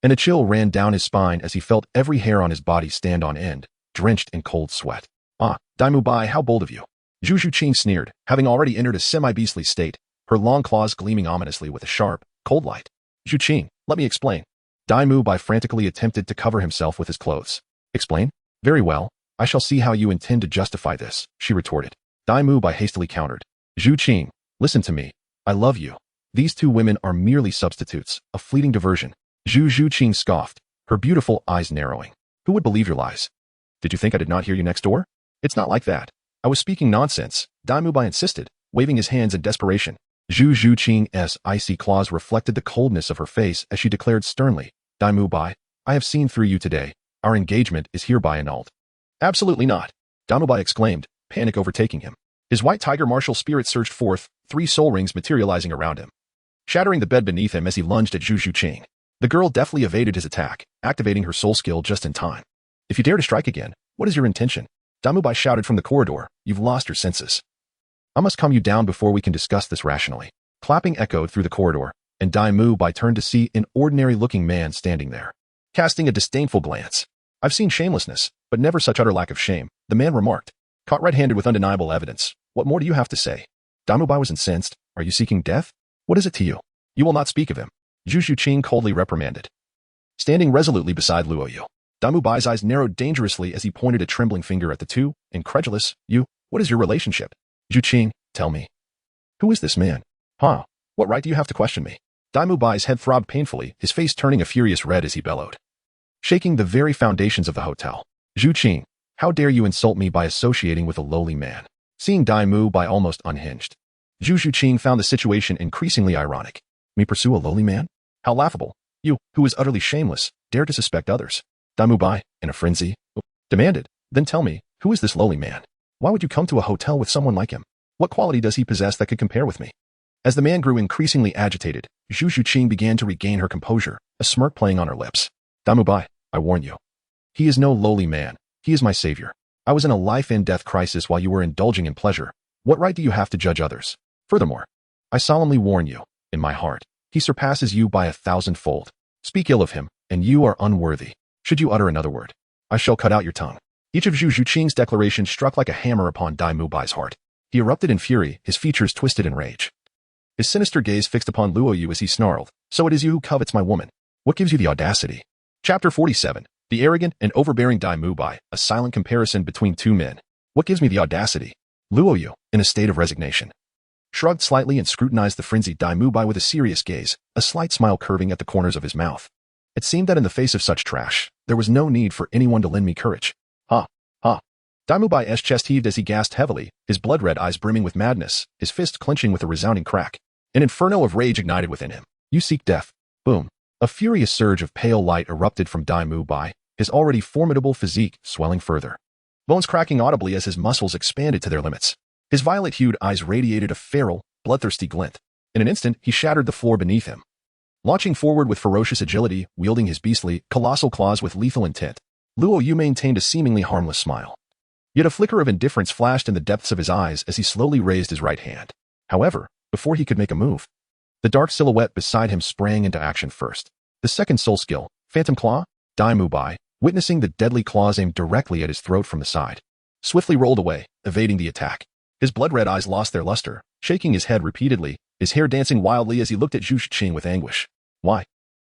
and a chill ran down his spine as he felt every hair on his body stand on end, drenched in cold sweat. Ah, Daimubai, how bold of you. Zhu Zhuqing sneered, having already entered a semi-beastly state, her long claws gleaming ominously with a sharp, cold light. Zhuqing, let me explain. Daimubai frantically attempted to cover himself with his clothes. Explain? Very well, I shall see how you intend to justify this, she retorted. Daimubai hastily countered. Zhuqing, listen to me. I love you. These two women are merely substitutes, a fleeting diversion. Zhu Zhuqing scoffed, her beautiful eyes narrowing. Who would believe your lies? Did you think I did not hear you next door? It's not like that. I was speaking nonsense, Daimubai insisted, waving his hands in desperation. Zhu Zhuqing's icy claws reflected the coldness of her face as she declared sternly, Daimubai, I have seen through you today. Our engagement is hereby annulled. Absolutely not, Daimubai exclaimed, panic overtaking him. His white tiger martial spirit surged forth, 3 soul rings materializing around him, shattering the bed beneath him as he lunged at Zhu Zhuqing. The girl deftly evaded his attack, activating her soul skill just in time. If you dare to strike again, what is your intention? Daimubai shouted from the corridor, you've lost your senses. I must calm you down before we can discuss this rationally. Clapping echoed through the corridor, and Daimubai turned to see an ordinary-looking man standing there. Casting a disdainful glance. I've seen shamelessness, but never such utter lack of shame, the man remarked. Caught red-handed with undeniable evidence. What more do you have to say? Daimubai was incensed. Are you seeking death? What is it to you? You will not speak of him. Zhu Zhuqing coldly reprimanded. Standing resolutely beside Luo Yu, Daimubai's eyes narrowed dangerously as he pointed a trembling finger at the two, incredulous. You, what is your relationship? Zhuqing, tell me. Who is this man? Huh? What right do you have to question me? Daimubai's head throbbed painfully, his face turning a furious red as he bellowed, shaking the very foundations of the hotel. Zhuqing, how dare you insult me by associating with a lowly man? Seeing Daimubai almost unhinged, Zhu Zhuqing found the situation increasingly ironic. Me pursue a lowly man? How laughable. You, who is utterly shameless, dare to suspect others. Daimubai, in a frenzy, demanded, then tell me, who is this lowly man? Why would you come to a hotel with someone like him? What quality does he possess that could compare with me? As the man grew increasingly agitated, Zhu Zhuqing began to regain her composure, a smirk playing on her lips. Daimubai, I warn you. He is no lowly man. He is my savior. I was in a life-and-death crisis while you were indulging in pleasure. What right do you have to judge others? Furthermore, I solemnly warn you, in my heart, he surpasses you by 1,000-fold. Speak ill of him, and you are unworthy. Should you utter another word, I shall cut out your tongue. Each of Zhu Zhuqing's declarations struck like a hammer upon Daimubai's heart. He erupted in fury, his features twisted in rage. His sinister gaze fixed upon Luo Yu as he snarled, so it is you who covets my woman. What gives you the audacity? Chapter 47. The arrogant and overbearing Daimubai, a silent comparison between two men. What gives me the audacity? Luo Yu, in a state of resignation, shrugged slightly and scrutinized the frenzied Daimubai with a serious gaze, a slight smile curving at the corners of his mouth. It seemed that in the face of such trash, there was no need for anyone to lend me courage. Ha, ha. Daimubai's chest heaved as he gasped heavily, his blood-red eyes brimming with madness, his fist clenching with a resounding crack. An inferno of rage ignited within him. You seek death. Boom. A furious surge of pale light erupted from Daimubai, his already formidable physique swelling further, bones cracking audibly as his muscles expanded to their limits. His violet-hued eyes radiated a feral, bloodthirsty glint. In an instant, he shattered the floor beneath him. Launching forward with ferocious agility, wielding his beastly, colossal claws with lethal intent, Luo Yu maintained a seemingly harmless smile. Yet a flicker of indifference flashed in the depths of his eyes as he slowly raised his right hand. However, before he could make a move, the dark silhouette beside him sprang into action first. The second soul skill, Phantom Claw, Dai Mu Bai, witnessing the deadly claws aimed directly at his throat from the side, swiftly rolled away, evading the attack. His blood-red eyes lost their luster, shaking his head repeatedly, his hair dancing wildly as he looked at Zhu Zhuqing with anguish. Why?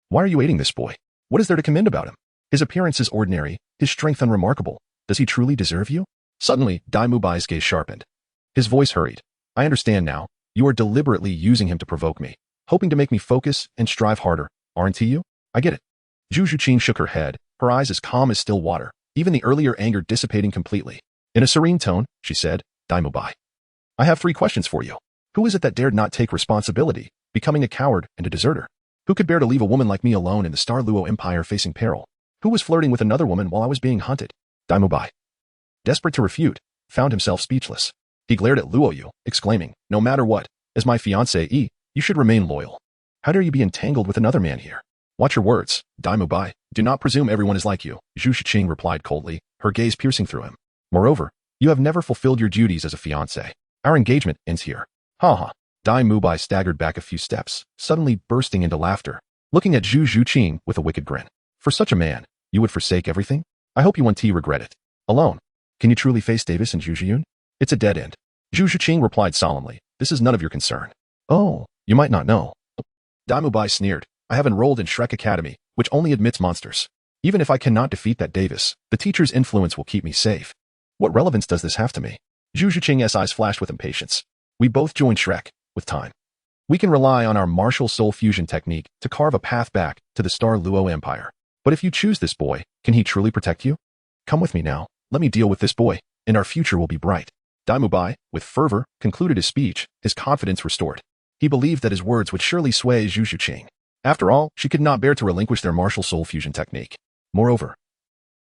Why are you aiding this boy? What is there to commend about him? His appearance is ordinary, his strength unremarkable. Does he truly deserve you? Suddenly, Dai Mu Bai's gaze sharpened. His voice hurried. I understand now. You are deliberately using him to provoke me, hoping to make me focus and strive harder, aren't you? I get it. Zhu Zhuqing shook her head, her eyes as calm as still water, even the earlier anger dissipating completely. In a serene tone, she said, Dai Mu Bai, I have 3 questions for you. Who is it that dared not take responsibility, becoming a coward and a deserter? Who could bear to leave a woman like me alone in the Star Luo Empire facing peril? Who was flirting with another woman while I was being hunted? Dai Mu Bai, desperate to refute, found himself speechless. He glared at Luo Yu, exclaiming, no matter what, as my fiancé, you should remain loyal. How dare you be entangled with another man here? Watch your words, Dai Mu Bai. Do not presume everyone is like you, Zhu Zhuqing replied coldly, her gaze piercing through him. Moreover, you have never fulfilled your duties as a fiancé. Our engagement ends here. Ha ha. Dai Mu Bai staggered back a few steps, suddenly bursting into laughter, looking at Zhu Zhuqing with a wicked grin. For such a man, you would forsake everything? I hope you won't regret it. Alone. Can you truly face Davis and Zhu Zhiyun? It's a dead end. Zhu Zhuqing replied solemnly, this is none of your concern. Oh, you might not know. Dai Mu Bai sneered, I have enrolled in Shrek Academy, which only admits monsters. Even if I cannot defeat that Davis, the teacher's influence will keep me safe. What relevance does this have to me? Zhu Zhuqing's eyes flashed with impatience. We both joined Shrek, with time. We can rely on our martial soul fusion technique to carve a path back to the Star Luo Empire. But if you choose this boy, can he truly protect you? Come with me now, let me deal with this boy, and our future will be bright. Dai Mu Bai, with fervor, concluded his speech, his confidence restored. He believed that his words would surely sway Zhu Zhuqing. After all, she could not bear to relinquish their martial soul fusion technique. Moreover,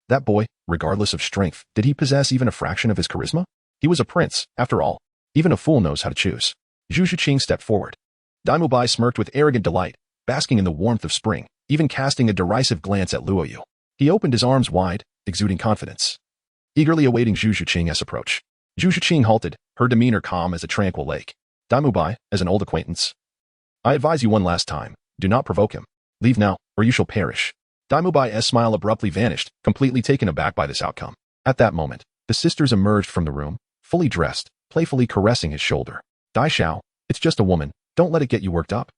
that boy, regardless of strength, did he possess even a fraction of his charisma? He was a prince, after all. Even a fool knows how to choose. Zhu Zhuqing stepped forward. Dai Mu Bai smirked with arrogant delight, basking in the warmth of spring, even casting a derisive glance at Luo Yu. He opened his arms wide, exuding confidence, eagerly awaiting Zhu Zhuqing's approach. Zhu Zhuqing halted, her demeanor calm as a tranquil lake. Dai Mu Bai, as an old acquaintance, I advise you one last time, do not provoke him. Leave now, or you shall perish. Dai Mu Bai's smile abruptly vanished, completely taken aback by this outcome. At that moment, the sisters emerged from the room, fully dressed, playfully caressing his shoulder. Dai Xiao, it's just a woman, don't let it get you worked up.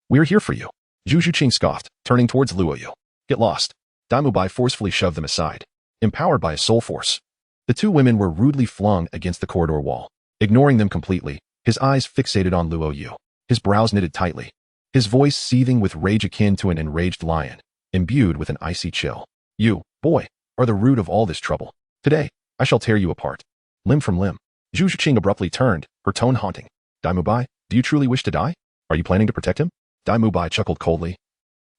We're here for you. Zhu Zhuqing scoffed, turning towards Luo Yu. Get lost. Dai Mu Bai forcefully shoved them aside. Empowered by a soul force, the 2 women were rudely flung against the corridor wall. Ignoring them completely, his eyes fixated on Luo Yu, his brows knitted tightly, his voice seething with rage akin to an enraged lion, imbued with an icy chill. You, boy, are the root of all this trouble. Today, I shall tear you apart, limb from limb. Zhu Zhuqing abruptly turned, her tone haunting. Dai Mu Bai, do you truly wish to die? Are you planning to protect him? Dai Mu Bai chuckled coldly,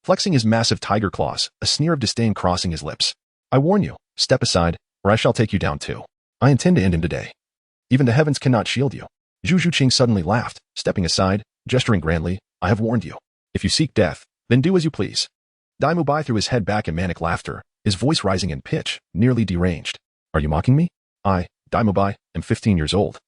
flexing his massive tiger claws, a sneer of disdain crossing his lips. I warn you, step aside, or I shall take you down too. I intend to end him today. Even the heavens cannot shield you. Zhu Zhuqing suddenly laughed, stepping aside, gesturing grandly. I have warned you. If you seek death, then do as you please. Dai Mu Bai threw his head back in manic laughter, his voice rising in pitch, nearly deranged. Are you mocking me? I, Dai Mu Bai, am 15 years old.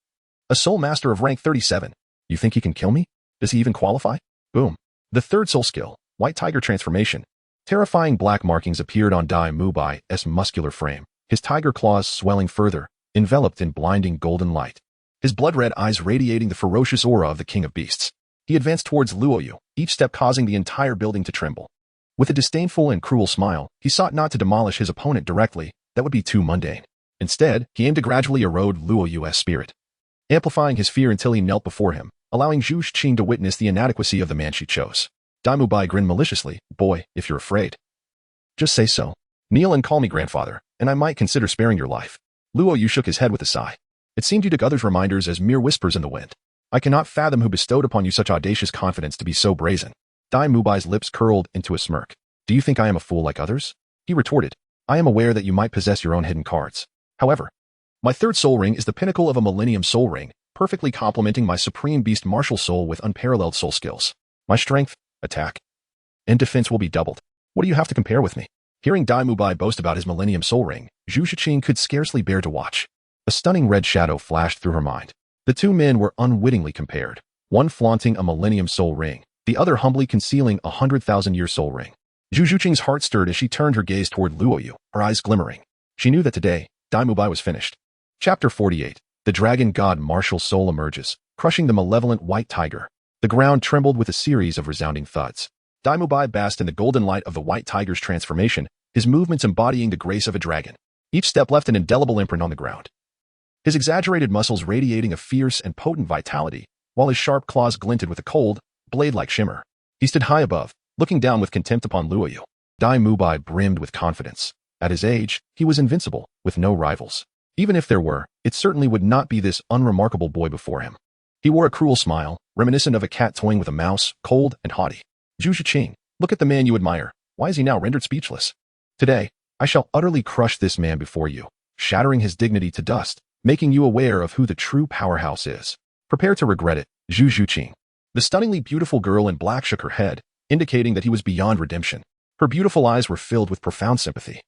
A soul master of rank 37. You think he can kill me? Does he even qualify? Boom. The third soul skill, White Tiger Transformation. Terrifying black markings appeared on Dai Mu Bai's muscular frame, his tiger claws swelling further, enveloped in blinding golden light. His blood-red eyes radiating the ferocious aura of the King of Beasts. He advanced towards Luo Yu, each step causing the entire building to tremble. With a disdainful and cruel smile, he sought not to demolish his opponent directly, that would be too mundane. Instead, he aimed to gradually erode Luo Yu's spirit, amplifying his fear until he knelt before him, allowing Zhu Zhuqing to witness the inadequacy of the man she chose. Dai Mu Bai grinned maliciously. Boy, if you're afraid, just say so. Kneel and call me grandfather, and I might consider sparing your life. Luo Yu shook his head with a sigh. It seemed you took others' reminders as mere whispers in the wind. I cannot fathom who bestowed upon you such audacious confidence to be so brazen. Dai Mu Bai's lips curled into a smirk. Do you think I am a fool like others? He retorted. I am aware that you might possess your own hidden cards. However, my third soul ring is the pinnacle of a millennium soul ring, perfectly complementing my supreme beast martial soul with unparalleled soul skills. My strength, attack, and defense will be doubled. What do you have to compare with me? Hearing Dai Mubai boast about his Millennium Soul Ring, Zhu Zhuqing could scarcely bear to watch. A stunning red shadow flashed through her mind. The two men were unwittingly compared, one flaunting a Millennium Soul Ring, the other humbly concealing a 100,000-year soul ring. Zhu Zhuqing's heart stirred as she turned her gaze toward Luo Yu, her eyes glimmering. She knew that today, Dai Mubai was finished. Chapter 48. The dragon god martial soul emerges, crushing the malevolent white tiger. The ground trembled with a series of resounding thuds. Dai Mubai basked in the golden light of the white tiger's transformation, his movements embodying the grace of a dragon. Each step left an indelible imprint on the ground. His exaggerated muscles radiating a fierce and potent vitality, while his sharp claws glinted with a cold, blade-like shimmer. He stood high above, looking down with contempt upon Luo Yu. Dai Mubai brimmed with confidence. At his age, he was invincible, with no rivals. Even if there were, it certainly would not be this unremarkable boy before him. He wore a cruel smile, reminiscent of a cat toying with a mouse, cold and haughty. Zhu Zhuqing, look at the man you admire. Why is he now rendered speechless? Today, I shall utterly crush this man before you, shattering his dignity to dust, making you aware of who the true powerhouse is. Prepare to regret it, Zhu Zhuqing. The stunningly beautiful girl in black shook her head, indicating that he was beyond redemption. Her beautiful eyes were filled with profound sympathy.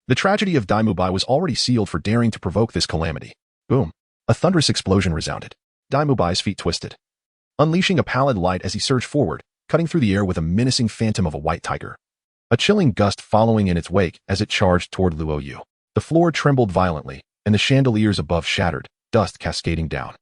The tragedy of Dai Mubai was already sealed for daring to provoke this calamity. Boom. A thunderous explosion resounded. Dai Mubai's feet twisted, unleashing a pallid light as he surged forward, cutting through the air with a menacing phantom of a white tiger. A chilling gust following in its wake as it charged toward Luo Yu. The floor trembled violently, and the chandeliers above shattered, dust cascading down.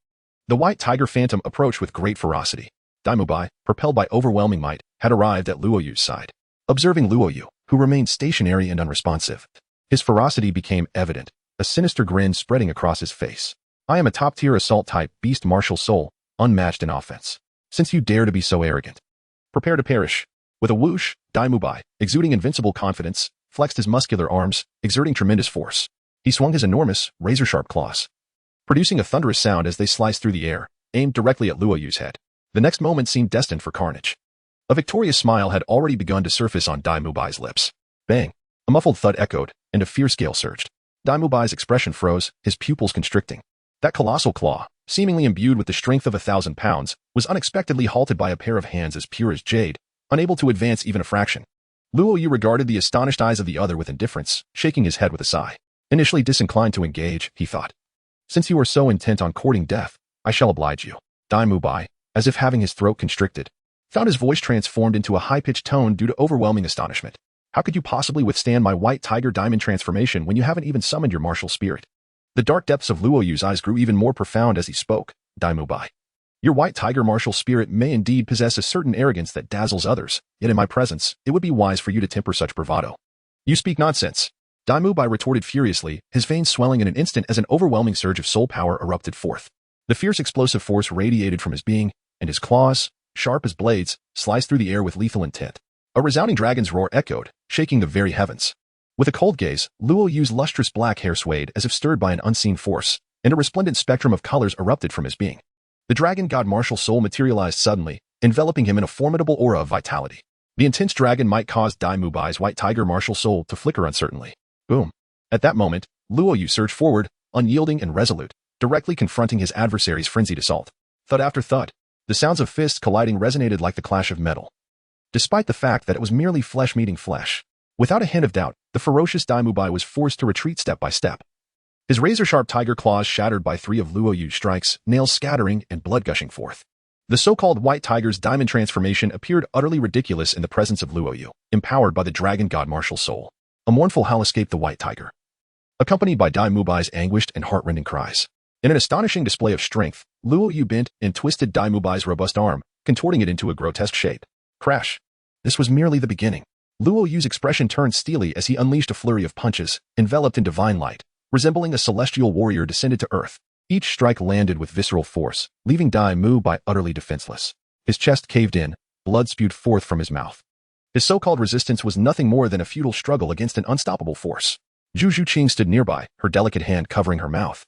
The white tiger phantom approached with great ferocity. Dai Mubai, propelled by overwhelming might, had arrived at Luo Yu's side. Observing Luo Yu, who remained stationary and unresponsive, his ferocity became evident, a sinister grin spreading across his face. I am a top-tier assault-type beast martial soul, unmatched in offense. Since you dare to be so arrogant, prepare to perish. With a whoosh, Dai Mubai, exuding invincible confidence, flexed his muscular arms, exerting tremendous force. He swung his enormous, razor-sharp claws, producing a thunderous sound as they sliced through the air, aimed directly at Luo Yu's head. The next moment seemed destined for carnage. A victorious smile had already begun to surface on Dai Mubai's lips. Bang! A muffled thud echoed, and a fierce gale surged. Dai Mubai's expression froze, his pupils constricting. That colossal claw, seemingly imbued with the strength of 1,000 pounds, was unexpectedly halted by a pair of hands as pure as jade, unable to advance even a fraction. Luo Yu regarded the astonished eyes of the other with indifference, shaking his head with a sigh. Initially disinclined to engage, he thought. Since you are so intent on courting death, I shall oblige you. Dai Mubai, as if having his throat constricted, found his voice transformed into a high-pitched tone due to overwhelming astonishment. How could you possibly withstand my white tiger diamond transformation when you haven't even summoned your martial spirit? The dark depths of Luo Yu's eyes grew even more profound as he spoke. Dai Mubai, your white tiger martial spirit may indeed possess a certain arrogance that dazzles others, yet in my presence, it would be wise for you to temper such bravado. You speak nonsense. Dai Mubai retorted furiously, his veins swelling in an instant as an overwhelming surge of soul power erupted forth. The fierce explosive force radiated from his being, and his claws, sharp as blades, sliced through the air with lethal intent. A resounding dragon's roar echoed, shaking the very heavens. With a cold gaze, Luo Yu's lustrous black hair swayed as if stirred by an unseen force, and a resplendent spectrum of colors erupted from his being. The dragon god martial soul materialized suddenly, enveloping him in a formidable aura of vitality. The intense dragon might cause Dai Mubai's white tiger martial soul to flicker uncertainly. Boom. At that moment, Luo Yu surged forward, unyielding and resolute, directly confronting his adversary's frenzied assault. Thud after thud, the sounds of fists colliding resonated like the clash of metal. Despite the fact that it was merely flesh meeting flesh, without a hint of doubt, the ferocious Dai Mubai was forced to retreat step by step. His razor-sharp tiger claws shattered by 3 of Luo Yu's strikes, nails scattering and blood gushing forth. The so-called white tiger's diamond transformation appeared utterly ridiculous in the presence of Luo Yu, empowered by the dragon god martial soul. A mournful howl escaped the white tiger, accompanied by Dai Mubai's anguished and heart-rending cries. In an astonishing display of strength, Luo Yu bent and twisted Dai Mubai's robust arm, contorting it into a grotesque shape. Crash! This was merely the beginning. Luo Yu's expression turned steely as he unleashed a flurry of punches, enveloped in divine light, resembling a celestial warrior descended to earth. Each strike landed with visceral force, leaving Dai Mubai utterly defenseless. His chest caved in, blood spewed forth from his mouth. His so-called resistance was nothing more than a futile struggle against an unstoppable force. Zhu Zhuqing stood nearby, her delicate hand covering her mouth,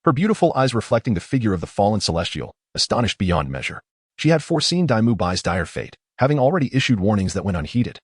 her beautiful eyes reflecting the figure of the fallen celestial, astonished beyond measure. She had foreseen Dai Mubai's dire fate, having already issued warnings that went unheeded.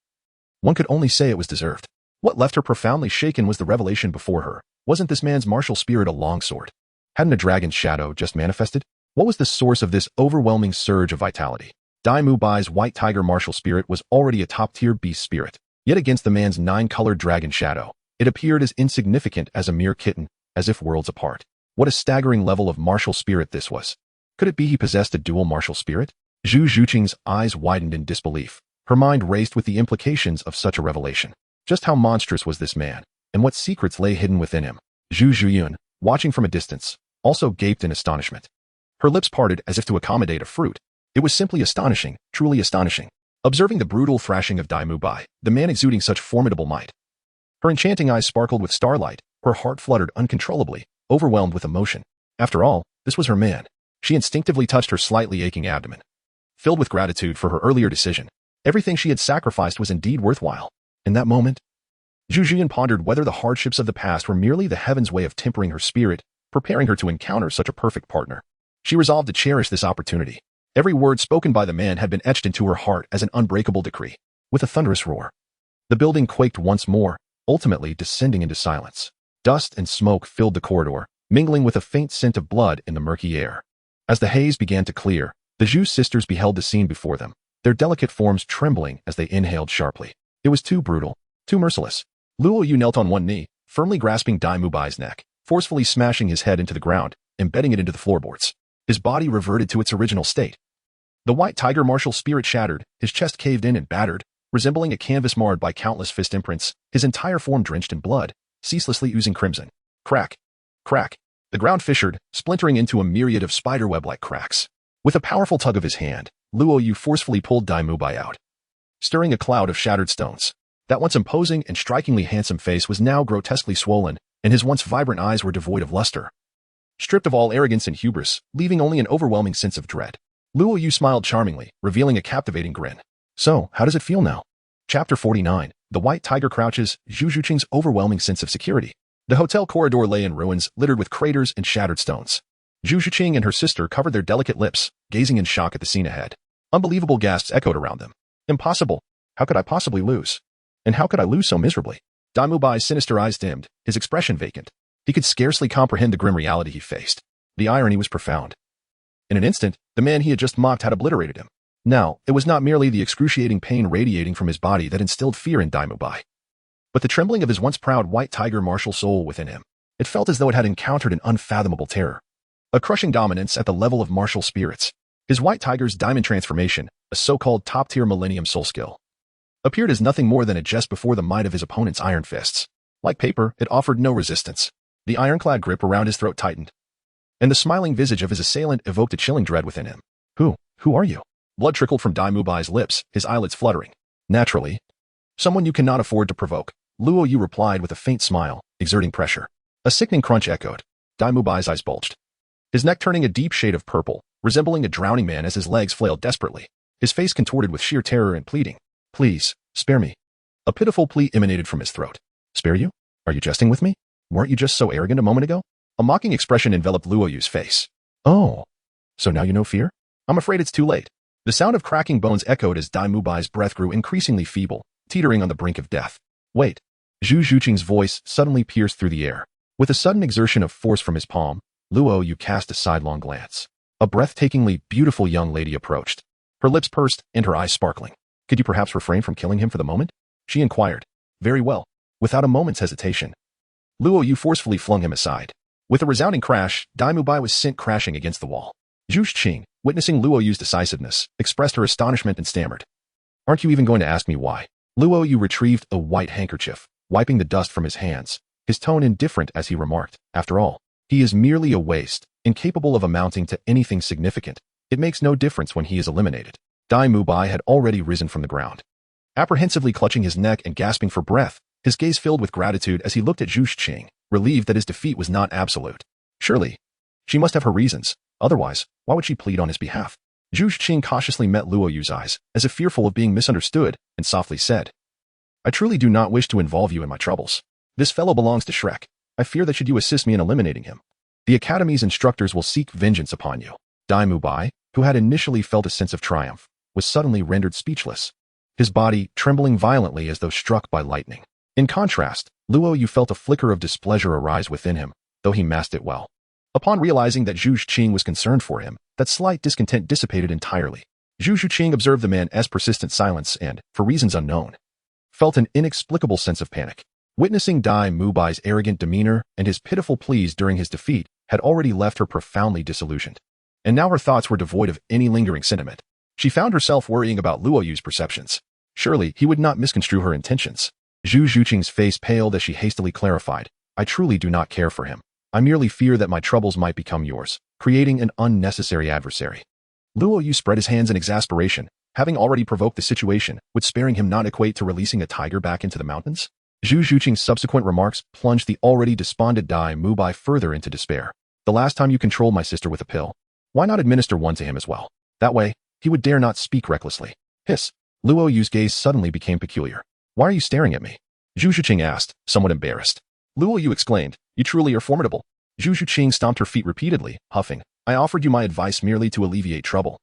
One could only say it was deserved. What left her profoundly shaken was the revelation before her. Wasn't this man's martial spirit a longsword? Hadn't a dragon's shadow just manifested? What was the source of this overwhelming surge of vitality? Dai Mubai's white tiger martial spirit was already a top-tier beast spirit, yet against the man's 9-colored dragon shadow, it appeared as insignificant as a mere kitten, as if worlds apart. What a staggering level of martial spirit this was. Could it be he possessed a dual martial spirit? Zhu Zhuqing's eyes widened in disbelief. Her mind raced with the implications of such a revelation. Just how monstrous was this man, and what secrets lay hidden within him? Zhu Zhuqing, watching from a distance, also gaped in astonishment. Her lips parted as if to accommodate a fruit. It was simply astonishing, truly astonishing. Observing the brutal thrashing of Dai Mubai, the man exuding such formidable might. Her enchanting eyes sparkled with starlight, her heart fluttered uncontrollably, overwhelmed with emotion. After all, this was her man. She instinctively touched her slightly aching abdomen. Filled with gratitude for her earlier decision, everything she had sacrificed was indeed worthwhile. In that moment, Zhu Zhuqing pondered whether the hardships of the past were merely the heavens' way of tempering her spirit, preparing her to encounter such a perfect partner. She resolved to cherish this opportunity. Every word spoken by the man had been etched into her heart as an unbreakable decree. With a thunderous roar, the building quaked once more, ultimately descending into silence. Dust and smoke filled the corridor, mingling with a faint scent of blood in the murky air. As the haze began to clear, the Zhu sisters beheld the scene before them, their delicate forms trembling as they inhaled sharply. It was too brutal, too merciless. Luo Yu knelt on one knee, firmly grasping Dai Mubai's neck, forcefully smashing his head into the ground, embedding it into the floorboards. His body reverted to its original state. The white tiger martial spirit shattered, his chest caved in and battered, resembling a canvas marred by countless fist imprints, his entire form drenched in blood, ceaselessly oozing crimson. Crack! Crack! The ground fissured, splintering into a myriad of spiderweb-like cracks. With a powerful tug of his hand, Luo Yu forcefully pulled Dai Mubai out, stirring a cloud of shattered stones. That once imposing and strikingly handsome face was now grotesquely swollen, and his once vibrant eyes were devoid of luster. Stripped of all arrogance and hubris, leaving only an overwhelming sense of dread, Luo Yu smiled charmingly, revealing a captivating grin. So, how does it feel now? Chapter 49. The White Tiger Crouches, Zhu Zhuqing's overwhelming sense of security. The hotel corridor lay in ruins, littered with craters and shattered stones. Zhu Zhuqing and her sister covered their delicate lips, gazing in shock at the scene ahead. Unbelievable gasps echoed around them. Impossible. How could I possibly lose? And how could I lose so miserably? Dai Mubai's sinister eyes dimmed, his expression vacant. He could scarcely comprehend the grim reality he faced. The irony was profound. In an instant, the man he had just mocked had obliterated him. Now, it was not merely the excruciating pain radiating from his body that instilled fear in Dai Mubai, but the trembling of his once proud white tiger martial soul within him. It felt as though it had encountered an unfathomable terror. A crushing dominance at the level of martial spirits. His white tiger's diamond transformation, a so-called top-tier millennium soul skill, appeared as nothing more than a jest before the might of his opponent's iron fists. Like paper, it offered no resistance. The ironclad grip around his throat tightened, and the smiling visage of his assailant evoked a chilling dread within him. Who are you? Blood trickled from Dai Mubai's lips, his eyelids fluttering. Naturally. Someone you cannot afford to provoke, Luo Yu replied with a faint smile, exerting pressure. A sickening crunch echoed. Dai Mubai's eyes bulged, his neck turning a deep shade of purple, resembling a drowning man as his legs flailed desperately, his face contorted with sheer terror and pleading. Please, spare me. A pitiful plea emanated from his throat. Spare you? Are you jesting with me? Weren't you just so arrogant a moment ago? A mocking expression enveloped Luo Yu's face. Oh, so now you know fear? I'm afraid it's too late. The sound of cracking bones echoed as Dai Mubai's breath grew increasingly feeble, teetering on the brink of death. Wait. Zhu Zhuqing's voice suddenly pierced through the air. With a sudden exertion of force from his palm, Luo Yu cast a sidelong glance. A breathtakingly beautiful young lady approached, her lips pursed and her eyes sparkling. Could you perhaps refrain from killing him for the moment? She inquired. Very well. Without a moment's hesitation, Luo Yu forcefully flung him aside. With a resounding crash, Dai Mubai was sent crashing against the wall. Zhu Zhuqing, witnessing Luo Yu's decisiveness, expressed her astonishment and stammered. Aren't you even going to ask me why? Luo Yu retrieved a white handkerchief, wiping the dust from his hands, his tone indifferent as he remarked. After all, he is merely a waste, incapable of amounting to anything significant. It makes no difference when he is eliminated. Dai Mubai had already risen from the ground, apprehensively clutching his neck and gasping for breath, his gaze filled with gratitude as he looked at Zhu Zhuqing, relieved that his defeat was not absolute. Surely, she must have her reasons. Otherwise, why would she plead on his behalf? Zhu Zhuqing cautiously met Luo Yu's eyes, as if fearful of being misunderstood, and softly said, I truly do not wish to involve you in my troubles. This fellow belongs to Shrek. I fear that should you assist me in eliminating him, the Academy's instructors will seek vengeance upon you. Dai Mubai, who had initially felt a sense of triumph, was suddenly rendered speechless, his body trembling violently as though struck by lightning. In contrast, Luo Yu felt a flicker of displeasure arise within him, though he masked it well. Upon realizing that Zhu Zhuqing was concerned for him, that slight discontent dissipated entirely. Zhu Zhuqing observed the man's persistent silence and, for reasons unknown, felt an inexplicable sense of panic. Witnessing Dai Mubai's arrogant demeanor and his pitiful pleas during his defeat had already left her profoundly disillusioned. And now her thoughts were devoid of any lingering sentiment. She found herself worrying about Luo Yu's perceptions. Surely he would not misconstrue her intentions. Zhu Zhuqing's face paled as she hastily clarified, I truly do not care for him. I merely fear that my troubles might become yours, creating an unnecessary adversary. Luo Yu spread his hands in exasperation. Having already provoked the situation, would sparing him not equate to releasing a tiger back into the mountains? Zhu Zhuqing's subsequent remarks plunged the already despondent Dai Mubai further into despair. The last time you controlled my sister with a pill, why not administer one to him as well? That way, he would dare not speak recklessly. Hiss. Luo Yu's gaze suddenly became peculiar. Why are you staring at me? Zhu Zhuqing asked, somewhat embarrassed. Luo Yu exclaimed, you truly are formidable. Zhu Zhuqing stomped her feet repeatedly, huffing. I offered you my advice merely to alleviate trouble.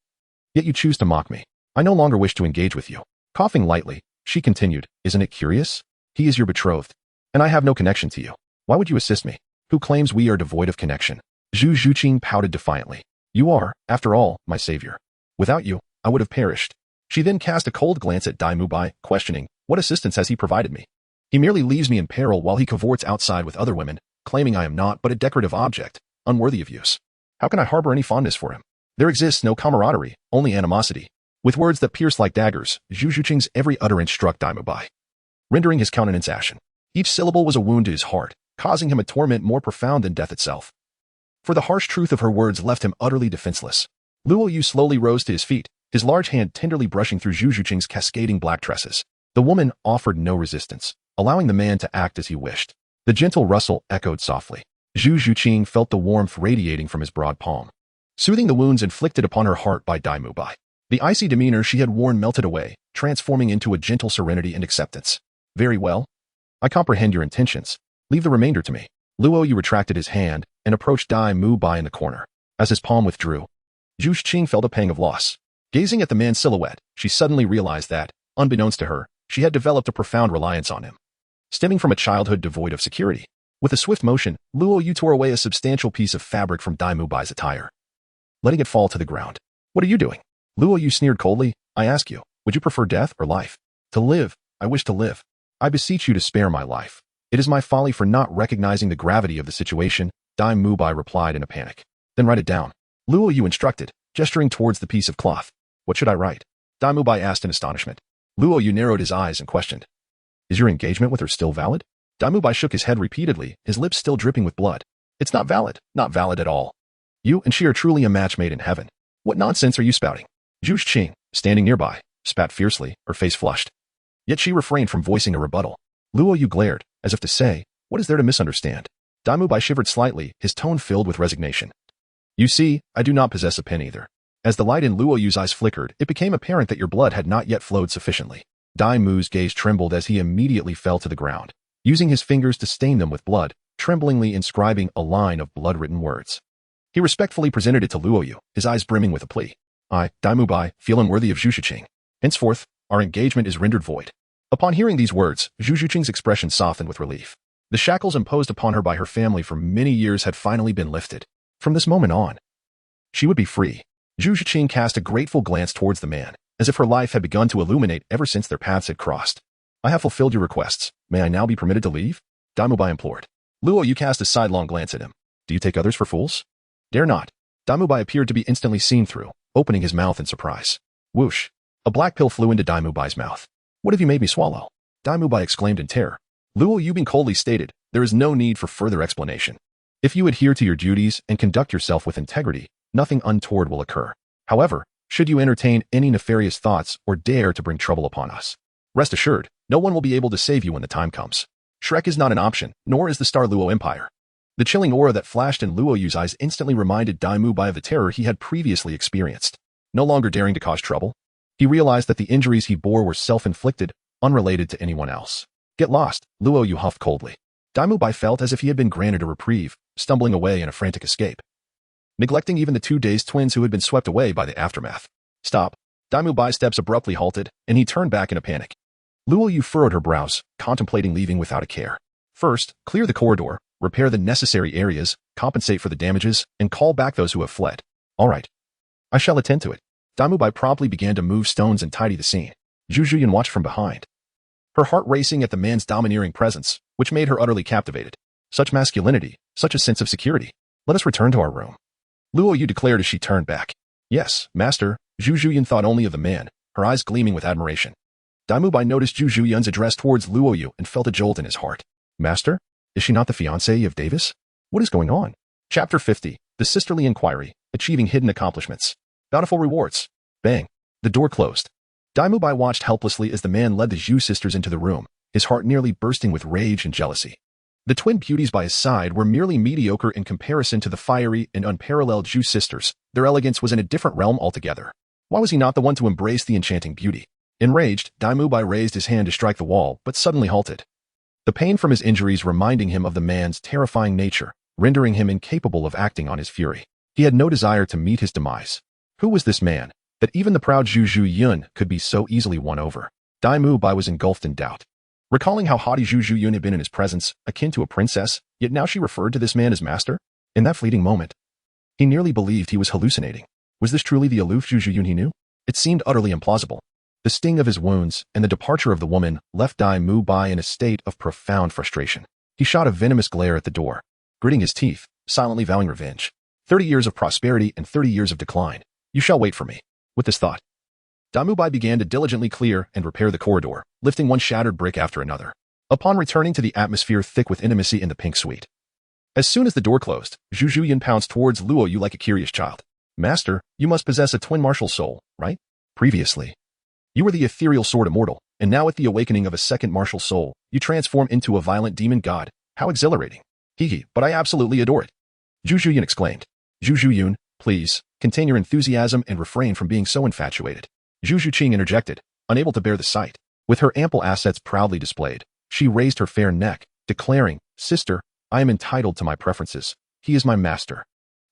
Yet you choose to mock me. I no longer wish to engage with you. Coughing lightly, she continued, isn't it curious? He is your betrothed, and I have no connection to you. Why would you assist me? Who claims we are devoid of connection? Zhu Zhuqing pouted defiantly. You are, after all, my savior. Without you, I would have perished. She then cast a cold glance at Dai Mubai, questioning, what assistance has he provided me? He merely leaves me in peril while he cavorts outside with other women, claiming I am not but a decorative object, unworthy of use. How can I harbor any fondness for him? There exists no camaraderie, only animosity. With words that pierced like daggers, Zhu Zhuqing's every utterance struck Dai Mubai, rendering his countenance ashen. Each syllable was a wound to his heart, causing him a torment more profound than death itself. For the harsh truth of her words left him utterly defenseless. Luo Yu slowly rose to his feet, his large hand tenderly brushing through Zhu Zhuqing's cascading black tresses. The woman offered no resistance, allowing the man to act as he wished. The gentle rustle echoed softly. Zhu Zhuqing felt the warmth radiating from his broad palm, soothing the wounds inflicted upon her heart by Dai Mubai. The icy demeanor she had worn melted away, transforming into a gentle serenity and acceptance. Very well. I comprehend your intentions. Leave the remainder to me. Luo Yu retracted his hand and approached Dai Mubai in the corner. As his palm withdrew, Zhu Zhuqing felt a pang of loss. Gazing at the man's silhouette, she suddenly realized that, unbeknownst to her, she had developed a profound reliance on him, stemming from a childhood devoid of security. With a swift motion, Luo Yu tore away a substantial piece of fabric from Dai Mubai's attire, letting it fall to the ground. What are you doing? Luo Yu sneered coldly. I ask you, would you prefer death or life? To live, I wish to live. I beseech you to spare my life. It is my folly for not recognizing the gravity of the situation, Dai Mubai replied in a panic. Then write it down. Luo Yu instructed, gesturing towards the piece of cloth. What should I write? Dai Mubai asked in astonishment. Luo Yu narrowed his eyes and questioned. Is your engagement with her still valid? Dai Mubai shook his head repeatedly, his lips still dripping with blood. It's not valid at all. You and she are truly a match made in heaven. What nonsense are you spouting? Zhu Zhuqing, standing nearby, spat fiercely, her face flushed. Yet she refrained from voicing a rebuttal. Luo Yu glared, as if to say, what is there to misunderstand? Dai Mubai shivered slightly, his tone filled with resignation. You see, I do not possess a pen either. As the light in Luo Yu's eyes flickered, it became apparent that your blood had not yet flowed sufficiently. Dai Mu's gaze trembled as he immediately fell to the ground, using his fingers to stain them with blood, tremblingly inscribing a line of blood-written words. He respectfully presented it to Luo Yu, his eyes brimming with a plea. I, Dai Mubai, feel unworthy of Zhu Zhuqing. Henceforth, our engagement is rendered void. Upon hearing these words, Zhu Zhuqing's expression softened with relief. The shackles imposed upon her by her family for many years had finally been lifted. From this moment on, she would be free. Zhu Zhuqing cast a grateful glance towards the man, as if her life had begun to illuminate ever since their paths had crossed. I have fulfilled your requests. May I now be permitted to leave? Dai Mubai implored. Luo Yu cast a sidelong glance at him. Do you take others for fools? Dare not. Dai Mubai appeared to be instantly seen through, opening his mouth in surprise. Whoosh. A black pill flew into Dai Mubai's mouth. What have you made me swallow? Dai Mubai exclaimed in terror. Luo Yu coldly stated, there is no need for further explanation. If you adhere to your duties and conduct yourself with integrity, nothing untoward will occur. However, should you entertain any nefarious thoughts or dare to bring trouble upon us, rest assured, no one will be able to save you when the time comes. Shrek is not an option, nor is the Star Luo Empire. The chilling aura that flashed in Luo Yu's eyes instantly reminded Dai Mubai of the terror he had previously experienced. No longer daring to cause trouble, he realized that the injuries he bore were self-inflicted, unrelated to anyone else. Get lost, Luo Yu huffed coldly. Dai Mubai felt as if he had been granted a reprieve, stumbling away in a frantic escape, neglecting even the 2 dazed twins who had been swept away by the aftermath. Stop. Dai Mubai's steps abruptly halted, and he turned back in a panic. Luo Yu furrowed her brows, contemplating leaving without a care. First, clear the corridor, repair the necessary areas, compensate for the damages, and call back those who have fled. All right. I shall attend to it. Daimubai promptly began to move stones and tidy the scene. Zhu Zhuqing watched from behind, her heart racing at the man's domineering presence, which made her utterly captivated. Such masculinity, such a sense of security. Let us return to our room. Luo Yu declared as she turned back. Yes, master. Zhu Zhuqing thought only of the man, her eyes gleaming with admiration. Daimubai noticed Zhu Zhuqing's address towards Luo Yu and felt a jolt in his heart. Master? Is she not the fiancée of Davis? What is going on? Chapter 50, The Sisterly Inquiry, Achieving Hidden Accomplishments. Bountiful Rewards. Bang. The door closed. Daimubai watched helplessly as the man led the Zhu sisters into the room, his heart nearly bursting with rage and jealousy. The twin beauties by his side were merely mediocre in comparison to the fiery and unparalleled Zhu sisters. Their elegance was in a different realm altogether. Why was he not the one to embrace the enchanting beauty? Enraged, Daimubai raised his hand to strike the wall, but suddenly halted. The pain from his injuries reminding him of the man's terrifying nature, rendering him incapable of acting on his fury. He had no desire to meet his demise. Who was this man, that even the proud Zhu Zhuqing could be so easily won over? Daimubai was engulfed in doubt. Recalling how haughty Zhu Zhuqing had been in his presence, akin to a princess, yet now she referred to this man as master? In that fleeting moment, he nearly believed he was hallucinating. Was this truly the aloof Zhu Zhuqing he knew? It seemed utterly implausible. The sting of his wounds and the departure of the woman left Daimubai in a state of profound frustration. He shot a venomous glare at the door, gritting his teeth, silently vowing revenge. 30 years of prosperity and 30 years of decline. You shall wait for me. With this thought, Daimubai began to diligently clear and repair the corridor, lifting one shattered brick after another. Upon returning to the atmosphere thick with intimacy in the pink suite, as soon as the door closed, Zhu Zhuqing pounced towards Luo Yu like a curious child. Master, you must possess a twin martial soul, right? Previously, you were the ethereal sword immortal, and now with the awakening of a second martial soul, you transform into a violent demon god. How exhilarating. Hee, but I absolutely adore it. Zhu Zhuqing exclaimed. Zhu Zhuqing, please, contain your enthusiasm and refrain from being so infatuated. Zhu Zhuqing interjected, unable to bear the sight. With her ample assets proudly displayed, she raised her fair neck, declaring, Sister, I am entitled to my preferences. He is my master.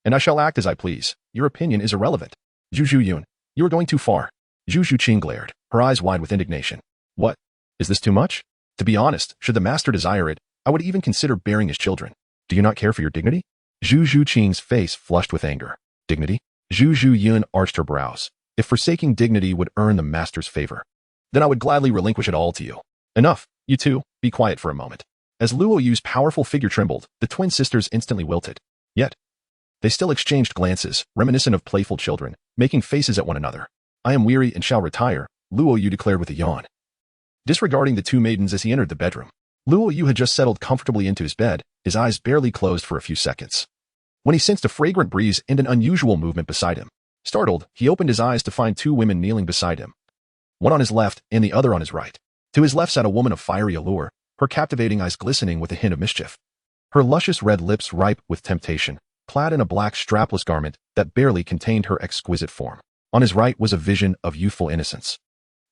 And I shall act as I please. Your opinion is irrelevant. Zhu Zhuqing, you are going too far. Zhu Zhuqing glared, her eyes wide with indignation. What? Is this too much? To be honest, should the master desire it, I would even consider bearing his children. Do you not care for your dignity? Zhu Zhuqing's face flushed with anger. Dignity? Zhu Zhuqing arched her brows. If forsaking dignity would earn the master's favor, then I would gladly relinquish it all to you. Enough, you two, be quiet for a moment. As Luo Yu's powerful figure trembled, the twin sisters instantly wilted. Yet, they still exchanged glances, reminiscent of playful children, making faces at one another. I am weary and shall retire, Luo Yu declared with a yawn. Disregarding the two maidens as he entered the bedroom, Luo Yu had just settled comfortably into his bed, his eyes barely closed for a few seconds, when he sensed a fragrant breeze and an unusual movement beside him. Startled, he opened his eyes to find two women kneeling beside him, one on his left and the other on his right. To his left sat a woman of fiery allure, her captivating eyes glistening with a hint of mischief, her luscious red lips ripe with temptation, clad in a black strapless garment that barely contained her exquisite form. On his right was a vision of youthful innocence,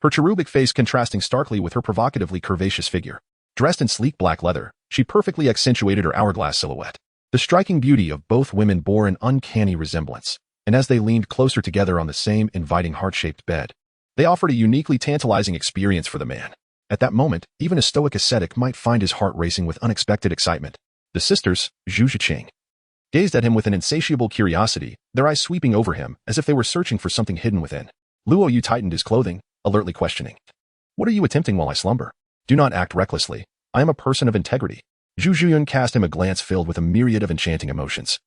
her cherubic face contrasting starkly with her provocatively curvaceous figure. Dressed in sleek black leather, she perfectly accentuated her hourglass silhouette. The striking beauty of both women bore an uncanny resemblance, and as they leaned closer together on the same inviting heart-shaped bed, they offered a uniquely tantalizing experience for the man. At that moment, even a stoic ascetic might find his heart racing with unexpected excitement. The sisters, Zhu Zhuqing, gazed at him with an insatiable curiosity, their eyes sweeping over him as if they were searching for something hidden within. Luo Yu tightened his clothing, alertly questioning. What are you attempting while I slumber? Do not act recklessly. I am a person of integrity. Zhu Zhuqing cast him a glance filled with a myriad of enchanting emotions,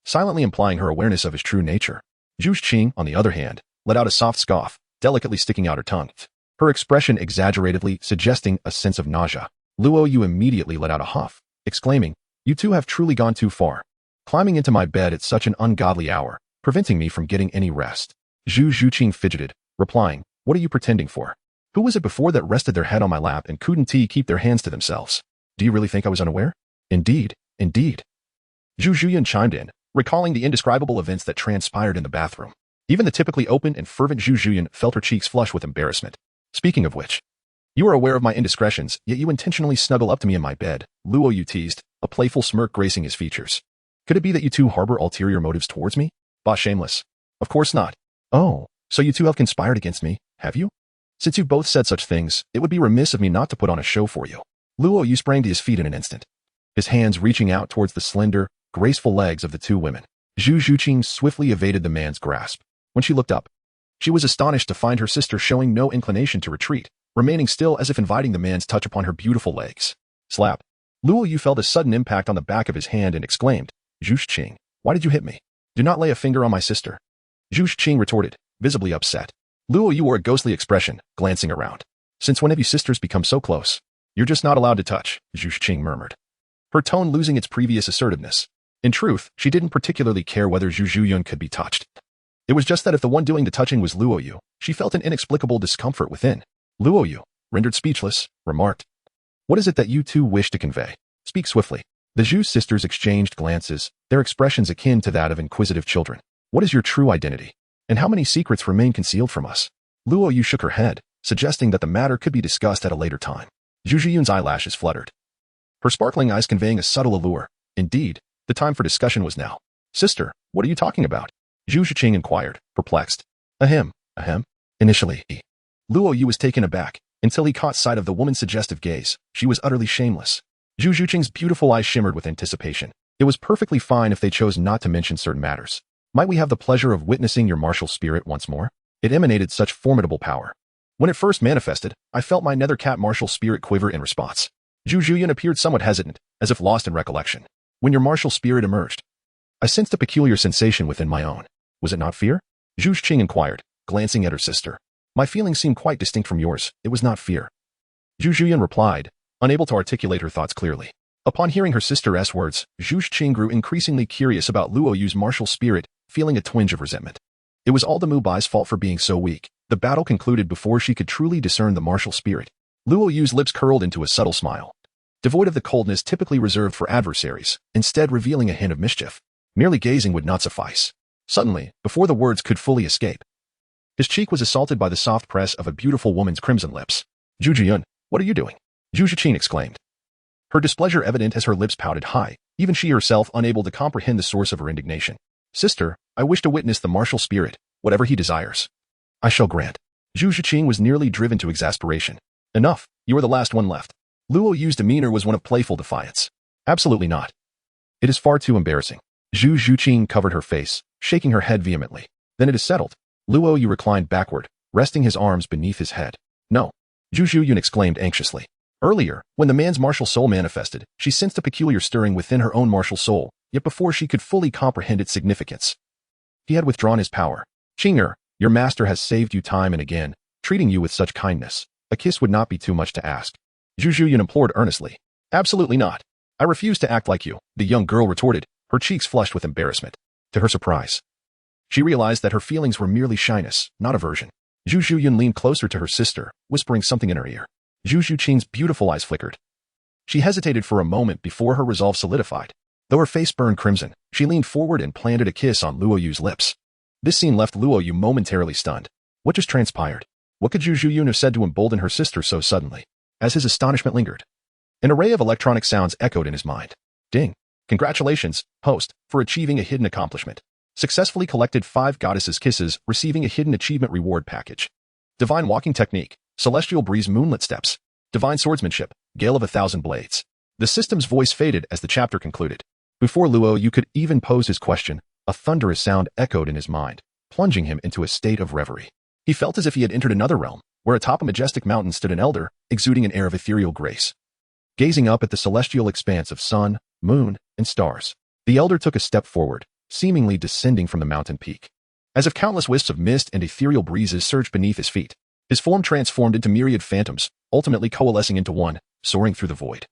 silently implying her awareness of his true nature. Zhu Zhuqing, on the other hand, let out a soft scoff, delicately sticking out her tongue, her expression exaggeratedly suggesting a sense of nausea. Luo Yu immediately let out a huff, exclaiming, You two have truly gone too far, climbing into my bed at such an ungodly hour, preventing me from getting any rest. Zhu Zhuqing fidgeted, replying, What are you pretending for? Who was it before that rested their head on my lap and couldn't keep their hands to themselves? Do you really think I was unaware? Indeed, indeed. Zhu Zhuqing chimed in, recalling the indescribable events that transpired in the bathroom. Even the typically open and fervent Zhu Zhuqing felt her cheeks flush with embarrassment. Speaking of which, you are aware of my indiscretions, yet you intentionally snuggle up to me in my bed, Luo Yu teased, a playful smirk gracing his features. Could it be that you two harbor ulterior motives towards me? Bah, shameless. Of course not. Oh, so you two have conspired against me, have you? Since you've both said such things, it would be remiss of me not to put on a show for you. Luo Yu sprang to his feet in an instant. his hands reaching out towards the slender, graceful legs of the two women. Zhu Zhuqing swiftly evaded the man's grasp. When she looked up, she was astonished to find her sister showing no inclination to retreat, remaining still as if inviting the man's touch upon her beautiful legs. Slap. Luo Yu felt a sudden impact on the back of his hand and exclaimed, Zhu Zhuqing, why did you hit me? Do not lay a finger on my sister. Zhu Zhuqing retorted, visibly upset. Luo Yu wore a ghostly expression, glancing around. Since when have you sisters become so close? You're just not allowed to touch, Zhu Zhuqing murmured, her tone losing its previous assertiveness. In truth, she didn't particularly care whether Zhu Zhuqing could be touched. It was just that if the one doing the touching was Luo Yu, she felt an inexplicable discomfort within. Luo Yu, rendered speechless, remarked, what is it that you two wish to convey? Speak swiftly. The Zhu sisters exchanged glances, their expressions akin to that of inquisitive children. What is your true identity? And how many secrets remain concealed from us? Luo Yu shook her head, suggesting that the matter could be discussed at a later time. Zhu Zhuqing's eyelashes fluttered, her sparkling eyes conveying a subtle allure. Indeed, the time for discussion was now. Sister, what are you talking about? Zhu Zhuqing inquired, perplexed. Ahem. Initially, Luo Yu was taken aback, until he caught sight of the woman's suggestive gaze. She was utterly shameless. Zhu Zhuqing's beautiful eyes shimmered with anticipation. It was perfectly fine if they chose not to mention certain matters. Might we have the pleasure of witnessing your martial spirit once more? It emanated such formidable power. When it first manifested, I felt my nethercat martial spirit quiver in response. Zhu Zhuqing appeared somewhat hesitant, as if lost in recollection. When your martial spirit emerged, I sensed a peculiar sensation within my own. Was it not fear? Zhu Zhuqing inquired, glancing at her sister. My feelings seemed quite distinct from yours. It was not fear. Zhu Zhuqing replied, unable to articulate her thoughts clearly. Upon hearing her sister's words, Zhu Zhuqing grew increasingly curious about Luo Yu's martial spirit, feeling a twinge of resentment. It was all the Mubai's fault for being so weak. The battle concluded before she could truly discern the martial spirit. Luo Yu's lips curled into a subtle smile, devoid of the coldness typically reserved for adversaries, instead revealing a hint of mischief. Merely gazing would not suffice. Suddenly, before the words could fully escape, his cheek was assaulted by the soft press of a beautiful woman's crimson lips. Zhu Zhuqing, what are you doing? Zhu Zhuqing exclaimed, her displeasure evident as her lips pouted high, even she herself unable to comprehend the source of her indignation. Sister, I wish to witness the martial spirit, whatever he desires. I shall grant. Zhu Zhuqing was nearly driven to exasperation. Enough, you are the last one left. Luo Yu's demeanor was one of playful defiance. Absolutely not. It is far too embarrassing. Zhu Zhuqing covered her face, shaking her head vehemently. Then it is settled. Luo Yu reclined backward, resting his arms beneath his head. No. Zhu Zhuqing exclaimed anxiously. Earlier, when the man's martial soul manifested, she sensed a peculiar stirring within her own martial soul, yet before she could fully comprehend its significance, he had withdrawn his power. Qing'er, your master has saved you time and again, treating you with such kindness. A kiss would not be too much to ask. Zhu Zhuqing implored earnestly. Absolutely not. I refuse to act like you, the young girl retorted, her cheeks flushed with embarrassment. To her surprise, she realized that her feelings were merely shyness, not aversion. Zhu Zhuqing leaned closer to her sister, whispering something in her ear. Zhu Zhuqing's beautiful eyes flickered. She hesitated for a moment before her resolve solidified. Though her face burned crimson, she leaned forward and planted a kiss on Luo Yu's lips. This scene left Luo Yu momentarily stunned. What just transpired? What could Zhu Zhuqing have said to embolden her sister so suddenly? As his astonishment lingered, an array of electronic sounds echoed in his mind. Ding. Congratulations, host, for achieving a hidden accomplishment. Successfully collected 5 goddesses' kisses, receiving a hidden achievement reward package. Divine walking technique, celestial breeze moonlit steps. Divine swordsmanship, gale of 1,000 blades. The system's voice faded as the chapter concluded. Before Luo Yu could even pose his question, a thunderous sound echoed in his mind, plunging him into a state of reverie. He felt as if he had entered another realm, where atop a majestic mountain stood an elder, exuding an air of ethereal grace. Gazing up at the celestial expanse of sun, moon, and stars, the elder took a step forward, seemingly descending from the mountain peak. As if countless wisps of mist and ethereal breezes surged beneath his feet, his form transformed into myriad phantoms, ultimately coalescing into one, soaring through the void.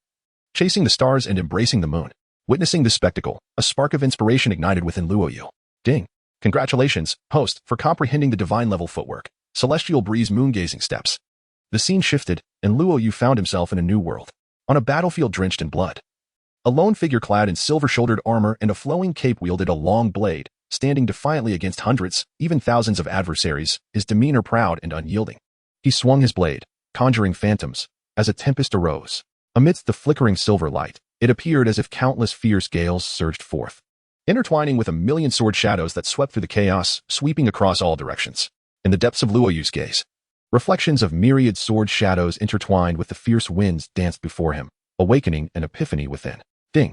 Chasing the stars and embracing the moon. Witnessing this spectacle, a spark of inspiration ignited within Luo Yu. Ding. Congratulations, host, for comprehending the divine-level footwork. Celestial breeze moon-gazing steps. The scene shifted, and Luo Yu found himself in a new world. On a battlefield drenched in blood. A lone figure clad in silver-shouldered armor and a flowing cape wielded a long blade, standing defiantly against hundreds, even thousands of adversaries, his demeanor proud and unyielding. He swung his blade, conjuring phantoms, as a tempest arose. Amidst the flickering silver light, it appeared as if countless fierce gales surged forth, intertwining with a million sword shadows that swept through the chaos, sweeping across all directions. In the depths of Luo Yu's gaze, reflections of myriad sword shadows intertwined with the fierce winds danced before him, awakening an epiphany within. Ding.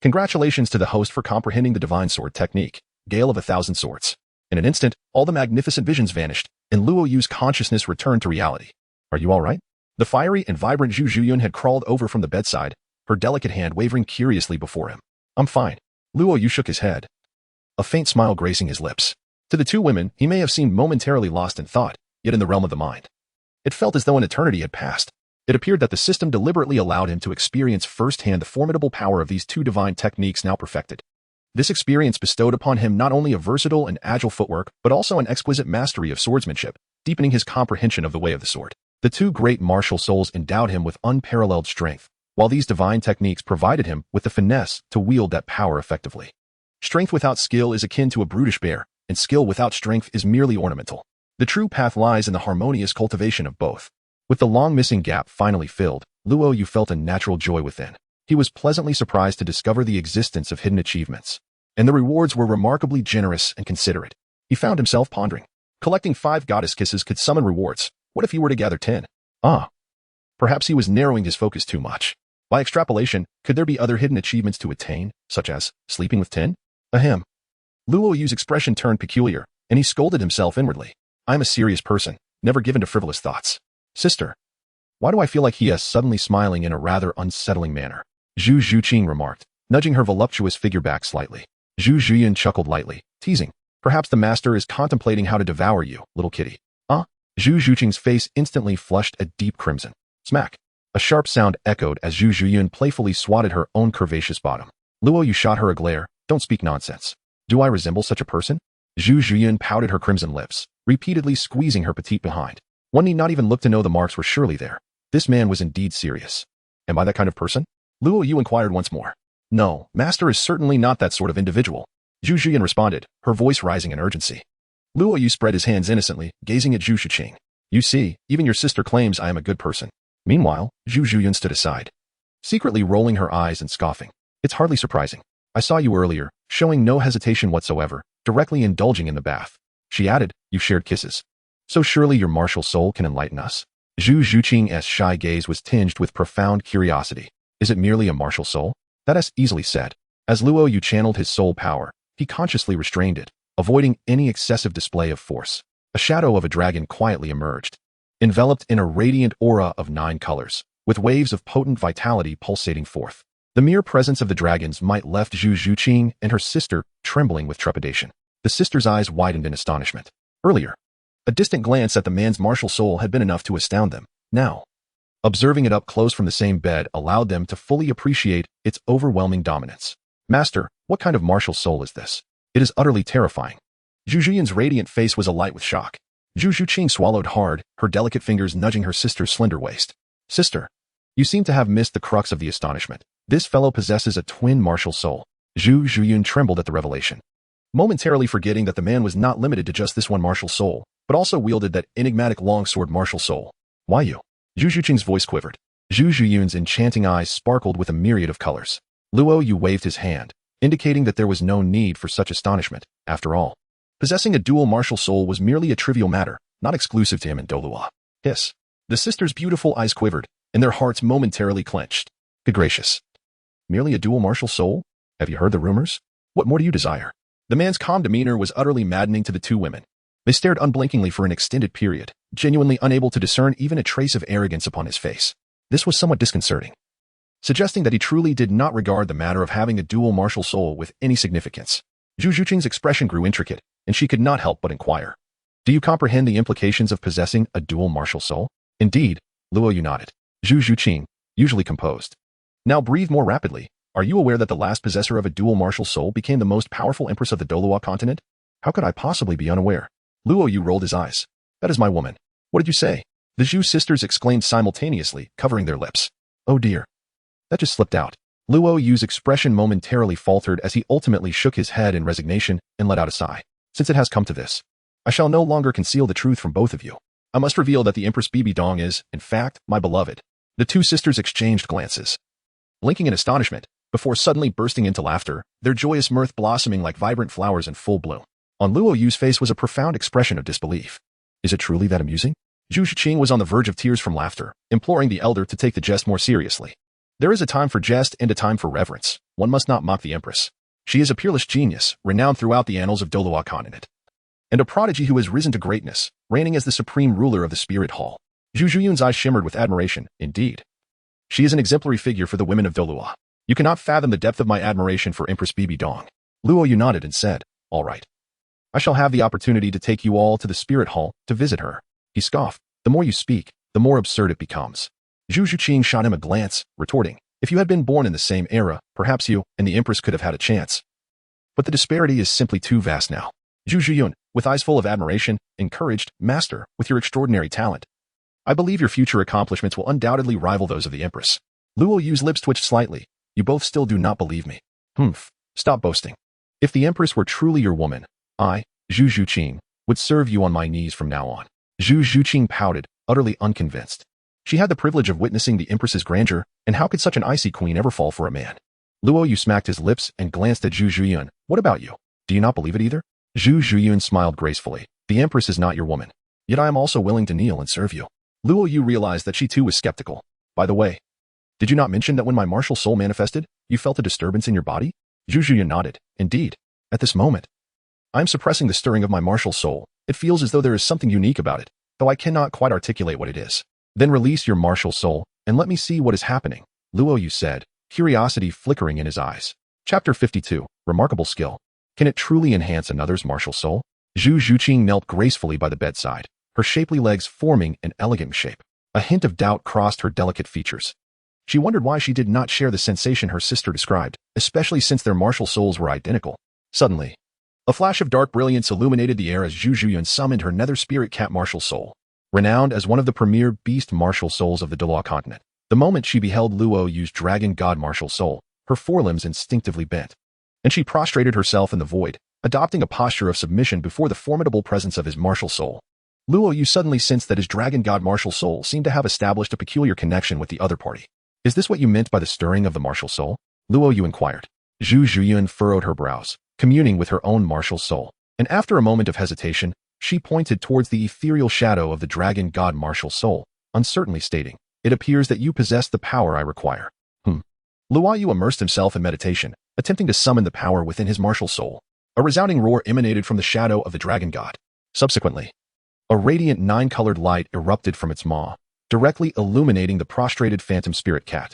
Congratulations to the host for comprehending the divine sword technique, Gale of 1,000 Swords. In an instant, all the magnificent visions vanished, and Luo Yu's consciousness returned to reality. Are you all right? The fiery and vibrant Zhu Zhuqing had crawled over from the bedside, her delicate hand wavering curiously before him. I'm fine. Luo Yu shook his head, a faint smile gracing his lips. To the two women, he may have seemed momentarily lost in thought, yet in the realm of the mind. It felt as though an eternity had passed. It appeared that the system deliberately allowed him to experience firsthand the formidable power of these two divine techniques now perfected. This experience bestowed upon him not only a versatile and agile footwork, but also an exquisite mastery of swordsmanship, deepening his comprehension of the way of the sword. The two great martial souls endowed him with unparalleled strength, while these divine techniques provided him with the finesse to wield that power effectively. Strength without skill is akin to a brutish bear, and skill without strength is merely ornamental. The true path lies in the harmonious cultivation of both. With the long missing gap finally filled, Luo Yu felt a natural joy within. He was pleasantly surprised to discover the existence of hidden achievements, and the rewards were remarkably generous and considerate. He found himself pondering. Collecting 5 goddess kisses could summon rewards. What if he were to gather 10? Perhaps he was narrowing his focus too much. By extrapolation, could there be other hidden achievements to attain, such as sleeping with 10? Ahem. Luo Yu's expression turned peculiar, and he scolded himself inwardly. I'm a serious person, never given to frivolous thoughts. Sister. Why do I feel like he is suddenly smiling in a rather unsettling manner? Zhu Zhuqing remarked, nudging her voluptuous figure back slightly. Zhu Zhuqing chuckled lightly, teasing. Perhaps the master is contemplating how to devour you, little kitty. Zhu Zhuqing's face instantly flushed a deep crimson. Smack. A sharp sound echoed as Zhu Zhuqing playfully swatted her own curvaceous bottom. Luo Yu shot her a glare. Don't speak nonsense. Do I resemble such a person? Zhu Zhuqing pouted her crimson lips, repeatedly squeezing her petite behind. One need not even look to know the marks were surely there. This man was indeed serious. Am I that kind of person? Luo Yu inquired once more. No, master is certainly not that sort of individual. Zhu Zhuqing responded, her voice rising in urgency. Luo Yu spread his hands innocently, gazing at Zhu Zhuqing. You see, even your sister claims I am a good person. Meanwhile, Zhu Zhuqing stood aside, secretly rolling her eyes and scoffing. It's hardly surprising. I saw you earlier, showing no hesitation whatsoever, directly indulging in the bath. She added, you shared kisses. So surely your martial soul can enlighten us. Zhu Zhuqing's shy gaze was tinged with profound curiosity. Is it merely a martial soul? That is easily said. As Luo Yu channeled his soul power, he consciously restrained it, avoiding any excessive display of force. A shadow of a dragon quietly emerged, enveloped in a radiant aura of 9 colors, with waves of potent vitality pulsating forth. The mere presence of the dragon's might left Zhu Zhuqing and her sister trembling with trepidation. The sister's eyes widened in astonishment. Earlier, a distant glance at the man's martial soul had been enough to astound them. Now, observing it up close from the same bed allowed them to fully appreciate its overwhelming dominance. Master, what kind of martial soul is this? It is utterly terrifying. Zhu Zhuqing's radiant face was alight with shock. Zhu Zhuqing swallowed hard, her delicate fingers nudging her sister's slender waist. Sister, you seem to have missed the crux of the astonishment. This fellow possesses a twin martial soul. Zhu Zhuqing trembled at the revelation, momentarily forgetting that the man was not limited to just this one martial soul, but also wielded that enigmatic longsword martial soul. Why you? Zhu Zhuqing's voice quivered. Zhu Zhuqing's enchanting eyes sparkled with a myriad of colors. Luo Yu waved his hand, indicating that there was no need for such astonishment. After all, possessing a dual martial soul was merely a trivial matter, not exclusive to him in Douluo. Hiss. The sisters' beautiful eyes quivered, and their hearts momentarily clenched. Good gracious. Merely a dual martial soul? Have you heard the rumors? What more do you desire? The man's calm demeanor was utterly maddening to the two women. They stared unblinkingly for an extended period, genuinely unable to discern even a trace of arrogance upon his face. This was somewhat disconcerting, suggesting that he truly did not regard the matter of having a dual martial soul with any significance. Zhu Zhuqing's expression grew intricate, and she could not help but inquire. Do you comprehend the implications of possessing a dual martial soul? Indeed, Luo Yu nodded. Zhu Zhuqing, usually composed, now breathed more rapidly. Are you aware that the last possessor of a dual martial soul became the most powerful empress of the Douluo continent? How could I possibly be unaware? Luo Yu rolled his eyes. That is my woman. What did you say? The Zhu sisters exclaimed simultaneously, covering their lips. Oh dear. That just slipped out. Luo Yu's expression momentarily faltered as he ultimately shook his head in resignation and let out a sigh. Since it has come to this, I shall no longer conceal the truth from both of you. I must reveal that the Empress Bibi Dong is, in fact, my beloved. The two sisters exchanged glances, blinking in astonishment, before suddenly bursting into laughter, their joyous mirth blossoming like vibrant flowers in full bloom. On Luo Yu's face was a profound expression of disbelief. Is it truly that amusing? Zhu Zhuqing was on the verge of tears from laughter, imploring the elder to take the jest more seriously. There is a time for jest and a time for reverence. one must not mock the Empress. She is a peerless genius, renowned throughout the annals of Douluo continent, and a prodigy who has risen to greatness, reigning as the supreme ruler of the Spirit Hall. Zhu Zhuqing's eyes shimmered with admiration. Indeed, she is an exemplary figure for the women of Douluo. You cannot fathom the depth of my admiration for Empress Bibi Dong. Luo Yu nodded and said, all right. I shall have the opportunity to take you all to the Spirit Hall to visit her. He scoffed. The more you speak, the more absurd it becomes. Zhu Zhuqing shot him a glance, retorting, if you had been born in the same era, perhaps you and the Empress could have had a chance. But the disparity is simply too vast now. Zhu Zhuqing, with eyes full of admiration, encouraged, Master, with your extraordinary talent, I believe your future accomplishments will undoubtedly rival those of the Empress. Luo Yu's lips twitched slightly. You both still do not believe me. Humph. Stop boasting. If the Empress were truly your woman, I, Zhu Zhuqing, would serve you on my knees from now on. Zhu Zhuqing pouted, utterly unconvinced. She had the privilege of witnessing the Empress's grandeur, and how could such an icy queen ever fall for a man? Luo Yu smacked his lips and glanced at Zhu Zhuqing. What about you? Do you not believe it either? Zhu Zhuqing smiled gracefully. The Empress is not your woman. Yet I am also willing to kneel and serve you. Luo Yu realized that she too was skeptical. By the way, did you not mention that when my martial soul manifested, you felt a disturbance in your body? Zhu Zhuqing nodded. Indeed. At this moment, I am suppressing the stirring of my martial soul. It feels as though there is something unique about it, though I cannot quite articulate what it is. Then release your martial soul, and let me see what is happening, Luo Yu said, curiosity flickering in his eyes. Chapter 52, Remarkable Skill. Can it truly enhance another's martial soul? Zhu Zhuqing knelt gracefully by the bedside, her shapely legs forming an elegant shape. A hint of doubt crossed her delicate features. She wondered why she did not share the sensation her sister described, especially since their martial souls were identical. Suddenly, a flash of dark brilliance illuminated the air as Zhu Zhuqing summoned her nether spirit cat martial soul. Renowned as one of the premier beast martial souls of the Douluo continent, the moment she beheld Luo Yu's dragon god martial soul, her forelimbs instinctively bent, and she prostrated herself in the void, adopting a posture of submission before the formidable presence of his martial soul. Luo Yu suddenly sensed that his dragon god martial soul seemed to have established a peculiar connection with the other party. Is this what you meant by the stirring of the martial soul? Luo Yu inquired. Zhu Zhuqing furrowed her brows, communing with her own martial soul, and after a moment of hesitation, she pointed towards the ethereal shadow of the dragon god martial soul, uncertainly stating, it appears that you possess the power I require. Luo Yu immersed himself in meditation, attempting to summon the power within his martial soul. A resounding roar emanated from the shadow of the dragon god. Subsequently, a radiant nine-colored light erupted from its maw, directly illuminating the prostrated phantom spirit cat.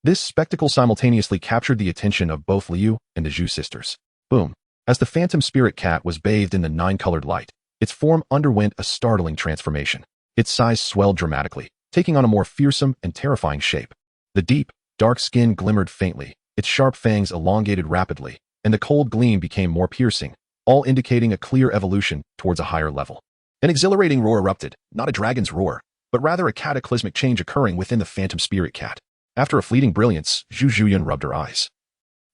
This spectacle simultaneously captured the attention of both Liu and the Zhu sisters. Boom. As the phantom spirit cat was bathed in the nine-colored light, its form underwent a startling transformation. Its size swelled dramatically, taking on a more fearsome and terrifying shape. The deep, dark skin glimmered faintly, its sharp fangs elongated rapidly, and the cold gleam became more piercing, all indicating a clear evolution towards a higher level. An exhilarating roar erupted, not a dragon's roar, but rather a cataclysmic change occurring within the phantom spirit cat. After a fleeting brilliance, Zhu Zhuqing rubbed her eyes,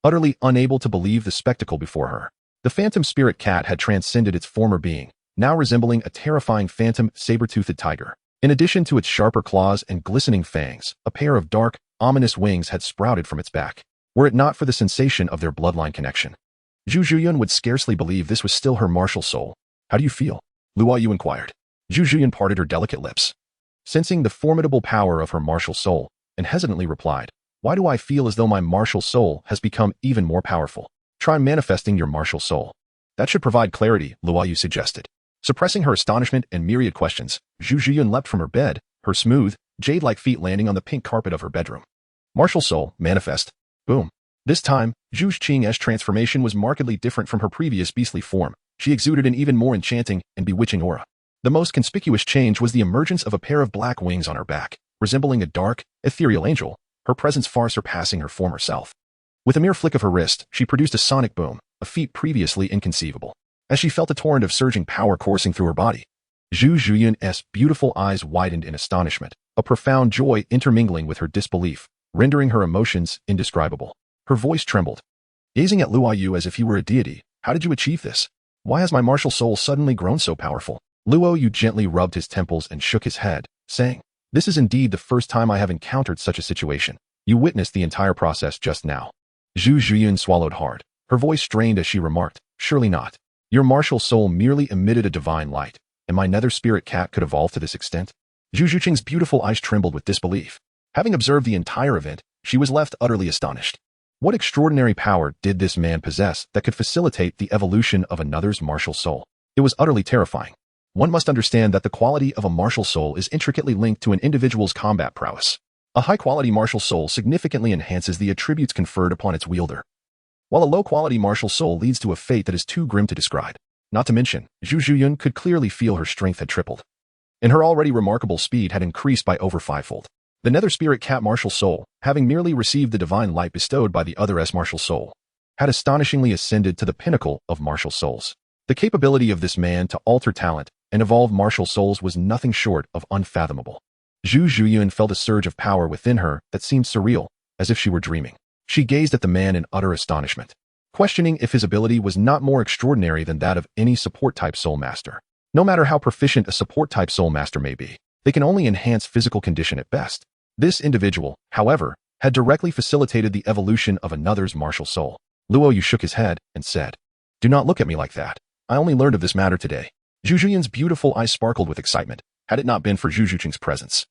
utterly unable to believe the spectacle before her. The phantom spirit cat had transcended its former being, now resembling a terrifying phantom saber-toothed tiger. In addition to its sharper claws and glistening fangs, a pair of dark, ominous wings had sprouted from its back, were it not for the sensation of their bloodline connection. Zhu Zhuqing would scarcely believe this was still her martial soul. How do you feel? Luo Yu inquired. Zhu Zhuqing parted her delicate lips, sensing the formidable power of her martial soul, and hesitantly replied, why do I feel as though my martial soul has become even more powerful? Try manifesting your martial soul. That should provide clarity, Luo Yu suggested. Suppressing her astonishment and myriad questions, Zhu Zhuqing leapt from her bed, her smooth, jade-like feet landing on the pink carpet of her bedroom. Martial soul, manifest. Boom. This time, Zhu Zhuqing's transformation was markedly different from her previous beastly form. She exuded an even more enchanting and bewitching aura. The most conspicuous change was the emergence of a pair of black wings on her back, resembling a dark, ethereal angel, her presence far surpassing her former self. With a mere flick of her wrist, she produced a sonic boom, a feat previously inconceivable. As she felt a torrent of surging power coursing through her body, Zhu Zhuqing's beautiful eyes widened in astonishment, a profound joy intermingling with her disbelief, rendering her emotions indescribable. Her voice trembled. Gazing at Luo Yu as if he were a deity, how did you achieve this? Why has my martial soul suddenly grown so powerful? Luo Yu gently rubbed his temples and shook his head, saying, this is indeed the first time I have encountered such a situation. You witnessed the entire process just now. Zhu Zhuqing swallowed hard. Her voice strained as she remarked, surely not. Your martial soul merely emitted a divine light, and my nether spirit cat could evolve to this extent? Zhu Zhuqing's beautiful eyes trembled with disbelief. Having observed the entire event, she was left utterly astonished. What extraordinary power did this man possess that could facilitate the evolution of another's martial soul? It was utterly terrifying. One must understand that the quality of a martial soul is intricately linked to an individual's combat prowess. A high-quality martial soul significantly enhances the attributes conferred upon its wielder, while a low-quality martial soul leads to a fate that is too grim to describe. Not to mention, Zhu Zhuqing could clearly feel her strength had tripled, and her already remarkable speed had increased by over fivefold. The Nether Spirit Cat martial soul, having merely received the divine light bestowed by the other's martial soul, had astonishingly ascended to the pinnacle of martial souls. The capability of this man to alter talent and evolve martial souls was nothing short of unfathomable. Zhu Zhuqing felt a surge of power within her that seemed surreal, as if she were dreaming. She gazed at the man in utter astonishment, questioning if his ability was not more extraordinary than that of any support-type soul master. No matter how proficient a support-type soul master may be, they can only enhance physical condition at best. This individual, however, had directly facilitated the evolution of another's martial soul. Luo Yu shook his head and said, "Do not look at me like that. I only learned of this matter today." Zhu Zhuqing's beautiful eyes sparkled with excitement, had it not been for Zhu Zhuqing's presence.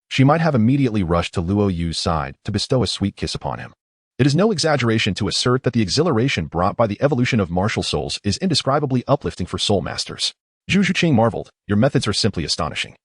She might have immediately rushed to Luo Yu's side to bestow a sweet kiss upon him. It is no exaggeration to assert that the exhilaration brought by the evolution of martial souls is indescribably uplifting for soul masters. Zhu Zhuqing marveled, "Your methods are simply astonishing.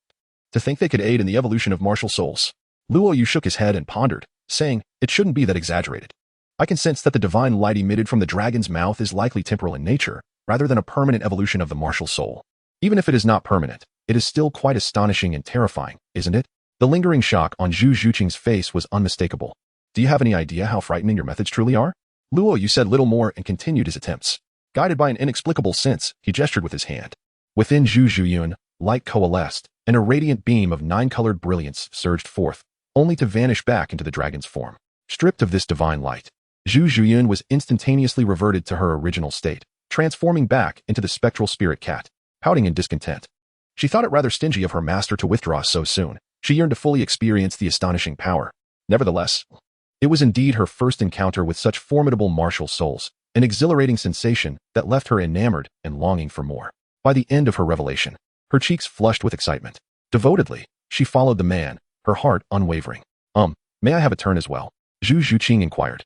To think they could aid in the evolution of martial souls." Luo Yu shook his head and pondered, saying, "It shouldn't be that exaggerated. I can sense that the divine light emitted from the dragon's mouth is likely temporal in nature, rather than a permanent evolution of the martial soul. Even if it is not permanent, it is still quite astonishing and terrifying, isn't it?" The lingering shock on Zhu Zhuqing's face was unmistakable. "Do you have any idea how frightening your methods truly are?" Luo Yu said little more and continued his attempts. Guided by an inexplicable sense, he gestured with his hand. Within Zhu Zhuqing, light coalesced, and a radiant beam of nine-colored brilliance surged forth, only to vanish back into the dragon's form. Stripped of this divine light, Zhu Zhuqing was instantaneously reverted to her original state, transforming back into the spectral spirit cat, pouting in discontent. She thought it rather stingy of her master to withdraw so soon. She yearned to fully experience the astonishing power. Nevertheless, it was indeed her first encounter with such formidable martial souls, an exhilarating sensation that left her enamored and longing for more. By the end of her revelation, her cheeks flushed with excitement. Devotedly, she followed the man, her heart unwavering. May I have a turn as well?" Zhu Zhuqing inquired.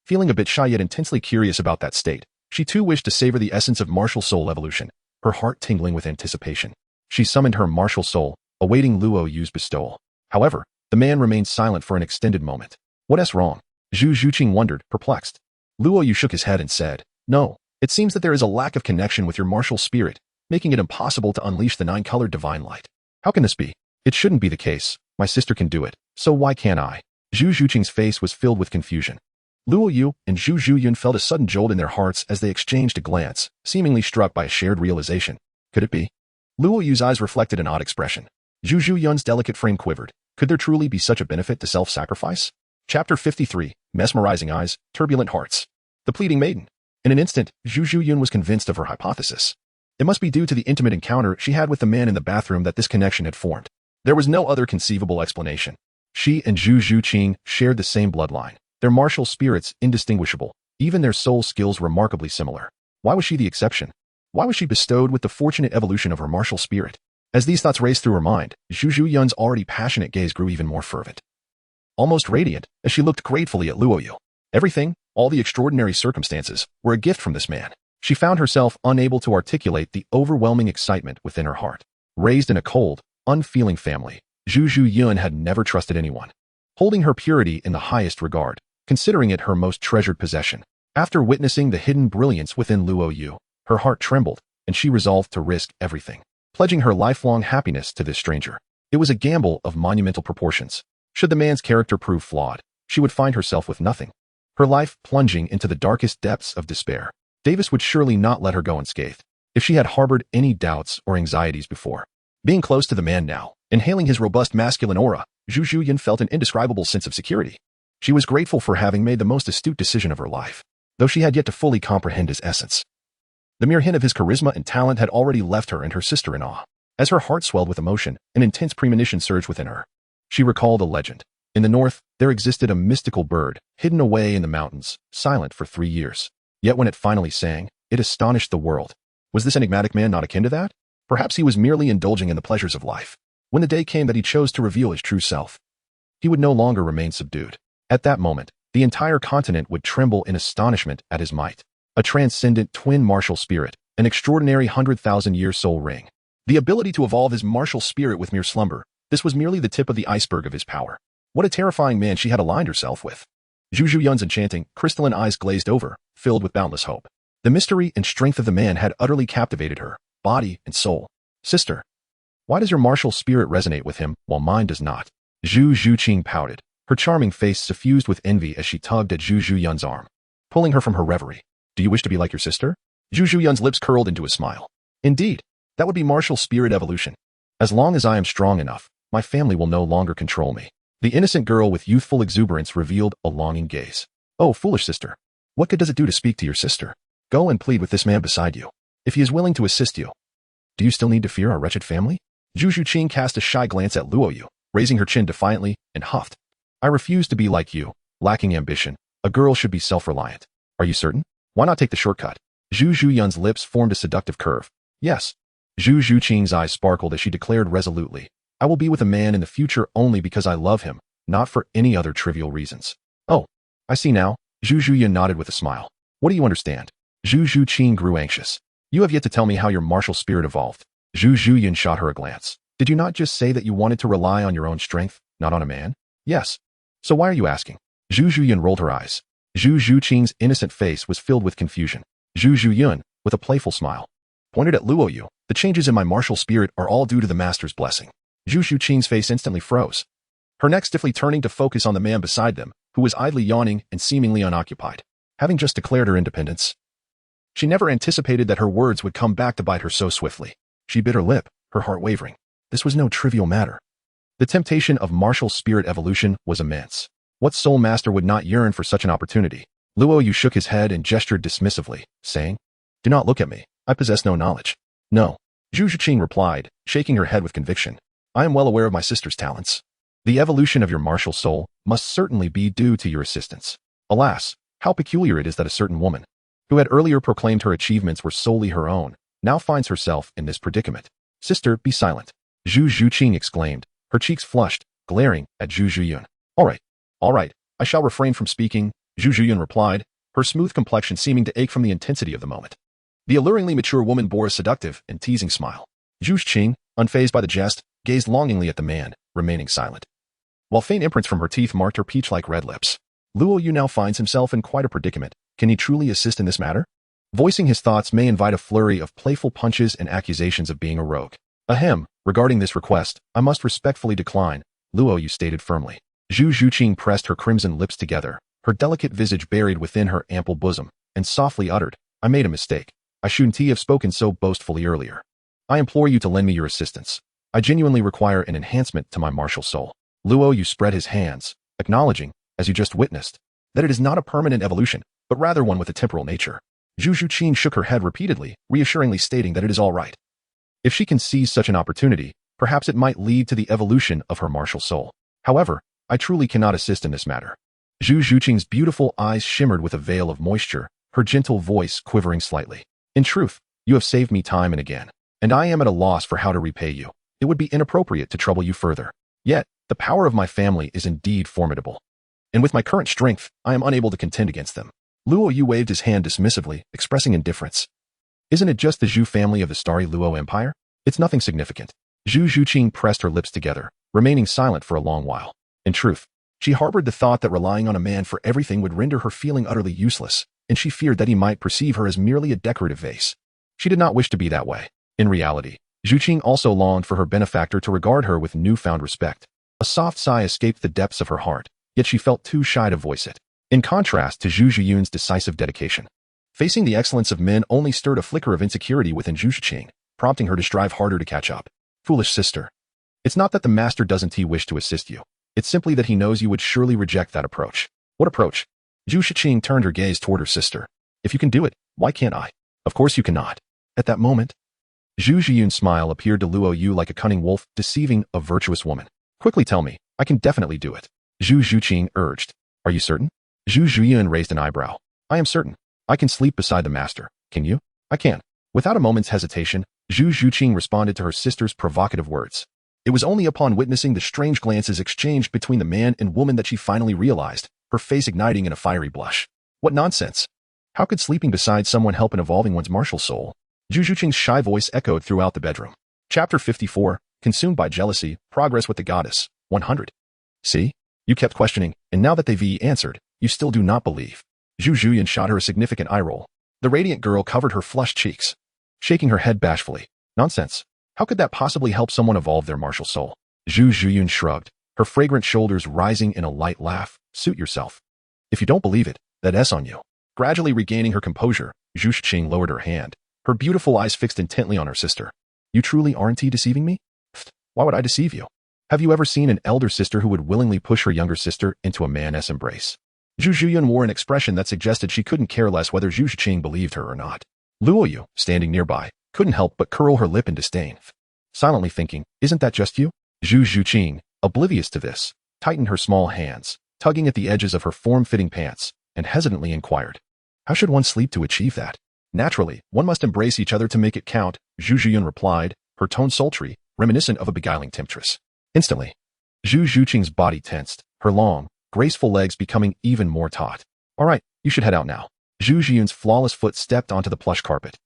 Feeling a bit shy yet intensely curious about that state, she too wished to savor the essence of martial soul evolution, her heart tingling with anticipation. She summoned her martial soul, awaiting Luo Yu's bestowal. However, the man remained silent for an extended moment. "What's wrong?" Zhu Zhuqing wondered, perplexed. Luo Yu shook his head and said, "No, it seems that there is a lack of connection with your martial spirit, making it impossible to unleash the nine-colored divine light." "How can this be? It shouldn't be the case. My sister can do it, so why can't I?" Zhu Zhuqing's face was filled with confusion. Luo Yu and Zhu Zhuqing felt a sudden jolt in their hearts as they exchanged a glance, seemingly struck by a shared realization. Could it be? Luo Yu's eyes reflected an odd expression. Zhu Zhuqing's delicate frame quivered. Could there truly be such a benefit to self-sacrifice? Chapter 53, Mesmerizing Eyes, Turbulent Hearts. The Pleading Maiden. In an instant, Zhu Zhuqing was convinced of her hypothesis. It must be due to the intimate encounter she had with the man in the bathroom that this connection had formed. There was no other conceivable explanation. She and Zhu Zhuqing shared the same bloodline, their martial spirits indistinguishable, even their soul skills remarkably similar. Why was she the exception? Why was she bestowed with the fortunate evolution of her martial spirit? As these thoughts raced through her mind, Zhu Zhuqing's already passionate gaze grew even more fervent, almost radiant, as she looked gratefully at Luo Yu. Everything, all the extraordinary circumstances, were a gift from this man. She found herself unable to articulate the overwhelming excitement within her heart. Raised in a cold, unfeeling family, Zhu Zhuqing had never trusted anyone, holding her purity in the highest regard, considering it her most treasured possession. After witnessing the hidden brilliance within Luo Yu, her heart trembled, and she resolved to risk everything, pledging her lifelong happiness to this stranger. It was a gamble of monumental proportions. Should the man's character prove flawed, she would find herself with nothing, her life plunging into the darkest depths of despair. Davis would surely not let her go unscathed, if she had harbored any doubts or anxieties before. Being close to the man now, inhaling his robust masculine aura, Zhu Zhuqing felt an indescribable sense of security. She was grateful for having made the most astute decision of her life, though she had yet to fully comprehend his essence. The mere hint of his charisma and talent had already left her and her sister in awe. As her heart swelled with emotion, an intense premonition surged within her. She recalled a legend. In the north, there existed a mystical bird, hidden away in the mountains, silent for 3 years. Yet when it finally sang, it astonished the world. Was this enigmatic man not akin to that? Perhaps he was merely indulging in the pleasures of life. When the day came that he chose to reveal his true self, he would no longer remain subdued. At that moment, the entire continent would tremble in astonishment at his might. A transcendent twin martial spirit, an extraordinary 100,000-year soul ring. The ability to evolve his martial spirit with mere slumber, this was merely the tip of the iceberg of his power. What a terrifying man she had aligned herself with. Zhu Zhuqing's enchanting, crystalline eyes glazed over, filled with boundless hope. The mystery and strength of the man had utterly captivated her, body and soul. Sister, why does your martial spirit resonate with him, while mine does not? Zhu Zhuqing pouted, her charming face suffused with envy as she tugged at Zhu Zhuqing's arm, pulling her from her reverie. Do you wish to be like your sister? Zhu Zhuqing's lips curled into a smile. Indeed, that would be martial spirit evolution. As long as I am strong enough, my family will no longer control me. The innocent girl with youthful exuberance revealed a longing gaze. Oh, foolish sister. What good does it do to speak to your sister? Go and plead with this man beside you. If he is willing to assist you. Do you still need to fear our wretched family? Zhu Zhuqing cast a shy glance at Luo Yu, raising her chin defiantly, and huffed. I refuse to be like you, lacking ambition. A girl should be self-reliant. Are you certain? Why not take the shortcut? Zhu Zhuqing's lips formed a seductive curve. Yes. Zhu Zhuqing's eyes sparkled as she declared resolutely. I will be with a man in the future only because I love him, not for any other trivial reasons. Oh, I see now. Zhu Zhuqing nodded with a smile. What do you understand? Zhu Zhuqing grew anxious. You have yet to tell me how your martial spirit evolved. Zhu Zhuqing shot her a glance. Did you not just say that you wanted to rely on your own strength, not on a man? Yes. So why are you asking? Zhu Zhuqing rolled her eyes. Zhu Zhuqing's innocent face was filled with confusion. Zhu Zhuqing, with a playful smile, pointed at Luo Yu. The changes in my martial spirit are all due to the master's blessing. Zhu Zhuqing's face instantly froze, her neck stiffly turning to focus on the man beside them, who was idly yawning and seemingly unoccupied. Having just declared her independence, she never anticipated that her words would come back to bite her so swiftly. She bit her lip, her heart wavering. This was no trivial matter. The temptation of martial spirit evolution was immense. What soul master would not yearn for such an opportunity? Luo Yu shook his head and gestured dismissively, saying, Do not look at me. I possess no knowledge. No. Zhu Zhuqing replied, shaking her head with conviction. I am well aware of my sister's talents. The evolution of your martial soul must certainly be due to your assistance. Alas, how peculiar it is that a certain woman, who had earlier proclaimed her achievements were solely her own, now finds herself in this predicament. Sister, be silent. Zhu Zhuqing exclaimed, her cheeks flushed, glaring at Zhu Zhuqing. All right, I shall refrain from speaking, Zhu Zhuqing replied, her smooth complexion seeming to ache from the intensity of the moment. The alluringly mature woman bore a seductive and teasing smile. Zhu Zhuqing, unfazed by the jest, gazed longingly at the man, remaining silent, while faint imprints from her teeth marked her peach-like red lips. Luo Yu now finds himself in quite a predicament. Can he truly assist in this matter? Voicing his thoughts may invite a flurry of playful punches and accusations of being a rogue. Ahem, regarding this request, I must respectfully decline, Luo Yu stated firmly. Zhu Zhuqing pressed her crimson lips together, her delicate visage buried within her ample bosom, and softly uttered, I made a mistake. I shouldn't have spoken so boastfully earlier. I implore you to lend me your assistance. I genuinely require an enhancement to my martial soul. Luo Yu spread his hands, acknowledging, as you just witnessed, that it is not a permanent evolution, but rather one with a temporal nature. Zhu Zhuqing shook her head repeatedly, reassuringly stating that it is all right. If she can seize such an opportunity, perhaps it might lead to the evolution of her martial soul. However, I truly cannot assist in this matter. Zhu Zhuqing's beautiful eyes shimmered with a veil of moisture, her gentle voice quivering slightly. In truth, you have saved me time and again, and I am at a loss for how to repay you. It would be inappropriate to trouble you further. Yet, the power of my family is indeed formidable. And with my current strength, I am unable to contend against them. Luo Yu waved his hand dismissively, expressing indifference. Isn't it just the Zhu family of the starry Luo Empire? It's nothing significant. Zhu Zhuqing pressed her lips together, remaining silent for a long while. In truth, she harbored the thought that relying on a man for everything would render her feeling utterly useless, and she feared that he might perceive her as merely a decorative vase. She did not wish to be that way. In reality, Zhuqing also longed for her benefactor to regard her with newfound respect. A soft sigh escaped the depths of her heart, yet she felt too shy to voice it. In contrast to Zhu Zhuqing's decisive dedication, facing the excellence of men only stirred a flicker of insecurity within Zhu Zhuqing, prompting her to strive harder to catch up. Foolish sister. It's not that the master doesn't wish to assist you. It's simply that he knows you would surely reject that approach. What approach? Zhu Zhuqing turned her gaze toward her sister. If you can do it, why can't I? Of course you cannot. At that moment, Zhu Zhuqing's smile appeared to Luo Yu like a cunning wolf deceiving a virtuous woman. Quickly tell me, I can definitely do it. Zhu Zhuqing urged. Are you certain? Zhu Zhuqing raised an eyebrow. I am certain. I can sleep beside the master. Can you? I can. Without a moment's hesitation, Zhu Zhuqing responded to her sister's provocative words. It was only upon witnessing the strange glances exchanged between the man and woman that she finally realized, her face igniting in a fiery blush. What nonsense! How could sleeping beside someone help in evolving one's martial soul? Zhu Zhuqing's shy voice echoed throughout the bedroom. Chapter 54, Consumed by Jealousy, Progress with the Goddess, 100. See? You kept questioning, and now that they've answered, you still do not believe. Zhu Zhuyan shot her a significant eye roll. The radiant girl covered her flushed cheeks, shaking her head bashfully. Nonsense. How could that possibly help someone evolve their martial soul? Zhu Zhuyan shrugged, her fragrant shoulders rising in a light laugh. Suit yourself. If you don't believe it, that's on you. Gradually regaining her composure, Zhu Zhuqing lowered her hand, her beautiful eyes fixed intently on her sister. You truly aren't deceiving me? Why would I deceive you? Have you ever seen an elder sister who would willingly push her younger sister into a man's embrace? Zhu Zhuyan wore an expression that suggested she couldn't care less whether Zhu Zhuqing believed her or not. Luo Yu, standing nearby, couldn't help but curl her lip in disdain. Silently thinking, isn't that just you? Zhu Zhuqing, oblivious to this, tightened her small hands, tugging at the edges of her form-fitting pants, and hesitantly inquired, how should one sleep to achieve that? Naturally, one must embrace each other to make it count, Zhu Zhuyan replied, her tone sultry, reminiscent of a beguiling temptress. Instantly, Zhu Zhuqing's body tensed, her long, graceful legs becoming even more taut. All right, you should head out now. Zhu Zhuyan's flawless foot stepped onto the plush carpet,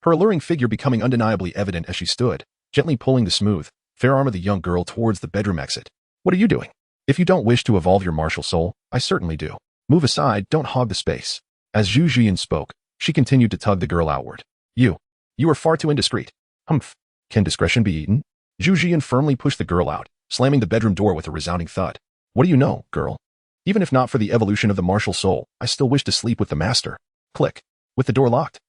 her alluring figure becoming undeniably evident as she stood, gently pulling the smooth, fair arm of the young girl towards the bedroom exit. What are you doing? If you don't wish to evolve your martial soul, I certainly do. Move aside, don't hog the space. As Zhu Zhuyan spoke, she continued to tug the girl outward. You are far too indiscreet. Humph. Can discretion be eaten? Zhu Zhuyan firmly pushed the girl out, slamming the bedroom door with a resounding thud. What do you know, girl? Even if not for the evolution of the martial soul, I still wish to sleep with the master. Click. With the door locked.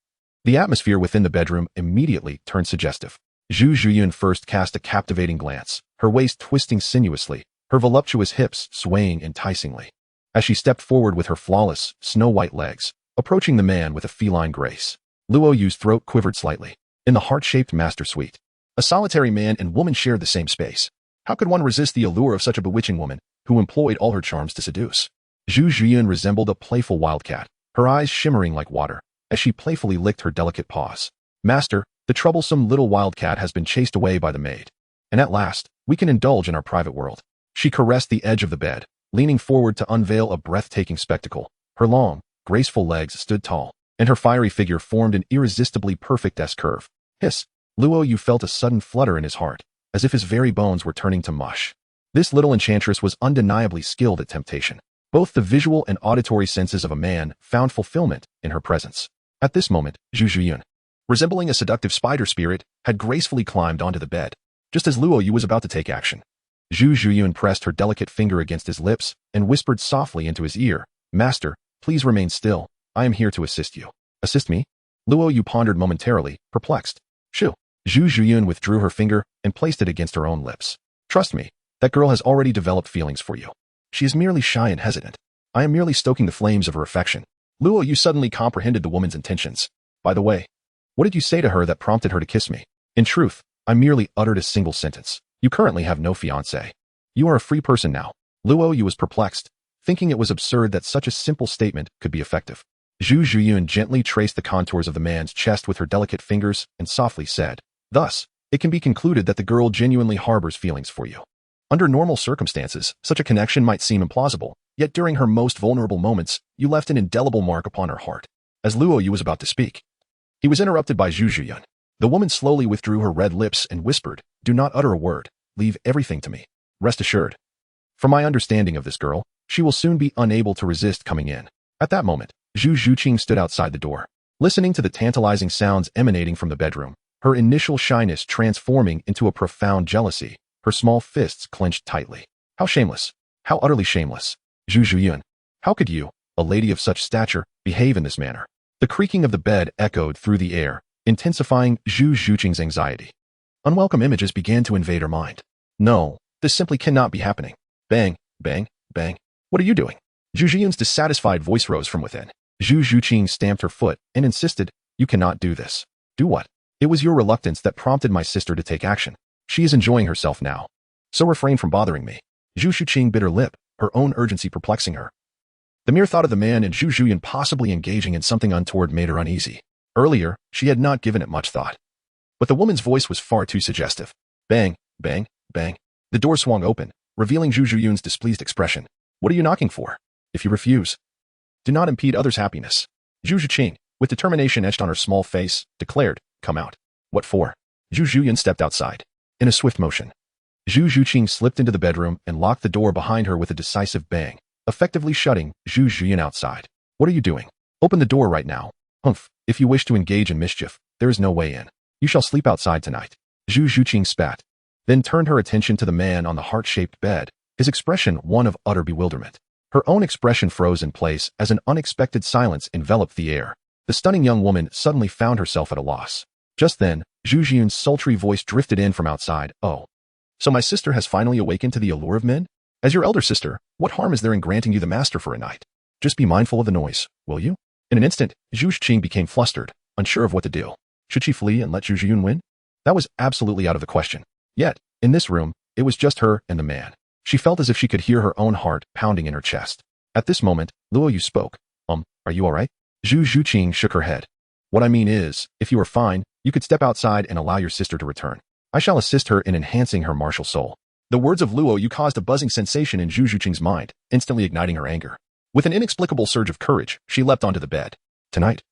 The atmosphere within the bedroom immediately turned suggestive. Zhu Zhuyan first cast a captivating glance, her waist twisting sinuously, her voluptuous hips swaying enticingly. As she stepped forward with her flawless, snow-white legs, approaching the man with a feline grace, Luo Yu's throat quivered slightly. In the heart-shaped master suite, a solitary man and woman shared the same space. How could one resist the allure of such a bewitching woman, who employed all her charms to seduce? Zhu Zhuyan resembled a playful wildcat, her eyes shimmering like water, as she playfully licked her delicate paws. Master, the troublesome little wildcat has been chased away by the maid. And at last, we can indulge in our private world. She caressed the edge of the bed, leaning forward to unveil a breathtaking spectacle. Her long, graceful legs stood tall, and her fiery figure formed an irresistibly perfect S-curve. Hiss! Luo Yu felt a sudden flutter in his heart, as if his very bones were turning to mush. This little enchantress was undeniably skilled at temptation. Both the visual and auditory senses of a man found fulfillment in her presence. At this moment, Zhu Zhuyan, resembling a seductive spider spirit, had gracefully climbed onto the bed, just as Luo Yu was about to take action. Zhu Zhuyan pressed her delicate finger against his lips and whispered softly into his ear, Master, please remain still. I am here to assist you. Assist me? Luo Yu pondered momentarily, perplexed. Shoo. Zhu Zhuyan withdrew her finger and placed it against her own lips. Trust me, that girl has already developed feelings for you. She is merely shy and hesitant. I am merely stoking the flames of her affection. Luo Yu suddenly comprehended the woman's intentions. By the way, what did you say to her that prompted her to kiss me? In truth, I merely uttered a single sentence. You currently have no fiancé. You are a free person now. Luo Yu was perplexed, thinking it was absurd that such a simple statement could be effective. Zhu Zhuyan gently traced the contours of the man's chest with her delicate fingers and softly said, Thus, it can be concluded that the girl genuinely harbors feelings for you. Under normal circumstances, such a connection might seem implausible, yet during her most vulnerable moments, you left an indelible mark upon her heart. As Luo Yu was about to speak, he was interrupted by Zhu Zhuyan. The woman slowly withdrew her red lips and whispered, Do not utter a word. Leave everything to me. Rest assured. From my understanding of this girl, she will soon be unable to resist coming in. At that moment, Zhu Zhuqing stood outside the door, listening to the tantalizing sounds emanating from the bedroom, her initial shyness transforming into a profound jealousy, her small fists clenched tightly. How shameless. How utterly shameless. Zhu Zhuyan, how could you, a lady of such stature, behave in this manner? The creaking of the bed echoed through the air, intensifying Zhu Zhuqing's anxiety. Unwelcome images began to invade her mind. No, this simply cannot be happening. Bang, bang, bang. What are you doing? Zhu Zhuyan's dissatisfied voice rose from within. Zhu Zhuqing stamped her foot and insisted, You cannot do this. Do what? It was your reluctance that prompted my sister to take action. She is enjoying herself now. So refrain from bothering me. Zhu Zhuqing bit her lip, her own urgency perplexing her. The mere thought of the man and Zhu Zhuyan possibly engaging in something untoward made her uneasy. Earlier, she had not given it much thought. But the woman's voice was far too suggestive. Bang, bang, bang. The door swung open, revealing Zhu Zhuyan's displeased expression. What are you knocking for? If you refuse, do not impede others' happiness. Zhu Zhuqing, with determination etched on her small face, declared, come out. What for? Zhu Zhuyan stepped outside. In a swift motion, Zhu Zhuqing slipped into the bedroom and locked the door behind her with a decisive bang, effectively shutting Zhu Zhuyan outside. What are you doing? Open the door right now. Humph, if you wish to engage in mischief, there is no way in. You shall sleep outside tonight. Zhu Zhuqing spat, then turned her attention to the man on the heart-shaped bed, his expression one of utter bewilderment. Her own expression froze in place as an unexpected silence enveloped the air. The stunning young woman suddenly found herself at a loss. Just then, Zhu Zhiyun's sultry voice drifted in from outside. Oh. So my sister has finally awakened to the allure of men? As your elder sister, what harm is there in granting you the master for a night? Just be mindful of the noise, will you? In an instant, Zhu Zhuqing became flustered, unsure of what to do. Should she flee and let Zhu Zhiyun win? That was absolutely out of the question. Yet, in this room, it was just her and the man. She felt as if she could hear her own heart pounding in her chest. At this moment, Luo Yu spoke. Are you alright? Zhu Zhuqing shook her head. What I mean is, if you are fine, you could step outside and allow your sister to return. I shall assist her in enhancing her martial soul. The words of Luo Yu caused a buzzing sensation in Zhu Zhuqing's mind, instantly igniting her anger. With an inexplicable surge of courage, she leapt onto the bed. Tonight,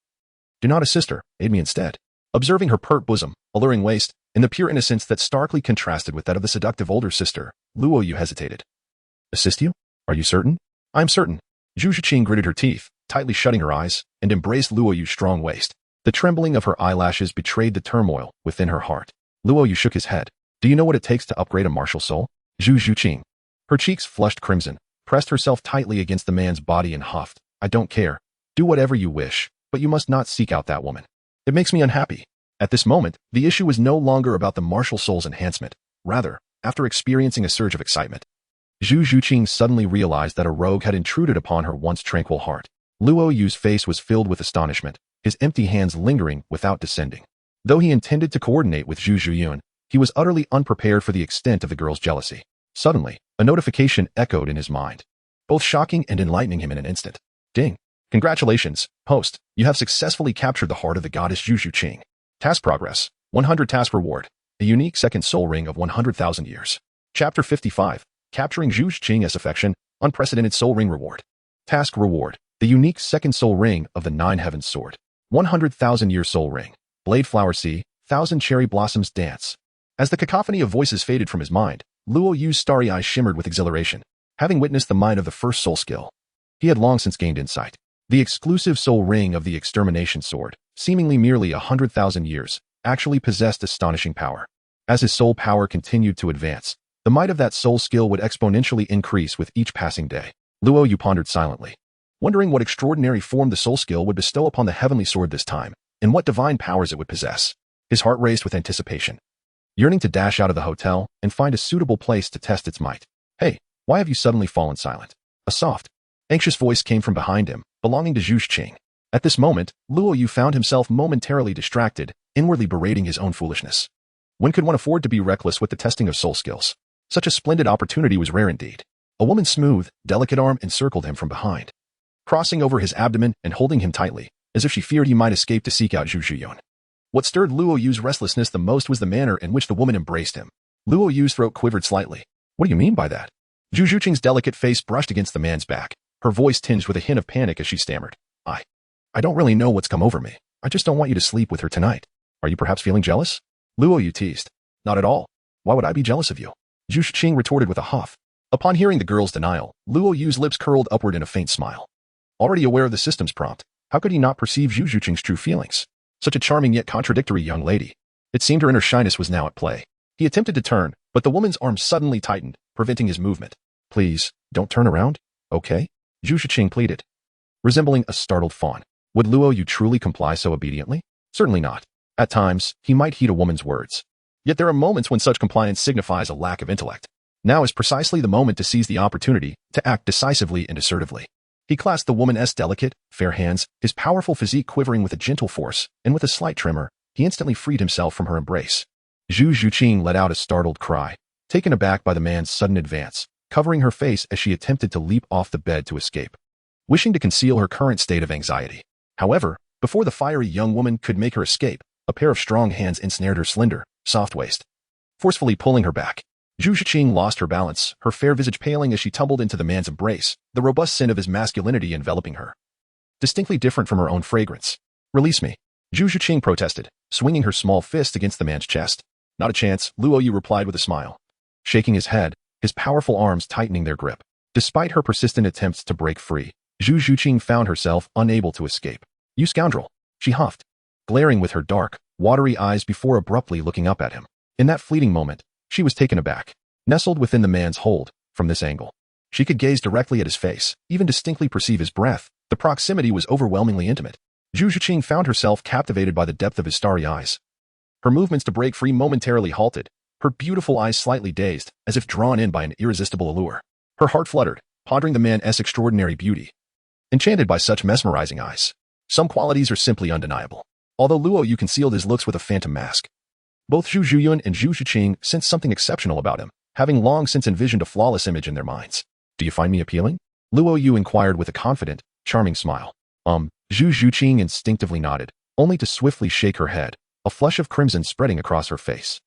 do not assist her, aid me instead. Observing her pert bosom, alluring waist, and the pure innocence that starkly contrasted with that of the seductive older sister, Luo Yu hesitated. Assist you? Are you certain? I am certain. Zhu Zhuqing gritted her teeth, tightly shutting her eyes, and embraced Luo Yu's strong waist. The trembling of her eyelashes betrayed the turmoil within her heart. Luo Yu shook his head. Do you know what it takes to upgrade a martial soul? Zhu Zhuqing. Her cheeks flushed crimson, pressed herself tightly against the man's body and huffed. I don't care. Do whatever you wish, but you must not seek out that woman. It makes me unhappy. At this moment, the issue was no longer about the martial soul's enhancement. Rather, after experiencing a surge of excitement, Zhu Zhuqing suddenly realized that a rogue had intruded upon her once tranquil heart. Luo Yu's face was filled with astonishment, his empty hands lingering without descending. Though he intended to coordinate with Zhu Zhiyun, he was utterly unprepared for the extent of the girl's jealousy. Suddenly, a notification echoed in his mind, both shocking and enlightening him in an instant. Ding! Congratulations, host, you have successfully captured the heart of the goddess Zhu Zhuqing. Task progress, 100 task reward, a unique second soul ring of 100,000 years. Chapter 55, capturing Zhu Zhuqing as affection, unprecedented soul ring reward. Task reward, the unique second soul ring of the Nine Heavens sword. 100,000 year soul ring. Blade flower sea, 1,000 cherry blossoms dance. As the cacophony of voices faded from his mind, Luo Yu's starry eyes shimmered with exhilaration. Having witnessed the might of the first soul skill, he had long since gained insight. The exclusive soul ring of the extermination sword, seemingly merely 100,000 years, actually possessed astonishing power. As his soul power continued to advance, the might of that soul skill would exponentially increase with each passing day. Luo Yu pondered silently, wondering what extraordinary form the soul skill would bestow upon the heavenly sword this time, and what divine powers it would possess. His heart raced with anticipation, yearning to dash out of the hotel and find a suitable place to test its might. Hey, why have you suddenly fallen silent? A soft, anxious voice came from behind him, belonging to Zhu Zhuqing. At this moment, Luo Yu found himself momentarily distracted, inwardly berating his own foolishness. When could one afford to be reckless with the testing of soul skills? Such a splendid opportunity was rare indeed. A woman's smooth, delicate arm encircled him from behind, crossing over his abdomen and holding him tightly, as if she feared he might escape to seek out Zhu Zhiyun. What stirred Luo Yu's restlessness the most was the manner in which the woman embraced him. Luo Yu's throat quivered slightly. What do you mean by that? Zhu Zhuqing's delicate face brushed against the man's back, her voice tinged with a hint of panic as she stammered. I don't really know what's come over me. I just don't want you to sleep with her tonight. Are you perhaps feeling jealous? Luo Yu teased. Not at all. Why would I be jealous of you? Zhu Zhuqing retorted with a huff. Upon hearing the girl's denial, Luo Yu's lips curled upward in a faint smile. Already aware of the system's prompt, how could he not perceive Zhu Zhuqing's true feelings? Such a charming yet contradictory young lady. It seemed her inner shyness was now at play. He attempted to turn, but the woman's arm suddenly tightened, preventing his movement. Please, don't turn around, okay? Zhu Zhuqing pleaded, resembling a startled fawn. Would Luo Yu truly comply so obediently? Certainly not. At times, he might heed a woman's words. Yet there are moments when such compliance signifies a lack of intellect. Now is precisely the moment to seize the opportunity to act decisively and assertively. He clasped the woman's delicate, fair hands, his powerful physique quivering with a gentle force, and with a slight tremor, he instantly freed himself from her embrace. Zhu Zhuqing let out a startled cry, taken aback by the man's sudden advance, covering her face as she attempted to leap off the bed to escape, wishing to conceal her current state of anxiety. However, before the fiery young woman could make her escape, a pair of strong hands ensnared her slender, soft waist, forcefully pulling her back. Zhu Zhuqing lost her balance, her fair visage paling as she tumbled into the man's embrace, the robust scent of his masculinity enveloping her. Distinctly different from her own fragrance. Release me. Zhu Zhuqing protested, swinging her small fist against the man's chest. Not a chance, Luo Yu replied with a smile. Shaking his head, his powerful arms tightening their grip. Despite her persistent attempts to break free, Zhu Zhuqing found herself unable to escape. You scoundrel, she huffed, glaring with her dark, watery eyes before abruptly looking up at him. In that fleeting moment, she was taken aback. Nestled within the man's hold, from this angle, she could gaze directly at his face, even distinctly perceive his breath. The proximity was overwhelmingly intimate. Zhu Zhuqing found herself captivated by the depth of his starry eyes. Her movements to break free momentarily halted, her beautiful eyes slightly dazed, as if drawn in by an irresistible allure. Her heart fluttered, pondering the man's extraordinary beauty. Enchanted by such mesmerizing eyes. Some qualities are simply undeniable. Although Luo Yu concealed his looks with a phantom mask. Both Zhu Zhuyun and Zhu Zhuqing sensed something exceptional about him, having long since envisioned a flawless image in their minds. Do you find me appealing? Luo Yu inquired with a confident, charming smile. Zhu Zhuqing instinctively nodded, only to swiftly shake her head, a flush of crimson spreading across her face.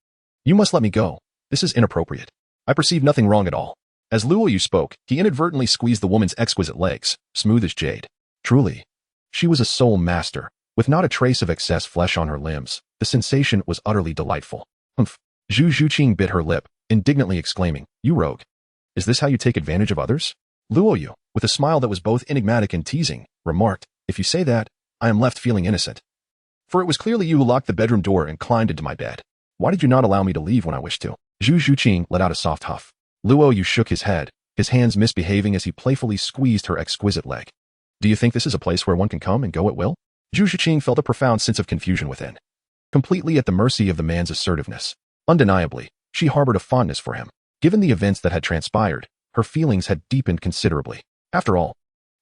You must let me go. This is inappropriate. I perceive nothing wrong at all. As Luo Yu spoke, he inadvertently squeezed the woman's exquisite legs, smooth as jade. Truly, she was a soul master, with not a trace of excess flesh on her limbs. The sensation was utterly delightful. Humph. Zhu Zhuqing bit her lip, indignantly exclaiming, You rogue. Is this how you take advantage of others? Luo Yu, with a smile that was both enigmatic and teasing, remarked, If you say that, I am left feeling innocent. For it was clearly you who locked the bedroom door and climbed into my bed. Why did you not allow me to leave when I wished to? Zhu Zhuqing let out a soft huff. Luo Yu shook his head, his hands misbehaving as he playfully squeezed her exquisite leg. Do you think this is a place where one can come and go at will? Zhu Zhuqing felt a profound sense of confusion within. Completely at the mercy of the man's assertiveness. Undeniably, she harbored a fondness for him. Given the events that had transpired, her feelings had deepened considerably. After all,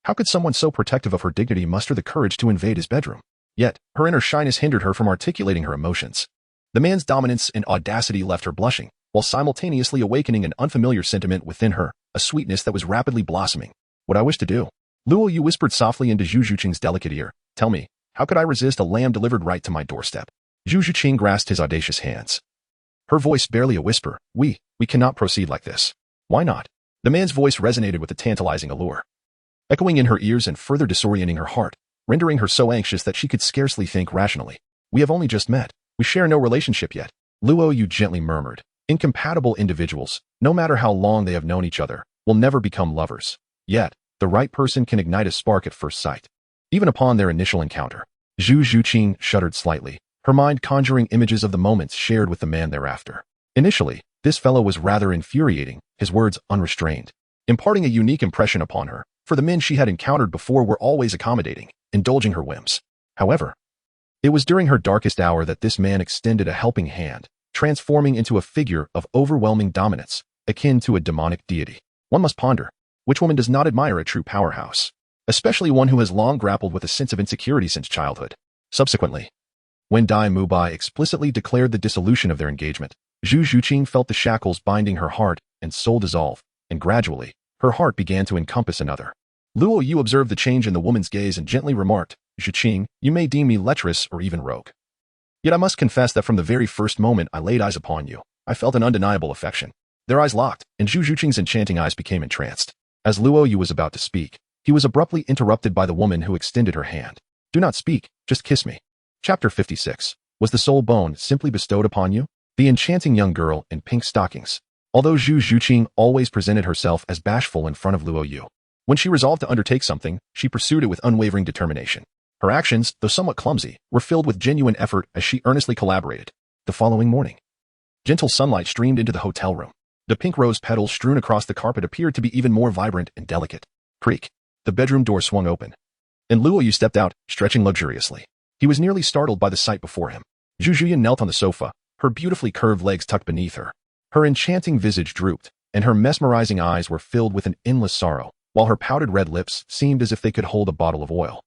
how could someone so protective of her dignity muster the courage to invade his bedroom? Yet, her inner shyness hindered her from articulating her emotions. The man's dominance and audacity left her blushing, while simultaneously awakening an unfamiliar sentiment within her, a sweetness that was rapidly blossoming. What I wish to do. Luo Yu whispered softly into Zhu Zhuqing's delicate ear. Tell me, how could I resist a lamb delivered right to my doorstep? Zhu Zhuqing grasped his audacious hands. Her voice barely a whisper. We cannot proceed like this. Why not? The man's voice resonated with a tantalizing allure, echoing in her ears and further disorienting her heart, rendering her so anxious that she could scarcely think rationally. We have only just met. We share no relationship yet. Luo Yu gently murmured. Incompatible individuals, no matter how long they have known each other, will never become lovers. Yet, the right person can ignite a spark at first sight. Even upon their initial encounter. Zhu Zhuqing shuddered slightly, her mind conjuring images of the moments shared with the man thereafter. Initially, this fellow was rather infuriating, his words unrestrained, imparting a unique impression upon her, for the men she had encountered before were always accommodating, indulging her whims. However, it was during her darkest hour that this man extended a helping hand, transforming into a figure of overwhelming dominance, akin to a demonic deity. One must ponder, which woman does not admire a true powerhouse, especially one who has long grappled with a sense of insecurity since childhood. Subsequently, when Dai Mubai explicitly declared the dissolution of their engagement, Zhu Zhuqing felt the shackles binding her heart and soul dissolve, and gradually, her heart began to encompass another. Luo Yu observed the change in the woman's gaze and gently remarked, Zhuqing, you may deem me lecherous or even rogue. Yet I must confess that from the very first moment I laid eyes upon you, I felt an undeniable affection. Their eyes locked, and Zhu Zhuqing's enchanting eyes became entranced. As Luo Yu was about to speak, he was abruptly interrupted by the woman who extended her hand. Do not speak, just kiss me. Chapter 56. Was the soul bone simply bestowed upon you? The enchanting young girl in pink stockings. Although Zhu Zhuqing always presented herself as bashful in front of Luo Yu, when she resolved to undertake something, she pursued it with unwavering determination. Her actions, though somewhat clumsy, were filled with genuine effort as she earnestly collaborated. The following morning, gentle sunlight streamed into the hotel room. The pink rose petals strewn across the carpet appeared to be even more vibrant and delicate. Creak. The bedroom door swung open, and Luo Yu stepped out, stretching luxuriously. He was nearly startled by the sight before him. Zhu Zhuqing knelt on the sofa, her beautifully curved legs tucked beneath her. Her enchanting visage drooped, and her mesmerizing eyes were filled with an endless sorrow, while her pouted red lips seemed as if they could hold a bottle of oil.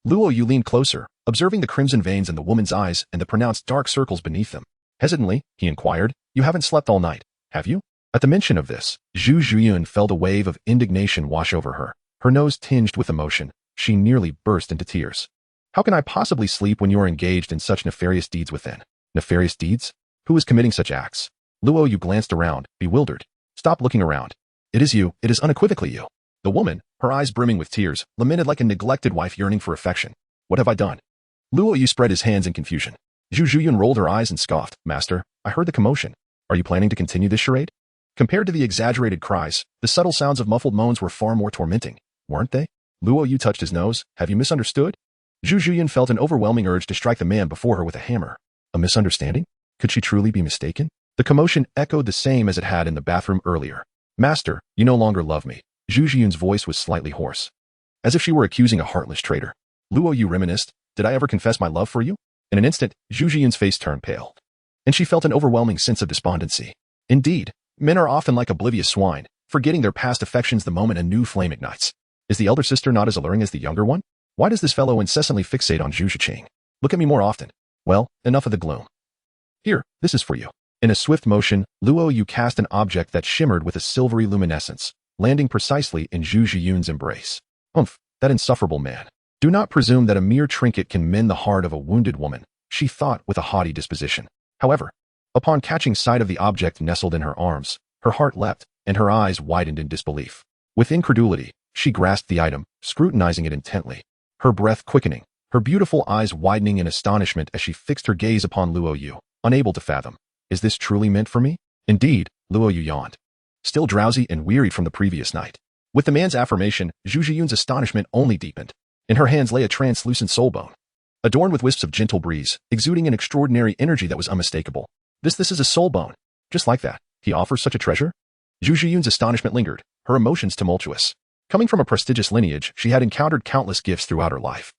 Luo Yu leaned closer, observing the crimson veins in the woman's eyes and the pronounced dark circles beneath them. Hesitantly, he inquired, You haven't slept all night, have you? At the mention of this, Zhu Zhuqing felt a wave of indignation wash over her. Her nose tinged with emotion, she nearly burst into tears. How can I possibly sleep when you are engaged in such nefarious deeds within? Nefarious deeds? Who is committing such acts? Luo Yu glanced around, bewildered. Stop looking around. It is you, it is unequivocally you. The woman, her eyes brimming with tears, lamented like a neglected wife yearning for affection. What have I done? Luo Yu spread his hands in confusion. Zhu Zhuqing rolled her eyes and scoffed. Master, I heard the commotion. Are you planning to continue this charade? Compared to the exaggerated cries, the subtle sounds of muffled moans were far more tormenting, weren't they? Luo Yu touched his nose. Have you misunderstood? Zhu Zhuqing felt an overwhelming urge to strike the man before her with a hammer. A misunderstanding? Could she truly be mistaken? The commotion echoed the same as it had in the bathroom earlier. Master, you no longer love me. Zhu Zhuqing's voice was slightly hoarse, as if she were accusing a heartless traitor. Luo Yu reminisced. Did I ever confess my love for you? In an instant, Zhu Zhuqing's face turned pale, and she felt an overwhelming sense of despondency. Indeed, men are often like oblivious swine, forgetting their past affections the moment a new flame ignites. Is the elder sister not as alluring as the younger one? Why does this fellow incessantly fixate on Zhu Zhuqing? Look at me more often. Well, enough of the gloom. Here, this is for you. In a swift motion, Luo Yu cast an object that shimmered with a silvery luminescence, landing precisely in Zhu Zhuqing's embrace. Humph, that insufferable man. Do not presume that a mere trinket can mend the heart of a wounded woman, she thought with a haughty disposition. However, upon catching sight of the object nestled in her arms, her heart leapt, and her eyes widened in disbelief. With incredulity, she grasped the item, scrutinizing it intently, her breath quickening, her beautiful eyes widening in astonishment as she fixed her gaze upon Luo Yu, unable to fathom. Is this truly meant for me? Indeed, Luo Yu yawned, still drowsy and wearied from the previous night. With the man's affirmation, Zhu Zhuqing's astonishment only deepened. In her hands lay a translucent soul bone, adorned with wisps of gentle breeze, exuding an extraordinary energy that was unmistakable. This is a soul bone. Just like that, he offers such a treasure? Zhu Zhuqing's astonishment lingered, her emotions tumultuous. Coming from a prestigious lineage, she had encountered countless gifts throughout her life.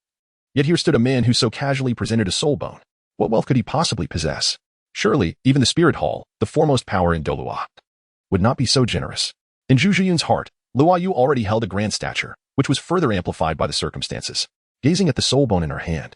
Yet here stood a man who so casually presented a soul bone. What wealth could he possibly possess? Surely, even the spirit hall, the foremost power in Douluo, would not be so generous. In Zhu Zhuqing's heart, Luo Yu already held a grand stature, which was further amplified by the circumstances. Gazing at the soul bone in her hand,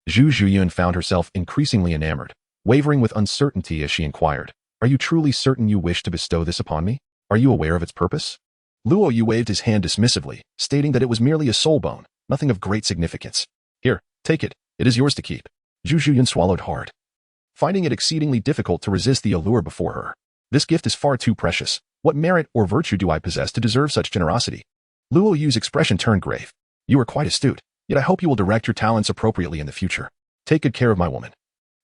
Zhu Zhuqing found herself increasingly enamored, wavering with uncertainty as she inquired, Are you truly certain you wish to bestow this upon me? Are you aware of its purpose? Luo Yu waved his hand dismissively, stating that it was merely a soul bone, nothing of great significance. Here, take it. It is yours to keep. Zhu Zhuqing swallowed hard, finding it exceedingly difficult to resist the allure before her. This gift is far too precious. What merit or virtue do I possess to deserve such generosity? Luo Yu's expression turned grave. You are quite astute, yet I hope you will direct your talents appropriately in the future. Take good care of my woman.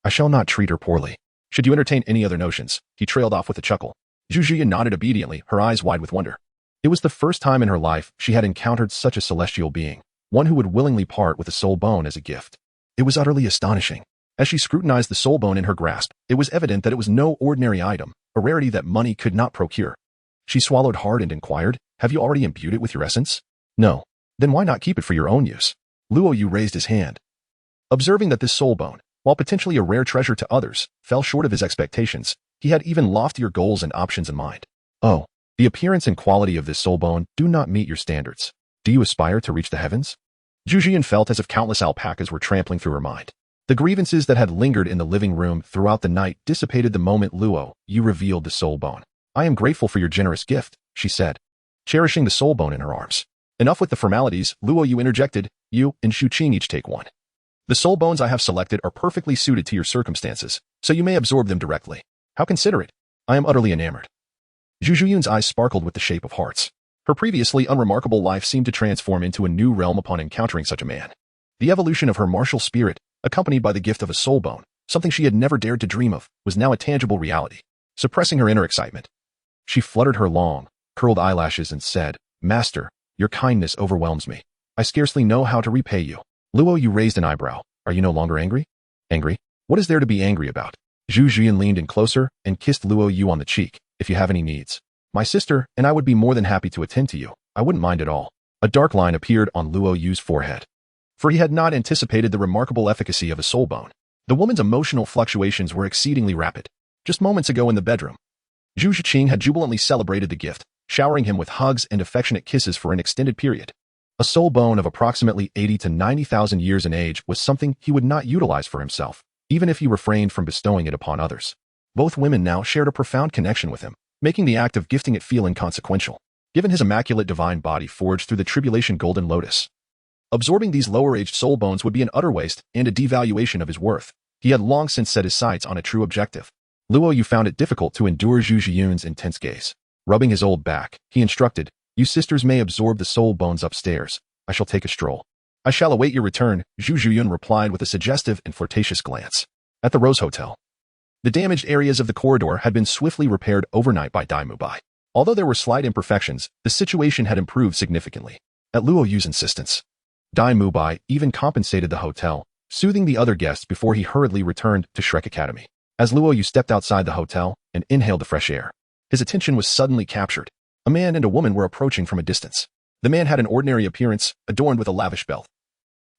I shall not treat her poorly. Should you entertain any other notions, he trailed off with a chuckle. Zhu Zhuqing nodded obediently, her eyes wide with wonder. It was the first time in her life she had encountered such a celestial being, one who would willingly part with a soul bone as a gift. It was utterly astonishing. As she scrutinized the soul bone in her grasp, it was evident that it was no ordinary item, a rarity that money could not procure. She swallowed hard and inquired, Have you already imbued it with your essence? No. Then why not keep it for your own use? Luo Yu raised his hand, observing that this soul bone, while potentially a rare treasure to others, fell short of his expectations. He had even loftier goals and options in mind. Oh, the appearance and quality of this soul bone do not meet your standards. Do you aspire to reach the heavens? Zhu Zhuqing felt as if countless alpacas were trampling through her mind. The grievances that had lingered in the living room throughout the night dissipated the moment Luo Yu revealed the soul bone. I am grateful for your generous gift, she said, cherishing the soul bone in her arms. Enough with the formalities, Luo Yu interjected. You and Zhuqing each take one. The soul bones I have selected are perfectly suited to your circumstances, so you may absorb them directly. How considerate. I am utterly enamored. Zhu Zhuqing's eyes sparkled with the shape of hearts. Her previously unremarkable life seemed to transform into a new realm upon encountering such a man. The evolution of her martial spirit, accompanied by the gift of a soul bone, something she had never dared to dream of, was now a tangible reality, suppressing her inner excitement. She fluttered her long, curled eyelashes and said, Master, your kindness overwhelms me. I scarcely know how to repay you. Luo Yu raised an eyebrow. Are you no longer angry? Angry? What is there to be angry about? Zhu Zhuqing leaned in closer and kissed Luo Yu on the cheek. If you have any needs, my sister and I would be more than happy to attend to you. I wouldn't mind at all. A dark line appeared on Luo Yu's forehead, for he had not anticipated the remarkable efficacy of a soul bone. The woman's emotional fluctuations were exceedingly rapid. Just moments ago in the bedroom, Zhu Zhuqing had jubilantly celebrated the gift, showering him with hugs and affectionate kisses for an extended period. A soul bone of approximately 80 to 90,000 years in age was something he would not utilize for himself, even if he refrained from bestowing it upon others. Both women now shared a profound connection with him, making the act of gifting it feel inconsequential, given his immaculate divine body forged through the tribulation golden lotus. Absorbing these lower-aged soul bones would be an utter waste and a devaluation of his worth. He had long since set his sights on a true objective. Luo Yu found it difficult to endure Zhu Zhuqing's intense gaze. Rubbing his old back, he instructed, "You sisters may absorb the soul bones upstairs. I shall take a stroll." "I shall await your return," Zhu Zhuqing replied with a suggestive and flirtatious glance. At the Rose Hotel, the damaged areas of the corridor had been swiftly repaired overnight by Dai Mubai. Although there were slight imperfections, the situation had improved significantly. At Luo Yu's insistence, Dai Mubai even compensated the hotel, soothing the other guests before he hurriedly returned to Shrek Academy. As Luo Yu stepped outside the hotel and inhaled the fresh air, his attention was suddenly captured. A man and a woman were approaching from a distance. The man had an ordinary appearance, adorned with a lavish belt.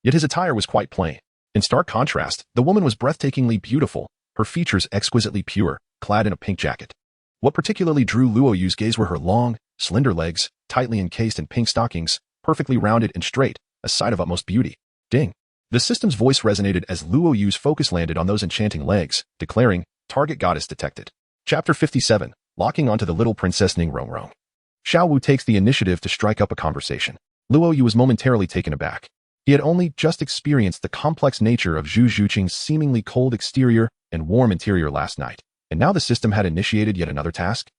Yet his attire was quite plain. In stark contrast, the woman was breathtakingly beautiful, her features exquisitely pure, clad in a pink jacket. What particularly drew Luo Yu's gaze were her long, slender legs, tightly encased in pink stockings, perfectly rounded and straight, a sight of utmost beauty. Ding! The system's voice resonated as Luo Yu's focus landed on those enchanting legs, declaring, "Target goddess detected." Chapter 57, Locking onto the little princess Ning Rongrong. Xiao Wu takes the initiative to strike up a conversation. Luo Yu was momentarily taken aback. He had only just experienced the complex nature of Zhu Zhuqing's seemingly cold exterior and warm interior last night, and now the system had initiated yet another task.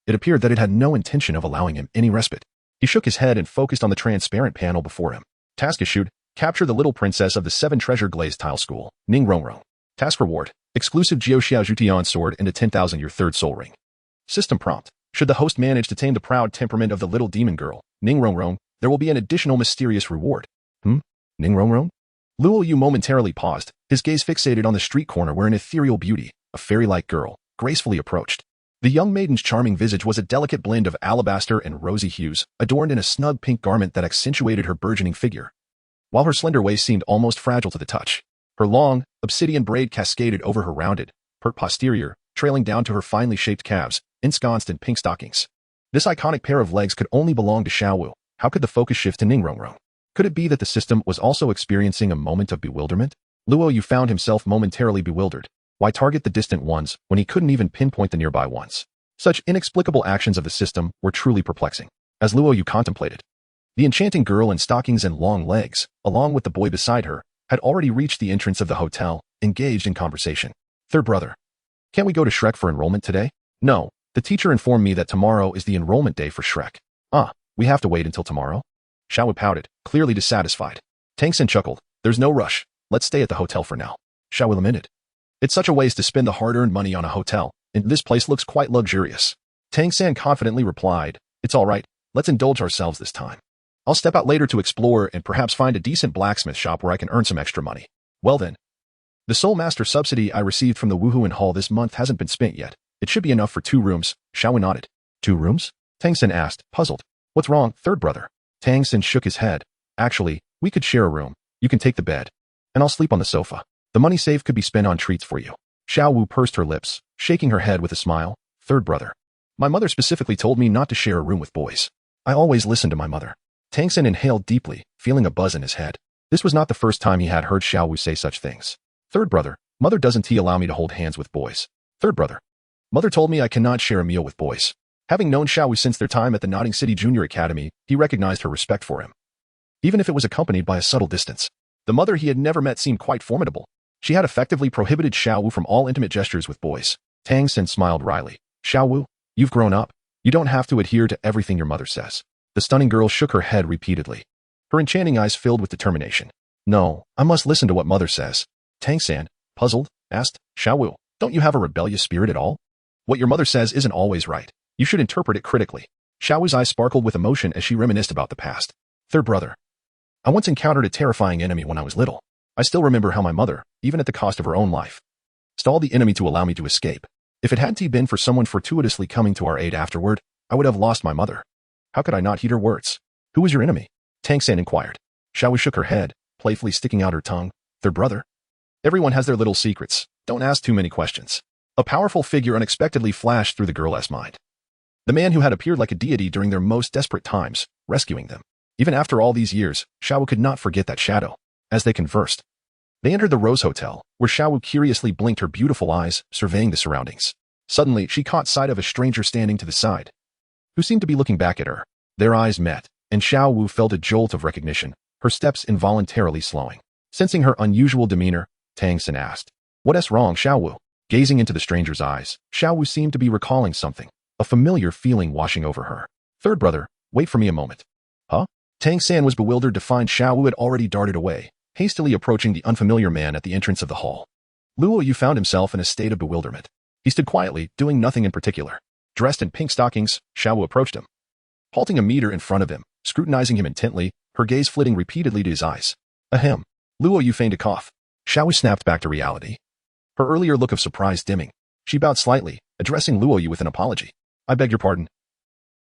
It appeared that it had no intention of allowing him any respite. He shook his head and focused on the transparent panel before him. Task issued, capture the little princess of the 7 treasure glazed tile school, Ning Rongrong. Task reward, exclusive Jiuxiao Zhutian sword and a 10,000-year third soul ring. System prompt, should the host manage to tame the proud temperament of the little demon girl, Ning Rongrong, there will be an additional mysterious reward. Ning Rongrong? Luo Yu momentarily paused, his gaze fixated on the street corner where an ethereal beauty, a fairy-like girl, gracefully approached. The young maiden's charming visage was a delicate blend of alabaster and rosy hues, adorned in a snug pink garment that accentuated her burgeoning figure. While her slender waist seemed almost fragile to the touch, her long, obsidian braid cascaded over her rounded, pert posterior, trailing down to her finely shaped calves, ensconced in pink stockings. This iconic pair of legs could only belong to Xiao Wu. How could the focus shift to Ning Rongrong? Could it be that the system was also experiencing a moment of bewilderment? Luo Yu found himself momentarily bewildered. Why target the distant ones when he couldn't even pinpoint the nearby ones? Such inexplicable actions of the system were truly perplexing. As Luo Yu contemplated, the enchanting girl in stockings and long legs, along with the boy beside her, had already reached the entrance of the hotel, engaged in conversation. Third brother, can't we go to Shrek for enrollment today? No, the teacher informed me that tomorrow is the enrollment day for Shrek. We have to wait until tomorrow? Xiao Wu pouted, clearly dissatisfied. Tang San chuckled, there's no rush, let's stay at the hotel for now. Xiao Wu lamented. It's such a waste to spend the hard-earned money on a hotel, and this place looks quite luxurious. Tang San confidently replied, it's all right, let's indulge ourselves this time. I'll step out later to explore and perhaps find a decent blacksmith shop where I can earn some extra money. Well then. The Soul Master subsidy I received from the Wuhuan Hall this month hasn't been spent yet. It should be enough for 2 rooms. Xiao Wu nodded. 2 rooms? Tang San asked, puzzled. What's wrong, third brother? Tang San shook his head. Actually, we could share a room. You can take the bed, and I'll sleep on the sofa. The money saved could be spent on treats for you. Xiao Wu pursed her lips, shaking her head with a smile. Third brother. My mother specifically told me not to share a room with boys. I always listen to my mother. Tang San inhaled deeply, feeling a buzz in his head. This was not the first time he had heard Xiao Wu say such things. Third brother, mother doesn't allow me to hold hands with boys. Third brother. Mother told me I cannot share a meal with boys. Having known Xiao Wu since their time at the Notting City Junior Academy, he recognized her respect for him. Even if it was accompanied by a subtle distance. The mother he had never met seemed quite formidable. She had effectively prohibited Xiao Wu from all intimate gestures with boys. Tang San smiled wryly. Xiao Wu, you've grown up. You don't have to adhere to everything your mother says. The stunning girl shook her head repeatedly. Her enchanting eyes filled with determination. No, I must listen to what mother says. Tang San, puzzled, asked, Xiao Wu, don't you have a rebellious spirit at all? What your mother says isn't always right. You should interpret it critically. Xiao Wu's eyes sparkled with emotion as she reminisced about the past. Third brother. I once encountered a terrifying enemy when I was little. I still remember how my mother, even at the cost of her own life, stalled the enemy to allow me to escape. If it hadn't been for someone fortuitously coming to our aid afterward, I would have lost my mother. How could I not heed her words? Who was your enemy? Tang San inquired. Xiao Wu shook her head, playfully sticking out her tongue. Third brother. Everyone has their little secrets. Don't ask too many questions. A powerful figure unexpectedly flashed through the girl's mind. The man who had appeared like a deity during their most desperate times, rescuing them. Even after all these years, Xiao Wu could not forget that shadow. As they conversed, they entered the Rose Hotel, where Xiao Wu curiously blinked her beautiful eyes, surveying the surroundings. Suddenly, she caught sight of a stranger standing to the side, who seemed to be looking back at her. Their eyes met, and Xiao Wu felt a jolt of recognition, her steps involuntarily slowing. Sensing her unusual demeanor, Tang San asked, What's wrong, Xiao Wu? Gazing into the stranger's eyes, Xiao Wu seemed to be recalling something, a familiar feeling washing over her. Third brother, wait for me a moment. Huh? Tang San was bewildered to find Xiao Wu had already darted away, hastily approaching the unfamiliar man at the entrance of the hall. Luo Yu found himself in a state of bewilderment. He stood quietly, doing nothing in particular. Dressed in pink stockings, Xiao Wu approached him. Halting a meter in front of him, scrutinizing him intently, her gaze flitting repeatedly to his eyes. Ahem. Luo Yu feigned a cough. Xiao Wu snapped back to reality. Her earlier look of surprise dimming. She bowed slightly, addressing Luo Yu with an apology. I beg your pardon.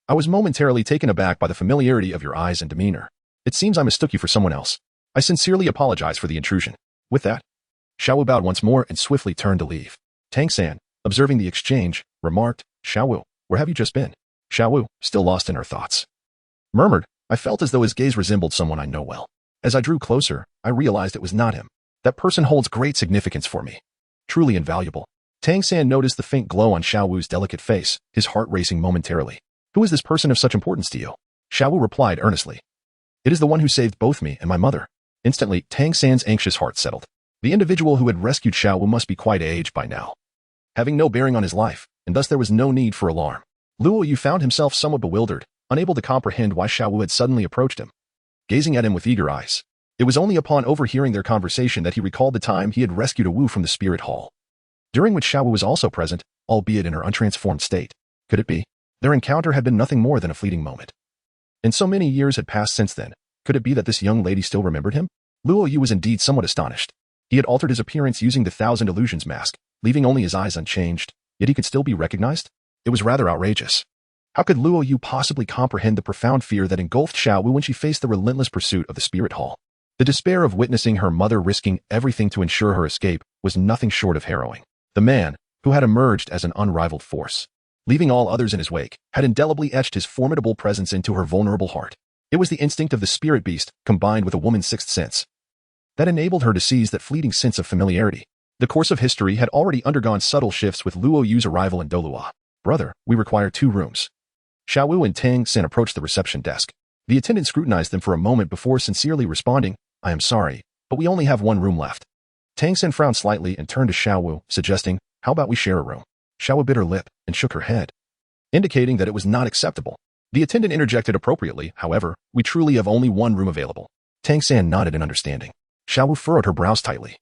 I was momentarily taken aback by the familiarity of your eyes and demeanor. It seems I mistook you for someone else. I sincerely apologize for the intrusion. With that, Xiao Wu bowed once more and swiftly turned to leave. Tang San, observing the exchange, remarked, Xiao Wu, where have you just been? Xiao Wu, still lost in her thoughts, murmured, I felt as though his gaze resembled someone I know well. As I drew closer, I realized it was not him. That person holds great significance for me. Truly invaluable. Tang San noticed the faint glow on Xiao Wu's delicate face, his heart racing momentarily. Who is this person of such importance to you? Xiao Wu replied earnestly. It is the one who saved both me and my mother. Instantly, Tang San's anxious heart settled. The individual who had rescued Xiao Wu must be quite aged by now, having no bearing on his life, and thus there was no need for alarm. Luo Yu found himself somewhat bewildered, unable to comprehend why Xiao Wu had suddenly approached him. Gazing at him with eager eyes, it was only upon overhearing their conversation that he recalled the time he had rescued a Wu from the spirit hall, during which Xiao Wu was also present, albeit in her untransformed state. Could it be? Their encounter had been nothing more than a fleeting moment. And so many years had passed since then. Could it be that this young lady still remembered him? Luo Yu was indeed somewhat astonished. He had altered his appearance using the Thousand Illusions mask, leaving only his eyes unchanged, yet he could still be recognized? It was rather outrageous. How could Luo Yu possibly comprehend the profound fear that engulfed Xiao Wu when she faced the relentless pursuit of the spirit hall? The despair of witnessing her mother risking everything to ensure her escape was nothing short of harrowing. The man, who had emerged as an unrivaled force, leaving all others in his wake, had indelibly etched his formidable presence into her vulnerable heart. It was the instinct of the spirit beast, combined with a woman's sixth sense, that enabled her to seize that fleeting sense of familiarity. The course of history had already undergone subtle shifts with Luo Yu's arrival in Douluo. Brother, we require 2 rooms. Xiao Wu and Tang San approached the reception desk. The attendant scrutinized them for a moment before sincerely responding, I am sorry, but we only have 1 room left. Tang San frowned slightly and turned to Xiao Wu, suggesting, how about we share a room? Xiao Wu bit her lip and shook her head, indicating that it was not acceptable. The attendant interjected appropriately, however, we truly have only 1 room available. Tang San nodded in understanding. Xiao Wu furrowed her brows tightly.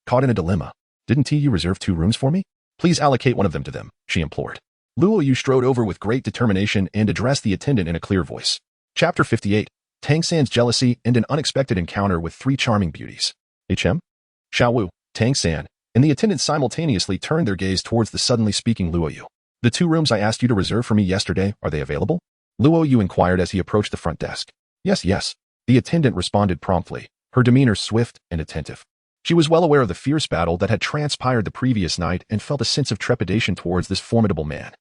Caught in a dilemma. Didn't you reserve 2 rooms for me? Please allocate one of them to them, she implored. Luo Yu strode over with great determination and addressed the attendant in a clear voice. Chapter 58. Tang San's jealousy and an unexpected encounter with 3 charming beauties. HM? Xiao Wu, Tang San, and the attendant simultaneously turned their gaze towards the suddenly speaking Luo Yu. The 2 rooms I asked you to reserve for me yesterday, are they available? Luo Yu inquired as he approached the front desk. Yes, yes. The attendant responded promptly, her demeanor swift and attentive. She was well aware of the fierce battle that had transpired the previous night and felt a sense of trepidation towards this formidable man,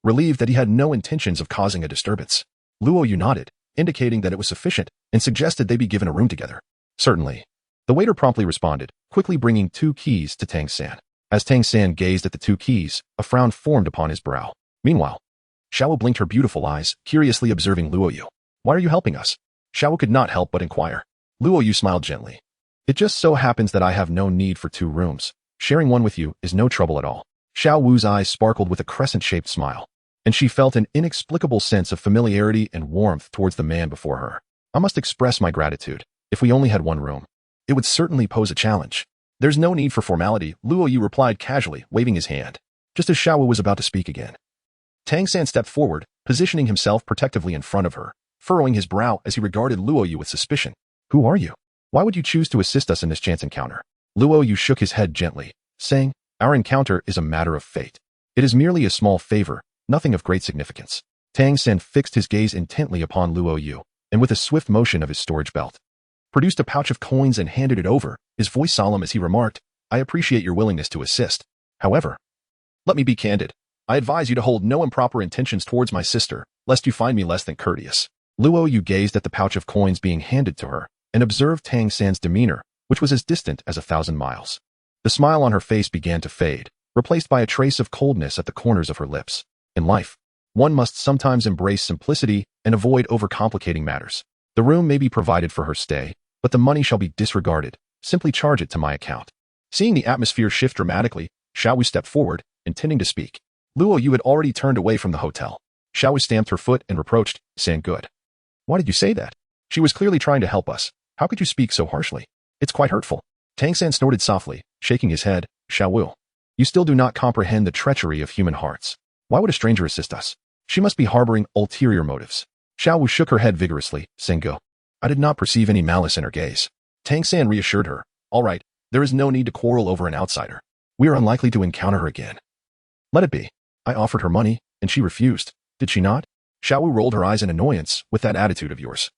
relieved that he had no intentions of causing a disturbance. Luo Yu nodded, indicating that it was sufficient, and suggested they be given a room together. Certainly. The waiter promptly responded, quickly bringing 2 keys to Tang San. As Tang San gazed at the 2 keys, a frown formed upon his brow. Meanwhile, Xiao Wu blinked her beautiful eyes, curiously observing Luo Yu. Why are you helping us? Xiao Wu could not help but inquire. Luo Yu smiled gently. It just so happens that I have no need for 2 rooms. Sharing one with you is no trouble at all. Xiao Wu's eyes sparkled with a crescent-shaped smile, and she felt an inexplicable sense of familiarity and warmth towards the man before her. I must express my gratitude. If we only had 1 room, it would certainly pose a challenge. There's no need for formality, Luo Yu replied casually, waving his hand, just as Xiao Wu was about to speak again. Tang San stepped forward, positioning himself protectively in front of her, furrowing his brow as he regarded Luo Yu with suspicion. Who are you? Why would you choose to assist us in this chance encounter? Luo Yu shook his head gently, saying, our encounter is a matter of fate. It is merely a small favor, nothing of great significance. Tang San fixed his gaze intently upon Luo Yu, and with a swift motion of his storage belt, produced a pouch of coins and handed it over, his voice solemn as he remarked, I appreciate your willingness to assist. However, let me be candid. I advise you to hold no improper intentions towards my sister, lest you find me less than courteous. Luo Yu gazed at the pouch of coins being handed to her, and observed Tang San's demeanor, which was as distant as 1,000 miles. The smile on her face began to fade, replaced by a trace of coldness at the corners of her lips. In life, one must sometimes embrace simplicity and avoid overcomplicating matters. The room may be provided for her stay, but the money shall be disregarded. Simply charge it to my account. Seeing the atmosphere shift dramatically, Xiao Wu stepped forward, intending to speak. Luo Yu had already turned away from the hotel. Xiao Wu stamped her foot and reproached, saying, "Good. Why did you say that? She was clearly trying to help us. How could you speak so harshly? It's quite hurtful." Tang San snorted softly, shaking his head. "Xiao Wu, you still do not comprehend the treachery of human hearts. Why would a stranger assist us? She must be harboring ulterior motives." Xiao Wu shook her head vigorously, saying, "Go." I did not perceive any malice in her gaze. Tang San reassured her. "All right, there is no need to quarrel over an outsider. We are unlikely to encounter her again." "Let it be. I offered her money, and she refused. Did she not?" Xiao Wu rolled her eyes in annoyance with that attitude of yours.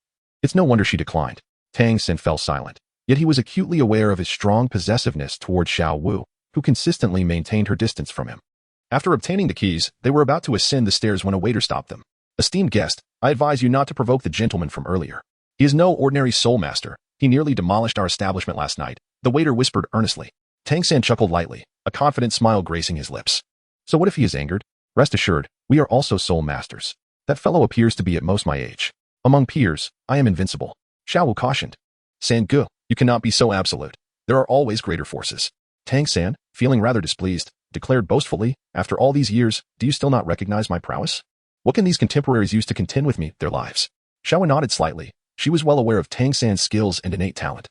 It's no wonder she declined. Tang San fell silent. Yet he was acutely aware of his strong possessiveness toward Xiao Wu, who consistently maintained her distance from him. After obtaining the keys, they were about to ascend the stairs when a waiter stopped them. "Esteemed guest, I advise you not to provoke the gentleman from earlier. He is no ordinary soul master. He nearly demolished our establishment last night," the waiter whispered earnestly. Tang San chuckled lightly, a confident smile gracing his lips. "So what if he is angered? Rest assured, we are also soul masters. That fellow appears to be at most my age. Among peers, I am invincible." Xiao Wu cautioned. "San Gu, you cannot be so absolute. There are always greater forces." Tang San, feeling rather displeased, declared boastfully, "After all these years, do you still not recognize my prowess? What can these contemporaries use to contend with me, their lives?" Xiao Wu nodded slightly. She was well aware of Tang San's skills and innate talent,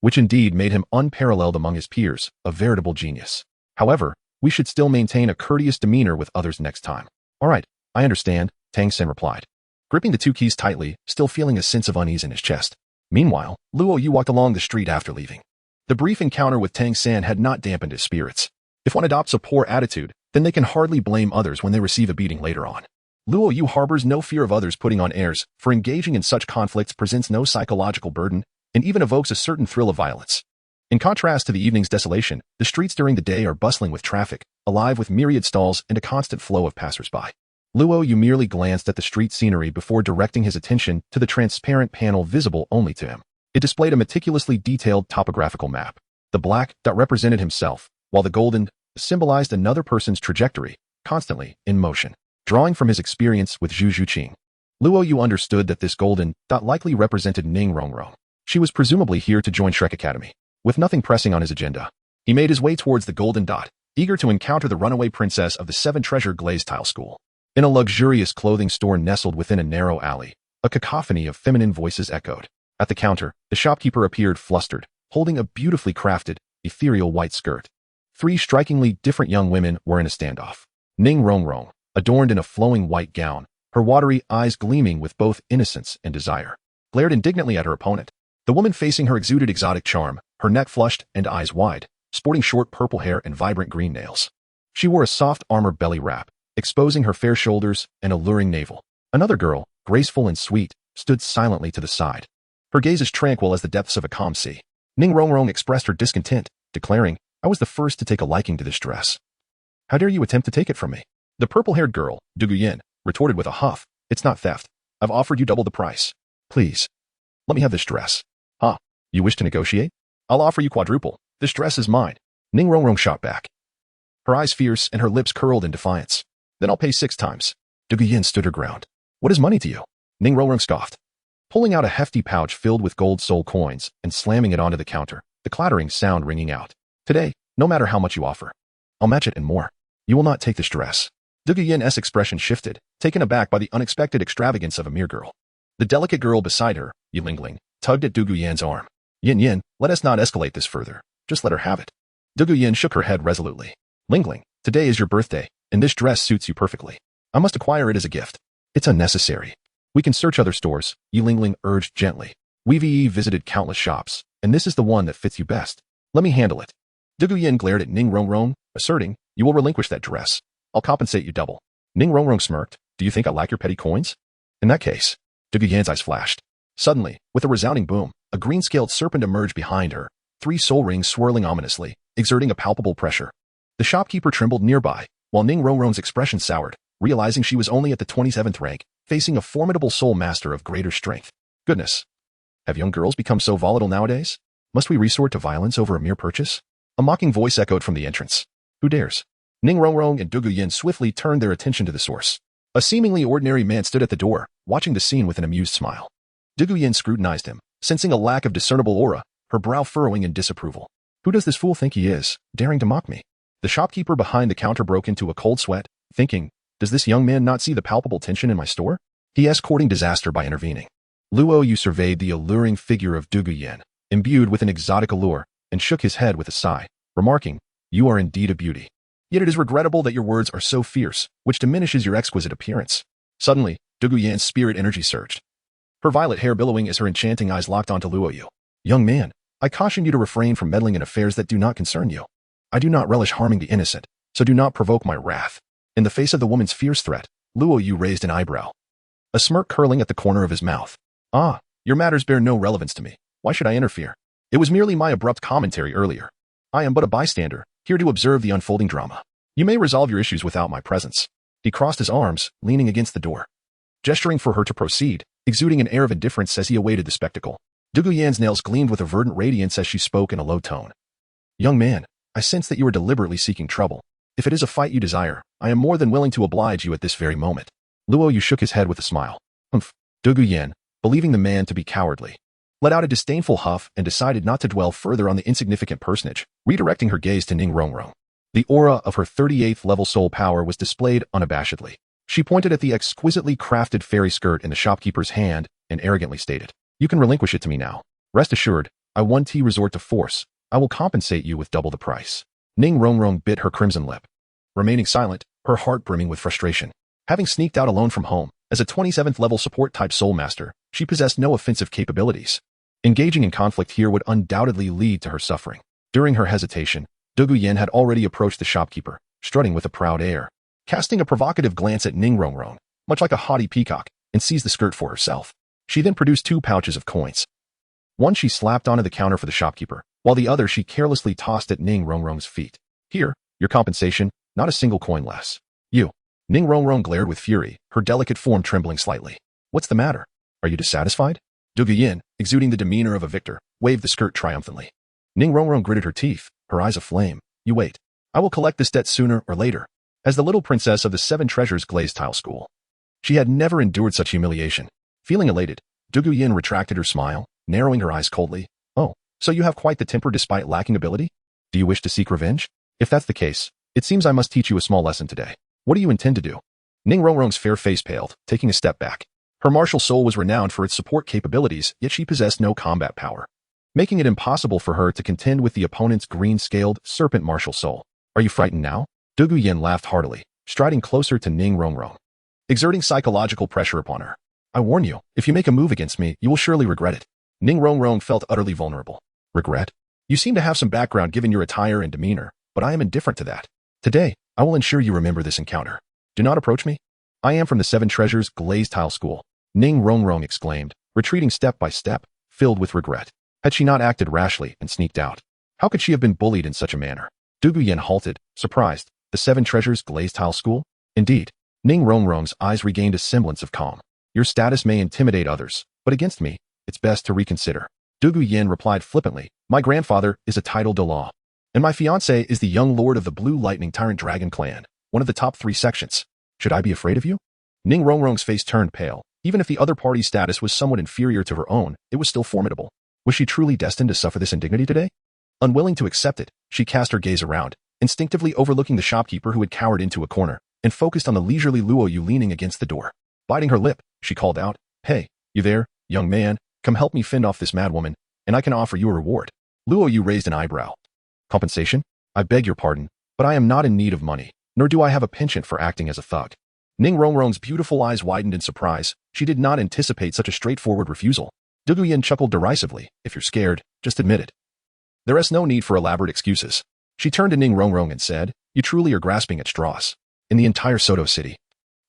which indeed made him unparalleled among his peers, a veritable genius. "However, we should still maintain a courteous demeanor with others next time." "All right, I understand," Tang San replied, gripping the two keys tightly, still feeling a sense of unease in his chest. Meanwhile, Luo Yu walked along the street after leaving. The brief encounter with Tang San had not dampened his spirits. If one adopts a poor attitude, then they can hardly blame others when they receive a beating later on. Luo Yu harbors no fear of others putting on airs, for engaging in such conflicts presents no psychological burden, and even evokes a certain thrill of violence. In contrast to the evening's desolation, the streets during the day are bustling with traffic, alive with myriad stalls and a constant flow of passers-by. Luo Yu merely glanced at the street scenery before directing his attention to the transparent panel visible only to him. It displayed a meticulously detailed topographical map. The black dot represented himself, while the golden symbolized another person's trajectory, constantly in motion. Drawing from his experience with Zhu Zhuqing, Luo Yu understood that this golden dot likely represented Ning Rongrong. She was presumably here to join Shrek Academy. With nothing pressing on his agenda, he made his way towards the golden dot, eager to encounter the runaway princess of the seven-treasure glazed tile school. In a luxurious clothing store nestled within a narrow alley, a cacophony of feminine voices echoed. At the counter, the shopkeeper appeared flustered, holding a beautifully crafted, ethereal white skirt. Three strikingly different young women were in a standoff. Ning Rongrong, adorned in a flowing white gown, her watery eyes gleaming with both innocence and desire, glared indignantly at her opponent. The woman facing her exuded exotic charm, her neck flushed and eyes wide, sporting short purple hair and vibrant green nails. She wore a soft armor belly wrap, exposing her fair shoulders and alluring navel. Another girl, graceful and sweet, stood silently to the side, her gaze as tranquil as the depths of a calm sea. Ning Rongrong expressed her discontent, declaring, "I was the first to take a liking to this dress. How dare you attempt to take it from me?" The purple-haired girl, Gu Yue Na, retorted with a huff, "It's not theft. I've offered you double the price. Please, let me have this dress." "Huh? You wish to negotiate? I'll offer you quadruple. This dress is mine." Ning Rongrong shot back, her eyes fierce and her lips curled in defiance. "Then I'll pay 6 times. Gu Yue Na stood her ground. "What is money to you?" Ning Rongrong scoffed, pulling out a hefty pouch filled with gold soul coins and slamming it onto the counter, the clattering sound ringing out. "Today, no matter how much you offer, I'll match it and more. You will not take this dress." Gu Yue Na's expression shifted, taken aback by the unexpected extravagance of a mere girl. The delicate girl beside her, Yilingling, tugged at Gu Yue Na's arm. Yin, let us not escalate this further. Just let her have it." Gu Yue Na shook her head resolutely. "Lingling, today is your birthday, and this dress suits you perfectly. I must acquire it as a gift." "It's unnecessary. We can search other stores," Yilingling urged gently. "We've visited countless shops, and this is the one that fits you best. Let me handle it." Gu Yue Na glared at Ning Rongrong, asserting, "You will relinquish that dress. I'll compensate you double." Ning Rongrong smirked. "Do you think I lack your petty coins?" "In that case." Gu Yue Na's eyes flashed. Suddenly, with a resounding boom, a green-scaled serpent emerged behind her, 3 soul rings swirling ominously, exerting a palpable pressure. The shopkeeper trembled nearby, while Ning Rongrong's expression soured, realizing she was only at the 27th rank, facing a formidable soul master of greater strength. Goodness. Have young girls become so volatile nowadays? Must we resort to violence over a mere purchase? A mocking voice echoed from the entrance. Who dares? Ning Rongrong and Gu Yue Na swiftly turned their attention to the source. A seemingly ordinary man stood at the door, watching the scene with an amused smile. Gu Yue Na scrutinized him, sensing a lack of discernible aura, her brow furrowing in disapproval. Who does this fool think he is, daring to mock me? The shopkeeper behind the counter broke into a cold sweat, thinking, does this young man not see the palpable tension in my store? He is courting disaster by intervening. Luo Yu surveyed the alluring figure of Gu Yue Na, imbued with an exotic allure, and shook his head with a sigh, remarking, you are indeed a beauty. Yet it is regrettable that your words are so fierce, which diminishes your exquisite appearance. Suddenly, Gu Yue Na's spirit energy surged. Her violet hair billowing as her enchanting eyes locked onto Luo Yu. Young man, I caution you to refrain from meddling in affairs that do not concern you. I do not relish harming the innocent, so do not provoke my wrath. In the face of the woman's fierce threat, Luo Yu raised an eyebrow, a smirk curling at the corner of his mouth. Ah, your matters bear no relevance to me. Why should I interfere? It was merely my abrupt commentary earlier. I am but a bystander, here to observe the unfolding drama. You may resolve your issues without my presence. He crossed his arms, leaning against the door, gesturing for her to proceed, exuding an air of indifference as he awaited the spectacle. Gu Yue Na's nails gleamed with a verdant radiance as she spoke in a low tone. Young man, I sense that you are deliberately seeking trouble. If it is a fight you desire, I am more than willing to oblige you at this very moment. Luo Yu shook his head with a smile. Humph. Gu Yue Na, believing the man to be cowardly, let out a disdainful huff and decided not to dwell further on the insignificant personage, redirecting her gaze to Ning Rongrong. The aura of her 38th level soul power was displayed unabashedly. She pointed at the exquisitely crafted fairy skirt in the shopkeeper's hand and arrogantly stated, you can relinquish it to me now. Rest assured, I won't resort to force. I will compensate you with double the price. Ning Rongrong bit her crimson lip, remaining silent, her heart brimming with frustration. Having sneaked out alone from home, as a 27th level support type soul master, she possessed no offensive capabilities. Engaging in conflict here would undoubtedly lead to her suffering. During her hesitation, Gu Yue Na had already approached the shopkeeper, strutting with a proud air, casting a provocative glance at Ning Rongrong, much like a haughty peacock, and seized the skirt for herself. She then produced 2 pouches of coins. One she slapped onto the counter for the shopkeeper, while the other she carelessly tossed at Ning Rongrong's feet. Here, your compensation, not a single coin less. You. Ning Rongrong glared with fury, her delicate form trembling slightly. What's the matter? Are you dissatisfied? Gu Yue Na, exuding the demeanor of a victor, waved the skirt triumphantly. Ning Rongrong gritted her teeth, her eyes aflame. You wait. I will collect this debt sooner or later. As the little princess of the 7 treasures glazed tile school, she had never endured such humiliation. Feeling elated, Gu Yue Na retracted her smile, narrowing her eyes coldly. Oh, so you have quite the temper despite lacking ability? Do you wish to seek revenge? If that's the case, it seems I must teach you a small lesson today. What do you intend to do? Ning Rongrong's fair face paled, taking a step back. Her martial soul was renowned for its support capabilities, yet she possessed no combat power, making it impossible for her to contend with the opponent's green-scaled serpent martial soul. Are you frightened now? Gu Yue Na laughed heartily, striding closer to Ning Rongrong, exerting psychological pressure upon her. I warn you, if you make a move against me, you will surely regret it. Ning Rongrong felt utterly vulnerable. Regret? You seem to have some background given your attire and demeanor, but I am indifferent to that. Today, I will ensure you remember this encounter. Do not approach me. I am from the 7 treasures glazed tile school, Ning Rongrong exclaimed, retreating step by step, filled with regret. Had she not acted rashly and sneaked out? How could she have been bullied in such a manner? Gu Yue Na halted, surprised. The 7 treasures glazed tile school? Indeed. Ning Rongrong's eyes regained a semblance of calm. Your status may intimidate others, but against me, it's best to reconsider. Gu Yue Na replied flippantly, my grandfather is a titled Douluo, and my fiancé is the young lord of the Blue Lightning Tyrant Dragon clan, one of the top 3 sections. Should I be afraid of you? Ning Rongrong's face turned pale. Even if the other party's status was somewhat inferior to her own, it was still formidable. Was she truly destined to suffer this indignity today? Unwilling to accept it, she cast her gaze around, instinctively overlooking the shopkeeper who had cowered into a corner, and focused on the leisurely Luo Yu leaning against the door. Biting her lip, she called out, Hey, you there, young man, come help me fend off this madwoman, and I can offer you a reward. Luo Yu raised an eyebrow. Compensation? I beg your pardon, but I am not in need of money, nor do I have a penchant for acting as a thug. Ning Rongrong's beautiful eyes widened in surprise. She did not anticipate such a straightforward refusal. Gu Yue Na chuckled derisively. If you're scared, just admit it. There is no need for elaborate excuses. She turned to Ning Rongrong and said, You truly are grasping at straws. In the entire Soto city,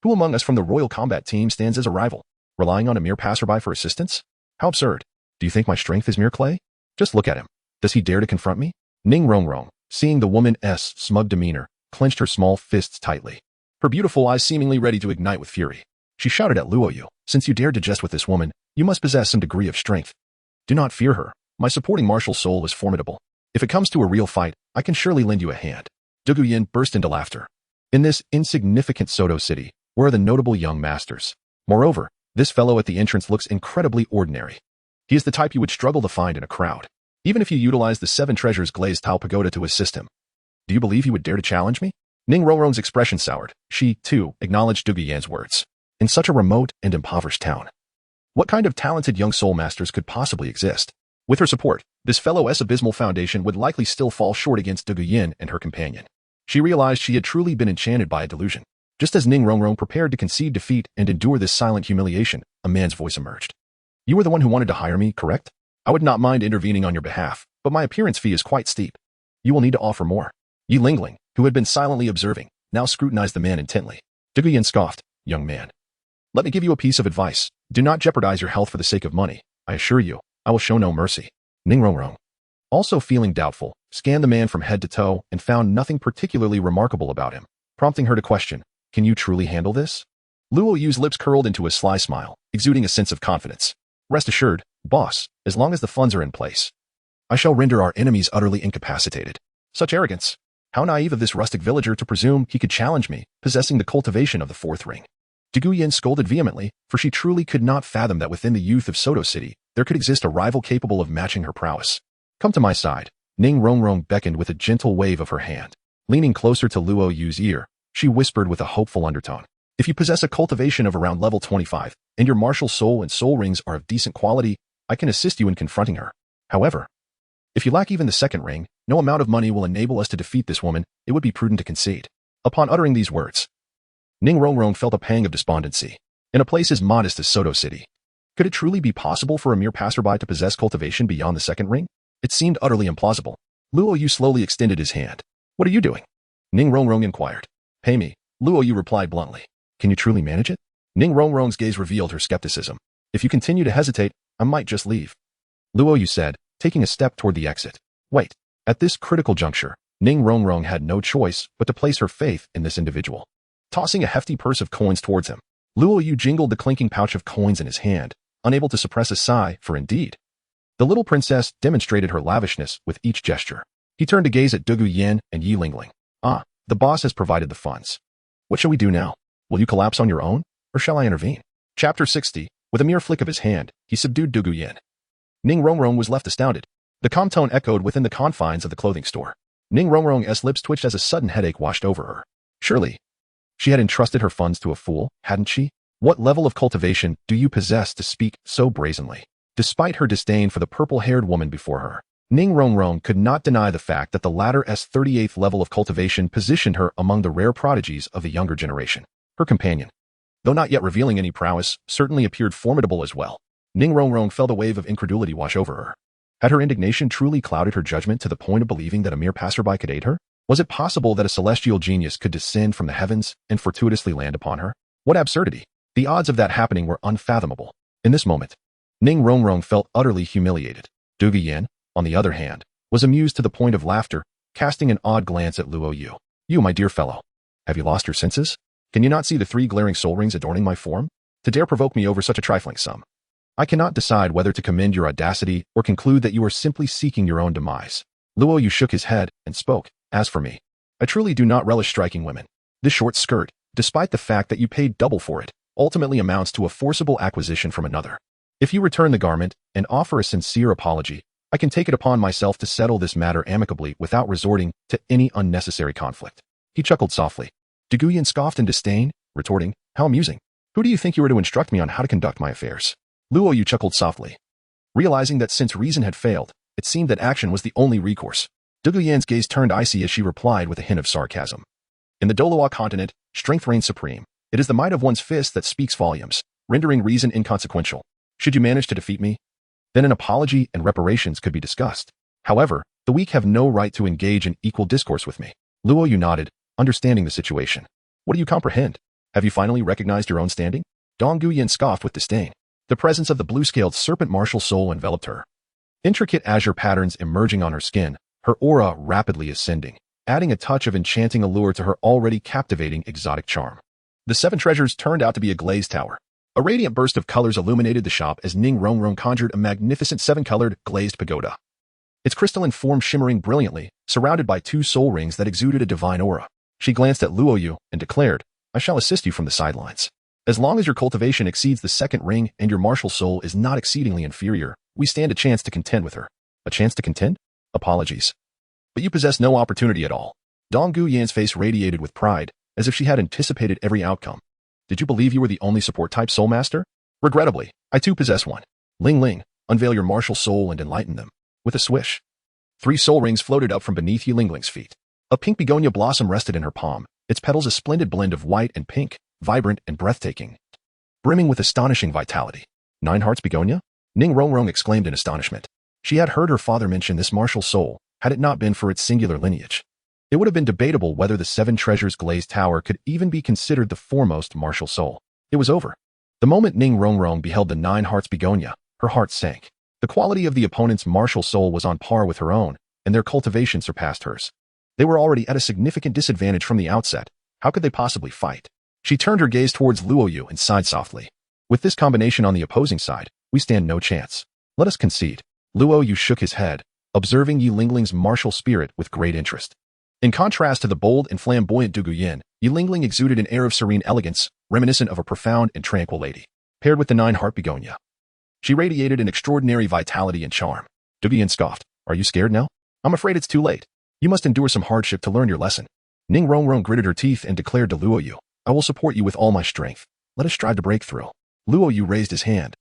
who among us from the Royal Combat Team stands as a rival, relying on a mere passerby for assistance? How absurd. Do you think my strength is mere clay? Just look at him. Does he dare to confront me? Ning Rongrong, seeing the woman's smug demeanor, clenched her small fists tightly, her beautiful eyes seemingly ready to ignite with fury. She shouted at Luo Yu, Since you dared to jest with this woman, you must possess some degree of strength. Do not fear her. My supporting martial soul is formidable. If it comes to a real fight, I can surely lend you a hand. Gu Yue Na burst into laughter. In this insignificant Soto city, where are the notable young masters? Moreover, this fellow at the entrance looks incredibly ordinary. He is the type you would struggle to find in a crowd, even if you utilize the 7 treasures glazed tile pagoda to assist him. Do you believe he would dare to challenge me? Ning Rongrong's expression soured. She, too, acknowledged Gu Yan's words. In such a remote and impoverished town, what kind of talented young soul masters could possibly exist? With her support, this fellow's abysmal foundation would likely still fall short against Gu Yan and her companion. She realized she had truly been enchanted by a delusion. Just as Ning Rongrong prepared to concede defeat and endure this silent humiliation, a man's voice emerged. You were the one who wanted to hire me, correct? I would not mind intervening on your behalf, but my appearance fee is quite steep. You will need to offer more. Yi Lingling, who had been silently observing, now scrutinized the man intently. Gu Yan scoffed. Young man, let me give you a piece of advice. Do not jeopardize your health for the sake of money. I assure you, I will show no mercy. Ning Rongrong, also feeling doubtful, scanned the man from head to toe and found nothing particularly remarkable about him, prompting her to question, can you truly handle this? Luo Yu's lips curled into a sly smile, exuding a sense of confidence. Rest assured, boss, as long as the funds are in place, I shall render our enemies utterly incapacitated. Such arrogance. How naive of this rustic villager to presume he could challenge me, possessing the cultivation of the fourth ring. Gu Yan scolded vehemently, for she truly could not fathom that within the youth of Soto City, there could exist a rival capable of matching her prowess. Come to my side. Ning Rongrong beckoned with a gentle wave of her hand. Leaning closer to Luo Yu's ear, she whispered with a hopeful undertone. If you possess a cultivation of around level 25, and your martial soul and soul rings are of decent quality, I can assist you in confronting her. However, if you lack even the second ring, no amount of money will enable us to defeat this woman. It would be prudent to concede. Upon uttering these words, Ning Rongrong felt a pang of despondency. In a place as modest as Soto City, could it truly be possible for a mere passerby to possess cultivation beyond the second ring? It seemed utterly implausible. Luo Yu slowly extended his hand. What are you doing? Ning Rongrong inquired. Pay me, Luo Yu replied bluntly. Can you truly manage it? Ning Rongrong's gaze revealed her skepticism. If you continue to hesitate, I might just leave. Luo Yu said, taking a step toward the exit. Wait. At this critical juncture, Ning Rongrong had no choice but to place her faith in this individual. Tossing a hefty purse of coins towards him, Luo Yu jingled the clinking pouch of coins in his hand, unable to suppress a sigh, for indeed, the little princess demonstrated her lavishness with each gesture. He turned to gaze at Gu Yan and Yi Lingling. Ah, the boss has provided the funds. What shall we do now? Will you collapse on your own, or shall I intervene? Chapter 60. With a mere flick of his hand, he subdued Gu Yan. Ning Rongrong was left astounded. The calm tone echoed within the confines of the clothing store. Ning Rongrong's lips twitched as a sudden headache washed over her. Surely, she had entrusted her funds to a fool, hadn't she? What level of cultivation do you possess to speak so brazenly? Despite her disdain for the purple-haired woman before her, Ning Rongrong could not deny the fact that the latter's 38th level of cultivation positioned her among the rare prodigies of the younger generation. Her companion, though not yet revealing any prowess, certainly appeared formidable as well. Ning Rongrong felt a wave of incredulity wash over her. Had her indignation truly clouded her judgment to the point of believing that a mere passerby could aid her? Was it possible that a celestial genius could descend from the heavens and fortuitously land upon her? What absurdity! The odds of that happening were unfathomable. In this moment, Ning Rongrong felt utterly humiliated. Gu Yan, on the other hand, was amused to the point of laughter, casting an odd glance at Luo Yu. You, my dear fellow, have you lost your senses? Can you not see the 3 glaring soul rings adorning my form? To dare provoke me over such a trifling sum. I cannot decide whether to commend your audacity or conclude that you are simply seeking your own demise. Luo Yu shook his head and spoke. As for me, I truly do not relish striking women. This short skirt, despite the fact that you paid double for it, ultimately amounts to a forcible acquisition from another. If you return the garment and offer a sincere apology, I can take it upon myself to settle this matter amicably without resorting to any unnecessary conflict. He chuckled softly. Gu Yan scoffed in disdain, retorting, how amusing. Who do you think you are to instruct me on how to conduct my affairs? Luo Yu chuckled softly. Realizing that since reason had failed, it seemed that action was the only recourse. Gu Yan's gaze turned icy as she replied with a hint of sarcasm. In the Douluo continent, strength reigns supreme. It is the might of one's fist that speaks volumes, rendering reason inconsequential. Should you manage to defeat me, then an apology and reparations could be discussed. However, the weak have no right to engage in equal discourse with me. Luo Yu nodded, understanding the situation. What do you comprehend? Have you finally recognized your own standing? Dong Gu Yan scoffed with disdain. The presence of the blue-scaled serpent martial soul enveloped her. Intricate azure patterns emerging on her skin, her aura rapidly ascending, adding a touch of enchanting allure to her already captivating exotic charm. The 7 treasures turned out to be a glazed tower. A radiant burst of colors illuminated the shop as Ning Rongrong conjured a magnificent 7-colored, glazed pagoda. Its crystalline form shimmering brilliantly, surrounded by 2 soul rings that exuded a divine aura. She glanced at Luo Yu and declared, I shall assist you from the sidelines. As long as your cultivation exceeds the 2nd ring and your martial soul is not exceedingly inferior, we stand a chance to contend with her. A chance to contend? Apologies. But you possess no opportunity at all. Dong Gu Yan's face radiated with pride, as if she had anticipated every outcome. Did you believe you were the only support-type soul master? Regrettably, I too possess one. Ling Ling, unveil your martial soul and enlighten them. With a swish, 3 soul rings floated up from beneath Yi Lingling's feet. A pink begonia blossom rested in her palm, its petals a splendid blend of white and pink, vibrant and breathtaking, brimming with astonishing vitality. 9 hearts begonia? Ning Rongrong exclaimed in astonishment. She had heard her father mention this martial soul, had it not been for its singular lineage. It would have been debatable whether the 7 treasures glazed tower could even be considered the foremost martial soul. It was over. The moment Ning Rongrong beheld the 9 hearts begonia, her heart sank. The quality of the opponent's martial soul was on par with her own, and their cultivation surpassed hers. They were already at a significant disadvantage from the outset. How could they possibly fight? She turned her gaze towards Luo Yu and sighed softly. With this combination on the opposing side, we stand no chance. Let us concede. Luo Yu shook his head, observing Yi Lingling's martial spirit with great interest. In contrast to the bold and flamboyant Du Guyan, Yi Lingling exuded an air of serene elegance, reminiscent of a profound and tranquil lady. Paired with the 9 heart begonia, she radiated an extraordinary vitality and charm. Du Guyan scoffed. Are you scared now? I'm afraid it's too late. You must endure some hardship to learn your lesson. Ning Rongrong gritted her teeth and declared to Luo Yu, I will support you with all my strength. Let us strive to break through. Luo Yu raised his hand,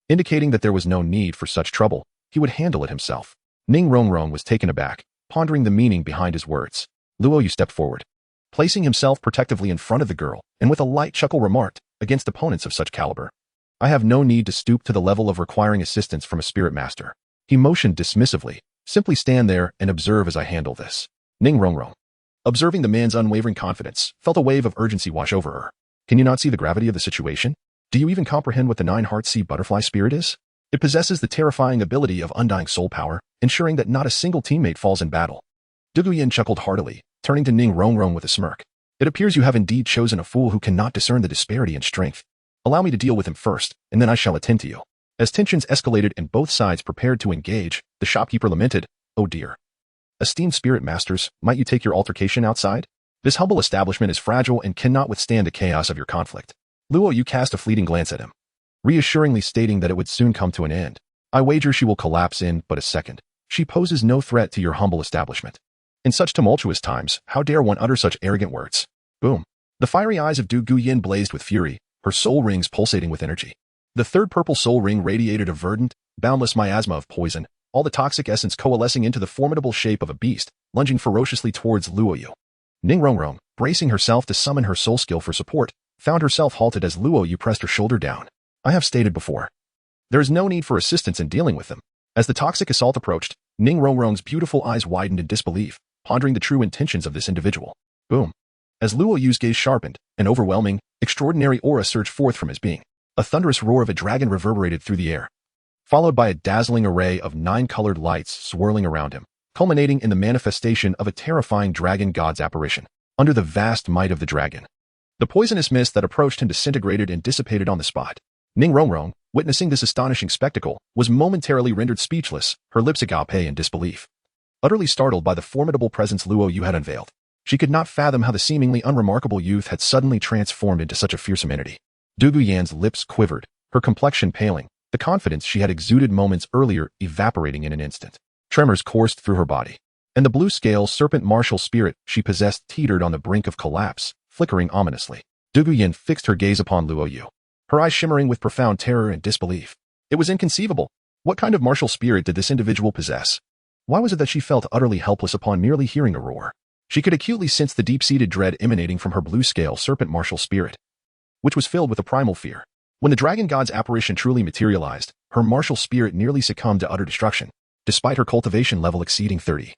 indicating that there was no need for such trouble. He would handle it himself. Ning Rongrong was taken aback, pondering the meaning behind his words. Luo Yu stepped forward, placing himself protectively in front of the girl, and with a light chuckle remarked, against opponents of such caliber, I have no need to stoop to the level of requiring assistance from a spirit master. He motioned dismissively, simply stand there and observe as I handle this. Ning Rongrong, observing the man's unwavering confidence, felt a wave of urgency wash over her. Can you not see the gravity of the situation? Do you even comprehend what the 9 heart sea butterfly spirit is? It possesses the terrifying ability of undying soul power, ensuring that not a single teammate falls in battle. Du Guyan chuckled heartily, turning to Ning Rongrong with a smirk. It appears you have indeed chosen a fool who cannot discern the disparity in strength. Allow me to deal with him first, and then I shall attend to you. As tensions escalated and both sides prepared to engage, the shopkeeper lamented, Oh dear. Esteemed spirit masters, might you take your altercation outside? This humble establishment is fragile and cannot withstand the chaos of your conflict. Luo Yu cast a fleeting glance at him, reassuringly stating that it would soon come to an end. I wager she will collapse in but a second. She poses no threat to your humble establishment. In such tumultuous times, how dare one utter such arrogant words? Boom. The fiery eyes of Du Guyan blazed with fury, her soul rings pulsating with energy. The 3rd purple soul ring radiated a verdant, boundless miasma of poison, all the toxic essence coalescing into the formidable shape of a beast, lunging ferociously towards Luo Yu. Ning Rongrong, bracing herself to summon her soul skill for support, found herself halted as Luo Yu pressed her shoulder down. I have stated before, there is no need for assistance in dealing with them. As the toxic assault approached, Ning Rongrong's beautiful eyes widened in disbelief, pondering the true intentions of this individual. Boom. As Luo Yu's gaze sharpened, an overwhelming, extraordinary aura surged forth from his being. A thunderous roar of a dragon reverberated through the air, followed by a dazzling array of 9 colored lights swirling around him, culminating in the manifestation of a terrifying dragon god's apparition. Under the vast might of the dragon, the poisonous mist that approached him disintegrated and dissipated on the spot. Ning Rongrong, witnessing this astonishing spectacle, was momentarily rendered speechless, her lips agape in disbelief. Utterly startled by the formidable presence Luo Yu had unveiled, she could not fathom how the seemingly unremarkable youth had suddenly transformed into such a fearsome entity. Du Guyan's lips quivered, her complexion paling, the confidence she had exuded moments earlier evaporating in an instant. Tremors coursed through her body, and the blue-scale serpent martial spirit she possessed teetered on the brink of collapse, flickering ominously. Du Guyan fixed her gaze upon Luo Yu, her eyes shimmering with profound terror and disbelief. It was inconceivable. What kind of martial spirit did this individual possess? Why was it that she felt utterly helpless upon merely hearing a roar? She could acutely sense the deep-seated dread emanating from her blue-scale serpent martial spirit, which was filled with a primal fear. When the dragon god's apparition truly materialized, her martial spirit nearly succumbed to utter destruction, despite her cultivation level exceeding 30.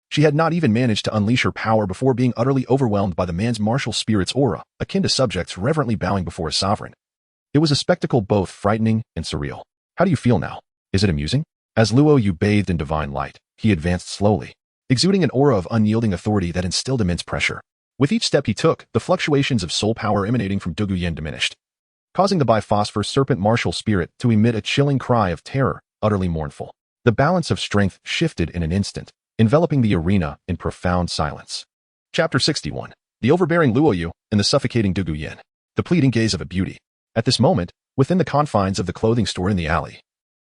She had not even managed to unleash her power before being utterly overwhelmed by the man's martial spirit's aura, akin to subjects reverently bowing before a sovereign. It was a spectacle both frightening and surreal. How do you feel now? Is it amusing? As Luo Yu bathed in divine light, he advanced slowly, exuding an aura of unyielding authority that instilled immense pressure. With each step he took, the fluctuations of soul power emanating from Du Guyan diminished, causing the biphosphor serpent martial spirit to emit a chilling cry of terror, utterly mournful. The balance of strength shifted in an instant, enveloping the arena in profound silence. Chapter 61. The overbearing Luo Yu and the suffocating Du Guyan. The pleading gaze of a beauty. At this moment, within the confines of the clothing store in the alley,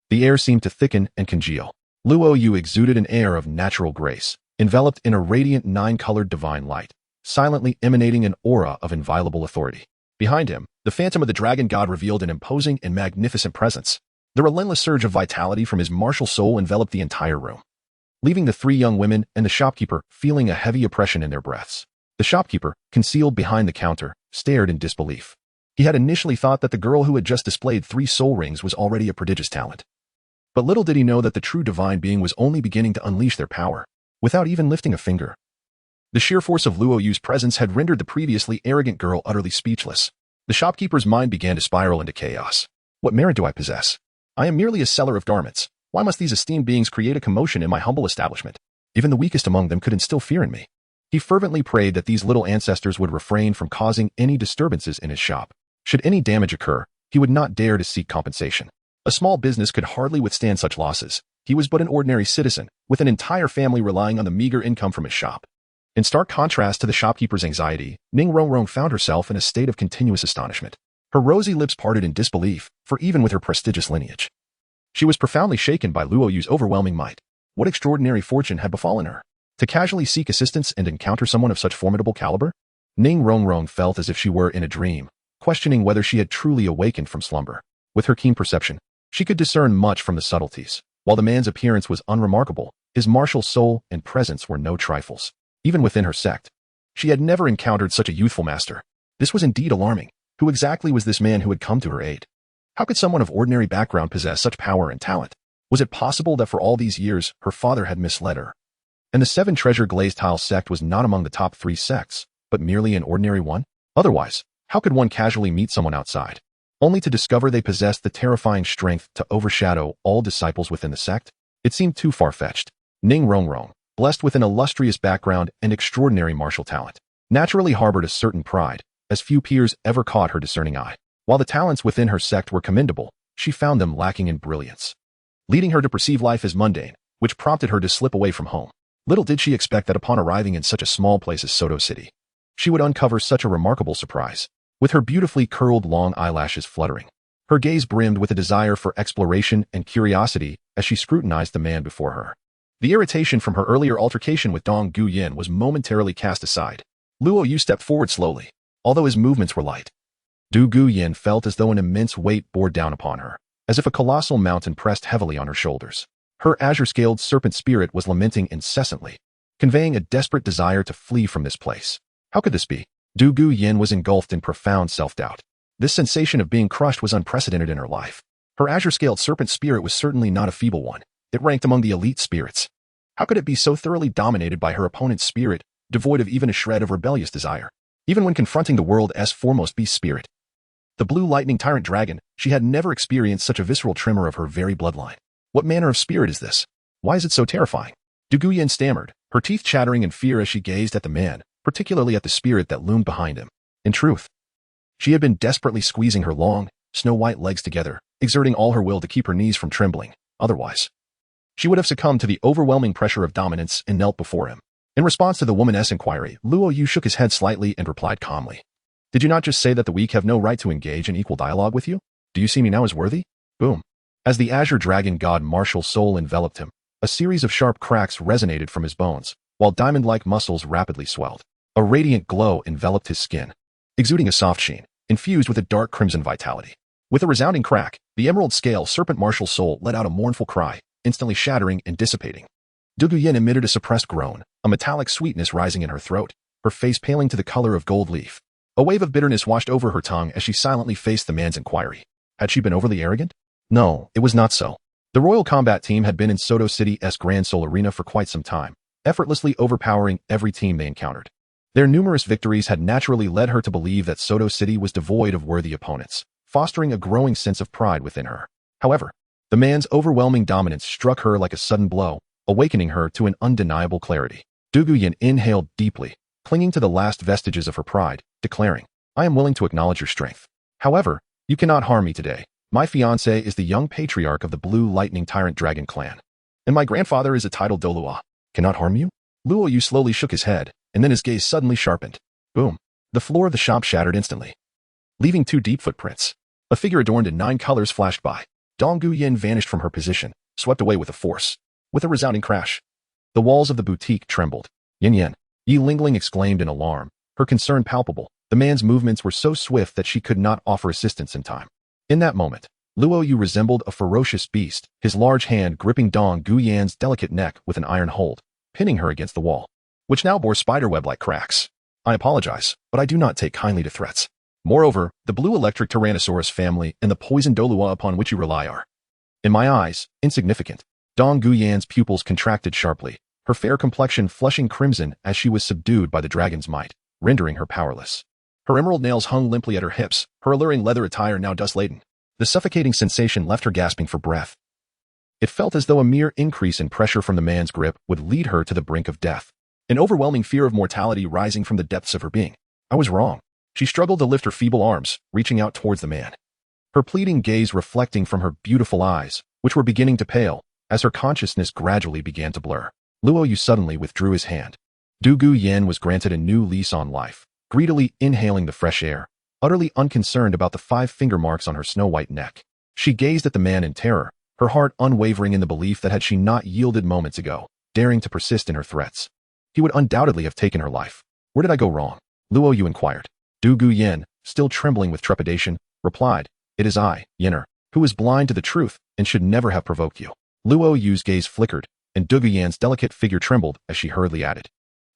the air seemed to thicken and congeal. Luo Yu exuded an air of natural grace, enveloped in a radiant nine-colored divine light, silently emanating an aura of inviolable authority. Behind him, the phantom of the dragon god revealed an imposing and magnificent presence. The relentless surge of vitality from his martial soul enveloped the entire room, leaving the three young women and the shopkeeper feeling a heavy oppression in their breaths. The shopkeeper, concealed behind the counter, stared in disbelief. He had initially thought that the girl who had just displayed 3 soul rings was already a prodigious talent. But little did he know that the true divine being was only beginning to unleash their power, without even lifting a finger. The sheer force of Luo Yu's presence had rendered the previously arrogant girl utterly speechless. The shopkeeper's mind began to spiral into chaos. What merit do I possess? I am merely a seller of garments. Why must these esteemed beings create a commotion in my humble establishment? Even the weakest among them could instill fear in me. He fervently prayed that these little ancestors would refrain from causing any disturbances in his shop. Should any damage occur, he would not dare to seek compensation. A small business could hardly withstand such losses. He was but an ordinary citizen, with an entire family relying on the meager income from his shop. In stark contrast to the shopkeeper's anxiety, Ning Rongrong found herself in a state of continuous astonishment. Her rosy lips parted in disbelief, for even with her prestigious lineage, she was profoundly shaken by Luo Yu's overwhelming might. What extraordinary fortune had befallen her? To casually seek assistance and encounter someone of such formidable caliber? Ning Rongrong felt as if she were in a dream, questioning whether she had truly awakened from slumber. With her keen perception, she could discern much from the subtleties. While the man's appearance was unremarkable, his martial soul and presence were no trifles. Even within her sect, she had never encountered such a youthful master. This was indeed alarming. Who exactly was this man who had come to her aid? How could someone of ordinary background possess such power and talent? Was it possible that for all these years, her father had misled her? And the 7 treasure glazed tile sect was not among the top 3 sects, but merely an ordinary one? Otherwise, how could one casually meet someone outside, only to discover they possessed the terrifying strength to overshadow all disciples within the sect? It seemed too far-fetched. Ning Rongrong, blessed with an illustrious background and extraordinary martial talent, naturally harbored a certain pride, as few peers ever caught her discerning eye. While the talents within her sect were commendable, she found them lacking in brilliance, leading her to perceive life as mundane, which prompted her to slip away from home. Little did she expect that upon arriving in such a small place as Soto City, she would uncover such a remarkable surprise. With her beautifully curled long eyelashes fluttering, her gaze brimmed with a desire for exploration and curiosity as she scrutinized the man before her. The irritation from her earlier altercation with Dong Guyan was momentarily cast aside. Luo Yu stepped forward slowly, although his movements were light. Du Guyan felt as though an immense weight bore down upon her, as if a colossal mountain pressed heavily on her shoulders. Her azure-scaled serpent spirit was lamenting incessantly, conveying a desperate desire to flee from this place. How could this be? Du Guyan was engulfed in profound self-doubt. This sensation of being crushed was unprecedented in her life. Her azure-scaled serpent spirit was certainly not a feeble one. It ranked among the elite spirits. How could it be so thoroughly dominated by her opponent's spirit, devoid of even a shred of rebellious desire? Even when confronting the world's foremost beast spirit, the blue lightning tyrant dragon, she had never experienced such a visceral tremor of her very bloodline. What manner of spirit is this? Why is it so terrifying? Du Guyan stammered, her teeth chattering in fear as she gazed at the man, particularly at the spirit that loomed behind him. In truth, she had been desperately squeezing her long, snow-white legs together, exerting all her will to keep her knees from trembling. Otherwise, she would have succumbed to the overwhelming pressure of dominance and knelt before him. In response to the woman's inquiry, Luo Yu shook his head slightly and replied calmly. Did you not just say that the weak have no right to engage in equal dialogue with you? Do you see me now as worthy? Boom. As the azure dragon god martial soul enveloped him, a series of sharp cracks resonated from his bones, while diamond-like muscles rapidly swelled. A radiant glow enveloped his skin, exuding a soft sheen, infused with a dark crimson vitality. With a resounding crack, the emerald-scale serpent martial soul let out a mournful cry, instantly shattering and dissipating. Du Guyan emitted a suppressed groan, a metallic sweetness rising in her throat, her face paling to the color of gold leaf. A wave of bitterness washed over her tongue as she silently faced the man's inquiry. Had she been overly arrogant? No, it was not so. The Royal Combat Team had been in Soto City's Grand Soul Arena for quite some time, effortlessly overpowering every team they encountered. Their numerous victories had naturally led her to believe that Soto City was devoid of worthy opponents, fostering a growing sense of pride within her. However, the man's overwhelming dominance struck her like a sudden blow, awakening her to an undeniable clarity. Du Guyan inhaled deeply, clinging to the last vestiges of her pride, declaring, I am willing to acknowledge your strength. However, you cannot harm me today. My fiancé is the young patriarch of the Blue Lightning Tyrant Dragon clan, and my grandfather is a titled Douluo. Cannot harm you? Luo Yu slowly shook his head, and then his gaze suddenly sharpened. Boom. The floor of the shop shattered instantly, leaving 2 deep footprints. A figure adorned in 9 colors flashed by. Dong Guyan vanished from her position, swept away with a force. With a resounding crash, The walls of the boutique trembled. Yin Yin. Yi Lingling exclaimed in alarm, her concern palpable. The man's movements were so swift that she could not offer assistance in time. In that moment, Luo Yu resembled a ferocious beast, his large hand gripping Dong Gu Yan's delicate neck with an iron hold, pinning her against the wall, which now bore spiderweb-like cracks. I apologize, but I do not take kindly to threats. Moreover, the blue electric Tyrannosaurus family and the poison Douluo upon which you rely are, in my eyes, insignificant. Dong Gu Yan's pupils contracted sharply, her fair complexion flushing crimson as she was subdued by the dragon's might, rendering her powerless. Her emerald nails hung limply at her hips, her alluring leather attire now dust-laden. The suffocating sensation left her gasping for breath. It felt as though a mere increase in pressure from the man's grip would lead her to the brink of death. An overwhelming fear of mortality rising from the depths of her being. I was wrong. She struggled to lift her feeble arms, reaching out towards the man. Her pleading gaze reflecting from her beautiful eyes, which were beginning to pale, as her consciousness gradually began to blur. Luo Yu suddenly withdrew his hand. Du Gu Yan was granted a new lease on life, greedily inhaling the fresh air, utterly unconcerned about the 5 finger marks on her snow-white neck. She gazed at the man in terror, her heart unwavering in the belief that had she not yielded moments ago, daring to persist in her threats, he would undoubtedly have taken her life. Where did I go wrong? Luo Yu inquired. Du Gu Yan, still trembling with trepidation, replied, It is I, Yinner, who is blind to the truth and should never have provoked you. Luo Yu's gaze flickered, and Du Gu Yan's delicate figure trembled as she hurriedly added,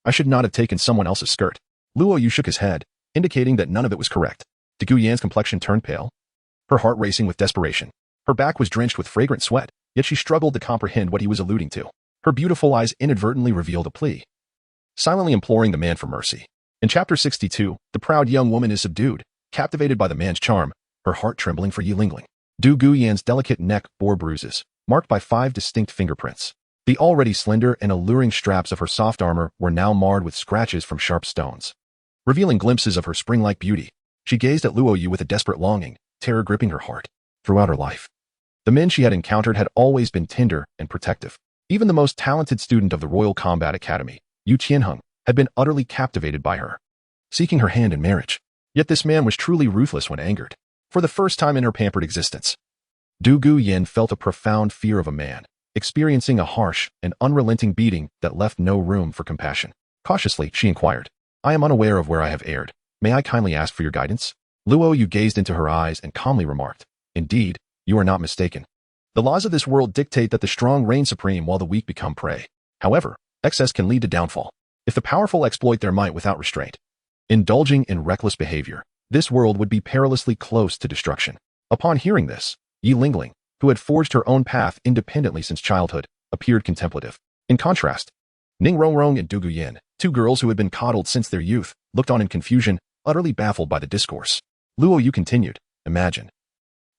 I should not have taken someone else's skirt. Luo Yu shook his head, indicating that none of it was correct. Du Gu Yan's complexion turned pale, her heart racing with desperation. Her back was drenched with fragrant sweat, yet she struggled to comprehend what he was alluding to. Her beautiful eyes inadvertently revealed a plea, silently imploring the man for mercy. In chapter 62, the proud young woman is subdued, captivated by the man's charm, her heart trembling for Yi Lingling. Du Gu Yan's delicate neck bore bruises, marked by 5 distinct fingerprints. The already slender and alluring straps of her soft armor were now marred with scratches from sharp stones, revealing glimpses of her spring-like beauty. She gazed at Luo Yu with a desperate longing, terror gripping her heart. Throughout her life, the men she had encountered had always been tender and protective. Even the most talented student of the Royal Combat Academy, Yu Qianheng, had been utterly captivated by her, seeking her hand in marriage. Yet this man was truly ruthless when angered. For the first time in her pampered existence, Du Gu Yan felt a profound fear of a man, experiencing a harsh and unrelenting beating that left no room for compassion. Cautiously, she inquired, I am unaware of where I have erred. May I kindly ask for your guidance? Luo Yu gazed into her eyes and calmly remarked, Indeed, you are not mistaken. The laws of this world dictate that the strong reign supreme while the weak become prey. However, excess can lead to downfall, if the powerful exploit their might without restraint. Indulging in reckless behavior, this world would be perilously close to destruction. Upon hearing this, Yi Lingling, who had forged her own path independently since childhood, appeared contemplative. In contrast, Ning Rongrong and Du Gu Yan, 2 girls who had been coddled since their youth, looked on in confusion, utterly baffled by the discourse. Luo Yu continued, Imagine,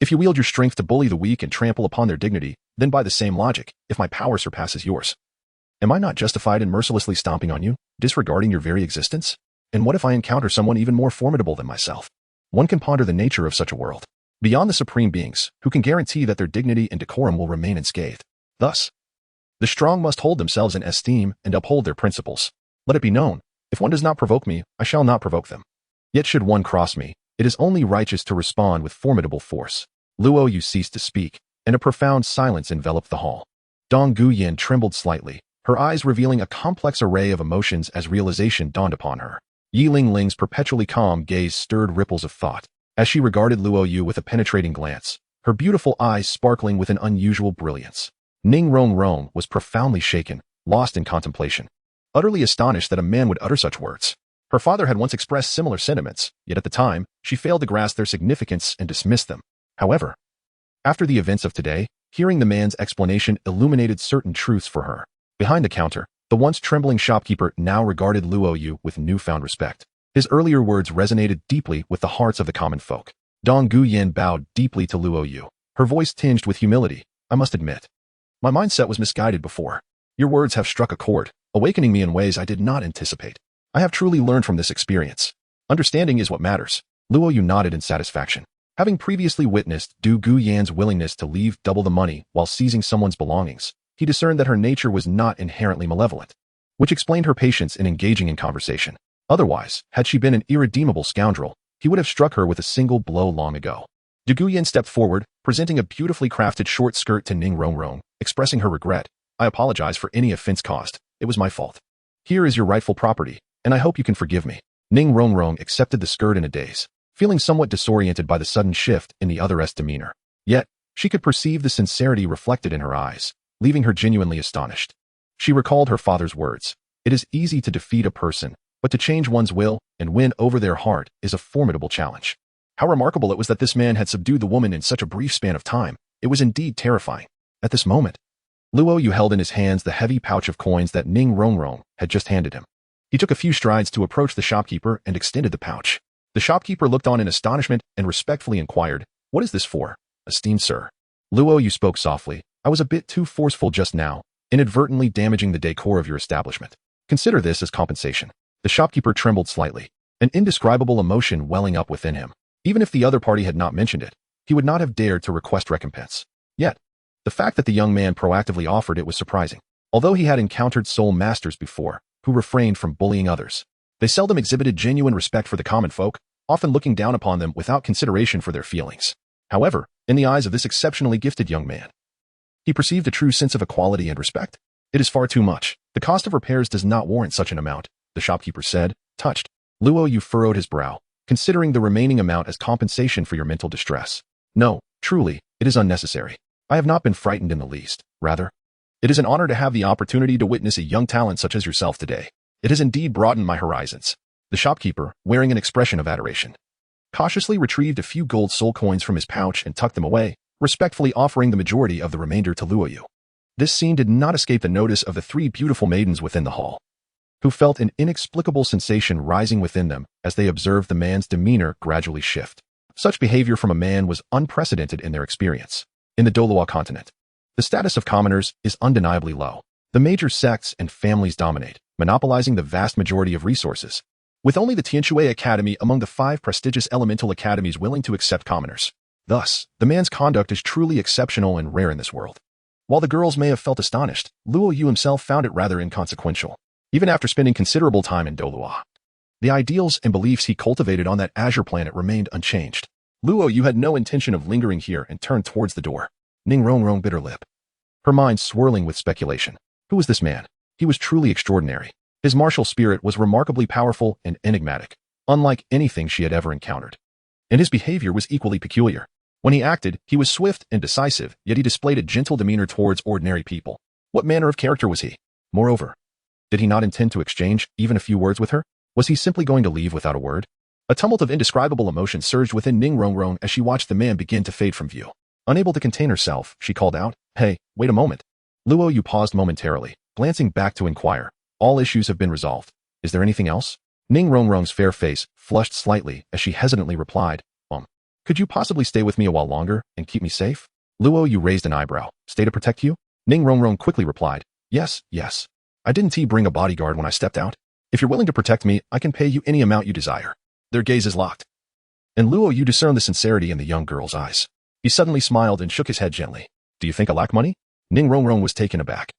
if you wield your strength to bully the weak and trample upon their dignity, then by the same logic, if my power surpasses yours, am I not justified in mercilessly stomping on you, disregarding your very existence? And what if I encounter someone even more formidable than myself? One can ponder the nature of such a world, beyond the supreme beings, who can guarantee that their dignity and decorum will remain unscathed. Thus, the strong must hold themselves in esteem and uphold their principles. Let it be known, if one does not provoke me, I shall not provoke them. Yet should one cross me, it is only righteous to respond with formidable force. Luo Yu ceased to speak, and a profound silence enveloped the hall. Dong Gu Yan trembled slightly, her eyes revealing a complex array of emotions as realization dawned upon her. Yi Lingling's perpetually calm gaze stirred ripples of thought, as she regarded Luo Yu with a penetrating glance, her beautiful eyes sparkling with an unusual brilliance. Ning Rongrong was profoundly shaken, lost in contemplation, utterly astonished that a man would utter such words. Her father had once expressed similar sentiments, yet at the time, she failed to grasp their significance and dismissed them. However, after the events of today, hearing the man's explanation illuminated certain truths for her. Behind the counter, the once trembling shopkeeper now regarded Luo Yu with newfound respect. His earlier words resonated deeply with the hearts of the common folk. Dong Gu Yan bowed deeply to Luo Yu, her voice tinged with humility. I must admit, my mindset was misguided before. Your words have struck a chord, awakening me in ways I did not anticipate. I have truly learned from this experience. Understanding is what matters. Luo Yu nodded in satisfaction. Having previously witnessed Du Gu Yan's willingness to leave double the money while seizing someone's belongings, he discerned that her nature was not inherently malevolent, which explained her patience in engaging in conversation. Otherwise, had she been an irredeemable scoundrel, he would have struck her with a single blow long ago. Du Gu Yan stepped forward, presenting a beautifully crafted short skirt to Ning Rongrong, expressing her regret. I apologize for any offense caused. It was my fault. Here is your rightful property, and I hope you can forgive me. Ning Rongrong accepted the skirt in a daze, feeling somewhat disoriented by the sudden shift in the other's demeanor. Yet, she could perceive the sincerity reflected in her eyes, leaving her genuinely astonished. She recalled her father's words. It is easy to defeat a person, but to change one's will and win over their heart is a formidable challenge. How remarkable it was that this man had subdued the woman in such a brief span of time. It was indeed terrifying. At this moment, Luo Yu held in his hands the heavy pouch of coins that Ning Rongrong had just handed him. He took a few strides to approach the shopkeeper and extended the pouch. The shopkeeper looked on in astonishment and respectfully inquired, "What is this for, esteemed sir?" Luo Yu spoke softly, "I was a bit too forceful just now, inadvertently damaging the decor of your establishment. Consider this as compensation." The shopkeeper trembled slightly, an indescribable emotion welling up within him. Even if the other party had not mentioned it, he would not have dared to request recompense. Yet, the fact that the young man proactively offered it was surprising. Although he had encountered soul masters before, who refrained from bullying others, they seldom exhibited genuine respect for the common folk, often looking down upon them without consideration for their feelings. However, in the eyes of this exceptionally gifted young man, he perceived a true sense of equality and respect. "It is far too much. The cost of repairs does not warrant such an amount," the shopkeeper said, touched. Luo Yu furrowed his brow, considering the remaining amount as compensation for your mental distress. "No, truly, it is unnecessary. I have not been frightened in the least. Rather, it is an honor to have the opportunity to witness a young talent such as yourself today. It has indeed broadened my horizons." The shopkeeper, wearing an expression of adoration, cautiously retrieved a few gold soul coins from his pouch and tucked them away, respectfully offering the majority of the remainder to Luo Yu. This scene did not escape the notice of the three beautiful maidens within the hall, who felt an inexplicable sensation rising within them as they observed the man's demeanor gradually shift. Such behavior from a man was unprecedented in their experience. In the Douluo continent, the status of commoners is undeniably low. The major sects and families dominate, monopolizing the vast majority of resources, with only the Tianshui Academy among the 5 prestigious elemental academies willing to accept commoners. Thus, the man's conduct is truly exceptional and rare in this world. While the girls may have felt astonished, Luo Yu himself found it rather inconsequential. Even after spending considerable time in Douluo, the ideals and beliefs he cultivated on that azure planet remained unchanged. Luo Yu had no intention of lingering here and turned towards the door. Ning Rongrong bit her lip, her mind swirling with speculation. Who was this man? He was truly extraordinary. His martial spirit was remarkably powerful and enigmatic, unlike anything she had ever encountered. And his behavior was equally peculiar. When he acted, he was swift and decisive, yet he displayed a gentle demeanor towards ordinary people. What manner of character was he? Moreover, did he not intend to exchange even a few words with her? Was he simply going to leave without a word? A tumult of indescribable emotion surged within Ning Rongrong as she watched the man begin to fade from view. Unable to contain herself, she called out, "Hey, wait a moment." Luo Yu paused momentarily, glancing back to inquire, "All issues have been resolved. Is there anything else?" Ning Rongrong's fair face flushed slightly as she hesitantly replied, "Could you possibly stay with me a while longer and keep me safe?" Luo Yu raised an eyebrow. "Stay to protect you?" Ning Rongrong quickly replied, Yes. I didn't bring a bodyguard when I stepped out. If you're willing to protect me, I can pay you any amount you desire." Their gazes locked, and Luo Yu discerned the sincerity in the young girl's eyes. He suddenly smiled and shook his head gently. "Do you think I lack money?" Ning Rongrong was taken aback.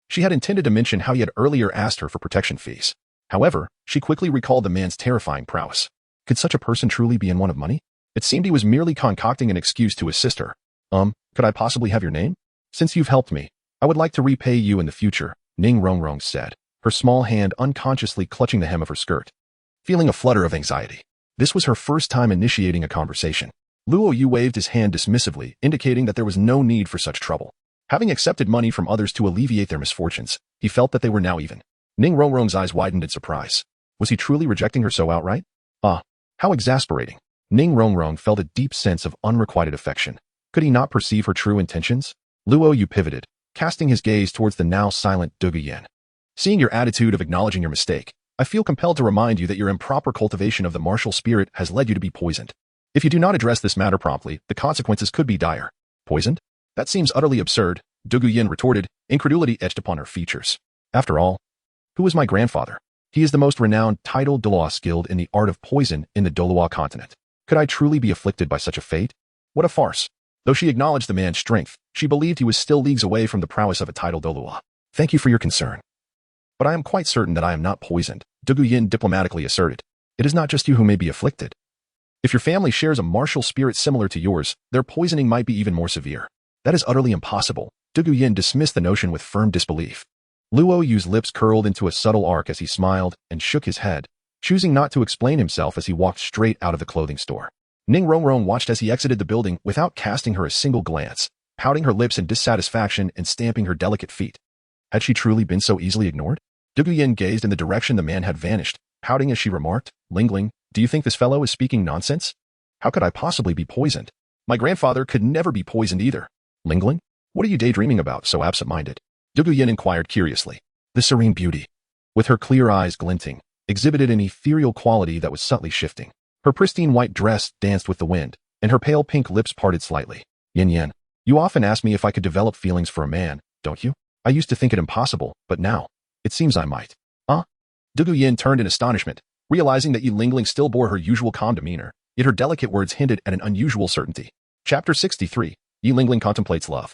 She had intended to mention how he had earlier asked her for protection fees. However, she quickly recalled the man's terrifying prowess. Could such a person truly be in want of money? It seemed he was merely concocting an excuse to assist her. Could I possibly have your name? Since you've helped me, I would like to repay you in the future," Ning Rongrong said, her small hand unconsciously clutching the hem of her skirt, feeling a flutter of anxiety. This was her first time initiating a conversation. Luo Yu waved his hand dismissively, indicating that there was no need for such trouble. Having accepted money from others to alleviate their misfortunes, he felt that they were now even. Ning Rongrong's eyes widened in surprise. Was he truly rejecting her so outright? How exasperating. Ning Rongrong felt a deep sense of unrequited affection. Could he not perceive her true intentions? Luo Yu pivoted, casting his gaze towards the now silent Gu Yue Na. "Seeing your attitude of acknowledging your mistake, I feel compelled to remind you that your improper cultivation of the martial spirit has led you to be poisoned. If you do not address this matter promptly, the consequences could be dire." "Poisoned? That seems utterly absurd," Gu Yue Na retorted, incredulity etched upon her features. "After all, who is my grandfather? He is the most renowned titled Douluo skilled in the art of poison in the Douluo continent. Could I truly be afflicted by such a fate? What a farce." Though she acknowledged the man's strength, she believed he was still leagues away from the prowess of a titled Douluo. "Thank you for your concern, but I am quite certain that I am not poisoned," Gu Yue Na diplomatically asserted. "It is not just you who may be afflicted. If your family shares a martial spirit similar to yours, their poisoning might be even more severe." "That is utterly impossible." Gu Yue Na dismissed the notion with firm disbelief. Luo Yu's lips curled into a subtle arc as he smiled and shook his head, choosing not to explain himself as he walked straight out of the clothing store. Ning Rongrong watched as he exited the building without casting her a single glance, pouting her lips in dissatisfaction and stamping her delicate feet. Had she truly been so easily ignored? Gu Yue gazed in the direction the man had vanished, pouting as she remarked, "Lingling, do you think this fellow is speaking nonsense? How could I possibly be poisoned? My grandfather could never be poisoned either." "Lingling? What are you daydreaming about so absent-minded?" Gu Yue inquired curiously. The serene beauty, with her clear eyes glinting, exhibited an ethereal quality that was subtly shifting. Her pristine white dress danced with the wind, and her pale pink lips parted slightly. "Yin, you often ask me if I could develop feelings for a man, don't you? I used to think it impossible, but now, it seems I might." "Huh?" Gu Yue turned in astonishment, realizing that Yi Lingling still bore her usual calm demeanor, yet her delicate words hinted at an unusual certainty. Chapter 63. Yi Lingling contemplates love.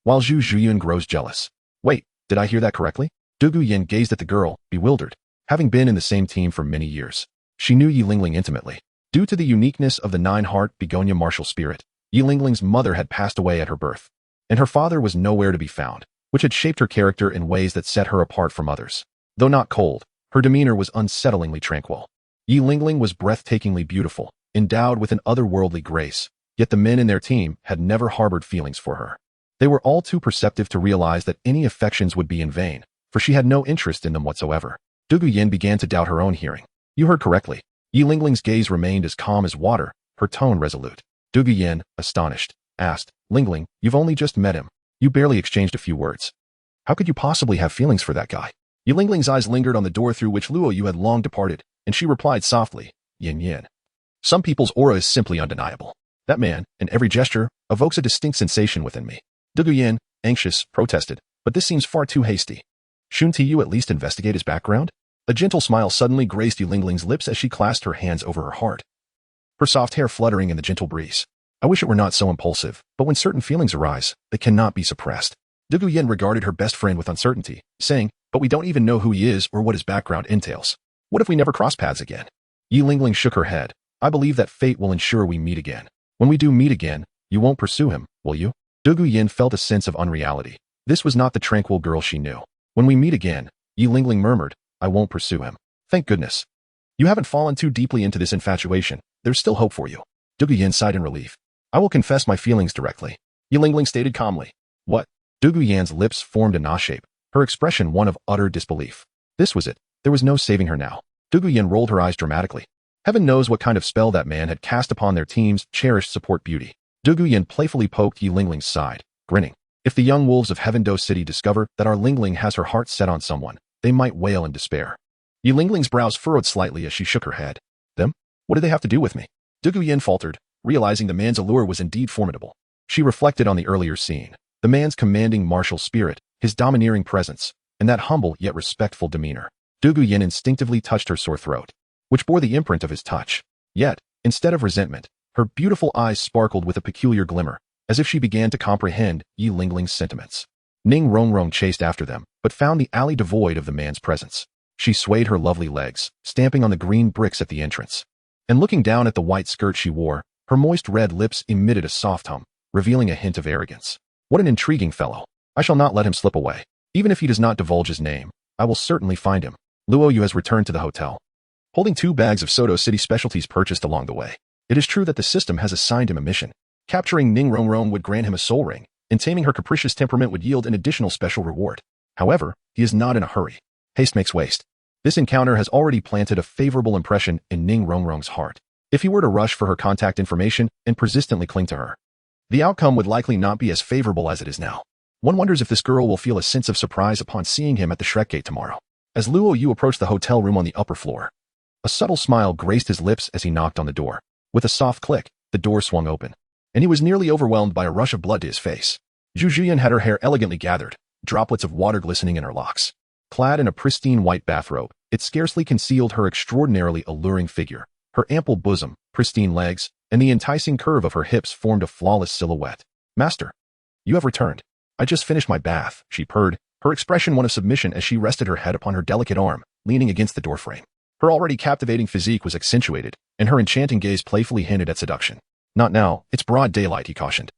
While Zhu Zhuqing grows jealous. Wait, did I hear that correctly? Gu Yue gazed at the girl, bewildered. Having been in the same team for many years, she knew Yi Lingling intimately. Due to the uniqueness of the nine-heart begonia martial spirit, Yi Lingling's mother had passed away at her birth, and her father was nowhere to be found, which had shaped her character in ways that set her apart from others. Though not cold, her demeanor was unsettlingly tranquil. Yi Lingling was breathtakingly beautiful, endowed with an otherworldly grace, yet the men in their team had never harbored feelings for her. They were all too perceptive to realize that any affections would be in vain, for she had no interest in them whatsoever. Gu Yue began to doubt her own hearing. "You heard correctly." Yi Lingling's gaze remained as calm as water, her tone resolute. Gu Yue, astonished, asked, "Lingling, you've only just met him. You barely exchanged a few words. How could you possibly have feelings for that guy?" Yi Lingling's eyes lingered on the door through which Luo Yu had long departed, and she replied softly, "Yin. Some people's aura is simply undeniable. That man, in every gesture, evokes a distinct sensation within me." Gu Yue, anxious, protested, "But this seems far too hasty. Shouldn't you at least investigate his background?" A gentle smile suddenly graced Yi Lingling's lips as she clasped her hands over her heart, her soft hair fluttering in the gentle breeze. "I wish it were not so impulsive, but when certain feelings arise, they cannot be suppressed." Gu Yue regarded her best friend with uncertainty, saying, "But we don't even know who he is or what his background entails. What if we never cross paths again?" Yi Lingling shook her head. "I believe that fate will ensure we meet again. When we do meet again, you won't pursue him, will you?" Gu Yue felt a sense of unreality. This was not the tranquil girl she knew. "When we meet again," Yi Lingling murmured, "I won't pursue him." "Thank goodness. You haven't fallen too deeply into this infatuation. There's still hope for you." Gu Yue sighed in relief. "I will confess my feelings directly," Yi Lingling stated calmly. "What?" Gu Yue's lips formed a na shape, her expression one of utter disbelief. This was it. There was no saving her now. Gu Yue rolled her eyes dramatically. Heaven knows what kind of spell that man had cast upon their team's cherished support beauty. Gu Yue playfully poked Yi Lingling's side, grinning. "If the young wolves of Heaven Do City discover that our Lingling has her heart set on someone, they might wail in despair." Yi Lingling's brows furrowed slightly as she shook her head. "Them? What do they have to do with me?" Gu Yue faltered, realizing the man's allure was indeed formidable. She reflected on the earlier scene, the man's commanding martial spirit, his domineering presence, and that humble yet respectful demeanor. Gu Yue instinctively touched her sore throat, which bore the imprint of his touch. Yet, instead of resentment, her beautiful eyes sparkled with a peculiar glimmer, as if she began to comprehend Yi Lingling's sentiments. Ning Rongrong chased after them, but found the alley devoid of the man's presence. She swayed her lovely legs, stamping on the green bricks at the entrance. And looking down at the white skirt she wore, her moist red lips emitted a soft hum, revealing a hint of arrogance. "What an intriguing fellow. I shall not let him slip away. Even if he does not divulge his name, I will certainly find him." Luo Yu has returned to the hotel, holding 2 bags of Soto City specialties purchased along the way. It is true that the system has assigned him a mission. Capturing Ning Rongrong would grant him a soul ring, and taming her capricious temperament would yield an additional special reward. However, he is not in a hurry. Haste makes waste. This encounter has already planted a favorable impression in Ning Rongrong's heart. If he were to rush for her contact information and persistently cling to her, the outcome would likely not be as favorable as it is now. One wonders if this girl will feel a sense of surprise upon seeing him at the Shrek Gate tomorrow. As Luo Yu approached the hotel room on the upper floor, a subtle smile graced his lips as he knocked on the door. With a soft click, the door swung open, and he was nearly overwhelmed by a rush of blood to his face. Zhu Zhuqing had her hair elegantly gathered, droplets of water glistening in her locks. Clad in a pristine white bathrobe, it scarcely concealed her extraordinarily alluring figure. Her ample bosom, pristine legs, and the enticing curve of her hips formed a flawless silhouette. "Master, you have returned. I just finished my bath," she purred, her expression one of submission as she rested her head upon her delicate arm, leaning against the doorframe. Her already captivating physique was accentuated, and her enchanting gaze playfully hinted at seduction. "Not now, it's broad daylight," he cautioned.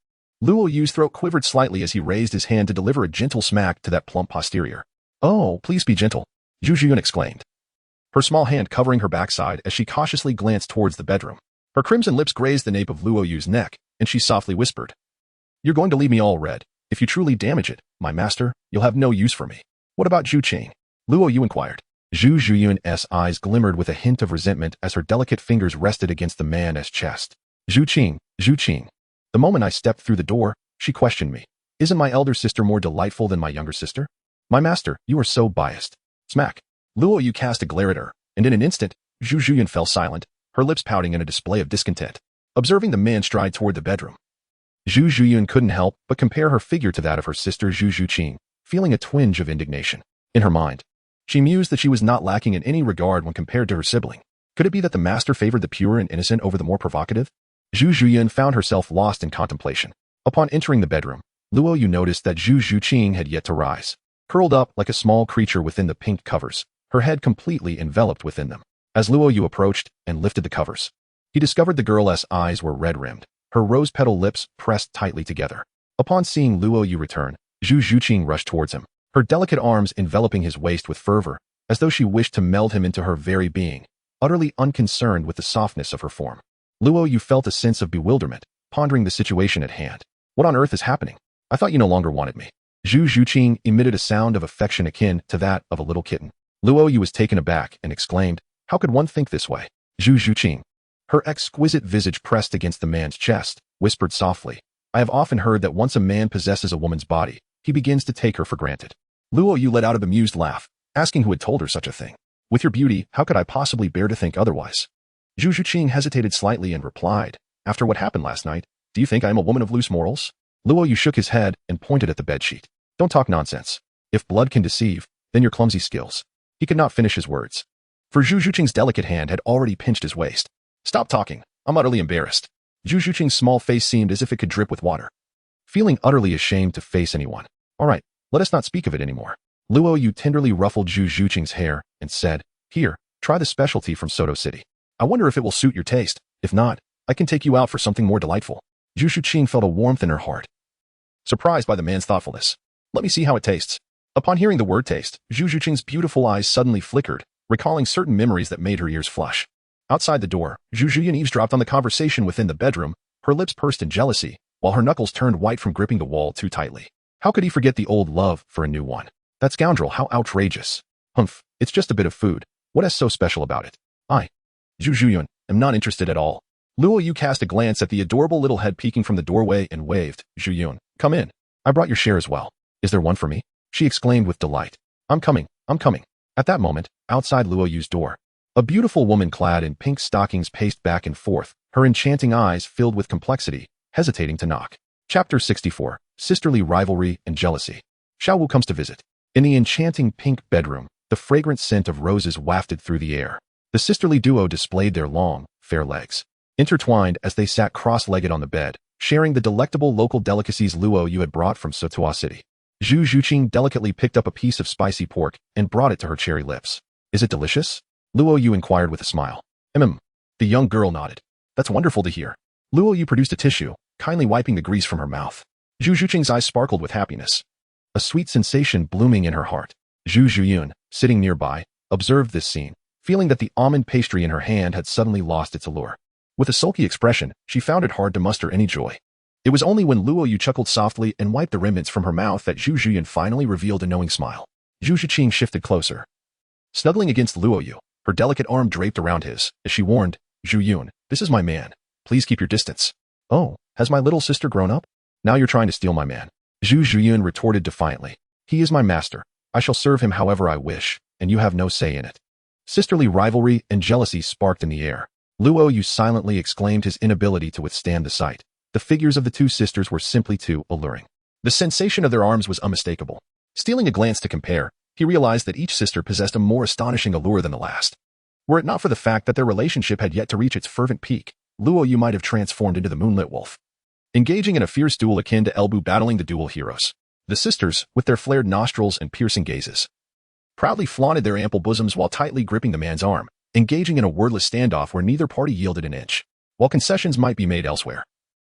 Luo Yu's throat quivered slightly as he raised his hand to deliver a gentle smack to that plump posterior. "Oh, please be gentle," Zhu Zhuqing exclaimed, her small hand covering her backside as she cautiously glanced towards the bedroom. Her crimson lips grazed the nape of Luo Yu's neck, and she softly whispered, "You're going to leave me all red. If you truly damage it, my master, you'll have no use for me." "What about Zhuqing?" Luo Yu inquired. Zhu Zhuqing's eyes glimmered with a hint of resentment as her delicate fingers rested against the man's chest. Zhuqing. The moment I stepped through the door, she questioned me. "Isn't my elder sister more delightful than my younger sister?" "My master, you are so biased." Smack. Luo Yu cast a glare at her, and in an instant, Zhu Zhuqing fell silent, her lips pouting in a display of discontent. Observing the man stride toward the bedroom, Zhu Zhuqing couldn't help but compare her figure to that of her sister Zhu Zhuqing, feeling a twinge of indignation. In her mind, she mused that she was not lacking in any regard when compared to her sibling. Could it be that the master favored the pure and innocent over the more provocative? Zhu Zhuqing found herself lost in contemplation. Upon entering the bedroom, Luo Yu noticed that Zhu Zhuqing had yet to rise. Curled up like a small creature within the pink covers, her head completely enveloped within them. As Luo Yu approached and lifted the covers, he discovered the girl's eyes were red-rimmed, her rose-petal lips pressed tightly together. Upon seeing Luo Yu return, Zhu Zhuqing rushed towards him, her delicate arms enveloping his waist with fervor, as though she wished to meld him into her very being, utterly unconcerned with the softness of her form. Luo Yu felt a sense of bewilderment, pondering the situation at hand. "What on earth is happening? I thought you no longer wanted me." Zhu Zhuqing emitted a sound of affection akin to that of a little kitten. Luo Yu was taken aback and exclaimed, "How could one think this way?" Zhu Zhuqing, her exquisite visage pressed against the man's chest, whispered softly, "I have often heard that once a man possesses a woman's body, he begins to take her for granted." Luo Yu let out a bemused laugh, asking who had told her such a thing. "With your beauty, how could I possibly bear to think otherwise?" Zhu Zhuqing hesitated slightly and replied, "After what happened last night, do you think I am a woman of loose morals?" Luo Yu shook his head and pointed at the bedsheet. "Don't talk nonsense. If blood can deceive, then your clumsy skills." He could not finish his words, for Zhu Zhuqing's delicate hand had already pinched his waist. "Stop talking. I'm utterly embarrassed." Zhu Zhuqing's small face seemed as if it could drip with water. Feeling utterly ashamed to face anyone. "All right, let us not speak of it anymore." Luo Yu tenderly ruffled Zhu Zhuqing's hair and said, "Here, try the specialty from Soto City. I wonder if it will suit your taste. If not, I can take you out for something more delightful." Zhu Zhuqing felt a warmth in her heart, surprised by the man's thoughtfulness. "Let me see how it tastes." Upon hearing the word taste, Zhu Zhuqing's beautiful eyes suddenly flickered, recalling certain memories that made her ears flush. Outside the door, Zhu Zhuqing eavesdropped on the conversation within the bedroom, her lips pursed in jealousy, while her knuckles turned white from gripping the wall too tightly. How could he forget the old love for a new one? That scoundrel, how outrageous. Humph, it's just a bit of food. What is so special about it? I, Zhu Zhuqing, am not interested at all. Luo Yu cast a glance at the adorable little head peeking from the doorway and waved, "Zhuqing, come in. I brought your share as well. Is there one for me?" She exclaimed with delight. I'm coming. At that moment, outside Luo Yu's door, a beautiful woman clad in pink stockings paced back and forth, her enchanting eyes filled with complexity, hesitating to knock. Chapter 64, Sisterly Rivalry and Jealousy. Xiao Wu comes to visit. In the enchanting pink bedroom, the fragrant scent of roses wafted through the air. The sisterly duo displayed their long, fair legs, intertwined as they sat cross-legged on the bed, sharing the delectable local delicacies Luo Yu had brought from Sotuo City. Zhu Zhuqing delicately picked up a piece of spicy pork and brought it to her cherry lips. "Is it delicious?" Luo Yu inquired with a smile. The young girl nodded. "That's wonderful to hear." Luo Yu produced a tissue, kindly wiping the grease from her mouth. Zhu Zhuqing's eyes sparkled with happiness, a sweet sensation blooming in her heart. Zhu Zhuqing, sitting nearby, observed this scene, feeling that the almond pastry in her hand had suddenly lost its allure. With a sulky expression, she found it hard to muster any joy. It was only when Luo Yu chuckled softly and wiped the remnants from her mouth that Zhu Zhuqing finally revealed a knowing smile. Zhu Zhuqing shifted closer, snuggling against Luo Yu, her delicate arm draped around his, as she warned, "Zhuqing, this is my man. Please keep your distance." "Oh, has my little sister grown up? Now you're trying to steal my man." Zhu Zhuqing retorted defiantly. "He is my master. I shall serve him however I wish, and you have no say in it." Sisterly rivalry and jealousy sparked in the air. Luo Yu silently exclaimed his inability to withstand the sight. The figures of the two sisters were simply too alluring. The sensation of their arms was unmistakable. Stealing a glance to compare, he realized that each sister possessed a more astonishing allure than the last. Were it not for the fact that their relationship had yet to reach its fervent peak, Luo Yu might have transformed into the moonlit wolf, engaging in a fierce duel akin to Elbu battling the dual heroes. The sisters, with their flared nostrils and piercing gazes, proudly flaunted their ample bosoms while tightly gripping the man's arm, engaging in a wordless standoff where neither party yielded an inch, while concessions might be made elsewhere.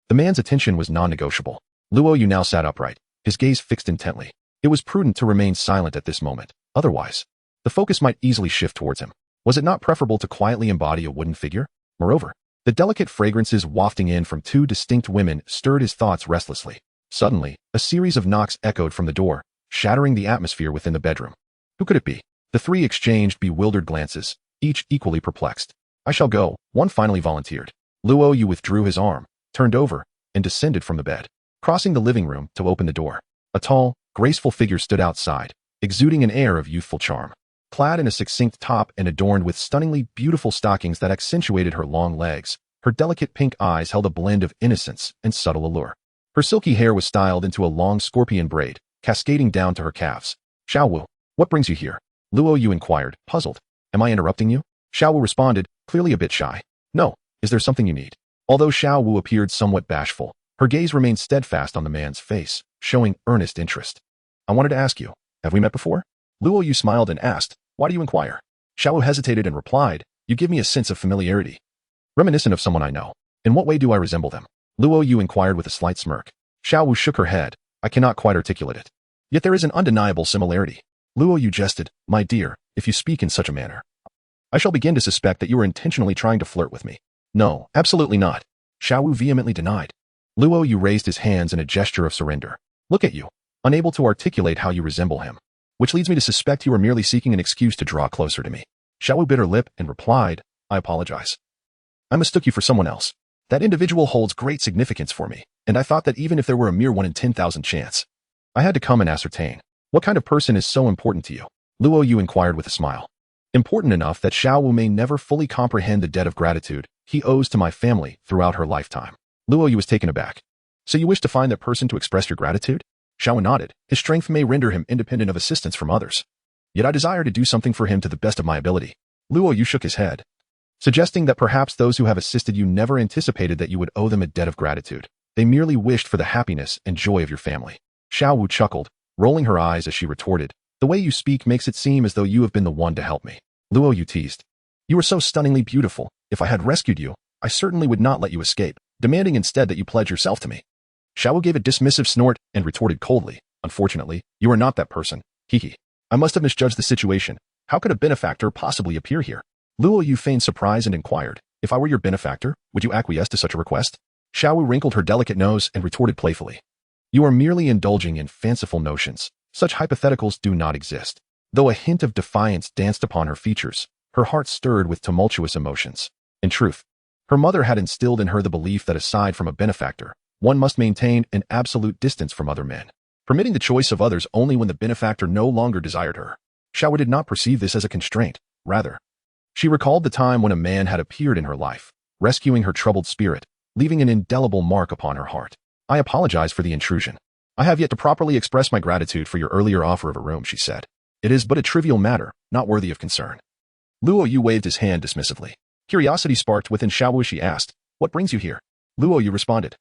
The man's attention was non-negotiable. Luo Yu now sat upright, his gaze fixed intently. It was prudent to remain silent at this moment, Otherwise, the focus might easily shift towards him. Was it not preferable to quietly embody a wooden figure? Moreover, the delicate fragrances wafting in from two distinct women stirred his thoughts restlessly. Suddenly, a series of knocks echoed from the door, shattering the atmosphere within the bedroom. Who could it be? The three exchanged bewildered glances, each equally perplexed. I shall go, one finally volunteered. Luo Yu withdrew his arm, turned over, and descended from the bed, crossing the living room to open the door. A tall, graceful figure stood outside, exuding an air of youthful charm. Clad in a succinct top and adorned with stunningly beautiful stockings that accentuated her long legs, her delicate pink eyes held a blend of innocence and subtle allure. Her silky hair was styled into a long scorpion braid, cascading down to her calves. Xiao Wu, what brings you here? Luo Yu inquired, puzzled. Am I interrupting you? Xiao Wu responded, clearly a bit shy. No, is there something you need? Although Xiao Wu appeared somewhat bashful, her gaze remained steadfast on the man's face, showing earnest interest. I wanted to ask you, have we met before? Luo Yu smiled and asked, why do you inquire? Xiao Wu hesitated and replied, you give me a sense of familiarity. Reminiscent of someone I know. In what way do I resemble them? Luo Yu inquired with a slight smirk. Xiao Wu shook her head. I cannot quite articulate it. Yet there is an undeniable similarity. Luo Yu jested, my dear, if you speak in such a manner, I shall begin to suspect that you are intentionally trying to flirt with me. No, absolutely not. Xiao Wu vehemently denied. Luo Yu raised his hands in a gesture of surrender. Look at you, unable to articulate how you resemble him. Which leads me to suspect you are merely seeking an excuse to draw closer to me. Xiao Wu bit her lip and replied, I apologize. I mistook you for someone else. That individual holds great significance for me, and I thought that even if there were a mere 1 in 10,000 chance, I had to come and ascertain. What kind of person is so important to you? Luo Yu inquired with a smile. Important enough that Xiao Wu may never fully comprehend the debt of gratitude he owes to my family throughout her lifetime. Luo Yu was taken aback. So you wish to find that person to express your gratitude? Xiao Wu nodded. His strength may render him independent of assistance from others. Yet I desire to do something for him to the best of my ability. Luo Yu shook his head, suggesting that perhaps those who have assisted you never anticipated that you would owe them a debt of gratitude. They merely wished for the happiness and joy of your family. Xiao Wu chuckled, rolling her eyes as she retorted, the way you speak makes it seem as though you have been the one to help me. Luo Yu teased. You are so stunningly beautiful. If I had rescued you, I certainly would not let you escape, demanding instead that you pledge yourself to me. Xiao Wu gave a dismissive snort and retorted coldly, unfortunately, you are not that person. Hee. I must have misjudged the situation. How could a benefactor possibly appear here? Luo Yu feigned surprise and inquired, if I were your benefactor, would you acquiesce to such a request? Xiao Wu wrinkled her delicate nose and retorted playfully. You are merely indulging in fanciful notions. Such hypotheticals do not exist. Though a hint of defiance danced upon her features, her heart stirred with tumultuous emotions. In truth, her mother had instilled in her the belief that aside from a benefactor, one must maintain an absolute distance from other men, permitting the choice of others only when the benefactor no longer desired her. Xiao Wu did not perceive this as a constraint. Rather, she recalled the time when a man had appeared in her life, rescuing her troubled spirit, leaving an indelible mark upon her heart. I apologize for the intrusion. I have yet to properly express my gratitude for your earlier offer of a room, she said. It is but a trivial matter, not worthy of concern. Luo Yu waved his hand dismissively. Curiosity sparked within Xiao Wu. She asked, what brings you here? Luo Yu responded,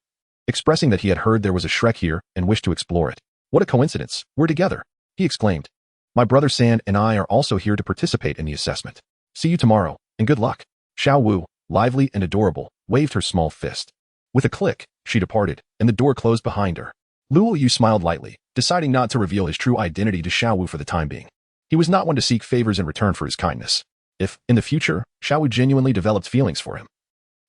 expressing that he had heard there was a Shrek here and wished to explore it. What a coincidence, we're together, he exclaimed. My brother San and I are also here to participate in the assessment. See you tomorrow, and good luck. Xiao Wu, lively and adorable, waved her small fist. With a click, she departed, and the door closed behind her. Luo Yu smiled lightly, deciding not to reveal his true identity to Xiao Wu for the time being. He was not one to seek favors in return for his kindness. If, in the future, Xiao Wu genuinely developed feelings for him,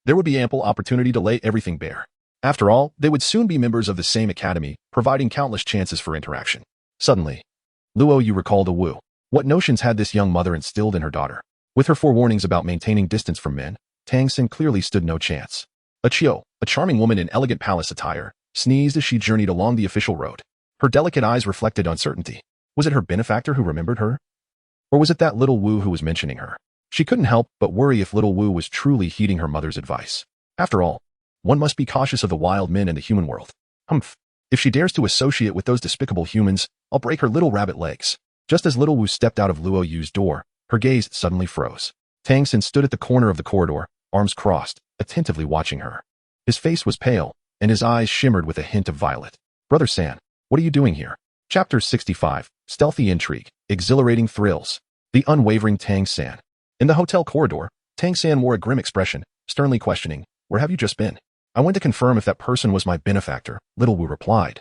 there would be ample opportunity to lay everything bare. After all, they would soon be members of the same academy, providing countless chances for interaction. Suddenly, Luo Yu recalled a Wu. What notions had this young mother instilled in her daughter? With her forewarnings about maintaining distance from men, Tang San clearly stood no chance. A Chiu, a charming woman in elegant palace attire, sneezed as she journeyed along the official road. Her delicate eyes reflected uncertainty. Was it her benefactor who remembered her? Or was it that little Wu who was mentioning her? She couldn't help but worry if little Wu was truly heeding her mother's advice. After all, one must be cautious of the wild men in the human world. Humph. If she dares to associate with those despicable humans, I'll break her little rabbit legs. Just as little Wu stepped out of Luo Yu's door, her gaze suddenly froze. Tang San stood at the corner of the corridor, arms crossed, attentively watching her. His face was pale, and his eyes shimmered with a hint of violet. Brother San, what are you doing here? Chapter 65, Stealthy Intrigue, Exhilarating Thrills. The unwavering Tang San. In the hotel corridor, Tang San wore a grim expression, sternly questioning, where have you just been? I went to confirm if that person was my benefactor, little Wu replied,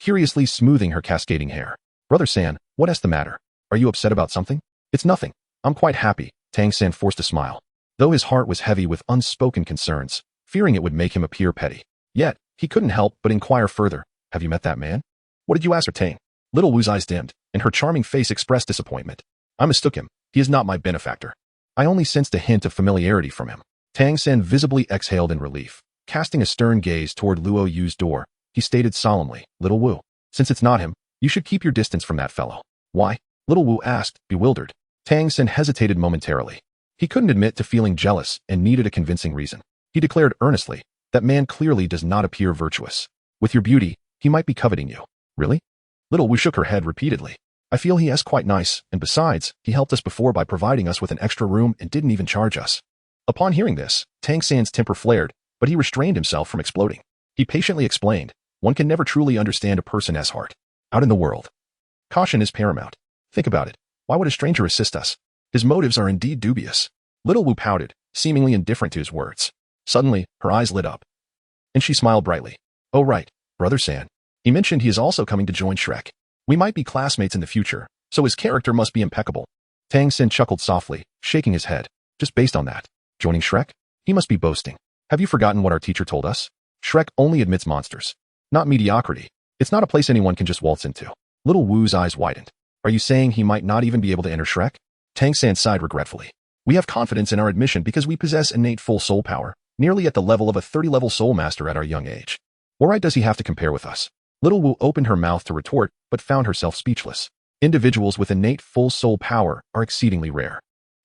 curiously smoothing her cascading hair. Brother San, what is the matter? Are you upset about something? It's nothing. I'm quite happy, Tang San forced a smile. Though his heart was heavy with unspoken concerns, fearing it would make him appear petty. Yet, he couldn't help but inquire further. Have you met that man? What did you ascertain? Little Wu's eyes dimmed, and her charming face expressed disappointment. I mistook him. He is not my benefactor. I only sensed a hint of familiarity from him. Tang San visibly exhaled in relief. Casting a stern gaze toward Luo Yu's door, he stated solemnly, Little Wu, since it's not him, you should keep your distance from that fellow. Why? Little Wu asked, bewildered. Tang San hesitated momentarily. He couldn't admit to feeling jealous and needed a convincing reason. He declared earnestly, that man clearly does not appear virtuous. With your beauty, he might be coveting you. Really? Little Wu shook her head repeatedly. I feel he is quite nice, and besides, he helped us before by providing us with an extra room and didn't even charge us. Upon hearing this, Tang San's temper flared, but he restrained himself from exploding. He patiently explained, one can never truly understand a person's heart. Out in the world, caution is paramount. Think about it. Why would a stranger assist us? His motives are indeed dubious. Little Wu pouted, seemingly indifferent to his words. Suddenly, her eyes lit up, and she smiled brightly. Oh right, Brother San. He mentioned he is also coming to join Shrek. We might be classmates in the future, so his character must be impeccable. Tang San chuckled softly, shaking his head. Just based on that, joining Shrek? He must be boasting. Have you forgotten what our teacher told us? Shrek only admits monsters, not mediocrity. It's not a place anyone can just waltz into. Little Wu's eyes widened. Are you saying he might not even be able to enter Shrek? Tang San sighed regretfully. We have confidence in our admission because we possess innate full soul power, nearly at the level of a 30-level soul master at our young age. Why does he have to compare with us? Little Wu opened her mouth to retort, but found herself speechless. Individuals with innate full soul power are exceedingly rare.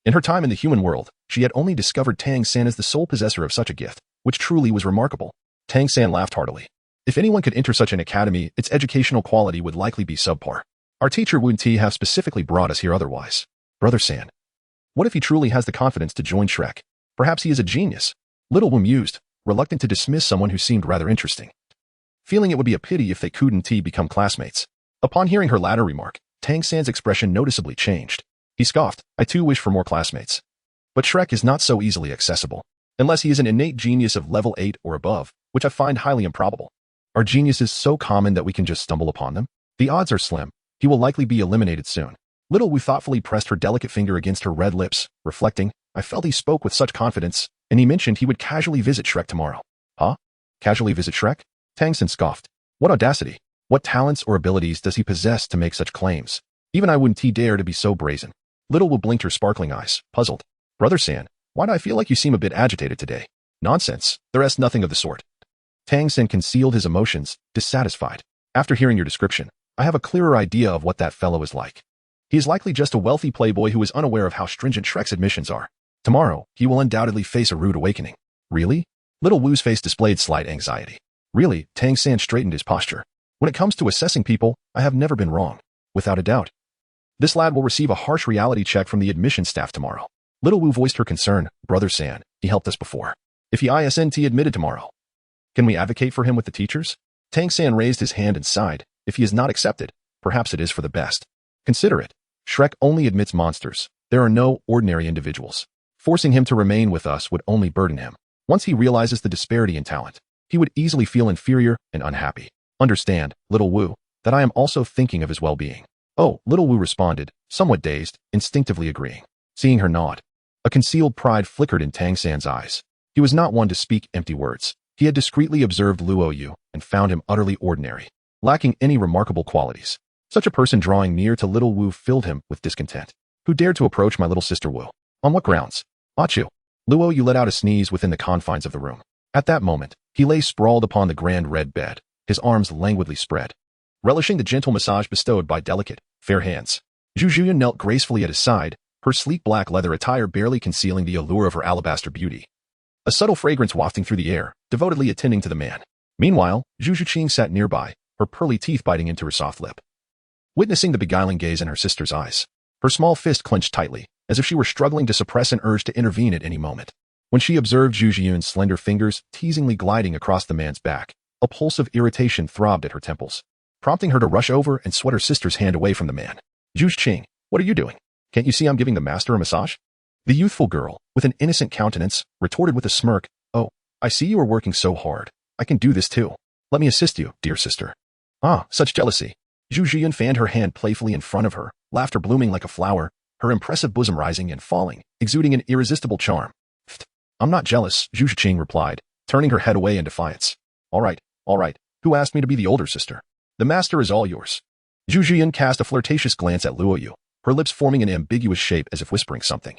In her time in the human world, she had only discovered Tang San as the sole possessor of such a gift, which truly was remarkable. Tang San laughed heartily. If anyone could enter such an academy, its educational quality would likely be subpar. Our teacher wouldn't have specifically brought us here otherwise. Brother San. What if he truly has the confidence to join Shrek? Perhaps he is a genius. Little Wu mused, reluctant to dismiss someone who seemed rather interesting. Feeling it would be a pity if they couldn't become classmates. Upon hearing her latter remark, Tang San's expression noticeably changed. He scoffed, I too wish for more classmates. But Shrek is not so easily accessible, unless he is an innate genius of level 8 or above, which I find highly improbable. Are geniuses so common that we can just stumble upon them? The odds are slim. He will likely be eliminated soon. Little Wu thoughtfully pressed her delicate finger against her red lips, reflecting, I felt he spoke with such confidence, and he mentioned he would casually visit Shrek tomorrow. Huh? Casually visit Shrek? Tang San scoffed. What audacity! What talents or abilities does he possess to make such claims? Even I wouldn't dare to be so brazen. Little Wu blinked her sparkling eyes, puzzled. Brother San, why do I feel like you seem a bit agitated today? Nonsense, there is nothing of the sort. Tang San concealed his emotions, dissatisfied. After hearing your description, I have a clearer idea of what that fellow is like. He is likely just a wealthy playboy who is unaware of how stringent Shrek's admissions are. Tomorrow, he will undoubtedly face a rude awakening. Really? Little Wu's face displayed slight anxiety. Really, Tang San straightened his posture. When it comes to assessing people, I have never been wrong. Without a doubt. This lad will receive a harsh reality check from the admission staff tomorrow. Little Wu voiced her concern. Brother San, he helped us before. If he isn't admitted tomorrow, can we advocate for him with the teachers? Tang San raised his hand and sighed. If he is not accepted, perhaps it is for the best. Consider it. Shrek only admits monsters. There are no ordinary individuals. Forcing him to remain with us would only burden him. Once he realizes the disparity in talent, he would easily feel inferior and unhappy. Understand, Little Wu, that I am also thinking of his well-being. Oh, Little Wu responded, somewhat dazed, instinctively agreeing. Seeing her nod, a concealed pride flickered in Tang San's eyes. He was not one to speak empty words. He had discreetly observed Luo Yu and found him utterly ordinary, lacking any remarkable qualities. Such a person drawing near to Little Wu filled him with discontent. Who dared to approach my little sister Wu? On what grounds? Achu. Luo Yu let out a sneeze within the confines of the room. At that moment, he lay sprawled upon the grand red bed, his arms languidly spread, relishing the gentle massage bestowed by delicate, fair hands. Zhu Zhuqing knelt gracefully at his side, her sleek black leather attire barely concealing the allure of her alabaster beauty. A subtle fragrance wafting through the air, devotedly attending to the man. Meanwhile, Zhu Zhuqing sat nearby, her pearly teeth biting into her soft lip. Witnessing the beguiling gaze in her sister's eyes, her small fist clenched tightly, as if she were struggling to suppress an urge to intervene at any moment. When she observed Zhu Zhuqing's slender fingers teasingly gliding across the man's back, a pulse of irritation throbbed at her temples, prompting her to rush over and sweat her sister's hand away from the man. Zhu Zhuqing, what are you doing? Can't you see I'm giving the master a massage? The youthful girl, with an innocent countenance, retorted with a smirk, Oh, I see you are working so hard. I can do this too. Let me assist you, dear sister. Ah, such jealousy. Zhu Zhuqing fanned her hand playfully in front of her, laughter blooming like a flower, her impressive bosom rising and falling, exuding an irresistible charm. "Pfft, I'm not jealous," Zhu Zhuqing replied, turning her head away in defiance. All right. Who asked me to be the older sister? The master is all yours." Zhu Zhuqing cast a flirtatious glance at Luo Yu, her lips forming an ambiguous shape as if whispering something,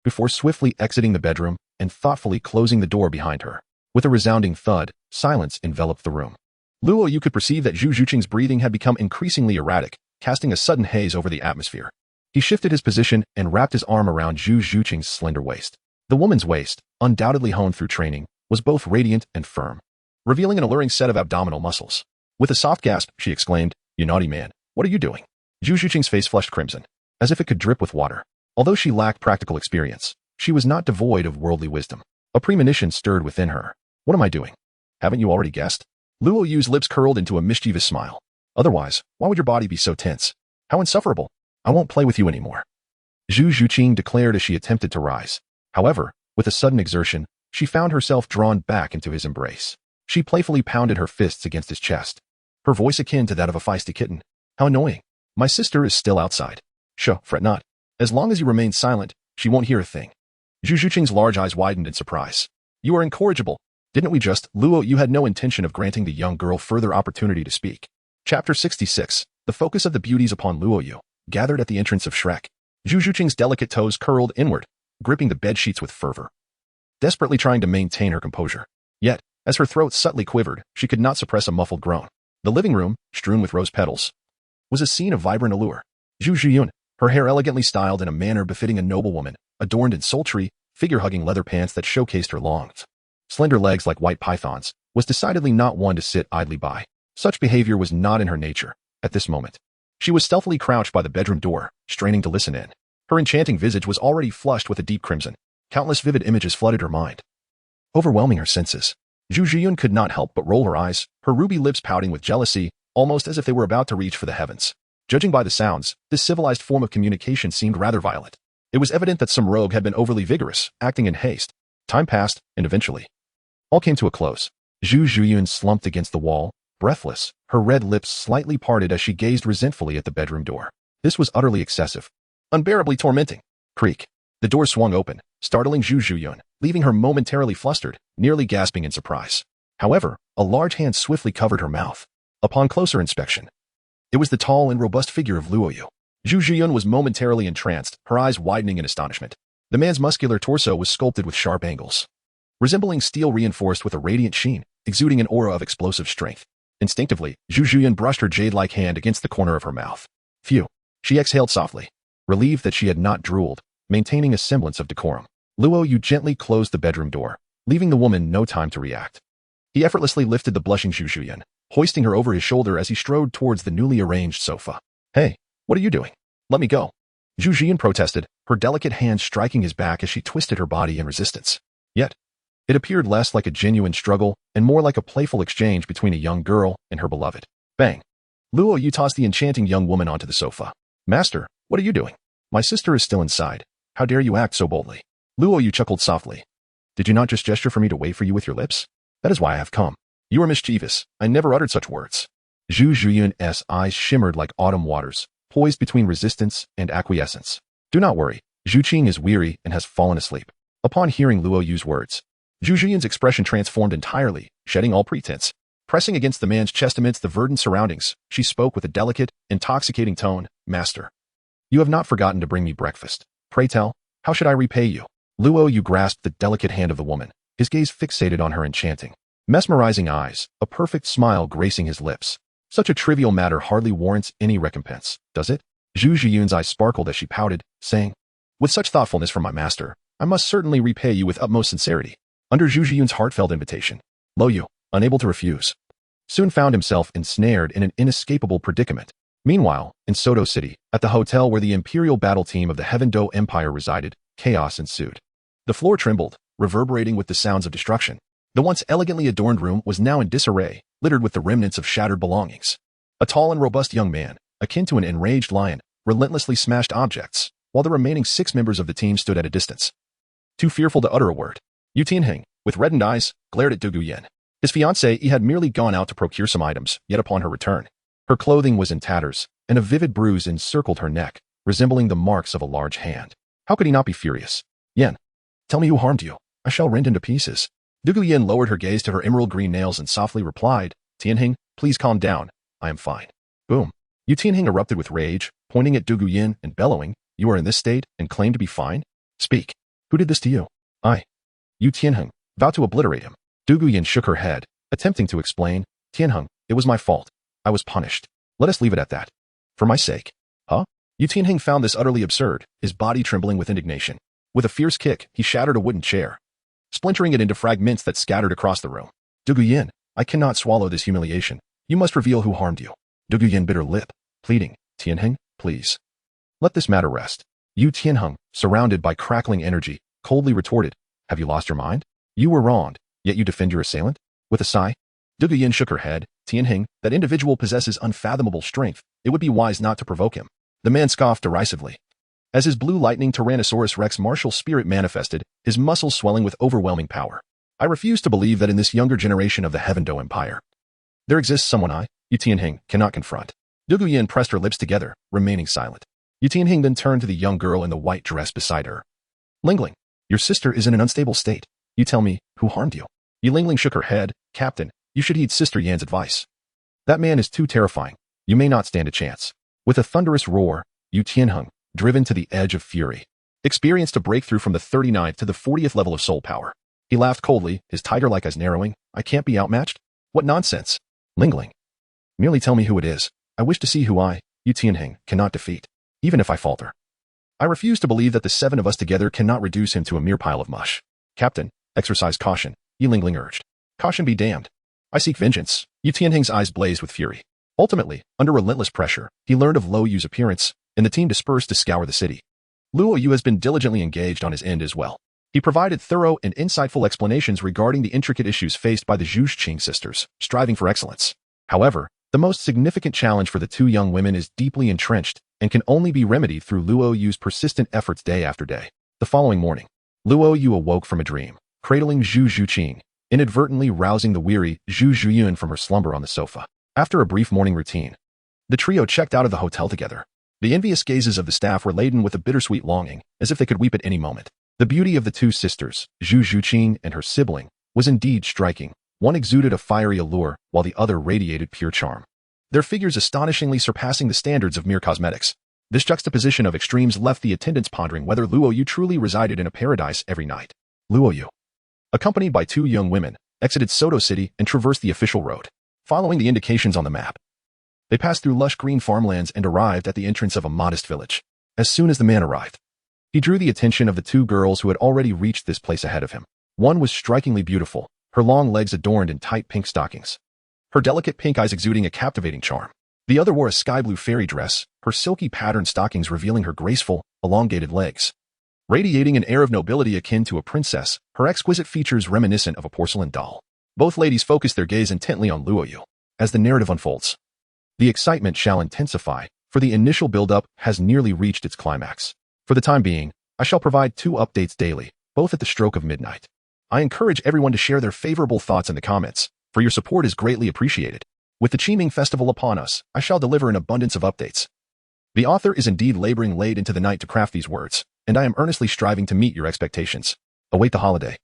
before swiftly exiting the bedroom and thoughtfully closing the door behind her. With a resounding thud, silence enveloped the room. Luo Yu could perceive that Zhu Zhuqing's breathing had become increasingly erratic, casting a sudden haze over the atmosphere. He shifted his position and wrapped his arm around Zhu Zhuqing's slender waist. The woman's waist, undoubtedly honed through training, was both radiant and firm, revealing an alluring set of abdominal muscles. With a soft gasp, she exclaimed, "You naughty man, what are you doing?" Zhu Zhuqing's face flushed crimson, as if it could drip with water. Although she lacked practical experience, she was not devoid of worldly wisdom. A premonition stirred within her. "What am I doing? Haven't you already guessed?" Luo Yu's lips curled into a mischievous smile. "Otherwise, why would your body be so tense? How insufferable. I won't play with you anymore," Zhu Zhuqing declared as she attempted to rise. However, with a sudden exertion, she found herself drawn back into his embrace. She playfully pounded her fists against his chest, her voice akin to that of a feisty kitten. "How annoying. My sister is still outside. Sho, fret not. As long as you remain silent, she won't hear a thing." Zhu Zhuqing's large eyes widened in surprise. "You are incorrigible. Didn't we just—" Luo Yu had no intention of granting the young girl further opportunity to speak. Chapter 66. The focus of the beauties upon Luo Yu, gathered at the entrance of Shrek. Zhu Zhuqing's delicate toes curled inward, gripping the bedsheets with fervor, desperately trying to maintain her composure. Yet, as her throat subtly quivered, she could not suppress a muffled groan. The living room, strewn with rose petals, was a scene of vibrant allure. Zhu Zhuqing, her hair elegantly styled in a manner befitting a noblewoman, adorned in sultry, figure-hugging leather pants that showcased her long, slender legs like white pythons, was decidedly not one to sit idly by. Such behavior was not in her nature. At this moment, she was stealthily crouched by the bedroom door, straining to listen in. Her enchanting visage was already flushed with a deep crimson. Countless vivid images flooded her mind, overwhelming her senses. Zhu Zhuqing could not help but roll her eyes, her ruby lips pouting with jealousy, almost as if they were about to reach for the heavens. Judging by the sounds, this civilized form of communication seemed rather violent. It was evident that some rogue had been overly vigorous, acting in haste. Time passed, and eventually, all came to a close. Zhu Zhuqing slumped against the wall, breathless, her red lips slightly parted as she gazed resentfully at the bedroom door. This was utterly excessive, unbearably tormenting. Creak. The door swung open, startling Zhu Zhuqing, leaving her momentarily flustered, nearly gasping in surprise. However, a large hand swiftly covered her mouth. Upon closer inspection, it was the tall and robust figure of Luo Yu. Zhu Zhuqing was momentarily entranced, her eyes widening in astonishment. The man's muscular torso was sculpted with sharp angles, resembling steel reinforced with a radiant sheen, exuding an aura of explosive strength. Instinctively, Zhu Zhuqing brushed her jade-like hand against the corner of her mouth. Phew. She exhaled softly, relieved that she had not drooled, maintaining a semblance of decorum. Luo Yu gently closed the bedroom door, leaving the woman no time to react. He effortlessly lifted the blushing Zhu Zhuqing, hoisting her over his shoulder as he strode towards the newly arranged sofa. "Hey, what are you doing? Let me go," Zhu Zhuqing protested, her delicate hand striking his back as she twisted her body in resistance. Yet, it appeared less like a genuine struggle and more like a playful exchange between a young girl and her beloved. Bang! Luo Yu tossed the enchanting young woman onto the sofa. "Master, what are you doing? My sister is still inside. How dare you act so boldly?" Luo Yu chuckled softly. "Did you not just gesture for me to wait for you with your lips? That is why I have come. You are mischievous. I never uttered such words." Zhu Zhuqing's eyes shimmered like autumn waters, poised between resistance and acquiescence. "Do not worry. Zhu Qing is weary and has fallen asleep." Upon hearing Luo Yu's words, Zhu Zhuqing's expression transformed entirely, shedding all pretense. Pressing against the man's chest amidst the verdant surroundings, she spoke with a delicate, intoxicating tone. "Master, you have not forgotten to bring me breakfast. Pray tell, how should I repay you?" Luo Yu grasped the delicate hand of the woman, his gaze fixated on her enchanting, mesmerizing eyes, a perfect smile gracing his lips. Such a trivial matter hardly warrants any recompense, does it? Zhu Zhuqing's eyes sparkled as she pouted, saying, "With such thoughtfulness from my master, I must certainly repay you with utmost sincerity." Under Zhu Zhuqing's heartfelt invitation, Luo Yu, unable to refuse, soon found himself ensnared in an inescapable predicament. Meanwhile, in Soto City, at the hotel where the imperial battle team of the Heaven Do Empire resided, chaos ensued. The floor trembled, reverberating with the sounds of destruction. The once elegantly adorned room was now in disarray, littered with the remnants of shattered belongings. A tall and robust young man, akin to an enraged lion, relentlessly smashed objects, while the remaining 6 members of the team stood at a distance, too fearful to utter a word. Yu Tianheng, with reddened eyes, glared at Gu Yue Na. His fiancée had merely gone out to procure some items, yet upon her return, Her clothing was in tatters, and a vivid bruise encircled her neck, resembling the marks of a large hand. How could he not be furious? Yen, tell me who harmed you. I shall rend into pieces. Gu Yen lowered her gaze to her emerald green nails and softly replied, Tianhing, please calm down. I am fine. Boom. Yu Tianhing erupted with rage, pointing at Gu Yen and bellowing, you are in this state and claim to be fine? Speak. Who did this to you? I. Yu Tianheng, vowed to obliterate him. Gu Yen shook her head, attempting to explain, Tianheng, it was my fault. I was punished. Let us leave it at that. For my sake. Huh? Yu Tianheng found this utterly absurd, his body trembling with indignation. With a fierce kick, he shattered a wooden chair, splintering it into fragments that scattered across the room. Gu Yen, I cannot swallow this humiliation. You must reveal who harmed you. Gu Yen bit her lip, pleading, Tianheng, please. Let this matter rest. Yu Tianheng, surrounded by crackling energy, coldly retorted, have you lost your mind? You were wronged, yet you defend your assailant? With a sigh, Gu Yen shook her head, Tianheng, that individual possesses unfathomable strength. It would be wise not to provoke him. The man scoffed derisively. As his blue lightning Tyrannosaurus Rex martial spirit manifested, his muscles swelling with overwhelming power. I refuse to believe that in this younger generation of the Heaven Do Empire, there exists someone Yu Tianheng, cannot confront. Gu Yen pressed her lips together, remaining silent. Yu Tianheng then turned to the young girl in the white dress beside her. Lingling, your sister is in an unstable state. You tell me, who harmed you? Yi Lingling shook her head, Captain, you should heed Sister Yan's advice. That man is too terrifying. You may not stand a chance. With a thunderous roar, Yu Tianheng, driven to the edge of fury, experienced a breakthrough from the 39th to the 40th level of soul power. He laughed coldly, his tiger-like eyes narrowing. I can't be outmatched? What nonsense. Lingling. Merely tell me who it is. I wish to see who Yu Tianheng, cannot defeat, even if I falter. I refuse to believe that the 7 of us together cannot reduce him to a mere pile of mush. Captain, exercise caution, Yi Lingling urged. Caution be damned. I seek vengeance. Yu Tianheng's eyes blazed with fury. Ultimately, under relentless pressure, he learned of Luo Yu's appearance, and the team dispersed to scour the city. Luo Yu has been diligently engaged on his end as well. He provided thorough and insightful explanations regarding the intricate issues faced by the Zhu Zhuqing sisters, striving for excellence. However, the most significant challenge for the 2 young women is deeply entrenched and can only be remedied through Luo Yu's persistent efforts day after day. The following morning, Luo Yu awoke from a dream, cradling Zhu Zhuqing, inadvertently rousing the weary Zhu Zhuqing from her slumber on the sofa. After a brief morning routine, the trio checked out of the hotel together. The envious gazes of the staff were laden with a bittersweet longing, as if they could weep at any moment. The beauty of the 2 sisters, Zhu Zhuqing and her sibling, was indeed striking. One exuded a fiery allure, while the other radiated pure charm. Their figures astonishingly surpassing the standards of mere cosmetics. This juxtaposition of extremes left the attendants pondering whether Luo Yu truly resided in a paradise every night. Luo Yu, accompanied by 2 young women, exited Soto City and traversed the official road. Following the indications on the map, they passed through lush green farmlands and arrived at the entrance of a modest village. As soon as the man arrived, he drew the attention of the 2 girls who had already reached this place ahead of him. One was strikingly beautiful, her long legs adorned in tight pink stockings, her delicate pink eyes exuding a captivating charm. The other wore a sky-blue fairy dress, her silky patterned stockings revealing her graceful, elongated legs. Radiating an air of nobility akin to a princess, her exquisite features reminiscent of a porcelain doll. Both ladies focused their gaze intently on Luo Yu. As the narrative unfolds, the excitement shall intensify, for the initial build-up has nearly reached its climax. For the time being, I shall provide 2 updates daily, both at the stroke of midnight. I encourage everyone to share their favorable thoughts in the comments, for your support is greatly appreciated. With the Qiming Festival upon us, I shall deliver an abundance of updates. The author is indeed laboring late into the night to craft these words, and I am earnestly striving to meet your expectations. Await the holiday,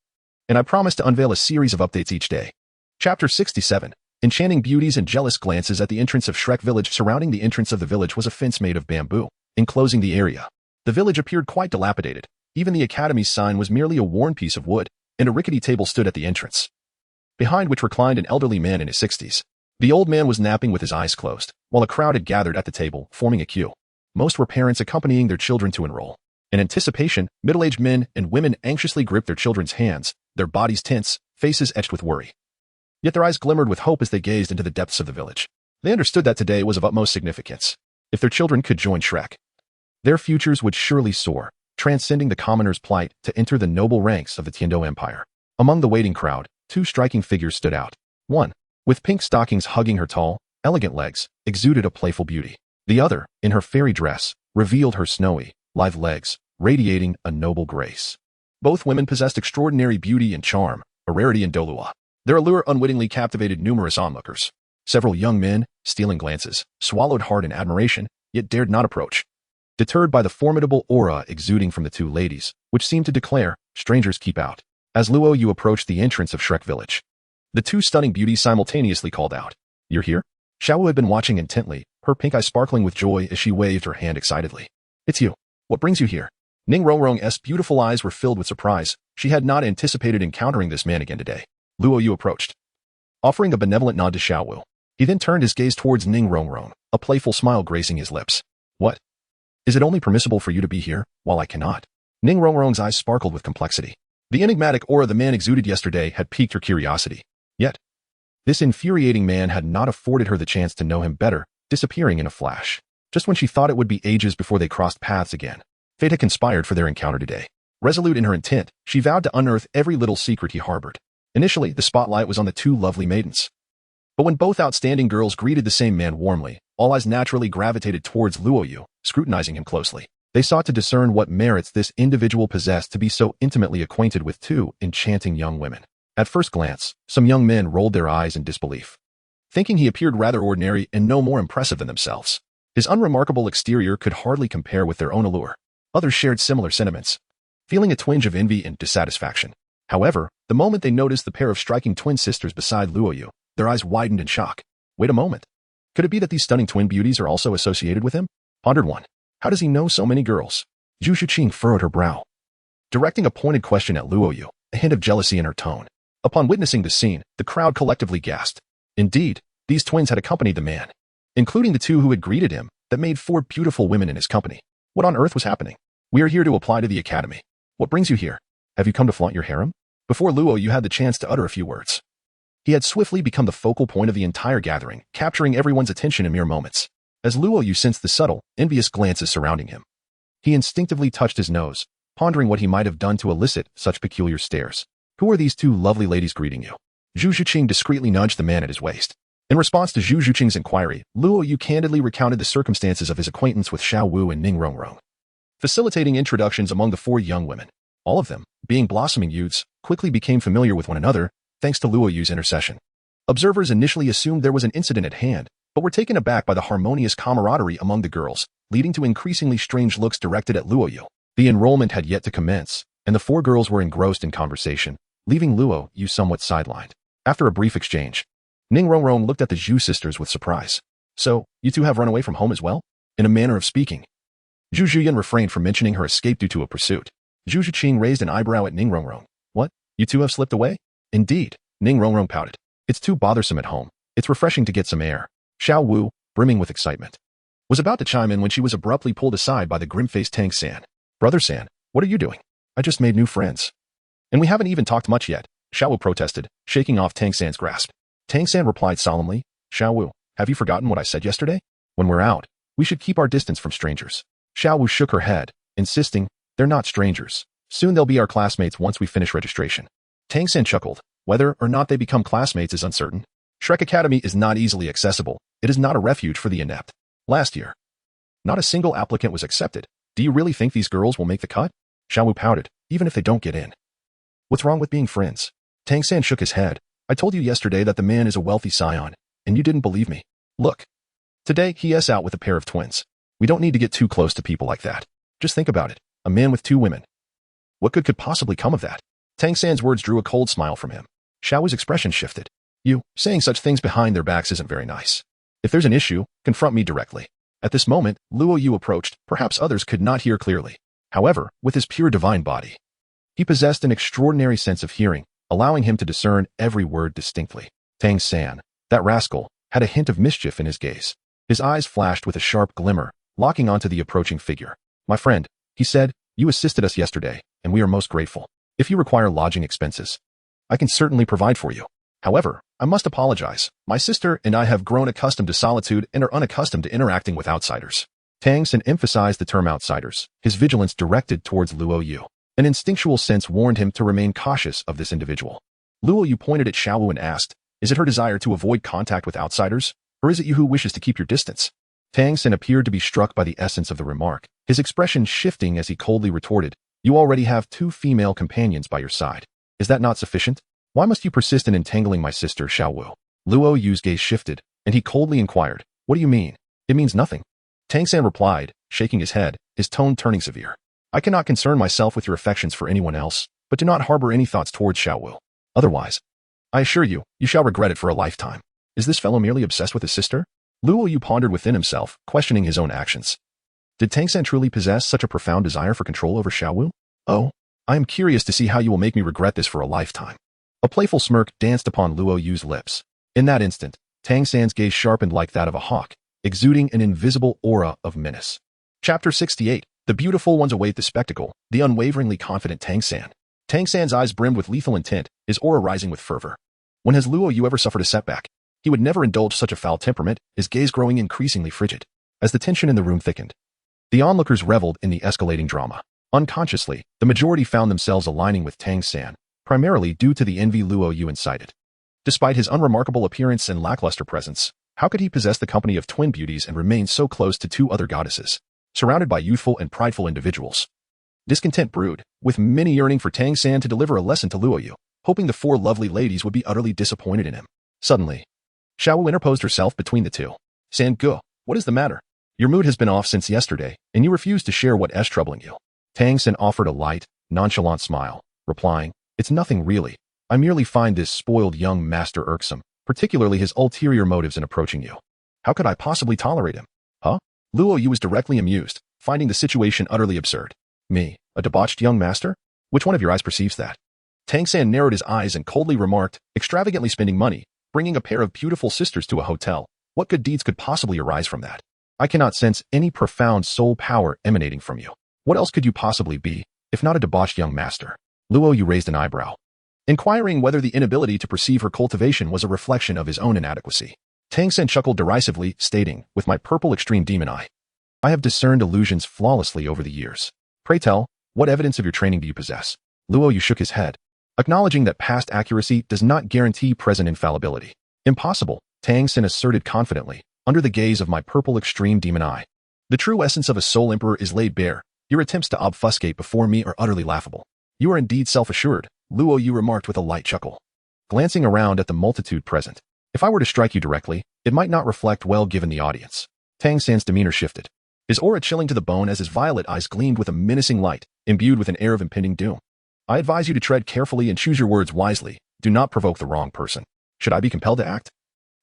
and I promise to unveil a series of updates each day. Chapter 67. Enchanting beauties and jealous glances. At the entrance of Shrek Village. Surrounding the entrance of the village was a fence made of bamboo, enclosing the area. The village appeared quite dilapidated. Even the academy's sign was merely a worn piece of wood, and a rickety table stood at the entrance, behind which reclined an elderly man in his 60s. The old man was napping with his eyes closed, while a crowd had gathered at the table, forming a queue. Most were parents accompanying their children to enroll. In anticipation, middle-aged men and women anxiously gripped their children's hands, their bodies tense, faces etched with worry. Yet their eyes glimmered with hope as they gazed into the depths of the village. They understood that today was of utmost significance. If their children could join Shrek, their futures would surely soar, transcending the commoner's plight to enter the noble ranks of the Tiando Empire. Among the waiting crowd, 2 striking figures stood out. One, with pink stockings hugging her tall, elegant legs, exuded a playful beauty. The other, in her fairy dress, revealed her snowy, lithe legs, radiating a noble grace. Both women possessed extraordinary beauty and charm, a rarity in Douluo. Their allure unwittingly captivated numerous onlookers. Several young men, stealing glances, swallowed hard in admiration, yet dared not approach. Deterred by the formidable aura exuding from the two ladies, which seemed to declare, strangers keep out. As Luo Yu approached the entrance of Shrek village, the two stunning beauties simultaneously called out, "You're here?" Xiaowu had been watching intently, her pink eyes sparkling with joy as she waved her hand excitedly. "It's you. What brings you here?" Ning Rongrong's beautiful eyes were filled with surprise. She had not anticipated encountering this man again today. Luo Yu approached, offering a benevolent nod to Xiaowu. He then turned his gaze towards Ning Rongrong, a playful smile gracing his lips. "What? Is it only permissible for you to be here, while I cannot?" Ning Rongrong's eyes sparkled with complexity. The enigmatic aura the man exuded yesterday had piqued her curiosity. Yet, this infuriating man had not afforded her the chance to know him better, disappearing in a flash. Just when she thought it would be ages before they crossed paths again, fate had conspired for their encounter today. Resolute in her intent, she vowed to unearth every little secret he harbored. Initially, the spotlight was on the two lovely maidens. But when both outstanding girls greeted the same man warmly, all eyes naturally gravitated towards Luo Yu, scrutinizing him closely. They sought to discern what merits this individual possessed to be so intimately acquainted with two enchanting young women. At first glance, some young men rolled their eyes in disbelief, thinking he appeared rather ordinary and no more impressive than themselves. His unremarkable exterior could hardly compare with their own allure. Others shared similar sentiments, feeling a twinge of envy and dissatisfaction. However, the moment they noticed the pair of striking twin sisters beside Luo Yu, their eyes widened in shock. Wait a moment. Could it be that these stunning twin beauties are also associated with him? Pondered one. How does he know so many girls? Zhu Zhuqing furrowed her brow, directing a pointed question at Luo Yu, a hint of jealousy in her tone. Upon witnessing the scene, the crowd collectively gasped. Indeed, these twins had accompanied the man, including the two who had greeted him, that made four beautiful women in his company. What on earth was happening? We are here to apply to the academy. What brings you here? Have you come to flaunt your harem? Before Luo Yu had the chance to utter a few words, he had swiftly become the focal point of the entire gathering, capturing everyone's attention in mere moments. As Luo Yu sensed the subtle, envious glances surrounding him, he instinctively touched his nose, pondering what he might have done to elicit such peculiar stares. Who are these two lovely ladies greeting you? Zhu Zhuqing discreetly nudged the man at his waist. In response to Zhu Zhuqing's inquiry, Luo Yu candidly recounted the circumstances of his acquaintance with Xiao Wu and Ning Rongrong, facilitating introductions among the four young women. All of them, being blossoming youths, quickly became familiar with one another, thanks to Luo Yu's intercession. Observers initially assumed there was an incident at hand, but were taken aback by the harmonious camaraderie among the girls, leading to increasingly strange looks directed at Luo Yu. The enrollment had yet to commence, and the four girls were engrossed in conversation, leaving Luo Yu somewhat sidelined. After a brief exchange, Ning Rongrong looked at the Zhu sisters with surprise. "So, you two have run away from home as well?" In a manner of speaking, Zhu Zhuyan refrained from mentioning her escape due to a pursuit. Zhu Zhuqing raised an eyebrow at Ning Rongrong. "What? You two have slipped away?" "Indeed," Ning Rongrong pouted. "It's too bothersome at home. It's refreshing to get some air." Xiao Wu, brimming with excitement, was about to chime in when she was abruptly pulled aside by the grim-faced Tang San. "Brother San, what are you doing?" "I just made new friends. And we haven't even talked much yet," Xiao Wu protested, shaking off Tang San's grasp. Tang San replied solemnly, "Xiao Wu, have you forgotten what I said yesterday? When we're out, we should keep our distance from strangers." Xiao Wu shook her head, insisting, "They're not strangers. Soon they'll be our classmates once we finish registration." Tang San chuckled. Whether or not they become classmates is uncertain. Shrek Academy is not easily accessible. It is not a refuge for the inept. Last year, not a single applicant was accepted. Do you really think these girls will make the cut? Xiao Wu pouted, even if they don't get in. What's wrong with being friends? Tang San shook his head. I told you yesterday that the man is a wealthy scion, and you didn't believe me. Look. Today, he is out with a pair of twins. We don't need to get too close to people like that. Just think about it. A man with two women. What good could possibly come of that? Tang San's words drew a cold smile from him. Xiao Wu's expression shifted. You, saying such things behind their backs isn't very nice. If there's an issue, confront me directly. At this moment, Luo Yu approached. Perhaps others could not hear clearly. However, with his pure divine body, he possessed an extraordinary sense of hearing, allowing him to discern every word distinctly. Tang San, that rascal, had a hint of mischief in his gaze. His eyes flashed with a sharp glimmer, locking onto the approaching figure. My friend, he said, you assisted us yesterday, and we are most grateful. If you require lodging expenses, I can certainly provide for you. However, I must apologize. My sister and I have grown accustomed to solitude and are unaccustomed to interacting with outsiders. Tang San emphasized the term outsiders, his vigilance directed towards Luo Yu. An instinctual sense warned him to remain cautious of this individual. Luo Yu pointed at Xiao Wu and asked, is it her desire to avoid contact with outsiders, or is it you who wishes to keep your distance? Tang San appeared to be struck by the essence of the remark, his expression shifting as he coldly retorted, you already have 2 female companions by your side. Is that not sufficient? Why must you persist in entangling my sister, Xiao Wu? Luo Yu's gaze shifted, and he coldly inquired, "What do you mean?" "It means nothing." Tang San replied, shaking his head, his tone turning severe. "I cannot concern myself with your affections for anyone else, but do not harbor any thoughts towards Xiaowu. Otherwise, I assure you, you shall regret it for a lifetime. Is this fellow merely obsessed with his sister?" Luo Yu pondered within himself, questioning his own actions. Did Tang San truly possess such a profound desire for control over Xiaowu? "Oh, I am curious to see how you will make me regret this for a lifetime." A playful smirk danced upon Luo Yu's lips. In that instant, Tang San's gaze sharpened like that of a hawk, exuding an invisible aura of menace. Chapter 68. The beautiful ones await the spectacle, the unwaveringly confident Tang San. Tang San's eyes brimmed with lethal intent, his aura rising with fervor. When has Luo Yu ever suffered a setback? He would never indulge such a foul temperament, his gaze growing increasingly frigid. As the tension in the room thickened, the onlookers reveled in the escalating drama. Unconsciously, the majority found themselves aligning with Tang San, primarily due to the envy Luo Yu incited. Despite his unremarkable appearance and lackluster presence, how could he possess the company of twin beauties and remain so close to two other goddesses, surrounded by youthful and prideful individuals? Discontent brewed, with many yearning for Tang San to deliver a lesson to Luo Yu, hoping the four lovely ladies would be utterly disappointed in him. Suddenly, Xiaowu interposed herself between the two. "San Gu, what is the matter? Your mood has been off since yesterday, and you refuse to share what is troubling you." Tang San offered a light, nonchalant smile, replying, "It's nothing really. I merely find this spoiled young master irksome, particularly his ulterior motives in approaching you. How could I possibly tolerate him?" "Huh?" Luo Yu was directly amused, finding the situation utterly absurd. "Me, a debauched young master? Which one of your eyes perceives that?" Tang San narrowed his eyes and coldly remarked, "Extravagantly spending money, bringing a pair of beautiful sisters to a hotel. What good deeds could possibly arise from that? I cannot sense any profound soul power emanating from you. What else could you possibly be, if not a debauched young master?" Luo Yu raised an eyebrow, inquiring whether the inability to perceive her cultivation was a reflection of his own inadequacy. Tang San chuckled derisively, stating, "With my purple extreme demon eye, I have discerned illusions flawlessly over the years. Pray tell, what evidence of your training do you possess?" Luo Yu shook his head, acknowledging that past accuracy does not guarantee present infallibility. "Impossible," Tang San asserted confidently, "under the gaze of my purple extreme demon eye. The true essence of a soul emperor is laid bare. Your attempts to obfuscate before me are utterly laughable." "You are indeed self-assured," Luo Yu remarked with a light chuckle, glancing around at the multitude present. "If I were to strike you directly, it might not reflect well given the audience." Tang San's demeanor shifted, his aura chilling to the bone as his violet eyes gleamed with a menacing light, imbued with an air of impending doom. "I advise you to tread carefully and choose your words wisely. Do not provoke the wrong person. Should I be compelled to act?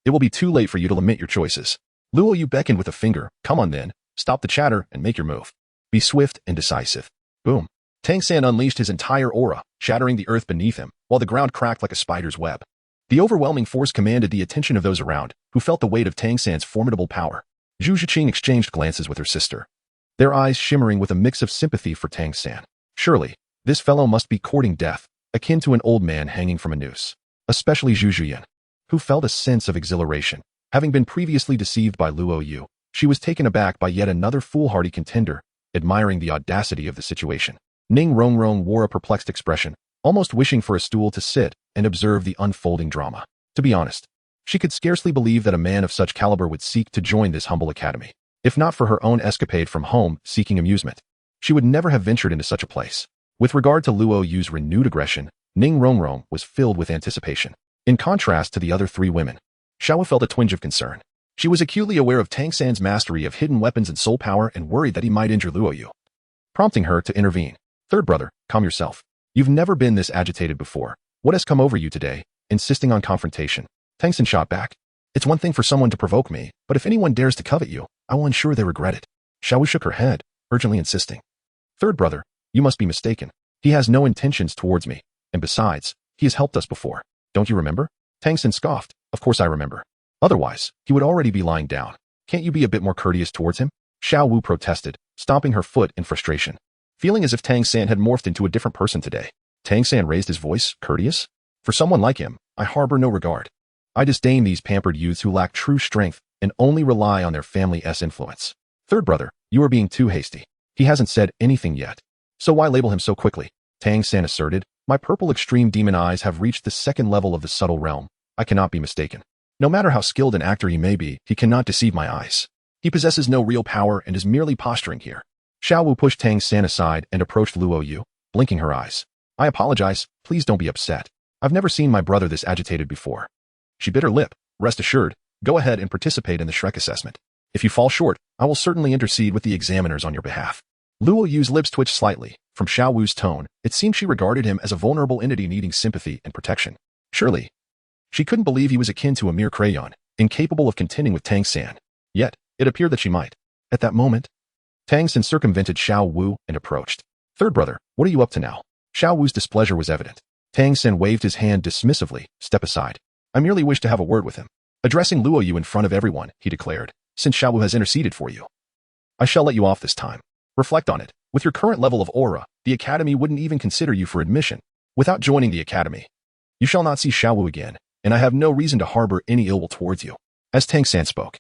It will be too late for you to lament your choices." Luo Yu beckoned with a finger. "Come on then, stop the chatter and make your move. Be swift and decisive." Boom. Tang San unleashed his entire aura, shattering the earth beneath him, while the ground cracked like a spider's web. The overwhelming force commanded the attention of those around, who felt the weight of Tang San's formidable power. Zhu Zhuqing exchanged glances with her sister, their eyes shimmering with a mix of sympathy for Tang San. Surely, this fellow must be courting death, akin to an old man hanging from a noose. Especially Zhu Zhuqing, who felt a sense of exhilaration. Having been previously deceived by Luo Yu, she was taken aback by yet another foolhardy contender, admiring the audacity of the situation. Ning Rongrong wore a perplexed expression, almost wishing for a stool to sit and observe the unfolding drama. To be honest, she could scarcely believe that a man of such caliber would seek to join this humble academy. If not for her own escapade from home seeking amusement, she would never have ventured into such a place. With regard to Luo Yu's renewed aggression, Ning Rongrong was filled with anticipation. In contrast to the other three women, Xiaowu felt a twinge of concern. She was acutely aware of Tang San's mastery of hidden weapons and soul power and worried that he might injure Luo Yu, prompting her to intervene. "Third brother, calm yourself. You've never been this agitated before. What has come over you today?" Insisting on confrontation, Tang San shot back. "It's one thing for someone to provoke me, but if anyone dares to covet you, I will ensure they regret it." Xiaowu shook her head, urgently insisting, "Third brother, you must be mistaken. He has no intentions towards me, and besides, he has helped us before. Don't you remember?" Tang San scoffed. "Of course I remember. Otherwise, he would already be lying down. Can't you be a bit more courteous towards him?" Xiaowu protested, stomping her foot in frustration, feeling as if Tang San had morphed into a different person today. Tang San raised his voice. "Courteous? For someone like him, I harbor no regard. I disdain these pampered youths who lack true strength and only rely on their family's influence. Third brother, you are being too hasty. He hasn't said anything yet, so why label him so quickly?" Tang San asserted. "My purple extreme demon eyes have reached the second level of the subtle realm. I cannot be mistaken. No matter how skilled an actor he may be, he cannot deceive my eyes. He possesses no real power and is merely posturing here." Xiaowu pushed Tang San aside and approached Luo Yu, blinking her eyes. "I apologize, please don't be upset. I've never seen my brother this agitated before." She bit her lip. "Rest assured, Go ahead and participate in the Shrek assessment. If you fall short, I will certainly intercede with the examiners on your behalf. Luo Yu's lips twitched slightly. From Xiao Wu's tone, it seemed she regarded him as a vulnerable entity needing sympathy and protection. Surely, she couldn't believe he was akin to a mere crayon, incapable of contending with Tang San. Yet, it appeared that she might. At that moment, Tang San circumvented Xiao Wu and approached. Third brother, what are you up to now? Xiao Wu's displeasure was evident. Tang San waved his hand dismissively. Step aside. I merely wish to have a word with him. Addressing Luo Yu in front of everyone, he declared, since Xiao Wu has interceded for you, I shall let you off this time. Reflect on it. With your current level of aura, the academy wouldn't even consider you for admission. Without joining the academy, you shall not see Xiao Wu again, and I have no reason to harbor any ill will towards you. As Tang San spoke,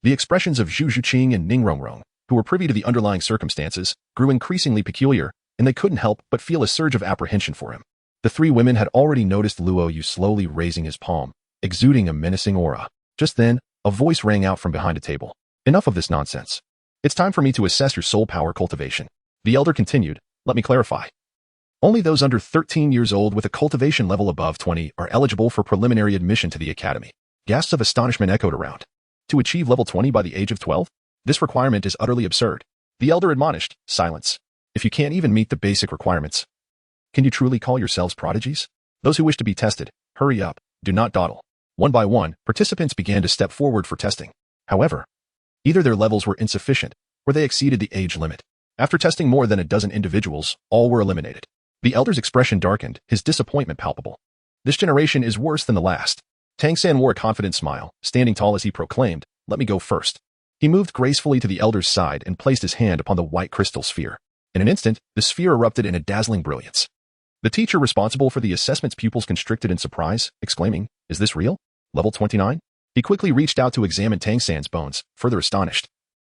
the expressions of Zhu Zhuqing and Ning Rongrong, who were privy to the underlying circumstances, grew increasingly peculiar, and they couldn't help but feel a surge of apprehension for him. The three women had already noticed Luo Yu slowly raising his palm, exuding a menacing aura. Just then, a voice rang out from behind a table. Enough of this nonsense. It's time for me to assess your soul power cultivation. The elder continued, let me clarify. Only those under 13 years old with a cultivation level above 20 are eligible for preliminary admission to the academy. Gasps of astonishment echoed around. To achieve level 20 by the age of 12? This requirement is utterly absurd. The elder admonished, silence. If you can't even meet the basic requirements, can you truly call yourselves prodigies? Those who wish to be tested, hurry up, do not dawdle. One by one, participants began to step forward for testing. However, either their levels were insufficient, or they exceeded the age limit. After testing more than a dozen individuals, all were eliminated. The elder's expression darkened, his disappointment palpable. This generation is worse than the last. Tang San wore a confident smile, standing tall as he proclaimed, let me go first. He moved gracefully to the elder's side and placed his hand upon the white crystal sphere. In an instant, the sphere erupted in a dazzling brilliance. The teacher responsible for the assessment's pupils constricted in surprise, exclaiming, is this real? Level 29? He quickly reached out to examine Tang San's bones, further astonished.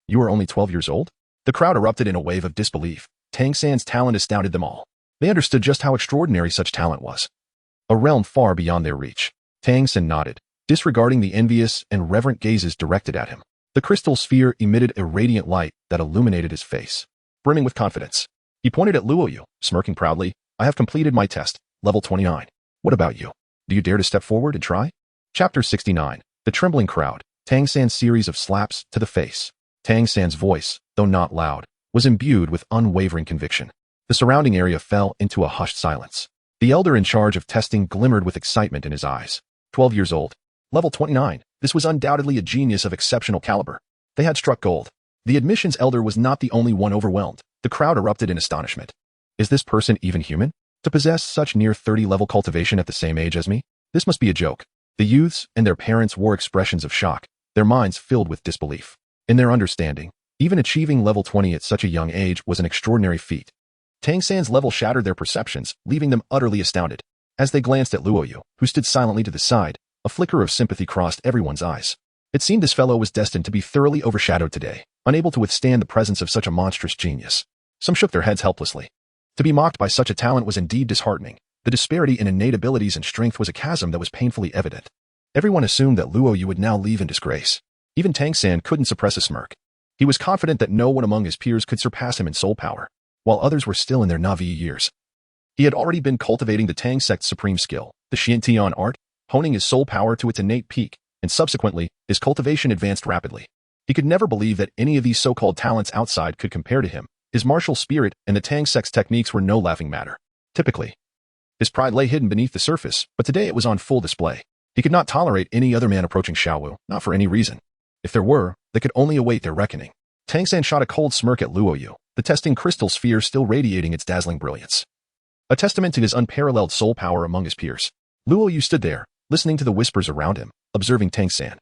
You are only 12 years old? The crowd erupted in a wave of disbelief. Tang San's talent astounded them all. They understood just how extraordinary such talent was. A realm far beyond their reach. Tang San nodded, disregarding the envious and reverent gazes directed at him. The crystal sphere emitted a radiant light that illuminated his face. Brimming with confidence, he pointed at Luo Yu, smirking proudly, I have completed my test, level 29. What about you? Do you dare to step forward and try? Chapter 69. The trembling crowd. Tang San's series of slaps to the face. Tang San's voice, though not loud, was imbued with unwavering conviction. The surrounding area fell into a hushed silence. The elder in charge of testing glimmered with excitement in his eyes. 12 years old. Level 29. This was undoubtedly a genius of exceptional caliber. They had struck gold. The admissions elder was not the only one overwhelmed. The crowd erupted in astonishment. Is this person even human? To possess such near 30-level cultivation at the same age as me? This must be a joke. The youths and their parents wore expressions of shock, their minds filled with disbelief. In their understanding, even achieving level 20 at such a young age was an extraordinary feat. Tang San's level shattered their perceptions, leaving them utterly astounded. As they glanced at Luo Yu, who stood silently to the side, a flicker of sympathy crossed everyone's eyes. It seemed this fellow was destined to be thoroughly overshadowed today, unable to withstand the presence of such a monstrous genius. Some shook their heads helplessly. To be mocked by such a talent was indeed disheartening. The disparity in innate abilities and strength was a chasm that was painfully evident. Everyone assumed that Luo Yu would now leave in disgrace. Even Tang San couldn't suppress a smirk. He was confident that no one among his peers could surpass him in soul power, while others were still in their Navi years. He had already been cultivating the Tang sect's supreme skill, the Xiantian art, honing his soul power to its innate peak, and subsequently, his cultivation advanced rapidly. He could never believe that any of these so-called talents outside could compare to him. His martial spirit and the Tang sect's techniques were no laughing matter. Typically, his pride lay hidden beneath the surface, but today it was on full display. He could not tolerate any other man approaching Xiao Wu, not for any reason. If there were, they could only await their reckoning. Tang San shot a cold smirk at Luo Yu, the testing crystal sphere still radiating its dazzling brilliance. A testament to his unparalleled soul power among his peers. Luo Yu stood there, listening to the whispers around him, observing Tang San,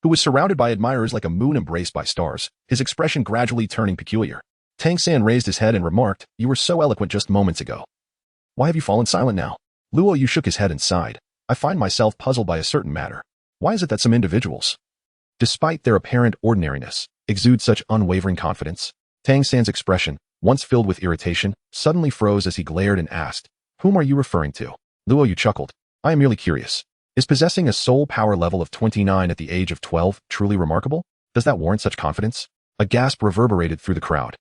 who was surrounded by admirers like a moon embraced by stars, his expression gradually turning peculiar. Tang San raised his head and remarked, you were so eloquent just moments ago. Why have you fallen silent now? Luo Yu shook his head and sighed. I find myself puzzled by a certain matter. Why is it that some individuals, despite their apparent ordinariness, exude such unwavering confidence? Tang San's expression, once filled with irritation, suddenly froze as he glared and asked, whom are you referring to? Luo Yu chuckled. I am merely curious. Is possessing a soul power level of 29 at the age of 12 truly remarkable? Does that warrant such confidence? A gasp reverberated through the crowd,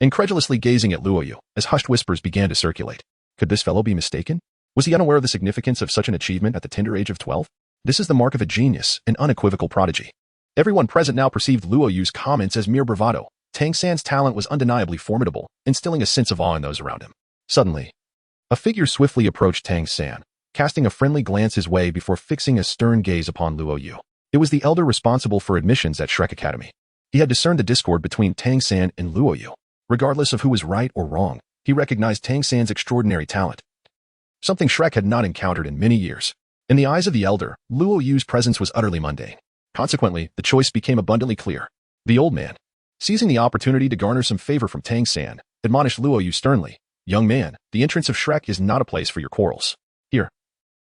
incredulously gazing at Luo Yu as hushed whispers began to circulate. Could this fellow be mistaken? Was he unaware of the significance of such an achievement at the tender age of 12? This is the mark of a genius, an unequivocal prodigy. Everyone present now perceived Luo Yu's comments as mere bravado. Tang San's talent was undeniably formidable, instilling a sense of awe in those around him. Suddenly, a figure swiftly approached Tang San, casting a friendly glance his way before fixing a stern gaze upon Luo Yu. It was the elder responsible for admissions at Shrek Academy. He had discerned the discord between Tang San and Luo Yu. Regardless of who was right or wrong, he recognized Tang San's extraordinary talent, something Shrek had not encountered in many years. In the eyes of the elder, Luo Yu's presence was utterly mundane. Consequently, the choice became abundantly clear. The old man, seizing the opportunity to garner some favor from Tang San, admonished Luo Yu sternly, "Young man, the entrance of Shrek is not a place for your quarrels. Here,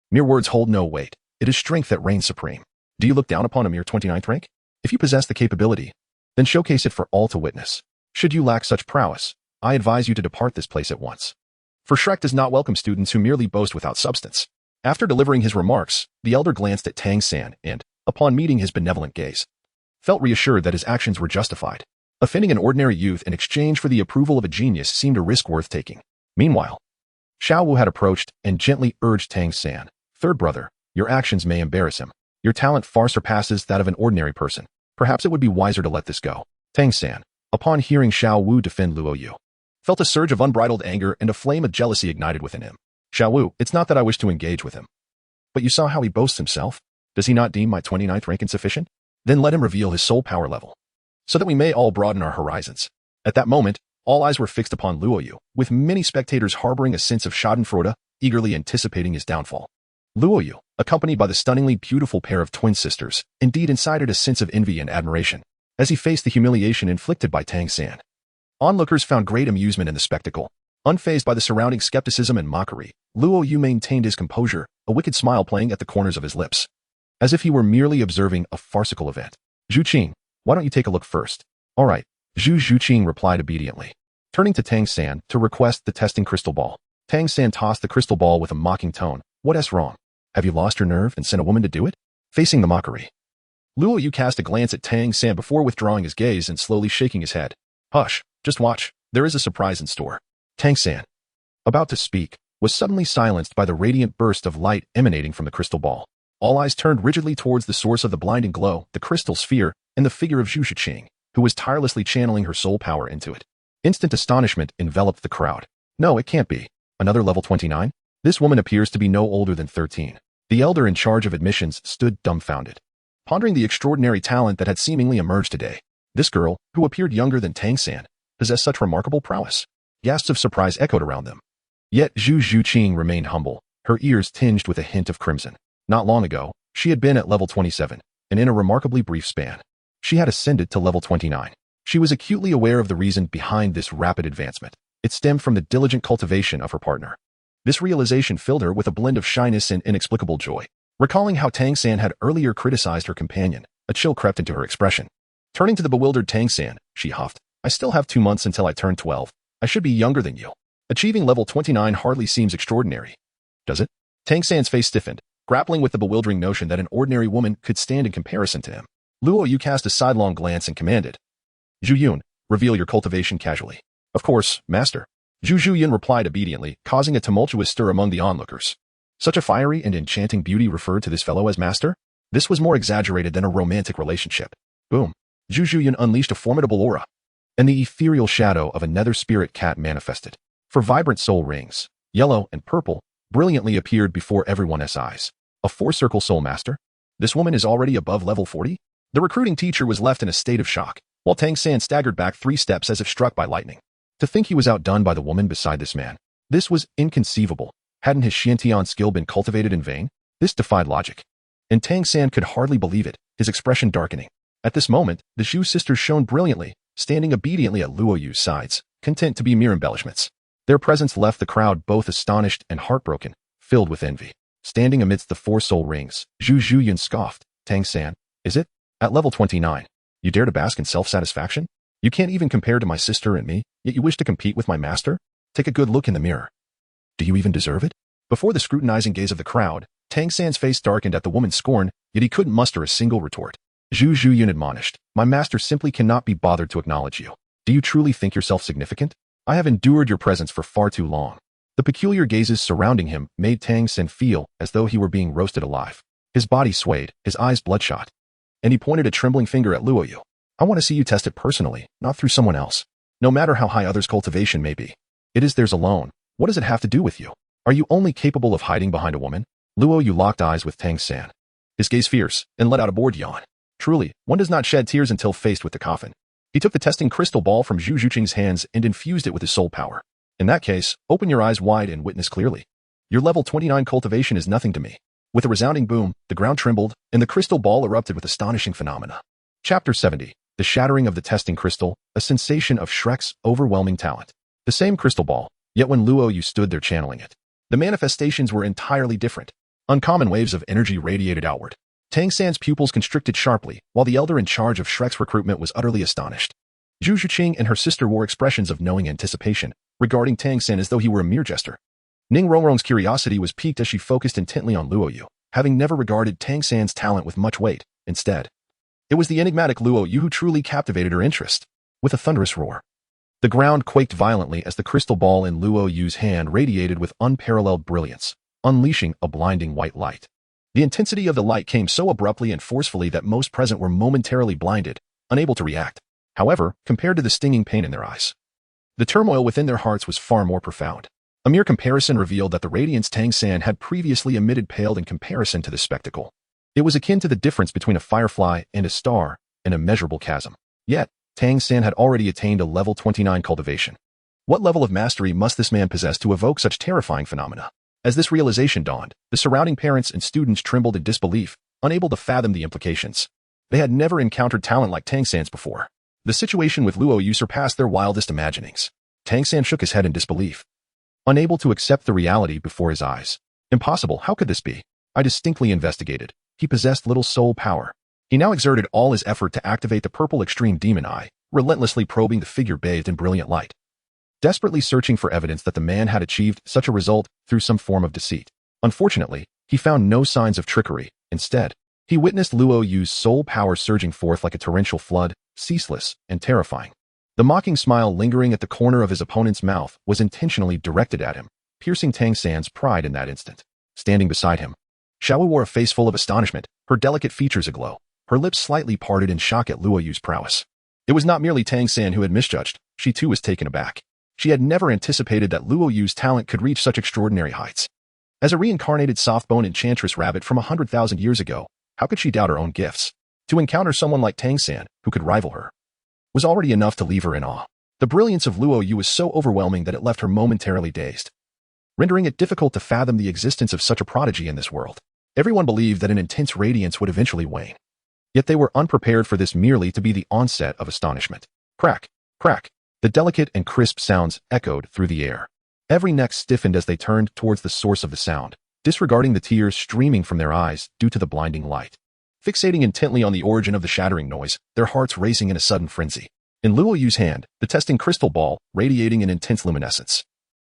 mere words hold no weight. It is strength that reigns supreme. Do you look down upon a mere 29th rank? If you possess the capability, then showcase it for all to witness. Should you lack such prowess, I advise you to depart this place at once." For Shrek does not welcome students who merely boast without substance. After delivering his remarks, the elder glanced at Tang San and, upon meeting his benevolent gaze, felt reassured that his actions were justified. Offending an ordinary youth in exchange for the approval of a genius seemed a risk worth taking. Meanwhile, Xiao Wu had approached and gently urged Tang San, "Third brother, your actions may embarrass him. Your talent far surpasses that of an ordinary person. Perhaps it would be wiser to let this go." Tang San, upon hearing Xiao Wu defend Luo Yu, felt a surge of unbridled anger and a flame of jealousy ignited within him. "Xiao Wu, it's not that I wish to engage with him. But you saw how he boasts himself. Does he not deem my 29th rank insufficient? Then let him reveal his soul power level, so that we may all broaden our horizons." At that moment, all eyes were fixed upon Luo Yu, with many spectators harboring a sense of schadenfreude, eagerly anticipating his downfall. Luo Yu, accompanied by the stunningly beautiful pair of twin sisters, indeed incited a sense of envy and admiration, as he faced the humiliation inflicted by Tang San. Onlookers found great amusement in the spectacle. Unfazed by the surrounding skepticism and mockery, Luo Yu maintained his composure, a wicked smile playing at the corners of his lips, as if he were merely observing a farcical event. "Zhu Zhuqing, why don't you take a look first?" "All right," Zhu Zhuqing replied obediently, turning to Tang San to request the testing crystal ball. Tang San tossed the crystal ball with a mocking tone. "What's wrong? Have you lost your nerve and sent a woman to do it?" Facing the mockery, Luo Yu cast a glance at Tang San before withdrawing his gaze and slowly shaking his head. "Hush, just watch. There is a surprise in store." Tang San, about to speak, was suddenly silenced by the radiant burst of light emanating from the crystal ball. All eyes turned rigidly towards the source of the blinding glow, the crystal sphere, and the figure of Zhu Zhuqing, who was tirelessly channeling her soul power into it. Instant astonishment enveloped the crowd. "No, it can't be. Another level 29? This woman appears to be no older than 13. The elder in charge of admissions stood dumbfounded, pondering the extraordinary talent that had seemingly emerged today. This girl, who appeared younger than Tang San, possessed such remarkable prowess. Gasps of surprise echoed around them. Yet Zhu Zhuqing remained humble, her ears tinged with a hint of crimson. Not long ago, she had been at level 27, and in a remarkably brief span, she had ascended to level 29. She was acutely aware of the reason behind this rapid advancement. It stemmed from the diligent cultivation of her partner. This realization filled her with a blend of shyness and inexplicable joy. Recalling how Tang San had earlier criticized her companion, a chill crept into her expression. Turning to the bewildered Tang San, she huffed, "I still have 2 months until I turn 12. I should be younger than you. Achieving level 29 hardly seems extraordinary. Does it?" Tang San's face stiffened, grappling with the bewildering notion that an ordinary woman could stand in comparison to him. Luo Yu cast a sidelong glance and commanded, "Zhu Yun, reveal your cultivation casually." "Of course, master." Zhu Yun replied obediently, causing a tumultuous stir among the onlookers. Such a fiery and enchanting beauty referred to this fellow as master? This was more exaggerated than a romantic relationship. Boom. Zhu Yun unleashed a formidable aura, and the ethereal shadow of a nether spirit cat manifested. For vibrant soul rings, yellow and purple, brilliantly appeared before everyone's eyes. A 4-circle soul master? This woman is already above level 40? The recruiting teacher was left in a state of shock, while Tang San staggered back 3 steps as if struck by lightning. To think he was outdone by the woman beside this man. This was inconceivable. Hadn't his Xiantian skill been cultivated in vain? This defied logic. And Tang San could hardly believe it, his expression darkening. At this moment, the Zhu sisters shone brilliantly, standing obediently at Luo Yu's sides, content to be mere embellishments. Their presence left the crowd both astonished and heartbroken, filled with envy. Standing amidst the 4 soul rings, Zhu Yun scoffed, "Tang San, is it? At level 29, you dare to bask in self-satisfaction? You can't even compare to my sister and me, yet you wish to compete with my master? Take a good look in the mirror. Do you even deserve it?" Before the scrutinizing gaze of the crowd, Tang San's face darkened at the woman's scorn, yet he couldn't muster a single retort. Zhu Yun admonished, "My master simply cannot be bothered to acknowledge you. Do you truly think yourself significant? I have endured your presence for far too long." The peculiar gazes surrounding him made Tang San feel as though he were being roasted alive. His body swayed, his eyes bloodshot. And he pointed a trembling finger at Luo Yu. I want to see you test it personally, not through someone else. No matter how high others' cultivation may be. It is theirs alone. What does it have to do with you? Are you only capable of hiding behind a woman? Luo Yu locked eyes with Tang San. His gaze fierce, and let out a bored yawn. Truly, one does not shed tears until faced with the coffin. He took the testing crystal ball from Zhu Zhuqing's hands and infused it with his soul power. In that case, open your eyes wide and witness clearly. Your level 29 cultivation is nothing to me. With a resounding boom, the ground trembled, and the crystal ball erupted with astonishing phenomena. Chapter 70. The shattering of the testing crystal, a sensation of Shrek's overwhelming talent. The same crystal ball, yet when Luo Yu stood there channeling it, the manifestations were entirely different. Uncommon waves of energy radiated outward. Tang San's pupils constricted sharply, while the elder in charge of Shrek's recruitment was utterly astonished. Zhu Zhuqing and her sister wore expressions of knowing anticipation, regarding Tang San as though he were a mere jester. Ning Rongrong's curiosity was piqued as she focused intently on Luo Yu, having never regarded Tang San's talent with much weight. Instead, it was the enigmatic Luo Yu who truly captivated her interest. With a thunderous roar, the ground quaked violently as the crystal ball in Luo Yu's hand radiated with unparalleled brilliance, unleashing a blinding white light. The intensity of the light came so abruptly and forcefully that most present were momentarily blinded, unable to react. However, compared to the stinging pain in their eyes, the turmoil within their hearts was far more profound. A mere comparison revealed that the radiance Tang San had previously emitted paled in comparison to this spectacle. It was akin to the difference between a firefly and a star, an immeasurable chasm. Yet, Tang San had already attained a level 29 cultivation. What level of mastery must this man possess to evoke such terrifying phenomena? As this realization dawned, the surrounding parents and students trembled in disbelief, unable to fathom the implications. They had never encountered talent like Tang San's before. The situation with Luo Yu surpassed their wildest imaginings. Tang San shook his head in disbelief, unable to accept the reality before his eyes. Impossible, how could this be? I distinctly investigated. He possessed little soul power. He now exerted all his effort to activate the purple extreme demon eye, relentlessly probing the figure bathed in brilliant light, desperately searching for evidence that the man had achieved such a result through some form of deceit. Unfortunately, he found no signs of trickery. Instead, he witnessed Luo Yu's soul power surging forth like a torrential flood, ceaseless and terrifying. The mocking smile lingering at the corner of his opponent's mouth was intentionally directed at him, piercing Tang San's pride in that instant. Standing beside him, Xiaowu wore a face full of astonishment, her delicate features aglow, her lips slightly parted in shock at Luo Yu's prowess. It was not merely Tang San who had misjudged, she too was taken aback. She had never anticipated that Luo Yu's talent could reach such extraordinary heights. As a reincarnated soft-bone enchantress rabbit from 100,000 years ago, how could she doubt her own gifts? To encounter someone like Tang San, who could rival her, was already enough to leave her in awe. The brilliance of Luo Yu was so overwhelming that it left her momentarily dazed, rendering it difficult to fathom the existence of such a prodigy in this world. Everyone believed that an intense radiance would eventually wane. Yet they were unprepared for this merely to be the onset of astonishment. Crack, crack. The delicate and crisp sounds echoed through the air. Every neck stiffened as they turned towards the source of the sound, disregarding the tears streaming from their eyes due to the blinding light. Fixating intently on the origin of the shattering noise, their hearts racing in a sudden frenzy. In Luo Yu's hand, the testing crystal ball, radiating an intense luminescence,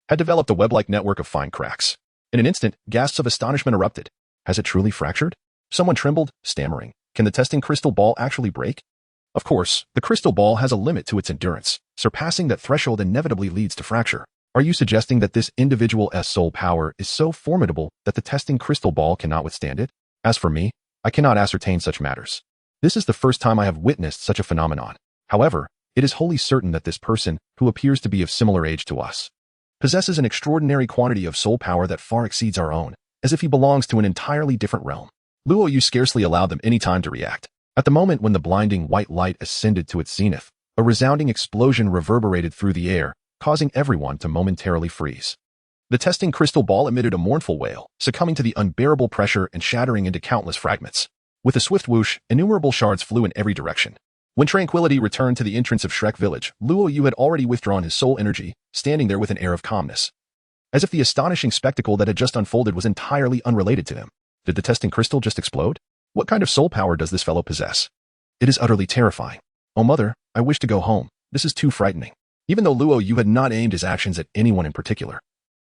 had developed a web-like network of fine cracks. In an instant, gasps of astonishment erupted. Has it truly fractured? Someone trembled, stammering. Can the testing crystal ball actually break? Of course, the crystal ball has a limit to its endurance. Surpassing that threshold inevitably leads to fracture. Are you suggesting that this individual's soul power is so formidable that the testing crystal ball cannot withstand it? As for me, I cannot ascertain such matters. This is the first time I have witnessed such a phenomenon. However, it is wholly certain that this person, who appears to be of similar age to us, possesses an extraordinary quantity of soul power that far exceeds our own, as if he belongs to an entirely different realm. Luo Yu scarcely allowed them any time to react. At the moment when the blinding white light ascended to its zenith, a resounding explosion reverberated through the air, causing everyone to momentarily freeze. The testing crystal ball emitted a mournful wail, succumbing to the unbearable pressure and shattering into countless fragments. With a swift whoosh, innumerable shards flew in every direction. When tranquility returned to the entrance of Shrek village, Luo Yu had already withdrawn his soul energy, standing there with an air of calmness, as if the astonishing spectacle that had just unfolded was entirely unrelated to him. Did the testing crystal just explode? What kind of soul power does this fellow possess? It is utterly terrifying. Oh mother, I wish to go home. This is too frightening. Even though Luo Yu had not aimed his actions at anyone in particular,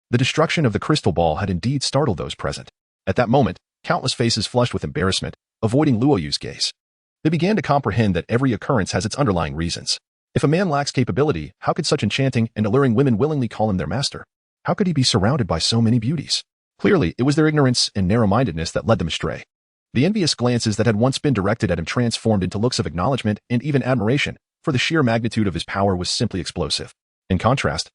the destruction of the crystal ball had indeed startled those present. At that moment, countless faces flushed with embarrassment, avoiding Luo Yu's gaze. They began to comprehend that every occurrence has its underlying reasons. If a man lacks capability, how could such enchanting and alluring women willingly call him their master? How could he be surrounded by so many beauties? Clearly, it was their ignorance and narrow-mindedness that led them astray. The envious glances that had once been directed at him transformed into looks of acknowledgement and even admiration, for the sheer magnitude of his power was simply explosive. In contrast,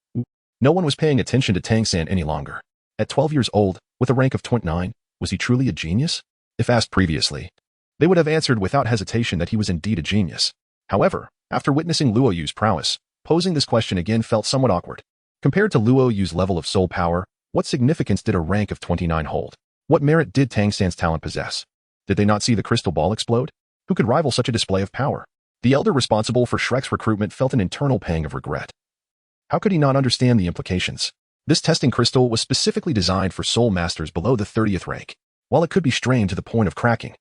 no one was paying attention to Tang San any longer. At 12 years old, with a rank of 29, was he truly a genius? If asked previously, they would have answered without hesitation that he was indeed a genius. However, after witnessing Luo Yu's prowess, posing this question again felt somewhat awkward. Compared to Luo Yu's level of soul power, what significance did a rank of 29 hold? What merit did Tang San's talent possess? Did they not see the crystal ball explode? Who could rival such a display of power? The elder responsible for Shrek's recruitment felt an internal pang of regret. How could he not understand the implications? This testing crystal was specifically designed for soul masters below the 30th rank, while it could be strained to the point of cracking.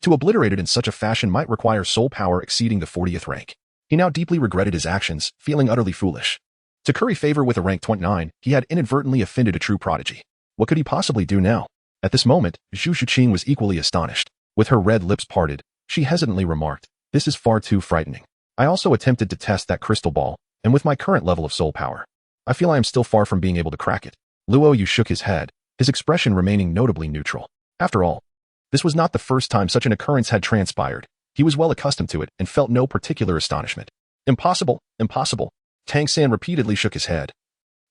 To obliterate it in such a fashion might require soul power exceeding the 40th rank. He now deeply regretted his actions, feeling utterly foolish. To curry favor with a rank 29, he had inadvertently offended a true prodigy. What could he possibly do now? At this moment, Zhu Zhuqing was equally astonished. With her red lips parted, she hesitantly remarked, "This is far too frightening. I also attempted to test that crystal ball, and with my current level of soul power, I feel I am still far from being able to crack it." Luo Yu shook his head, his expression remaining notably neutral. After all, this was not the first time such an occurrence had transpired. He was well accustomed to it and felt no particular astonishment. Impossible, impossible. Tang San repeatedly shook his head,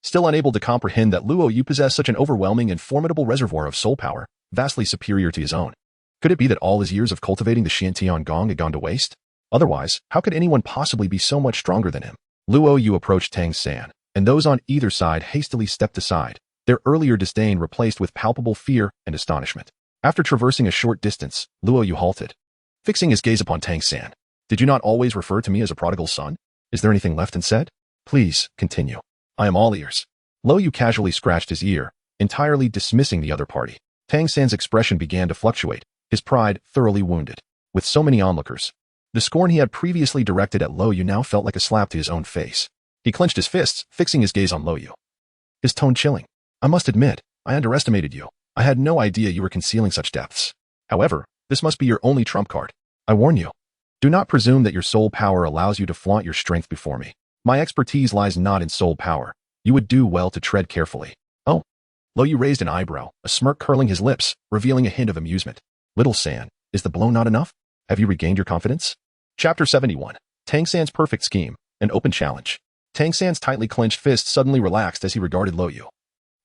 still unable to comprehend that Luo Yu possessed such an overwhelming and formidable reservoir of soul power, vastly superior to his own. Could it be that all his years of cultivating the Xiantian Gong had gone to waste? Otherwise, how could anyone possibly be so much stronger than him? Luo Yu approached Tang San, and those on either side hastily stepped aside, their earlier disdain replaced with palpable fear and astonishment. After traversing a short distance, Luo Yu halted, fixing his gaze upon Tang San. "Did you not always refer to me as a prodigal son? Is there anything left unsaid? Please, continue. I am all ears." Luo Yu casually scratched his ear, entirely dismissing the other party. Tang San's expression began to fluctuate, his pride thoroughly wounded. With so many onlookers, the scorn he had previously directed at Luo Yu now felt like a slap to his own face. He clenched his fists, fixing his gaze on Luo Yu, his tone chilling. "I must admit, I underestimated you. I had no idea you were concealing such depths. However, this must be your only trump card. I warn you. Do not presume that your soul power allows you to flaunt your strength before me. My expertise lies not in soul power. You would do well to tread carefully." "Oh." Luo Yu raised an eyebrow, a smirk curling his lips, revealing a hint of amusement. "Little San, is the blow not enough? Have you regained your confidence?" Chapter 71. Tang San's perfect scheme, an open challenge. Tang San's tightly clenched fist suddenly relaxed as he regarded Luo Yu,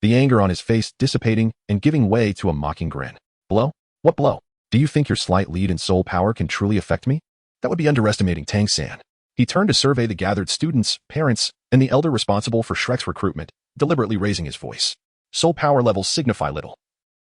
the anger on his face dissipating and giving way to a mocking grin. "Blow? What blow? Do you think your slight lead in soul power can truly affect me? That would be underestimating Tang San." He turned to survey the gathered students, parents, and the elder responsible for Shrek's recruitment, deliberately raising his voice. Soul power levels signify little.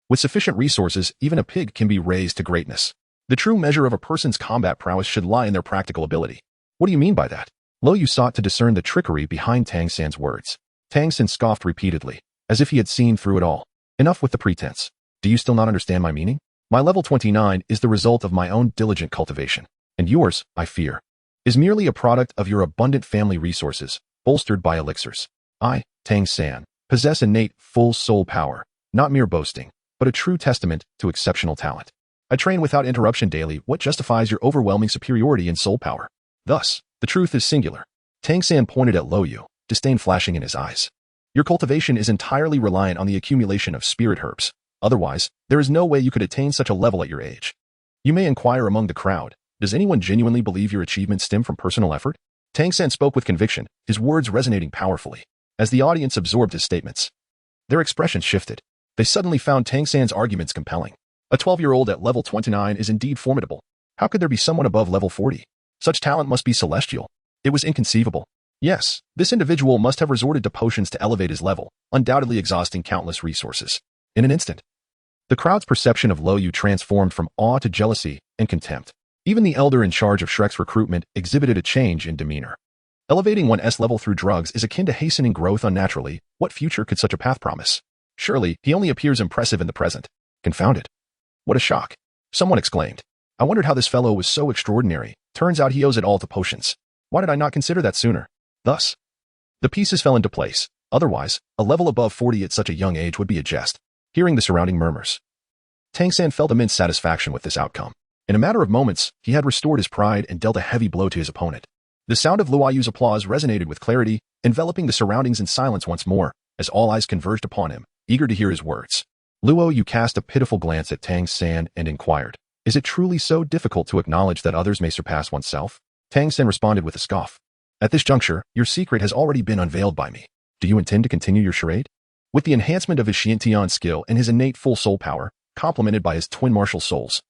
With sufficient resources, even a pig can be raised to greatness. The true measure of a person's combat prowess should lie in their practical ability. "What do you mean by that?" Luo Yu sought to discern the trickery behind Tang San's words. Tang San scoffed repeatedly, as if he had seen through it all. "Enough with the pretense. Do you still not understand my meaning? My level 29 is the result of my own diligent cultivation, and yours, I fear, is merely a product of your abundant family resources, bolstered by elixirs. I, Tang San, possess innate full soul power, not mere boasting, but a true testament to exceptional talent. I train without interruption daily. What justifies your overwhelming superiority in soul power? Thus, the truth is singular." Tang San pointed at Luo Yu, disdain flashing in his eyes. "Your cultivation is entirely reliant on the accumulation of spirit herbs. Otherwise, there is no way you could attain such a level at your age. You may inquire among the crowd, does anyone genuinely believe your achievements stem from personal effort?" Tang San spoke with conviction, his words resonating powerfully. As the audience absorbed his statements, their expressions shifted. They suddenly found Tang San's arguments compelling. A 12-year-old at level 29 is indeed formidable. How could there be someone above level 40? Such talent must be celestial. It was inconceivable. Yes, this individual must have resorted to potions to elevate his level, undoubtedly exhausting countless resources. In an instant, the crowd's perception of Luo Yu transformed from awe to jealousy and contempt. Even the elder in charge of Shrek's recruitment exhibited a change in demeanor. Elevating one's level through drugs is akin to hastening growth unnaturally. What future could such a path promise? Surely, he only appears impressive in the present. Confounded. What a shock. Someone exclaimed. I wondered how this fellow was so extraordinary. Turns out he owes it all to potions. Why did I not consider that sooner? Thus, the pieces fell into place. Otherwise, a level above 40 at such a young age would be a jest. Hearing the surrounding murmurs, Tang San felt immense satisfaction with this outcome. In a matter of moments, he had restored his pride and dealt a heavy blow to his opponent. The sound of Luo Yu's applause resonated with clarity, enveloping the surroundings in silence once more, as all eyes converged upon him, eager to hear his words. Luo Yu cast a pitiful glance at Tang San and inquired, Is it truly so difficult to acknowledge that others may surpass oneself? Tang San responded with a scoff. At this juncture, your secret has already been unveiled by me. Do you intend to continue your charade? With the enhancement of his Xiantian skill and his innate full soul power, complemented by his twin martial souls,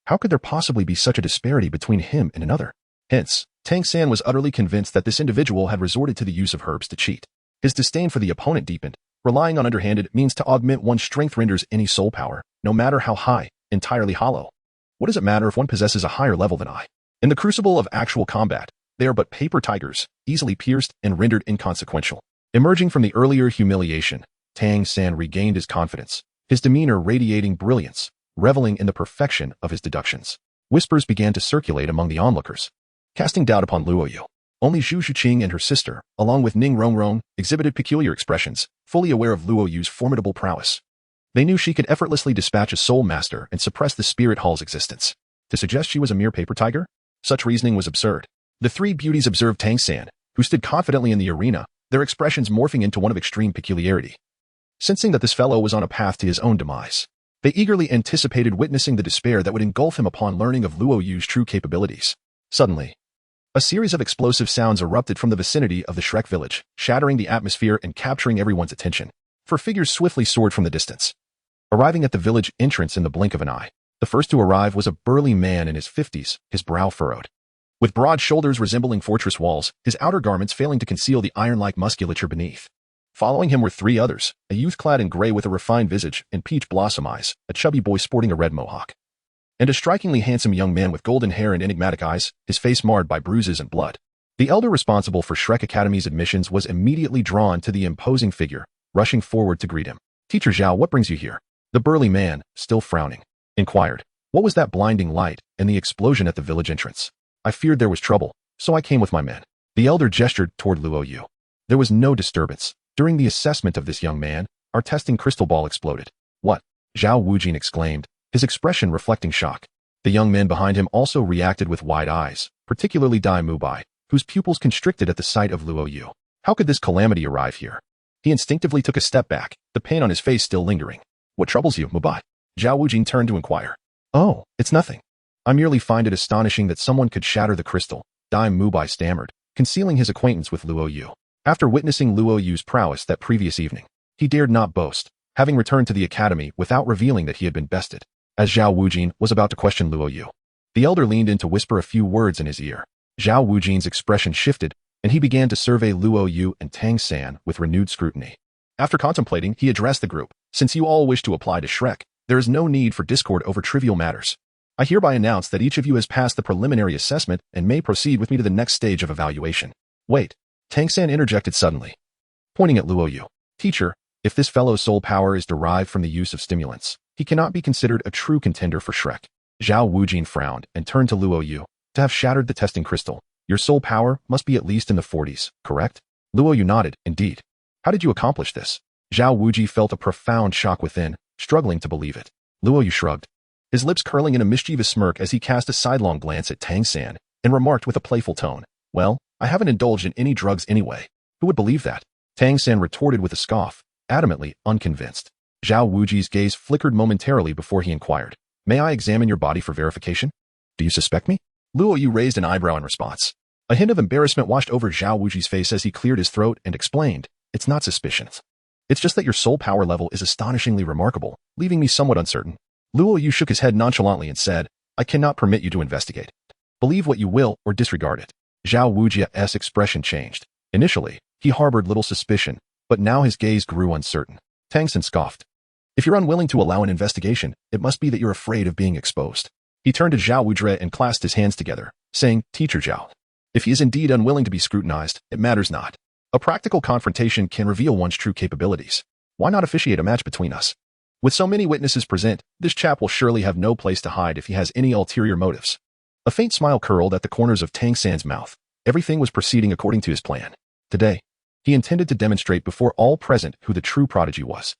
how could there possibly be such a disparity between him and another? Hence, Tang San was utterly convinced that this individual had resorted to the use of herbs to cheat. His disdain for the opponent deepened. Relying on underhanded means to augment one's strength renders any soul power, no matter how high, entirely hollow. What does it matter if one possesses a higher level than I? In the crucible of actual combat, they are but paper tigers, easily pierced and rendered inconsequential. Emerging from the earlier humiliation, Tang San regained his confidence, his demeanor radiating brilliance, reveling in the perfection of his deductions. Whispers began to circulate among the onlookers, casting doubt upon Luo Yu. Only Zhu Zhuqing and her sister, along with Ning Rongrong, exhibited peculiar expressions, fully aware of Luo Yu's formidable prowess. They knew she could effortlessly dispatch a soul master and suppress the spirit hall's existence. To suggest she was a mere paper tiger? Such reasoning was absurd. The three beauties observed Tang San, who stood confidently in the arena, their expressions morphing into one of extreme peculiarity. Sensing that this fellow was on a path to his own demise, they eagerly anticipated witnessing the despair that would engulf him upon learning of Luo Yu's true capabilities. Suddenly, a series of explosive sounds erupted from the vicinity of the Shrek village, shattering the atmosphere and capturing everyone's attention. For figures swiftly soared from the distance. Arriving at the village entrance in the blink of an eye, the first to arrive was a burly man in his 50s, his brow furrowed. With broad shoulders resembling fortress walls, his outer garments failing to conceal the iron-like musculature beneath. Following him were three others, a youth clad in gray with a refined visage and peach blossom eyes, a chubby boy sporting a red mohawk, and a strikingly handsome young man with golden hair and enigmatic eyes, his face marred by bruises and blood. The elder responsible for Shrek Academy's admissions was immediately drawn to the imposing figure, rushing forward to greet him. "Teacher Zhao, what brings you here?" The burly man, still frowning, inquired. "What was that blinding light and the explosion at the village entrance?" "I feared there was trouble, so I came with my men." The elder gestured toward Luo Yu. "There was no disturbance. During the assessment of this young man, our testing crystal ball exploded." "What?" Zhao Wujin exclaimed, his expression reflecting shock. The young man behind him also reacted with wide eyes, particularly Dai Mubai, whose pupils constricted at the sight of Luo Yu. How could this calamity arrive here? He instinctively took a step back, the pain on his face still lingering. "What troubles you, Mubai?" Zhao Wujin turned to inquire. "Oh, it's nothing. I merely find it astonishing that someone could shatter the crystal," Dai Mubai stammered, concealing his acquaintance with Luo Yu. After witnessing Luo Yu's prowess that previous evening, he dared not boast, having returned to the academy without revealing that he had been bested. As Zhao Wujin was about to question Luo Yu, the elder leaned in to whisper a few words in his ear. Zhao Wujin's expression shifted, and he began to survey Luo Yu and Tang San with renewed scrutiny. After contemplating, he addressed the group. "Since you all wish to apply to Shrek, there is no need for discord over trivial matters. I hereby announce that each of you has passed the preliminary assessment and may proceed with me to the next stage of evaluation." "Wait," Tang San interjected suddenly, pointing at Luo Yu. "Teacher, if this fellow's soul power is derived from the use of stimulants, he cannot be considered a true contender for Shrek." Zhao Wujin frowned and turned to Luo Yu. "To have shattered the testing crystal, your soul power must be at least in the 40s, correct?" Luo Yu nodded. "Indeed." "How did you accomplish this?" Zhao Wuji felt a profound shock within, struggling to believe it. Luo Yu shrugged, his lips curling in a mischievous smirk as he cast a sidelong glance at Tang San and remarked with a playful tone, "Well, I haven't indulged in any drugs anyway. Who would believe that?" Tang San retorted with a scoff, adamantly unconvinced. Zhao Wuji's gaze flickered momentarily before he inquired, "May I examine your body for verification?" "Do you suspect me?" Luo Yu raised an eyebrow in response. A hint of embarrassment washed over Zhao Wuji's face as he cleared his throat and explained, "It's not suspicions. It's just that your soul power level is astonishingly remarkable, leaving me somewhat uncertain." Luo Yu shook his head nonchalantly and said, "I cannot permit you to investigate. Believe what you will or disregard it." Zhao Wujia's expression changed. Initially, he harbored little suspicion, but now his gaze grew uncertain. Tang San scoffed. "If you're unwilling to allow an investigation, it must be that you're afraid of being exposed." He turned to Zhao Wudre and clasped his hands together, saying, "Teacher Zhao, if he is indeed unwilling to be scrutinized, it matters not. A practical confrontation can reveal one's true capabilities. Why not officiate a match between us? With so many witnesses present, this chap will surely have no place to hide if he has any ulterior motives." A faint smile curled at the corners of Tang San's mouth. Everything was proceeding according to his plan. Today, he intended to demonstrate before all present who the true prodigy was.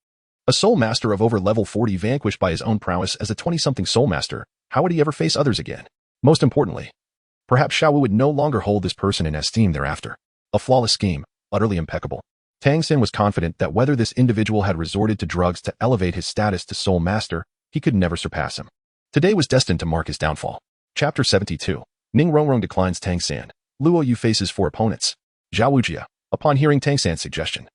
A soul master of over level 40 vanquished by his own prowess as a 20-something soul master, how would he ever face others again? Most importantly, perhaps Xiao would no longer hold this person in esteem thereafter. A flawless scheme, utterly impeccable. Tang San was confident that whether this individual had resorted to drugs to elevate his status to soul master, he could never surpass him. Today was destined to mark his downfall. Chapter 72. Ning Rongrong declines Tang San. Luo Yu faces 4 opponents. Zhao Wujie, upon hearing Tang San's suggestion.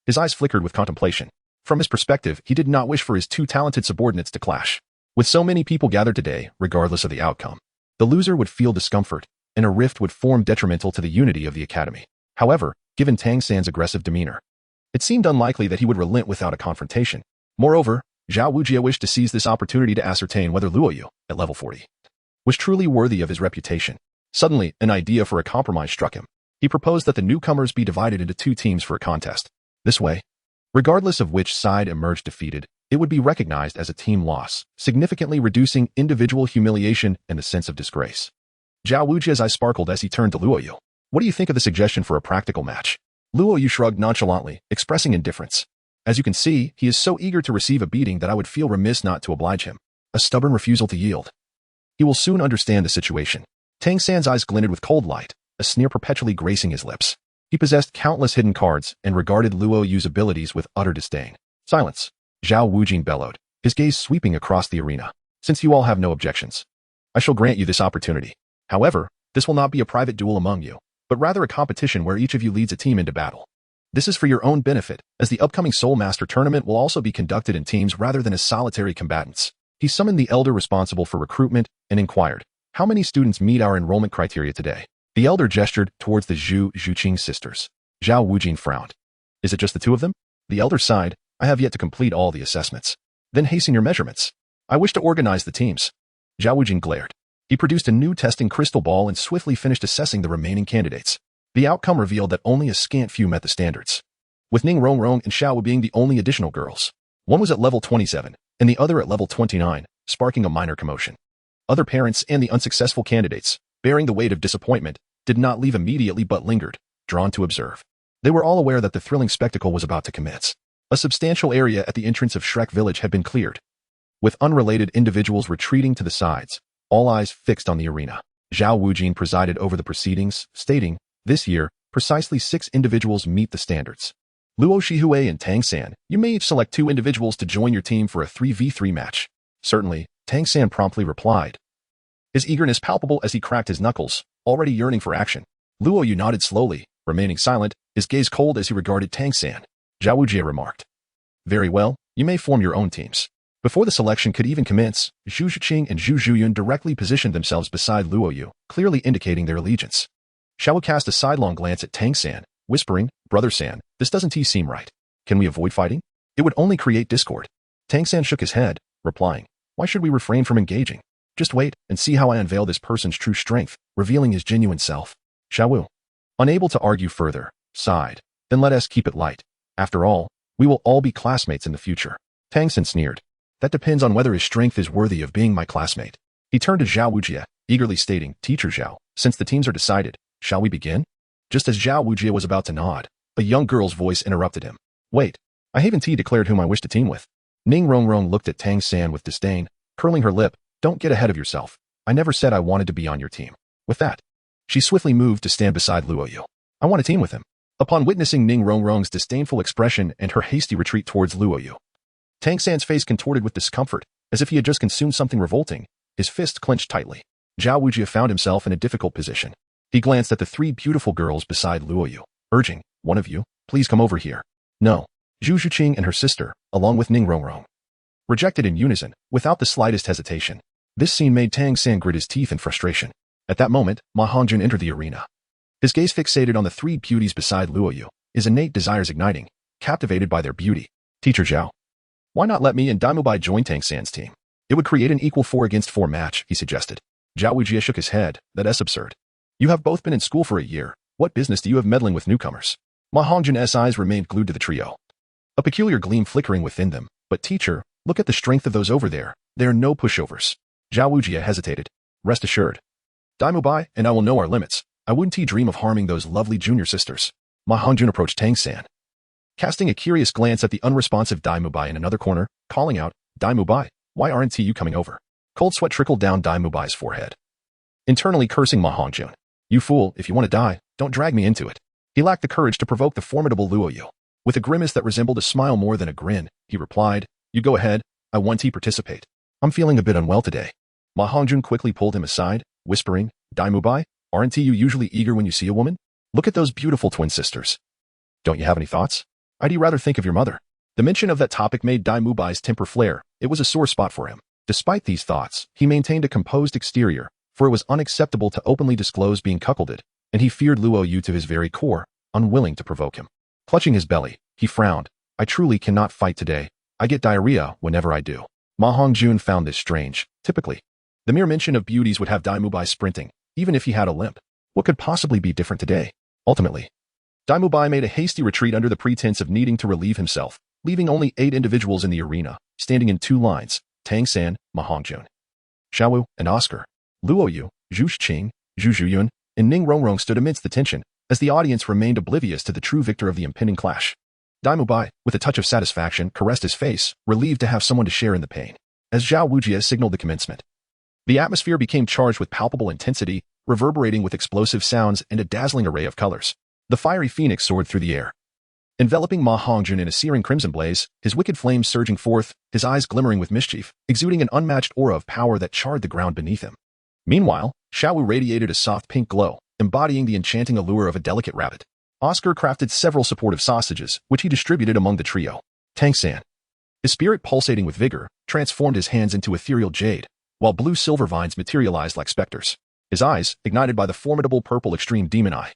His eyes flickered with contemplation. From his perspective, he did not wish for his 2 talented subordinates to clash. With so many people gathered today, regardless of the outcome, the loser would feel discomfort, and a rift would form detrimental to the unity of the academy. However, given Tang San's aggressive demeanor, it seemed unlikely that he would relent without a confrontation. Moreover, Zhao Wujie wished to seize this opportunity to ascertain whether Luo Yu, at level 40, was truly worthy of his reputation. Suddenly, an idea for a compromise struck him. He proposed that the newcomers be divided into 2 teams for a contest. This way, regardless of which side emerged defeated, it would be recognized as a team loss, significantly reducing individual humiliation and the sense of disgrace. Zhao Wujie's eyes sparkled as he turned to Luo Yu. What do you think of the suggestion for a practical match? Luo Yu shrugged nonchalantly, expressing indifference. As you can see, he is so eager to receive a beating that I would feel remiss not to oblige him. A stubborn refusal to yield. He will soon understand the situation. Tang San's eyes glinted with cold light, a sneer perpetually gracing his lips. He possessed countless hidden cards and regarded Luo Yu's abilities with utter disdain. Silence. Zhao Wujing bellowed, his gaze sweeping across the arena. Since you all have no objections, I shall grant you this opportunity. However, this will not be a private duel among you, but rather a competition where each of you leads a team into battle. This is for your own benefit, as the upcoming Soul Master tournament will also be conducted in teams rather than as solitary combatants. He summoned the elder responsible for recruitment and inquired, how many students meet our enrollment criteria today? The elder gestured towards the Zhu Zhuqing sisters. Zhao Wujing frowned. Is it just the 2 of them? The elder sighed, I have yet to complete all the assessments. Then hasten your measurements. I wish to organize the teams. Zhao Wujing glared. He produced a new testing crystal ball and swiftly finished assessing the remaining candidates. The outcome revealed that only a scant few met the standards, with Ning Rongrong and Xiao being the only additional girls. One was at level 27, and the other at level 29, sparking a minor commotion. Other parents and the unsuccessful candidates, bearing the weight of disappointment, did not leave immediately but lingered, drawn to observe. They were all aware that the thrilling spectacle was about to commence. A substantial area at the entrance of Shrek Village had been cleared, with unrelated individuals retreating to the sides, all eyes fixed on the arena. Zhao Wujing presided over the proceedings, stating, this year, precisely 6 individuals meet the standards. Luo Shihui and Tang San, you may each select 2 individuals to join your team for a 3v3 match. Certainly, Tang San promptly replied, his eagerness palpable as he cracked his knuckles, already yearning for action. Luo Yu nodded slowly, remaining silent, his gaze cold as he regarded Tang San. Zhao Wujie remarked, very well, you may form your own teams. Before the selection could even commence, Zhu Zhuqing and Zhu Zhuyun directly positioned themselves beside Luo Yu, clearly indicating their allegiance. Xiao cast a sidelong glance at Tang San, whispering, Brother San, this doesn't seem right. Can we avoid fighting? It would only create discord. Tang San shook his head, replying, why should we refrain from engaging? Just wait and see how I unveil this person's true strength, revealing his genuine self. Xiao Wu, unable to argue further, sighed, then let us keep it light. After all, we will all be classmates in the future. Tang San sneered. That depends on whether his strength is worthy of being my classmate. He turned to Zhao Wujie, eagerly stating, Teacher Zhao, since the teams are decided, shall we begin? Just as Zhao Wujie was about to nod, a young girl's voice interrupted him. Wait, I haven't declared whom I wish to team with. Ning Rongrong looked at Tang San with disdain, curling her lip. Don't get ahead of yourself. I never said I wanted to be on your team. With that, she swiftly moved to stand beside Luo Yu. I want to team with him. Upon witnessing Ning Rongrong's disdainful expression and her hasty retreat towards Luo Yu, Tang San's face contorted with discomfort, as if he had just consumed something revolting. His fists clenched tightly. Zhao Wujie found himself in a difficult position. He glanced at the 3 beautiful girls beside Luo Yu, urging, one of you, please come over here. No. Zhu Zhuqing and her sister, along with Ning Rongrong, rejected in unison, without the slightest hesitation. This scene made Tang San grit his teeth in frustration. At that moment, Ma Hongjun entered the arena. His gaze fixated on the 3 beauties beside Luo Yu, his innate desires igniting, captivated by their beauty. Teacher Zhao, why not let me and Daimubai join Tang San's team? It would create an equal 4-against-4 match, he suggested. Zhao Wujie shook his head. That's absurd. You have both been in school for a year. What business do you have meddling with newcomers? Ma Hongjun's eyes remained glued to the trio, a peculiar gleam flickering within them. But teacher, look at the strength of those over there. They are no pushovers. Zhao Wujie hesitated. Rest assured, Daimubai and I will know our limits. I wouldn't dream of harming those lovely junior sisters. Ma Hongjun approached Tang San, casting a curious glance at the unresponsive Daimubai in another corner, calling out, Daimubai, why aren't you coming over? Cold sweat trickled down Daimubai's forehead, internally cursing Ma Hongjun. You fool, if you want to die, don't drag me into it. He lacked the courage to provoke the formidable Luo Yu. With a grimace that resembled a smile more than a grin, he replied, you go ahead, I want to participate. I'm feeling a bit unwell today. Ma Hongjun quickly pulled him aside, whispering, Dai Mubai, aren't you usually eager when you see a woman? Look at those beautiful twin sisters. Don't you have any thoughts? I'd rather think of your mother. The mention of that topic made Dai Mubai's temper flare. It was a sore spot for him. Despite these thoughts, he maintained a composed exterior, for it was unacceptable to openly disclose being cuckolded, and he feared Luo Yu to his very core, unwilling to provoke him. Clutching his belly, he frowned. I truly cannot fight today. I get diarrhea whenever I do. Ma Hongjun found this strange. Typically, the mere mention of beauties would have Dai Mubai sprinting, even if he had a limp. What could possibly be different today? Ultimately, Dai Mubai made a hasty retreat under the pretense of needing to relieve himself, leaving only 8 individuals in the arena, standing in 2 lines, Tang San, Ma Hongjun, Xiaowu, and Oscar. Luo Yu, Zhu Zhuqing, Zhu Zhuqing, and Ning Rongrong stood amidst the tension, as the audience remained oblivious to the true victor of the impending clash. Dai Mubai, with a touch of satisfaction, caressed his face, relieved to have someone to share in the pain, as Zhao Wujie signaled the commencement. The atmosphere became charged with palpable intensity, reverberating with explosive sounds and a dazzling array of colors. The fiery phoenix soared through the air, enveloping Ma Hongjun in a searing crimson blaze, his wicked flames surging forth, his eyes glimmering with mischief, exuding an unmatched aura of power that charred the ground beneath him. Meanwhile, Xiaowu radiated a soft pink glow, embodying the enchanting allure of a delicate rabbit. Oscar crafted several supportive sausages, which he distributed among the trio. Tang San, his spirit pulsating with vigor, transformed his hands into ethereal jade, while blue silver vines materialized like specters. His eyes, ignited by the formidable purple extreme demon eye,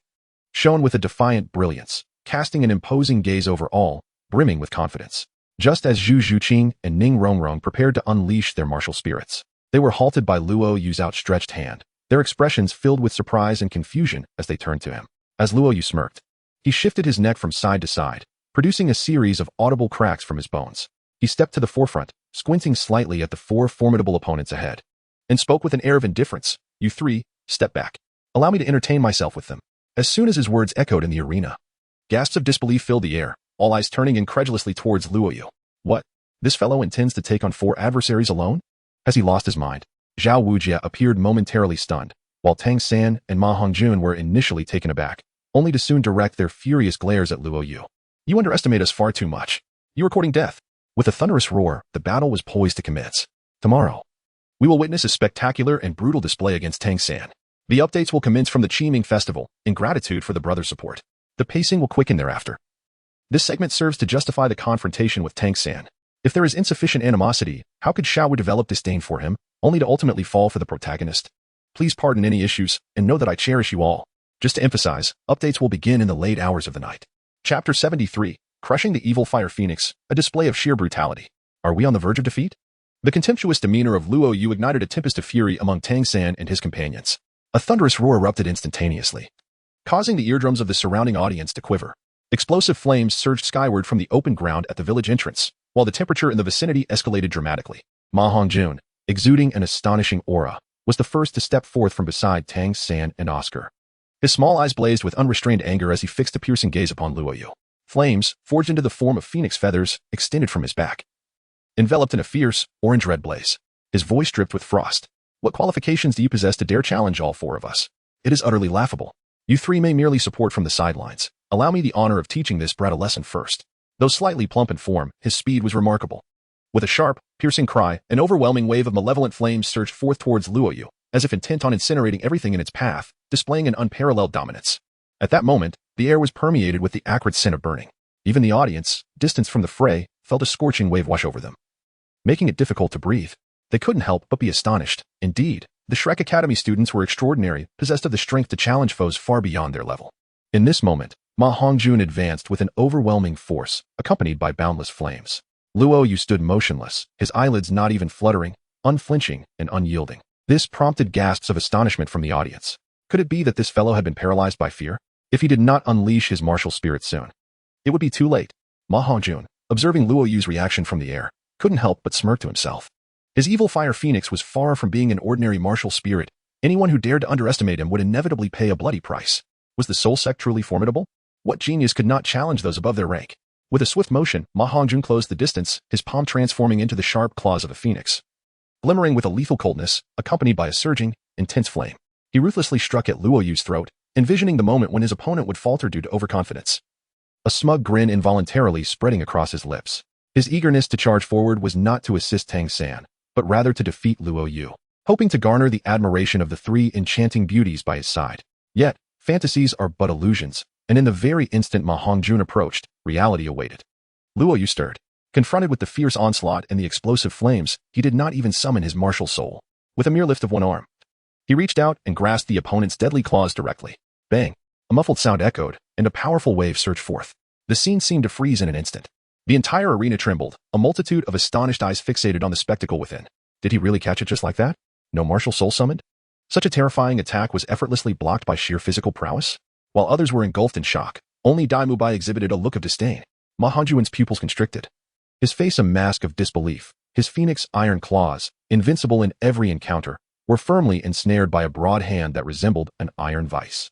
shone with a defiant brilliance, casting an imposing gaze over all, brimming with confidence. Just as Zhu Zhuqing and Ning Rongrong prepared to unleash their martial spirits, they were halted by Luo Yu's outstretched hand, their expressions filled with surprise and confusion as they turned to him. As Luo Yu smirked, he shifted his neck from side to side, producing a series of audible cracks from his bones. He stepped to the forefront, squinting slightly at the 4 formidable opponents ahead, and spoke with an air of indifference. You 3, step back. Allow me to entertain myself with them. As soon as his words echoed in the arena, gasps of disbelief filled the air, all eyes turning incredulously towards Luo Yu. What? This fellow intends to take on 4 adversaries alone? Has he lost his mind? Zhao Wujie appeared momentarily stunned, while Tang San and Ma Hongjun were initially taken aback, only to soon direct their furious glares at Luo Yu. You underestimate us far too much. You are courting death. With a thunderous roar, the battle was poised to commence. Tomorrow, we will witness a spectacular and brutal display against Tang San. The updates will commence from the Qiming Festival, in gratitude for the brothers' support. The pacing will quicken thereafter. This segment serves to justify the confrontation with Tang San. If there is insufficient animosity, how could Xiaowu develop disdain for him, only to ultimately fall for the protagonist? Please pardon any issues, and know that I cherish you all. Just to emphasize, updates will begin in the late hours of the night. Chapter 73, Crushing the Evil Fire Phoenix, a display of sheer brutality. Are we on the verge of defeat? The contemptuous demeanor of Luo Yu ignited a tempest of fury among Tang San and his companions. A thunderous roar erupted instantaneously, causing the eardrums of the surrounding audience to quiver. Explosive flames surged skyward from the open ground at the village entrance, while the temperature in the vicinity escalated dramatically. Ma Hongjun, exuding an astonishing aura, was the first to step forth from beside Tang San and Oscar. His small eyes blazed with unrestrained anger as he fixed a piercing gaze upon Luo Yu. Flames, forged into the form of phoenix feathers, extended from his back, enveloped in a fierce, orange-red blaze. His voice dripped with frost. What qualifications do you possess to dare challenge all 4 of us? It is utterly laughable. You 3 may merely support from the sidelines. Allow me the honor of teaching this brat a lesson first. Though slightly plump in form, his speed was remarkable. With a sharp, piercing cry, an overwhelming wave of malevolent flames surged forth towards Luo Yu, as if intent on incinerating everything in its path, displaying an unparalleled dominance. At that moment, the air was permeated with the acrid scent of burning. Even the audience, distanced from the fray, felt a scorching wave wash over them, making it difficult to breathe. They couldn't help but be astonished. Indeed, the Shrek Academy students were extraordinary, possessed of the strength to challenge foes far beyond their level. In this moment, Ma Hongjun advanced with an overwhelming force, accompanied by boundless flames. Luo Yu stood motionless, his eyelids not even fluttering, unflinching and unyielding. This prompted gasps of astonishment from the audience. Could it be that this fellow had been paralyzed by fear? If he did not unleash his martial spirit soon, it would be too late. Ma Hongjun, observing Luo Yu's reaction from the air, couldn't help but smirk to himself. His evil fire phoenix was far from being an ordinary martial spirit. Anyone who dared to underestimate him would inevitably pay a bloody price. Was the soul sect truly formidable? What genius could not challenge those above their rank? With a swift motion, Ma Hongjun closed the distance, his palm transforming into the sharp claws of a phoenix, glimmering with a lethal coldness, accompanied by a surging, intense flame. He ruthlessly struck at Luo Yu's throat, envisioning the moment when his opponent would falter due to overconfidence. A smug grin involuntarily spreading across his lips. His eagerness to charge forward was not to assist Tang San, but rather to defeat Luo Yu, hoping to garner the admiration of the three enchanting beauties by his side. Yet, fantasies are but illusions, and in the very instant Ma Hongjun approached, reality awaited. Luo Yu stirred. Confronted with the fierce onslaught and the explosive flames, he did not even summon his martial soul. With a mere lift of one arm, he reached out and grasped the opponent's deadly claws directly. Bang! A muffled sound echoed, and a powerful wave surged forth. The scene seemed to freeze in an instant. The entire arena trembled, a multitude of astonished eyes fixated on the spectacle within. Did he really catch it just like that? No martial soul summoned? Such a terrifying attack was effortlessly blocked by sheer physical prowess? While others were engulfed in shock, only Dai Mubai exhibited a look of disdain. Ma Hongjuan's pupils constricted. His face a mask of disbelief. His phoenix iron claws, invincible in every encounter, were firmly ensnared by a broad hand that resembled an iron vice.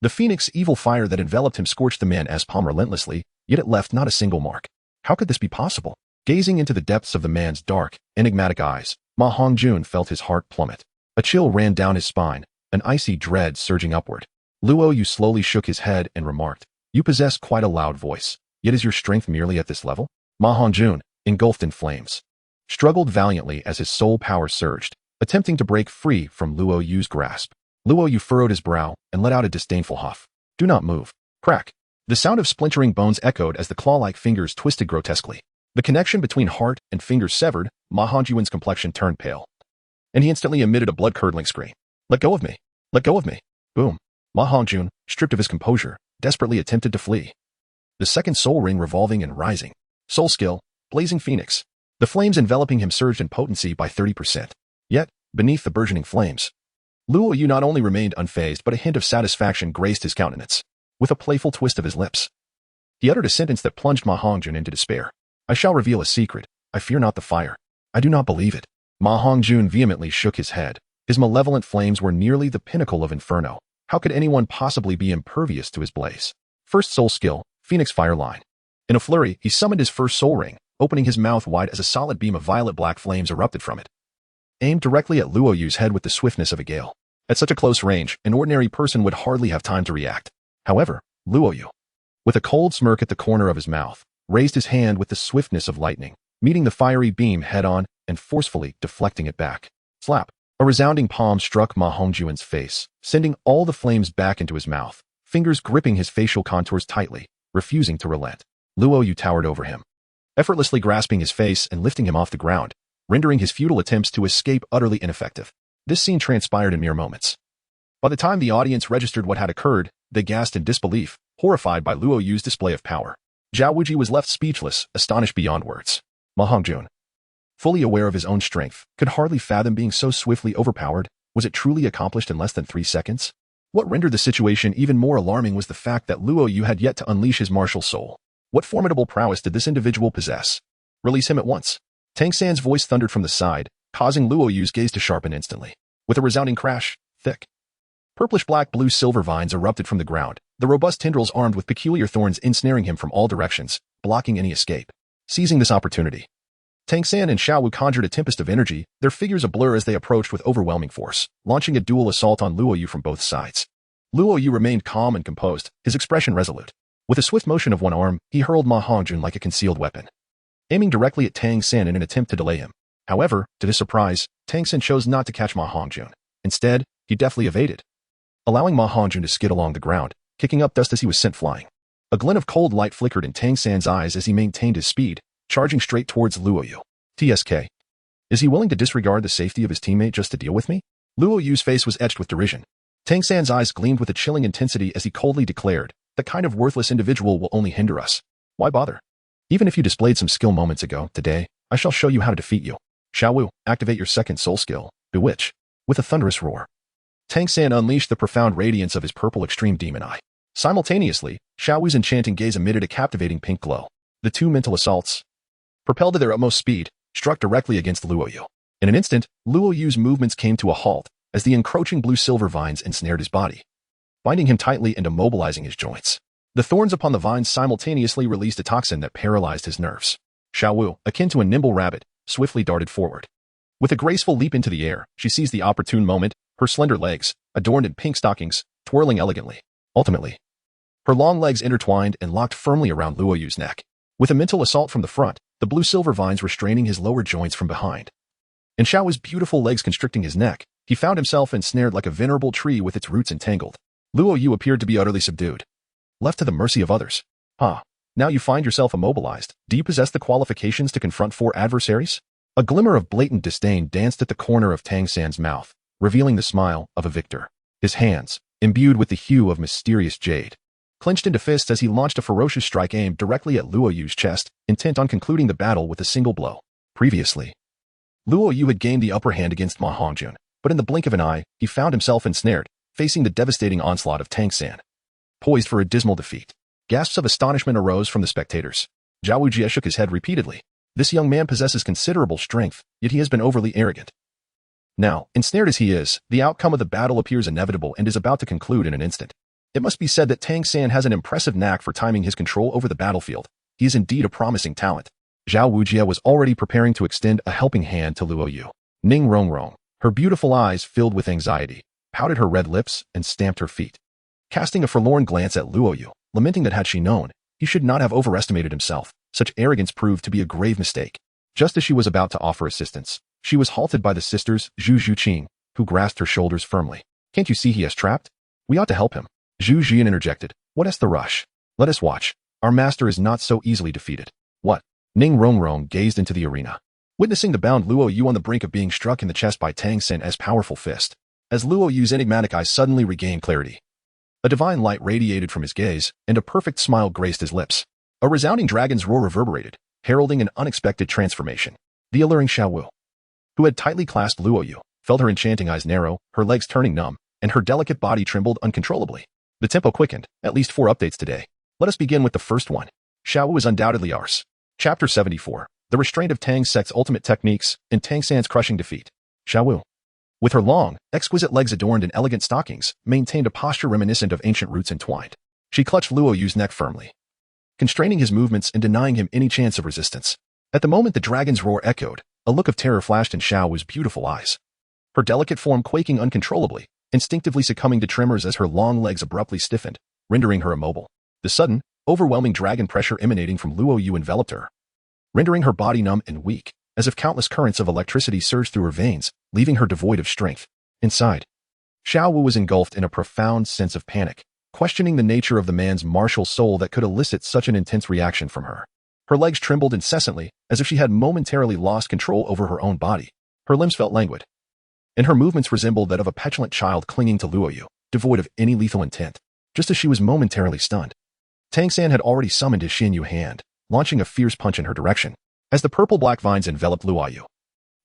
The phoenix evil fire that enveloped him scorched the man's palm relentlessly, yet it left not a single mark. How could this be possible? Gazing into the depths of the man's dark, enigmatic eyes, Ma Hongjun felt his heart plummet. A chill ran down his spine, an icy dread surging upward. Luo Yu slowly shook his head and remarked, "You possess quite a loud voice, yet is your strength merely at this level?" Ma Hongjun, engulfed in flames, struggled valiantly as his soul power surged, attempting to break free from Luo Yu's grasp. Luo Yu furrowed his brow and let out a disdainful huff. "Do not move." Crack. The sound of splintering bones echoed as the claw-like fingers twisted grotesquely. The connection between heart and fingers severed, Ma Hongjuan's complexion turned pale, and he instantly emitted a blood-curdling scream. "Let go of me! Let go of me!" Boom. Ma Hongjun, stripped of his composure, desperately attempted to flee. The second soul ring revolving and rising. Soul skill, blazing phoenix. The flames enveloping him surged in potency by 30%. Yet, beneath the burgeoning flames, Luo Yu not only remained unfazed, but a hint of satisfaction graced his countenance. With a playful twist of his lips, he uttered a sentence that plunged Ma Hongjun into despair. "I shall reveal a secret. I fear not the fire. I do not believe it." Ma Hongjun vehemently shook his head. His malevolent flames were nearly the pinnacle of inferno. How could anyone possibly be impervious to his blaze? First soul skill, Phoenix Fire Line. In a flurry, he summoned his first soul ring, opening his mouth wide as a solid beam of violet-black flames erupted from it, aimed directly at Luo Yu's head with the swiftness of a gale. At such a close range, an ordinary person would hardly have time to react. However, Luo Yu, with a cold smirk at the corner of his mouth, raised his hand with the swiftness of lightning, meeting the fiery beam head-on and forcefully deflecting it back. Slap! A resounding palm struck Ma Hongjuan's face, sending all the flames back into his mouth, fingers gripping his facial contours tightly, refusing to relent. Luo Yu towered over him, effortlessly grasping his face and lifting him off the ground, rendering his futile attempts to escape utterly ineffective. This scene transpired in mere moments. By the time the audience registered what had occurred, they gasped in disbelief, horrified by Luo Yu's display of power. Zhao Wuji was left speechless, astonished beyond words. Ma Hongjun, fully aware of his own strength, could hardly fathom being so swiftly overpowered. Was it truly accomplished in less than 3 seconds? What rendered the situation even more alarming was the fact that Luo Yu had yet to unleash his martial soul. What formidable prowess did this individual possess? Release him at once. Tang San's voice thundered from the side, causing Luo Yu's gaze to sharpen instantly. With a resounding crash, thick, purplish-black-blue-silver vines erupted from the ground, the robust tendrils armed with peculiar thorns ensnaring him from all directions, blocking any escape. Seizing this opportunity, Tang San and Xiao Wu conjured a tempest of energy, their figures a blur as they approached with overwhelming force, launching a dual assault on Luo Yu from both sides. Luo Yu remained calm and composed, his expression resolute. With a swift motion of one arm, he hurled Ma Hongjun like a concealed weapon, aiming directly at Tang San in an attempt to delay him. However, to his surprise, Tang San chose not to catch Ma Hongjun. Instead, he deftly evaded, allowing Ma Hongjun to skid along the ground, kicking up dust as he was sent flying. A glint of cold light flickered in Tang San's eyes as he maintained his speed, charging straight towards Luo Yu. TSK. Is he willing to disregard the safety of his teammate just to deal with me? Luo Yu's face was etched with derision. Tang San's eyes gleamed with a chilling intensity as he coldly declared, "That kind of worthless individual will only hinder us. Why bother? Even if you displayed some skill moments ago, today, I shall show you how to defeat you." Xiao Wu, activate your second soul skill, Bewitch. With a thunderous roar, Tang San unleashed the profound radiance of his purple extreme demon eye. Simultaneously, Xiao Wu's enchanting gaze emitted a captivating pink glow. The two mental assaults, propelled to their utmost speed, struck directly against Luo Yu. In an instant, Luo Yu's movements came to a halt as the encroaching blue-silver vines ensnared his body, binding him tightly and immobilizing his joints. The thorns upon the vines simultaneously released a toxin that paralyzed his nerves. Xiao Wu, akin to a nimble rabbit, swiftly darted forward. With a graceful leap into the air, she seized the opportune moment, her slender legs, adorned in pink stockings, twirling elegantly. Ultimately, her long legs intertwined and locked firmly around Luo Yu's neck. With a mental assault from the front, the blue-silver vines restraining his lower joints from behind, and Xiao's beautiful legs constricting his neck, he found himself ensnared like a venerable tree with its roots entangled. Luo Yu appeared to be utterly subdued, left to the mercy of others. Now you find yourself immobilized. Do you possess the qualifications to confront 4 adversaries? A glimmer of blatant disdain danced at the corner of Tang San's mouth, revealing the smile of a victor. His hands, imbued with the hue of mysterious jade, clenched into fists as he launched a ferocious strike aimed directly at Luo Yu's chest, intent on concluding the battle with a single blow. Previously, Luo Yu had gained the upper hand against Ma Hongjun, but in the blink of an eye, he found himself ensnared, facing the devastating onslaught of Tang San. Poised for a dismal defeat, gasps of astonishment arose from the spectators. Zhao Wujie shook his head repeatedly. This young man possesses considerable strength, yet he has been overly arrogant. Now, ensnared as he is, the outcome of the battle appears inevitable and is about to conclude in an instant. It must be said that Tang San has an impressive knack for timing his control over the battlefield. He is indeed a promising talent. Zhao Wujie was already preparing to extend a helping hand to Luo Yu. Ning Rongrong, her beautiful eyes filled with anxiety, pouted her red lips and stamped her feet, casting a forlorn glance at Luo Yu, lamenting that had she known, he should not have overestimated himself. Such arrogance proved to be a grave mistake. Just as she was about to offer assistance, she was halted by the sisters Zhu Zhuqing, who grasped her shoulders firmly. Can't you see he is trapped? We ought to help him. Zhu Zhuqing interjected. What is the rush? Let us watch. Our master is not so easily defeated. What? Ning Rongrong gazed into the arena, witnessing the bound Luo Yu on the brink of being struck in the chest by Tang San's powerful fist. As Luo Yu's enigmatic eyes suddenly regained clarity, a divine light radiated from his gaze, and a perfect smile graced his lips. A resounding dragon's roar reverberated, heralding an unexpected transformation. The alluring Xiao, who had tightly clasped Luo Yu, felt her enchanting eyes narrow, her legs turning numb, and her delicate body trembled uncontrollably. The tempo quickened, at least 4 updates today. Let us begin with the first one. Xiao is undoubtedly ours. Chapter 74. The Restraint of Tang Sect's Ultimate Techniques and Tang San's Crushing Defeat. Xiao, with her long, exquisite legs adorned in elegant stockings, maintained a posture reminiscent of ancient roots entwined. She clutched Luo Yu's neck firmly, constraining his movements and denying him any chance of resistance. At the moment the dragon's roar echoed, a look of terror flashed in Xiao's beautiful eyes, her delicate form quaking uncontrollably, instinctively succumbing to tremors as her long legs abruptly stiffened, rendering her immobile. The sudden, overwhelming dragon pressure emanating from Luo Yu enveloped her, rendering her body numb and weak, as if countless currents of electricity surged through her veins, leaving her devoid of strength. Inside, Xiao was engulfed in a profound sense of panic, questioning the nature of the man's martial soul that could elicit such an intense reaction from her. Her legs trembled incessantly, as if she had momentarily lost control over her own body. Her limbs felt languid, and her movements resembled that of a petulant child clinging to Luo Yu, devoid of any lethal intent. Just as she was momentarily stunned, Tang San had already summoned his Xin Yu hand, launching a fierce punch in her direction. As the purple-black vines enveloped Luo Yu,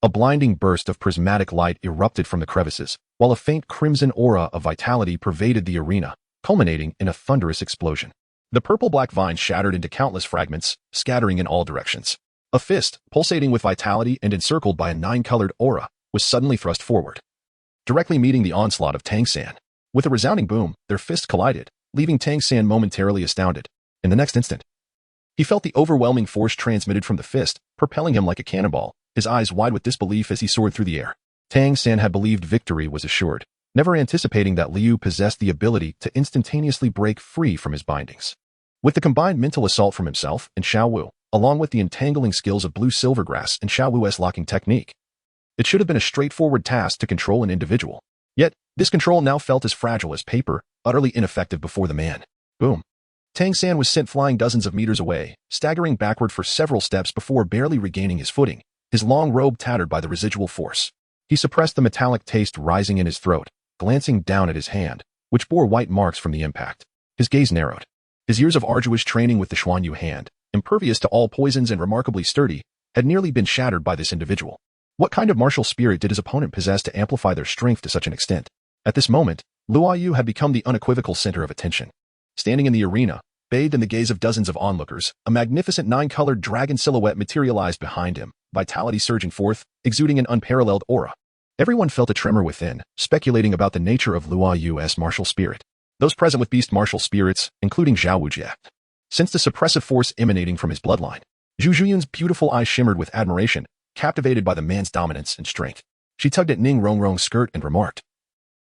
a blinding burst of prismatic light erupted from the crevices, while a faint crimson aura of vitality pervaded the arena, culminating in a thunderous explosion. The purple-black vines shattered into countless fragments, scattering in all directions. A fist, pulsating with vitality and encircled by a 9-colored aura, was suddenly thrust forward, directly meeting the onslaught of Tang San. With a resounding boom, their fists collided, leaving Tang San momentarily astounded. In the next instant, he felt the overwhelming force transmitted from the fist, propelling him like a cannonball, his eyes wide with disbelief as he soared through the air. Tang San had believed victory was assured, never anticipating that Liu possessed the ability to instantaneously break free from his bindings. With the combined mental assault from himself and Xiao Wu, along with the entangling skills of Blue Silvergrass and Xiao Wu's locking technique, it should have been a straightforward task to control an individual. Yet, this control now felt as fragile as paper, utterly ineffective before the man. Boom. Tang San was sent flying dozens of meters away, staggering backward for several steps before barely regaining his footing, his long robe tattered by the residual force. He suppressed the metallic taste rising in his throat, glancing down at his hand, which bore white marks from the impact. His gaze narrowed. His years of arduous training with the Xuan Yu hand, impervious to all poisons and remarkably sturdy, had nearly been shattered by this individual. What kind of martial spirit did his opponent possess to amplify their strength to such an extent? At this moment, Luo Yu had become the unequivocal center of attention. Standing in the arena, bathed in the gaze of dozens of onlookers, a magnificent 9-colored dragon silhouette materialized behind him, vitality surging forth, exuding an unparalleled aura. Everyone felt a tremor within, speculating about the nature of Luo Yu's martial spirit. Those present with beast martial spirits, including Zhao Wujie, sensed the suppressive force emanating from his bloodline. Zhu Zhuqing's beautiful eyes shimmered with admiration, captivated by the man's dominance and strength. She tugged at Ning Rongrong's skirt and remarked,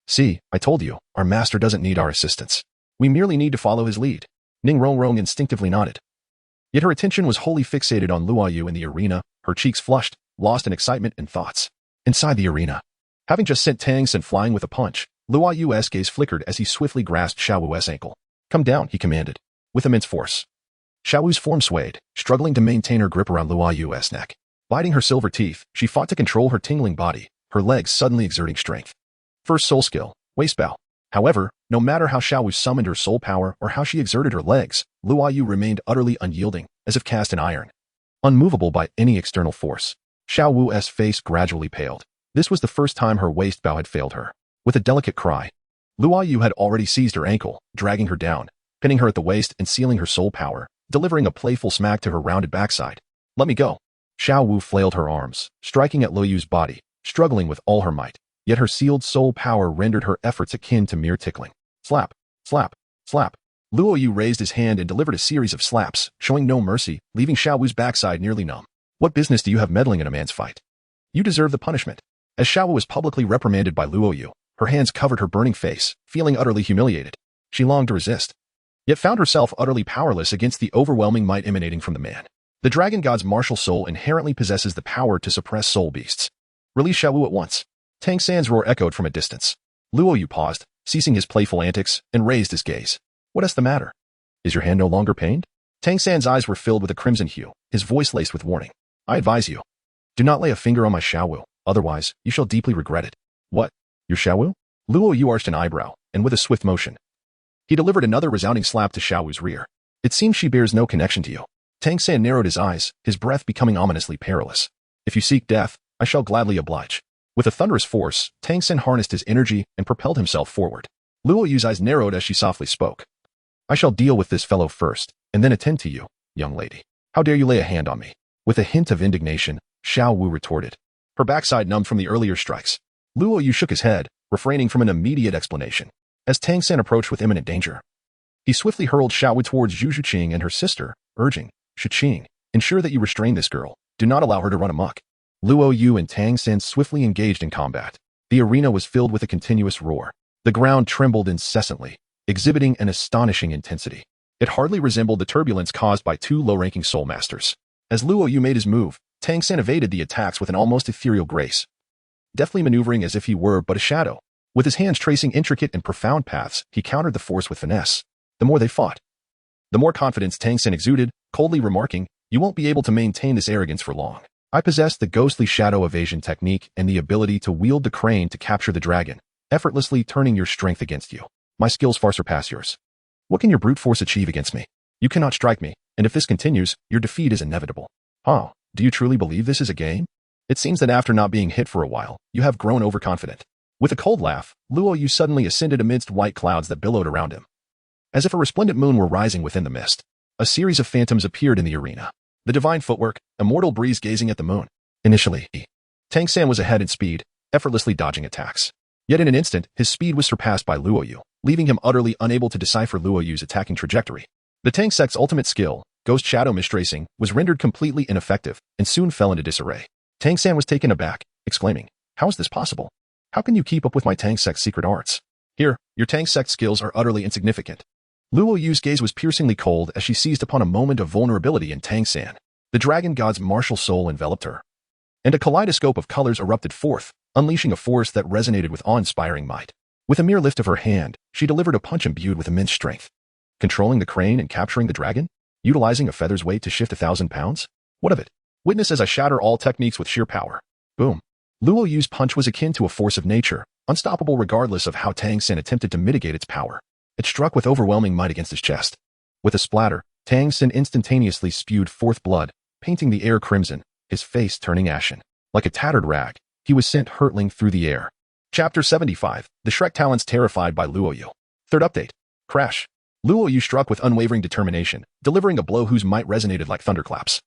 "See, I told you, our master doesn't need our assistance. We merely need to follow his lead." Ning Rongrong instinctively nodded. Yet her attention was wholly fixated on Luo Yu in the arena, her cheeks flushed, lost in excitement and thoughts. Inside the arena, having just sent Tang San flying with a punch, Luo Yu's gaze flickered as he swiftly grasped Xiao Wu's ankle. "Come down," he commanded, with immense force. Xiao Wu's form swayed, struggling to maintain her grip around Luo Yu's neck. Biting her silver teeth, she fought to control her tingling body, her legs suddenly exerting strength. First soul skill, waist bow. However, no matter how Xiao Wu summoned her soul power or how she exerted her legs, Luo Yu remained utterly unyielding, as if cast in iron. Unmovable by any external force, Xiao Wu's face gradually paled. This was the first time her waist bow had failed her. With a delicate cry, Luo Yu had already seized her ankle, dragging her down, pinning her at the waist and sealing her soul power, delivering a playful smack to her rounded backside. "Let me go." Xiao Wu flailed her arms, striking at Luo Yu's body, struggling with all her might, yet her sealed soul power rendered her efforts akin to mere tickling. Slap, slap, slap. Luo Yu raised his hand and delivered a series of slaps, showing no mercy, leaving Xiao Wu's backside nearly numb. "What business do you have meddling in a man's fight? You deserve the punishment." As Xiao Wu was publicly reprimanded by Luo Yu, her hands covered her burning face, feeling utterly humiliated. She longed to resist, yet found herself utterly powerless against the overwhelming might emanating from the man. The dragon god's martial soul inherently possesses the power to suppress soul beasts. "Release Xiao Wu at once." Tang San's roar echoed from a distance. Luo Yu paused, ceasing his playful antics, and raised his gaze. "What is the matter? Is your hand no longer pained?" Tang San's eyes were filled with a crimson hue, his voice laced with warning. "I advise you, do not lay a finger on my Xiao Wu, otherwise you shall deeply regret it." "What? Your Xiao Wu?" Luo Yu arched an eyebrow, and with a swift motion, he delivered another resounding slap to Xiao Wu's rear. "It seems she bears no connection to you." Tang San narrowed his eyes, his breath becoming ominously perilous. "If you seek death, I shall gladly oblige." With a thunderous force, Tang San harnessed his energy and propelled himself forward. Luo Yu's eyes narrowed as she softly spoke. "I shall deal with this fellow first, and then attend to you, young lady. How dare you lay a hand on me?" With a hint of indignation, Xiao Wu retorted, her backside numbed from the earlier strikes. Luo Yu shook his head, refraining from an immediate explanation. As Tang San approached with imminent danger, he swiftly hurled Xiao Wu towards Zhu Zhuqing and her sister, urging, "Zhuqing, ensure that you restrain this girl. Do not allow her to run amok." Luo Yu and Tang San swiftly engaged in combat. The arena was filled with a continuous roar. The ground trembled incessantly, exhibiting an astonishing intensity. It hardly resembled the turbulence caused by two low-ranking soul masters. As Luo Yu made his move, Tang San evaded the attacks with an almost ethereal grace, deftly maneuvering as if he were but a shadow. With his hands tracing intricate and profound paths, he countered the force with finesse. The more they fought, the more confidence Tang San exuded, coldly remarking, "You won't be able to maintain this arrogance for long. I possess the ghostly shadow evasion technique and the ability to wield the crane to capture the dragon, effortlessly turning your strength against you. My skills far surpass yours. What can your brute force achieve against me? You cannot strike me, and if this continues, your defeat is inevitable." "Huh, do you truly believe this is a game? It seems that after not being hit for a while, you have grown overconfident." With a cold laugh, Luo Yu suddenly ascended amidst white clouds that billowed around him, as if a resplendent moon were rising within the mist. A series of phantoms appeared in the arena. The divine footwork, immortal breeze gazing at the moon. Initially, Tang San was ahead in speed, effortlessly dodging attacks. Yet in an instant, his speed was surpassed by Luo Yu, leaving him utterly unable to decipher Luo Yu's attacking trajectory. The Tang sect's ultimate skill, Ghost Shadow Mistracing, was rendered completely ineffective and soon fell into disarray. Tang San was taken aback, exclaiming, "How is this possible? How can you keep up with my Tang sect's secret arts? Here, your Tang sect skills are utterly insignificant." Luo Yu's gaze was piercingly cold as she seized upon a moment of vulnerability in Tang San. The dragon god's martial soul enveloped her, and a kaleidoscope of colors erupted forth, unleashing a force that resonated with awe-inspiring might. With a mere lift of her hand, she delivered a punch imbued with immense strength. Controlling the crane and capturing the dragon? Utilizing a feather's weight to shift 1,000 pounds? What of it? Witness as I shatter all techniques with sheer power. Boom. Luo Yu's punch was akin to a force of nature, unstoppable regardless of how Tang San attempted to mitigate its power. It struck with overwhelming might against his chest. With a splatter, Tang San instantaneously spewed forth blood, painting the air crimson, his face turning ashen. Like a tattered rag, he was sent hurtling through the air. Chapter 75, The Shrek Talents Terrified by Luo Yu. Third update. Crash. Luo Yu struck with unwavering determination, delivering a blow whose might resonated like thunderclaps.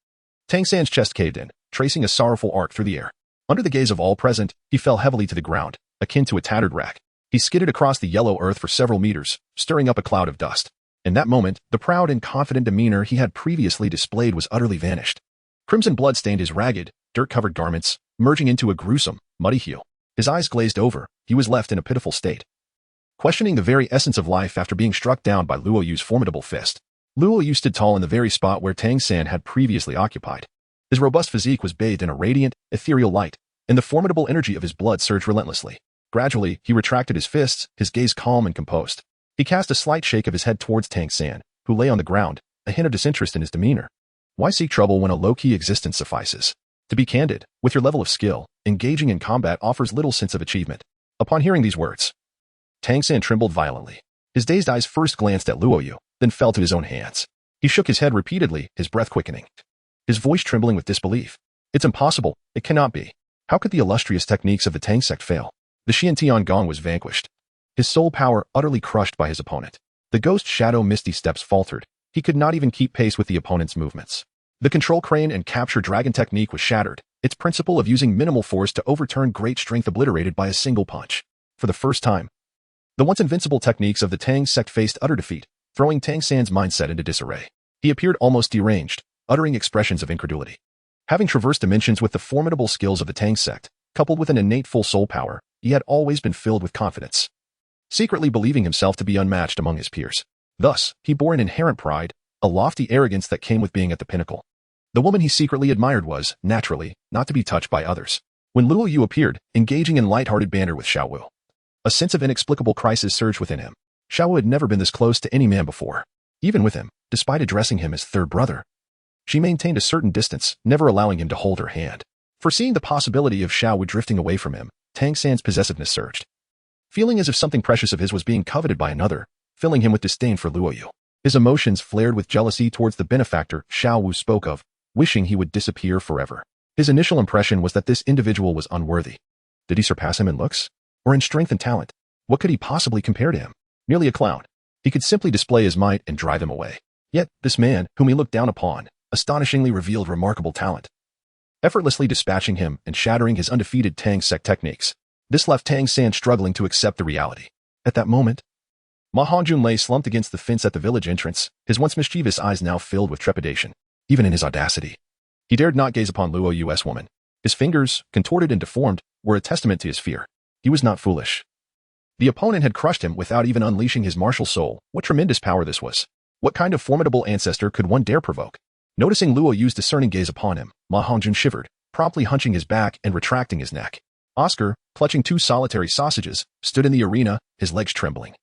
Tang San's chest caved in, tracing a sorrowful arc through the air. Under the gaze of all present, he fell heavily to the ground, akin to a tattered rag. He skidded across the yellow earth for several meters, stirring up a cloud of dust. In that moment, the proud and confident demeanor he had previously displayed was utterly vanished. Crimson blood stained his ragged, dirt-covered garments, merging into a gruesome, muddy hue. His eyes glazed over, he was left in a pitiful state, questioning the very essence of life after being struck down by Luo Yu's formidable fist. Luo Yu stood tall in the very spot where Tang San had previously occupied. His robust physique was bathed in a radiant, ethereal light, and and the formidable energy of his blood surged relentlessly. Gradually, he retracted his fists, his gaze calm and composed. He cast a slight shake of his head towards Tang San, who lay on the ground, a hint of disinterest in his demeanor. Why seek trouble when a low-key existence suffices? To be candid, with your level of skill, engaging in combat offers little sense of achievement. Upon hearing these words, Tang San trembled violently. His dazed eyes first glanced at Luo Yu, then fell to his own hands. He shook his head repeatedly, his breath quickening. His voice trembling with disbelief. It's impossible. It cannot be. How could the illustrious techniques of the Tang sect fail? The Xiantian Gong was vanquished. His soul power utterly crushed by his opponent. The ghost shadow misty steps faltered. He could not even keep pace with the opponent's movements. The control crane and capture dragon technique was shattered, its principle of using minimal force to overturn great strength obliterated by a single punch. For the first time, the once invincible techniques of the Tang sect faced utter defeat, throwing Tang San's mindset into disarray. He appeared almost deranged, uttering expressions of incredulity. Having traversed dimensions with the formidable skills of the Tang sect, coupled with an innate full soul power, he had always been filled with confidence, secretly believing himself to be unmatched among his peers. Thus, he bore an inherent pride, a lofty arrogance that came with being at the pinnacle. The woman he secretly admired was, naturally, not to be touched by others. When Luo Yu appeared, engaging in light-hearted banter with Xiao Wu, a sense of inexplicable crisis surged within him. Xiao Wu had never been this close to any man before. Even with him, despite addressing him as third brother, she maintained a certain distance, never allowing him to hold her hand. Foreseeing the possibility of Xiao Wu drifting away from him, Tang San's possessiveness surged. Feeling as if something precious of his was being coveted by another, filling him with disdain for Luo Yu. His emotions flared with jealousy towards the benefactor Xiao Wu spoke of, wishing he would disappear forever. His initial impression was that this individual was unworthy. Did he surpass him in looks? Or in strength and talent? What could he possibly compare to him? Merely a clown. He could simply display his might and drive him away. Yet, this man, whom he looked down upon, astonishingly revealed remarkable talent, effortlessly dispatching him and shattering his undefeated Tang sect techniques. This left Tang San struggling to accept the reality. At that moment, Ma Hongjun lay slumped against the fence at the village entrance, his once mischievous eyes now filled with trepidation. Even in his audacity, he dared not gaze upon Luo Yu's woman. His fingers, contorted and deformed, were a testament to his fear. He was not foolish. The opponent had crushed him without even unleashing his martial soul. What tremendous power this was. What kind of formidable ancestor could one dare provoke? Noticing Luo Yu's discerning gaze upon him, Ma Hongjun shivered, promptly hunching his back and retracting his neck. Oscar, clutching two solitary sausages, stood in the arena, his legs trembling,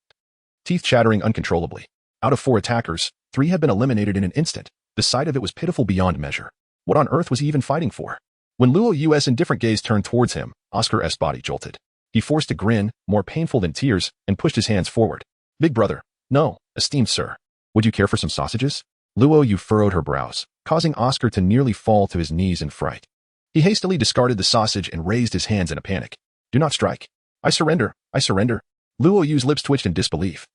teeth chattering uncontrollably. Out of 4 attackers, 3 had been eliminated in an instant. The sight of it was pitiful beyond measure. What on earth was he even fighting for? When Luo Yu's indifferent gaze turned towards him, Oscar's body jolted. He forced a grin, more painful than tears, and pushed his hands forward. Big brother. No, esteemed sir. Would you care for some sausages? Luo Yu furrowed her brows, causing Oscar to nearly fall to his knees in fright. He hastily discarded the sausage and raised his hands in a panic. Do not strike. I surrender. I surrender. Luo Yu's lips twitched in disbelief,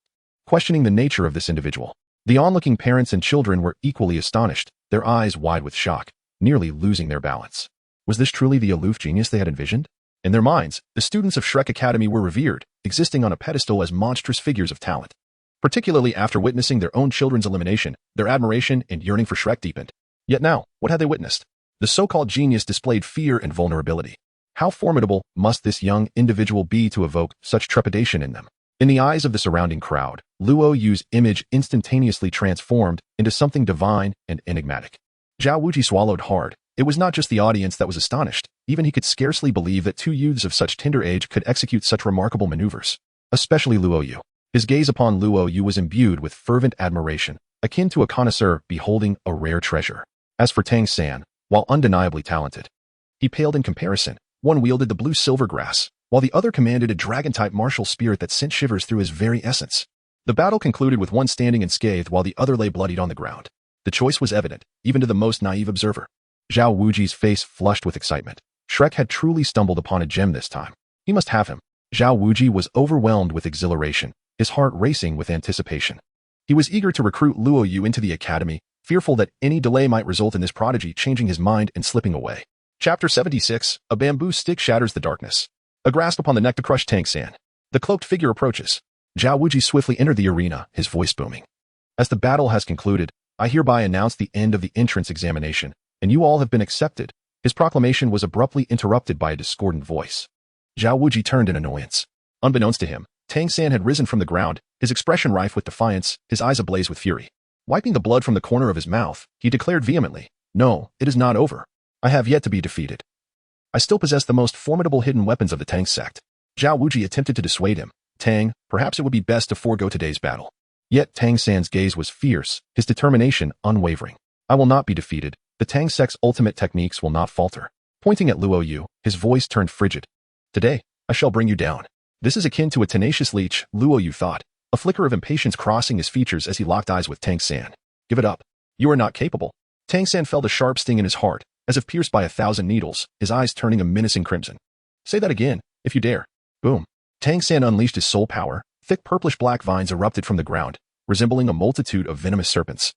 questioning the nature of this individual. The onlooking parents and children were equally astonished, their eyes wide with shock, nearly losing their balance. Was this truly the aloof genius they had envisioned? In their minds, the students of Shrek Academy were revered, existing on a pedestal as monstrous figures of talent. Particularly after witnessing their own children's elimination, their admiration and yearning for Shrek deepened. Yet now, what had they witnessed? The so-called genius displayed fear and vulnerability. How formidable must this young individual be to evoke such trepidation in them? In the eyes of the surrounding crowd, Luo Yu's image instantaneously transformed into something divine and enigmatic. Zhao Wuji swallowed hard. It was not just the audience that was astonished. Even he could scarcely believe that 2 youths of such tender age could execute such remarkable maneuvers. Especially Luo Yu. His gaze upon Luo Yu was imbued with fervent admiration, akin to a connoisseur beholding a rare treasure. As for Tang San, while undeniably talented, he paled in comparison. One wielded the blue silver grass, while the other commanded a dragon-type martial spirit that sent shivers through his very essence. The battle concluded with one standing unscathed while the other lay bloodied on the ground. The choice was evident, even to the most naive observer. Zhao Wuji's face flushed with excitement. Shrek had truly stumbled upon a gem this time. He must have him. Zhao Wuji was overwhelmed with exhilaration, his heart racing with anticipation. He was eager to recruit Luo Yu into the academy, fearful that any delay might result in this prodigy changing his mind and slipping away. Chapter 76, A Bamboo Stick Shatters the Darkness. A grasp upon the neck to crush Tang San. The cloaked figure approaches. Zhao Wuji swiftly entered the arena, his voice booming. As the battle has concluded, I hereby announce the end of the entrance examination, and you all have been accepted. His proclamation was abruptly interrupted by a discordant voice. Zhao Wuji turned in annoyance. Unbeknownst to him, Tang San had risen from the ground, his expression rife with defiance, his eyes ablaze with fury. Wiping the blood from the corner of his mouth, he declared vehemently, No, it is not over. I have yet to be defeated. I still possess the most formidable hidden weapons of the Tang sect. Zhao Wuji attempted to dissuade him. Tang, perhaps it would be best to forego today's battle. Yet Tang San's gaze was fierce, his determination unwavering. I will not be defeated. The Tang sect's ultimate techniques will not falter. Pointing at Luo Yu, his voice turned frigid. Today, I shall bring you down. This is akin to a tenacious leech, Luo Yu thought, a flicker of impatience crossing his features as he locked eyes with Tang San. Give it up. You are not capable. Tang San felt a sharp sting in his heart, as if pierced by 1,000 needles, his eyes turning a menacing crimson. Say that again, if you dare. Boom. Tang San unleashed his soul power. Thick purplish-black vines erupted from the ground, resembling a multitude of venomous serpents.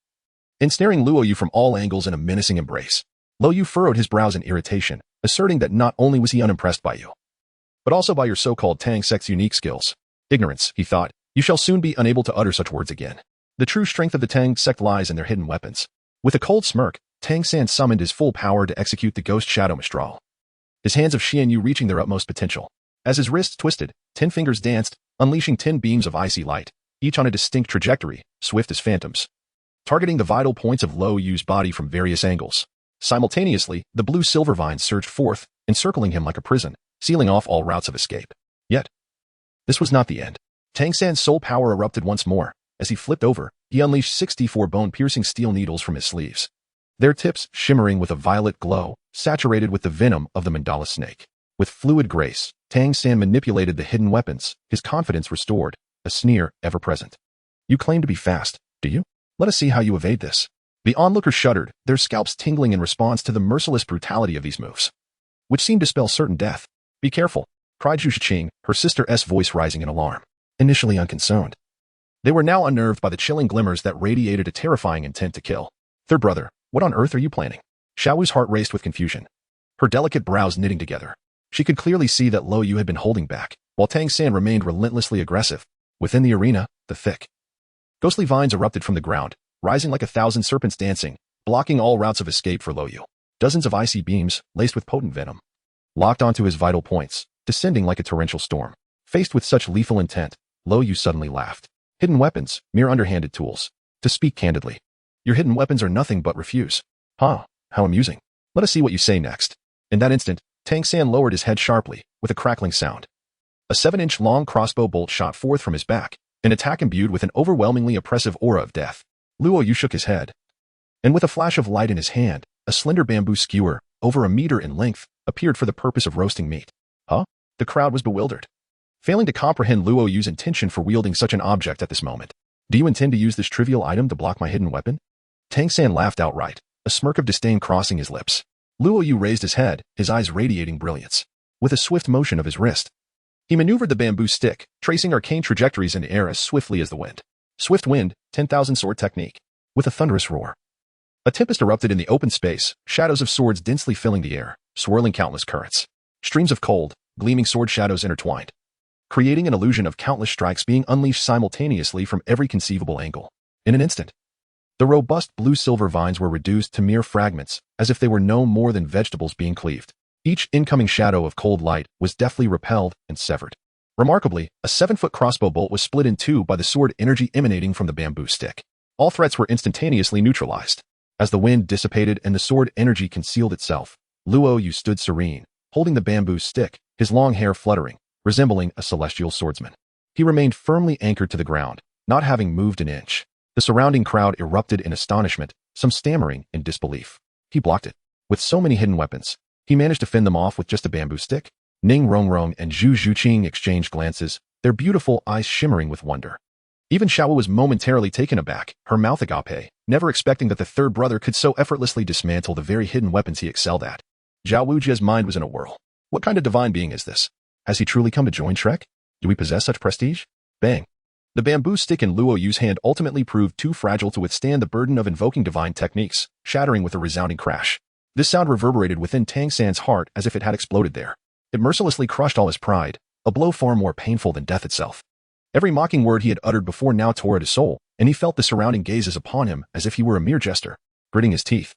Ensnaring Luo Yu from all angles in a menacing embrace. Luo Yu furrowed his brows in irritation, asserting that not only was he unimpressed by you, but also by your so-called Tang sect's unique skills. Ignorance, he thought, you shall soon be unable to utter such words again. The true strength of the Tang sect lies in their hidden weapons. With a cold smirk, Tang San summoned his full power to execute the Ghost Shadow Mistral. His hands of Xian Yu reaching their utmost potential. As his wrists twisted, 10 fingers danced, unleashing 10 beams of icy light, each on a distinct trajectory, swift as phantoms, targeting the vital points of Luo Yu's body from various angles. Simultaneously, the blue silver vines surged forth, encircling him like a prison, sealing off all routes of escape. Yet, this was not the end. Tang San's soul power erupted once more. As he flipped over, he unleashed 64 bone-piercing steel needles from his sleeves, their tips shimmering with a violet glow, saturated with the venom of the mandala snake. With fluid grace, Tang San manipulated the hidden weapons, his confidence restored, a sneer ever present. You claim to be fast, do you? Let us see how you evade this. The onlookers shuddered, their scalps tingling in response to the merciless brutality of these moves, which seemed to spell certain death. Be careful, cried Zhu Zhuqing, her sister's voice rising in alarm. Initially unconcerned, they were now unnerved by the chilling glimmers that radiated a terrifying intent to kill. Third brother, what on earth are you planning? Xiaowu's heart raced with confusion, her delicate brows knitting together. She could clearly see that Luo Yu had been holding back, while Tang San remained relentlessly aggressive. Within the arena, the thick, ghostly vines erupted from the ground, rising like 1,000 serpents dancing, blocking all routes of escape for Luo Yu. Dozens of icy beams, laced with potent venom, locked onto his vital points, descending like a torrential storm. Faced with such lethal intent, Luo Yu suddenly laughed. Hidden weapons, mere underhanded tools. To speak candidly, your hidden weapons are nothing but refuse. Huh, how amusing. Let us see what you say next. In that instant, Tang San lowered his head sharply, with a crackling sound. A 7-inch long crossbow bolt shot forth from his back, an attack imbued with an overwhelmingly oppressive aura of death. Luo Yu shook his head, and with a flash of light in his hand, a slender bamboo skewer, over a meter in length, appeared for the purpose of roasting meat. Huh? The crowd was bewildered, failing to comprehend Luo Yu's intention for wielding such an object at this moment. Do you intend to use this trivial item to block my hidden weapon? Tang San laughed outright, a smirk of disdain crossing his lips. Luo Yu raised his head, his eyes radiating brilliance. With a swift motion of his wrist, he maneuvered the bamboo stick, tracing arcane trajectories in the air as swiftly as the wind. Swift wind, 10,000 sword technique. With a thunderous roar, a tempest erupted in the open space, shadows of swords densely filling the air, swirling countless currents. Streams of cold, gleaming sword shadows intertwined, creating an illusion of countless strikes being unleashed simultaneously from every conceivable angle. In an instant, the robust blue-silver vines were reduced to mere fragments, as if they were no more than vegetables being cleaved. Each incoming shadow of cold light was deftly repelled and severed. Remarkably, a 7-foot crossbow bolt was split in two by the sword energy emanating from the bamboo stick. All threats were instantaneously neutralized. As the wind dissipated and the sword energy concealed itself, Luo Yu stood serene, holding the bamboo stick, his long hair fluttering, resembling a celestial swordsman. He remained firmly anchored to the ground, not having moved an inch. The surrounding crowd erupted in astonishment, some stammering in disbelief. He blocked it. With so many hidden weapons, he managed to fend them off with just a bamboo stick. Ning Rongrong and Zhu Zhuqing exchanged glances, their beautiful eyes shimmering with wonder. Even Xiao was momentarily taken aback, her mouth agape, never expecting that the third brother could so effortlessly dismantle the very hidden weapons he excelled at. Zhao Wujia's mind was in a whirl. What kind of divine being is this? Has he truly come to join Shrek? Do we possess such prestige? Bang. The bamboo stick in Luo Yu's hand ultimately proved too fragile to withstand the burden of invoking divine techniques, shattering with a resounding crash. This sound reverberated within Tang San's heart as if it had exploded there. It mercilessly crushed all his pride, a blow far more painful than death itself. Every mocking word he had uttered before now tore at his soul, and he felt the surrounding gazes upon him as if he were a mere jester, gritting his teeth.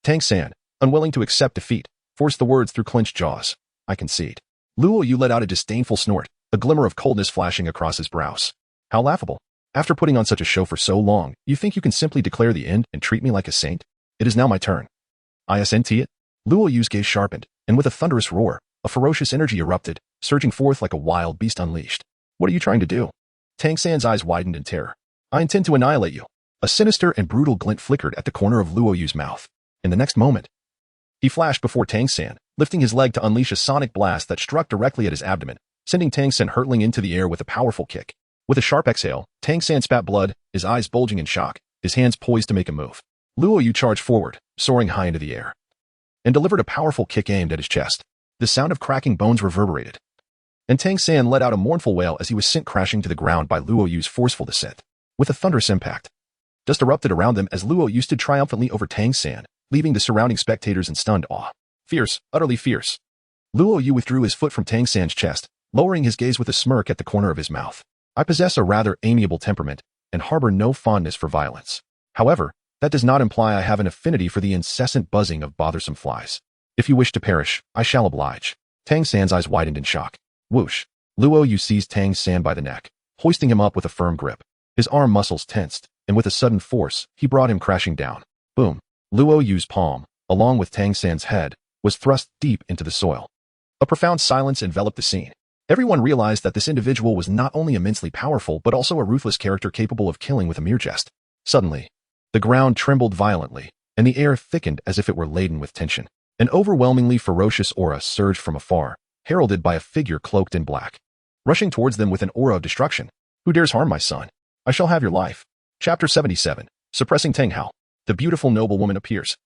Tang San, unwilling to accept defeat, forced the words through clenched jaws. I concede. Luo Yu let out a disdainful snort, a glimmer of coldness flashing across his brows. How laughable. After putting on such a show for so long, you think you can simply declare the end and treat me like a saint? It is now my turn. ISNT it? Luo Yu's gaze sharpened, and with a thunderous roar, a ferocious energy erupted, surging forth like a wild beast unleashed. What are you trying to do? Tang San's eyes widened in terror. I intend to annihilate you. A sinister and brutal glint flickered at the corner of Luo Yu's mouth. In the next moment, he flashed before Tang San, lifting his leg to unleash a sonic blast that struck directly at his abdomen, sending Tang San hurtling into the air with a powerful kick. With a sharp exhale, Tang San spat blood, his eyes bulging in shock, his hands poised to make a move. Luo Yu charged forward, soaring high into the air, and delivered a powerful kick aimed at his chest. The sound of cracking bones reverberated, and Tang San let out a mournful wail as he was sent crashing to the ground by Luo Yu's forceful descent. With a thunderous impact, dust erupted around them as Luo Yu stood triumphantly over Tang San, leaving the surrounding spectators in stunned awe. Fierce, utterly fierce. Luo Yu withdrew his foot from Tang San's chest, lowering his gaze with a smirk at the corner of his mouth. I possess a rather amiable temperament and harbor no fondness for violence. However, that does not imply I have an affinity for the incessant buzzing of bothersome flies. If you wish to perish, I shall oblige. Tang San's eyes widened in shock. Whoosh. Luo Yu seized Tang San by the neck, hoisting him up with a firm grip. His arm muscles tensed, and with a sudden force, he brought him crashing down. Boom. Luo Yu's palm, along with Tang San's head, was thrust deep into the soil. A profound silence enveloped the scene. Everyone realized that this individual was not only immensely powerful but also a ruthless character capable of killing with a mere jest. Suddenly, the ground trembled violently, and the air thickened as if it were laden with tension. An overwhelmingly ferocious aura surged from afar, heralded by a figure cloaked in black. Rushing towards them with an aura of destruction. Who dares harm my son? I shall have your life. Chapter 77. Suppressing Tang Hao. The beautiful noblewoman appears.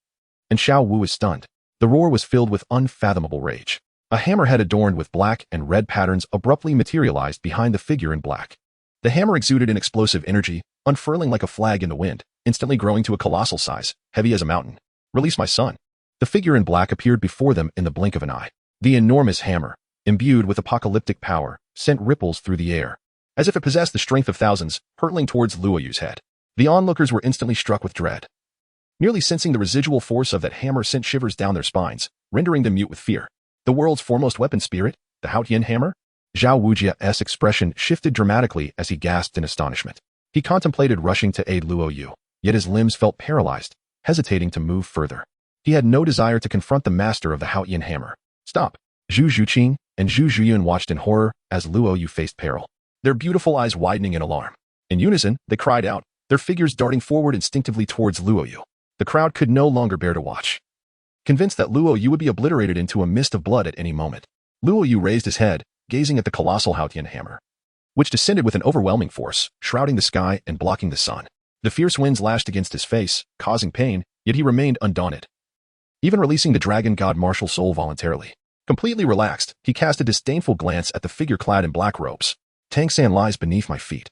And Xiao Wu is stunned. The roar was filled with unfathomable rage. A hammerhead adorned with black and red patterns abruptly materialized behind the figure in black. The hammer exuded an explosive energy, unfurling like a flag in the wind, instantly growing to a colossal size, heavy as a mountain. Release my son. The figure in black appeared before them in the blink of an eye. The enormous hammer, imbued with apocalyptic power, sent ripples through the air, as if it possessed the strength of thousands, hurtling towards Luo Yu's head. The onlookers were instantly struck with dread. Nearly sensing the residual force of that hammer sent shivers down their spines, rendering them mute with fear. The world's foremost weapon spirit, the Haotian hammer? Zhao Wujia's expression shifted dramatically as he gasped in astonishment. He contemplated rushing to aid Luo Yu, yet his limbs felt paralyzed, hesitating to move further. He had no desire to confront the master of the Haotian hammer. Stop! Zhu Zhuqing and Zhu Zhuqing watched in horror as Luo Yu faced peril, their beautiful eyes widening in alarm. In unison, they cried out, their figures darting forward instinctively towards Luo Yu. The crowd could no longer bear to watch. Convinced that Luo Yu would be obliterated into a mist of blood at any moment, Luo Yu raised his head, gazing at the colossal Haotian hammer, which descended with an overwhelming force, shrouding the sky and blocking the sun. The fierce winds lashed against his face, causing pain, yet he remained undaunted. Even releasing the dragon god martial soul voluntarily. Completely relaxed, he cast a disdainful glance at the figure clad in black robes. Tang San lies beneath my feet.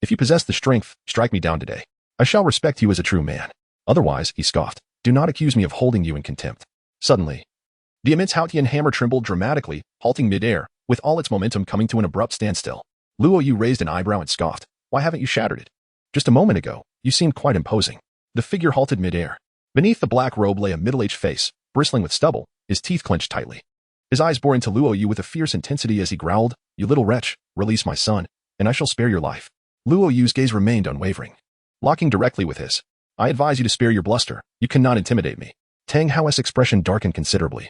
If you possess the strength, strike me down today. I shall respect you as a true man. Otherwise, he scoffed, do not accuse me of holding you in contempt. Suddenly, the immense Haotian hammer trembled dramatically, halting mid-air, with all its momentum coming to an abrupt standstill. Luo Yu raised an eyebrow and scoffed. Why haven't you shattered it? Just a moment ago, you seemed quite imposing. The figure halted mid-air. Beneath the black robe lay a middle-aged face, bristling with stubble, his teeth clenched tightly. His eyes bore into Luo Yu with a fierce intensity as he growled, you little wretch, release my son, and I shall spare your life. Luo Yu's gaze remained unwavering, locking directly with his. I advise you to spare your bluster. You cannot intimidate me. Tang Hao's expression darkened considerably.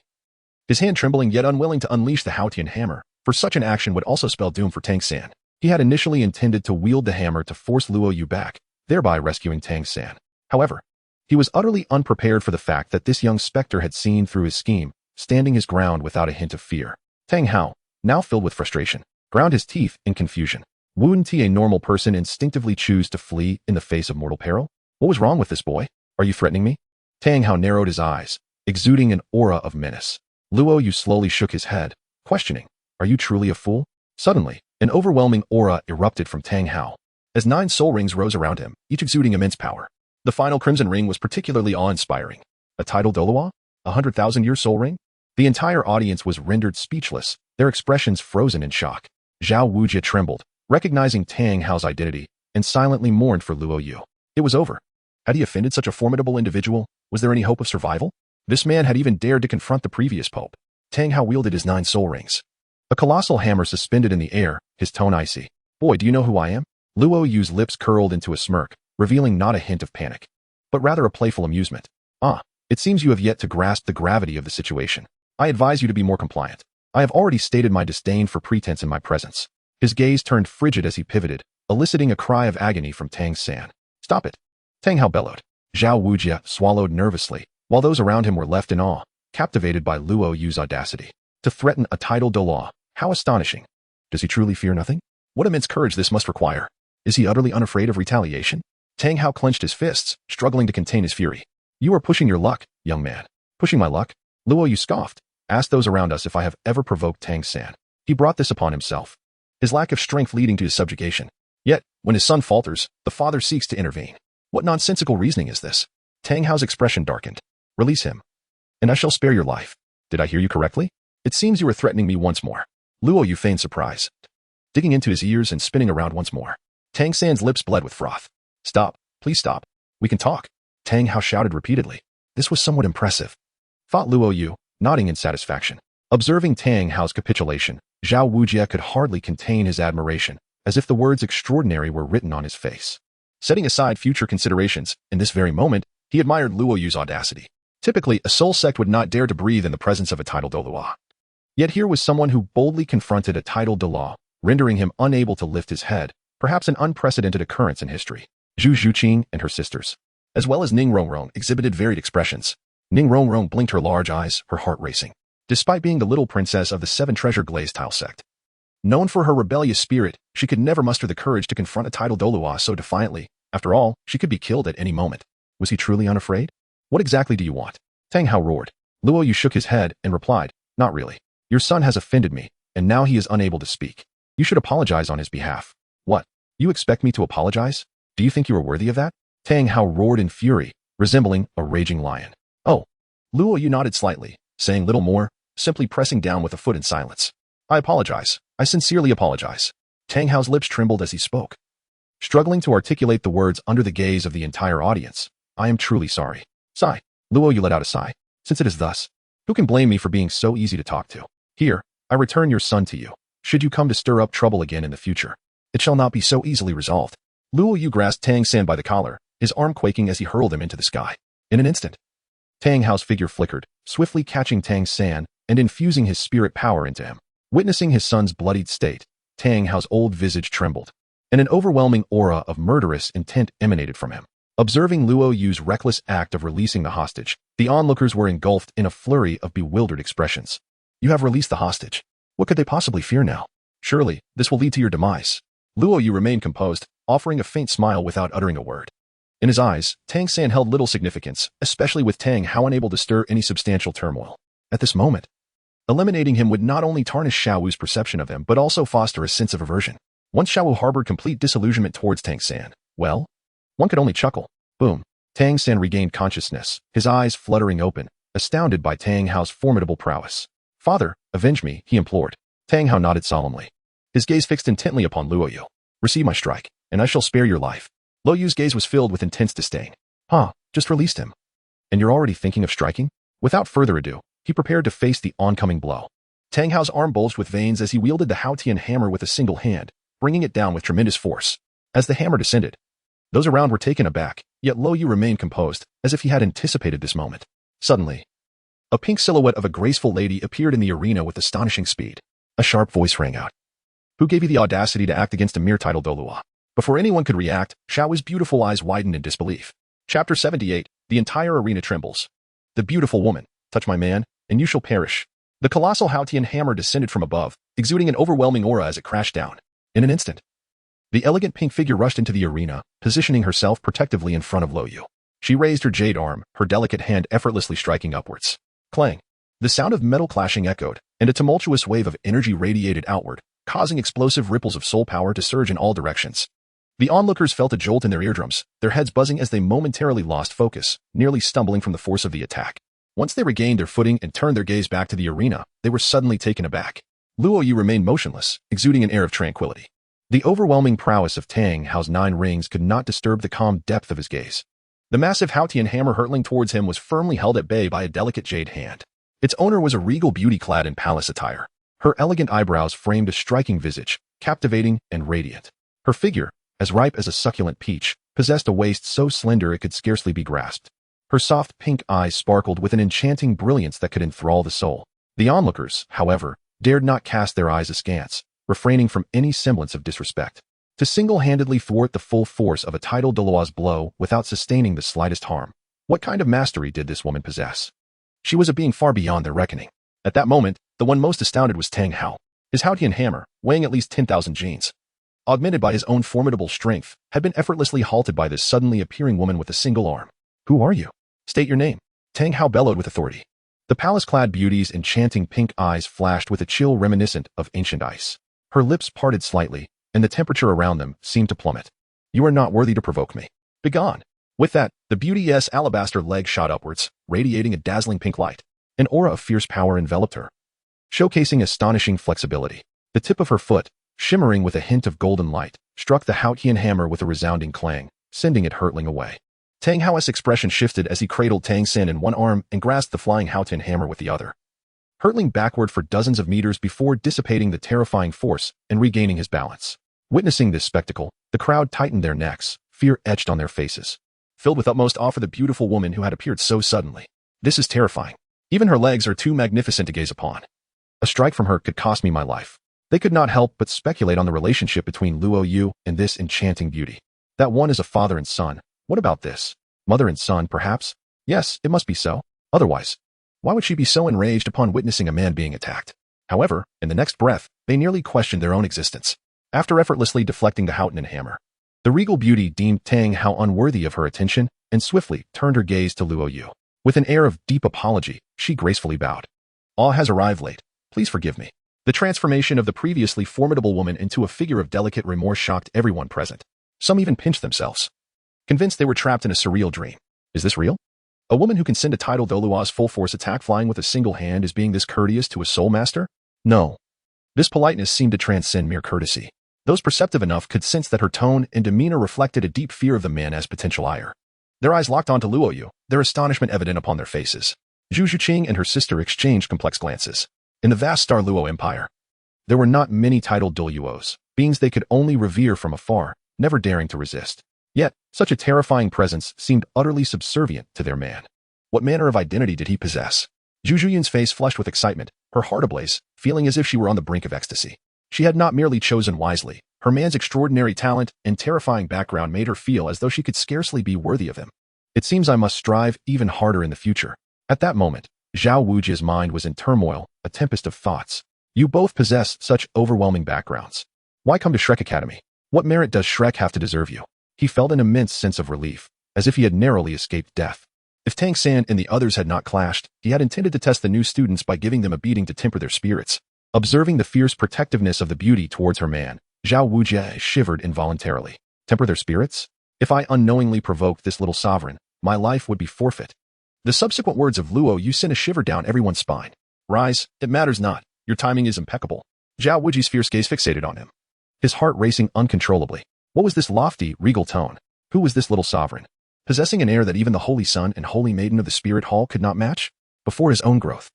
His hand trembling yet unwilling to unleash the Haotian hammer, for such an action would also spell doom for Tang San. He had initially intended to wield the hammer to force Luo Yu back, thereby rescuing Tang San. However, he was utterly unprepared for the fact that this young specter had seen through his scheme, standing his ground without a hint of fear. Tang Hao, now filled with frustration, ground his teeth in confusion. Wouldn't a normal person instinctively choose to flee in the face of mortal peril? What was wrong with this boy? Are you threatening me? Tang Hao narrowed his eyes, exuding an aura of menace. Luo Yu slowly shook his head, questioning, are you truly a fool? Suddenly, an overwhelming aura erupted from Tang Hao, as 9 soul rings rose around him, each exuding immense power. The final crimson ring was particularly awe-inspiring. A tidal Douluo? 100,000-year soul ring? The entire audience was rendered speechless, their expressions frozen in shock. Zhao Wujia trembled, recognizing Tang Hao's identity, and silently mourned for Luo Yu. It was over. Had he offended such a formidable individual? Was there any hope of survival? This man had even dared to confront the previous pope. Tang Hao wielded his 9 soul rings. A colossal hammer suspended in the air, his tone icy. Boy, do you know who I am? Luo Yu's lips curled into a smirk, revealing not a hint of panic, but rather a playful amusement. Ah, it seems you have yet to grasp the gravity of the situation. I advise you to be more compliant. I have already stated my disdain for pretense in my presence. His gaze turned frigid as he pivoted, eliciting a cry of agony from Tang San. Stop it! Tang Hao bellowed. Zhao Wujia swallowed nervously, while those around him were left in awe, captivated by Luo Yu's audacity. To threaten a title Douluo, how astonishing! Does he truly fear nothing? What immense courage this must require! Is he utterly unafraid of retaliation? Tang Hao clenched his fists, struggling to contain his fury. You are pushing your luck, young man. Pushing my luck? Luo Yu scoffed. Ask those around us if I have ever provoked Tang San. He brought this upon himself. His lack of strength leading to his subjugation. Yet, when his son falters, the father seeks to intervene. What nonsensical reasoning is this? Tang Hao's expression darkened. Release him, and I shall spare your life. Did I hear you correctly? It seems you are threatening me once more. Luo Yu feigned surprise, digging into his ears and spinning around once more. Tang San's lips bled with froth. Stop, please stop. We can talk. Tang Hao shouted repeatedly. This was somewhat impressive, thought Luo Yu, nodding in satisfaction. Observing Tang Hao's capitulation, Zhao Wujia could hardly contain his admiration, as if the words extraordinary were written on his face. Setting aside future considerations, in this very moment, he admired Luo Yu's audacity. Typically, a soul sect would not dare to breathe in the presence of a title Douluo. Yet here was someone who boldly confronted a title Douluo, rendering him unable to lift his head, perhaps an unprecedented occurrence in history. Zhu Zhuqing and her sisters, as well as Ning Rongrong, exhibited varied expressions. Ning Rongrong blinked her large eyes, her heart racing. Despite being the little princess of the Seven Treasure Glazed Tile sect, known for her rebellious spirit, she could never muster the courage to confront a title Douluo so defiantly. After all, she could be killed at any moment. Was he truly unafraid? What exactly do you want? Tang Hao roared. Luo Yu shook his head and replied, not really. Your son has offended me, and now he is unable to speak. You should apologize on his behalf. What? You expect me to apologize? Do you think you are worthy of that? Tang Hao roared in fury, resembling a raging lion. Oh. Luo Yu nodded slightly, saying little more, simply pressing down with a foot in silence. I apologize. I sincerely apologize. Tang Hao's lips trembled as he spoke, struggling to articulate the words under the gaze of the entire audience. I am truly sorry. Sigh. Luo Yu let out a sigh. Since it is thus, who can blame me for being so easy to talk to? Here, I return your son to you. Should you come to stir up trouble again in the future, it shall not be so easily resolved. Luo Yu grasped Tang San by the collar, his arm quaking as he hurled him into the sky. In an instant, Tang Hao's figure flickered, swiftly catching Tang San and infusing his spirit power into him. Witnessing his son's bloodied state, Tang Hao's old visage trembled, and an overwhelming aura of murderous intent emanated from him. Observing Luo Yu's reckless act of releasing the hostage, the onlookers were engulfed in a flurry of bewildered expressions. You have released the hostage. What could they possibly fear now? Surely, this will lead to your demise. Luo Yu remained composed, offering a faint smile without uttering a word. In his eyes, Tang San held little significance, especially with Tang Hao unable to stir any substantial turmoil. At this moment, eliminating him would not only tarnish Xiao Wu's perception of him but also foster a sense of aversion. Once Xiao Wu harbored complete disillusionment towards Tang San, well, one could only chuckle. Boom. Tang San regained consciousness, his eyes fluttering open, astounded by Tang Hao's formidable prowess. Father, avenge me, he implored. Tang Hao nodded solemnly, his gaze fixed intently upon Luo Yu. Receive my strike, and I shall spare your life. Luo Yu's gaze was filled with intense disdain. Just released him. And you're already thinking of striking? Without further ado, he prepared to face the oncoming blow. Tang Hao's arm bulged with veins as he wielded the Haotian hammer with a single hand, bringing it down with tremendous force. As the hammer descended, those around were taken aback, yet Luo Yu remained composed, as if he had anticipated this moment. Suddenly, a pink silhouette of a graceful lady appeared in the arena with astonishing speed. A sharp voice rang out. Who gave you the audacity to act against a mere title Douluo? Before anyone could react, Xiao Wu's beautiful eyes widened in disbelief. Chapter 78, the entire arena trembles. The beautiful woman, touch my man, and you shall perish. The colossal Haotian hammer descended from above, exuding an overwhelming aura as it crashed down. In an instant, the elegant pink figure rushed into the arena, positioning herself protectively in front of Luo Yu. She raised her jade arm, her delicate hand effortlessly striking upwards. Clang. The sound of metal clashing echoed, and a tumultuous wave of energy radiated outward, causing explosive ripples of soul power to surge in all directions. The onlookers felt a jolt in their eardrums, their heads buzzing as they momentarily lost focus, nearly stumbling from the force of the attack. Once they regained their footing and turned their gaze back to the arena, they were suddenly taken aback. Luo Yu remained motionless, exuding an air of tranquility. The overwhelming prowess of Tang Hao's 9 rings could not disturb the calm depth of his gaze. The massive Haotian hammer hurtling towards him was firmly held at bay by a delicate jade hand. Its owner was a regal beauty clad in palace attire. Her elegant eyebrows framed a striking visage, captivating and radiant. Her figure, as ripe as a succulent peach, possessed a waist so slender it could scarcely be grasped. Her soft pink eyes sparkled with an enchanting brilliance that could enthrall the soul. The onlookers, however, dared not cast their eyes askance, refraining from any semblance of disrespect. To single-handedly thwart the full force of a titled Douluo's blow without sustaining the slightest harm. What kind of mastery did this woman possess? She was a being far beyond their reckoning. At that moment, the one most astounded was Tang Hao. His Haotian hammer, weighing at least 10,000 genes, augmented by his own formidable strength, had been effortlessly halted by this suddenly appearing woman with a single arm. Who are you? State your name. Tang Hao bellowed with authority. The palace-clad beauty's enchanting pink eyes flashed with a chill reminiscent of ancient ice. Her lips parted slightly, and the temperature around them seemed to plummet. You are not worthy to provoke me. Begone. With that, the beauty's alabaster leg shot upwards, radiating a dazzling pink light. An aura of fierce power enveloped her, showcasing astonishing flexibility. The tip of her foot, shimmering with a hint of golden light, struck the Haotian hammer with a resounding clang, sending it hurtling away. Tang Hao's expression shifted as he cradled Tang San in one arm and grasped the flying Haotian hammer with the other, hurtling backward for dozens of meters before dissipating the terrifying force and regaining his balance. Witnessing this spectacle, the crowd tightened their necks, fear etched on their faces, filled with utmost awe for the beautiful woman who had appeared so suddenly. This is terrifying. Even her legs are too magnificent to gaze upon. A strike from her could cost me my life. They could not help but speculate on the relationship between Luo Yu and this enchanting beauty. That one is a father and son. What about this? Mother and son, perhaps? Yes, it must be so. Otherwise, why would she be so enraged upon witnessing a man being attacked? However, in the next breath, they nearly questioned their own existence. After effortlessly deflecting the Haotian hammer, the regal beauty deemed Tang Hao unworthy of her attention and swiftly turned her gaze to Luo Yu. With an air of deep apology, she gracefully bowed. Awe has arrived late. Please forgive me. The transformation of the previously formidable woman into a figure of delicate remorse shocked everyone present. Some even pinched themselves, convinced they were trapped in a surreal dream. Is this real? A woman who can send a titled Douluo's full-force attack flying with a single hand is being this courteous to a soul master? No. This politeness seemed to transcend mere courtesy. Those perceptive enough could sense that her tone and demeanor reflected a deep fear of the man as potential ire. Their eyes locked onto Luo Yu, their astonishment evident upon their faces. Zhu Zhuqing and her sister exchanged complex glances. In the vast Star Luo Empire, there were not many titled Douluos, beings they could only revere from afar, never daring to resist. Yet, such a terrifying presence seemed utterly subservient to their man. What manner of identity did he possess? Zhu Zhuqing's face flushed with excitement, her heart ablaze, feeling as if she were on the brink of ecstasy. She had not merely chosen wisely. Her man's extraordinary talent and terrifying background made her feel as though she could scarcely be worthy of him. It seems I must strive even harder in the future. At that moment, Zhao Wuji's mind was in turmoil, a tempest of thoughts. You both possess such overwhelming backgrounds. Why come to Shrek Academy? What merit does Shrek have to deserve you? He felt an immense sense of relief, as if he had narrowly escaped death. If Tang San and the others had not clashed, he had intended to test the new students by giving them a beating to temper their spirits. Observing the fierce protectiveness of the beauty towards her man, Zhao Wujie shivered involuntarily. Temper their spirits? If I unknowingly provoked this little sovereign, my life would be forfeit. The subsequent words of Luo Yu sent a shiver down everyone's spine. Rise, it matters not. Your timing is impeccable. Zhao Wujie's fierce gaze fixated on him, his heart racing uncontrollably. What was this lofty, regal tone? Who was this little sovereign, possessing an air that even the holy son and holy maiden of the spirit hall could not match? Before his own growth,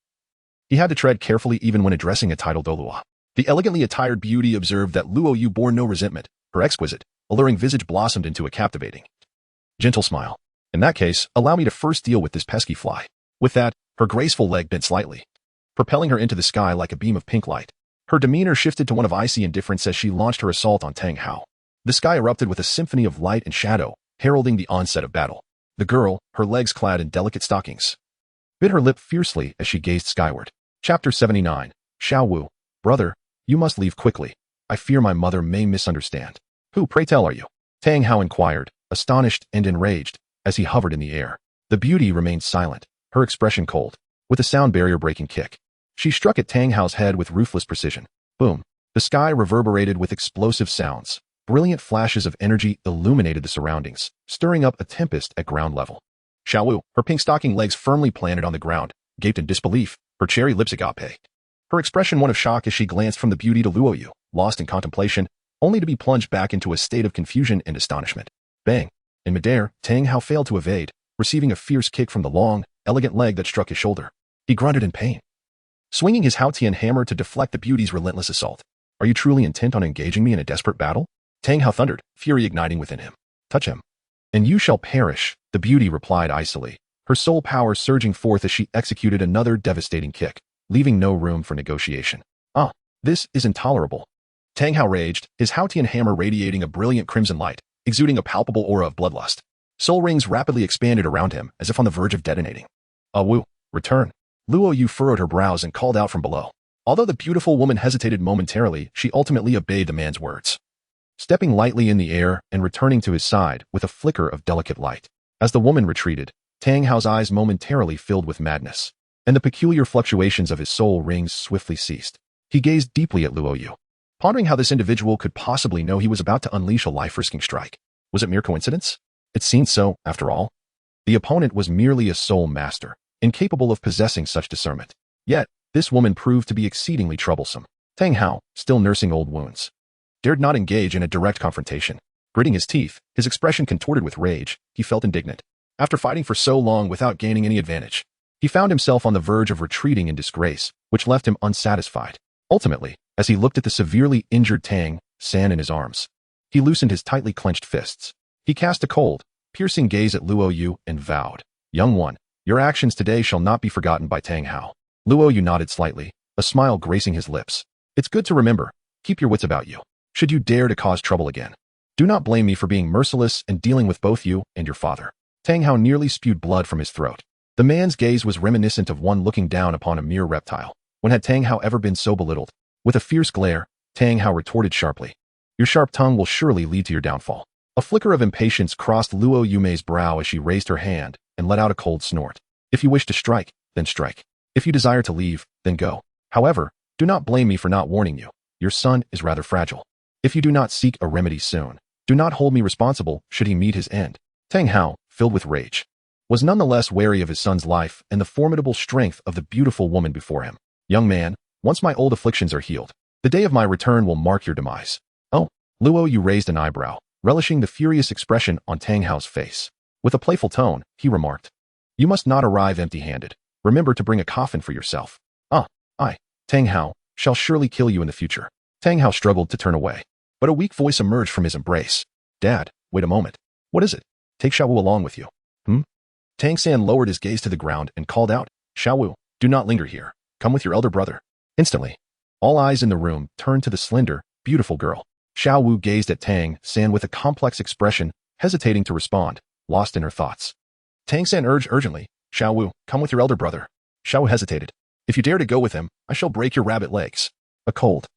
he had to tread carefully even when addressing a titled Douluo. The elegantly attired beauty observed that Luo Yu bore no resentment. Her exquisite, alluring visage blossomed into a captivating, gentle smile. In that case, allow me to first deal with this pesky fly. With that, her graceful leg bent slightly, propelling her into the sky like a beam of pink light. Her demeanor shifted to one of icy indifference as she launched her assault on Tang Hao. The sky erupted with a symphony of light and shadow, heralding the onset of battle. The girl, her legs clad in delicate stockings, bit her lip fiercely as she gazed skyward. Chapter 79. Xiao Wu. Brother, you must leave quickly. I fear my mother may misunderstand. Who, pray tell, are you? Tang Hao inquired, astonished and enraged, as he hovered in the air. The beauty remained silent, her expression cold. With a sound barrier-breaking kick, she struck at Tang Hao's head with ruthless precision. Boom. The sky reverberated with explosive sounds. Brilliant flashes of energy illuminated the surroundings, stirring up a tempest at ground level. Xiao Wu, her pink stocking legs firmly planted on the ground, gaped in disbelief, her cherry lips agape. Her expression one of shock as she glanced from the beauty to Luo Yu, lost in contemplation, only to be plunged back into a state of confusion and astonishment. Bang! In midair, Tang Hao failed to evade, receiving a fierce kick from the long, elegant leg that struck his shoulder. He grunted in pain, swinging his Haotian hammer to deflect the beauty's relentless assault. Are you truly intent on engaging me in a desperate battle? Tang Hao thundered, fury igniting within him. Touch him, and you shall perish, the beauty replied icily, her soul power surging forth as she executed another devastating kick. leaving no room for negotiation. Ah, this is intolerable. Tang Hao raged, his Haotian hammer radiating a brilliant crimson light, exuding a palpable aura of bloodlust. Soul rings rapidly expanded around him, as if on the verge of detonating. Wu, return. Luo Yu furrowed her brows and called out from below. Although the beautiful woman hesitated momentarily, she ultimately obeyed the man's words. Stepping lightly in the air and returning to his side with a flicker of delicate light. As the woman retreated, Tang Hao's eyes momentarily filled with madness, and the peculiar fluctuations of his soul rings swiftly ceased. He gazed deeply at Luo Yu, pondering how this individual could possibly know he was about to unleash a life-risking strike. Was it mere coincidence? It seemed so, after all. The opponent was merely a soul master, incapable of possessing such discernment. Yet, this woman proved to be exceedingly troublesome. Tang Hao, still nursing old wounds, dared not engage in a direct confrontation. Gritting his teeth, his expression contorted with rage, he felt indignant. After fighting for so long without gaining any advantage, he found himself on the verge of retreating in disgrace, which left him unsatisfied. Ultimately, as he looked at the severely injured Tang San in his arms, he loosened his tightly clenched fists. He cast a cold, piercing gaze at Luo Yu and vowed, "Young one, your actions today shall not be forgotten by Tang Hao." Luo Yu nodded slightly, a smile gracing his lips. "It's good to remember. Keep your wits about you. Should you dare to cause trouble again, do not blame me for being merciless and dealing with both you and your father." Tang Hao nearly spewed blood from his throat. The man's gaze was reminiscent of one looking down upon a mere reptile. When had Tang Hao ever been so belittled? With a fierce glare, Tang Hao retorted sharply, "Your sharp tongue will surely lead to your downfall." A flicker of impatience crossed Luo Yume's brow as she raised her hand and let out a cold snort. "If you wish to strike, then strike. If you desire to leave, then go. However, do not blame me for not warning you. Your son is rather fragile. If you do not seek a remedy soon, do not hold me responsible should he meet his end." Tang Hao, filled with rage, was nonetheless wary of his son's life and the formidable strength of the beautiful woman before him. "Young man, once my old afflictions are healed, the day of my return will mark your demise." "Oh." Luo Yu raised an eyebrow, relishing the furious expression on Tang Hao's face. With a playful tone, he remarked, "You must not arrive empty-handed. Remember to bring a coffin for yourself." I, Tang Hao, shall surely kill you in the future." Tang Hao struggled to turn away, but a weak voice emerged from his embrace. "Dad, wait a moment. What is it? Take Xiaowu along with you." Tang San lowered his gaze to the ground and called out, "Xiaowu, do not linger here. Come with your elder brother." Instantly, all eyes in the room turned to the slender, beautiful girl. Xiaowu gazed at Tang San with a complex expression, hesitating to respond, lost in her thoughts. Tang San urged urgently, "Xiaowu, come with your elder brother." Xiaowu hesitated. "If you dare to go with him, I shall break your rabbit legs." A cold,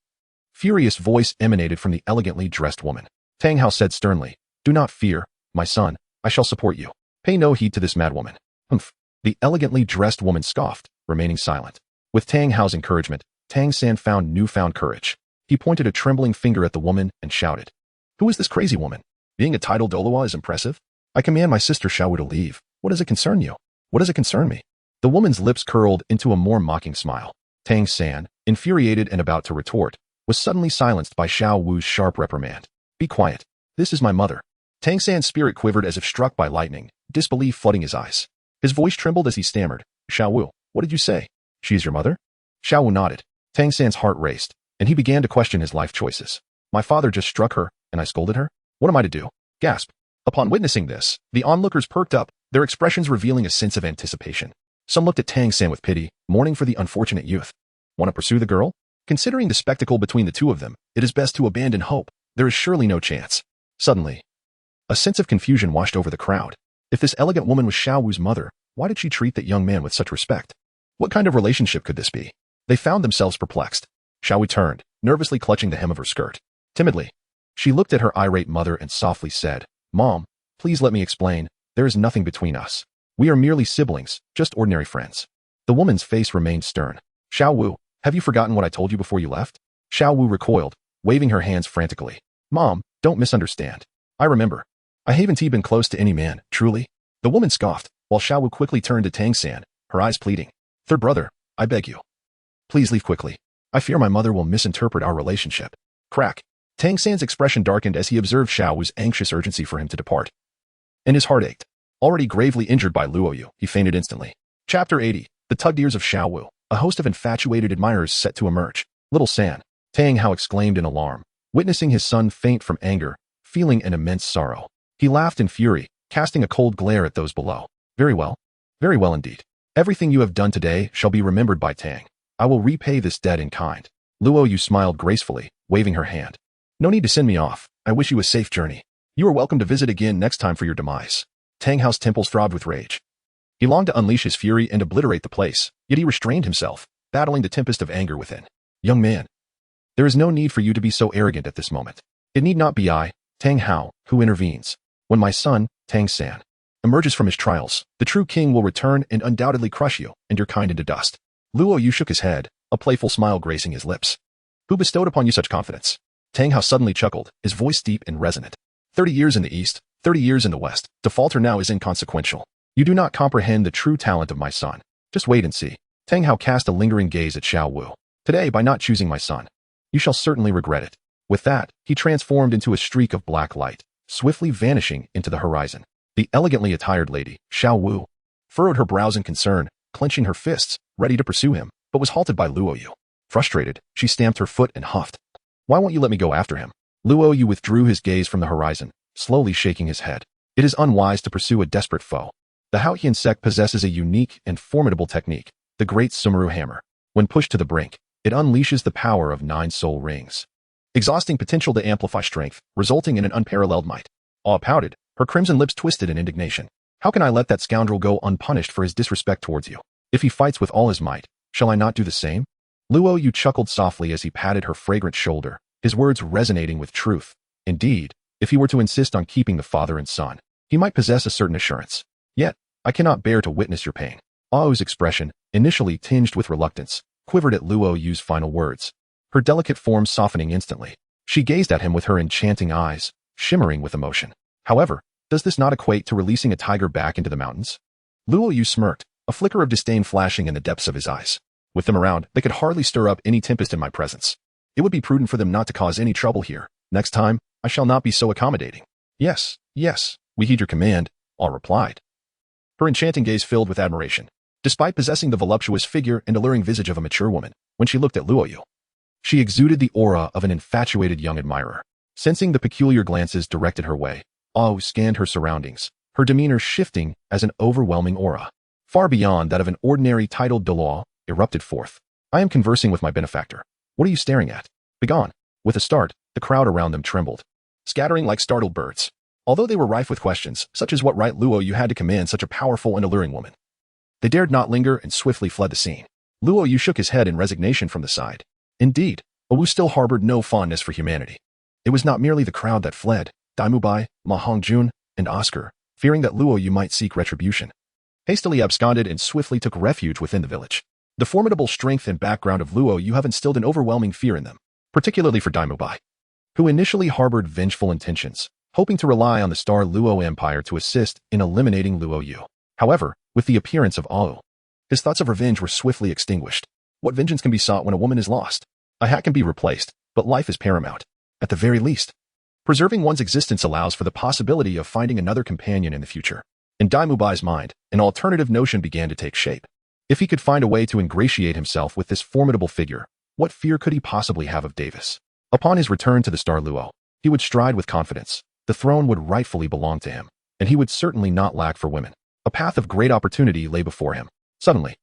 furious voice emanated from the elegantly dressed woman. Tang Hao said sternly, "Do not fear, my son, I shall support you. Pay no heed to this madwoman." "Humph." The elegantly dressed woman scoffed, remaining silent. With Tang Hao's encouragement, Tang San found newfound courage. He pointed a trembling finger at the woman and shouted, "Who is this crazy woman? Being a titled Douluo is impressive. I command my sister Xiaowu to leave. What does it concern you? What does it concern me?" The woman's lips curled into a more mocking smile. Tang San, infuriated and about to retort, was suddenly silenced by Xiaowu's sharp reprimand. "Be quiet. This is my mother." Tang San's spirit quivered as if struck by lightning, disbelief flooding his eyes. His voice trembled as he stammered, "Xiaowu, what did you say? She is your mother?" Xiaowu nodded. Tang San's heart raced, and he began to question his life choices. "My father just struck her, and I scolded her? What am I to do?" Gasp. Upon witnessing this, the onlookers perked up, their expressions revealing a sense of anticipation. Some looked at Tang San with pity, mourning for the unfortunate youth. Want to pursue the girl? Considering the spectacle between the two of them, it is best to abandon hope. There is surely no chance. Suddenly, a sense of confusion washed over the crowd. If this elegant woman was Xiaowu's mother, why did she treat that young man with such respect? What kind of relationship could this be? They found themselves perplexed. Xiaowu turned, nervously clutching the hem of her skirt. Timidly, she looked at her irate mother and softly said, "Mom, please let me explain. There is nothing between us. We are merely siblings, just ordinary friends." The woman's face remained stern. "Xiaowu, have you forgotten what I told you before you left?" Xiaowu recoiled, waving her hands frantically. "Mom, don't misunderstand. I remember. I haven't been close to any man, truly." The woman scoffed, while Xiaowu quickly turned to Tang San, her eyes pleading. "Third brother, I beg you. Please leave quickly. I fear my mother will misinterpret our relationship." Crack. Tang San's expression darkened as he observed Xiaowu's anxious urgency for him to depart. And his heart ached. Already gravely injured by Luo Yu, he fainted instantly. Chapter 80. The tugged ears of Xiaowu. A host of infatuated admirers set to emerge. "Little San," Tang Hao exclaimed in alarm, witnessing his son faint from anger, feeling an immense sorrow. He laughed in fury, casting a cold glare at those below. Very well indeed. Everything you have done today shall be remembered by Tang. I will repay this debt in kind. Luo Yu smiled gracefully, waving her hand. No need to send me off. I wish you a safe journey. You are welcome to visit again next time for your demise. Tang Hao's temples throbbed with rage. He longed to unleash his fury and obliterate the place, yet he restrained himself, battling the tempest of anger within. Young man, there is no need for you to be so arrogant at this moment. It need not be I, Tang Hao, who intervenes. When my son, Tang San, emerges from his trials, the true king will return and undoubtedly crush you and your kind into dust. Luo Yu shook his head, a playful smile gracing his lips. Who bestowed upon you such confidence? Tang Hao suddenly chuckled, his voice deep and resonant. 30 years in the east, 30 years in the west. To falter now is inconsequential. You do not comprehend the true talent of my son. Just wait and see. Tang Hao cast a lingering gaze at Xiao Wu. Today, by not choosing my son, you shall certainly regret it. With that, he transformed into a streak of black light, swiftly vanishing into the horizon. The elegantly attired lady, Xiao Wu, furrowed her brows in concern, clenching her fists, ready to pursue him, but was halted by Luo Yu. Frustrated, she stamped her foot and huffed. Why won't you let me go after him? Luo Yu withdrew his gaze from the horizon, slowly shaking his head. It is unwise to pursue a desperate foe. The Haotian sect possesses a unique and formidable technique, the Great Sumeru Hammer. When pushed to the brink, it unleashes the power of 9 soul rings, exhausting potential to amplify strength, resulting in an unparalleled might. Awe pouted, her crimson lips twisted in indignation. How can I let that scoundrel go unpunished for his disrespect towards you? If he fights with all his might, shall I not do the same? Luo Yu chuckled softly as he patted her fragrant shoulder, his words resonating with truth. Indeed, if he were to insist on keeping the father and son, he might possess a certain assurance. Yet, I cannot bear to witness your pain. Ao's expression, initially tinged with reluctance, quivered at Luo Yu's final words, her delicate form softening instantly. She gazed at him with her enchanting eyes, shimmering with emotion. However, does this not equate to releasing a tiger back into the mountains? Luo Yu smirked, a flicker of disdain flashing in the depths of his eyes. With them around, they could hardly stir up any tempest in my presence. It would be prudent for them not to cause any trouble here. Next time, I shall not be so accommodating. Yes, we heed your command, Aw replied. Her enchanting gaze filled with admiration. Despite possessing the voluptuous figure and alluring visage of a mature woman, when she looked at Luo Yu, she exuded the aura of an infatuated young admirer. Sensing the peculiar glances directed her way, Aw scanned her surroundings, her demeanor shifting as an overwhelming aura, far beyond that of an ordinary titled Douluo, erupted forth. I am conversing with my benefactor. What are you staring at? Begone. With a start, the crowd around them trembled, scattering like startled birds. Although they were rife with questions, such as what right Luo Yu had to command such a powerful and alluring woman, they dared not linger and swiftly fled the scene. Luo Yu shook his head in resignation from the side. Indeed, Wu still harbored no fondness for humanity. It was not merely the crowd that fled. Daimu Bai, Ma Hongjun, and Oscar, fearing that Luo Yu might seek retribution, hastily absconded and swiftly took refuge within the village. The formidable strength and background of Luo Yu have instilled an overwhelming fear in them, particularly for Daimu Bai, who initially harbored vengeful intentions, hoping to rely on the Star Luo Empire to assist in eliminating Luo Yu. However, with the appearance of Ao, his thoughts of revenge were swiftly extinguished. What vengeance can be sought when a woman is lost? A hat can be replaced, but life is paramount. At the very least, preserving one's existence allows for the possibility of finding another companion in the future. In Daimu Bai's mind, an alternative notion began to take shape. If he could find a way to ingratiate himself with this formidable figure, what fear could he possibly have of Davis? Upon his return to the Star Luo, he would stride with confidence. The throne would rightfully belong to him, and he would certainly not lack for women. A path of great opportunity lay before him. Suddenly,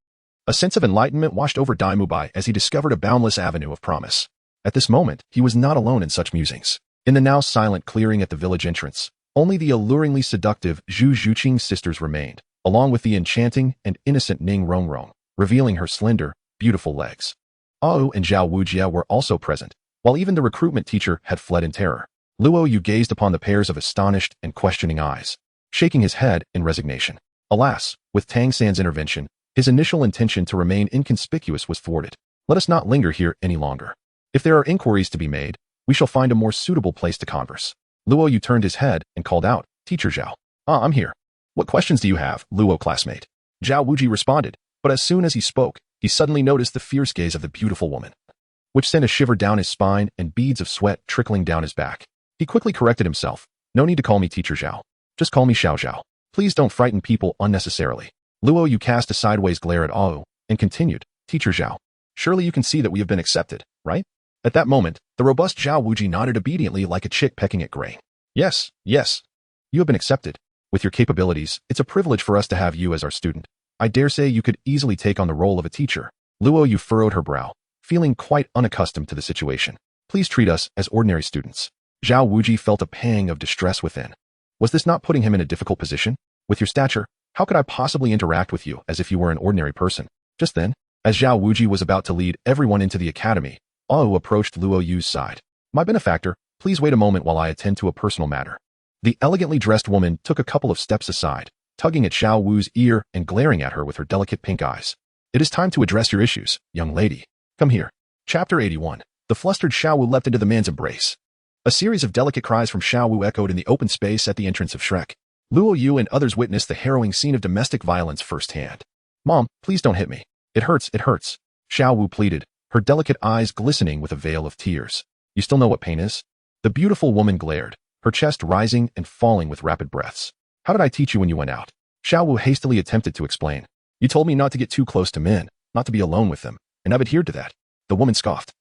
a sense of enlightenment washed over Daimu Bai as he discovered a boundless avenue of promise. At this moment, he was not alone in such musings. In the now silent clearing at the village entrance, only the alluringly seductive Zhu Zhuqing sisters remained, along with the enchanting and innocent Ning Rongrong, revealing her slender, beautiful legs. Ao and Zhao Wujia were also present, while even the recruitment teacher had fled in terror. Luo Yu gazed upon the pairs of astonished and questioning eyes, shaking his head in resignation. Alas, with Tang San's intervention, his initial intention to remain inconspicuous was thwarted. Let us not linger here any longer. If there are inquiries to be made, we shall find a more suitable place to converse. Luo Yu turned his head and called out, Teacher Zhao. I'm here. What questions do you have, Luo classmate? Zhao Wuji responded, but as soon as he spoke, he suddenly noticed the fierce gaze of the beautiful woman, which sent a shiver down his spine and beads of sweat trickling down his back. He quickly corrected himself. No need to call me Teacher Zhao. Just call me Xiao Zhao. Please don't frighten people unnecessarily. Luo Yu cast a sideways glare at Ao and continued, Teacher Zhao, surely you can see that we have been accepted, right? At that moment, the robust Zhao Wuji nodded obediently like a chick pecking at grain. Yes. You have been accepted. With your capabilities, it's a privilege for us to have you as our student. I dare say you could easily take on the role of a teacher. Luo Yu furrowed her brow, feeling quite unaccustomed to the situation. Please treat us as ordinary students. Zhao Wuji felt a pang of distress within. Was this not putting him in a difficult position? With your stature, how could I possibly interact with you as if you were an ordinary person? Just then, as Zhao Wuji was about to lead everyone into the academy, Ao approached Luo Yu's side. My benefactor, please wait a moment while I attend to a personal matter. The elegantly dressed woman took a couple of steps aside, tugging at Xiao Wu's ear and glaring at her with her delicate pink eyes. It is time to address your issues, young lady. Come here. Chapter 81. The flustered Xiao Wu leapt into the man's embrace. A series of delicate cries from Xiao Wu echoed in the open space at the entrance of Shrek. Luo Yu and others witnessed the harrowing scene of domestic violence firsthand. Mom, please don't hit me. It hurts, it hurts. Xiao Wu pleaded, her delicate eyes glistening with a veil of tears. You still know what pain is? The beautiful woman glared, her chest rising and falling with rapid breaths. How did I teach you when you went out? Xiao Wu hastily attempted to explain. You told me not to get too close to men, not to be alone with them, and I've adhered to that. The woman scoffed,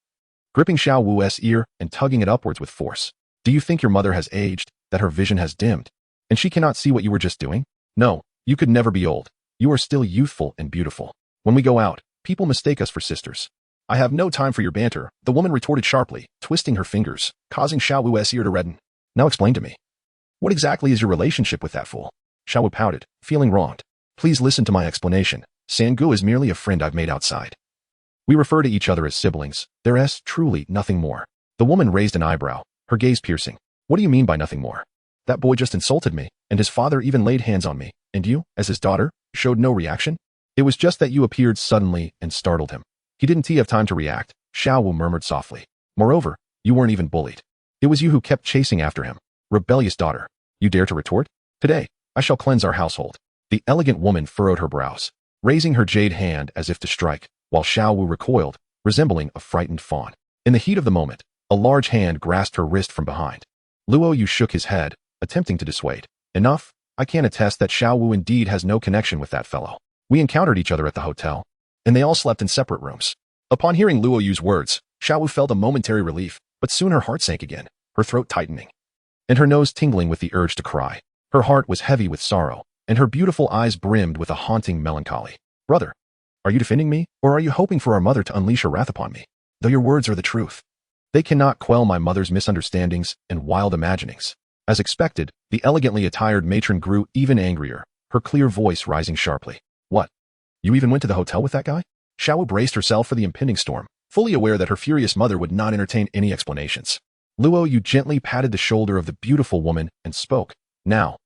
gripping Xiao Wu's ear and tugging it upwards with force. Do you think your mother has aged, that her vision has dimmed, and she cannot see what you were just doing? No, you could never be old. You are still youthful and beautiful. When we go out, people mistake us for sisters. I have no time for your banter, the woman retorted sharply, twisting her fingers, causing Xiao Wu's ear to redden. Now explain to me. What exactly is your relationship with that fool? Xiao Wu pouted, feeling wronged. Please listen to my explanation. Sangu is merely a friend I've made outside. We refer to each other as siblings. There is truly nothing more. The woman raised an eyebrow, her gaze piercing. What do you mean by nothing more? That boy just insulted me, and his father even laid hands on me, and you, as his daughter, showed no reaction? It was just that you appeared suddenly and startled him. He didn't have time to react, Xiao Wu murmured softly. Moreover, you weren't even bullied. It was you who kept chasing after him. Rebellious daughter. You dare to retort? Today, I shall cleanse our household. The elegant woman furrowed her brows, raising her jade hand as if to strike, while Xiao Wu recoiled, resembling a frightened fawn. In the heat of the moment, a large hand grasped her wrist from behind. Luo Yu shook his head, attempting to dissuade. Enough, I can attest that Xiao Wu indeed has no connection with that fellow. We encountered each other at the hotel, and they all slept in separate rooms. Upon hearing Luo Yu's words, Xiao Wu felt a momentary relief, but soon her heart sank again, her throat tightening, and her nose tingling with the urge to cry. Her heart was heavy with sorrow, and her beautiful eyes brimmed with a haunting melancholy. Brother, are you defending me, or are you hoping for our mother to unleash her wrath upon me? Though your words are the truth, they cannot quell my mother's misunderstandings and wild imaginings. As expected, the elegantly attired matron grew even angrier, her clear voice rising sharply. What? You even went to the hotel with that guy? Xiao Wu braced herself for the impending storm, fully aware that her furious mother would not entertain any explanations. Luo Yu gently patted the shoulder of the beautiful woman and spoke. Now,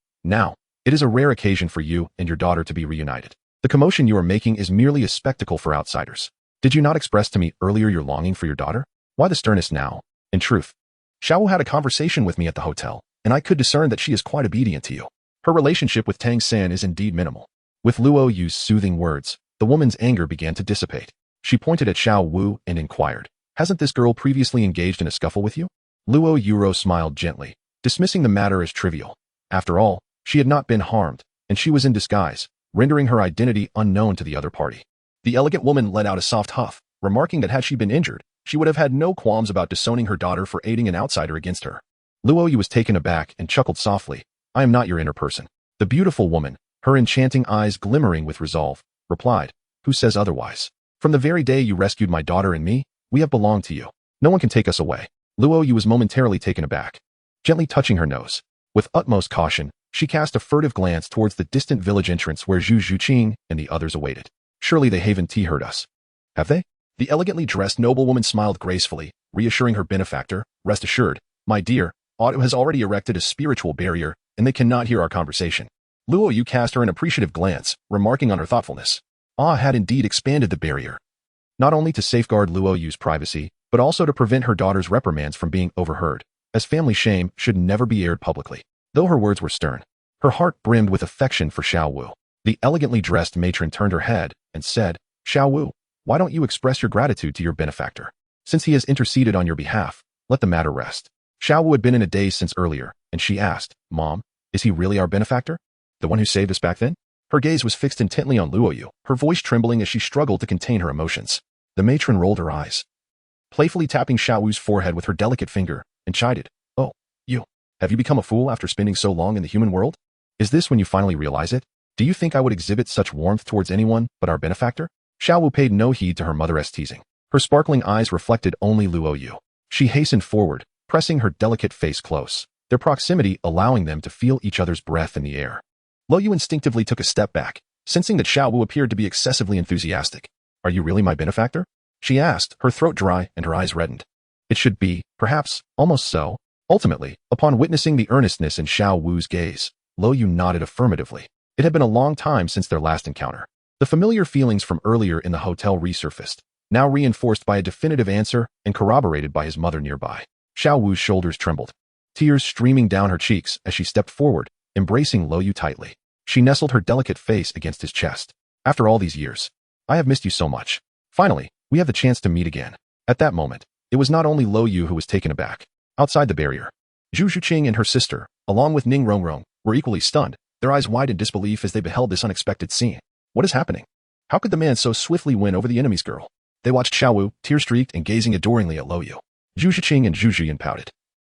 it is a rare occasion for you and your daughter to be reunited. The commotion you are making is merely a spectacle for outsiders. Did you not express to me earlier your longing for your daughter? Why the sternness now? In truth, Xiao Wu had a conversation with me at the hotel, and I could discern that she is quite obedient to you. Her relationship with Tang San is indeed minimal. With Luo Yu's soothing words, the woman's anger began to dissipate. She pointed at Xiao Wu and inquired, hasn't this girl previously engaged in a scuffle with you? Luo Yu smiled gently, dismissing the matter as trivial. After all, she had not been harmed, and she was in disguise, rendering her identity unknown to the other party. The elegant woman let out a soft huff, remarking that had she been injured, she would have had no qualms about disowning her daughter for aiding an outsider against her. Luo Yu was taken aback and chuckled softly. I am not your inner person. The beautiful woman, her enchanting eyes glimmering with resolve, replied, who says otherwise? From the very day you rescued my daughter and me, we have belonged to you. No one can take us away. Luo Yu was momentarily taken aback, gently touching her nose. With utmost caution, she cast a furtive glance towards the distant village entrance where Zhu Zhuqing and the others awaited. Surely they haven't heard us. Have they? The elegantly dressed noblewoman smiled gracefully, reassuring her benefactor, rest assured, my dear, Otto has already erected a spiritual barrier, and they cannot hear our conversation. Luo Yu cast her an appreciative glance, remarking on her thoughtfulness. Had indeed expanded the barrier, not only to safeguard Luo Yu's privacy, but also to prevent her daughter's reprimands from being overheard, as family shame should never be aired publicly. Though her words were stern, her heart brimmed with affection for Xiao Wu. The elegantly dressed matron turned her head and said, Xiao Wu, why don't you express your gratitude to your benefactor? Since he has interceded on your behalf, let the matter rest. Xiao Wu had been in a daze since earlier, and she asked, Mom, is he really our benefactor? The one who saved us back then? Her gaze was fixed intently on Luo Yu, her voice trembling as she struggled to contain her emotions. The matron rolled her eyes, playfully tapping Xiao Wu's forehead with her delicate finger, and chided, Oh, you, have you become a fool after spending so long in the human world? Is this when you finally realize it? Do you think I would exhibit such warmth towards anyone but our benefactor? Xiao Wu paid no heed to her mother's teasing. Her sparkling eyes reflected only Luo Yu. She hastened forward, pressing her delicate face close, their proximity allowing them to feel each other's breath in the air. Luo Yu instinctively took a step back, sensing that Xiao Wu appeared to be excessively enthusiastic. "Are you really my benefactor?" she asked, her throat dry and her eyes reddened. It should be, perhaps, almost so. Ultimately, upon witnessing the earnestness in Xiao Wu's gaze, Luo Yu nodded affirmatively. It had been a long time since their last encounter. The familiar feelings from earlier in the hotel resurfaced, now reinforced by a definitive answer and corroborated by his mother nearby. Xiao Wu's shoulders trembled, tears streaming down her cheeks as she stepped forward, embracing Luo Yu tightly. She nestled her delicate face against his chest. "After all these years, I have missed you so much. Finally, we have the chance to meet again." At that moment, it was not only Luo Yu who was taken aback. Outside the barrier, Zhu Zhuqing and her sister, along with Ning Rongrong, were equally stunned, their eyes wide in disbelief as they beheld this unexpected scene. What is happening? How could the man so swiftly win over the enemy's girl? They watched Xiao Wu, tear-streaked and gazing adoringly at Luo Yu. Zhu Zhuqing and Zhu Zhuqing pouted,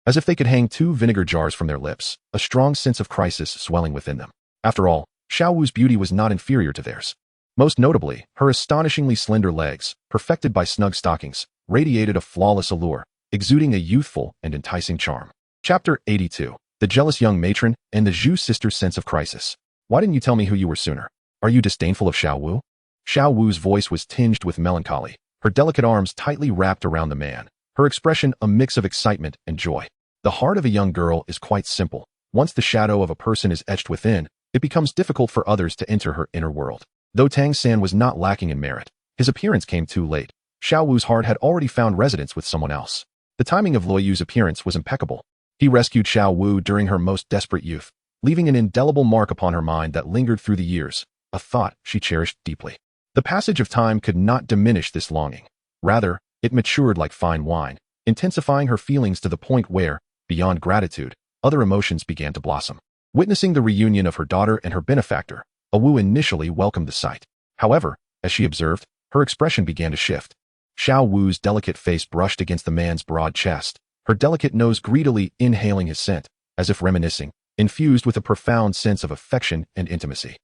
as if they could hang two vinegar jars from their lips, a strong sense of crisis swelling within them. After all, Xiao Wu's beauty was not inferior to theirs. Most notably, her astonishingly slender legs, perfected by snug stockings, radiated a flawless allure, exuding a youthful and enticing charm. Chapter 82. The Jealous Young Matron and the Zhu Sisters' Sense of Crisis. "Why didn't you tell me who you were sooner? Are you disdainful of Xiao Wu?" Xiao Wu's voice was tinged with melancholy, her delicate arms tightly wrapped around the man, her expression a mix of excitement and joy. The heart of a young girl is quite simple. Once the shadow of a person is etched within, it becomes difficult for others to enter her inner world. Though Tang San was not lacking in merit, his appearance came too late. Xiao Wu's heart had already found residence with someone else. The timing of Luo Yu's appearance was impeccable. He rescued Xiao Wu during her most desperate youth, leaving an indelible mark upon her mind that lingered through the years, a thought she cherished deeply. The passage of time could not diminish this longing. Rather, it matured like fine wine, intensifying her feelings to the point where, beyond gratitude, other emotions began to blossom. Witnessing the reunion of her daughter and her benefactor, Wu initially welcomed the sight. However, as she observed, her expression began to shift. Xiao Wu's delicate face brushed against the man's broad chest, her delicate nose greedily inhaling his scent, as if reminiscing, infused with a profound sense of affection and intimacy.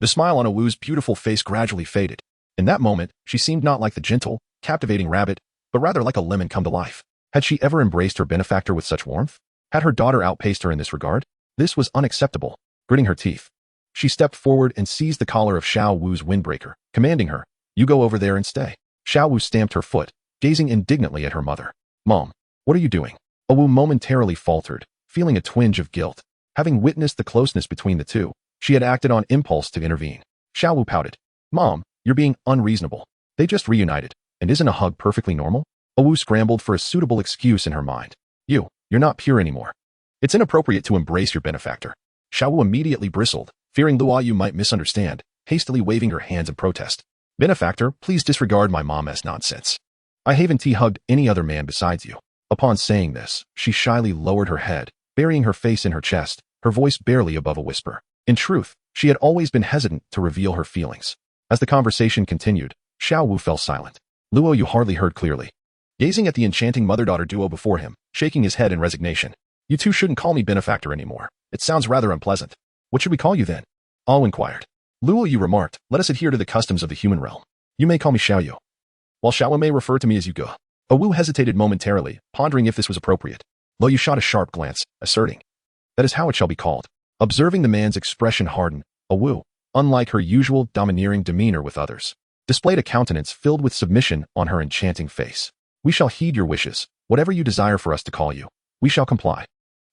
The smile on Wu's beautiful face gradually faded. In that moment, she seemed not like the gentle, captivating rabbit, but rather like a lemon come to life. Had she ever embraced her benefactor with such warmth? Had her daughter outpaced her in this regard? This was unacceptable. Gritting her teeth, she stepped forward and seized the collar of Xiao Wu's windbreaker, commanding her, "You go over there and stay." Xiao Wu stamped her foot, gazing indignantly at her mother. "Mom, what are you doing?" Wu momentarily faltered, feeling a twinge of guilt. Having witnessed the closeness between the two, she had acted on impulse to intervene. Xiao Wu pouted. "Mom, you're being unreasonable. They just reunited, and isn't a hug perfectly normal?" Wu scrambled for a suitable excuse in her mind. You're not pure anymore. It's inappropriate to embrace your benefactor." Xiao Wu immediately bristled, fearing Luo Yu might misunderstand, hastily waving her hands in protest. "Benefactor, please disregard my mom as nonsense. I haven't hugged any other man besides you." Upon saying this, she shyly lowered her head, burying her face in her chest, her voice barely above a whisper. In truth, she had always been hesitant to reveal her feelings. As the conversation continued, Xiao Wu fell silent. Luo Yu hardly heard clearly, gazing at the enchanting mother-daughter duo before him, shaking his head in resignation. "You two shouldn't call me benefactor anymore. It sounds rather unpleasant. What should we call you then?" All inquired. Luo Yu remarked, "Let us adhere to the customs of the human realm. You may call me Xiao Yu, while Xiao Wu may refer to me as you Gu." Wu hesitated momentarily, pondering if this was appropriate. Luo Yu shot a sharp glance, asserting, "That is how it shall be called." Observing the man's expression harden, Wu, unlike her usual domineering demeanor with others, displayed a countenance filled with submission on her enchanting face. "We shall heed your wishes. Whatever you desire for us to call you, we shall comply."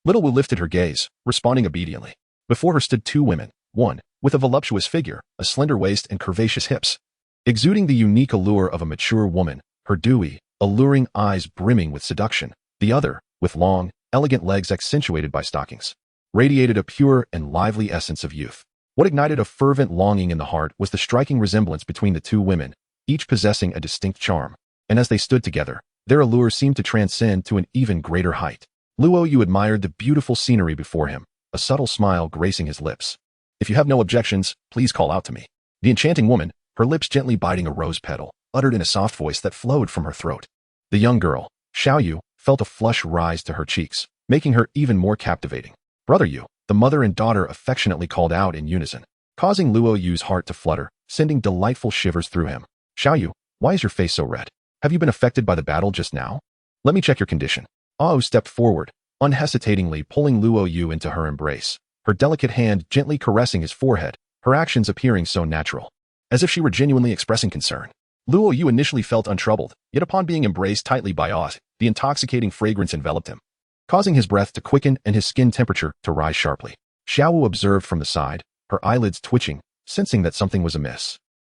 Little Wu lifted her gaze, responding obediently. Before her stood two women, one, with a voluptuous figure, a slender waist and curvaceous hips, exuding the unique allure of a mature woman, her dewy, alluring eyes brimming with seduction. The other, with long, elegant legs accentuated by stockings, radiated a pure and lively essence of youth. What ignited a fervent longing in the heart was the striking resemblance between the two women, each possessing a distinct charm. And as they stood together, their allure seemed to transcend to an even greater height. Luo Yu admired the beautiful scenery before him, a subtle smile gracing his lips. "If you have no objections, please call out to me." The enchanting woman, her lips gently biting a rose petal, uttered in a soft voice that flowed from her throat. The young girl, Xiao Yu, felt a flush rise to her cheeks, making her even more captivating. "Brother Yu," the mother and daughter affectionately called out in unison, causing Luo Yu's heart to flutter, sending delightful shivers through him. Xiao Yu, why is your face so red? Have you been affected by the battle just now? Let me check your condition. Ao stepped forward, unhesitatingly pulling Luo Yu into her embrace, her delicate hand gently caressing his forehead, her actions appearing so natural, as if she were genuinely expressing concern. Luo Yu initially felt untroubled, yet upon being embraced tightly by Ao, the intoxicating fragrance enveloped him, causing his breath to quicken and his skin temperature to rise sharply. Xiao Wu observed from the side, her eyelids twitching, sensing that something was amiss.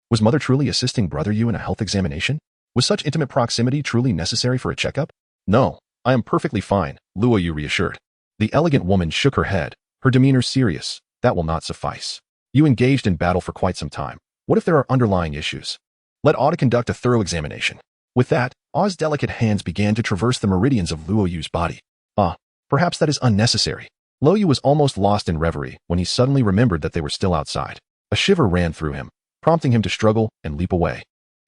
Was mother truly assisting brother Yu in a health examination? Was such intimate proximity truly necessary for a checkup? No, I am perfectly fine, Luo Yu reassured. The elegant woman shook her head, her demeanor serious. That will not suffice. You engaged in battle for quite some time. What if there are underlying issues? Let Ao conduct a thorough examination. With that, Ao's delicate hands began to traverse the meridians of Luo Yu's body. Perhaps that is unnecessary. Luo Yu was almost lost in reverie when he suddenly remembered that they were still outside. A shiver ran through him, prompting him to struggle and leap away.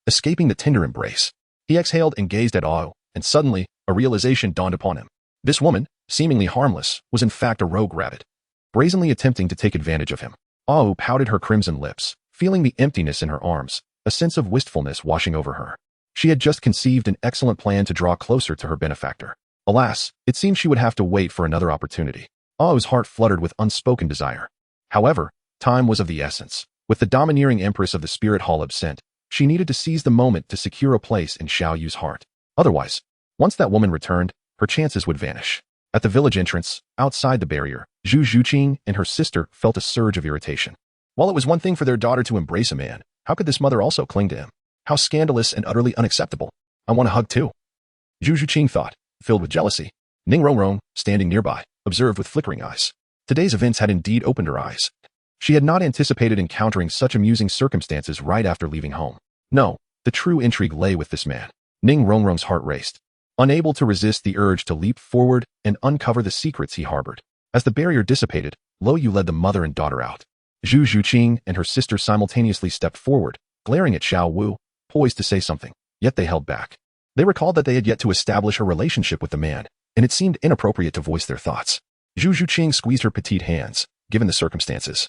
Escaping the tender embrace, he exhaled and gazed at Ao, and suddenly, a realization dawned upon him. This woman, seemingly harmless, was in fact a rogue rabbit, brazenly attempting to take advantage of him. Ao pouted her crimson lips, feeling the emptiness in her arms, a sense of wistfulness washing over her. She had just conceived an excellent plan to draw closer to her benefactor. Alas, it seemed she would have to wait for another opportunity. Ao's heart fluttered with unspoken desire. However, time was of the essence. With the domineering empress of the spirit hall absent, she needed to seize the moment to secure a place in Xiao Yu's heart. Otherwise, once that woman returned, her chances would vanish. At the village entrance, outside the barrier, Zhu Zhuqing and her sister felt a surge of irritation. While it was one thing for their daughter to embrace a man, how could this mother also cling to him? How scandalous and utterly unacceptable. I want a hug too. Zhu Zhuqing thought, filled with jealousy. Ning Rongrong, standing nearby, observed with flickering eyes. Today's events had indeed opened her eyes. She had not anticipated encountering such amusing circumstances right after leaving home. No, the true intrigue lay with this man. Ning Rongrong's heart raced, unable to resist the urge to leap forward and uncover the secrets he harbored. As the barrier dissipated, Luo Yu led the mother and daughter out. Zhu Zhuqing and her sister simultaneously stepped forward, glaring at Xiao Wu, poised to say something, yet they held back. They recalled that they had yet to establish a relationship with the man, and it seemed inappropriate to voice their thoughts. Zhu Zhuqing squeezed her petite hands, given the circumstances.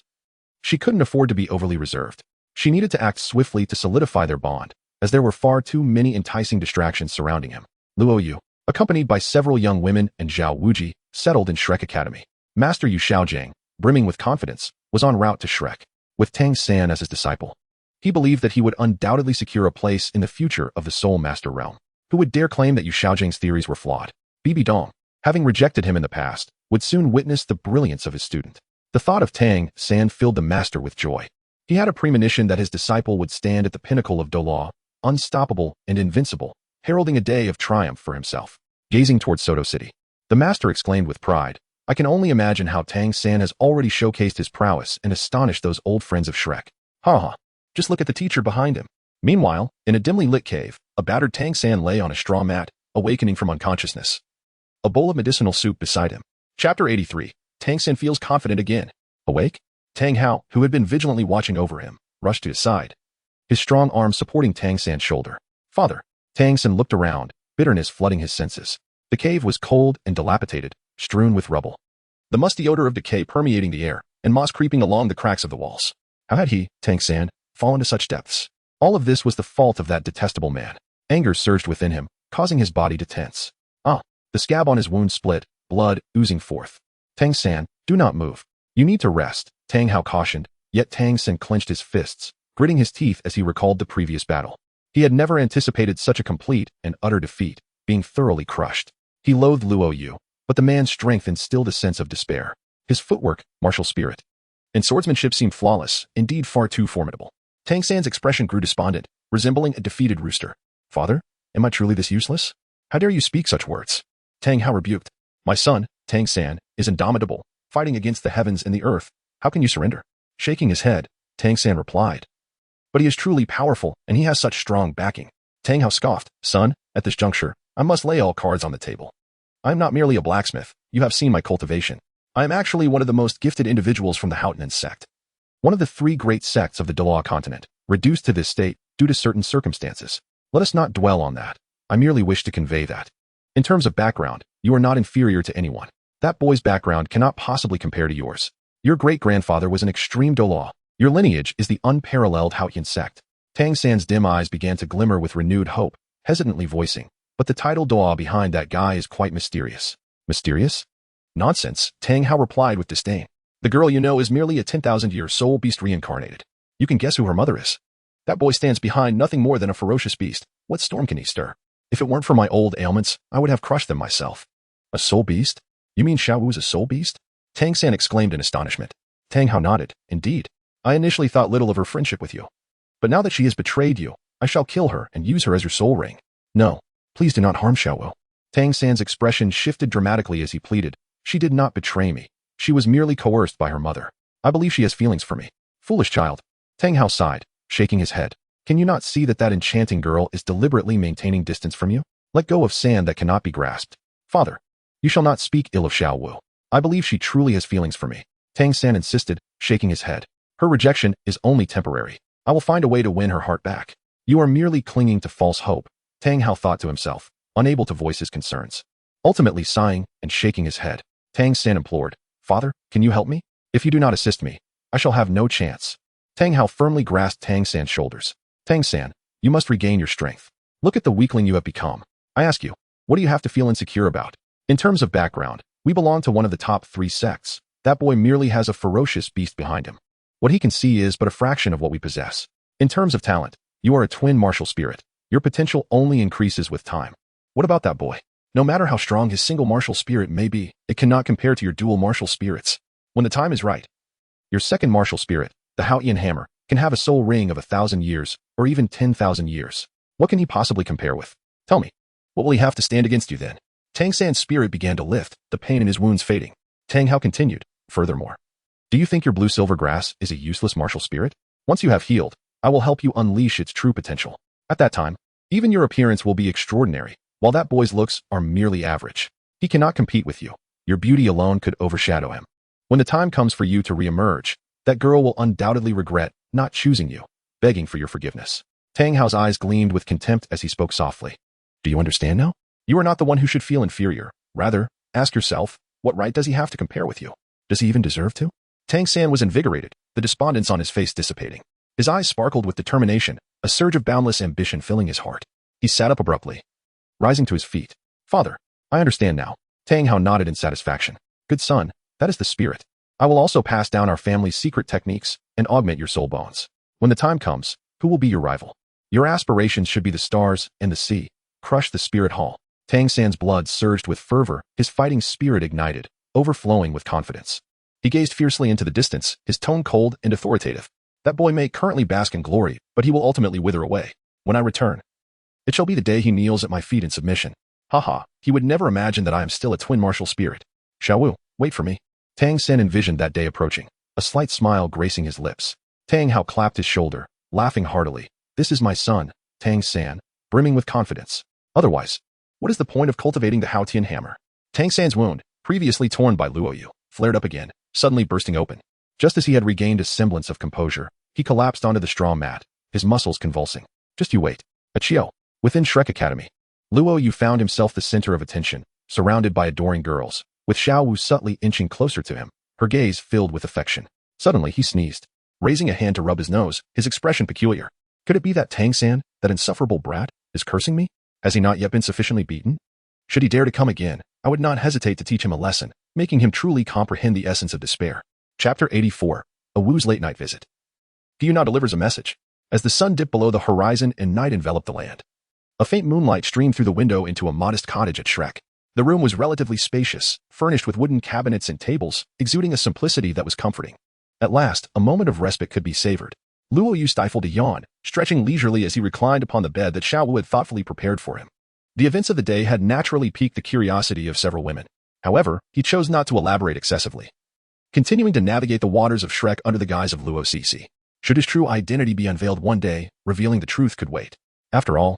She couldn't afford to be overly reserved. She needed to act swiftly to solidify their bond, as there were far too many enticing distractions surrounding him. Luo Yu, accompanied by several young women and Zhao Wuji, settled in Shrek Academy. Master Yu Xiaojiang, brimming with confidence, was en route to Shrek, with Tang San as his disciple. He believed that he would undoubtedly secure a place in the future of the Soul Master realm. Who would dare claim that Yu Xiaojiang's theories were flawed? Bibi Dong, having rejected him in the past, would soon witness the brilliance of his student. The thought of Tang San filled the master with joy. He had a premonition that his disciple would stand at the pinnacle of Douluo, unstoppable and invincible, heralding a day of triumph for himself. Gazing toward Soto City, the master exclaimed with pride, I can only imagine how Tang San has already showcased his prowess and astonished those old friends of Shrek. Ha! Just look at the teacher behind him. Meanwhile, in a dimly lit cave, a battered Tang San lay on a straw mat, awakening from unconsciousness. A bowl of medicinal soup beside him. Chapter 83. Tang San feels confident again. Awake? Tang Hao, who had been vigilantly watching over him, rushed to his side, his strong arm supporting Tang San's shoulder. Father. Tang San looked around, bitterness flooding his senses. The cave was cold and dilapidated, strewn with rubble. The musty odor of decay permeating the air, and moss creeping along the cracks of the walls. How had he, Tang San, fallen to such depths? All of this was the fault of that detestable man. Anger surged within him, causing his body to tense. The scab on his wound split, blood oozing forth. Tang San, do not move. You need to rest, Tang Hao cautioned, yet Tang San clenched his fists, gritting his teeth as he recalled the previous battle. He had never anticipated such a complete and utter defeat, being thoroughly crushed. He loathed Luo Yu, but the man's strength instilled a sense of despair. His footwork, martial spirit, and swordsmanship seemed flawless, indeed far too formidable. Tang San's expression grew despondent, resembling a defeated rooster. Father, am I truly this useless? How dare you speak such words? Tang Hao rebuked. My son, Tang San, is indomitable, fighting against the heavens and the earth. How can you surrender? Shaking his head, Tang San replied. But he is truly powerful, and he has such strong backing. Tang Hao scoffed. Son, at this juncture, I must lay all cards on the table. I am not merely a blacksmith. You have seen my cultivation. I am actually one of the most gifted individuals from the Hautanen sect. One of the three great sects of the Douluo continent, reduced to this state due to certain circumstances. Let us not dwell on that. I merely wish to convey that. In terms of background, you are not inferior to anyone. That boy's background cannot possibly compare to yours. Your great-grandfather was an extreme Douluo. Your lineage is the unparalleled Hautian sect. Tang San's dim eyes began to glimmer with renewed hope, hesitantly voicing, "But the title Doa behind that guy is quite mysterious." Mysterious? Nonsense, Tang Hao replied with disdain. "The girl you know is merely a 10,000-year soul beast reincarnated. You can guess who her mother is. That boy stands behind nothing more than a ferocious beast. What storm can he stir? If it weren't for my old ailments, I would have crushed them myself." "A soul beast? You mean Xiao Wu is a soul beast?" Tang San exclaimed in astonishment. Tang Hao nodded. "Indeed. I initially thought little of her friendship with you. But now that she has betrayed you, I shall kill her and use her as your soul ring. No, please do not harm Xiao Wu." Tang San's expression shifted dramatically as he pleaded. "She did not betray me. She was merely coerced by her mother. I believe she has feelings for me." "Foolish child." Tang Hao sighed, shaking his head. "Can you not see that that enchanting girl is deliberately maintaining distance from you? Let go of sand that cannot be grasped." "Father, you shall not speak ill of Xiao Wu. I believe she truly has feelings for me," Tang San insisted, shaking his head. "Her rejection is only temporary. I will find a way to win her heart back." "You are merely clinging to false hope," Tang Hao thought to himself, unable to voice his concerns. Ultimately sighing and shaking his head, Tang San implored, "Father, can you help me? If you do not assist me, I shall have no chance." Tang Hao firmly grasped Tang San's shoulders. "Tang San, you must regain your strength. Look at the weakling you have become. I ask you, what do you have to feel insecure about? In terms of background, we belong to one of the top 3 sects. That boy merely has a ferocious beast behind him. What he can see is but a fraction of what we possess. In terms of talent, you are a twin martial spirit. Your potential only increases with time. What about that boy? No matter how strong his single martial spirit may be, it cannot compare to your dual martial spirits. When the time is right, your second martial spirit, the Haotian hammer, can have a soul ring of 1,000 years, or even 10,000 years. What can he possibly compare with? Tell me, what will he have to stand against you then?" Tang San's spirit began to lift, the pain in his wounds fading. Tang Hao continued, "Furthermore, do you think your blue-silver grass is a useless martial spirit? Once you have healed, I will help you unleash its true potential. At that time, even your appearance will be extraordinary, while that boy's looks are merely average. He cannot compete with you. Your beauty alone could overshadow him. When the time comes for you to reemerge, that girl will undoubtedly regret not choosing you, begging for your forgiveness." Tang Hao's eyes gleamed with contempt as he spoke softly. "Do you understand now? You are not the one who should feel inferior. Rather, ask yourself, what right does he have to compare with you? Does he even deserve to?" Tang San was invigorated, the despondence on his face dissipating. His eyes sparkled with determination, a surge of boundless ambition filling his heart. He sat up abruptly, rising to his feet. "Father, I understand now." Tang Hao nodded in satisfaction. "Good son, that is the spirit. I will also pass down our family's secret techniques and augment your soul bones. When the time comes, who will be your rival? Your aspirations should be the stars and the sea. Crush the spirit hall." Tang San's blood surged with fervor, his fighting spirit ignited, overflowing with confidence. He gazed fiercely into the distance, his tone cold and authoritative. "That boy may currently bask in glory, but he will ultimately wither away. When I return, it shall be the day he kneels at my feet in submission. Haha, he would never imagine that I am still a twin martial spirit. Xiao Wu, wait for me." Tang San envisioned that day approaching, a slight smile gracing his lips. Tang Hao clapped his shoulder, laughing heartily. "This is my son, Tang San," brimming with confidence. "Otherwise, what is the point of cultivating the Haotian hammer?" Tang San's wound, previously torn by Luo Yu, flared up again, suddenly bursting open. Just as he had regained a semblance of composure, he collapsed onto the straw mat, his muscles convulsing. "Just you wait." Achio. Within Shrek Academy, Luo Yu found himself the center of attention, surrounded by adoring girls, with Xiao Wu subtly inching closer to him, her gaze filled with affection. Suddenly he sneezed, raising a hand to rub his nose, his expression peculiar. Could it be that Tang San, that insufferable brat, is cursing me? Has he not yet been sufficiently beaten? Should he dare to come again, I would not hesitate to teach him a lesson, making him truly comprehend the essence of despair. Chapter 84. A Wu's Late Night Visit. Gu Yue Na delivers a message. As the sun dipped below the horizon and night enveloped the land, a faint moonlight streamed through the window into a modest cottage at Shrek. The room was relatively spacious, furnished with wooden cabinets and tables, exuding a simplicity that was comforting. At last, a moment of respite could be savored. Luo Yu stifled a yawn, stretching leisurely as he reclined upon the bed that Xiao Wu had thoughtfully prepared for him. The events of the day had naturally piqued the curiosity of several women. However, he chose not to elaborate excessively, continuing to navigate the waters of Shrek under the guise of Luo Cc. Should his true identity be unveiled one day, revealing the truth could wait. After all,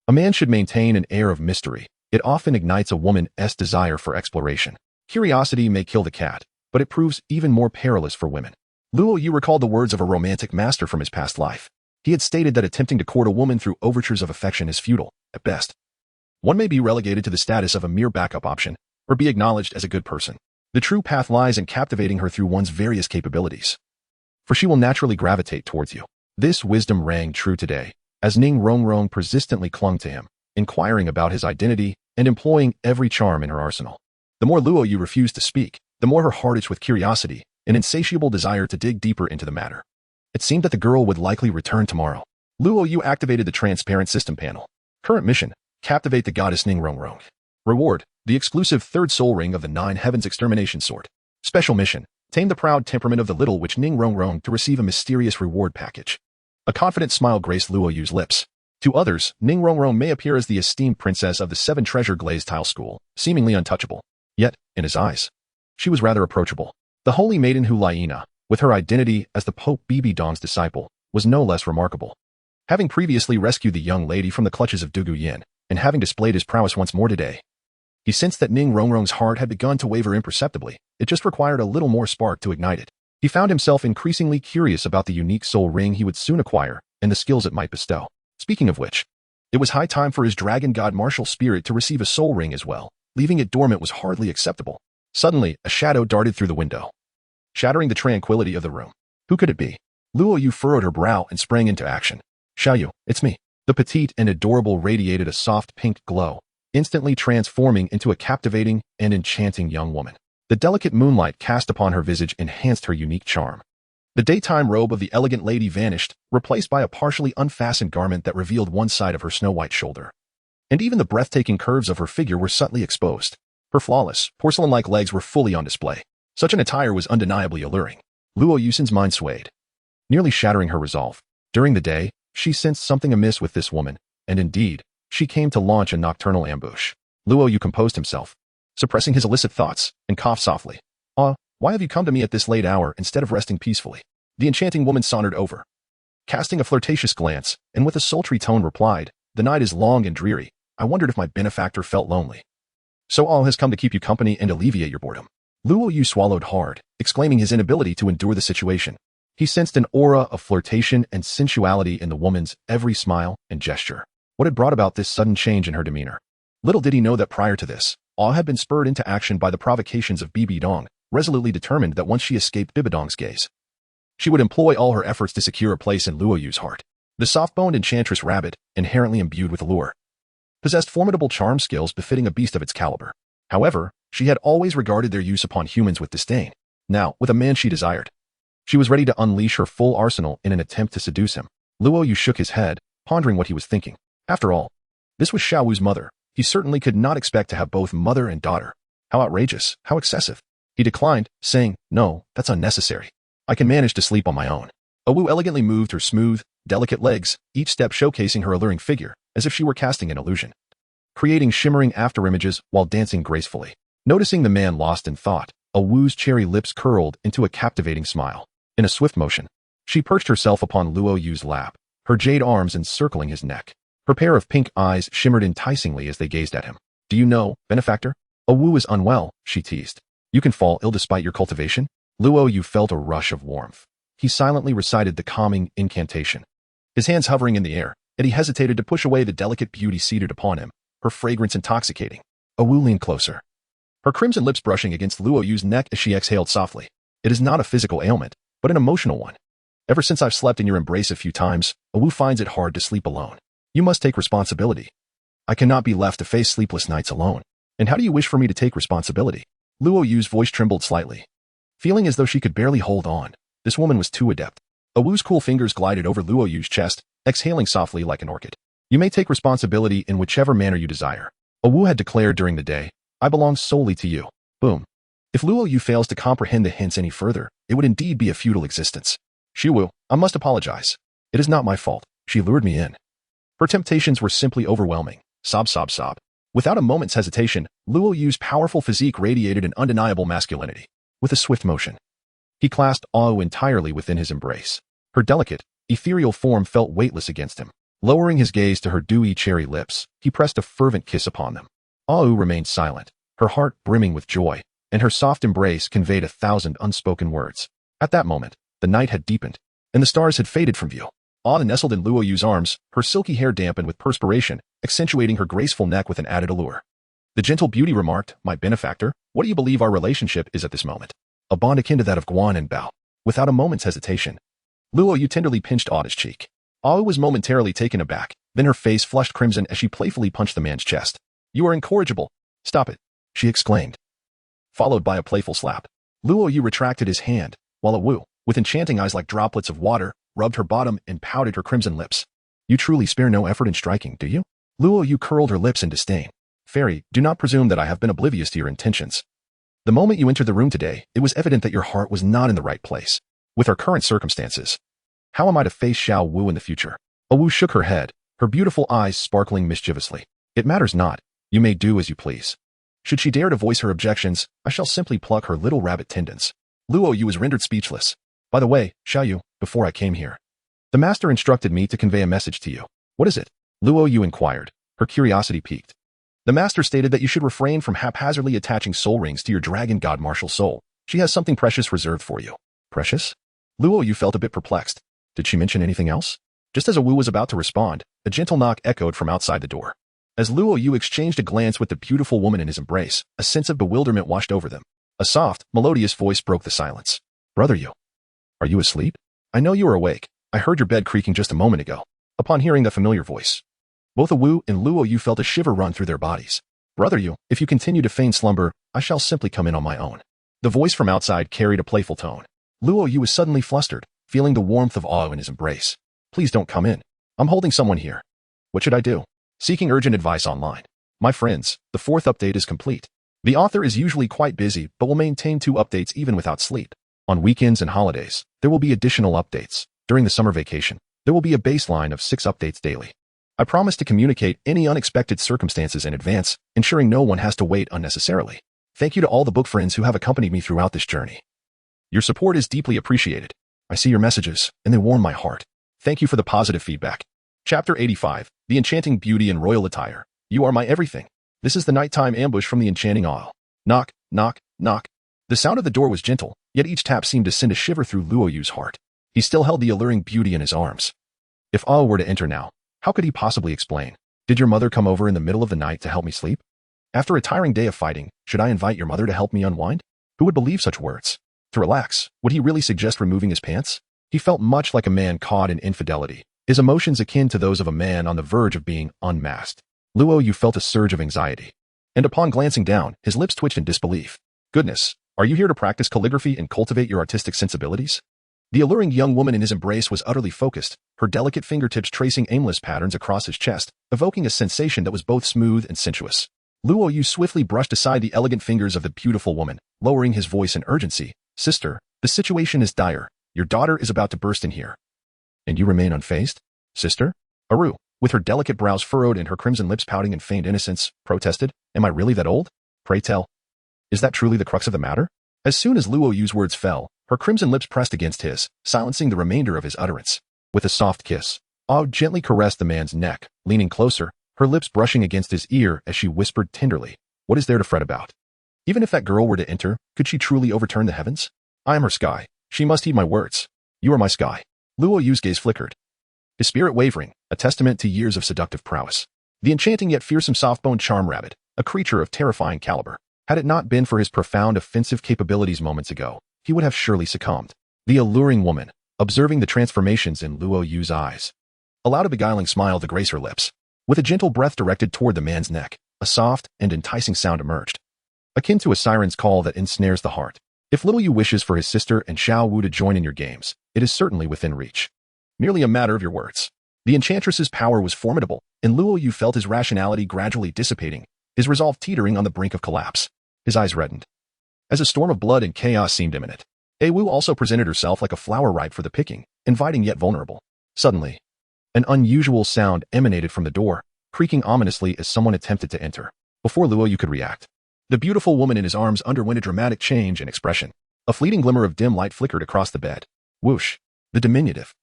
a man should maintain an air of mystery. It often ignites a woman's desire for exploration. Curiosity may kill the cat, but it proves even more perilous for women. Luo Yu recalled the words of a romantic master from his past life. He had stated that attempting to court a woman through overtures of affection is futile, at best. One may be relegated to the status of a mere backup option, or be acknowledged as a good person. The true path lies in captivating her through one's various capabilities, for she will naturally gravitate towards you. This wisdom rang true today, as Ning Rongrong persistently clung to him, inquiring about his identity and employing every charm in her arsenal. The more Luo Yu refused to speak, the more her heart itched with curiosity, an insatiable desire to dig deeper into the matter. It seemed that the girl would likely return tomorrow. Luo Yu activated the transparent system panel. Current mission: captivate the goddess Ning Rongrong. Reward: the exclusive third soul ring of the Nine Heavens extermination sword. Special mission: tame the proud temperament of the little witch Ning Rongrong to receive a mysterious reward package. A confident smile graced Luo Yu's lips. To others, Ning Rongrong may appear as the esteemed princess of the Seven Treasure Glazed Tile School, seemingly untouchable. Yet, in his eyes, she was rather approachable. The holy maiden Gu Yue Na, with her identity as the Pope Bibi Dong's disciple, was no less remarkable. Having previously rescued the young lady from the clutches of Gu Yue Na, and having displayed his prowess once more today, he sensed that Ning Rongrong's heart had begun to waver imperceptibly. It just required a little more spark to ignite it. He found himself increasingly curious about the unique soul ring he would soon acquire and the skills it might bestow. Speaking of which, it was high time for his dragon god martial spirit to receive a soul ring as well. Leaving it dormant was hardly acceptable. Suddenly, a shadow darted through the window, shattering the tranquility of the room. Who could it be? Luo Yu furrowed her brow and sprang into action. Xiaoyu, it's me. The petite and adorable radiated a soft pink glow, instantly transforming into a captivating and enchanting young woman. The delicate moonlight cast upon her visage enhanced her unique charm. The daytime robe of the elegant lady vanished, replaced by a partially unfastened garment that revealed one side of her snow-white shoulder. And even the breathtaking curves of her figure were subtly exposed. Her flawless, porcelain-like legs were fully on display. Such an attire was undeniably alluring. Luo Yu's mind swayed, nearly shattering her resolve. During the day, she sensed something amiss with this woman, and indeed, she came to launch a nocturnal ambush. Luo Yu composed himself, suppressing his illicit thoughts, and coughed softly. Why have you come to me at this late hour instead of resting peacefully? The enchanting woman sauntered over, casting a flirtatious glance, and with a sultry tone replied, the night is long and dreary. I wondered if my benefactor felt lonely. So all has come to keep you company and alleviate your boredom. Luo Yu swallowed hard, exclaiming his inability to endure the situation. He sensed an aura of flirtation and sensuality in the woman's every smile and gesture. What had brought about this sudden change in her demeanor? Little did he know that prior to this, Awe had been spurred into action by the provocations of Bibi Dong, resolutely determined that once she escaped Bibi Dong's gaze, she would employ all her efforts to secure a place in Luo Yu's heart. The soft-boned enchantress rabbit, inherently imbued with allure, possessed formidable charm skills befitting a beast of its caliber. However, she had always regarded their use upon humans with disdain. Now, with a man she desired, she was ready to unleash her full arsenal in an attempt to seduce him. Luo Yu shook his head, pondering what he was thinking. After all, this was Xiaowu's mother. He certainly could not expect to have both mother and daughter. How outrageous, how excessive. He declined, saying, no, that's unnecessary. I can manage to sleep on my own. Owu elegantly moved her smooth, delicate legs, each step showcasing her alluring figure, as if she were casting an illusion, creating shimmering afterimages while dancing gracefully. Noticing the man lost in thought, Owu's cherry lips curled into a captivating smile. In a swift motion, she perched herself upon Luo Yu's lap, her jade arms encircling his neck. Her pair of pink eyes shimmered enticingly as they gazed at him. Do you know, benefactor? Owu is unwell, she teased. You can fall ill despite your cultivation? Luo Yu felt a rush of warmth. He silently recited the calming incantation, his hands hovering in the air, yet he hesitated to push away the delicate beauty seated upon him, her fragrance intoxicating. Owu leaned closer, her crimson lips brushing against Luo Yu's neck as she exhaled softly. It is not a physical ailment, but an emotional one. Ever since I've slept in your embrace a few times, Owu finds it hard to sleep alone. You must take responsibility. I cannot be left to face sleepless nights alone. And how do you wish for me to take responsibility? Luo Yu's voice trembled slightly, feeling as though she could barely hold on. This woman was too adept. Owu's cool fingers glided over Luo Yu's chest, exhaling softly like an orchid. You may take responsibility in whichever manner you desire. Owu had declared during the day, I belong solely to you. Boom. If Luo Yu fails to comprehend the hints any further, it would indeed be a futile existence. Xiwu, I must apologize. It is not my fault. She lured me in. Her temptations were simply overwhelming. Sob, sob, sob. Without a moment's hesitation, Luo Yu's powerful physique radiated an undeniable masculinity. With a swift motion, he clasped Owu entirely within his embrace. Her delicate, ethereal form felt weightless against him. Lowering his gaze to her dewy cherry lips, he pressed a fervent kiss upon them. Owu remained silent, her heart brimming with joy, and her soft embrace conveyed 1,000 unspoken words. At that moment, the night had deepened, and the stars had faded from view. Owu nestled in Luo Yu's arms, her silky hair dampened with perspiration, accentuating her graceful neck with an added allure. The gentle beauty remarked, my benefactor, what do you believe our relationship is at this moment? A bond akin to that of Guan and Bao. Without a moment's hesitation, Luo Yu tenderly pinched Ao's cheek. Ao was momentarily taken aback, then her face flushed crimson as she playfully punched the man's chest. You are incorrigible. Stop it, she exclaimed, followed by a playful slap. Luo Yu retracted his hand, while Wu, with enchanting eyes like droplets of water, rubbed her bottom and pouted her crimson lips. You truly spare no effort in striking, do you? Luo Yu curled her lips in disdain. Fairy, do not presume that I have been oblivious to your intentions. The moment you entered the room today, it was evident that your heart was not in the right place. With our current circumstances, how am I to face Xiao Wu in the future? Wu shook her head, her beautiful eyes sparkling mischievously. It matters not. You may do as you please. Should she dare to voice her objections, I shall simply pluck her little rabbit tendons. Luo Yu was rendered speechless. By the way, Xiao Yu, before I came here, the master instructed me to convey a message to you. What is it? Luo Yu inquired, her curiosity piqued. The master stated that you should refrain from haphazardly attaching soul rings to your dragon god martial soul. She has something precious reserved for you. Precious? Luo Yu felt a bit perplexed. Did she mention anything else? Just as Wu was about to respond, a gentle knock echoed from outside the door. As Luo Yu exchanged a glance with the beautiful woman in his embrace, a sense of bewilderment washed over them. A soft, melodious voice broke the silence. Brother Yu, are you asleep? I know you are awake. I heard your bed creaking just a moment ago. Upon hearing the familiar voice, both Wu and Luo Yu felt a shiver run through their bodies. Brother Yu, if you continue to feign slumber, I shall simply come in on my own. The voice from outside carried a playful tone. Luo Yu was suddenly flustered, feeling the warmth of awe in his embrace. Please don't come in. I'm holding someone here. What should I do? Seeking urgent advice online. My friends, the 4th update is complete. The author is usually quite busy, but will maintain 2 updates even without sleep. On weekends and holidays, there will be additional updates. During the summer vacation, there will be a baseline of 6 updates daily. I promise to communicate any unexpected circumstances in advance, ensuring no one has to wait unnecessarily. Thank you to all the book friends who have accompanied me throughout this journey. Your support is deeply appreciated. I see your messages, and they warm my heart. Thank you for the positive feedback. Chapter 85, The Enchanting Beauty in Royal Attire. You are my everything. This is the nighttime ambush from the enchanting isle. Knock, knock, knock. The sound of the door was gentle, yet each tap seemed to send a shiver through Luo Yu's heart. He still held the alluring beauty in his arms. If Ao were to enter now, how could he possibly explain? Did your mother come over in the middle of the night to help me sleep? After a tiring day of fighting, should I invite your mother to help me unwind? Who would believe such words? To relax, would he really suggest removing his pants? He felt much like a man caught in infidelity, his emotions akin to those of a man on the verge of being unmasked. Luo Yu felt a surge of anxiety, and upon glancing down, his lips twitched in disbelief. Goodness, are you here to practice calligraphy and cultivate your artistic sensibilities? The alluring young woman in his embrace was utterly focused, her delicate fingertips tracing aimless patterns across his chest, evoking a sensation that was both smooth and sensuous. Luo Yu swiftly brushed aside the elegant fingers of the beautiful woman, lowering his voice in urgency. Sister, the situation is dire. Your daughter is about to burst in here. And you remain unfazed? Sister? Aru, with her delicate brows furrowed and her crimson lips pouting in feigned innocence, protested. Am I really that old? Pray tell. Is that truly the crux of the matter? As soon as Luo Yu's words fell, her crimson lips pressed against his, silencing the remainder of his utterance. With a soft kiss, Ao gently caressed the man's neck, leaning closer, her lips brushing against his ear as she whispered tenderly, what is there to fret about? Even if that girl were to enter, could she truly overturn the heavens? I am her sky. She must heed my words. You are my sky. Luo Yu's gaze flickered, his spirit wavering, a testament to years of seductive prowess. The enchanting yet fearsome soft-boned charm rabbit, a creature of terrifying caliber. Had it not been for his profound offensive capabilities moments ago, he would have surely succumbed. The alluring woman, observing the transformations in Luo Yu's eyes, allowed a beguiling smile to grace her lips. With a gentle breath directed toward the man's neck, a soft and enticing sound emerged, akin to a siren's call that ensnares the heart. If Luo Yu wishes for his sister and Xiao Wu to join in your games, it is certainly within reach. Merely a matter of your words. The enchantress's power was formidable, and Luo Yu felt his rationality gradually dissipating, his resolve teetering on the brink of collapse. His eyes reddened, as a storm of blood and chaos seemed imminent. Wu also presented herself like a flower ripe for the picking, inviting yet vulnerable. Suddenly, an unusual sound emanated from the door, creaking ominously as someone attempted to enter. Before Luo Yu could react, the beautiful woman in his arms underwent a dramatic change in expression. A fleeting glimmer of dim light flickered across the bed. Whoosh! The diminutive,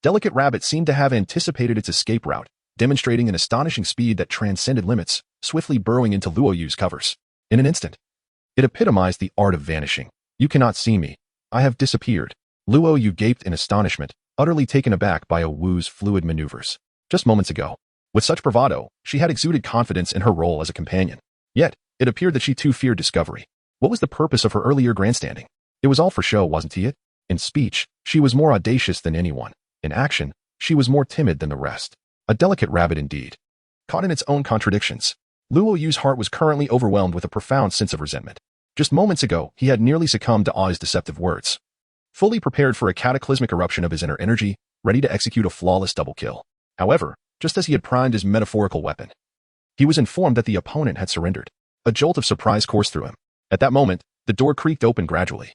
delicate rabbit seemed to have anticipated its escape route, demonstrating an astonishing speed that transcended limits, swiftly burrowing into Luo Yu's covers. In an instant, it epitomized the art of vanishing. You cannot see me. I have disappeared. Luo Yu gaped in astonishment, utterly taken aback by Wu's fluid maneuvers. Just moments ago, with such bravado, she had exuded confidence in her role as a companion. Yet, it appeared that she too feared discovery. What was the purpose of her earlier grandstanding? It was all for show, wasn't it? In speech, she was more audacious than anyone. In action, she was more timid than the rest. A delicate rabbit indeed. Caught in its own contradictions, Luo Yu's heart was currently overwhelmed with a profound sense of resentment. Just moments ago, he had nearly succumbed to Ai's deceptive words. Fully prepared for a cataclysmic eruption of his inner energy, ready to execute a flawless double kill. However, just as he had primed his metaphorical weapon, he was informed that the opponent had surrendered. A jolt of surprise coursed through him. At that moment, the door creaked open gradually,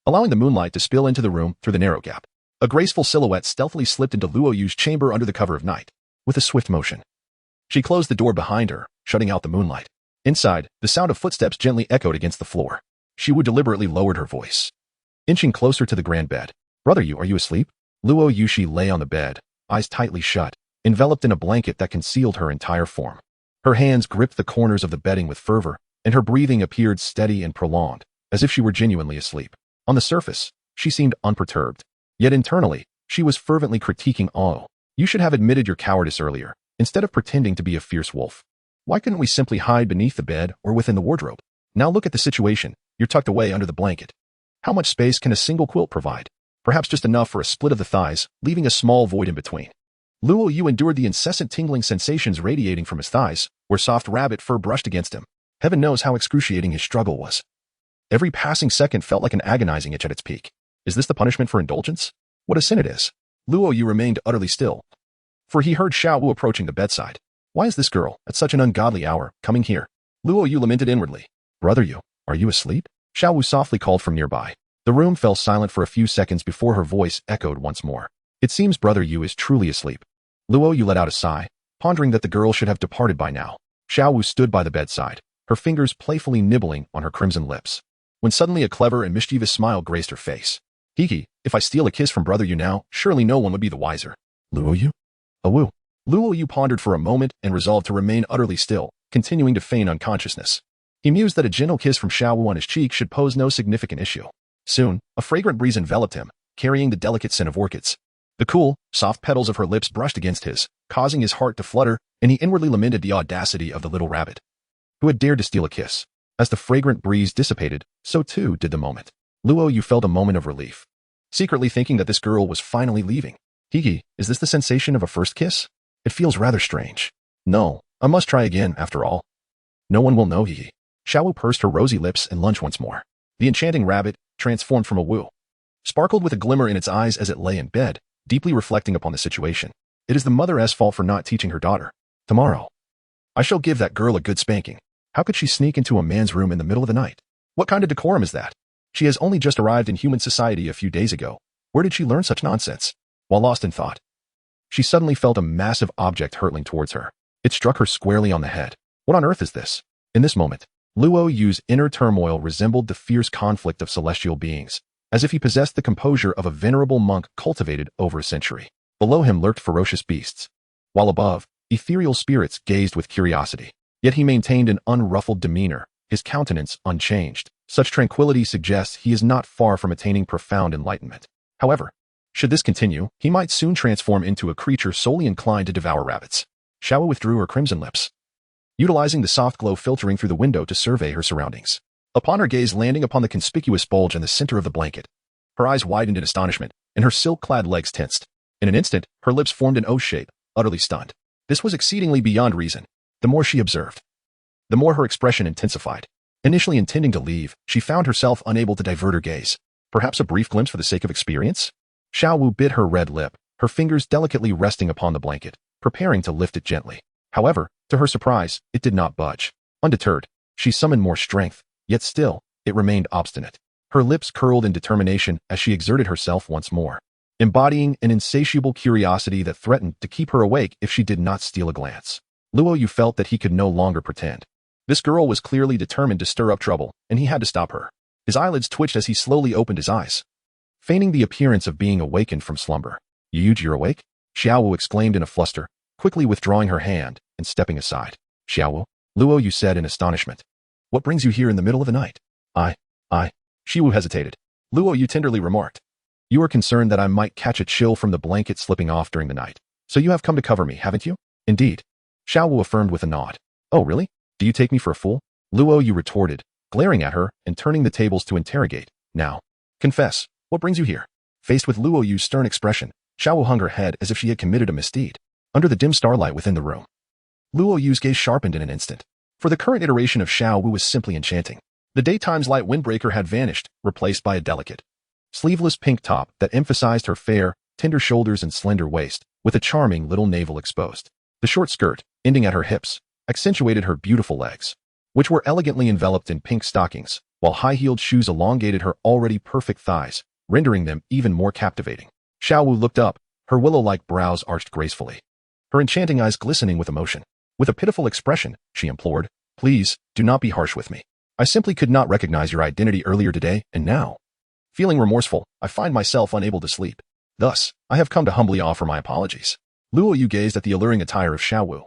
allowing the moonlight to spill into the room through the narrow gap. A graceful silhouette stealthily slipped into Luo Yu's chamber under the cover of night. With a swift motion, she closed the door behind her, shutting out the moonlight. Inside, the sound of footsteps gently echoed against the floor. Xiwu deliberately lowered her voice, inching closer to the grand bed. Brother Yu, are you asleep? Luo Yushi lay on the bed, eyes tightly shut, enveloped in a blanket that concealed her entire form. Her hands gripped the corners of the bedding with fervor, and her breathing appeared steady and prolonged, as if she were genuinely asleep. On the surface, she seemed unperturbed. Yet internally, she was fervently critiquing Ao. You should have admitted your cowardice earlier, instead of pretending to be a fierce wolf. Why couldn't we simply hide beneath the bed or within the wardrobe? Now look at the situation. You're tucked away under the blanket. How much space can a single quilt provide? Perhaps just enough for a split of the thighs, leaving a small void in between. Luo Yu endured the incessant tingling sensations radiating from his thighs, where soft rabbit fur brushed against him. Heaven knows how excruciating his struggle was. Every passing second felt like an agonizing itch at its peak. Is this the punishment for indulgence? What a sin it is. Luo Yu remained utterly still, for he heard Xiao Wu approaching the bedside. Why is this girl, at such an ungodly hour, coming here? Luo Yu lamented inwardly. Brother Yu, are you asleep? Xiao Wu softly called from nearby. The room fell silent for a few seconds before her voice echoed once more. It seems Brother Yu is truly asleep. Luo Yu let out a sigh, pondering that the girl should have departed by now. Xiao Wu stood by the bedside, her fingers playfully nibbling on her crimson lips, when suddenly a clever and mischievous smile graced her face. Hiki, if I steal a kiss from Brother Yu now, surely no one would be the wiser. Luo Yu? Awu. Luo Yu pondered for a moment and resolved to remain utterly still, continuing to feign unconsciousness. He mused that a gentle kiss from Xiao Wu on his cheek should pose no significant issue. Soon, a fragrant breeze enveloped him, carrying the delicate scent of orchids. The cool, soft petals of her lips brushed against his, causing his heart to flutter, and he inwardly lamented the audacity of the little rabbit, who had dared to steal a kiss. As the fragrant breeze dissipated, so too did the moment. Luo Yu felt a moment of relief, secretly thinking that this girl was finally leaving. Hiki, is this the sensation of a first kiss? It feels rather strange. No, I must try again, after all. No one will know, Hiki. Xiao Wu pursed her rosy lips and lunged once more. The enchanting rabbit, transformed from a Wu, sparkled with a glimmer in its eyes as it lay in bed, deeply reflecting upon the situation. It is the mother's fault for not teaching her daughter. Tomorrow, I shall give that girl a good spanking. How could she sneak into a man's room in the middle of the night? What kind of decorum is that? She has only just arrived in human society a few days ago. Where did she learn such nonsense? While lost in thought, she suddenly felt a massive object hurtling towards her. It struck her squarely on the head. What on earth is this? In this moment, Luo Yu's inner turmoil resembled the fierce conflict of celestial beings, as if he possessed the composure of a venerable monk cultivated over a century. Below him lurked ferocious beasts, while above, ethereal spirits gazed with curiosity. Yet he maintained an unruffled demeanor, his countenance unchanged. Such tranquility suggests he is not far from attaining profound enlightenment. However, should this continue, he might soon transform into a creature solely inclined to devour rabbits. Xiao withdrew her crimson lips, utilizing the soft glow filtering through the window to survey her surroundings. Upon her gaze landing upon the conspicuous bulge in the center of the blanket, her eyes widened in astonishment, and her silk-clad legs tensed. In an instant, her lips formed an O shape, utterly stunned. This was exceedingly beyond reason. The more she observed, the more her expression intensified. Initially intending to leave, she found herself unable to divert her gaze. Perhaps a brief glimpse for the sake of experience? Xiao Wu bit her red lip, her fingers delicately resting upon the blanket, preparing to lift it gently. However, to her surprise, it did not budge. Undeterred, she summoned more strength, yet still, it remained obstinate. Her lips curled in determination as she exerted herself once more, embodying an insatiable curiosity that threatened to keep her awake if she did not steal a glance. Luo Yu felt that he could no longer pretend. This girl was clearly determined to stir up trouble, and he had to stop her. His eyelids twitched as he slowly opened his eyes, feigning the appearance of being awakened from slumber. You're awake? Xiao Wu exclaimed in a fluster, quickly withdrawing her hand and stepping aside. Xiao Wu, Luo Yu said in astonishment. What brings you here in the middle of the night? Xiao Wu hesitated. Luo Yu tenderly remarked. You are concerned that I might catch a chill from the blanket slipping off during the night. So you have come to cover me, haven't you? Indeed. Xiao Wu affirmed with a nod. Oh, really? Do you take me for a fool? Luo Yu retorted, glaring at her and turning the tables to interrogate. Now, confess, what brings you here? Faced with Luo Yu's stern expression, Xiao Wu hung her head as if she had committed a misdeed. Under the dim starlight within the room, Luo Yu's gaze sharpened in an instant. For the current iteration of Xiao Wu was simply enchanting. The daytime's light windbreaker had vanished, replaced by a delicate, sleeveless pink top that emphasized her fair, tender shoulders and slender waist, with a charming little navel exposed. The short skirt, ending at her hips, accentuated her beautiful legs, which were elegantly enveloped in pink stockings, while high-heeled shoes elongated her already perfect thighs, rendering them even more captivating. Xiao Wu looked up, her willow-like brows arched gracefully, her enchanting eyes glistening with emotion. With a pitiful expression, she implored, "Please, do not be harsh with me. I simply could not recognize your identity earlier today, and now, feeling remorseful, I find myself unable to sleep. Thus, I have come to humbly offer my apologies." Luo Yu gazed at the alluring attire of Xiao Wu,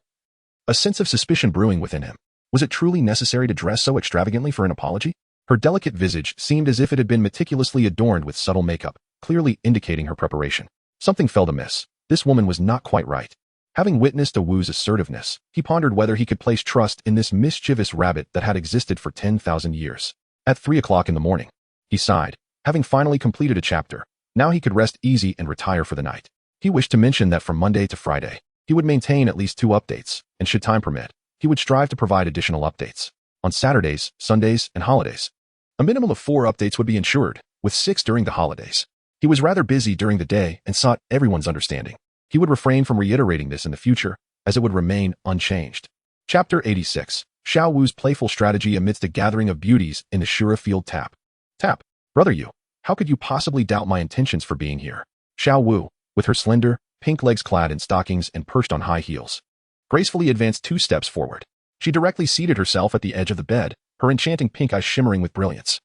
a sense of suspicion brewing within him. Was it truly necessary to dress so extravagantly for an apology? Her delicate visage seemed as if it had been meticulously adorned with subtle makeup, clearly indicating her preparation. Something felt amiss. This woman was not quite right. Having witnessed Wu's assertiveness, he pondered whether he could place trust in this mischievous rabbit that had existed for 10,000 years. At 3 o'clock in the morning, he sighed. Having finally completed a chapter, now he could rest easy and retire for the night. He wished to mention that from Monday to Friday, he would maintain at least 2 updates, and should time permit, he would strive to provide additional updates. On Saturdays, Sundays, and holidays, a minimum of 4 updates would be ensured, with 6 during the holidays. He was rather busy during the day and sought everyone's understanding. He would refrain from reiterating this in the future, as it would remain unchanged. Chapter 86. Xiao Wu's playful strategy amidst a gathering of beauties in the Shura field. Tap. Tap. Brother Yu, how could you possibly doubt my intentions for being here? Xiao Wu, with her slender, pink legs clad in stockings and perched on high heels, gracefully advanced 2 steps forward. She directly seated herself at the edge of the bed, her enchanting pink eyes shimmering with brilliance,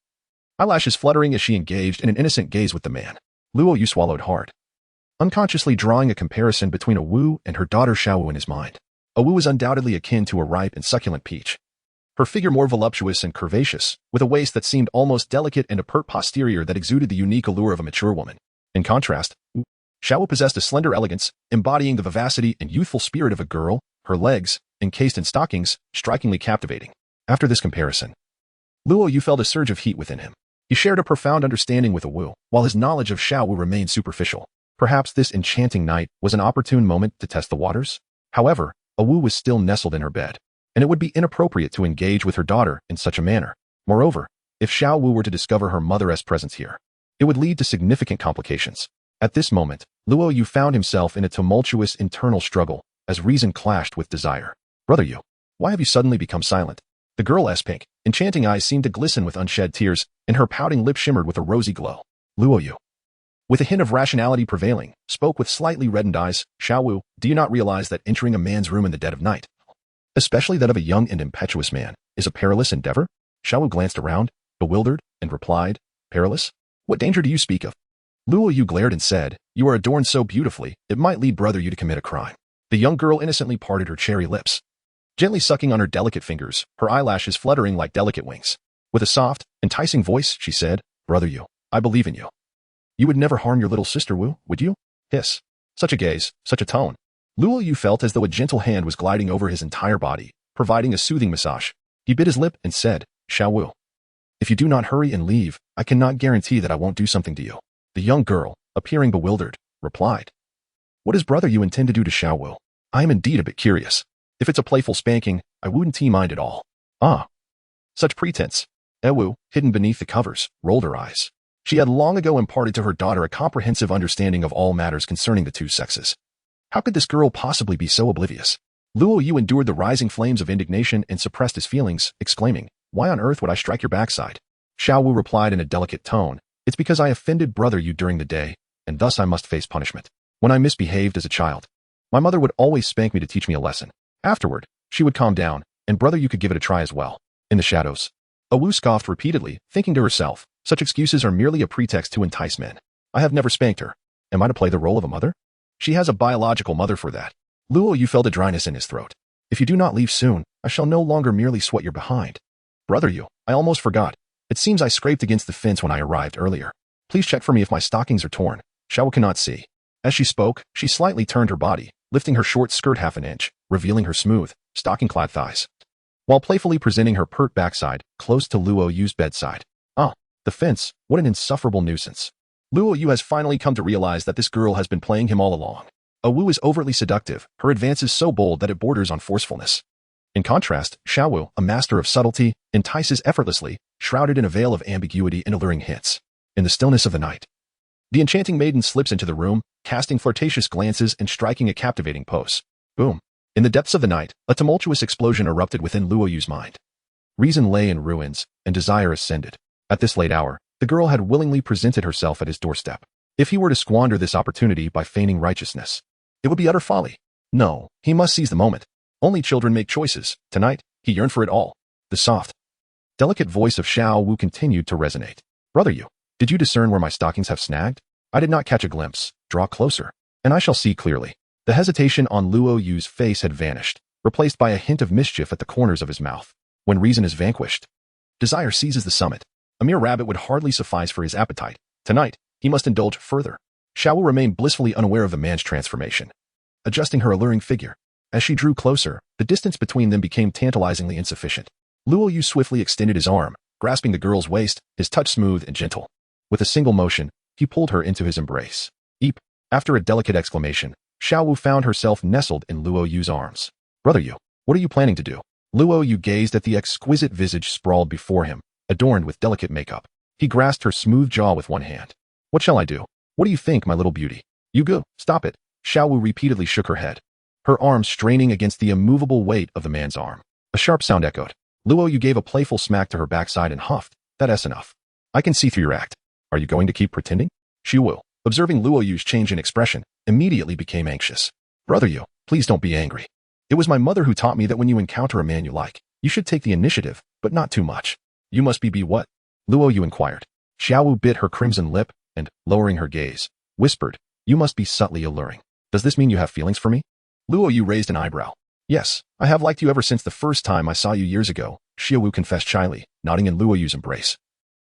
eyelashes fluttering as she engaged in an innocent gaze with the man. Luo Yu swallowed hard, unconsciously drawing a comparison between Wu and her daughter Xiao Wu in his mind. Wu was undoubtedly akin to a ripe and succulent peach, her figure more voluptuous and curvaceous, with a waist that seemed almost delicate and a pert posterior that exuded the unique allure of a mature woman. In contrast, Xiao Wu possessed a slender elegance, embodying the vivacity and youthful spirit of a girl, her legs, encased in stockings, strikingly captivating. After this comparison, Luo Yu felt a surge of heat within him. He shared a profound understanding with Wu, while his knowledge of Xiao Wu remained superficial. Perhaps this enchanting night was an opportune moment to test the waters? However, Wu was still nestled in her bed, and it would be inappropriate to engage with her daughter in such a manner. Moreover, if Xiao Wu were to discover her mother's presence here, it would lead to significant complications. At this moment, Luo Yu found himself in a tumultuous internal struggle, as reason clashed with desire. Brother Yu, why have you suddenly become silent? The girl's pink, enchanting eyes seemed to glisten with unshed tears, and her pouting lips shimmered with a rosy glow. Luo Yu, with a hint of rationality prevailing, spoke with slightly reddened eyes. Xiao Wu, do you not realize that entering a man's room in the dead of night, especially that of a young and impetuous man, is a perilous endeavor? Xiao Wu glanced around, bewildered, and replied, perilous? What danger do you speak of? Luo Yu glared and said, you are adorned so beautifully, it might lead brother Yu to commit a crime. The young girl innocently parted her cherry lips, gently sucking on her delicate fingers, her eyelashes fluttering like delicate wings. With a soft, enticing voice, she said, brother Yu, I believe in you. You would never harm your little sister Wu, would you? Hiss. Such a gaze, such a tone. Luo Yu felt as though a gentle hand was gliding over his entire body, providing a soothing massage. He bit his lip and said, Xiao Wu, if you do not hurry and leave, I cannot guarantee that I won't do something to you. The young girl, appearing bewildered, replied, what does brother Yu intend to do to Xiao Wu? I am indeed a bit curious. If it's a playful spanking, I wouldn't mind at all. Ah. Such pretense. Wu, hidden beneath the covers, rolled her eyes. She had long ago imparted to her daughter a comprehensive understanding of all matters concerning the 2 sexes. How could this girl possibly be so oblivious? Luo Yu endured the rising flames of indignation and suppressed his feelings, exclaiming, why on earth would I strike your backside? Xiao Wu replied in a delicate tone, it's because I offended brother Yu during the day, and thus I must face punishment. When I misbehaved as a child, my mother would always spank me to teach me a lesson. Afterward, she would calm down, and brother Yu could give it a try as well. In the shadows, Wu scoffed repeatedly, thinking to herself, such excuses are merely a pretext to entice men. I have never spanked her. Am I to play the role of a mother? She has a biological mother for that. Luo Yu felt a dryness in his throat. If you do not leave soon, I shall no longer merely sweat your behind. Brother Yu, I almost forgot. It seems I scraped against the fence when I arrived earlier. Please check for me if my stockings are torn. Xiao Wu cannot see. As she spoke, she slightly turned her body, lifting her short skirt half an inch, revealing her smooth, stocking-clad thighs, while playfully presenting her pert backside close to Luo Yu's bedside. Ah, the fence, what an insufferable nuisance. Luo Yu has finally come to realize that this girl has been playing him all along. Wu is overtly seductive, her advance is so bold that it borders on forcefulness. In contrast, Wu, a master of subtlety, entices effortlessly, shrouded in a veil of ambiguity and alluring hints. In the stillness of the night, the enchanting maiden slips into the room, casting flirtatious glances and striking a captivating pose. Boom. In the depths of the night, a tumultuous explosion erupted within Luo Yu's mind. Reason lay in ruins, and desire ascended. At this late hour, the girl had willingly presented herself at his doorstep. If he were to squander this opportunity by feigning righteousness, it would be utter folly. No, he must seize the moment. Only children make choices. Tonight, he yearned for it all. The soft, delicate voice of Wu continued to resonate. Brother Yu, did you discern where my stockings have snagged? I did not catch a glimpse. Draw closer, and I shall see clearly. The hesitation on Luo Yu's face had vanished, replaced by a hint of mischief at the corners of his mouth. When reason is vanquished, desire seizes the summit. A mere rabbit would hardly suffice for his appetite. Tonight, he must indulge further. Wu remained blissfully unaware of the man's transformation, adjusting her alluring figure. As she drew closer, the distance between them became tantalizingly insufficient. Luo Yu swiftly extended his arm, grasping the girl's waist, his touch smooth and gentle. With a single motion, he pulled her into his embrace. Eep! After a delicate exclamation, Wu found herself nestled in Luo Yu's arms. Brother Yu, what are you planning to do? Luo Yu gazed at the exquisite visage sprawled before him, adorned with delicate makeup. He grasped her smooth jaw with one hand. What shall I do? What do you think, my little beauty? You go, stop it. Wu repeatedly shook her head, her arm straining against the immovable weight of the man's arm. A sharp sound echoed. Luo Yu gave a playful smack to her backside and huffed. That's enough. I can see through your act. Are you going to keep pretending? Wu, observing Luo Yu's change in expression, immediately became anxious. Brother Yu, please don't be angry. It was my mother who taught me that when you encounter a man you like, you should take the initiative, but not too much. You must be what? Luo Yu inquired. Wu bit her crimson lip and, lowering her gaze, whispered, you must be subtly alluring. Does this mean you have feelings for me? Luo Yu raised an eyebrow. Yes, I have liked you ever since the first time I saw you years ago, Wu confessed shyly, nodding in Luo Yu's embrace.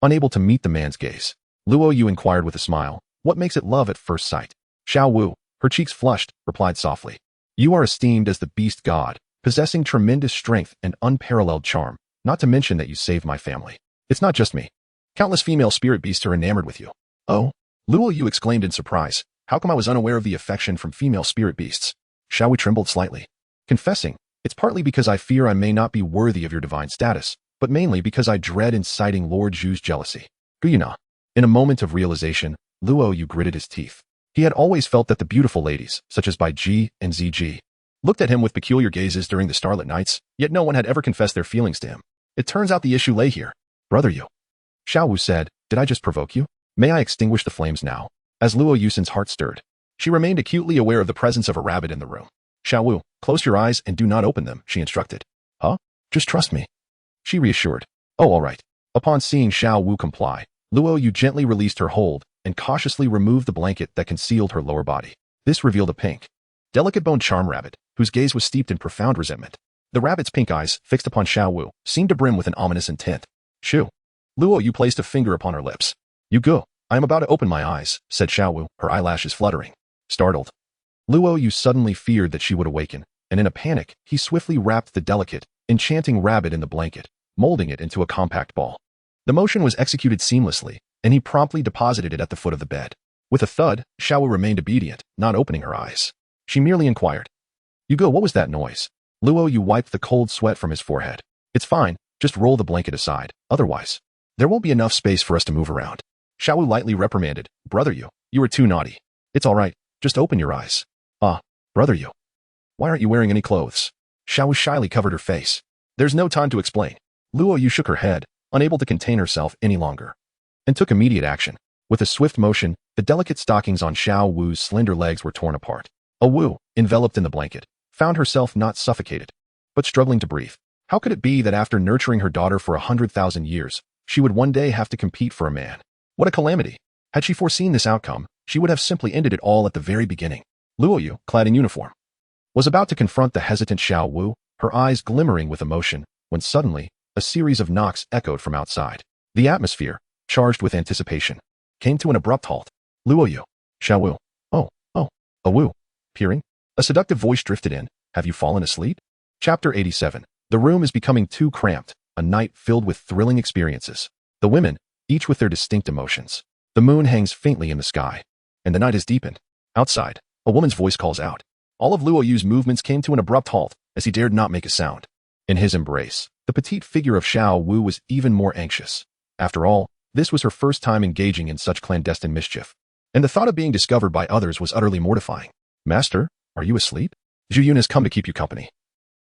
Unable to meet the man's gaze, Luo Yu inquired with a smile, what makes it love at first sight? Wu, her cheeks flushed, replied softly. You are esteemed as the beast god, possessing tremendous strength and unparalleled charm, not to mention that you saved my family. It's not just me. Countless female spirit beasts are enamored with you. Oh? Luo Yu exclaimed in surprise. How come I was unaware of the affection from female spirit beasts? Wu trembled slightly, confessing, it's partly because I fear I may not be worthy of your divine status, but mainly because I dread inciting Lord Zhu's jealousy. Gu Yue Na. In a moment of realization, Luo Yu gritted his teeth. He had always felt that the beautiful ladies, such as Bai Ji and Ziji, looked at him with peculiar gazes during the starlit nights, yet no one had ever confessed their feelings to him. It turns out the issue lay here. Brother Yu. Wu said, did I just provoke you? May I extinguish the flames now? As Luo Yu's heart stirred, she remained acutely aware of the presence of a rabbit in the room. Wu, close your eyes and do not open them, she instructed. Huh? Just trust me. She reassured. Oh, all right. Upon seeing Wu comply, Luo Yu gently released her hold and cautiously removed the blanket that concealed her lower body. This revealed a pink, delicate-boned charm rabbit, whose gaze was steeped in profound resentment. The rabbit's pink eyes, fixed upon Wu, seemed to brim with an ominous intent. Luo Yu placed a finger upon her lips. You go. I am about to open my eyes, said Wu, her eyelashes fluttering. Startled, Luo Yu suddenly feared that she would awaken, and in a panic, he swiftly wrapped the delicate, enchanting rabbit in the blanket, molding it into a compact ball. The motion was executed seamlessly, and he promptly deposited it at the foot of the bed. With a thud, Wu remained obedient, not opening her eyes. She merely inquired, You go, what was that noise? Luo Yu wiped the cold sweat from his forehead. It's fine, just roll the blanket aside, otherwise, there won't be enough space for us to move around. Wu lightly reprimanded, Brother Yu, you were too naughty. It's all right, just open your eyes. Brother Yu. Why aren't you wearing any clothes? Wu shyly covered her face. There's no time to explain. Luo Yu shook her head, unable to contain herself any longer, and took immediate action. With a swift motion, the delicate stockings on Wu's slender legs were torn apart. Wu, enveloped in the blanket, found herself not suffocated, but struggling to breathe. How could it be that after nurturing her daughter for 100,000 years, she would one day have to compete for a man? What a calamity! Had she foreseen this outcome, she would have simply ended it all at the very beginning. Luo Yu, clad in uniform, was about to confront the hesitant Wu, her eyes glimmering with emotion, when suddenly, a series of knocks echoed from outside. The atmosphere, charged with anticipation, came to an abrupt halt. Luo Yu. Wu. Wu. Peering. A seductive voice drifted in. Have you fallen asleep? Chapter 87. The room is becoming too cramped, a night filled with thrilling experiences. The women, each with their distinct emotions, The moon hangs faintly in the sky, and the night has deepened. Outside, a woman's voice calls out. All of Luo Yu's movements came to an abrupt halt as he dared not make a sound. In his embrace, the petite figure of Xiao Wu was even more anxious. After all, this was her first time engaging in such clandestine mischief, and the thought of being discovered by others was utterly mortifying. Master, are you asleep? Zhu Yun has come to keep you company.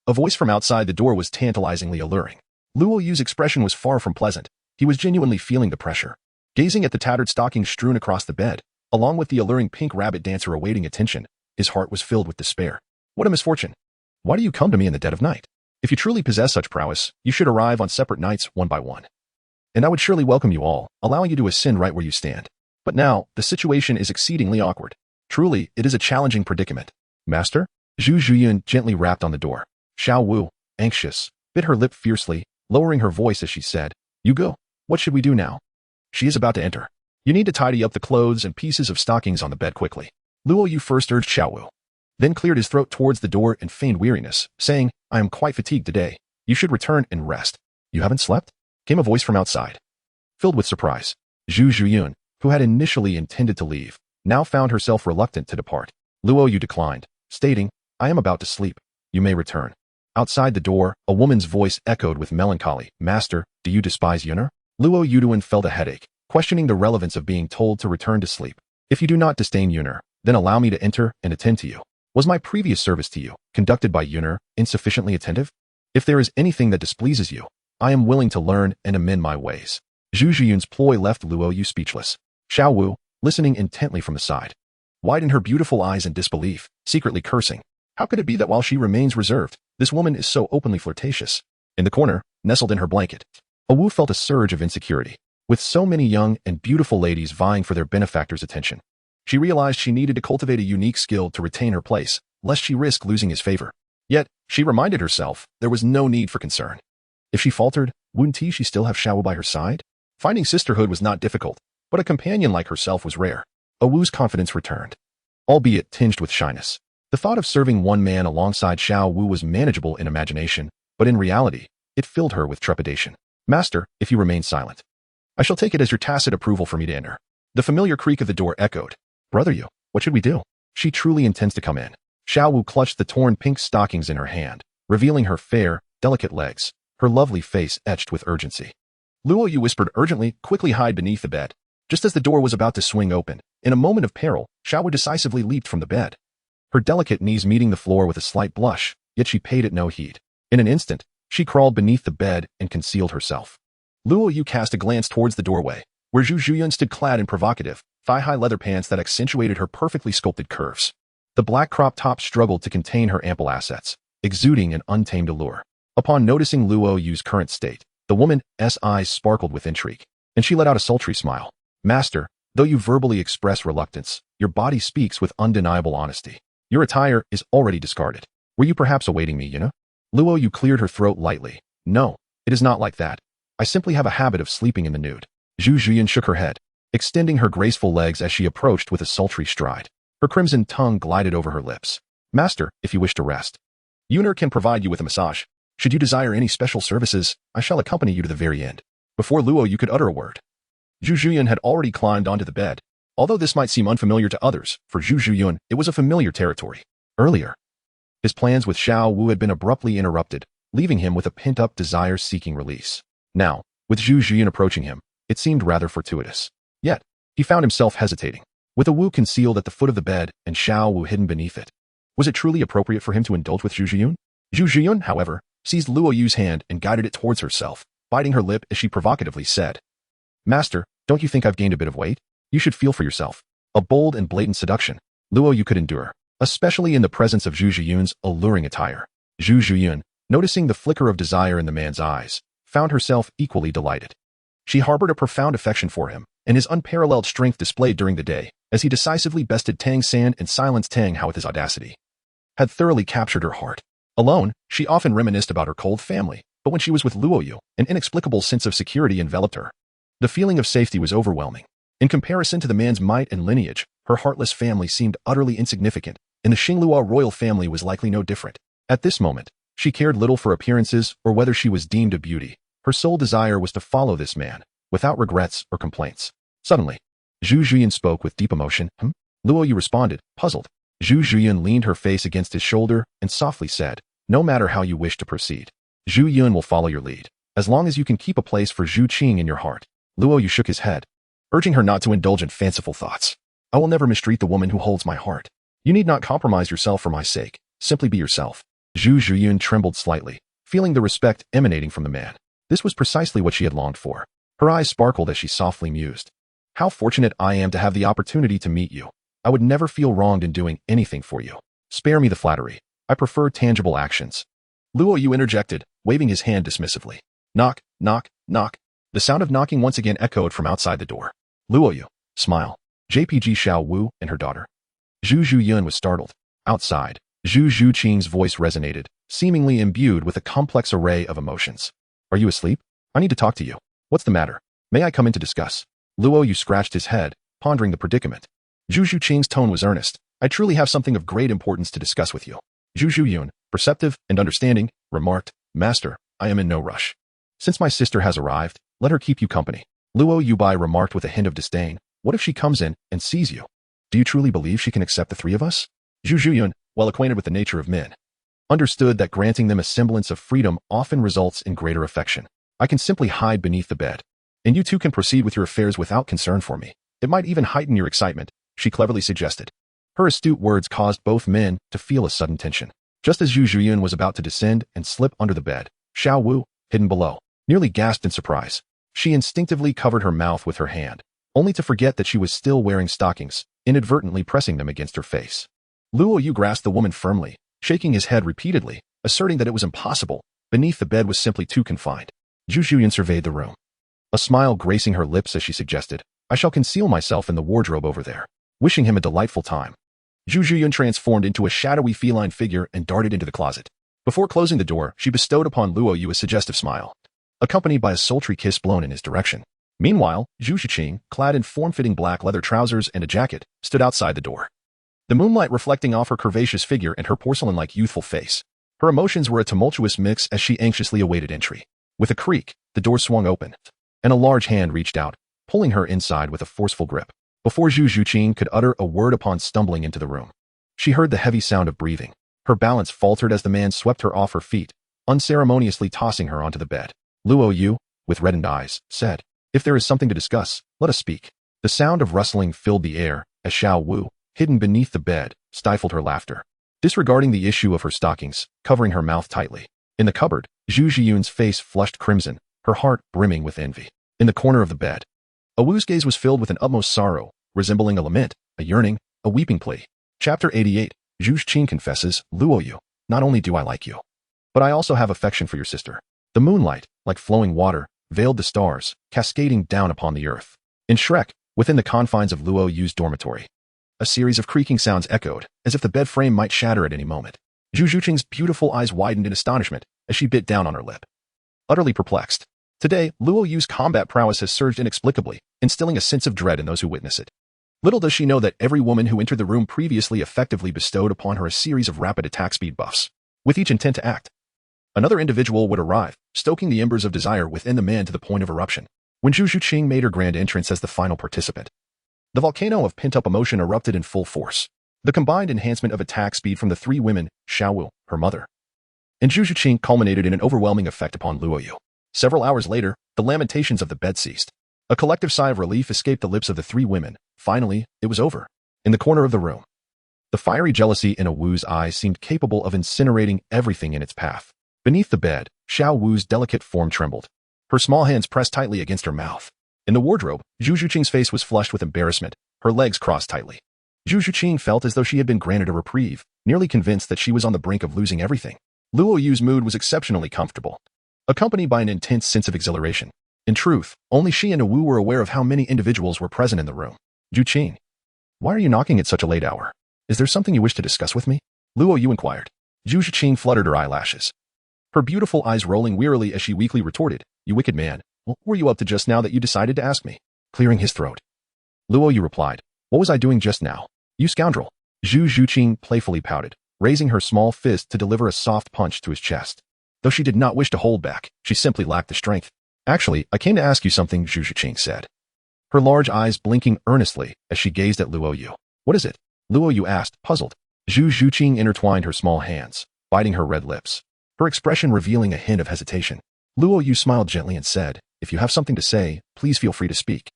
A voice from outside the door was tantalizingly alluring. Luo Yu's expression was far from pleasant. He was genuinely feeling the pressure. Gazing at the tattered stockings strewn across the bed, along with the alluring pink rabbit dancer awaiting attention, his heart was filled with despair. What a misfortune. Why do you come to me in the dead of night? If you truly possess such prowess, you should arrive on separate nights one by one. And I would surely welcome you all, allowing you to ascend right where you stand. But now, the situation is exceedingly awkward. Truly, it is a challenging predicament. Master? Zhu Zhuqing gently rapped on the door. Xiao Wu, anxious, bit her lip fiercely, lowering her voice as she said, You go. What should we do now? She is about to enter. You need to tidy up the clothes and pieces of stockings on the bed quickly. Luo Yu first urged Xiao Wu, then cleared his throat towards the door and feigned weariness, saying, I am quite fatigued today. You should return and rest. You haven't slept? Came a voice from outside. Filled with surprise, Zhu Zhuqing, who had initially intended to leave, now found herself reluctant to depart. Luo Yu declined, stating, I am about to sleep. You may return. Outside the door, a woman's voice echoed with melancholy. Master, do you despise Yuner? Luo Yuduan felt a headache, questioning the relevance of being told to return to sleep. If you do not disdain Yuner, then allow me to enter and attend to you. Was my previous service to you, conducted by Yuner, insufficiently attentive? If there is anything that displeases you, I am willing to learn and amend my ways. Zhu Zhuqing's ploy left Luo Yu speechless. Xiao Wu, listening intently from the side, widened her beautiful eyes in disbelief, secretly cursing. How could it be that while she remains reserved, this woman is so openly flirtatious? In the corner, nestled in her blanket, Wu felt a surge of insecurity. With so many young and beautiful ladies vying for their benefactor's attention, she realized she needed to cultivate a unique skill to retain her place, lest she risk losing his favor. Yet, she reminded herself there was no need for concern. If she faltered, wouldn't she still have Xiao Wu by her side? Finding sisterhood was not difficult, but a companion like herself was rare. Wu's confidence returned, albeit tinged with shyness. The thought of serving one man alongside Xiao Wu was manageable in imagination, but in reality, it filled her with trepidation. Master, if you remain silent, I shall take it as your tacit approval for me to enter. The familiar creak of the door echoed. Brother Yu, what should we do? She truly intends to come in. Xiao Wu clutched the torn pink stockings in her hand, revealing her fair, delicate legs, her lovely face etched with urgency. Luo Yu whispered urgently, quickly hide beneath the bed. Just as the door was about to swing open, in a moment of peril, Xiao Wu decisively leaped from the bed. Her delicate knees meeting the floor with a slight blush, yet she paid it no heed. In an instant, she crawled beneath the bed and concealed herself. Luo Yu cast a glance towards the doorway, where Zhu Zhuqing stood clad in provocative, thigh-high leather pants that accentuated her perfectly sculpted curves. The black crop top struggled to contain her ample assets, exuding an untamed allure. Upon noticing Luo Yu's current state, the woman's eyes sparkled with intrigue, and she let out a sultry smile. Master, though you verbally express reluctance, your body speaks with undeniable honesty. Your attire is already discarded. Were you perhaps awaiting me, Yuna? Luo Yu cleared her throat lightly. No, it is not like that. I simply have a habit of sleeping in the nude. Zhu Zhuqing shook her head, extending her graceful legs as she approached with a sultry stride. Her crimson tongue glided over her lips. Master, if you wish to rest, Yuner can provide you with a massage. Should you desire any special services, I shall accompany you to the very end. Before Luo Yu could utter a word, Zhu Zhuqing had already climbed onto the bed. Although this might seem unfamiliar to others, for Zhu Zhuqing, it was a familiar territory. Earlier, his plans with Xiao Wu had been abruptly interrupted, leaving him with a pent-up desire seeking release. Now, with Zhu Zhuqing approaching him, it seemed rather fortuitous. Yet, he found himself hesitating, with Wu concealed at the foot of the bed and Xiao Wu hidden beneath it. Was it truly appropriate for him to indulge with Zhu Zhuqing? Zhu Zhuqing, however, seized Luo Yu's hand and guided it towards herself, biting her lip as she provocatively said, Master, don't you think I've gained a bit of weight? You should feel for yourself. A bold and blatant seduction Luo Yu could endure, especially in the presence of Zhu Zhuqing's alluring attire. Zhu Zhuqing, noticing the flicker of desire in the man's eyes, found herself equally delighted. She harbored a profound affection for him, and his unparalleled strength displayed during the day, as he decisively bested Tang San and silenced Tang Hao with his audacity, had thoroughly captured her heart. Alone, she often reminisced about her cold family, but when she was with Luo Yu, an inexplicable sense of security enveloped her. The feeling of safety was overwhelming. In comparison to the man's might and lineage, her heartless family seemed utterly insignificant, and the Xingluo royal family was likely no different. At this moment, she cared little for appearances or whether she was deemed a beauty. Her sole desire was to follow this man, without regrets or complaints. Suddenly, Zhu Zhuqing spoke with deep emotion. Luo Yu responded, puzzled. Zhu Zhuqing leaned her face against his shoulder and softly said, no matter how you wish to proceed, Zhu Yun will follow your lead, as long as you can keep a place for Zhu Qing in your heart. Luo Yu shook his head, urging her not to indulge in fanciful thoughts. I will never mistreat the woman who holds my heart. You need not compromise yourself for my sake. Simply be yourself. Zhu Zhuqing trembled slightly, feeling the respect emanating from the man. This was precisely what she had longed for. Her eyes sparkled as she softly mused. How fortunate I am to have the opportunity to meet you. I would never feel wronged in doing anything for you. Spare me the flattery. I prefer tangible actions. Luo Yu interjected, waving his hand dismissively. Knock, knock, knock. The sound of knocking once again echoed from outside the door. Luo Yu, smile. JPG Xiao Wu and her daughter. Zhu Zhuqing was startled. Outside, Zhu Zhuqing's voice resonated, seemingly imbued with a complex array of emotions. Are you asleep? I need to talk to you. What's the matter? May I come in to discuss? Luo Yu scratched his head, pondering the predicament. Zhu Zhuqing's tone was earnest. I truly have something of great importance to discuss with you. Zhu Zhuqing, perceptive and understanding, remarked, Master, I am in no rush. Since my sister has arrived, let her keep you company. Luo Yu remarked with a hint of disdain. What if she comes in and sees you? Do you truly believe she can accept the three of us? Zhu Zhuqing, well acquainted with the nature of men, understood that granting them a semblance of freedom often results in greater affection. I can simply hide beneath the bed, and you two can proceed with your affairs without concern for me. It might even heighten your excitement, she cleverly suggested. Her astute words caused both men to feel a sudden tension. Just as Zhu Zhuqing was about to descend and slip under the bed, Xiao Wu, hidden below, nearly gasped in surprise. She instinctively covered her mouth with her hand, only to forget that she was still wearing stockings, inadvertently pressing them against her face. Luo Yu grasped the woman firmly, shaking his head repeatedly, asserting that it was impossible. Beneath the bed was simply too confined. Zhu Zhuqing surveyed the room, a smile gracing her lips as she suggested, I shall conceal myself in the wardrobe over there, wishing him a delightful time. Zhu Zhuqing transformed into a shadowy feline figure and darted into the closet. Before closing the door, she bestowed upon Luo Yu a suggestive smile, accompanied by a sultry kiss blown in his direction. Meanwhile, Zhu Zhuqing, clad in form-fitting black leather trousers and a jacket, stood outside the door, the moonlight reflecting off her curvaceous figure and her porcelain-like youthful face. Her emotions were a tumultuous mix as she anxiously awaited entry. With a creak, the door swung open, and a large hand reached out, pulling her inside with a forceful grip. Before Zhu Zhuqing could utter a word upon stumbling into the room, she heard the heavy sound of breathing. Her balance faltered as the man swept her off her feet, unceremoniously tossing her onto the bed. Luo Yu, with reddened eyes, said, If there is something to discuss, let us speak. The sound of rustling filled the air as Xiao Wu, hidden beneath the bed, stifled her laughter, disregarding the issue of her stockings, covering her mouth tightly. In the cupboard, Zhu Zhuqing's face flushed crimson, her heart brimming with envy. In the corner of the bed, Awu's gaze was filled with an utmost sorrow, resembling a lament, a yearning, a weeping plea. Chapter 88, Zhu Zhuqing confesses, Luo Yu, not only do I like you, but I also have affection for your sister. The moonlight, like flowing water, veiled the stars, cascading down upon the earth. In Shrek, within the confines of Luo Yu's dormitory, a series of creaking sounds echoed, as if the bed frame might shatter at any moment. Zhu Zhuqing's beautiful eyes widened in astonishment as she bit down on her lip, utterly perplexed. Today, Luo Yu's combat prowess has surged inexplicably, instilling a sense of dread in those who witness it. Little does she know that every woman who entered the room previously effectively bestowed upon her a series of rapid attack speed buffs, with each intent to act. Another individual would arrive, stoking the embers of desire within the man to the point of eruption. When Zhu Zhuqing made her grand entrance as the final participant, the volcano of pent-up emotion erupted in full force. The combined enhancement of attack speed from the three women, Xiao Wu, her mother, and Zhu Zhuqing culminated in an overwhelming effect upon Luo Yu. Several hours later, the lamentations of the bed ceased. A collective sigh of relief escaped the lips of the three women. Finally, it was over. In the corner of the room, the fiery jealousy in Awu's eyes seemed capable of incinerating everything in its path. Beneath the bed, Xiao Wu's delicate form trembled, her small hands pressed tightly against her mouth. In the wardrobe, Zhu Zhuqing's face was flushed with embarrassment, her legs crossed tightly. Zhu Zhuqing felt as though she had been granted a reprieve, nearly convinced that she was on the brink of losing everything. Luo Yu's mood was exceptionally comfortable, accompanied by an intense sense of exhilaration. In truth, only she and Awu were aware of how many individuals were present in the room. Zhuqing, why are you knocking at such a late hour? Is there something you wish to discuss with me? Luo Yu inquired. Zhu Zhuqing fluttered her eyelashes, her beautiful eyes rolling wearily as she weakly retorted, You wicked man, what were you up to just now that you decided to ask me? Clearing his throat, Luo Yu replied, What was I doing just now? You scoundrel. Zhu Zhuqing playfully pouted, raising her small fist to deliver a soft punch to his chest. Though she did not wish to hold back, she simply lacked the strength. Actually, I came to ask you something, Zhu Zhuqing said, her large eyes blinking earnestly as she gazed at Luo Yu. What is it? Luo Yu asked, puzzled. Zhu Zhuqing intertwined her small hands, biting her red lips, her expression revealing a hint of hesitation. Luo Yu smiled gently and said, if you have something to say, please feel free to speak.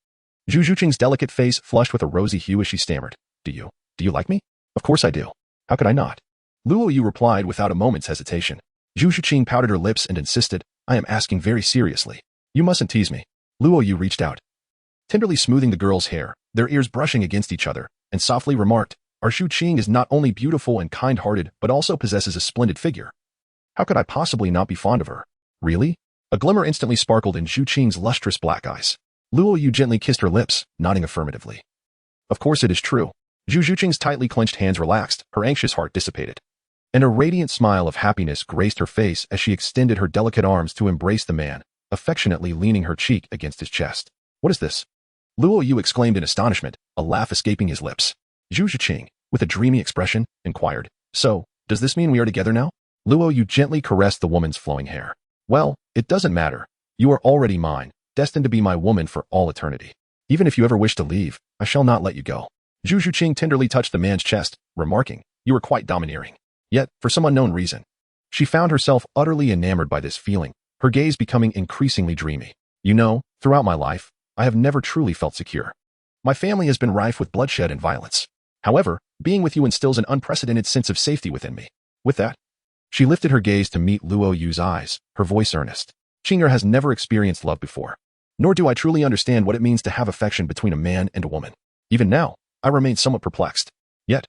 Zhu Zhuqing's delicate face flushed with a rosy hue as she stammered. Do you like me? Of course I do. How could I not? Luo Yu replied without a moment's hesitation. Zhu Zhuqing pouted her lips and insisted, I am asking very seriously. You mustn't tease me. Luo Yu reached out, tenderly smoothing the girl's hair, their ears brushing against each other, and softly remarked, our Zhu Qing is not only beautiful and kind-hearted, but also possesses a splendid figure. How could I possibly not be fond of her? Really? A glimmer instantly sparkled in Zhu Qing's lustrous black eyes. Luo Yu gently kissed her lips, nodding affirmatively. Of course it is true. Zhu Zhuqing's tightly clenched hands relaxed, her anxious heart dissipated. And a radiant smile of happiness graced her face as she extended her delicate arms to embrace the man, affectionately leaning her cheek against his chest. What is this? Luo Yu exclaimed in astonishment, a laugh escaping his lips. Zhu Zhuqing, with a dreamy expression, inquired, so, does this mean we are together now? Luo Yu gently caressed the woman's flowing hair. Well, it doesn't matter. You are already mine, destined to be my woman for all eternity. Even if you ever wish to leave, I shall not let you go. Zhu Zhuqing tenderly touched the man's chest, remarking, you are quite domineering. Yet, for some unknown reason, she found herself utterly enamored by this feeling, her gaze becoming increasingly dreamy. You know, throughout my life, I have never truly felt secure. My family has been rife with bloodshed and violence. However, being with you instills an unprecedented sense of safety within me. With that, she lifted her gaze to meet Luo Yu's eyes, her voice earnest. Qing'er has never experienced love before. Nor do I truly understand what it means to have affection between a man and a woman. Even now, I remain somewhat perplexed. Yet,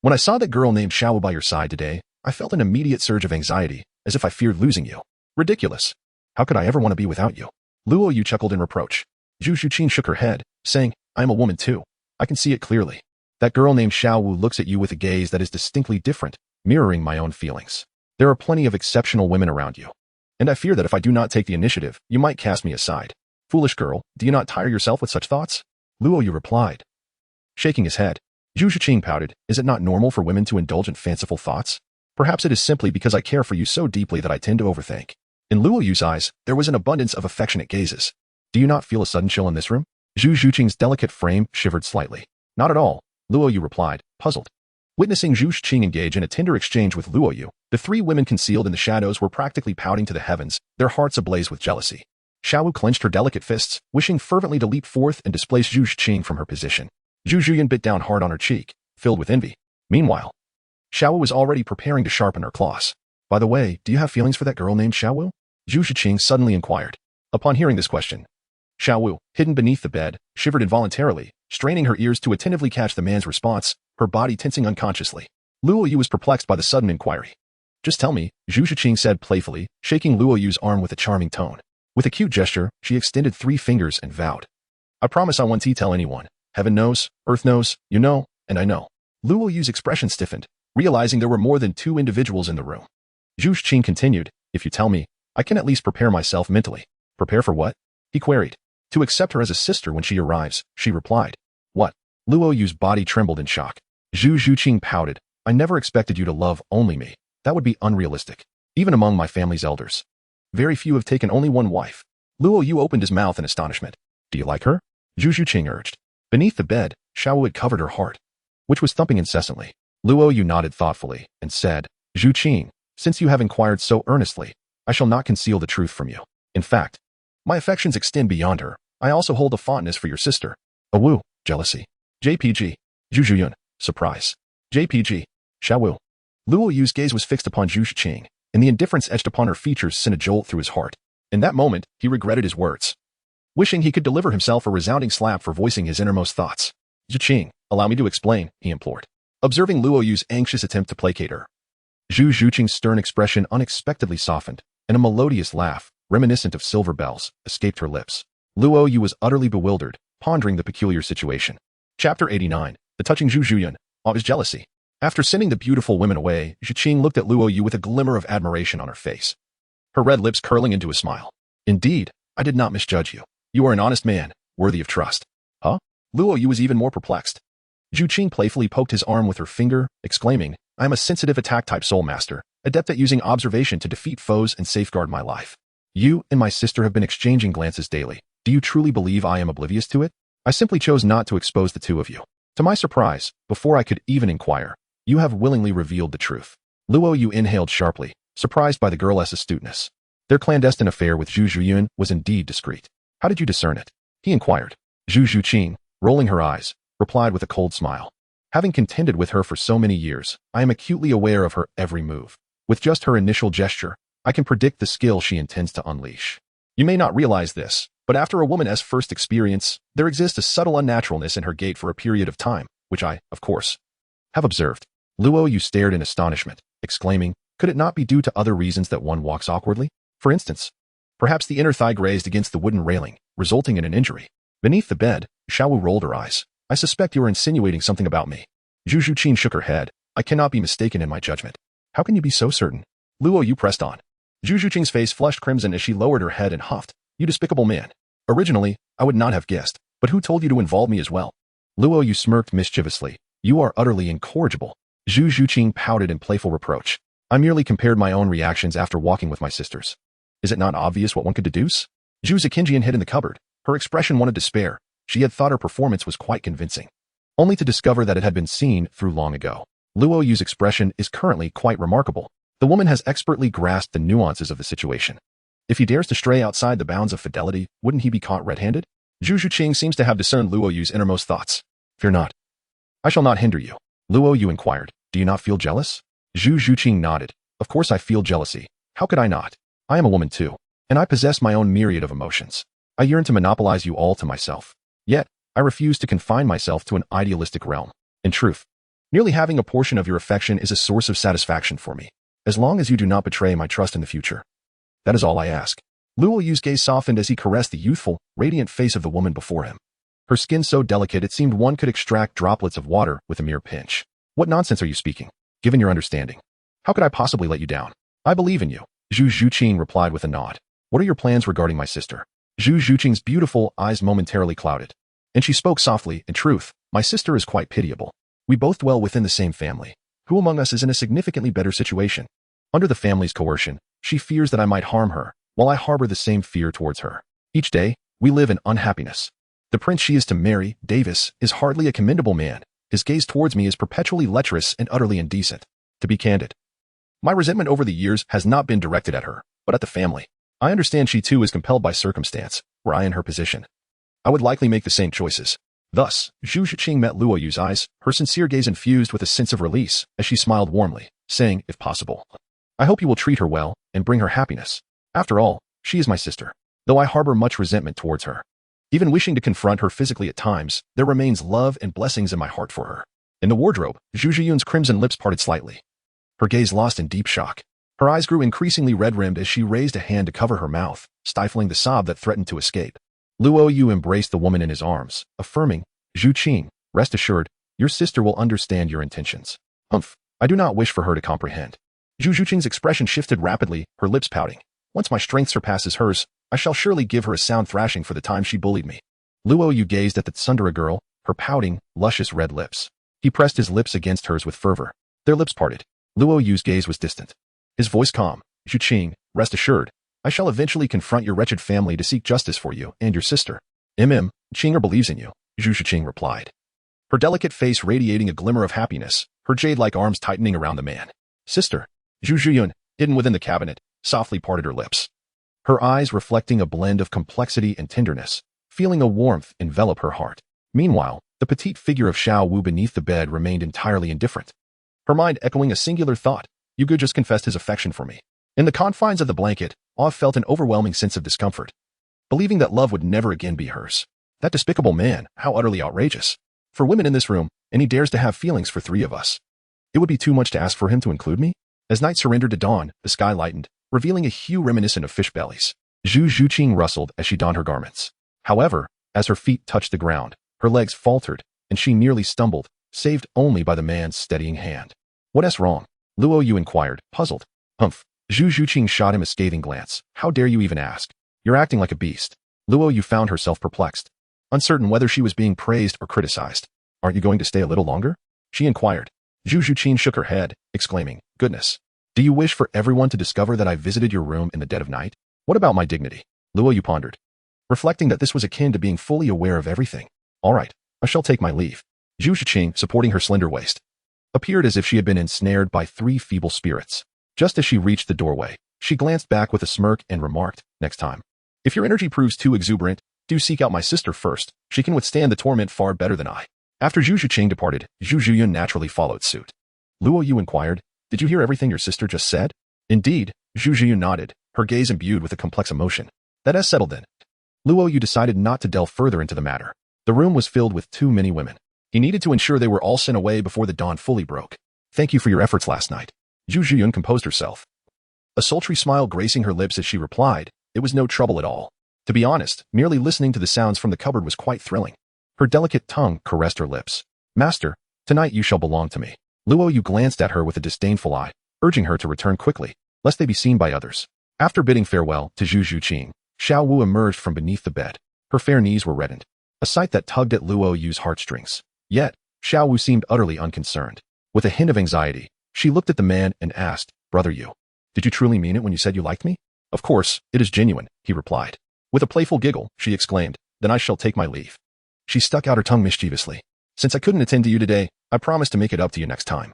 when I saw that girl named Xiao by your side today, I felt an immediate surge of anxiety, as if I feared losing you. Ridiculous. How could I ever want to be without you? Luo Yu chuckled in reproach. Zhu Zhuqing shook her head, saying, I am a woman too. I can see it clearly. That girl named Xiao Wu looks at you with a gaze that is distinctly different, mirroring my own feelings. There are plenty of exceptional women around you. And I fear that if I do not take the initiative, you might cast me aside. Foolish girl, do you not tire yourself with such thoughts? Luo Yu replied, shaking his head. Zhu Zhuqing pouted, is it not normal for women to indulge in fanciful thoughts? Perhaps it is simply because I care for you so deeply that I tend to overthink. In Luo Yu's eyes, there was an abundance of affectionate gazes. Do you not feel a sudden chill in this room? Zhu Zhuqing's delicate frame shivered slightly. Not at all, Luo Yu replied, puzzled. Witnessing Zhu Zhuqing engage in a tender exchange with Luo Yu, the three women concealed in the shadows were practically pouting to the heavens, their hearts ablaze with jealousy. Xiao Wu clenched her delicate fists, wishing fervently to leap forth and displace Zhu Zhuqing from her position. Zhu Zhuyan bit down hard on her cheek, filled with envy. Meanwhile, Xiao Wu was already preparing to sharpen her claws. By the way, do you have feelings for that girl named Xiao Wu? Zhu Zhuqing suddenly inquired. Upon hearing this question, Xiao Wu, hidden beneath the bed, shivered involuntarily, straining her ears to attentively catch the man's response, her body tensing unconsciously. Luo Yu was perplexed by the sudden inquiry. Just tell me, Zhu Zhuqing said playfully, shaking Luo Yu's arm with a charming tone. With a cute gesture, she extended 3 fingers and vowed. I promise I won't tell anyone. Heaven knows, earth knows, you know, and I know. Luo Yu's expression stiffened, realizing there were more than 2 individuals in the room. Zhu Zhuqing continued, if you tell me, I can at least prepare myself mentally. Prepare for what? He queried. To accept her as a sister when she arrives, she replied. What? Luo Yu's body trembled in shock. Zhu Zhuqing pouted. I never expected you to love only me. That would be unrealistic. Even among my family's elders, very few have taken only one wife. Luo Yu opened his mouth in astonishment. Do you like her? Zhu Zhuqing urged. Beneath the bed, Xiao Wu had covered her heart, which was thumping incessantly. Luo Yu nodded thoughtfully and said, Zhu Qing, since you have inquired so earnestly, I shall not conceal the truth from you. In fact, my affections extend beyond her. I also hold a fondness for your sister. Wu, jealousy. JPG. Zhu Zhuyun, surprise. JPG. Xiao Wu. Luo Yu's gaze was fixed upon Zhu Zhuqing, and the indifference etched upon her features sent a jolt through his heart. In that moment, he regretted his words, wishing he could deliver himself a resounding slap for voicing his innermost thoughts. Zhuqing, allow me to explain, he implored, observing Luo Yu's anxious attempt to placate her. Zhu Zhuqing's stern expression unexpectedly softened, and a melodious laugh, reminiscent of silver bells, escaped her lips. Luo Yu was utterly bewildered, pondering the peculiar situation. Chapter 89, The Touching Zhu Zhuyan, of his jealousy. After sending the beautiful women away, Zhuqing looked at Luo Yu with a glimmer of admiration on her face, her red lips curling into a smile. Indeed, I did not misjudge you. You are an honest man, worthy of trust. Huh? Luo Yu was even more perplexed. Zhuqing playfully poked his arm with her finger, exclaiming, I am a sensitive attack-type soul master, adept at using observation to defeat foes and safeguard my life. You and my sister have been exchanging glances daily. Do you truly believe I am oblivious to it? I simply chose not to expose the two of you. To my surprise, before I could even inquire, you have willingly revealed the truth. Luo Yu inhaled sharply, surprised by the girl's astuteness. Their clandestine affair with Zhu Zhuqing was indeed discreet. How did you discern it? He inquired. Zhu Zhuqing, rolling her eyes, replied with a cold smile. Having contended with her for so many years, I am acutely aware of her every move. With just her initial gesture, I can predict the skill she intends to unleash. You may not realize this, but after a woman's first experience, there exists a subtle unnaturalness in her gait for a period of time, which I, of course, have observed. Luo Yu stared in astonishment, exclaiming, could it not be due to other reasons that one walks awkwardly? For instance, perhaps the inner thigh grazed against the wooden railing, resulting in an injury. Beneath the bed, Xiaowu rolled her eyes. I suspect you are insinuating something about me. Zhu Zhuqing shook her head. I cannot be mistaken in my judgment. How can you be so certain? Luo Yu pressed on. Zhu Zhuqing's face flushed crimson as she lowered her head and huffed. You despicable man. Originally, I would not have guessed, but who told you to involve me as well? Luo Yu smirked mischievously. You are utterly incorrigible. Zhu Zhuqing pouted in playful reproach. I merely compared my own reactions after walking with my sisters. Is it not obvious what one could deduce? Zhu Zhuqing hid in the cupboard. Her expression one of despair. She had thought her performance was quite convincing, only to discover that it had been seen through long ago. Luo Yu's expression is currently quite remarkable. The woman has expertly grasped the nuances of the situation. If he dares to stray outside the bounds of fidelity, wouldn't he be caught red-handed? Zhu Zhuqing seems to have discerned Luo Yu's innermost thoughts. Fear not. I shall not hinder you. Luo Yu inquired. Do you not feel jealous? Zhu Zhuqing nodded. Of course I feel jealousy. How could I not? I am a woman too, and I possess my own myriad of emotions. I yearn to monopolize you all to myself. Yet, I refuse to confine myself to an idealistic realm. In truth, merely having a portion of your affection is a source of satisfaction for me, as long as you do not betray my trust in the future. That is all I ask. Luo Yu's gaze softened as he caressed the youthful, radiant face of the woman before him. Her skin so delicate it seemed one could extract droplets of water with a mere pinch. What nonsense are you speaking, given your understanding? How could I possibly let you down? I believe in you, Zhu Zhuqing replied with a nod. What are your plans regarding my sister? Zhu Zhuqing's beautiful eyes momentarily clouded, and she spoke softly. In truth, my sister is quite pitiable. We both dwell within the same family. Who among us is in a significantly better situation? Under the family's coercion, she fears that I might harm her, while I harbor the same fear towards her. Each day, we live in unhappiness. The prince she is to marry, Davis, is hardly a commendable man. His gaze towards me is perpetually lecherous and utterly indecent. To be candid, my resentment over the years has not been directed at her, but at the family. I understand she too is compelled by circumstance. Were I in her position, I would likely make the same choices. Thus, Zhu Zhuqing met Luo Yu's eyes, her sincere gaze infused with a sense of release, as she smiled warmly, saying, if possible, I hope you will treat her well and bring her happiness. After all, she is my sister, though I harbor much resentment towards her. Even wishing to confront her physically at times, there remains love and blessings in my heart for her. In the wardrobe, Zhu Zhuqing's crimson lips parted slightly, her gaze lost in deep shock. Her eyes grew increasingly red-rimmed as she raised a hand to cover her mouth, stifling the sob that threatened to escape. Luo Yu embraced the woman in his arms, affirming, Zhuqing, rest assured, your sister will understand your intentions. Humph, I do not wish for her to comprehend. Zhu Zhuqing's expression shifted rapidly, her lips pouting. Once my strength surpasses hers, I shall surely give her a sound thrashing for the time she bullied me. Luo Yu gazed at the tsundere girl, her pouting, luscious red lips. He pressed his lips against hers with fervor. Their lips parted. Luo Yu's gaze was distant, his voice calm. Zhuqing, rest assured, I shall eventually confront your wretched family to seek justice for you and your sister. Qinger believes in you, Zhu Zhuqing replied, her delicate face radiating a glimmer of happiness, her jade-like arms tightening around the man. Sister, Zhu Zhuqing, hidden within the cabinet, softly parted her lips, her eyes reflecting a blend of complexity and tenderness, feeling a warmth envelop her heart. Meanwhile, the petite figure of Xiaowu beneath the bed remained entirely indifferent, her mind echoing a singular thought. Gu just confessed his affection for me. In the confines of the blanket, Awe felt an overwhelming sense of discomfort, believing that love would never again be hers. That despicable man, how utterly outrageous. For women in this room, and he dares to have feelings for three of us. It would be too much to ask for him to include me? As night surrendered to dawn, the sky lightened, revealing a hue reminiscent of fish bellies. Zhu Zhuqing rustled as she donned her garments. However, as her feet touched the ground, her legs faltered, and she nearly stumbled, saved only by the man's steadying hand. What's wrong? Luo Yu inquired, puzzled. Humph. Zhu Zhuqing shot him a scathing glance. How dare you even ask? You're acting like a beast. Luo Yu found herself perplexed, uncertain whether she was being praised or criticized. Aren't you going to stay a little longer? She inquired. Zhu Zhuqing shook her head, exclaiming, goodness. Do you wish for everyone to discover that I visited your room in the dead of night? What about my dignity? Luo Yu pondered, reflecting that this was akin to being fully aware of everything. All right, I shall take my leave. Zhu Zhuqing, supporting her slender waist, appeared as if she had been ensnared by 3 feeble spirits. Just as she reached the doorway, she glanced back with a smirk and remarked, next time, if your energy proves too exuberant, do seek out my sister first. She can withstand the torment far better than I. After Zhu Zhuqing departed, Zhu Zhuqing naturally followed suit. Luo Yu inquired, did you hear everything your sister just said? Indeed, Zhu Zhuqing nodded, her gaze imbued with a complex emotion. That has settled then. Luo Yu decided not to delve further into the matter. The room was filled with too many women. He needed to ensure they were all sent away before the dawn fully broke. Thank you for your efforts last night. Zhu Zhuqing composed herself. A sultry smile gracing her lips as she replied, it was no trouble at all. To be honest, merely listening to the sounds from the cupboard was quite thrilling. Her delicate tongue caressed her lips. Master, tonight you shall belong to me. Luo Yu glanced at her with a disdainful eye, urging her to return quickly, lest they be seen by others. After bidding farewell to Zhu Zhuqing, Xiao Wu emerged from beneath the bed. Her fair knees were reddened, a sight that tugged at Luo Yu's heartstrings. Yet, Xiao Wu seemed utterly unconcerned. With a hint of anxiety, she looked at the man and asked, Brother Yu, did you truly mean it when you said you liked me? Of course, it is genuine, he replied. With a playful giggle, she exclaimed, then I shall take my leave. She stuck out her tongue mischievously. Since I couldn't attend to you today, I promise to make it up to you next time.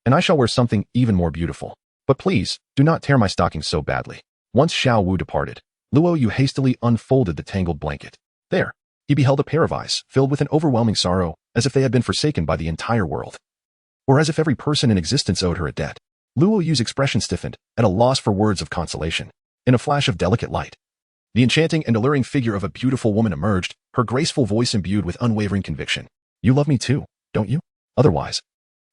And I shall wear something even more beautiful. But please, do not tear my stockings so badly. Once Xiao Wu departed, Luo Yu hastily unfolded the tangled blanket. There, he beheld a pair of eyes filled with an overwhelming sorrow, as if they had been forsaken by the entire world. Or as if every person in existence owed her a debt. Luo Yu's expression stiffened, at a loss for words of consolation. In a flash of delicate light, the enchanting and alluring figure of a beautiful woman emerged, her graceful voice imbued with unwavering conviction. You love me too, don't you? Otherwise,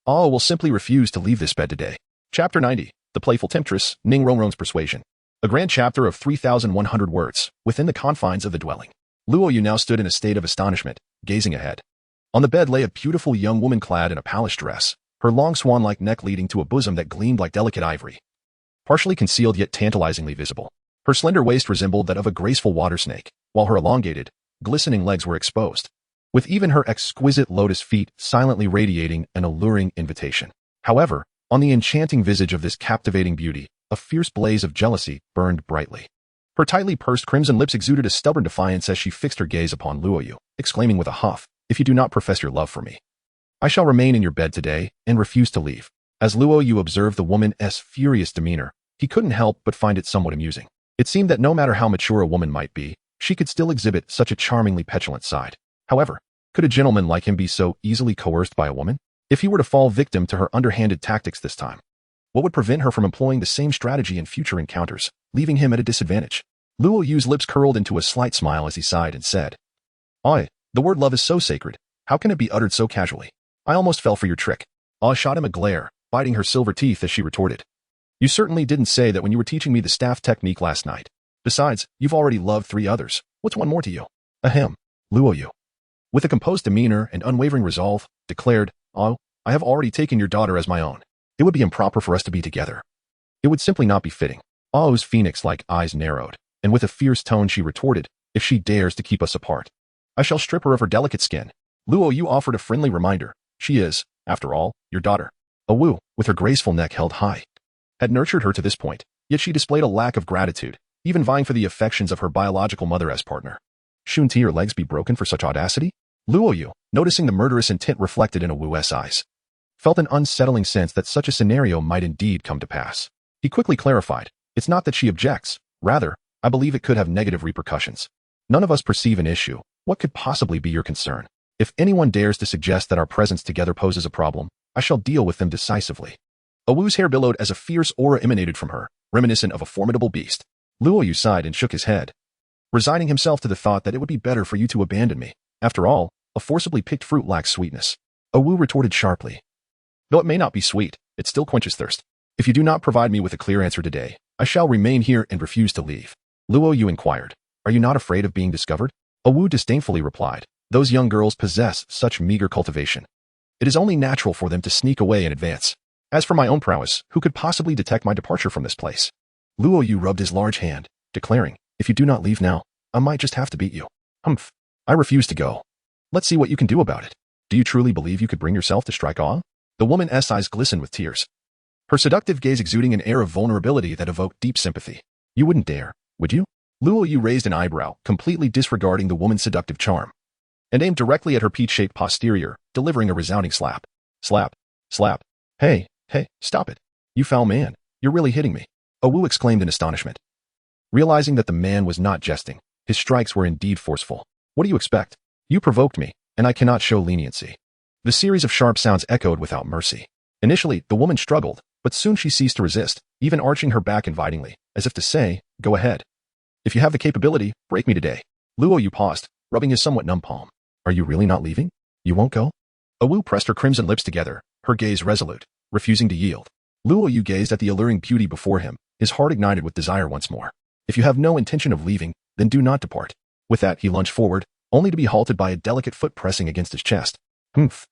I will simply refuse to leave this bed today. Chapter 90, The Playful Temptress, Ning Rongrong's Persuasion. A grand chapter of 3,100 words, within the confines of the dwelling. Luo Yu now stood in a state of astonishment, gazing ahead. On the bed lay a beautiful young woman clad in a palace dress, her long swan-like neck leading to a bosom that gleamed like delicate ivory, partially concealed yet tantalizingly visible. Her slender waist resembled that of a graceful water snake, while her elongated, glistening legs were exposed, with even her exquisite lotus feet silently radiating an alluring invitation. However, on the enchanting visage of this captivating beauty, a fierce blaze of jealousy burned brightly. Her tightly pursed crimson lips exuded a stubborn defiance as she fixed her gaze upon Luo Yu, exclaiming with a huff, if you do not profess your love for me, I shall remain in your bed today and refuse to leave. As Luo Yu observed the woman's furious demeanor, he couldn't help but find it somewhat amusing. It seemed that no matter how mature a woman might be, she could still exhibit such a charmingly petulant side. However, could a gentleman like him be so easily coerced by a woman? If he were to fall victim to her underhanded tactics this time, what would prevent her from employing the same strategy in future encounters, leaving him at a disadvantage? Luo Yu's lips curled into a slight smile as he sighed and said, the word love is so sacred. How can it be uttered so casually? I almost fell for your trick. I shot him a glare, biting her silver teeth as she retorted. You certainly didn't say that when you were teaching me the staff technique last night. Besides, you've already loved 3 others. What's one more to you? Ahem. Luo Yu, with a composed demeanor and unwavering resolve, declared, I have already taken your daughter as my own. It would be improper for us to be together. It would simply not be fitting. Ao's phoenix-like eyes narrowed, and with a fierce tone she retorted, if she dares to keep us apart, I shall strip her of her delicate skin. Luo Yu offered a friendly reminder. She is, after all, your daughter. Wu, with her graceful neck held high, had nurtured her to this point, yet she displayed a lack of gratitude, even vying for the affections of her biological mother as partner. Shouldn't her legs be broken for such audacity? Luo Yu, noticing the murderous intent reflected in Wu's eyes, felt an unsettling sense that such a scenario might indeed come to pass. He quickly clarified, it's not that she objects, rather, I believe it could have negative repercussions. None of us perceive an issue. What could possibly be your concern? If anyone dares to suggest that our presence together poses a problem, I shall deal with them decisively. Wu's hair billowed as a fierce aura emanated from her, reminiscent of a formidable beast. Luo Yu sighed and shook his head, resigning himself to the thought that it would be better for you to abandon me. After all, a forcibly picked fruit lacks sweetness. Wu retorted sharply. Though it may not be sweet, it still quenches thirst. If you do not provide me with a clear answer today, I shall remain here and refuse to leave. Luo Yu inquired, are you not afraid of being discovered? Wu disdainfully replied, those young girls possess such meager cultivation. It is only natural for them to sneak away in advance. As for my own prowess, who could possibly detect my departure from this place? Luo Yu rubbed his large hand, declaring, if you do not leave now, I might just have to beat you. Humph. I refuse to go. Let's see what you can do about it. Do you truly believe you could bring yourself to strike awe? The woman's eyes glistened with tears, her seductive gaze exuding an air of vulnerability that evoked deep sympathy. You wouldn't dare, would you? Luo Yu raised an eyebrow, completely disregarding the woman's seductive charm. and aimed directly at her peach-shaped posterior, delivering a resounding slap. Slap. Slap. Hey, stop it. You foul man, you're really hitting me. Wu exclaimed in astonishment. Realizing that the man was not jesting, his strikes were indeed forceful. What do you expect? You provoked me, and I cannot show leniency. The series of sharp sounds echoed without mercy. Initially, the woman struggled, but soon she ceased to resist, even arching her back invitingly, as if to say, go ahead. If you have the capability, break me today. Luo Yu paused, rubbing his somewhat numb palm. Are you really not leaving? You won't go? Wu pressed her crimson lips together, her gaze resolute, refusing to yield. Luo Yu gazed at the alluring beauty before him, his heart ignited with desire once more. If you have no intention of leaving, then do not depart. With that, he lunged forward, only to be halted by a delicate foot pressing against his chest. Humph.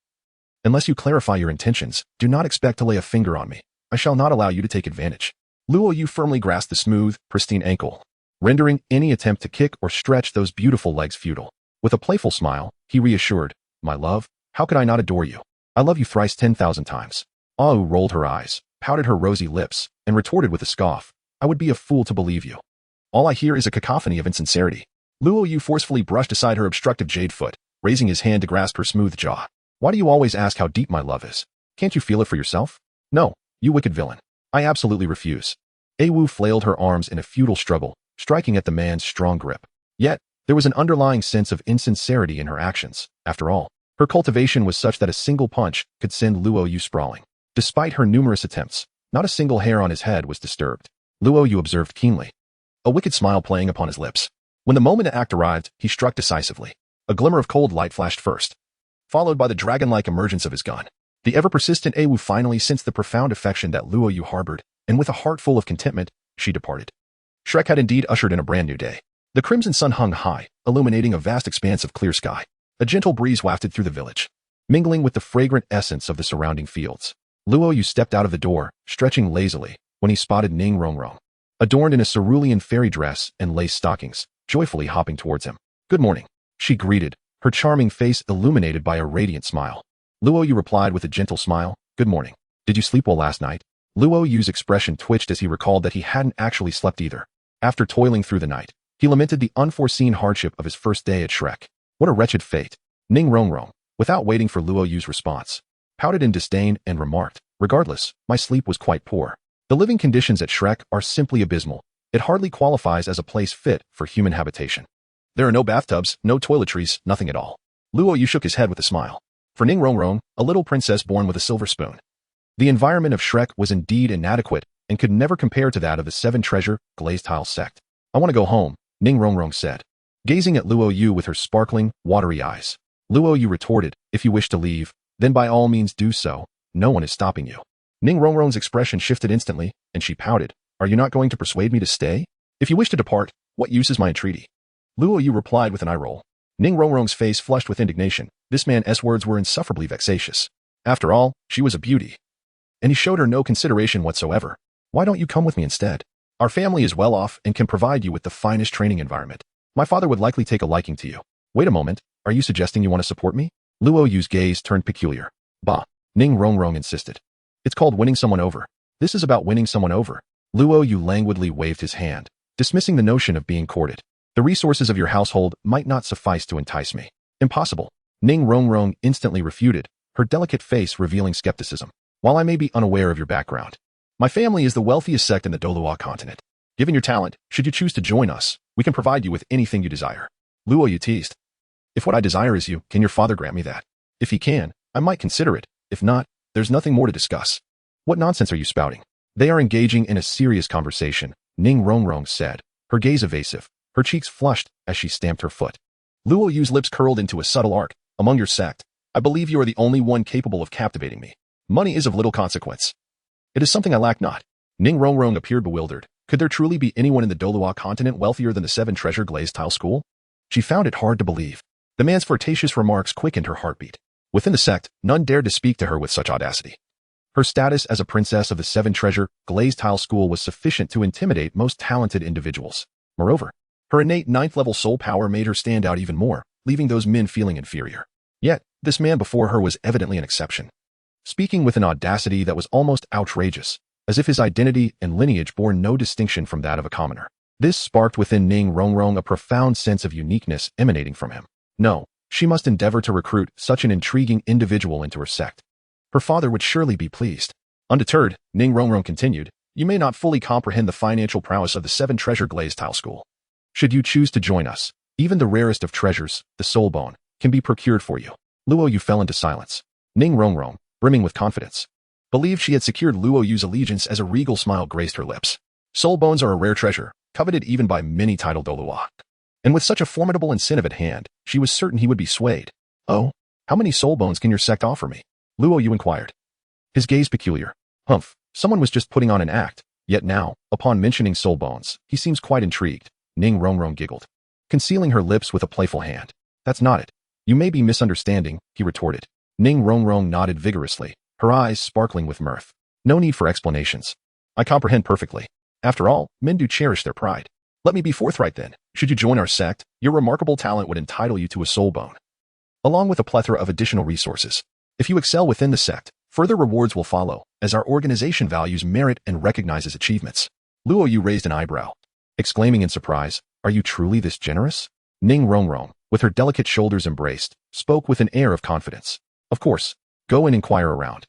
Unless you clarify your intentions, do not expect to lay a finger on me. I shall not allow you to take advantage. Luo Yu firmly grasped the smooth, pristine ankle, rendering any attempt to kick or stretch those beautiful legs futile. With a playful smile, he reassured, my love, how could I not adore you? I love you thrice 10,000 times. Wu rolled her eyes, pouted her rosy lips, and retorted with a scoff, I would be a fool to believe you. All I hear is a cacophony of insincerity. Luo Yu forcefully brushed aside her obstructive jade foot, raising his hand to grasp her smooth jaw. Why do you always ask how deep my love is? Can't you feel it for yourself? No, you wicked villain. I absolutely refuse. Wu flailed her arms in a futile struggle, striking at the man's strong grip. Yet, there was an underlying sense of insincerity in her actions. After all, her cultivation was such that a single punch could send Luo Yu sprawling. Despite her numerous attempts, not a single hair on his head was disturbed. Luo Yu observed keenly, a wicked smile playing upon his lips. When the moment to act arrived, he struck decisively. A glimmer of cold light flashed first, followed by the dragon-like emergence of his gun. The ever-persistent Wu finally sensed the profound affection that Luo Yu harbored, and with a heart full of contentment, she departed. Shrek had indeed ushered in a brand new day. The crimson sun hung high, illuminating a vast expanse of clear sky. A gentle breeze wafted through the village, mingling with the fragrant essence of the surrounding fields. Luo Yu stepped out of the door, stretching lazily, when he spotted Ning Rongrong, adorned in a cerulean fairy dress and lace stockings, joyfully hopping towards him. Good morning, she greeted, her charming face illuminated by a radiant smile. Luo Yu replied with a gentle smile, good morning. Did you sleep well last night? Luo Yu's expression twitched as he recalled that he hadn't actually slept either. After toiling through the night, he lamented the unforeseen hardship of his first day at Shrek. What a wretched fate. Ning Rongrong, without waiting for Luo Yu's response, pouted in disdain and remarked, regardless, my sleep was quite poor. The living conditions at Shrek are simply abysmal. It hardly qualifies as a place fit for human habitation. There are no bathtubs, no toiletries, nothing at all. Luo Yu shook his head with a smile. For Ning Rongrong, a little princess born with a silver spoon, the environment of Shrek was indeed inadequate and could never compare to that of the Seven Treasure glazed tile sect. I want to go home, Ning Rongrong said, gazing at Luo Yu with her sparkling, watery eyes. Luo Yu retorted, if you wish to leave, then by all means do so, no one is stopping you. Ning Rongrong's expression shifted instantly, and she pouted, are you not going to persuade me to stay? If you wish to depart, what use is my entreaty? Luo Yu replied with an eye roll. Ning Rongrong's face flushed with indignation. This man's words were insufferably vexatious. After all, she was a beauty, and he showed her no consideration whatsoever. Why don't you come with me instead? Our family is well off and can provide you with the finest training environment. My father would likely take a liking to you. Wait a moment, are you suggesting you want to support me? Luo Yu's gaze turned peculiar. Bah, Ning Rongrong insisted. It's called winning someone over. This is about winning someone over. Luo Yu languidly waved his hand, dismissing the notion of being courted. The resources of your household might not suffice to entice me. Impossible. Ning Rongrong instantly refuted, her delicate face revealing skepticism. While I may be unaware of your background, my family is the wealthiest sect in the Douluo continent. Given your talent, should you choose to join us, we can provide you with anything you desire. Luo Yu teased. If what I desire is you, can your father grant me that? If he can, I might consider it. If not, there's nothing more to discuss. What nonsense are you spouting? They are engaging in a serious conversation, Ning Rongrong said, her gaze evasive, her cheeks flushed as she stamped her foot. Luo Yu's lips curled into a subtle arc. Among your sect, I believe you are the only one capable of captivating me. Money is of little consequence. It is something I lack not. Ning Rongrong appeared bewildered. Could there truly be anyone in the Douluo continent wealthier than the Seven Treasure glazed tile school? She found it hard to believe. The man's flirtatious remarks quickened her heartbeat. Within the sect, none dared to speak to her with such audacity. Her status as a princess of the Seven Treasure glazed tile school was sufficient to intimidate most talented individuals. Moreover, her innate ninth-level soul power made her stand out even more, leaving those men feeling inferior. Yet, this man before her was evidently an exception, speaking with an audacity that was almost outrageous, as if his identity and lineage bore no distinction from that of a commoner. This sparked within Ning Rongrong a profound sense of uniqueness emanating from him. No, She must endeavor to recruit such an intriguing individual into her sect. Her father would surely be pleased. Undeterred, Ning Rongrong continued, "You may not fully comprehend the financial prowess of the 7-treasure glazed tile school. Should you choose to join us, even the rarest of treasures, the soul bone, can be procured for you." Luo Yu fell into silence. Ning Rongrong, brimming with confidence, believed she had secured Luo Yu's allegiance as a regal smile graced her lips. Soul bones are a rare treasure, coveted even by many titled Douluo. And with such a formidable incentive at hand, she was certain he would be swayed. "Oh, how many soul bones can your sect offer me?" Luo Yu inquired. His gaze peculiar. Humph, someone was just putting on an act, yet now, upon mentioning soul bones, he seems quite intrigued. Ning Rongrong giggled, concealing her lips with a playful hand. "That's not it. You may be misunderstanding," he retorted. Ning Rongrong nodded vigorously, her eyes sparkling with mirth. "No need for explanations. I comprehend perfectly. After all, men do cherish their pride. Let me be forthright then. Should you join our sect, your remarkable talent would entitle you to a soul bone, along with a plethora of additional resources. If you excel within the sect, further rewards will follow, as our organization values merit and recognizes achievements." Luo Yu raised an eyebrow, exclaiming in surprise, "Are you truly this generous?" Ning Rongrong, with her delicate shoulders embraced, spoke with an air of confidence. "Of course, go and inquire around.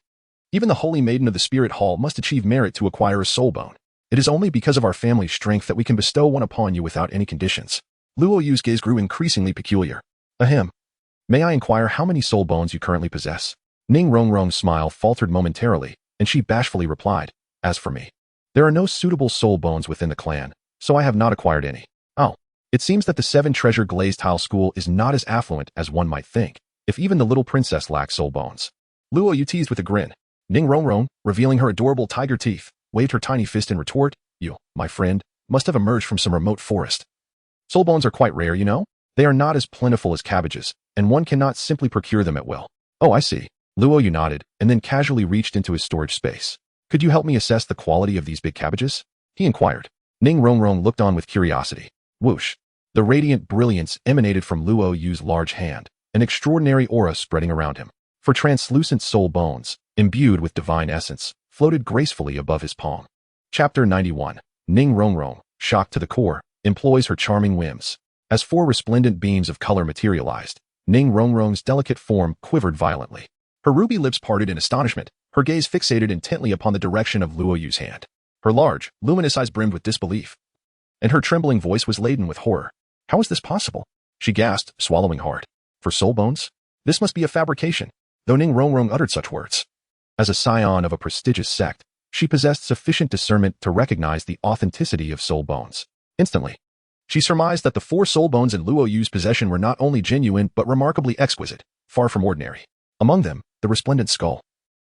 Even the holy maiden of the spirit hall must achieve merit to acquire a soul bone. It is only because of our family's strength that we can bestow one upon you without any conditions." Luo Yu's gaze grew increasingly peculiar. "Ahem. May I inquire how many soul bones you currently possess?" Ning Rongrong's smile faltered momentarily, and she bashfully replied, "As for me, there are no suitable soul bones within the clan, so I have not acquired any." "Oh, it seems that the 7-treasure glazed tile school is not as affluent as one might think, if even the little princess lacks soul bones." Luo Yu teased with a grin. Ning Rongrong, revealing her adorable tiger teeth, waved her tiny fist in retort. "You, my friend, must have emerged from some remote forest. Soul bones are quite rare, you know. They are not as plentiful as cabbages, and one cannot simply procure them at will." "Oh, I see." Luo Yu nodded, and then casually reached into his storage space. "Could you help me assess the quality of these big cabbages?" he inquired. Ning Rongrong looked on with curiosity. Whoosh! The radiant brilliance emanated from Luo Yu's large hand, an extraordinary aura spreading around him. For translucent soul bones, imbued with divine essence, floated gracefully above his palm. Chapter 91. Ning Rongrong, shocked to the core, employs her charming whims. As 4 resplendent beams of color materialized, Ning Rongrong's delicate form quivered violently. Her ruby lips parted in astonishment, her gaze fixated intently upon the direction of Luo Yu's hand. Her large, luminous eyes brimmed with disbelief, and her trembling voice was laden with horror. "How is this possible?" she gasped, swallowing hard. "For soul bones? This must be a fabrication," though Ning Rongrong uttered such words. As a scion of a prestigious sect, she possessed sufficient discernment to recognize the authenticity of soul bones. Instantly, she surmised that the 4 soul bones in Luo Yu's possession were not only genuine but remarkably exquisite, far from ordinary. Among them, the resplendent skull,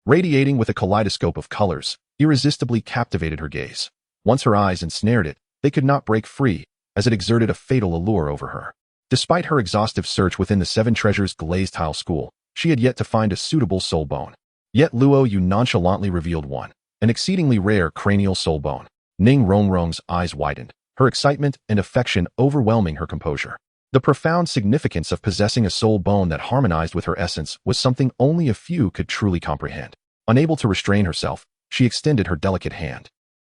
radiating with a kaleidoscope of colors, irresistibly captivated her gaze. Once her eyes ensnared it, they could not break free, as it exerted a fatal allure over her. Despite her exhaustive search within the 7 treasures glazed tile school, she had yet to find a suitable soul bone. Yet Luo Yu nonchalantly revealed one, an exceedingly rare cranial soul bone. Ning Rongrong's eyes widened, her excitement and affection overwhelming her composure. The profound significance of possessing a soul bone that harmonized with her essence was something only a few could truly comprehend. Unable to restrain herself, she extended her delicate hand,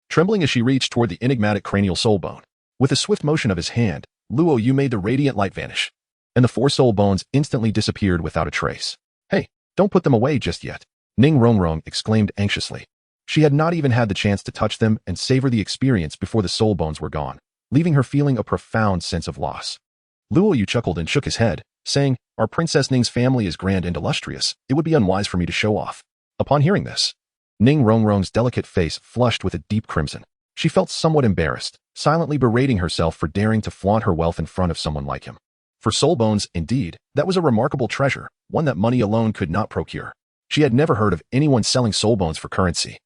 trembling as she reached toward the enigmatic cranial soul bone. With a swift motion of his hand, Luo Yu made the radiant light vanish, and the 4 soul bones instantly disappeared without a trace. "Hey, don't put them away just yet," Ning Rongrong exclaimed anxiously. She had not even had the chance to touch them and savor the experience before the soul bones were gone, leaving her feeling a profound sense of loss. Luo Yu chuckled and shook his head, saying, "Our Princess Ning's family is grand and illustrious. It would be unwise for me to show off." Upon hearing this, Ning Rongrong's delicate face flushed with a deep crimson. She felt somewhat embarrassed, silently berating herself for daring to flaunt her wealth in front of someone like him. For soul bones, indeed, that was a remarkable treasure, one that money alone could not procure. She had never heard of anyone selling soul bones for currency.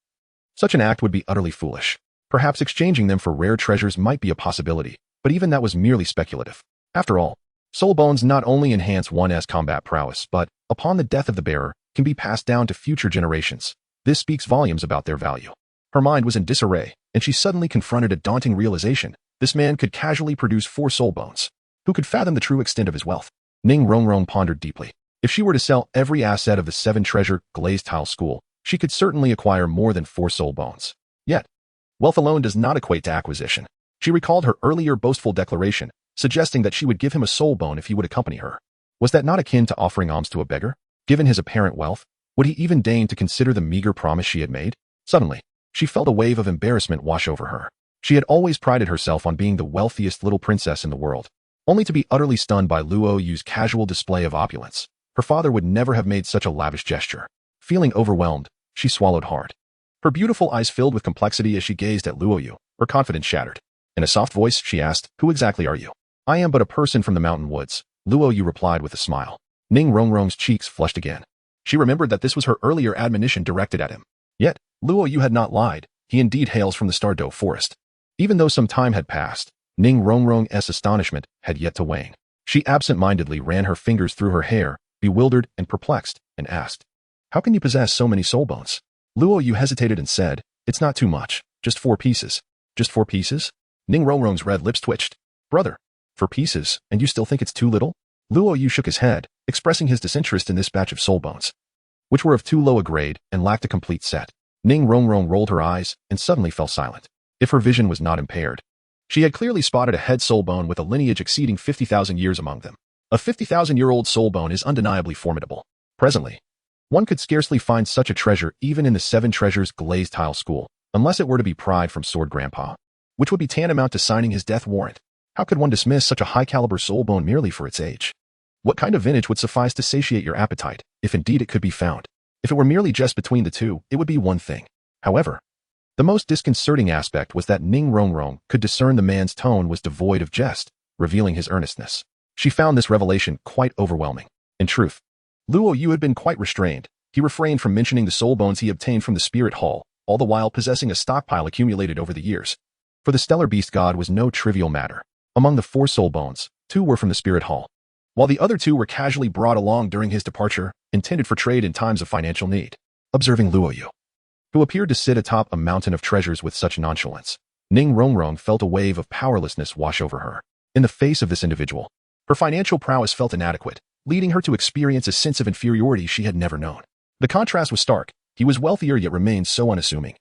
Such an act would be utterly foolish. Perhaps exchanging them for rare treasures might be a possibility, but even that was merely speculative. After all, soul bones not only enhance one's combat prowess, but, upon the death of the bearer, can be passed down to future generations. This speaks volumes about their value. Her mind was in disarray, and she suddenly confronted a daunting realization. This man could casually produce 4 soul bones. Who could fathom the true extent of his wealth? Ning Rongrong pondered deeply. If she were to sell every asset of the 7-treasure glazed tile school, she could certainly acquire more than 4 soul bones. Yet, wealth alone does not equate to acquisition. She recalled her earlier boastful declaration, suggesting that she would give him a soul bone if he would accompany her. Was that not akin to offering alms to a beggar? Given his apparent wealth, would he even deign to consider the meager promise she had made? Suddenly, she felt a wave of embarrassment wash over her. She had always prided herself on being the wealthiest little princess in the world, only to be utterly stunned by Luo Yu's casual display of opulence. Her father would never have made such a lavish gesture. Feeling overwhelmed, she swallowed hard. Her beautiful eyes filled with complexity as she gazed at Luo Yu, her confidence shattered. In a soft voice, she asked, "Who exactly are you?" "I am but a person from the mountain woods," Luo Yu replied with a smile. Ning Rongrong's cheeks flushed again. She remembered that this was her earlier admonition directed at him. Yet, Luo Yu had not lied. He indeed hails from the Stardow forest. Even though some time had passed, Ning Rongrong's astonishment had yet to wane. She absent-mindedly ran her fingers through her hair, bewildered and perplexed, and asked, "How can you possess so many soul bones?" Luo Yu hesitated and said, "It's not too much, just 4 pieces." "Just 4 pieces?" Ning Rongrong's red lips twitched. "Brother, 4 pieces, and you still think it's too little?" Luo Yu shook his head, expressing his disinterest in this batch of soul bones, which were of too low a grade and lacked a complete set. Ning Rongrong rolled her eyes and suddenly fell silent. If her vision was not impaired, she had clearly spotted a head soul bone with a lineage exceeding 50,000 years among them. A 50,000-year-old soul bone is undeniably formidable. Presently, one could scarcely find such a treasure even in the 7 Treasures glazed tile school, unless it were to be pried from Sword Grandpa, which would be tantamount to signing his death warrant. How could one dismiss such a high-caliber soul bone merely for its age? What kind of vintage would suffice to satiate your appetite, if indeed it could be found? If it were merely just between the two, it would be one thing. However, the most disconcerting aspect was that Ning Rongrong could discern the man's tone was devoid of jest, revealing his earnestness. She found this revelation quite overwhelming. In truth, Luo Yu had been quite restrained. He refrained from mentioning the soul bones he obtained from the spirit hall, all the while possessing a stockpile accumulated over the years. For the stellar beast god was no trivial matter. Among the 4 soul bones, 2 were from the spirit hall, while the other 2 were casually brought along during his departure, intended for trade in times of financial need. Observing Luo Yu, who appeared to sit atop a mountain of treasures with such nonchalance, Ning Rongrong felt a wave of powerlessness wash over her. In the face of this individual, her financial prowess felt inadequate, leading her to experience a sense of inferiority she had never known. The contrast was stark. He was wealthier yet remained so unassuming.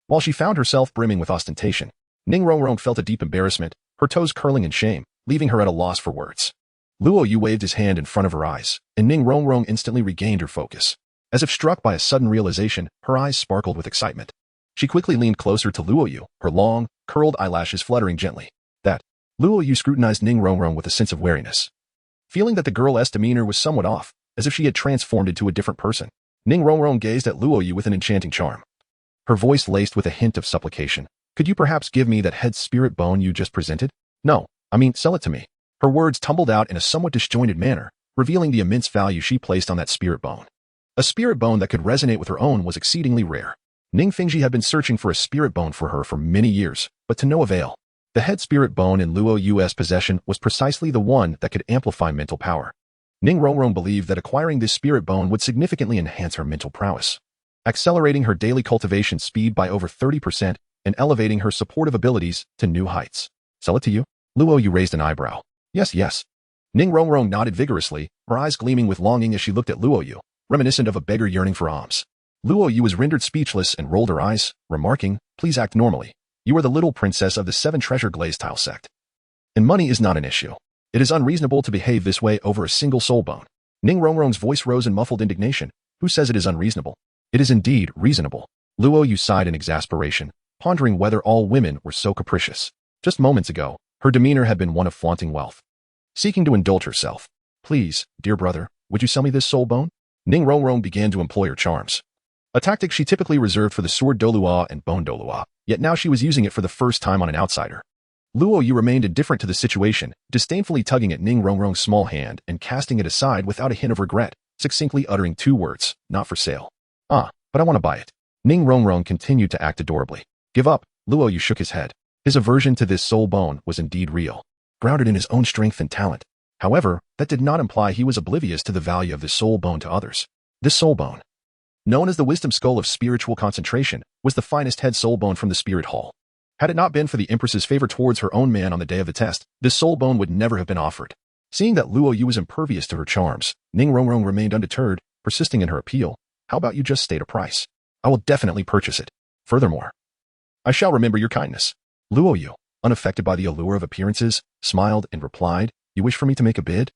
While she found herself brimming with ostentation, Ning Rongrong felt a deep embarrassment, her toes curling in shame, leaving her at a loss for words. Luo Yu waved his hand in front of her eyes, and Ning Rongrong instantly regained her focus. As if struck by a sudden realization, her eyes sparkled with excitement. She quickly leaned closer to Luo Yu, her long, curled eyelashes fluttering gently. That, Luo Yu scrutinized Ning Rongrong with a sense of wariness. Feeling that the girl's demeanor was somewhat off, as if she had transformed into a different person, Ning Rongrong gazed at Luo Yu with an enchanting charm. Her voice laced with a hint of supplication. "Could you perhaps give me that head spirit bone you just presented?" "No, I mean, sell it to me." Her words tumbled out in a somewhat disjointed manner, revealing the immense value she placed on that spirit bone. A spirit bone that could resonate with her own was exceedingly rare. Ning Fingji had been searching for a spirit bone for her for many years, but to no avail. The head spirit bone in Luo Yu's possession was precisely the one that could amplify mental power. Ning Rongrong believed that acquiring this spirit bone would significantly enhance her mental prowess, accelerating her daily cultivation speed by over 30% and elevating her supportive abilities to new heights. "Sell it to you?" Luo Yu raised an eyebrow. Yes, yes. Ning Rongrong nodded vigorously, her eyes gleaming with longing as she looked at Luo Yu, reminiscent of a beggar yearning for alms. Luo Yu was rendered speechless and rolled her eyes, remarking, "Please act normally. You are the little princess of the 7 Treasure glazed tile sect, and money is not an issue. It is unreasonable to behave this way over a single soul bone." Ning Rongrong's voice rose in muffled indignation. "Who says it is unreasonable? It is indeed reasonable." Luo Yu sighed in exasperation, pondering whether all women were so capricious. Just moments ago, her demeanor had been one of flaunting wealth, seeking to indulge herself. "Please, dear brother, would you sell me this soul bone?" Ning Rongrong began to employ her charms, a tactic she typically reserved for the sword Douluo and bone Douluo, yet now she was using it for the first time on an outsider. Luo Yu remained indifferent to the situation, disdainfully tugging at Ning Rongrong's small hand and casting it aside without a hint of regret, succinctly uttering 2 words, "Not for sale." "Ah, but I want to buy it." Ning Rongrong continued to act adorably. "Give up." Luo Yu shook his head. His aversion to this soul bone was indeed real, grounded in his own strength and talent. However, that did not imply he was oblivious to the value of this soul bone to others. This soul bone, known as the wisdom skull of spiritual concentration, was the finest head soul bone from the spirit hall. Had it not been for the Empress's favor towards her own man on the day of the test, this soul bone would never have been offered. Seeing that Luo Yu was impervious to her charms, Ning Rongrong remained undeterred, persisting in her appeal. "How about you just state a price? I will definitely purchase it. Furthermore, I shall remember your kindness." Luo Yu, unaffected by the allure of appearances, smiled and replied, "You wish for me to make a bid?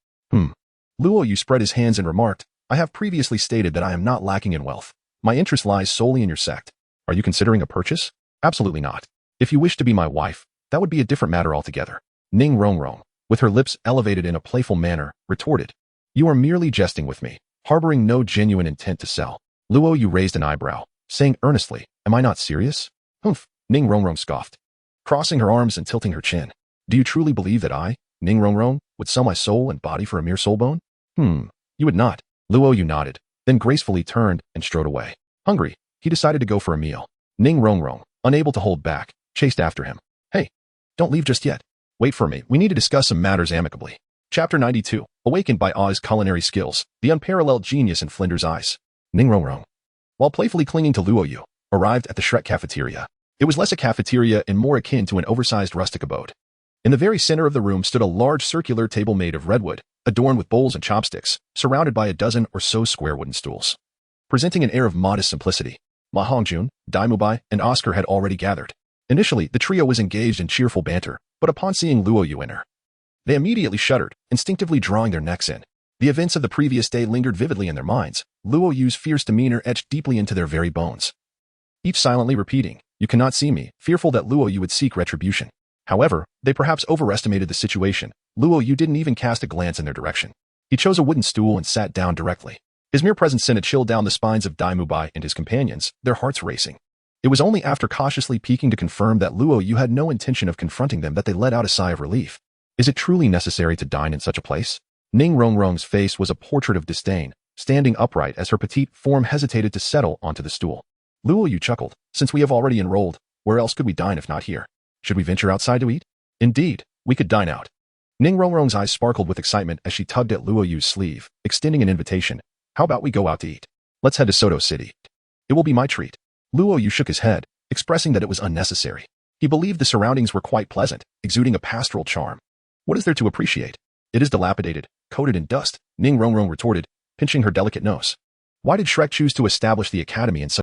Luo Yu spread his hands and remarked, I have previously stated that I am not lacking in wealth. My interest lies solely in your sect. Are you considering a purchase? Absolutely not. If you wish to be my wife, that would be a different matter altogether. Ning Rongrong, with her lips elevated in a playful manner, retorted. You are merely jesting with me, harboring no genuine intent to sell. Luo Yu raised an eyebrow, saying earnestly, Am I not serious? Humph, Ning Rongrong scoffed, crossing her arms and tilting her chin. Do you truly believe that I, Ning Rongrong, would sell my soul and body for a mere soul bone? You would not. Luo Yu nodded, then gracefully turned and strode away. Hungry, he decided to go for a meal. Ning Rongrong, unable to hold back, chased after him. Hey, don't leave just yet. Wait for me, we need to discuss some matters amicably. Chapter 92, Awakened by Aw's culinary skills, the unparalleled genius in Flinder's eyes. Ning Rongrong, while playfully clinging to Luo Yu, arrived at the Shrek cafeteria. It was less a cafeteria and more akin to an oversized rustic abode. In the very center of the room stood a large circular table made of redwood, adorned with bowls and chopsticks, surrounded by a dozen or so square wooden stools. Presenting an air of modest simplicity, Ma Hongjun, Dai Mubai, and Oscar had already gathered. Initially, the trio was engaged in cheerful banter, but upon seeing Luo Yu enter, they immediately shuddered, instinctively drawing their necks in. The events of the previous day lingered vividly in their minds. Luo Yu's fierce demeanor etched deeply into their very bones. Each silently repeating, You cannot see me, fearful that Luo Yu would seek retribution. However, they perhaps overestimated the situation. Luo Yu didn't even cast a glance in their direction. He chose a wooden stool and sat down directly. His mere presence sent a chill down the spines of Dai Mubai and his companions, their hearts racing. It was only after cautiously peeking to confirm that Luo Yu had no intention of confronting them that they let out a sigh of relief. Is it truly necessary to dine in such a place? Ning Rongrong's face was a portrait of disdain, standing upright as her petite form hesitated to settle onto the stool. Luo Yu chuckled, Since we have already enrolled, where else could we dine if not here? Should we venture outside to eat? Indeed, we could dine out. Ning Rongrong's eyes sparkled with excitement as she tugged at Luo Yu's sleeve, extending an invitation. How about we go out to eat? Let's head to Soto City. It will be my treat. Luo Yu shook his head, expressing that it was unnecessary. He believed the surroundings were quite pleasant, exuding a pastoral charm. What is there to appreciate? It is dilapidated, coated in dust, Ning Rongrong retorted, pinching her delicate nose. Why did Shrek choose to establish the academy in such